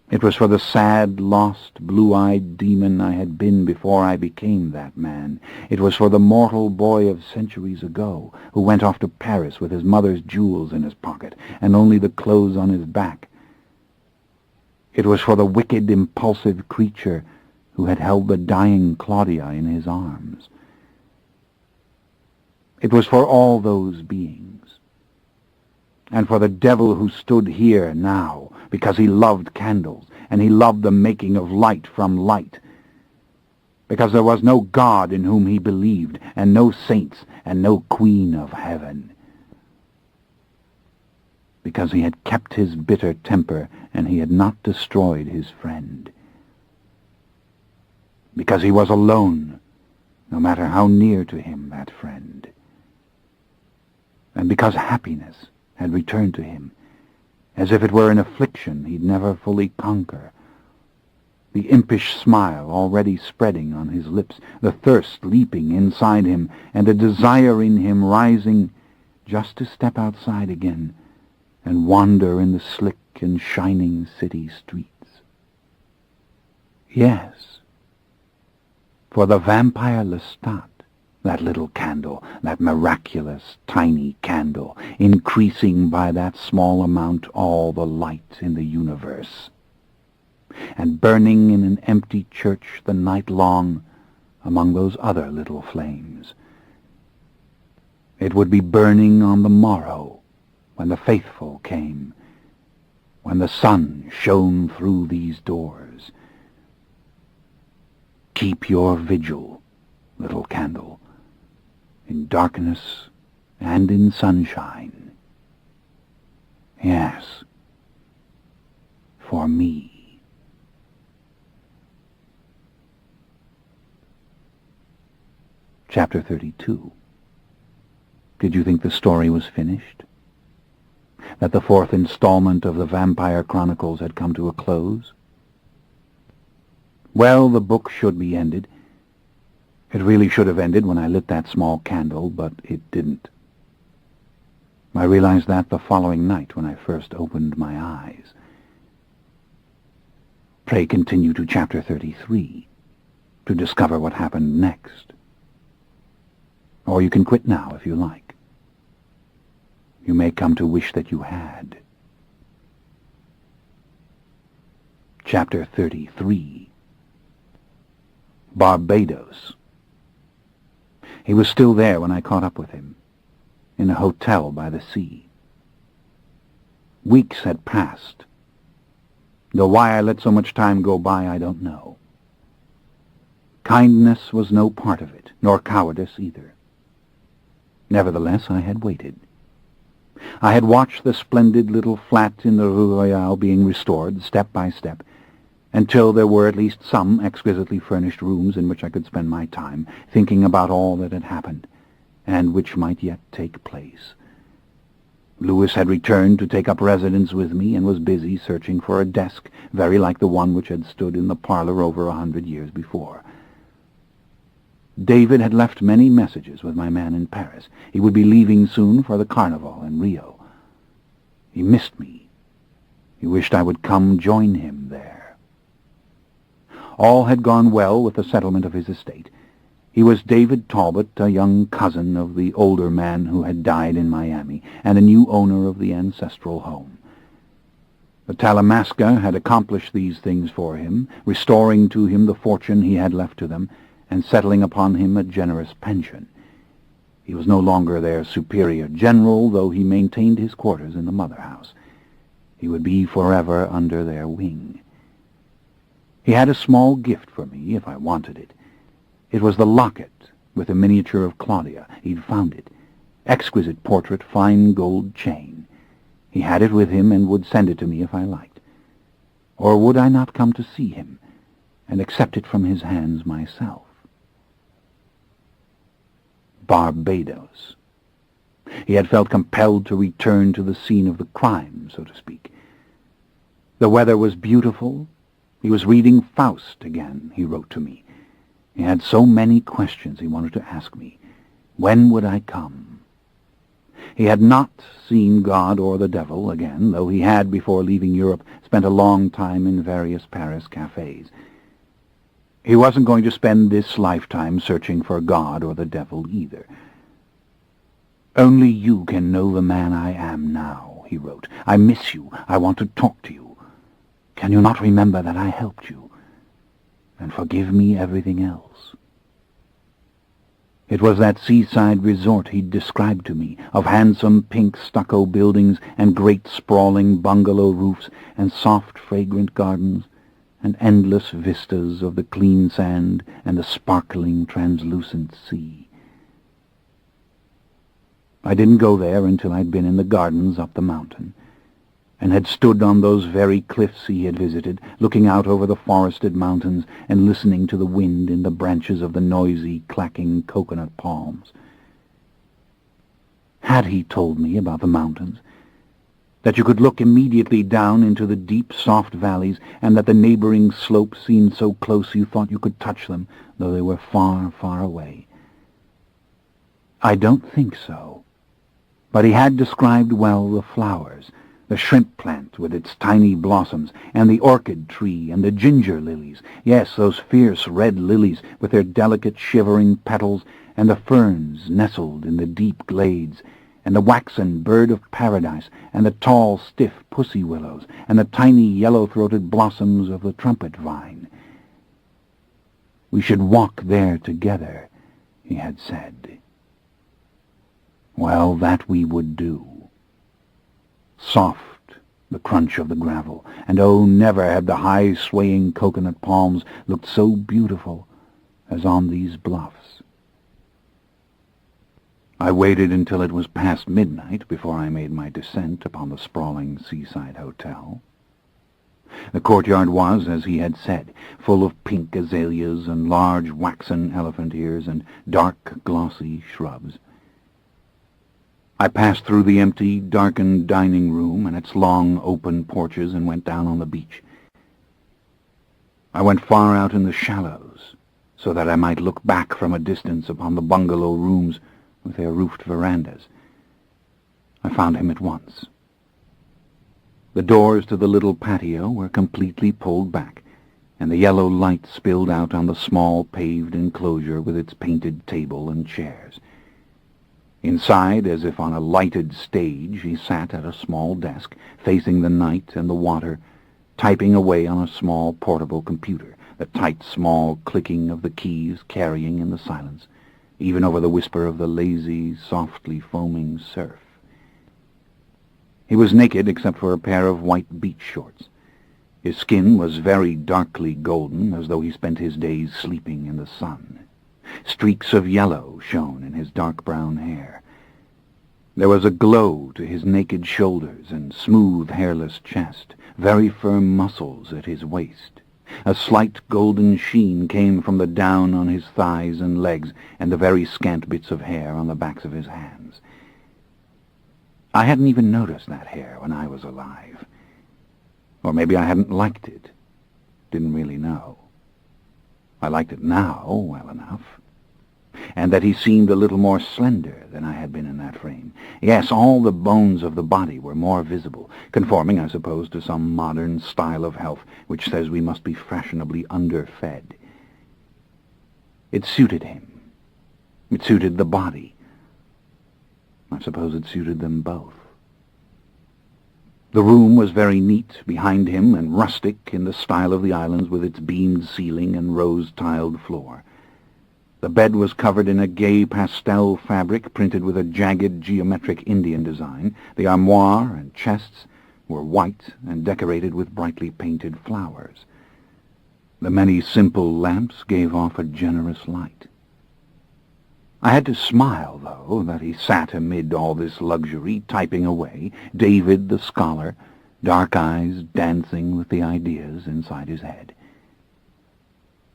Speaker 1: It was for the sad, lost, blue-eyed demon I had been before I became that man. It was for the mortal boy of centuries ago, who went off to Paris with his mother's jewels in his pocket and only the clothes on his back. It was for the wicked, impulsive creature who had held the dying Claudia in his arms. It was for all those beings, and for the devil who stood here now, because he loved candles, and he loved the making of light from light, because there was no God in whom he believed, and no saints, and no Queen of Heaven, because he had kept his bitter temper, and he had not destroyed his friend, because he was alone, no matter how near to him that friend, and because happiness had returned to him, as if it were an affliction he'd never fully conquer, the impish smile already spreading on his lips, the thirst leaping inside him, and a desire in him rising just to step outside again and wander in the slick and shining city streets. Yes, for the vampire Lestat, that little candle, that miraculous tiny candle, increasing by that small amount all the light in the universe, and burning in an empty church the night long among those other little flames. It would be burning on the morrow when the faithful came, when the sun shone through these doors. Keep your vigil, little candle, in darkness and in sunshine. Yes, for me. Chapter 32. Did you think the story was finished? That the fourth installment of the Vampire Chronicles had come to a close? Well, the book should be ended. It really should have ended when I lit that small candle, but it didn't. I realized that the following night when I first opened my eyes. Pray continue to Chapter 33 to discover what happened next. Or you can quit now if you like. You may come to wish that you had. Chapter 33. Barbados. He was still there when I caught up with him, in a hotel by the sea. Weeks had passed, though why I let so much time go by I don't know. Kindness was no part of it, nor cowardice either. Nevertheless, I had waited. I had watched the splendid little flat in the Rue Royale being restored, step by step, until there were at least some exquisitely furnished rooms in which I could spend my time, thinking about all that had happened, and which might yet take place. Louis had returned to take up residence with me, and was busy searching for a desk very like the one which had stood in the parlor over 100 years before. David had left many messages with my man in Paris. He would be leaving soon for the Carnival in Rio. He missed me. He wished I would come join him there. All had gone well with the settlement of his estate. He was David Talbot, a young cousin of the older man who had died in Miami, and a new owner of the ancestral home. The Talamasca had accomplished these things for him, restoring to him the fortune he had left to them, and settling upon him a generous pension. He was no longer their superior general, though he maintained his quarters in the mother house. He would be forever under their wing. He had a small gift for me if I wanted it. It was the locket with a miniature of Claudia. He'd found it. Exquisite portrait, fine gold chain. He had it with him and would send it to me if I liked. Or would I not come to see him and accept it from his hands myself? Barbados. He had felt compelled to return to the scene of the crime, so to speak. The weather was beautiful. He was reading Faust again, he wrote to me. He had so many questions he wanted to ask me. When would I come? He had not seen God or the devil again, though he had, before leaving Europe, spent a long time in various Paris cafes. He wasn't going to spend this lifetime searching for God or the devil either. Only you can know the man I am now, he wrote. I miss you. I want to talk to you. Can you not remember that I helped you? And forgive me everything else. It was that seaside resort he'd described to me, of handsome pink stucco buildings and great sprawling bungalow roofs and soft fragrant gardens and endless vistas of the clean sand and the sparkling translucent sea. I didn't go there until I'd been in the gardens up the mountain, and had stood on those very cliffs he had visited, looking out over the forested mountains and listening to the wind in the branches of the noisy, clacking coconut palms. Had he told me about the mountains, that you could look immediately down into the deep, soft valleys, and that the neighboring slopes seemed so close you thought you could touch them, though they were far, far away? I don't think so. But he had described well the flowers, the shrimp plant with its tiny blossoms, and the orchid tree, and the ginger lilies. Yes, those fierce red lilies with their delicate shivering petals, and the ferns nestled in the deep glades, and the waxen bird of paradise, and the tall, stiff pussy willows, and the tiny yellow-throated blossoms of the trumpet vine. We should walk there together, he had said. Well, that we would do. Soft, the crunch of the gravel, and oh, never had the high swaying coconut palms looked so beautiful as on these bluffs. I waited until it was past midnight before I made my descent upon the sprawling seaside hotel. The courtyard was, as he had said, full of pink azaleas and large waxen elephant ears and dark, glossy shrubs. I passed through the empty, darkened dining room and its long, open porches and went down on the beach. I went far out in the shallows, so that I might look back from a distance upon the bungalow rooms with their roofed verandas. I found him at once. The doors to the little patio were completely pulled back, and the yellow light spilled out on the small paved enclosure with its painted table and chairs. Inside, as if on a lighted stage, he sat at a small desk, facing the night and the water, typing away on a small portable computer, the tight, small clicking of the keys carrying in the silence, even over the whisper of the lazy, softly foaming surf. He was naked except for a pair of white beach shorts. His skin was very darkly golden, as though he spent his days sleeping in the sun. Streaks of yellow shone in his dark brown hair. There was a glow to his naked shoulders and smooth, hairless chest, very firm muscles at his waist. A slight golden sheen came from the down on his thighs and legs and the very scant bits of hair on the backs of his hands. I hadn't even noticed that hair when I was alive. Or maybe I hadn't liked it. Didn't really know. I liked it now well enough. And that he seemed a little more slender than I had been in that frame. Yes, all the bones of the body were more visible, conforming, I suppose, to some modern style of health which says we must be fashionably underfed. It suited him. It suited the body. I suppose it suited them both. The room was very neat behind him and rustic in the style of the islands, with its beamed ceiling and rose-tiled floor. The bed was covered in a gay pastel fabric printed with a jagged geometric Indian design. The armoire and chests were white and decorated with brightly painted flowers. The many simple lamps gave off a generous light. I had to smile, though, that he sat amid all this luxury, typing away, David the scholar, dark eyes dancing with the ideas inside his head.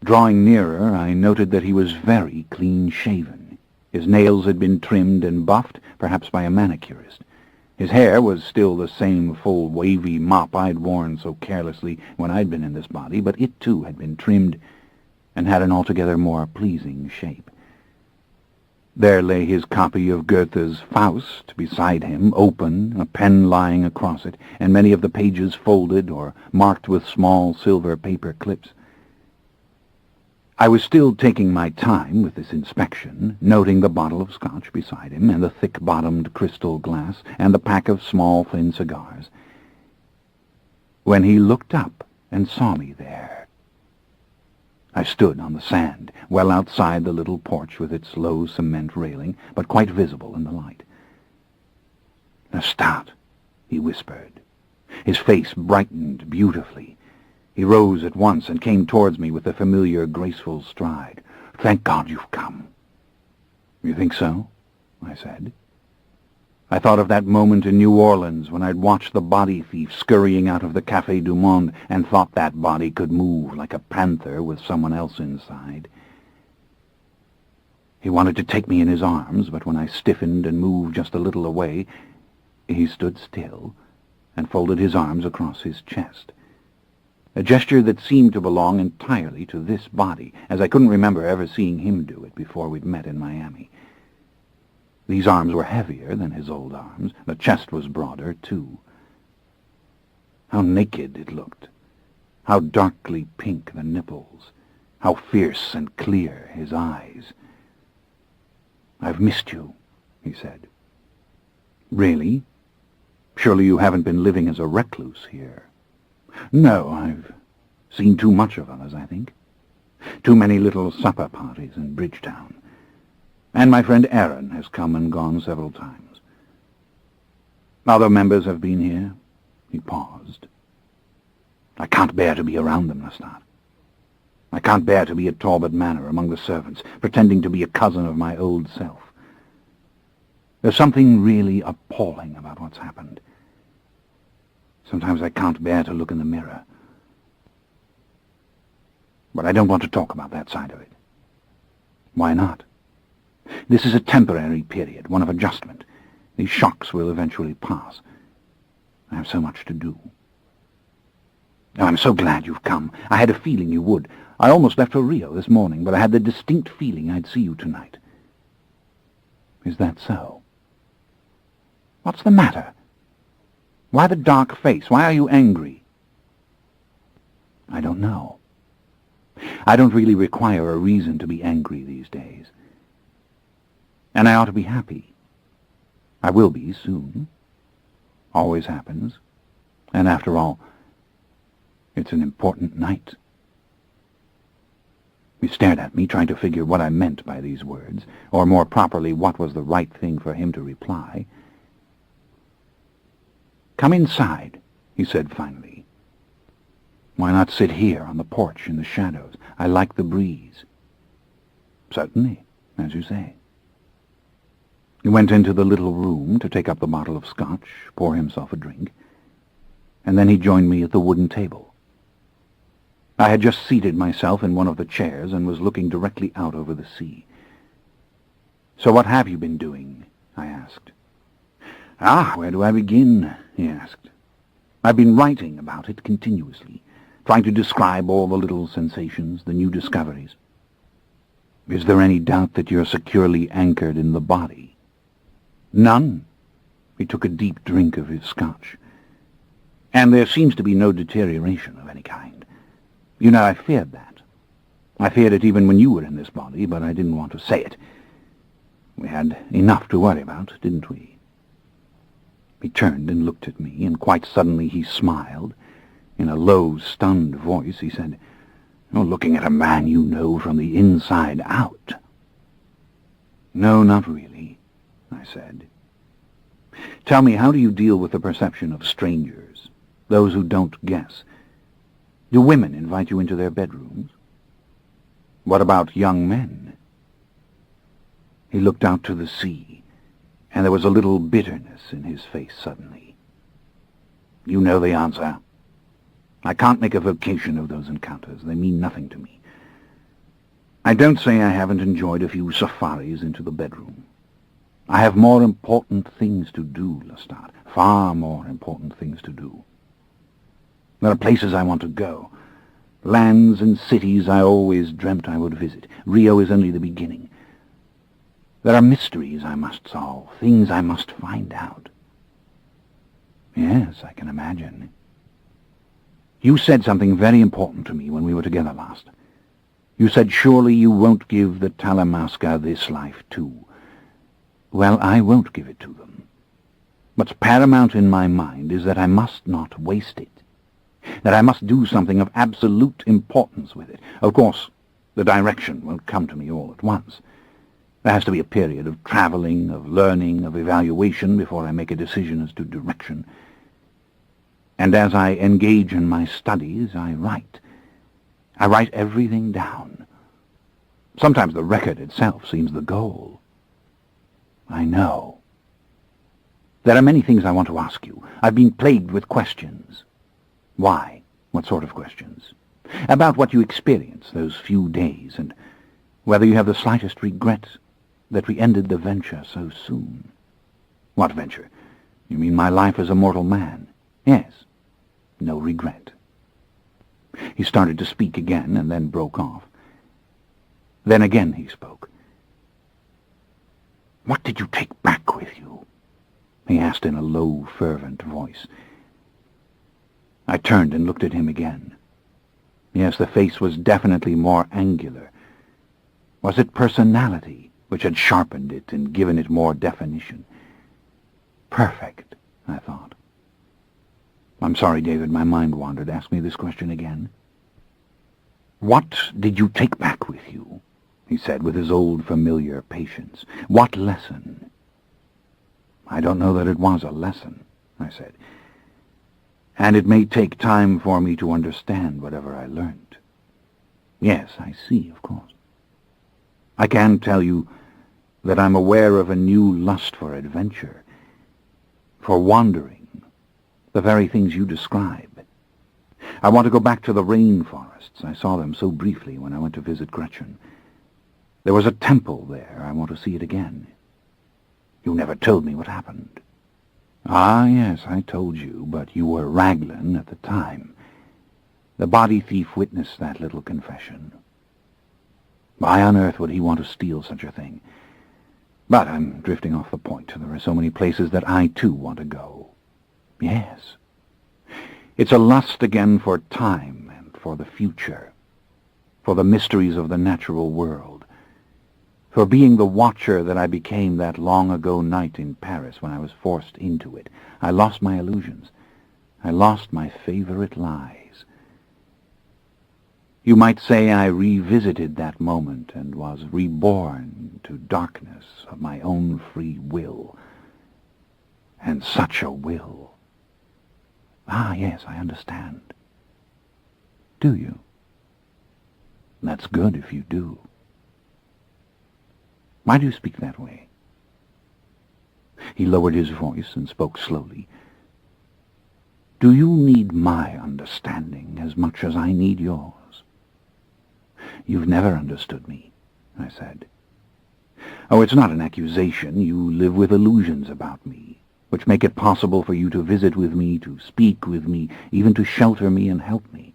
Speaker 1: Drawing nearer, I noted that he was very clean-shaven. His nails had been trimmed and buffed, perhaps by a manicurist. His hair was still the same full, wavy mop I'd worn so carelessly when I'd been in this body, but it, too, had been trimmed and had an altogether more pleasing shape. There lay his copy of Goethe's Faust beside him, open, a pen lying across it, and many of the pages folded or marked with small silver paper clips. I was still taking my time with this inspection, noting the bottle of scotch beside him, and the thick-bottomed crystal glass, and the pack of small, thin cigars, when he looked up and saw me there. I stood on the sand, well outside the little porch with its low cement railing, but quite visible in the light. "Lestat," he whispered. His face brightened beautifully. He rose at once and came towards me with the familiar, graceful stride. "Thank God you've come." "You think so?" I said. I thought of that moment in New Orleans when I'd watched the body thief scurrying out of the Café du Monde and thought that body could move like a panther with someone else inside. He wanted to take me in his arms, but when I stiffened and moved just a little away, he stood still and folded his arms across his chest. A gesture that seemed to belong entirely to this body, as I couldn't remember ever seeing him do it before we'd met in Miami. These arms were heavier than his old arms. The chest was broader, too. How naked it looked. How darkly pink the nipples. How fierce and clear his eyes. "I've missed you," he said. "Really? Surely you haven't been living as a recluse here." "No, I've seen too much of others, I think. Too many little supper parties in Bridgetown. And my friend Aaron has come and gone several times. Other members have been here." He paused. "I can't bear to be around them, Lestat. I can't bear to be at Talbot Manor among the servants, pretending to be a cousin of my old self. There's something really appalling about what's happened. Sometimes I can't bear to look in the mirror. But I don't want to talk about that side of it." "Why not?" "This is a temporary period, one of adjustment. These shocks will eventually pass. I have so much to do." "Oh, I'm so glad you've come. I had a feeling you would. I almost left for Rio this morning, but I had the distinct feeling I'd see you tonight." "Is that so?" "What's the matter? Why the dark face? Why are you angry?" "I don't know. I don't really require a reason to be angry these days. And I ought to be happy. I will be soon. Always happens. And after all, it's an important night." He stared at me, trying to figure what I meant by these words, or more properly, what was the right thing for him to reply. "Come inside," he said finally. "Why not sit here on the porch in the shadows? I like the breeze." "Certainly, as you say." He went into the little room to take up the bottle of scotch, pour himself a drink, and then he joined me at the wooden table. I had just seated myself in one of the chairs and was looking directly out over the sea. "So what have you been doing?" I asked. "Where do I begin?" he asked. "I've been writing about it continuously, trying to describe all the little sensations, the new discoveries." "Is there any doubt that you're securely anchored in the body?" "None." He took a deep drink of his scotch. "And there seems to be no deterioration of any kind. You know, I feared that. I feared it even when you were in this body, but I didn't want to say it. We had enough to worry about, didn't we?" He turned and looked at me, and quite suddenly he smiled. In a low, stunned voice, he said, "You're looking at a man you know from the inside out." "No, not really," I said. "Tell me, how do you deal with the perception of strangers? those who don't guess. Do women invite you into their bedrooms? What about young men? He looked out to the sea, and there was a little bitterness in his face suddenly. You know the answer. I can't make a vocation of those encounters. They mean nothing to me. I don't say I haven't enjoyed a few safaris into the bedroom. I have more important things to do, Lestat, far more important things to do. There are places I want to go, lands and cities I always dreamt I would visit. Rio is only the beginning. There are mysteries I must solve, things I must find out. Yes, I can imagine. You said something very important to me when we were together last. You said, surely you won't give the Talamasca this life too. Well, I won't give it to them. What's paramount in my mind is that I must not waste it, that I must do something of absolute importance with it. Of course, the direction won't come to me all at once. There has to be a period of traveling, of learning, of evaluation before I make a decision as to direction. And as I engage in my studies, I write. I write everything down. Sometimes the record itself seems the goal. I know. There are many things I want to ask you. I've been plagued with questions. Why? What sort of questions? About what you experienced those few days, and whether you have the slightest regret that we ended the venture so soon. What venture? You mean my life as a mortal man? Yes. No regret. He started to speak again, and then broke off. Then again he spoke. What did you take back with you? He asked in a low, fervent voice. I turned and looked at him again. Yes, the face was definitely more angular. Was it personality which had sharpened it and given it more definition? Perfect, I thought. I'm sorry, David, my mind wandered. Ask me this question again. What did you take back with you? He said with his old familiar patience. What lesson? I don't know that it was a lesson, I said. And it may take time for me to understand whatever I learned. Yes, I see, of course. I can tell you that I'm aware of a new lust for adventure, for wandering, the very things you describe. I want to go back to the rainforests. I saw them so briefly when I went to visit Gretchen. There was a temple there. I want to see it again. You never told me what happened. Ah, yes, I told you, but you were Raglan at the time. The body thief witnessed that little confession. Why on earth would he want to steal such a thing? But I'm drifting off the point. There are so many places that I, too, want to go. Yes. It's a lust again for time and for the future, for the mysteries of the natural world, for being the watcher that I became that long-ago night in Paris when I was forced into it. I lost my illusions. I lost my favorite lies. You might say I revisited that moment and was reborn to darkness of my own free will. And such a will. Ah, yes, I understand. Do you? That's good if you do. Why do you speak that way? He lowered his voice and spoke slowly. Do you need my understanding as much as I need yours? You've never understood me, I said. Oh, it's not an accusation. You live with illusions about me, which make it possible for you to visit with me, to speak with me, even to shelter me and help me.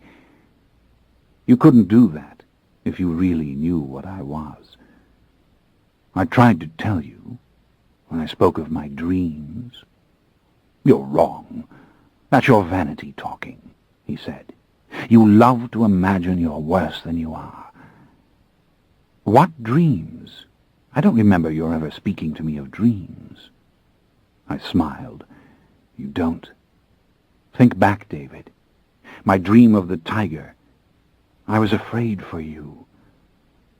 Speaker 1: You couldn't do that if you really knew what I was. I tried to tell you when I spoke of my dreams. You're wrong. That's your vanity talking, he said. You love to imagine you're worse than you are. What dreams? I don't remember your ever speaking to me of dreams. I smiled. You don't. Think back, David. My dream of the tiger. I was afraid for you.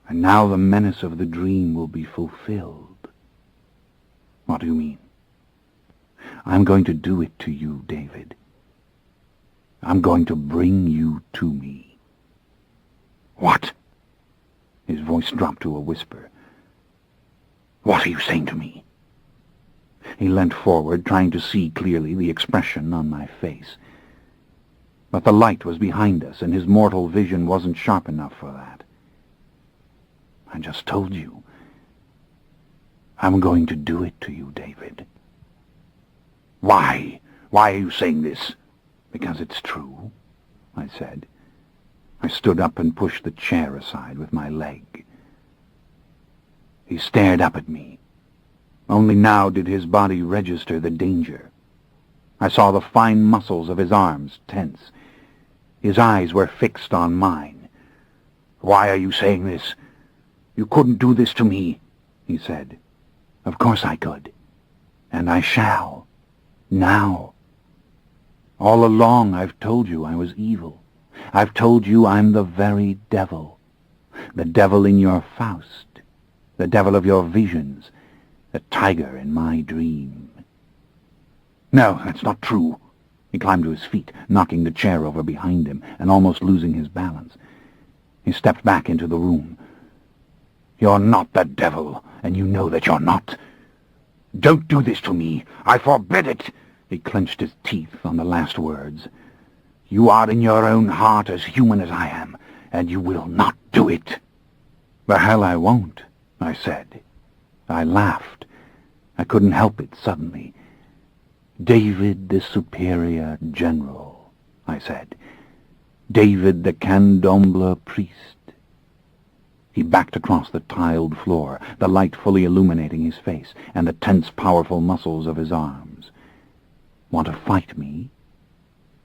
Speaker 1: And now the menace of the dream will be fulfilled. What do you mean? I'm going to do it to you, David. I'm going to bring you to me." "What?" His voice dropped to a whisper. "What are you saying to me?" He leant forward, trying to see clearly the expression on my face. But the light was behind us, and his mortal vision wasn't sharp enough for that. "I just told you. I'm going to do it to you, David." "Why? Why are you saying this?" "Because it's true," I said. I stood up and pushed the chair aside with my leg. He stared up at me. Only now did his body register the danger. I saw the fine muscles of his arms tense. His eyes were fixed on mine. "Why are you saying this? You couldn't do this to me," he said. "Of course I could. And I shall. Now. All along I've told you I was evil. I've told you I'm the very devil. The devil in your Faust. The devil of your visions. The tiger in my dream." "No, that's not true." He climbed to his feet, knocking the chair over behind him and almost losing his balance. He stepped back into the room. "You're not the devil, and you know that you're not. Don't do this to me. I forbid it." He clenched his teeth on the last words. "You are in your own heart as human as I am, and you will not do it." "The hell I won't," I said. I laughed. I couldn't help it suddenly. "David the Superior General," I said. "David the Candomblé Priest." He backed across the tiled floor, the light fully illuminating his face and the tense, powerful muscles of his arms. "Want to fight me?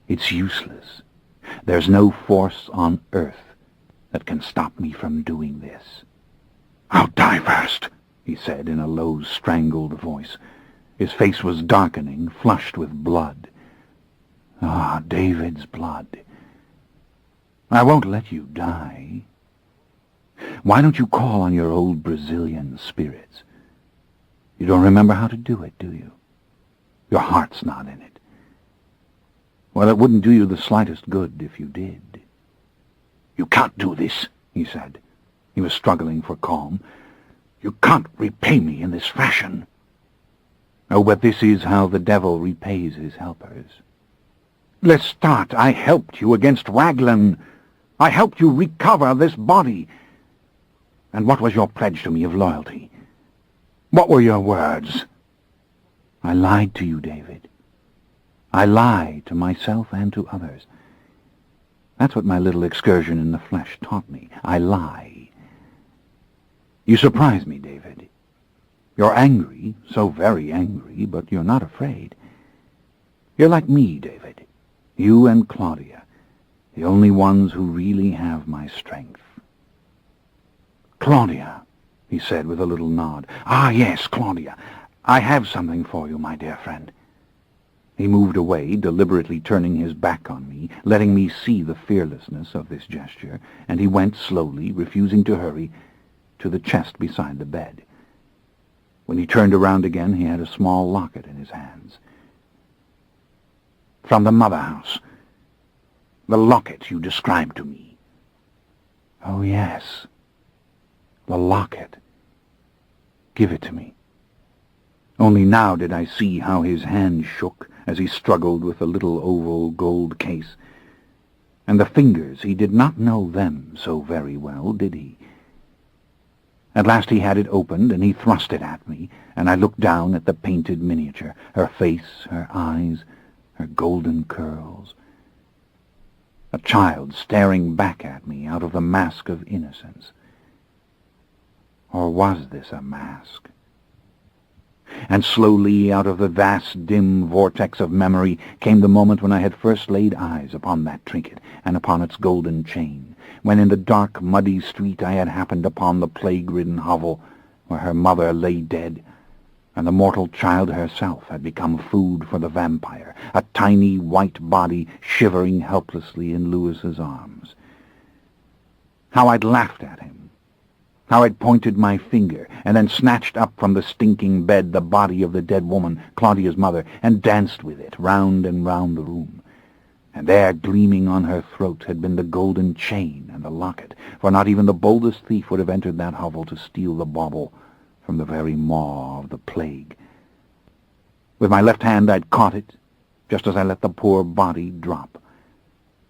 Speaker 1: It's useless. There's no force on earth that can stop me from doing this." "I'll die first," he said in a low, strangled voice. His face was darkening, flushed with blood. Ah, David's blood. "I won't let you die. Why don't you call on your old Brazilian spirits? You don't remember how to do it, do you? Your heart's not in it. Well, it wouldn't do you the slightest good if you did." "You can't do this," he said. He was struggling for calm. "You can't repay me in this fashion." "Oh, but this is how the devil repays his helpers." "Lestat, I helped you against Raglan. I helped you recover this body. And what was your pledge to me of loyalty? What were your words?" "I lied to you, David. I lie to myself and to others. That's what my little excursion in the flesh taught me. I lie. You surprise me, David. You're angry, so very angry, but you're not afraid. You're like me, David. You and Claudia, the only ones who really have my strength." "Claudia," he said with a little nod. "Ah, yes, Claudia. I have something for you, my dear friend." He moved away, deliberately turning his back on me, letting me see the fearlessness of this gesture, and he went slowly, refusing to hurry, to the chest beside the bed. When he turned around again, he had a small locket in his hands. "From the mother house. The locket you described to me." "Oh, yes. The locket. Give it to me." Only now did I see how his hand shook as he struggled with the little oval gold case. And the fingers, he did not know them so very well, did he? At last he had it opened, and he thrust it at me, and I looked down at the painted miniature, her face, her eyes, her golden curls. A child staring back at me out of the mask of innocence. Or was this a mask? And slowly out of the vast, dim vortex of memory came the moment when I had first laid eyes upon that trinket and upon its golden chain, when in the dark, muddy street I had happened upon the plague-ridden hovel where her mother lay dead, and the mortal child herself had become food for the vampire, a tiny white body shivering helplessly in Louis's arms. How I'd laughed at him. How I'd pointed my finger, and then snatched up from the stinking bed the body of the dead woman, Claudia's mother, and danced with it round and round the room. And there, gleaming on her throat, had been the golden chain and the locket, for not even the boldest thief would have entered that hovel to steal the bauble from the very maw of the plague. With my left hand I'd caught it, just as I let the poor body drop.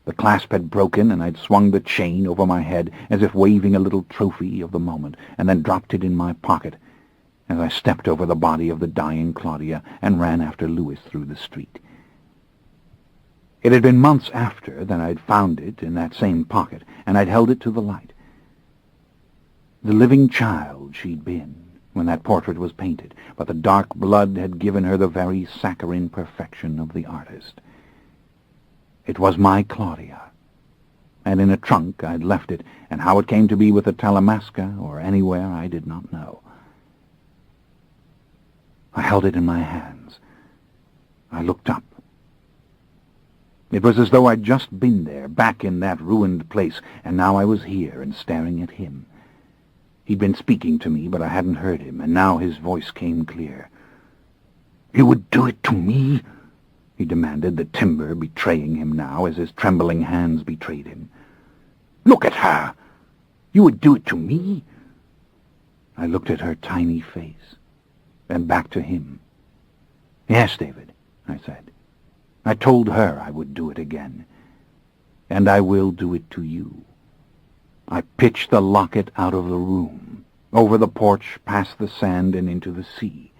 Speaker 1: The clasp had broken, and I'd swung the chain over my head as if waving a little trophy of the moment, and then dropped it in my pocket as I stepped over the body of the dying Claudia and ran after Louis through the street. It had been months after that I'd found it in that same pocket, and I'd held it to the light. The living child she'd been when that portrait was painted, but the dark blood had given her the very saccharine perfection of the artist. It was my Claudia, and in a trunk I'd left it, and how it came to be with the Talamasca or anywhere I did not know. I held it in my hands. I looked up. It was as though I'd just been there, back in that ruined place, and now I was here and staring at him. He'd been speaking to me, but I hadn't heard him, and now his voice came clear. "You would do it to me?" he demanded, the timber betraying him now as his trembling hands betrayed him. "Look at her! You would do it to me?" I looked at her tiny face, then back to him. "Yes, David," I said. "I told her I would do it again, and I will do it to you." I pitched the locket out of the room, over the porch, past the sand, and into the sea.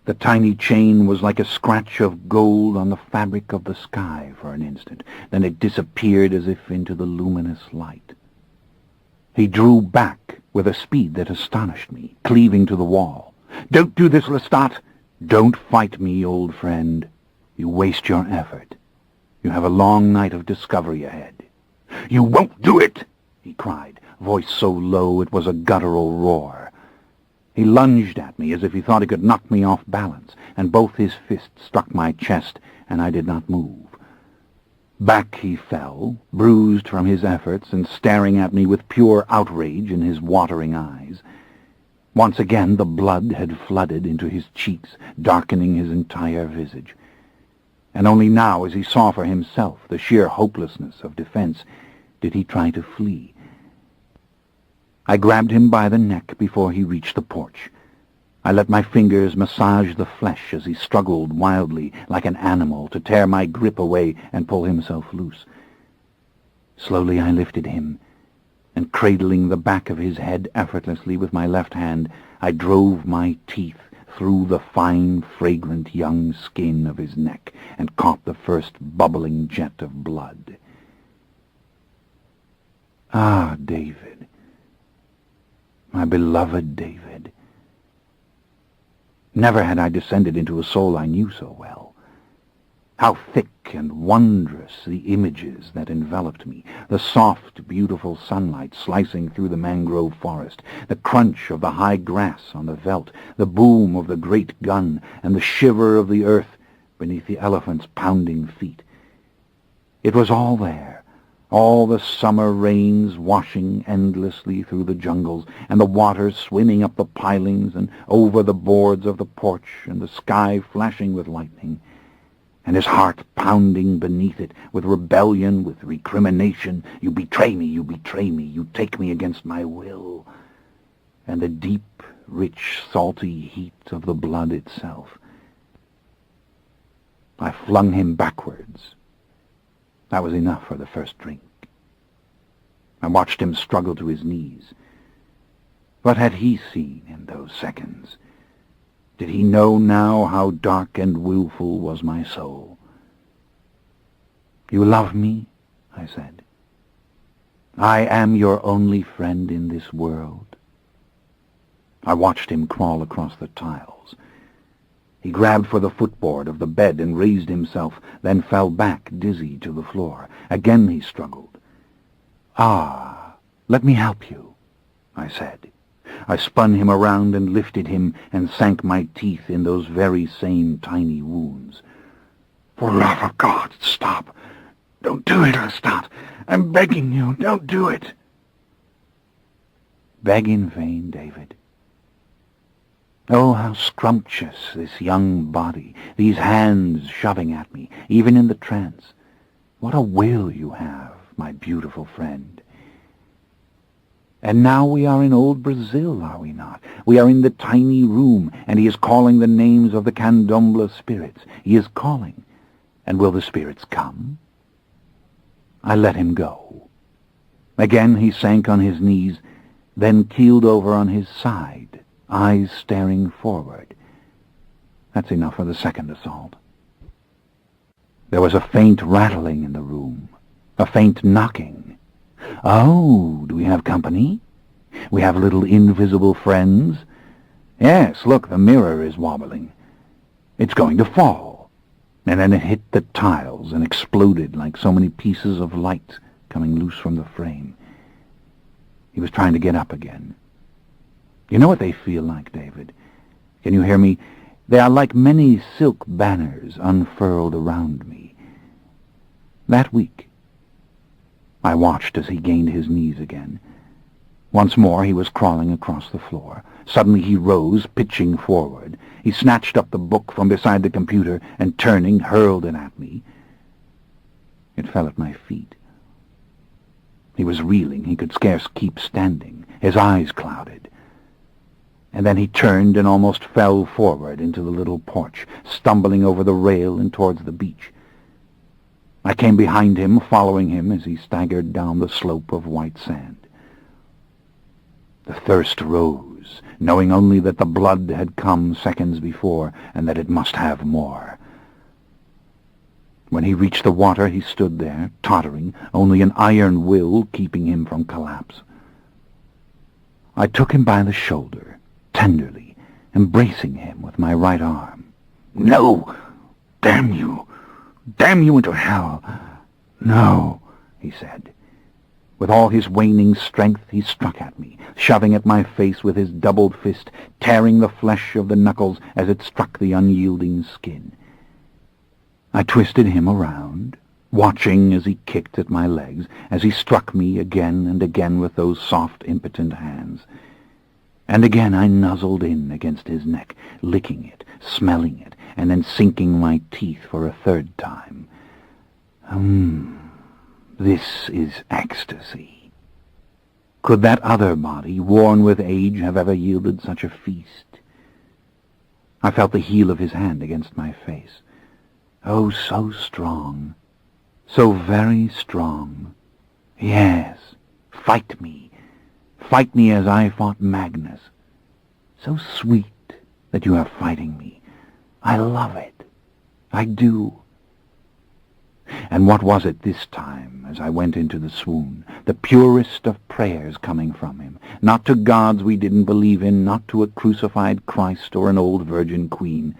Speaker 1: The tiny chain was like a scratch of gold on the fabric of the sky for an instant. Then it disappeared as if into the luminous light. He drew back with a speed that astonished me, cleaving to the wall. "Don't do this, Lestat! Don't fight me, old friend. You waste your effort. You have a long night of discovery ahead." "You won't do it!" he cried, voice so low it was a guttural roar. He lunged at me as if he thought he could knock me off balance, and both his fists struck my chest, and I did not move. Back he fell, bruised from his efforts, and staring at me with pure outrage in his watering eyes. Once again the blood had flooded into his cheeks, darkening his entire visage. And only now, as he saw for himself the sheer hopelessness of defense, did he try to flee. I grabbed him by the neck before he reached the porch. I let my fingers massage the flesh as he struggled wildly, like an animal, to tear my grip away and pull himself loose. Slowly I lifted him, and cradling the back of his head effortlessly with my left hand, I drove my teeth through the fine, fragrant young skin of his neck and caught the first bubbling jet of blood. Ah, David, my beloved David. Never had I descended into a soul I knew so well. How thick and wondrous the images that enveloped me, the soft, beautiful sunlight slicing through the mangrove forest, the crunch of the high grass on the veldt, the boom of the great gun, and the shiver of the earth beneath the elephant's pounding feet. It was all there, all the summer rains washing endlessly through the jungles, and the waters swimming up the pilings and over the boards of the porch, and the sky flashing with lightning, and his heart pounding beneath it with rebellion, with recrimination. "You betray me, you betray me, you take me against my will," and the deep, rich, salty heat of the blood itself. I flung him backwards. That was enough for the first drink. I watched him struggle to his knees. What had he seen in those seconds? Did he know now how dark and willful was my soul? "You love me?" I said. "I am your only friend in this world." I watched him crawl across the tiles. He grabbed for the footboard of the bed and raised himself, then fell back dizzy to the floor. Again he struggled. "Ah, let me help you," I said. I spun him around and lifted him and sank my teeth in those very same tiny wounds. "For love of God, stop! Don't do it, Lestat! I'm begging you, don't do it!" Beg in vain, David. Oh, how scrumptious this young body, these hands shoving at me, even in the trance. What a will you have, my beautiful friend. And now we are in old Brazil, are we not? We are in the tiny room, and he is calling the names of the candomblé spirits. He is calling. And will the spirits come? I let him go. Again he sank on his knees, then keeled over on his side, eyes staring forward. That's enough for the second assault. There was a faint rattling in the room, a faint knocking. Oh, do we have company? We have little invisible friends? Yes, look, the mirror is wobbling. It's going to fall. And then it hit the tiles and exploded like so many pieces of light coming loose from the frame. He was trying to get up again. You know what they feel like, David? Can you hear me? They are like many silk banners unfurled around me. That week, I watched as he gained his knees again. Once more he was crawling across the floor. Suddenly he rose, pitching forward. He snatched up the book from beside the computer and, turning, hurled it at me. It fell at my feet. He was reeling. He could scarce keep standing. His eyes clouded. And then he turned and almost fell forward into the little porch, stumbling over the rail and towards the beach. I came behind him, following him as he staggered down the slope of white sand. The thirst rose, knowing only that the blood had come seconds before and that it must have more. When he reached the water, he stood there, tottering, only an iron will keeping him from collapse. I took him by the shoulder, tenderly, embracing him with my right arm. "No! Damn you! Damn you into hell! No," he said. With all his waning strength he struck at me, shoving at my face with his doubled fist, tearing the flesh of the knuckles as it struck the unyielding skin. I twisted him around, watching as he kicked at my legs, as he struck me again and again with those soft, impotent hands. And again I nuzzled in against his neck, licking it, smelling it, and then sinking my teeth for a third time. This is ecstasy. Could that other body, worn with age, have ever yielded such a feast? I felt the heel of his hand against my face. Oh, so strong, so very strong. Yes, fight me as I fought Magnus. So sweet that you are fighting me. I love it. I do. And what was it this time, as I went into the swoon? The purest of prayers coming from him, not to gods we didn't believe in, not to a crucified Christ or an old virgin queen,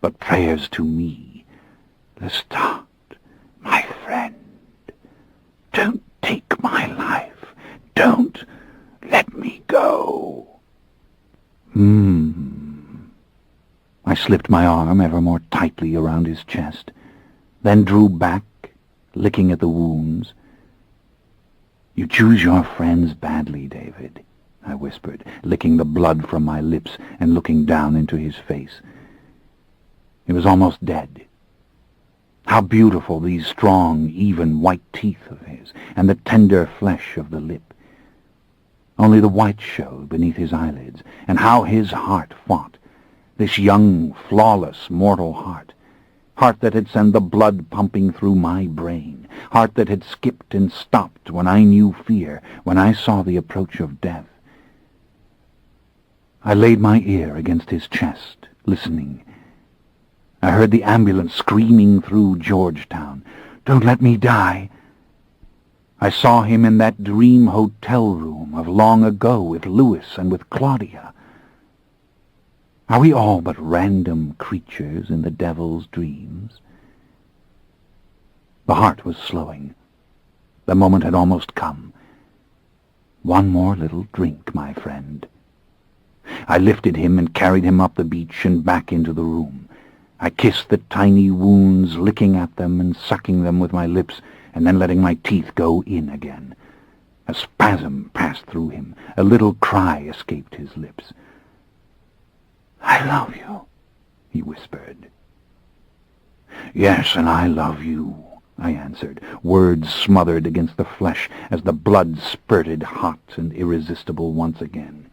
Speaker 1: but prayers to me. Lestat, my friend, don't take my life. Don't let me go. I slipped my arm ever more tightly around his chest, then drew back, licking at the wounds. "You choose your friends badly, David," I whispered, licking the blood from my lips and looking down into his face. He was almost dead. How beautiful these strong, even white teeth of his, and the tender flesh of the lip. Only the white showed beneath his eyelids, and how his heart fought, this young, flawless, mortal heart that had sent the blood pumping through my brain, heart that had skipped and stopped when I knew fear, when I saw the approach of death. I laid my ear against his chest, listening. I heard the ambulance screaming through Georgetown, "Don't let me die." I saw him in that dream hotel room of long ago with Louis and with Claudia. Are we all but random creatures in the devil's dreams? The heart was slowing. The moment had almost come. One more little drink, my friend. I lifted him and carried him up the beach and back into the room. I kissed the tiny wounds, licking at them and sucking them with my lips, and then letting my teeth go in again. A spasm passed through him. A little cry escaped his lips. "I love you," he whispered. "Yes, and I love you," I answered, words smothered against the flesh as the blood spurted hot and irresistible once again.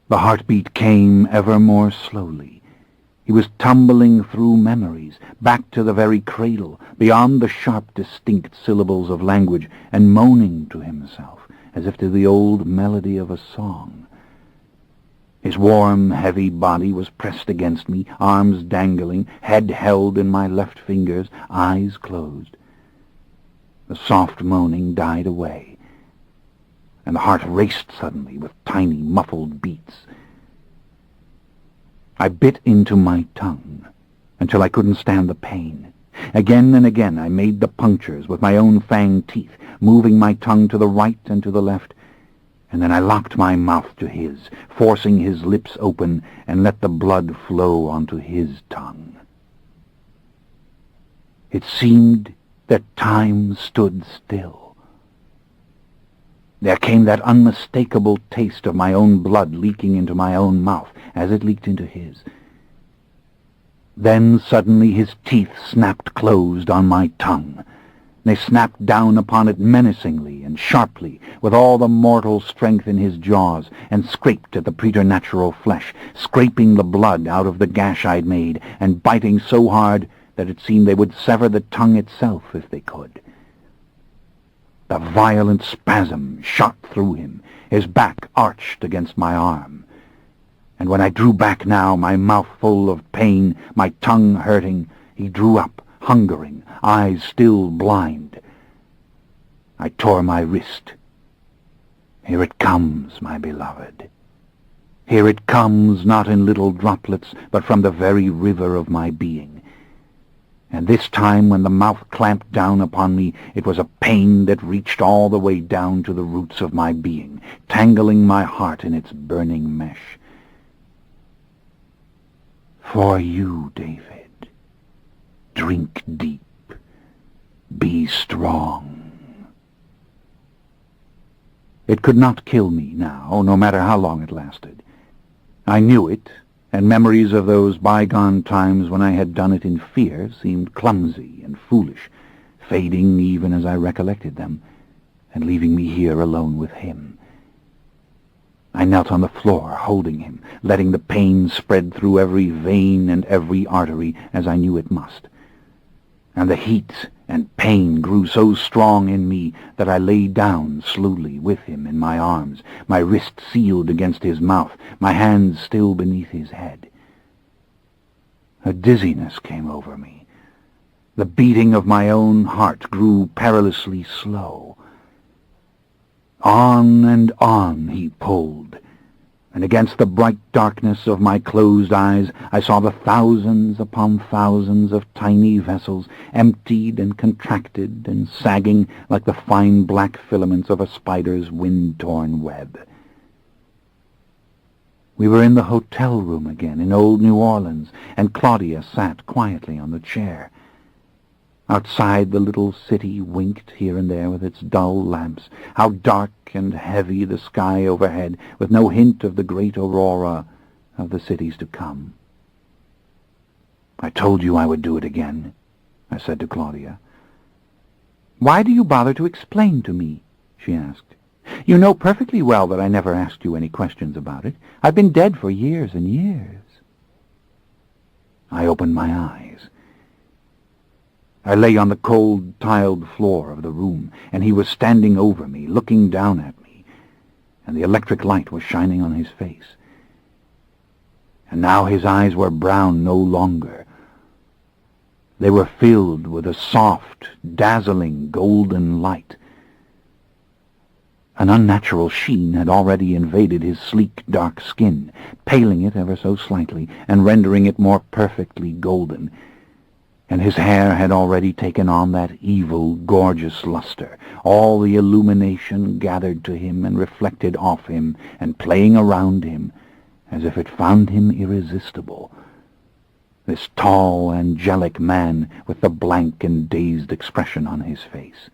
Speaker 1: The heartbeat came ever more slowly. He was tumbling through memories, back to the very cradle, beyond the sharp, distinct syllables of language, and moaning to himself, as if to the old melody of a song. His warm, heavy body was pressed against me, arms dangling, head held in my left fingers, eyes closed. The soft moaning died away, and the heart raced suddenly with tiny, muffled beats. I bit into my tongue until I couldn't stand the pain. Again and again I made the punctures with my own fanged teeth, moving my tongue to the right and to the left, and then I locked my mouth to his, forcing his lips open, and let the blood flow onto his tongue. It seemed that time stood still. There came that unmistakable taste of my own blood leaking into my own mouth as it leaked into his. Then suddenly his teeth snapped closed on my tongue. They snapped down upon it menacingly and sharply, with all the mortal strength in his jaws, and scraped at the preternatural flesh, scraping the blood out of the gash I'd made, and biting so hard that it seemed they would sever the tongue itself if they could. The violent spasm shot through him, his back arched against my arm. And when I drew back now, my mouth full of pain, my tongue hurting, he drew up, hungering, eyes still blind. I tore my wrist. "Here it comes, my beloved. Here it comes, not in little droplets, but from the very river of my being. And this time, when the mouth clamped down upon me, it was a pain that reached all the way down to the roots of my being, tangling my heart in its burning mesh. For you, David, drink deep, be strong." It could not kill me now, no matter how long it lasted. I knew it, and memories of those bygone times when I had done it in fear seemed clumsy and foolish, fading even as I recollected them, and leaving me here alone with him. I knelt on the floor, holding him, letting the pain spread through every vein and every artery, as I knew it must. And the heat and pain grew so strong in me that I lay down slowly with him in my arms, my wrist sealed against his mouth, my hands still beneath his head. A dizziness came over me. The beating of my own heart grew perilously slow. On and on he pulled, and against the bright darkness of my closed eyes I saw the thousands upon thousands of tiny vessels, emptied and contracted and sagging like the fine black filaments of a spider's wind-torn web. We were in the hotel room again in old New Orleans, and Claudia sat quietly on the chair. Outside, the little city winked here and there with its dull lamps. How dark and heavy the sky overhead, with no hint of the great aurora of the cities to come. "I told you I would do it again," I said to Claudia. "Why do you bother to explain to me?" she asked. "You know perfectly well that I never asked you any questions about it. I've been dead for years and years." I opened my eyes. I lay on the cold, tiled floor of the room, and he was standing over me, looking down at me, and the electric light was shining on his face. And now his eyes were brown no longer. They were filled with a soft, dazzling, golden light. An unnatural sheen had already invaded his sleek, dark skin, paling it ever so slightly, and rendering it more perfectly golden. And his hair had already taken on that evil, gorgeous luster, all the illumination gathered to him and reflected off him and playing around him, as if it found him irresistible. This tall, angelic man with the blank and dazed expression on his face.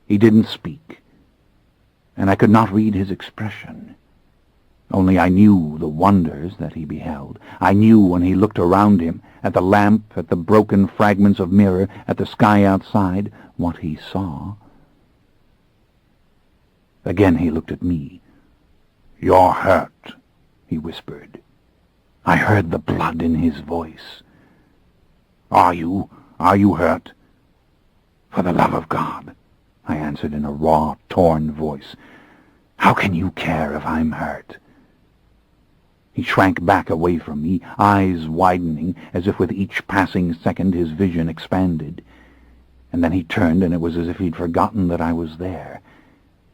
Speaker 1: He didn't speak, and I could not read his expression. Only I knew the wonders that he beheld. I knew when he looked around him, at the lamp, at the broken fragments of mirror, at the sky outside, what he saw. Again he looked at me. "You're hurt," he whispered. I heard the blood in his voice. Are you hurt?" "For the love of God," I answered in a raw, torn voice. "How can you care if I'm hurt?" He shrank back away from me, eyes widening, as if with each passing second his vision expanded. And then he turned, and it was as if he'd forgotten that I was there.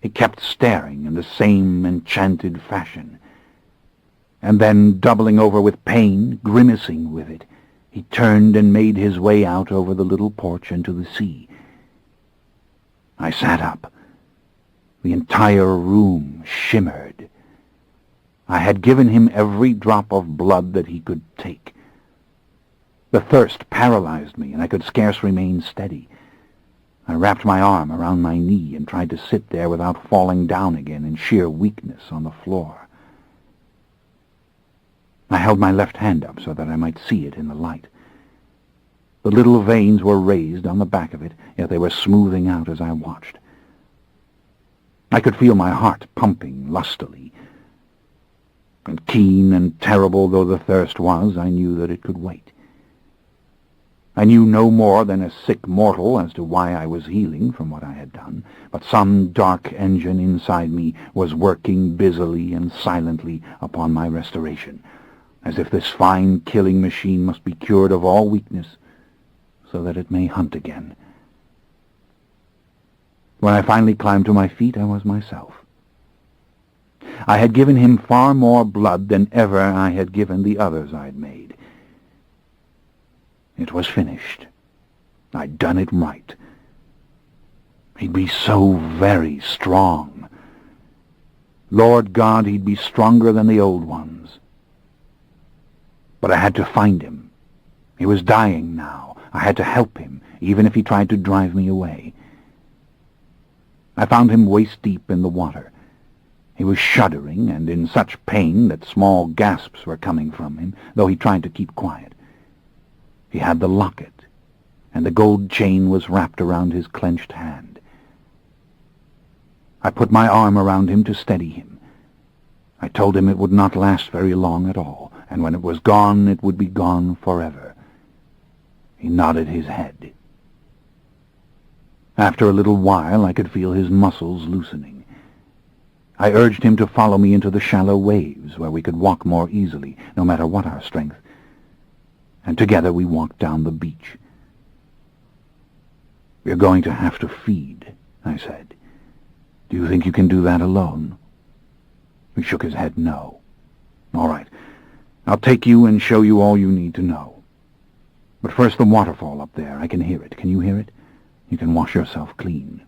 Speaker 1: He kept staring in the same enchanted fashion. And then, doubling over with pain, grimacing with it, he turned and made his way out over the little porch into the sea. I sat up. The entire room shimmered. I had given him every drop of blood that he could take. The thirst paralyzed me, and I could scarce remain steady. I wrapped my arm around my knee and tried to sit there without falling down again in sheer weakness on the floor. I held my left hand up so that I might see it in the light. The little veins were raised on the back of it, yet they were smoothing out as I watched. I could feel my heart pumping lustily. And keen and terrible though the thirst was, I knew that it could wait. I knew no more than a sick mortal as to why I was healing from what I had done, but some dark engine inside me was working busily and silently upon my restoration, as if this fine killing machine must be cured of all weakness, so that it may hunt again. When I finally climbed to my feet, I was myself. I had given him far more blood than ever I had given the others I'd made. It was finished. I'd done it right. He'd be so very strong. Lord God, he'd be stronger than the old ones. But I had to find him. He was dying now. I had to help him, even if he tried to drive me away. I found him waist-deep in the water. He was shuddering and in such pain that small gasps were coming from him, though he tried to keep quiet. He had the locket, and the gold chain was wrapped around his clenched hand. I put my arm around him to steady him. I told him it would not last very long at all, and when it was gone, it would be gone forever. He nodded his head. After a little while, I could feel his muscles loosening. I urged him to follow me into the shallow waves, where we could walk more easily, no matter what our strength. And together we walked down the beach. "You're going to have to feed," I said. "Do you think you can do that alone?" He shook his head no. "All right. I'll take you and show you all you need to know. But first the waterfall up there. I can hear it. Can you hear it? You can wash yourself clean."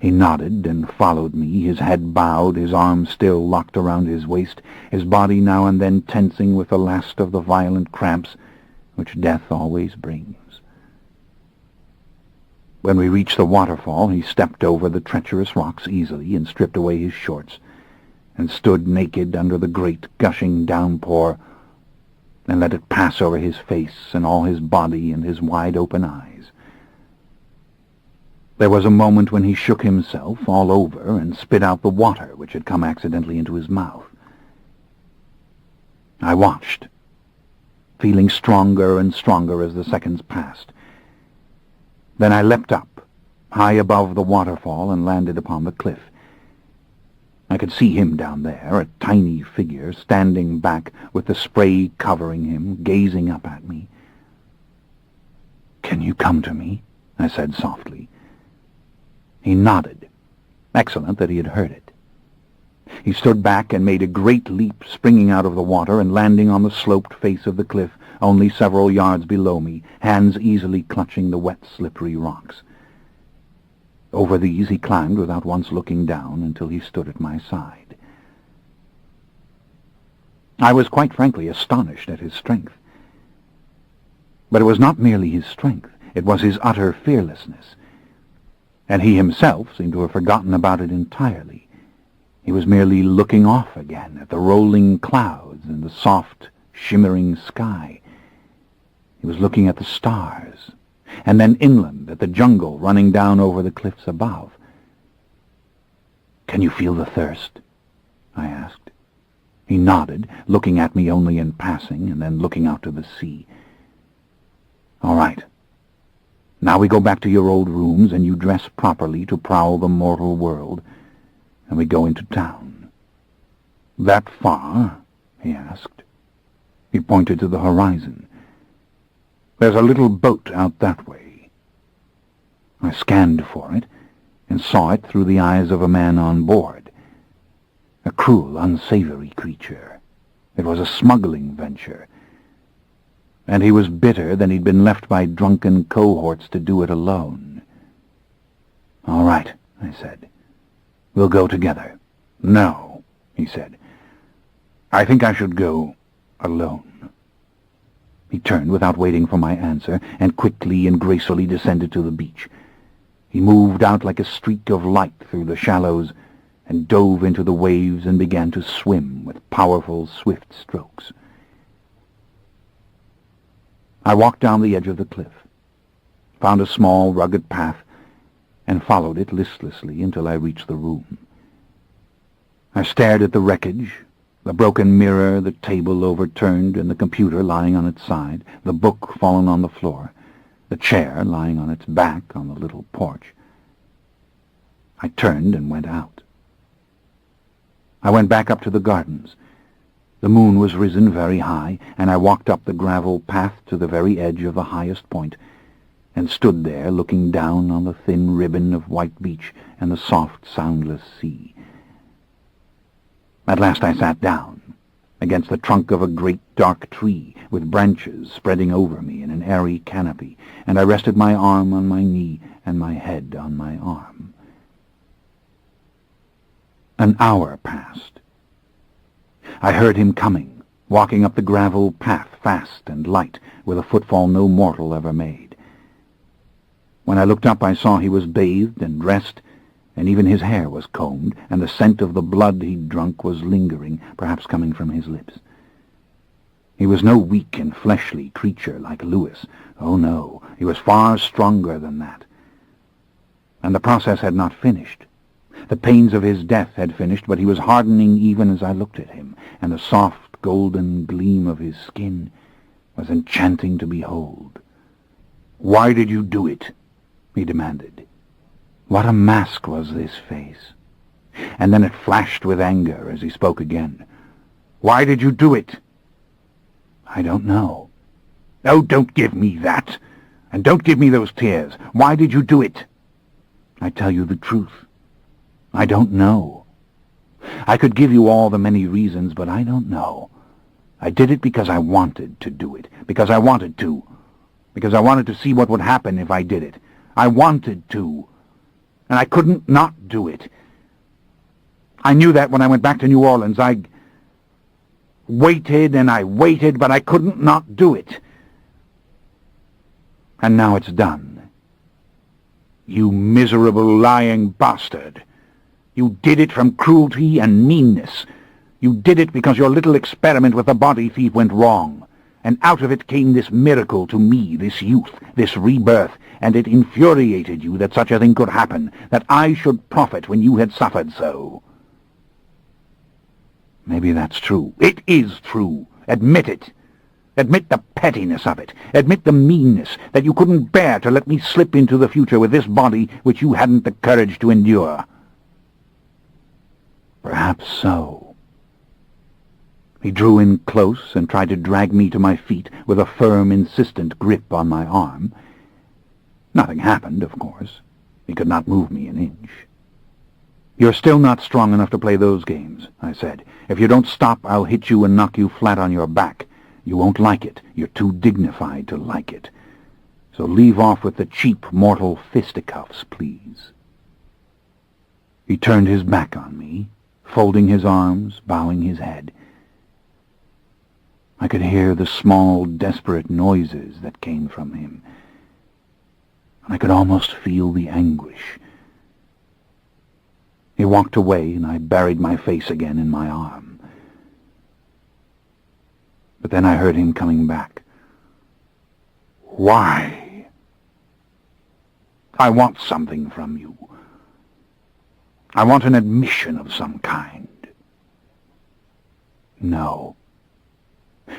Speaker 1: He nodded and followed me, his head bowed, his arms still locked around his waist, his body now and then tensing with the last of the violent cramps which death always brings. When we reached the waterfall, he stepped over the treacherous rocks easily and stripped away his shorts, and stood naked under the great gushing downpour, and let it pass over his face and all his body and his wide-open eyes. There was a moment when he shook himself all over and spit out the water which had come accidentally into his mouth. I watched, feeling stronger and stronger as the seconds passed. Then I leapt up, high above the waterfall, and landed upon the cliff. I could see him down there, a tiny figure, standing back with the spray covering him, gazing up at me. "Can you come to me?" I said softly. He nodded. Excellent that he had heard it. He stood back and made a great leap, springing out of the water and landing on the sloped face of the cliff only several yards below me, hands easily clutching the wet, slippery rocks. Over these he climbed without once looking down until he stood at my side. I was quite frankly astonished at his strength. But it was not merely his strength, it was his utter fearlessness. And he himself seemed to have forgotten about it entirely. He was merely looking off again at the rolling clouds and the soft, shimmering sky. He was looking at the stars, and then inland at the jungle running down over the cliffs above. "Can you feel the thirst?" I asked. He nodded, looking at me only in passing, and then looking out to the sea. "All right. Now we go back to your old rooms, and you dress properly to prowl the mortal world, and we go into town." "That far?" he asked. He pointed to the horizon. "There's a little boat out that way." I scanned for it, and saw it through the eyes of a man on board. A cruel, unsavory creature. It was a smuggling venture, and he was bitter that he'd been left by drunken cohorts to do it alone. "All right," I said. "We'll go together." "No," he said. "I think I should go alone." He turned without waiting for my answer, and quickly and gracefully descended to the beach. He moved out like a streak of light through the shallows, and dove into the waves and began to swim with powerful, swift strokes. I walked down the edge of the cliff, found a small, rugged path, and followed it listlessly until I reached the room. I stared at the wreckage, the broken mirror, the table overturned and the computer lying on its side, the book fallen on the floor, the chair lying on its back on the little porch. I turned and went out. I went back up to the gardens. The moon was risen very high, and I walked up the gravel path to the very edge of the highest point, and stood there looking down on the thin ribbon of white beach and the soft, soundless sea. At last I sat down, against the trunk of a great dark tree, with branches spreading over me in an airy canopy, and I rested my arm on my knee and my head on my arm. An hour passed. I heard him coming, walking up the gravel path, fast and light, with a footfall no mortal ever made. When I looked up, I saw he was bathed and dressed, and even his hair was combed, and the scent of the blood he'd drunk was lingering, perhaps coming from his lips. He was no weak and fleshly creature like Lewis. Oh, no, he was far stronger than that. And the process had not finished. The pains of his death had finished, but he was hardening even as I looked at him, and the soft golden gleam of his skin was enchanting to behold. "Why did you do it?" he demanded. What a mask was this face! And then it flashed with anger as he spoke again. "Why did you do it?" "I don't know." "Oh, don't give me that! And don't give me those tears! Why did you do it?" "I tell you the truth. I don't know. I could give you all the many reasons, but I don't know. I did it because I wanted to do it, because I wanted to, because I wanted to see what would happen if I did it. I wanted to, and I couldn't not do it. I knew that when I went back to New Orleans. I waited and I waited, but I couldn't not do it. And now it's done. You miserable, lying bastard. You did it from cruelty and meanness. You did it because your little experiment with the body thief went wrong. And out of it came this miracle to me, this youth, this rebirth, and it infuriated you that such a thing could happen, that I should profit when you had suffered so. Maybe that's true. It is true. Admit it. Admit the pettiness of it. Admit the meanness, that you couldn't bear to let me slip into the future with this body which you hadn't the courage to endure. Perhaps so. He drew in close and tried to drag me to my feet with a firm, insistent grip on my arm. Nothing happened, of course. He could not move me an inch. "You're still not strong enough to play those games," I said. "If you don't stop, I'll hit you and knock you flat on your back. You won't like it. You're too dignified to like it. So leave off with the cheap mortal fisticuffs, please." He turned his back on me, folding his arms, bowing his head. I could hear the small, desperate noises that came from him, and I could almost feel the anguish. He walked away, and I buried my face again in my arm. But then I heard him coming back. "Why? I want something from you. I want an admission of some kind." "No."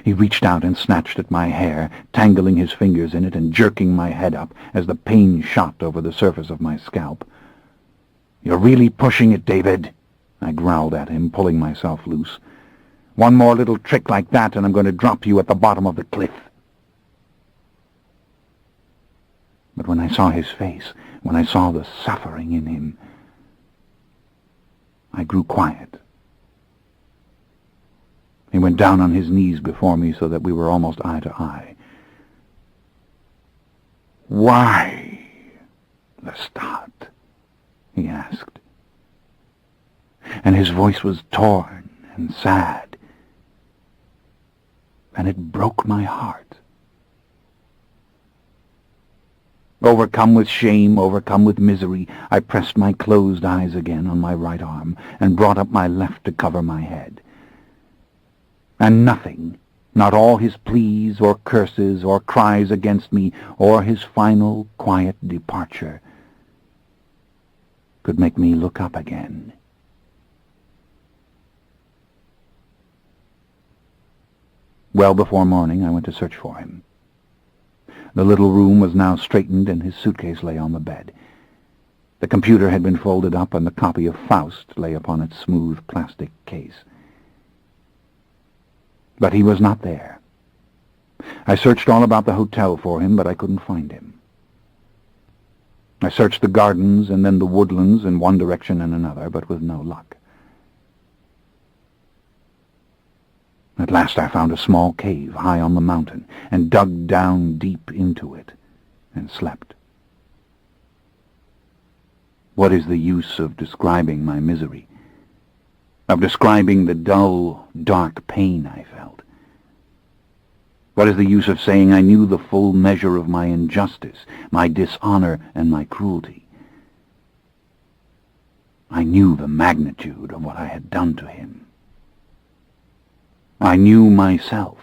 Speaker 1: He reached out and snatched at my hair, tangling his fingers in it and jerking my head up as the pain shot over the surface of my scalp. "You're really pushing it, David," I growled at him, pulling myself loose. "One more little trick like that and I'm going to drop you at the bottom of the cliff." But when I saw his face, when I saw the suffering in him, I grew quiet. He went down on his knees before me so that we were almost eye to eye. "Why, Lestat?" he asked. And his voice was torn and sad, and it broke my heart. Overcome with shame, overcome with misery, I pressed my closed eyes again on my right arm and brought up my left to cover my head. And nothing, not all his pleas or curses or cries against me or his final quiet departure, could make me look up again. Well before morning, I went to search for him. The little room was now straightened and his suitcase lay on the bed. The computer had been folded up and the copy of Faust lay upon its smooth plastic case. But he was not there. I searched all about the hotel for him, but I couldn't find him. I searched the gardens and then the woodlands in one direction and another, but with no luck. At last I found a small cave high on the mountain and dug down deep into it and slept. What is the use of describing my misery, of describing the dull, dark pain I felt? What is the use of saying I knew the full measure of my injustice, my dishonor, and my cruelty? I knew the magnitude of what I had done to him. I knew myself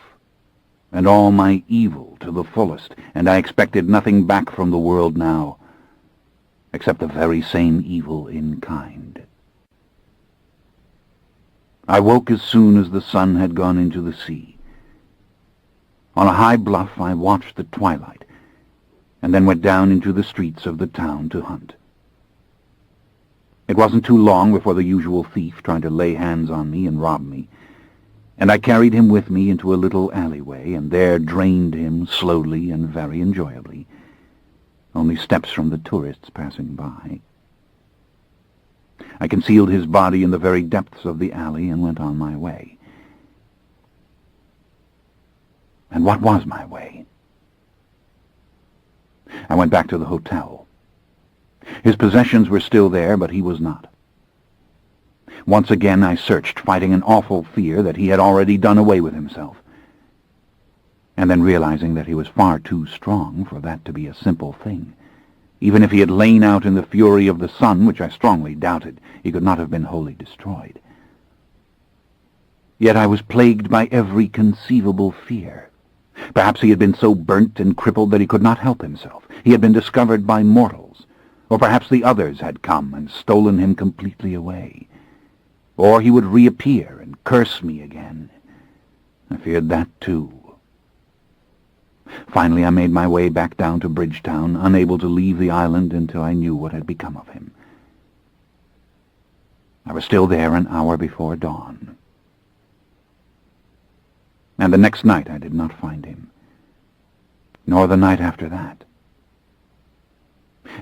Speaker 1: and all my evil to the fullest, and I expected nothing back from the world now, except the very same evil in kind. I woke as soon as the sun had gone into the sea. On a high bluff I watched the twilight, and then went down into the streets of the town to hunt. It wasn't too long before the usual thief tried to lay hands on me and rob me, and I carried him with me into a little alleyway, and there drained him slowly and very enjoyably, only steps from the tourists passing by. I concealed his body in the very depths of the alley and went on my way. And what was my way? I went back to the hotel. His possessions were still there, but he was not. Once again I searched, fighting an awful fear that he had already done away with himself, and then realizing that he was far too strong for that to be a simple thing. Even if he had lain out in the fury of the sun, which I strongly doubted, he could not have been wholly destroyed. Yet I was plagued by every conceivable fear. Perhaps he had been so burnt and crippled that he could not help himself. He had been discovered by mortals, or perhaps the others had come and stolen him completely away. Or he would reappear and curse me again. I feared that too. Finally I made my way back down to Bridgetown, unable to leave the island until I knew what had become of him. I was still there an hour before dawn. And the next night I did not find him, nor the night after that.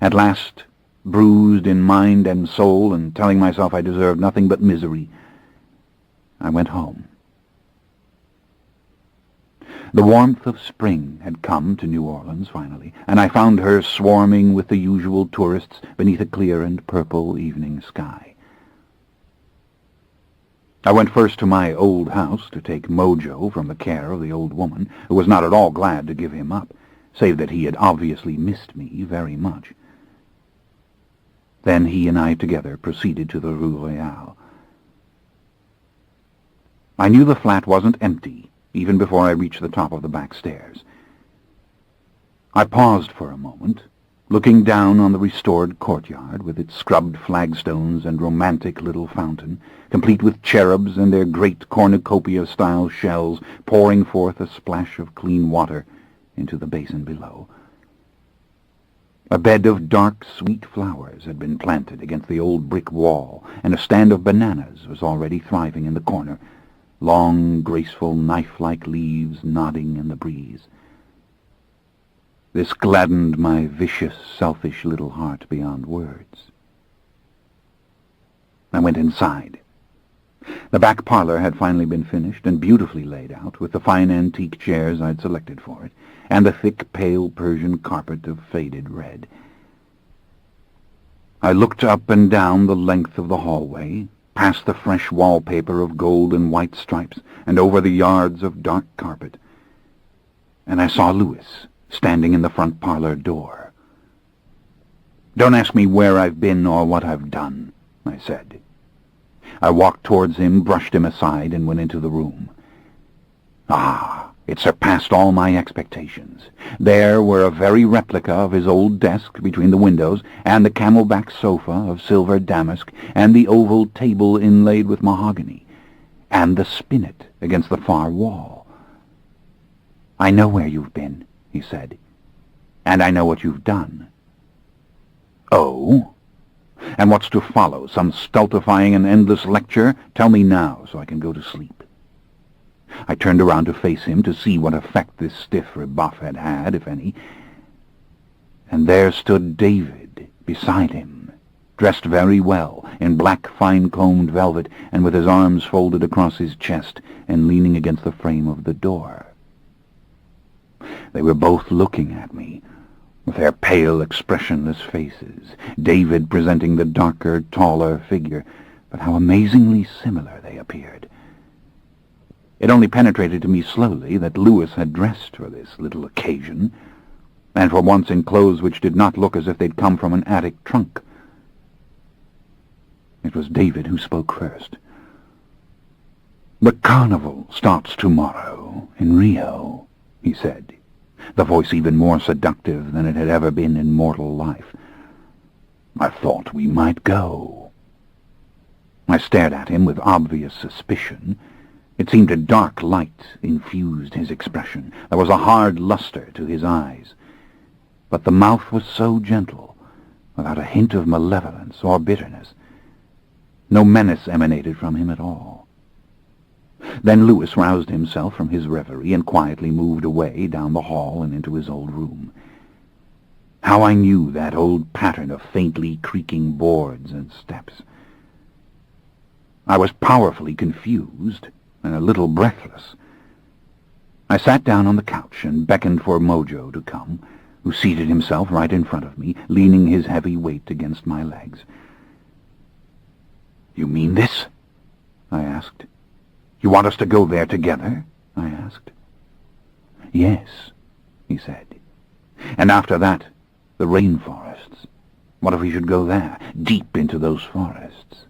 Speaker 1: At last, bruised in mind and soul, and telling myself I deserved nothing but misery, I went home. The warmth of spring had come to New Orleans finally, and I found her swarming with the usual tourists beneath a clear and purple evening sky. I went first to my old house to take Mojo from the care of the old woman, who was not at all glad to give him up, save that he had obviously missed me very much. Then he and I together proceeded to the Rue Royale. I knew the flat wasn't empty, even before I reached the top of the back stairs. I paused for a moment, looking down on the restored courtyard with its scrubbed flagstones and romantic little fountain, complete with cherubs and their great cornucopia-style shells pouring forth a splash of clean water into the basin below. A bed of dark, sweet flowers had been planted against the old brick wall, and a stand of bananas was already thriving in the corner, long, graceful, knife-like leaves nodding in the breeze. This gladdened my vicious, selfish little heart beyond words. I went inside. The back parlor had finally been finished and beautifully laid out, with the fine antique chairs I'd selected for it, and the thick, pale Persian carpet of faded red. I looked up and down the length of the hallway, past the fresh wallpaper of gold and white stripes, and over the yards of dark carpet, and I saw Louis standing in the front parlor door. "Don't ask me where I've been or what I've done," I said. I walked towards him, brushed him aside, and went into the room. It surpassed all my expectations. There were a very replica of his old desk between the windows, and the camelback sofa of silver damask, and the oval table inlaid with mahogany, and the spinet against the far wall. "I know where you've been," he said, "and I know what you've done." "Oh? And what's to follow? Some stultifying and endless lecture? Tell me now, so I can go to sleep." I turned around to face him, to see what effect this stiff rebuff had had, if any. And there stood David beside him, dressed very well, in black fine-combed velvet, and with his arms folded across his chest and leaning against the frame of the door. They were both looking at me, with their pale, expressionless faces, David presenting the darker, taller figure, but how amazingly similar they appeared. It only penetrated to me slowly that Louis had dressed for this little occasion, and for once in clothes which did not look as if they'd come from an attic trunk. It was David who spoke first. "The carnival starts tomorrow in Rio," he said, the voice even more seductive than it had ever been in mortal life. "I thought we might go." I stared at him with obvious suspicion. It seemed a dark light infused his expression. There was a hard luster to his eyes. But the mouth was so gentle, without a hint of malevolence or bitterness. No menace emanated from him at all. Then Louis roused himself from his reverie and quietly moved away down the hall and into his old room. How I knew that old pattern of faintly creaking boards and steps. I was powerfully confused and a little breathless. I sat down on the couch and beckoned for Mojo to come, who seated himself right in front of me, leaning his heavy weight against my legs. "You mean this?" I asked. "You want us to go there together?" I asked. "Yes," he said. "And after that, the rainforests. What if we should go there, deep into those forests?"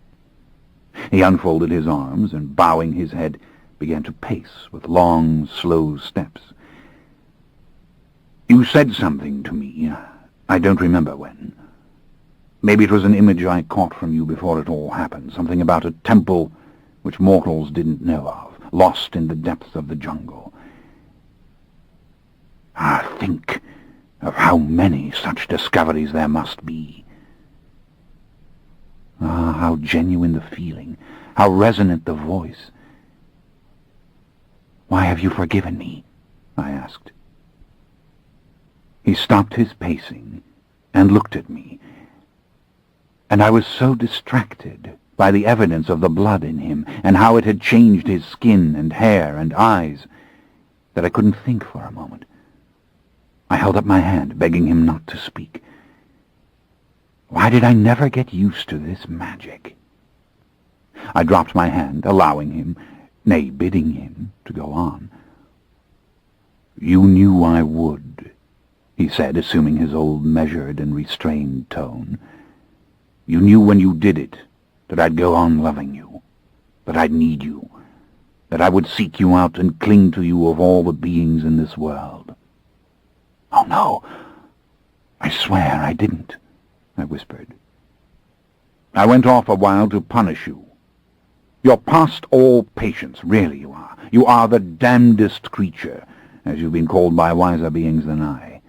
Speaker 1: He unfolded his arms and, bowing his head, began to pace with long, slow steps. "You said something to me. I don't remember when. Maybe it was an image I caught from you before it all happened, something about a temple which mortals didn't know of, lost in the depths of the jungle. Think of how many such discoveries there must be. How genuine the feeling, how resonant the voice. Why have you forgiven me?" I asked. He stopped his pacing and looked at me, and I was so distracted by the evidence of the blood in him and how it had changed his skin and hair and eyes that I couldn't think for a moment. I held up my hand, begging him not to speak. Why did I never get used to this magic? I dropped my hand, allowing him, nay, bidding him, to go on. "You knew I would," he said, assuming his old measured and restrained tone. You knew when you did it that I'd go on loving you, that I'd need you, that I would seek you out and cling to you of all the beings in this world. Oh, no, I swear I didn't, I whispered. I went off a while to punish you. You're past all patience, really you are. You are the damnedest creature, as you've been called by wiser beings than I.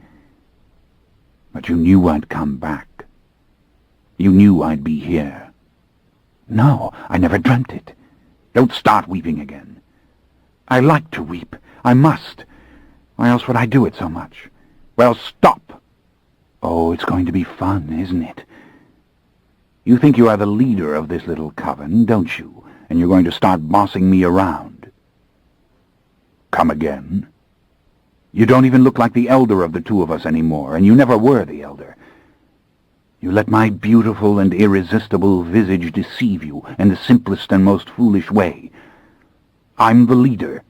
Speaker 1: But you knew I'd come back. You knew I'd be here. No, I never dreamt it. Don't start weeping again. I like to weep. I must. Why else would I do it so much? Well, stop. Oh, it's going to be fun, isn't it? You think you are the leader of this little coven, don't you? And you're going to start bossing me around. Come again? You don't even look like the elder of the two of us anymore, and you never were the elder. You let my beautiful and irresistible visage deceive you in the simplest and most foolish way. I'm the leader.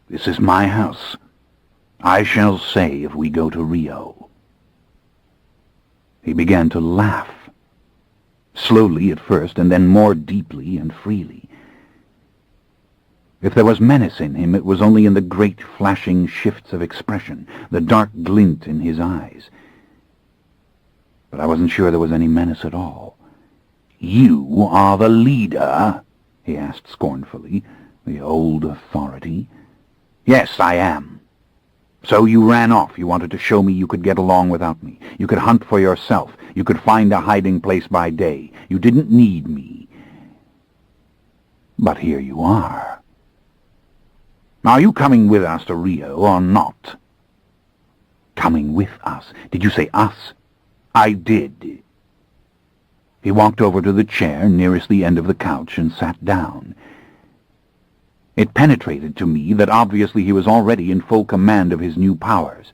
Speaker 1: This is my house. I shall say if we go to Rio. He began to laugh, slowly at first, and then more deeply and freely. If there was menace in him, it was only in the great flashing shifts of expression, the dark glint in his eyes. But I wasn't sure there was any menace at all. You are the leader? He asked scornfully, the old authority. Yes, I am. So you ran off. You wanted to show me you could get along without me. You could hunt for yourself. You could find a hiding place by day. You didn't need me. But here you are. Are you coming with us to Rio or not? Coming with us? Did you say us? I did. He walked over to the chair nearest the end of the couch and sat down. It penetrated to me that obviously he was already in full command of his new powers,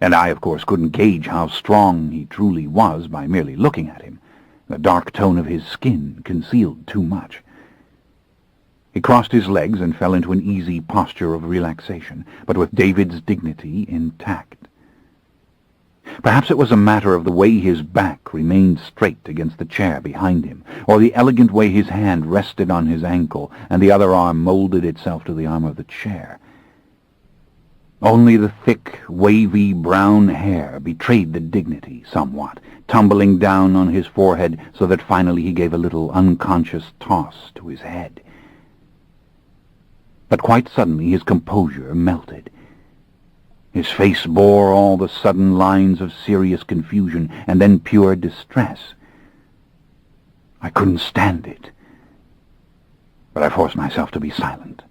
Speaker 1: and I, of course, couldn't gauge how strong he truly was by merely looking at him. The dark tone of his skin concealed too much. He crossed his legs and fell into an easy posture of relaxation, but with David's dignity intact. Perhaps it was a matter of the way his back remained straight against the chair behind him, or the elegant way his hand rested on his ankle and the other arm molded itself to the arm of the chair. Only the thick, wavy brown hair betrayed the dignity somewhat, tumbling down on his forehead so that finally he gave a little unconscious toss to his head. But quite suddenly his composure melted. His face bore all the sudden lines of serious confusion and then pure distress. I couldn't stand it, but I forced myself to be silent.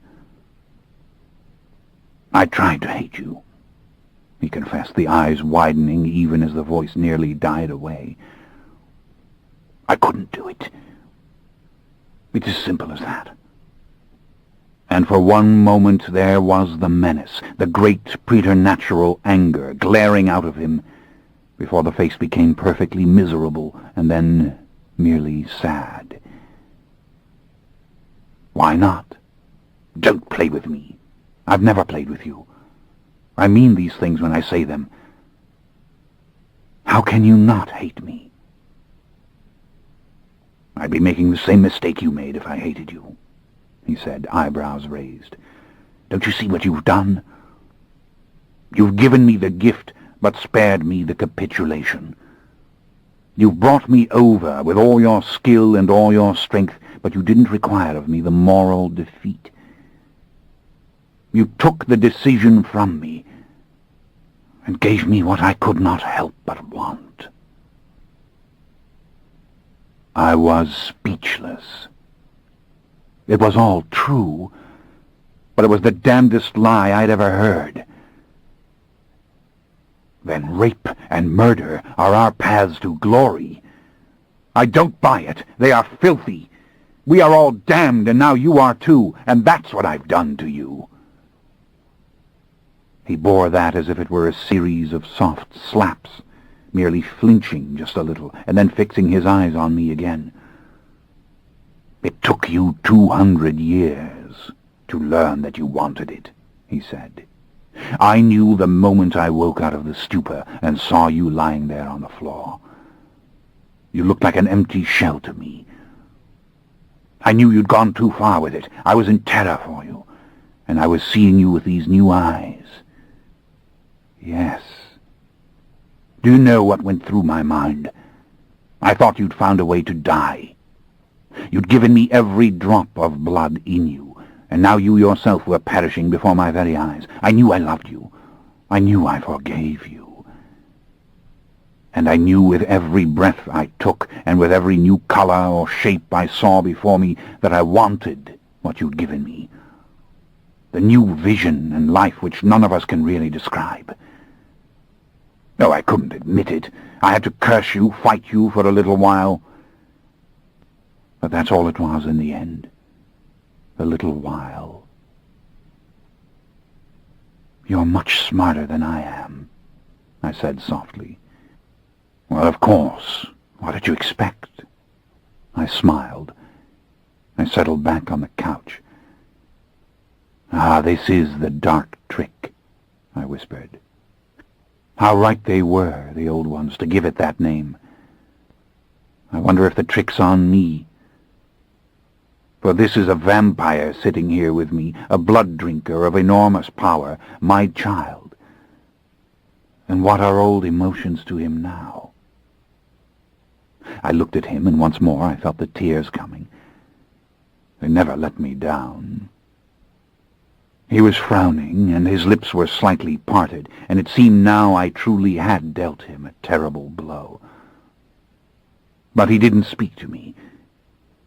Speaker 1: I tried to hate you, he confessed, the eyes widening even as the voice nearly died away. I couldn't do it. It's as simple as that. And for one moment there was the menace, the great preternatural anger glaring out of him, before the face became perfectly miserable and then merely sad. Why not? Don't play with me. I've never played with you. I mean these things when I say them. How can you not hate me? I'd be making the same mistake you made if I hated you, he said, eyebrows raised. Don't you see what you've done? You've given me the gift, but spared me the capitulation. You've brought me over with all your skill and all your strength, but you didn't require of me the moral defeat. You took the decision from me and gave me what I could not help but want. I was speechless. It was all true, but it was the damnedest lie I'd ever heard. Then rape and murder are our paths to glory. I don't buy it. They are filthy. We are all damned, and now you are too, and that's what I've done to you. He bore that as if it were a series of soft slaps, merely flinching just a little, and then fixing his eyes on me again. It took you 200 years to learn that you wanted it, he said. I knew the moment I woke out of the stupor and saw you lying there on the floor. You looked like an empty shell to me. I knew you'd gone too far with it. I was in terror for you, and I was seeing you with these new eyes. Yes. Do you know what went through my mind? I thought you'd found a way to die. You'd given me every drop of blood in you, and now you yourself were perishing before my very eyes. I knew I loved you. I knew I forgave you. And I knew with every breath I took, and with every new color or shape I saw before me, that I wanted what you'd given me. The new vision and life which none of us can really describe. No, I couldn't admit it. I had to curse you, fight you for a little while. But that's all it was in the end. A little while. You're much smarter than I am, I said softly. Well, of course. What did you expect? I smiled. I settled back on the couch. Ah, this is the dark trick, I whispered. How right they were, the old ones, to give it that name. I wonder if the trick's on me. For this is a vampire sitting here with me, a blood drinker of enormous power, my child. And what are old emotions to him now? I looked at him, and once more I felt the tears coming. They never let me down. He was frowning, and his lips were slightly parted, and it seemed now I truly had dealt him a terrible blow. But he didn't speak to me.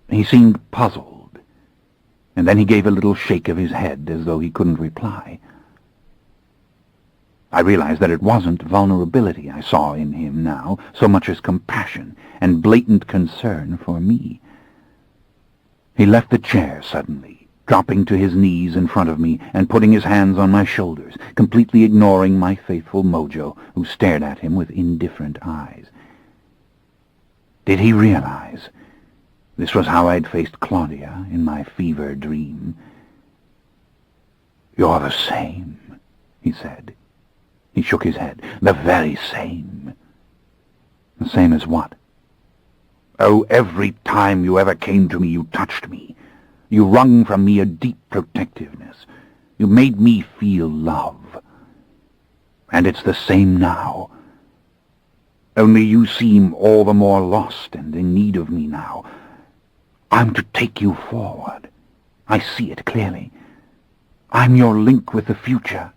Speaker 1: He seemed puzzled, and then he gave a little shake of his head as though he couldn't reply. I realized that it wasn't vulnerability I saw in him now, so much as compassion and blatant concern for me. He left the chair suddenly, dropping to his knees in front of me and putting his hands on my shoulders, completely ignoring my faithful Mojo, who stared at him with indifferent eyes. Did he realize this was how I'd faced Claudia in my fever dream? You're the same, he said. He shook his head. The very same. The same as what? Oh, every time you ever came to me, you touched me. You wrung from me a deep protectiveness. You made me feel love. And it's the same now. Only you seem all the more lost and in need of me now. I'm to take you forward. I see it clearly. I'm your link with the future.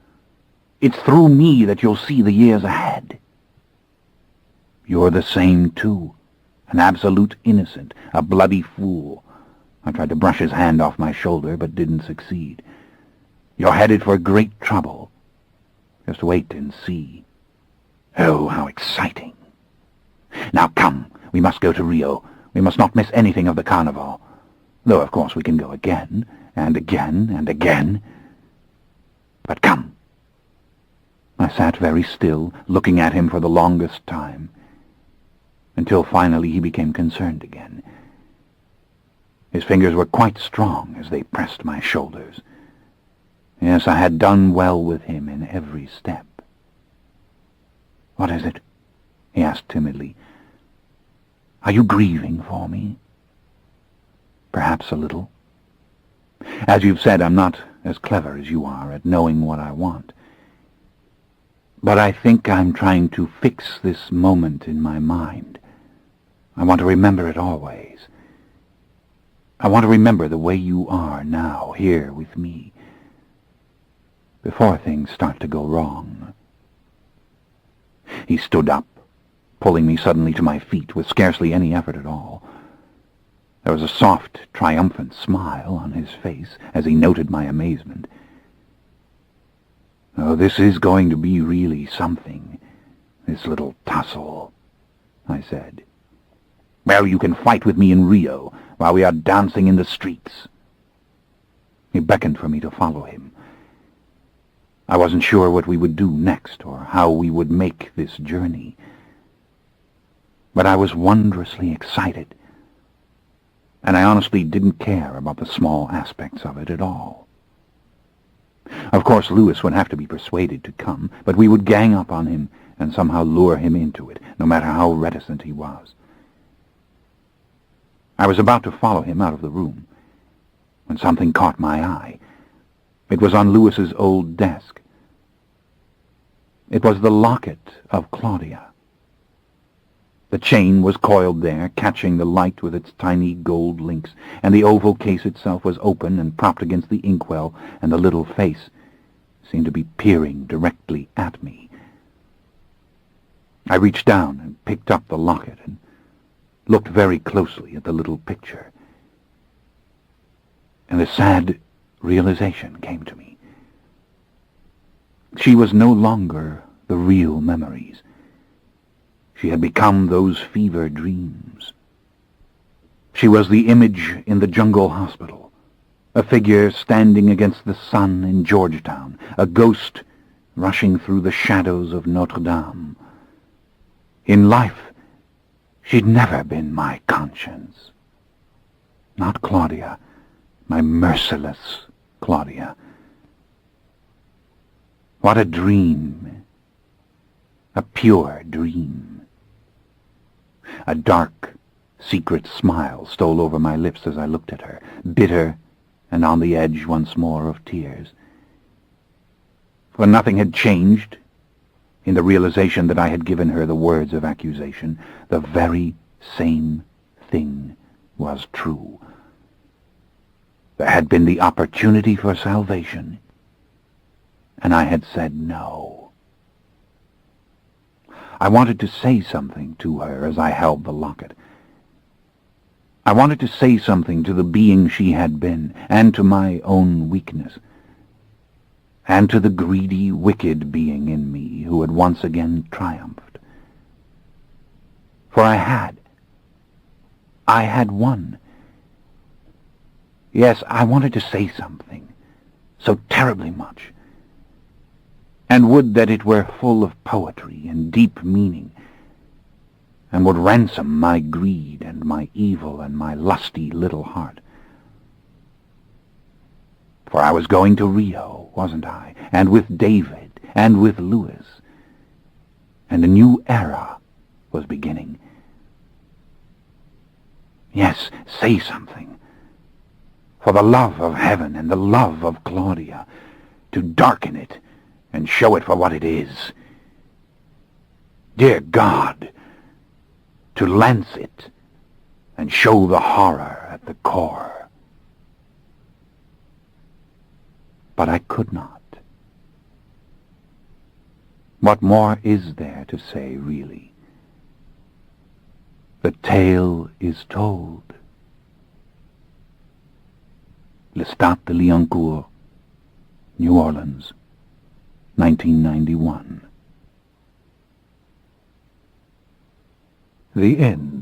Speaker 1: It's through me that you'll see the years ahead. You're the same, too. An absolute innocent, a bloody fool. I tried to brush his hand off my shoulder, but didn't succeed. You're headed for great trouble. Just wait and see. Oh, how exciting. Now come, we must go to Rio. We must not miss anything of the carnival. Though, of course, we can go again, and again, and again. But come. I sat very still, looking at him for the longest time, until finally he became concerned again. His fingers were quite strong as they pressed my shoulders. Yes, I had done well with him in every step. What is it? He asked timidly. Are you grieving for me? Perhaps a little. As you've said, I'm not as clever as you are at knowing what I want. But I think I'm trying to fix this moment in my mind. I want to remember it always. I want to remember the way you are now, here with me, before things start to go wrong. He stood up, pulling me suddenly to my feet with scarcely any effort at all. There was a soft, triumphant smile on his face as he noted my amazement. Oh, this is going to be really something, this little tussle, I said. Well, you can fight with me in Rio while we are dancing in the streets. He beckoned for me to follow him. I wasn't sure what we would do next or how we would make this journey. But I was wondrously excited, and I honestly didn't care about the small aspects of it at all. Of course, Louis would have to be persuaded to come, but we would gang up on him and somehow lure him into it, no matter how reticent he was. I was about to follow him out of the room when something caught my eye. It was on Louis's old desk. It was the locket of Claudia. The chain was coiled there, catching the light with its tiny gold links, and the oval case itself was open and propped against the inkwell, and the little face seemed to be peering directly at me. I reached down and picked up the locket and looked very closely at the little picture, and a sad realization came to me. She was no longer the real memories. She had become those fever dreams. She was the image in the jungle hospital, a figure standing against the sun in Georgetown, a ghost rushing through the shadows of Notre Dame. In life, she'd never been my conscience. Not Claudia, my merciless Claudia. What a dream, a pure dream. A dark, secret smile stole over my lips as I looked at her, bitter and on the edge once more of tears. For nothing had changed in the realization that I had given her the words of accusation. The very same thing was true. There had been the opportunity for salvation, and I had said no. I wanted to say something to her as I held the locket. I wanted to say something to the being she had been, and to my own weakness, and to the greedy, wicked being in me who had once again triumphed. For I had won. Yes, I wanted to say something, so terribly much, and would that it were full of poetry and deep meaning, and would ransom my greed and my evil and my lusty little heart. For I was going to Rio, wasn't I, and with David, and with Louis, and a new era was beginning. Yes, say something, for the love of heaven and the love of Claudia, to darken it and show it for what it is. Dear God, to lance it and show the horror at the core. But I could not. What more is there to say, really? The tale is told. Lestat de Liancourt, New Orleans, 1991. The End.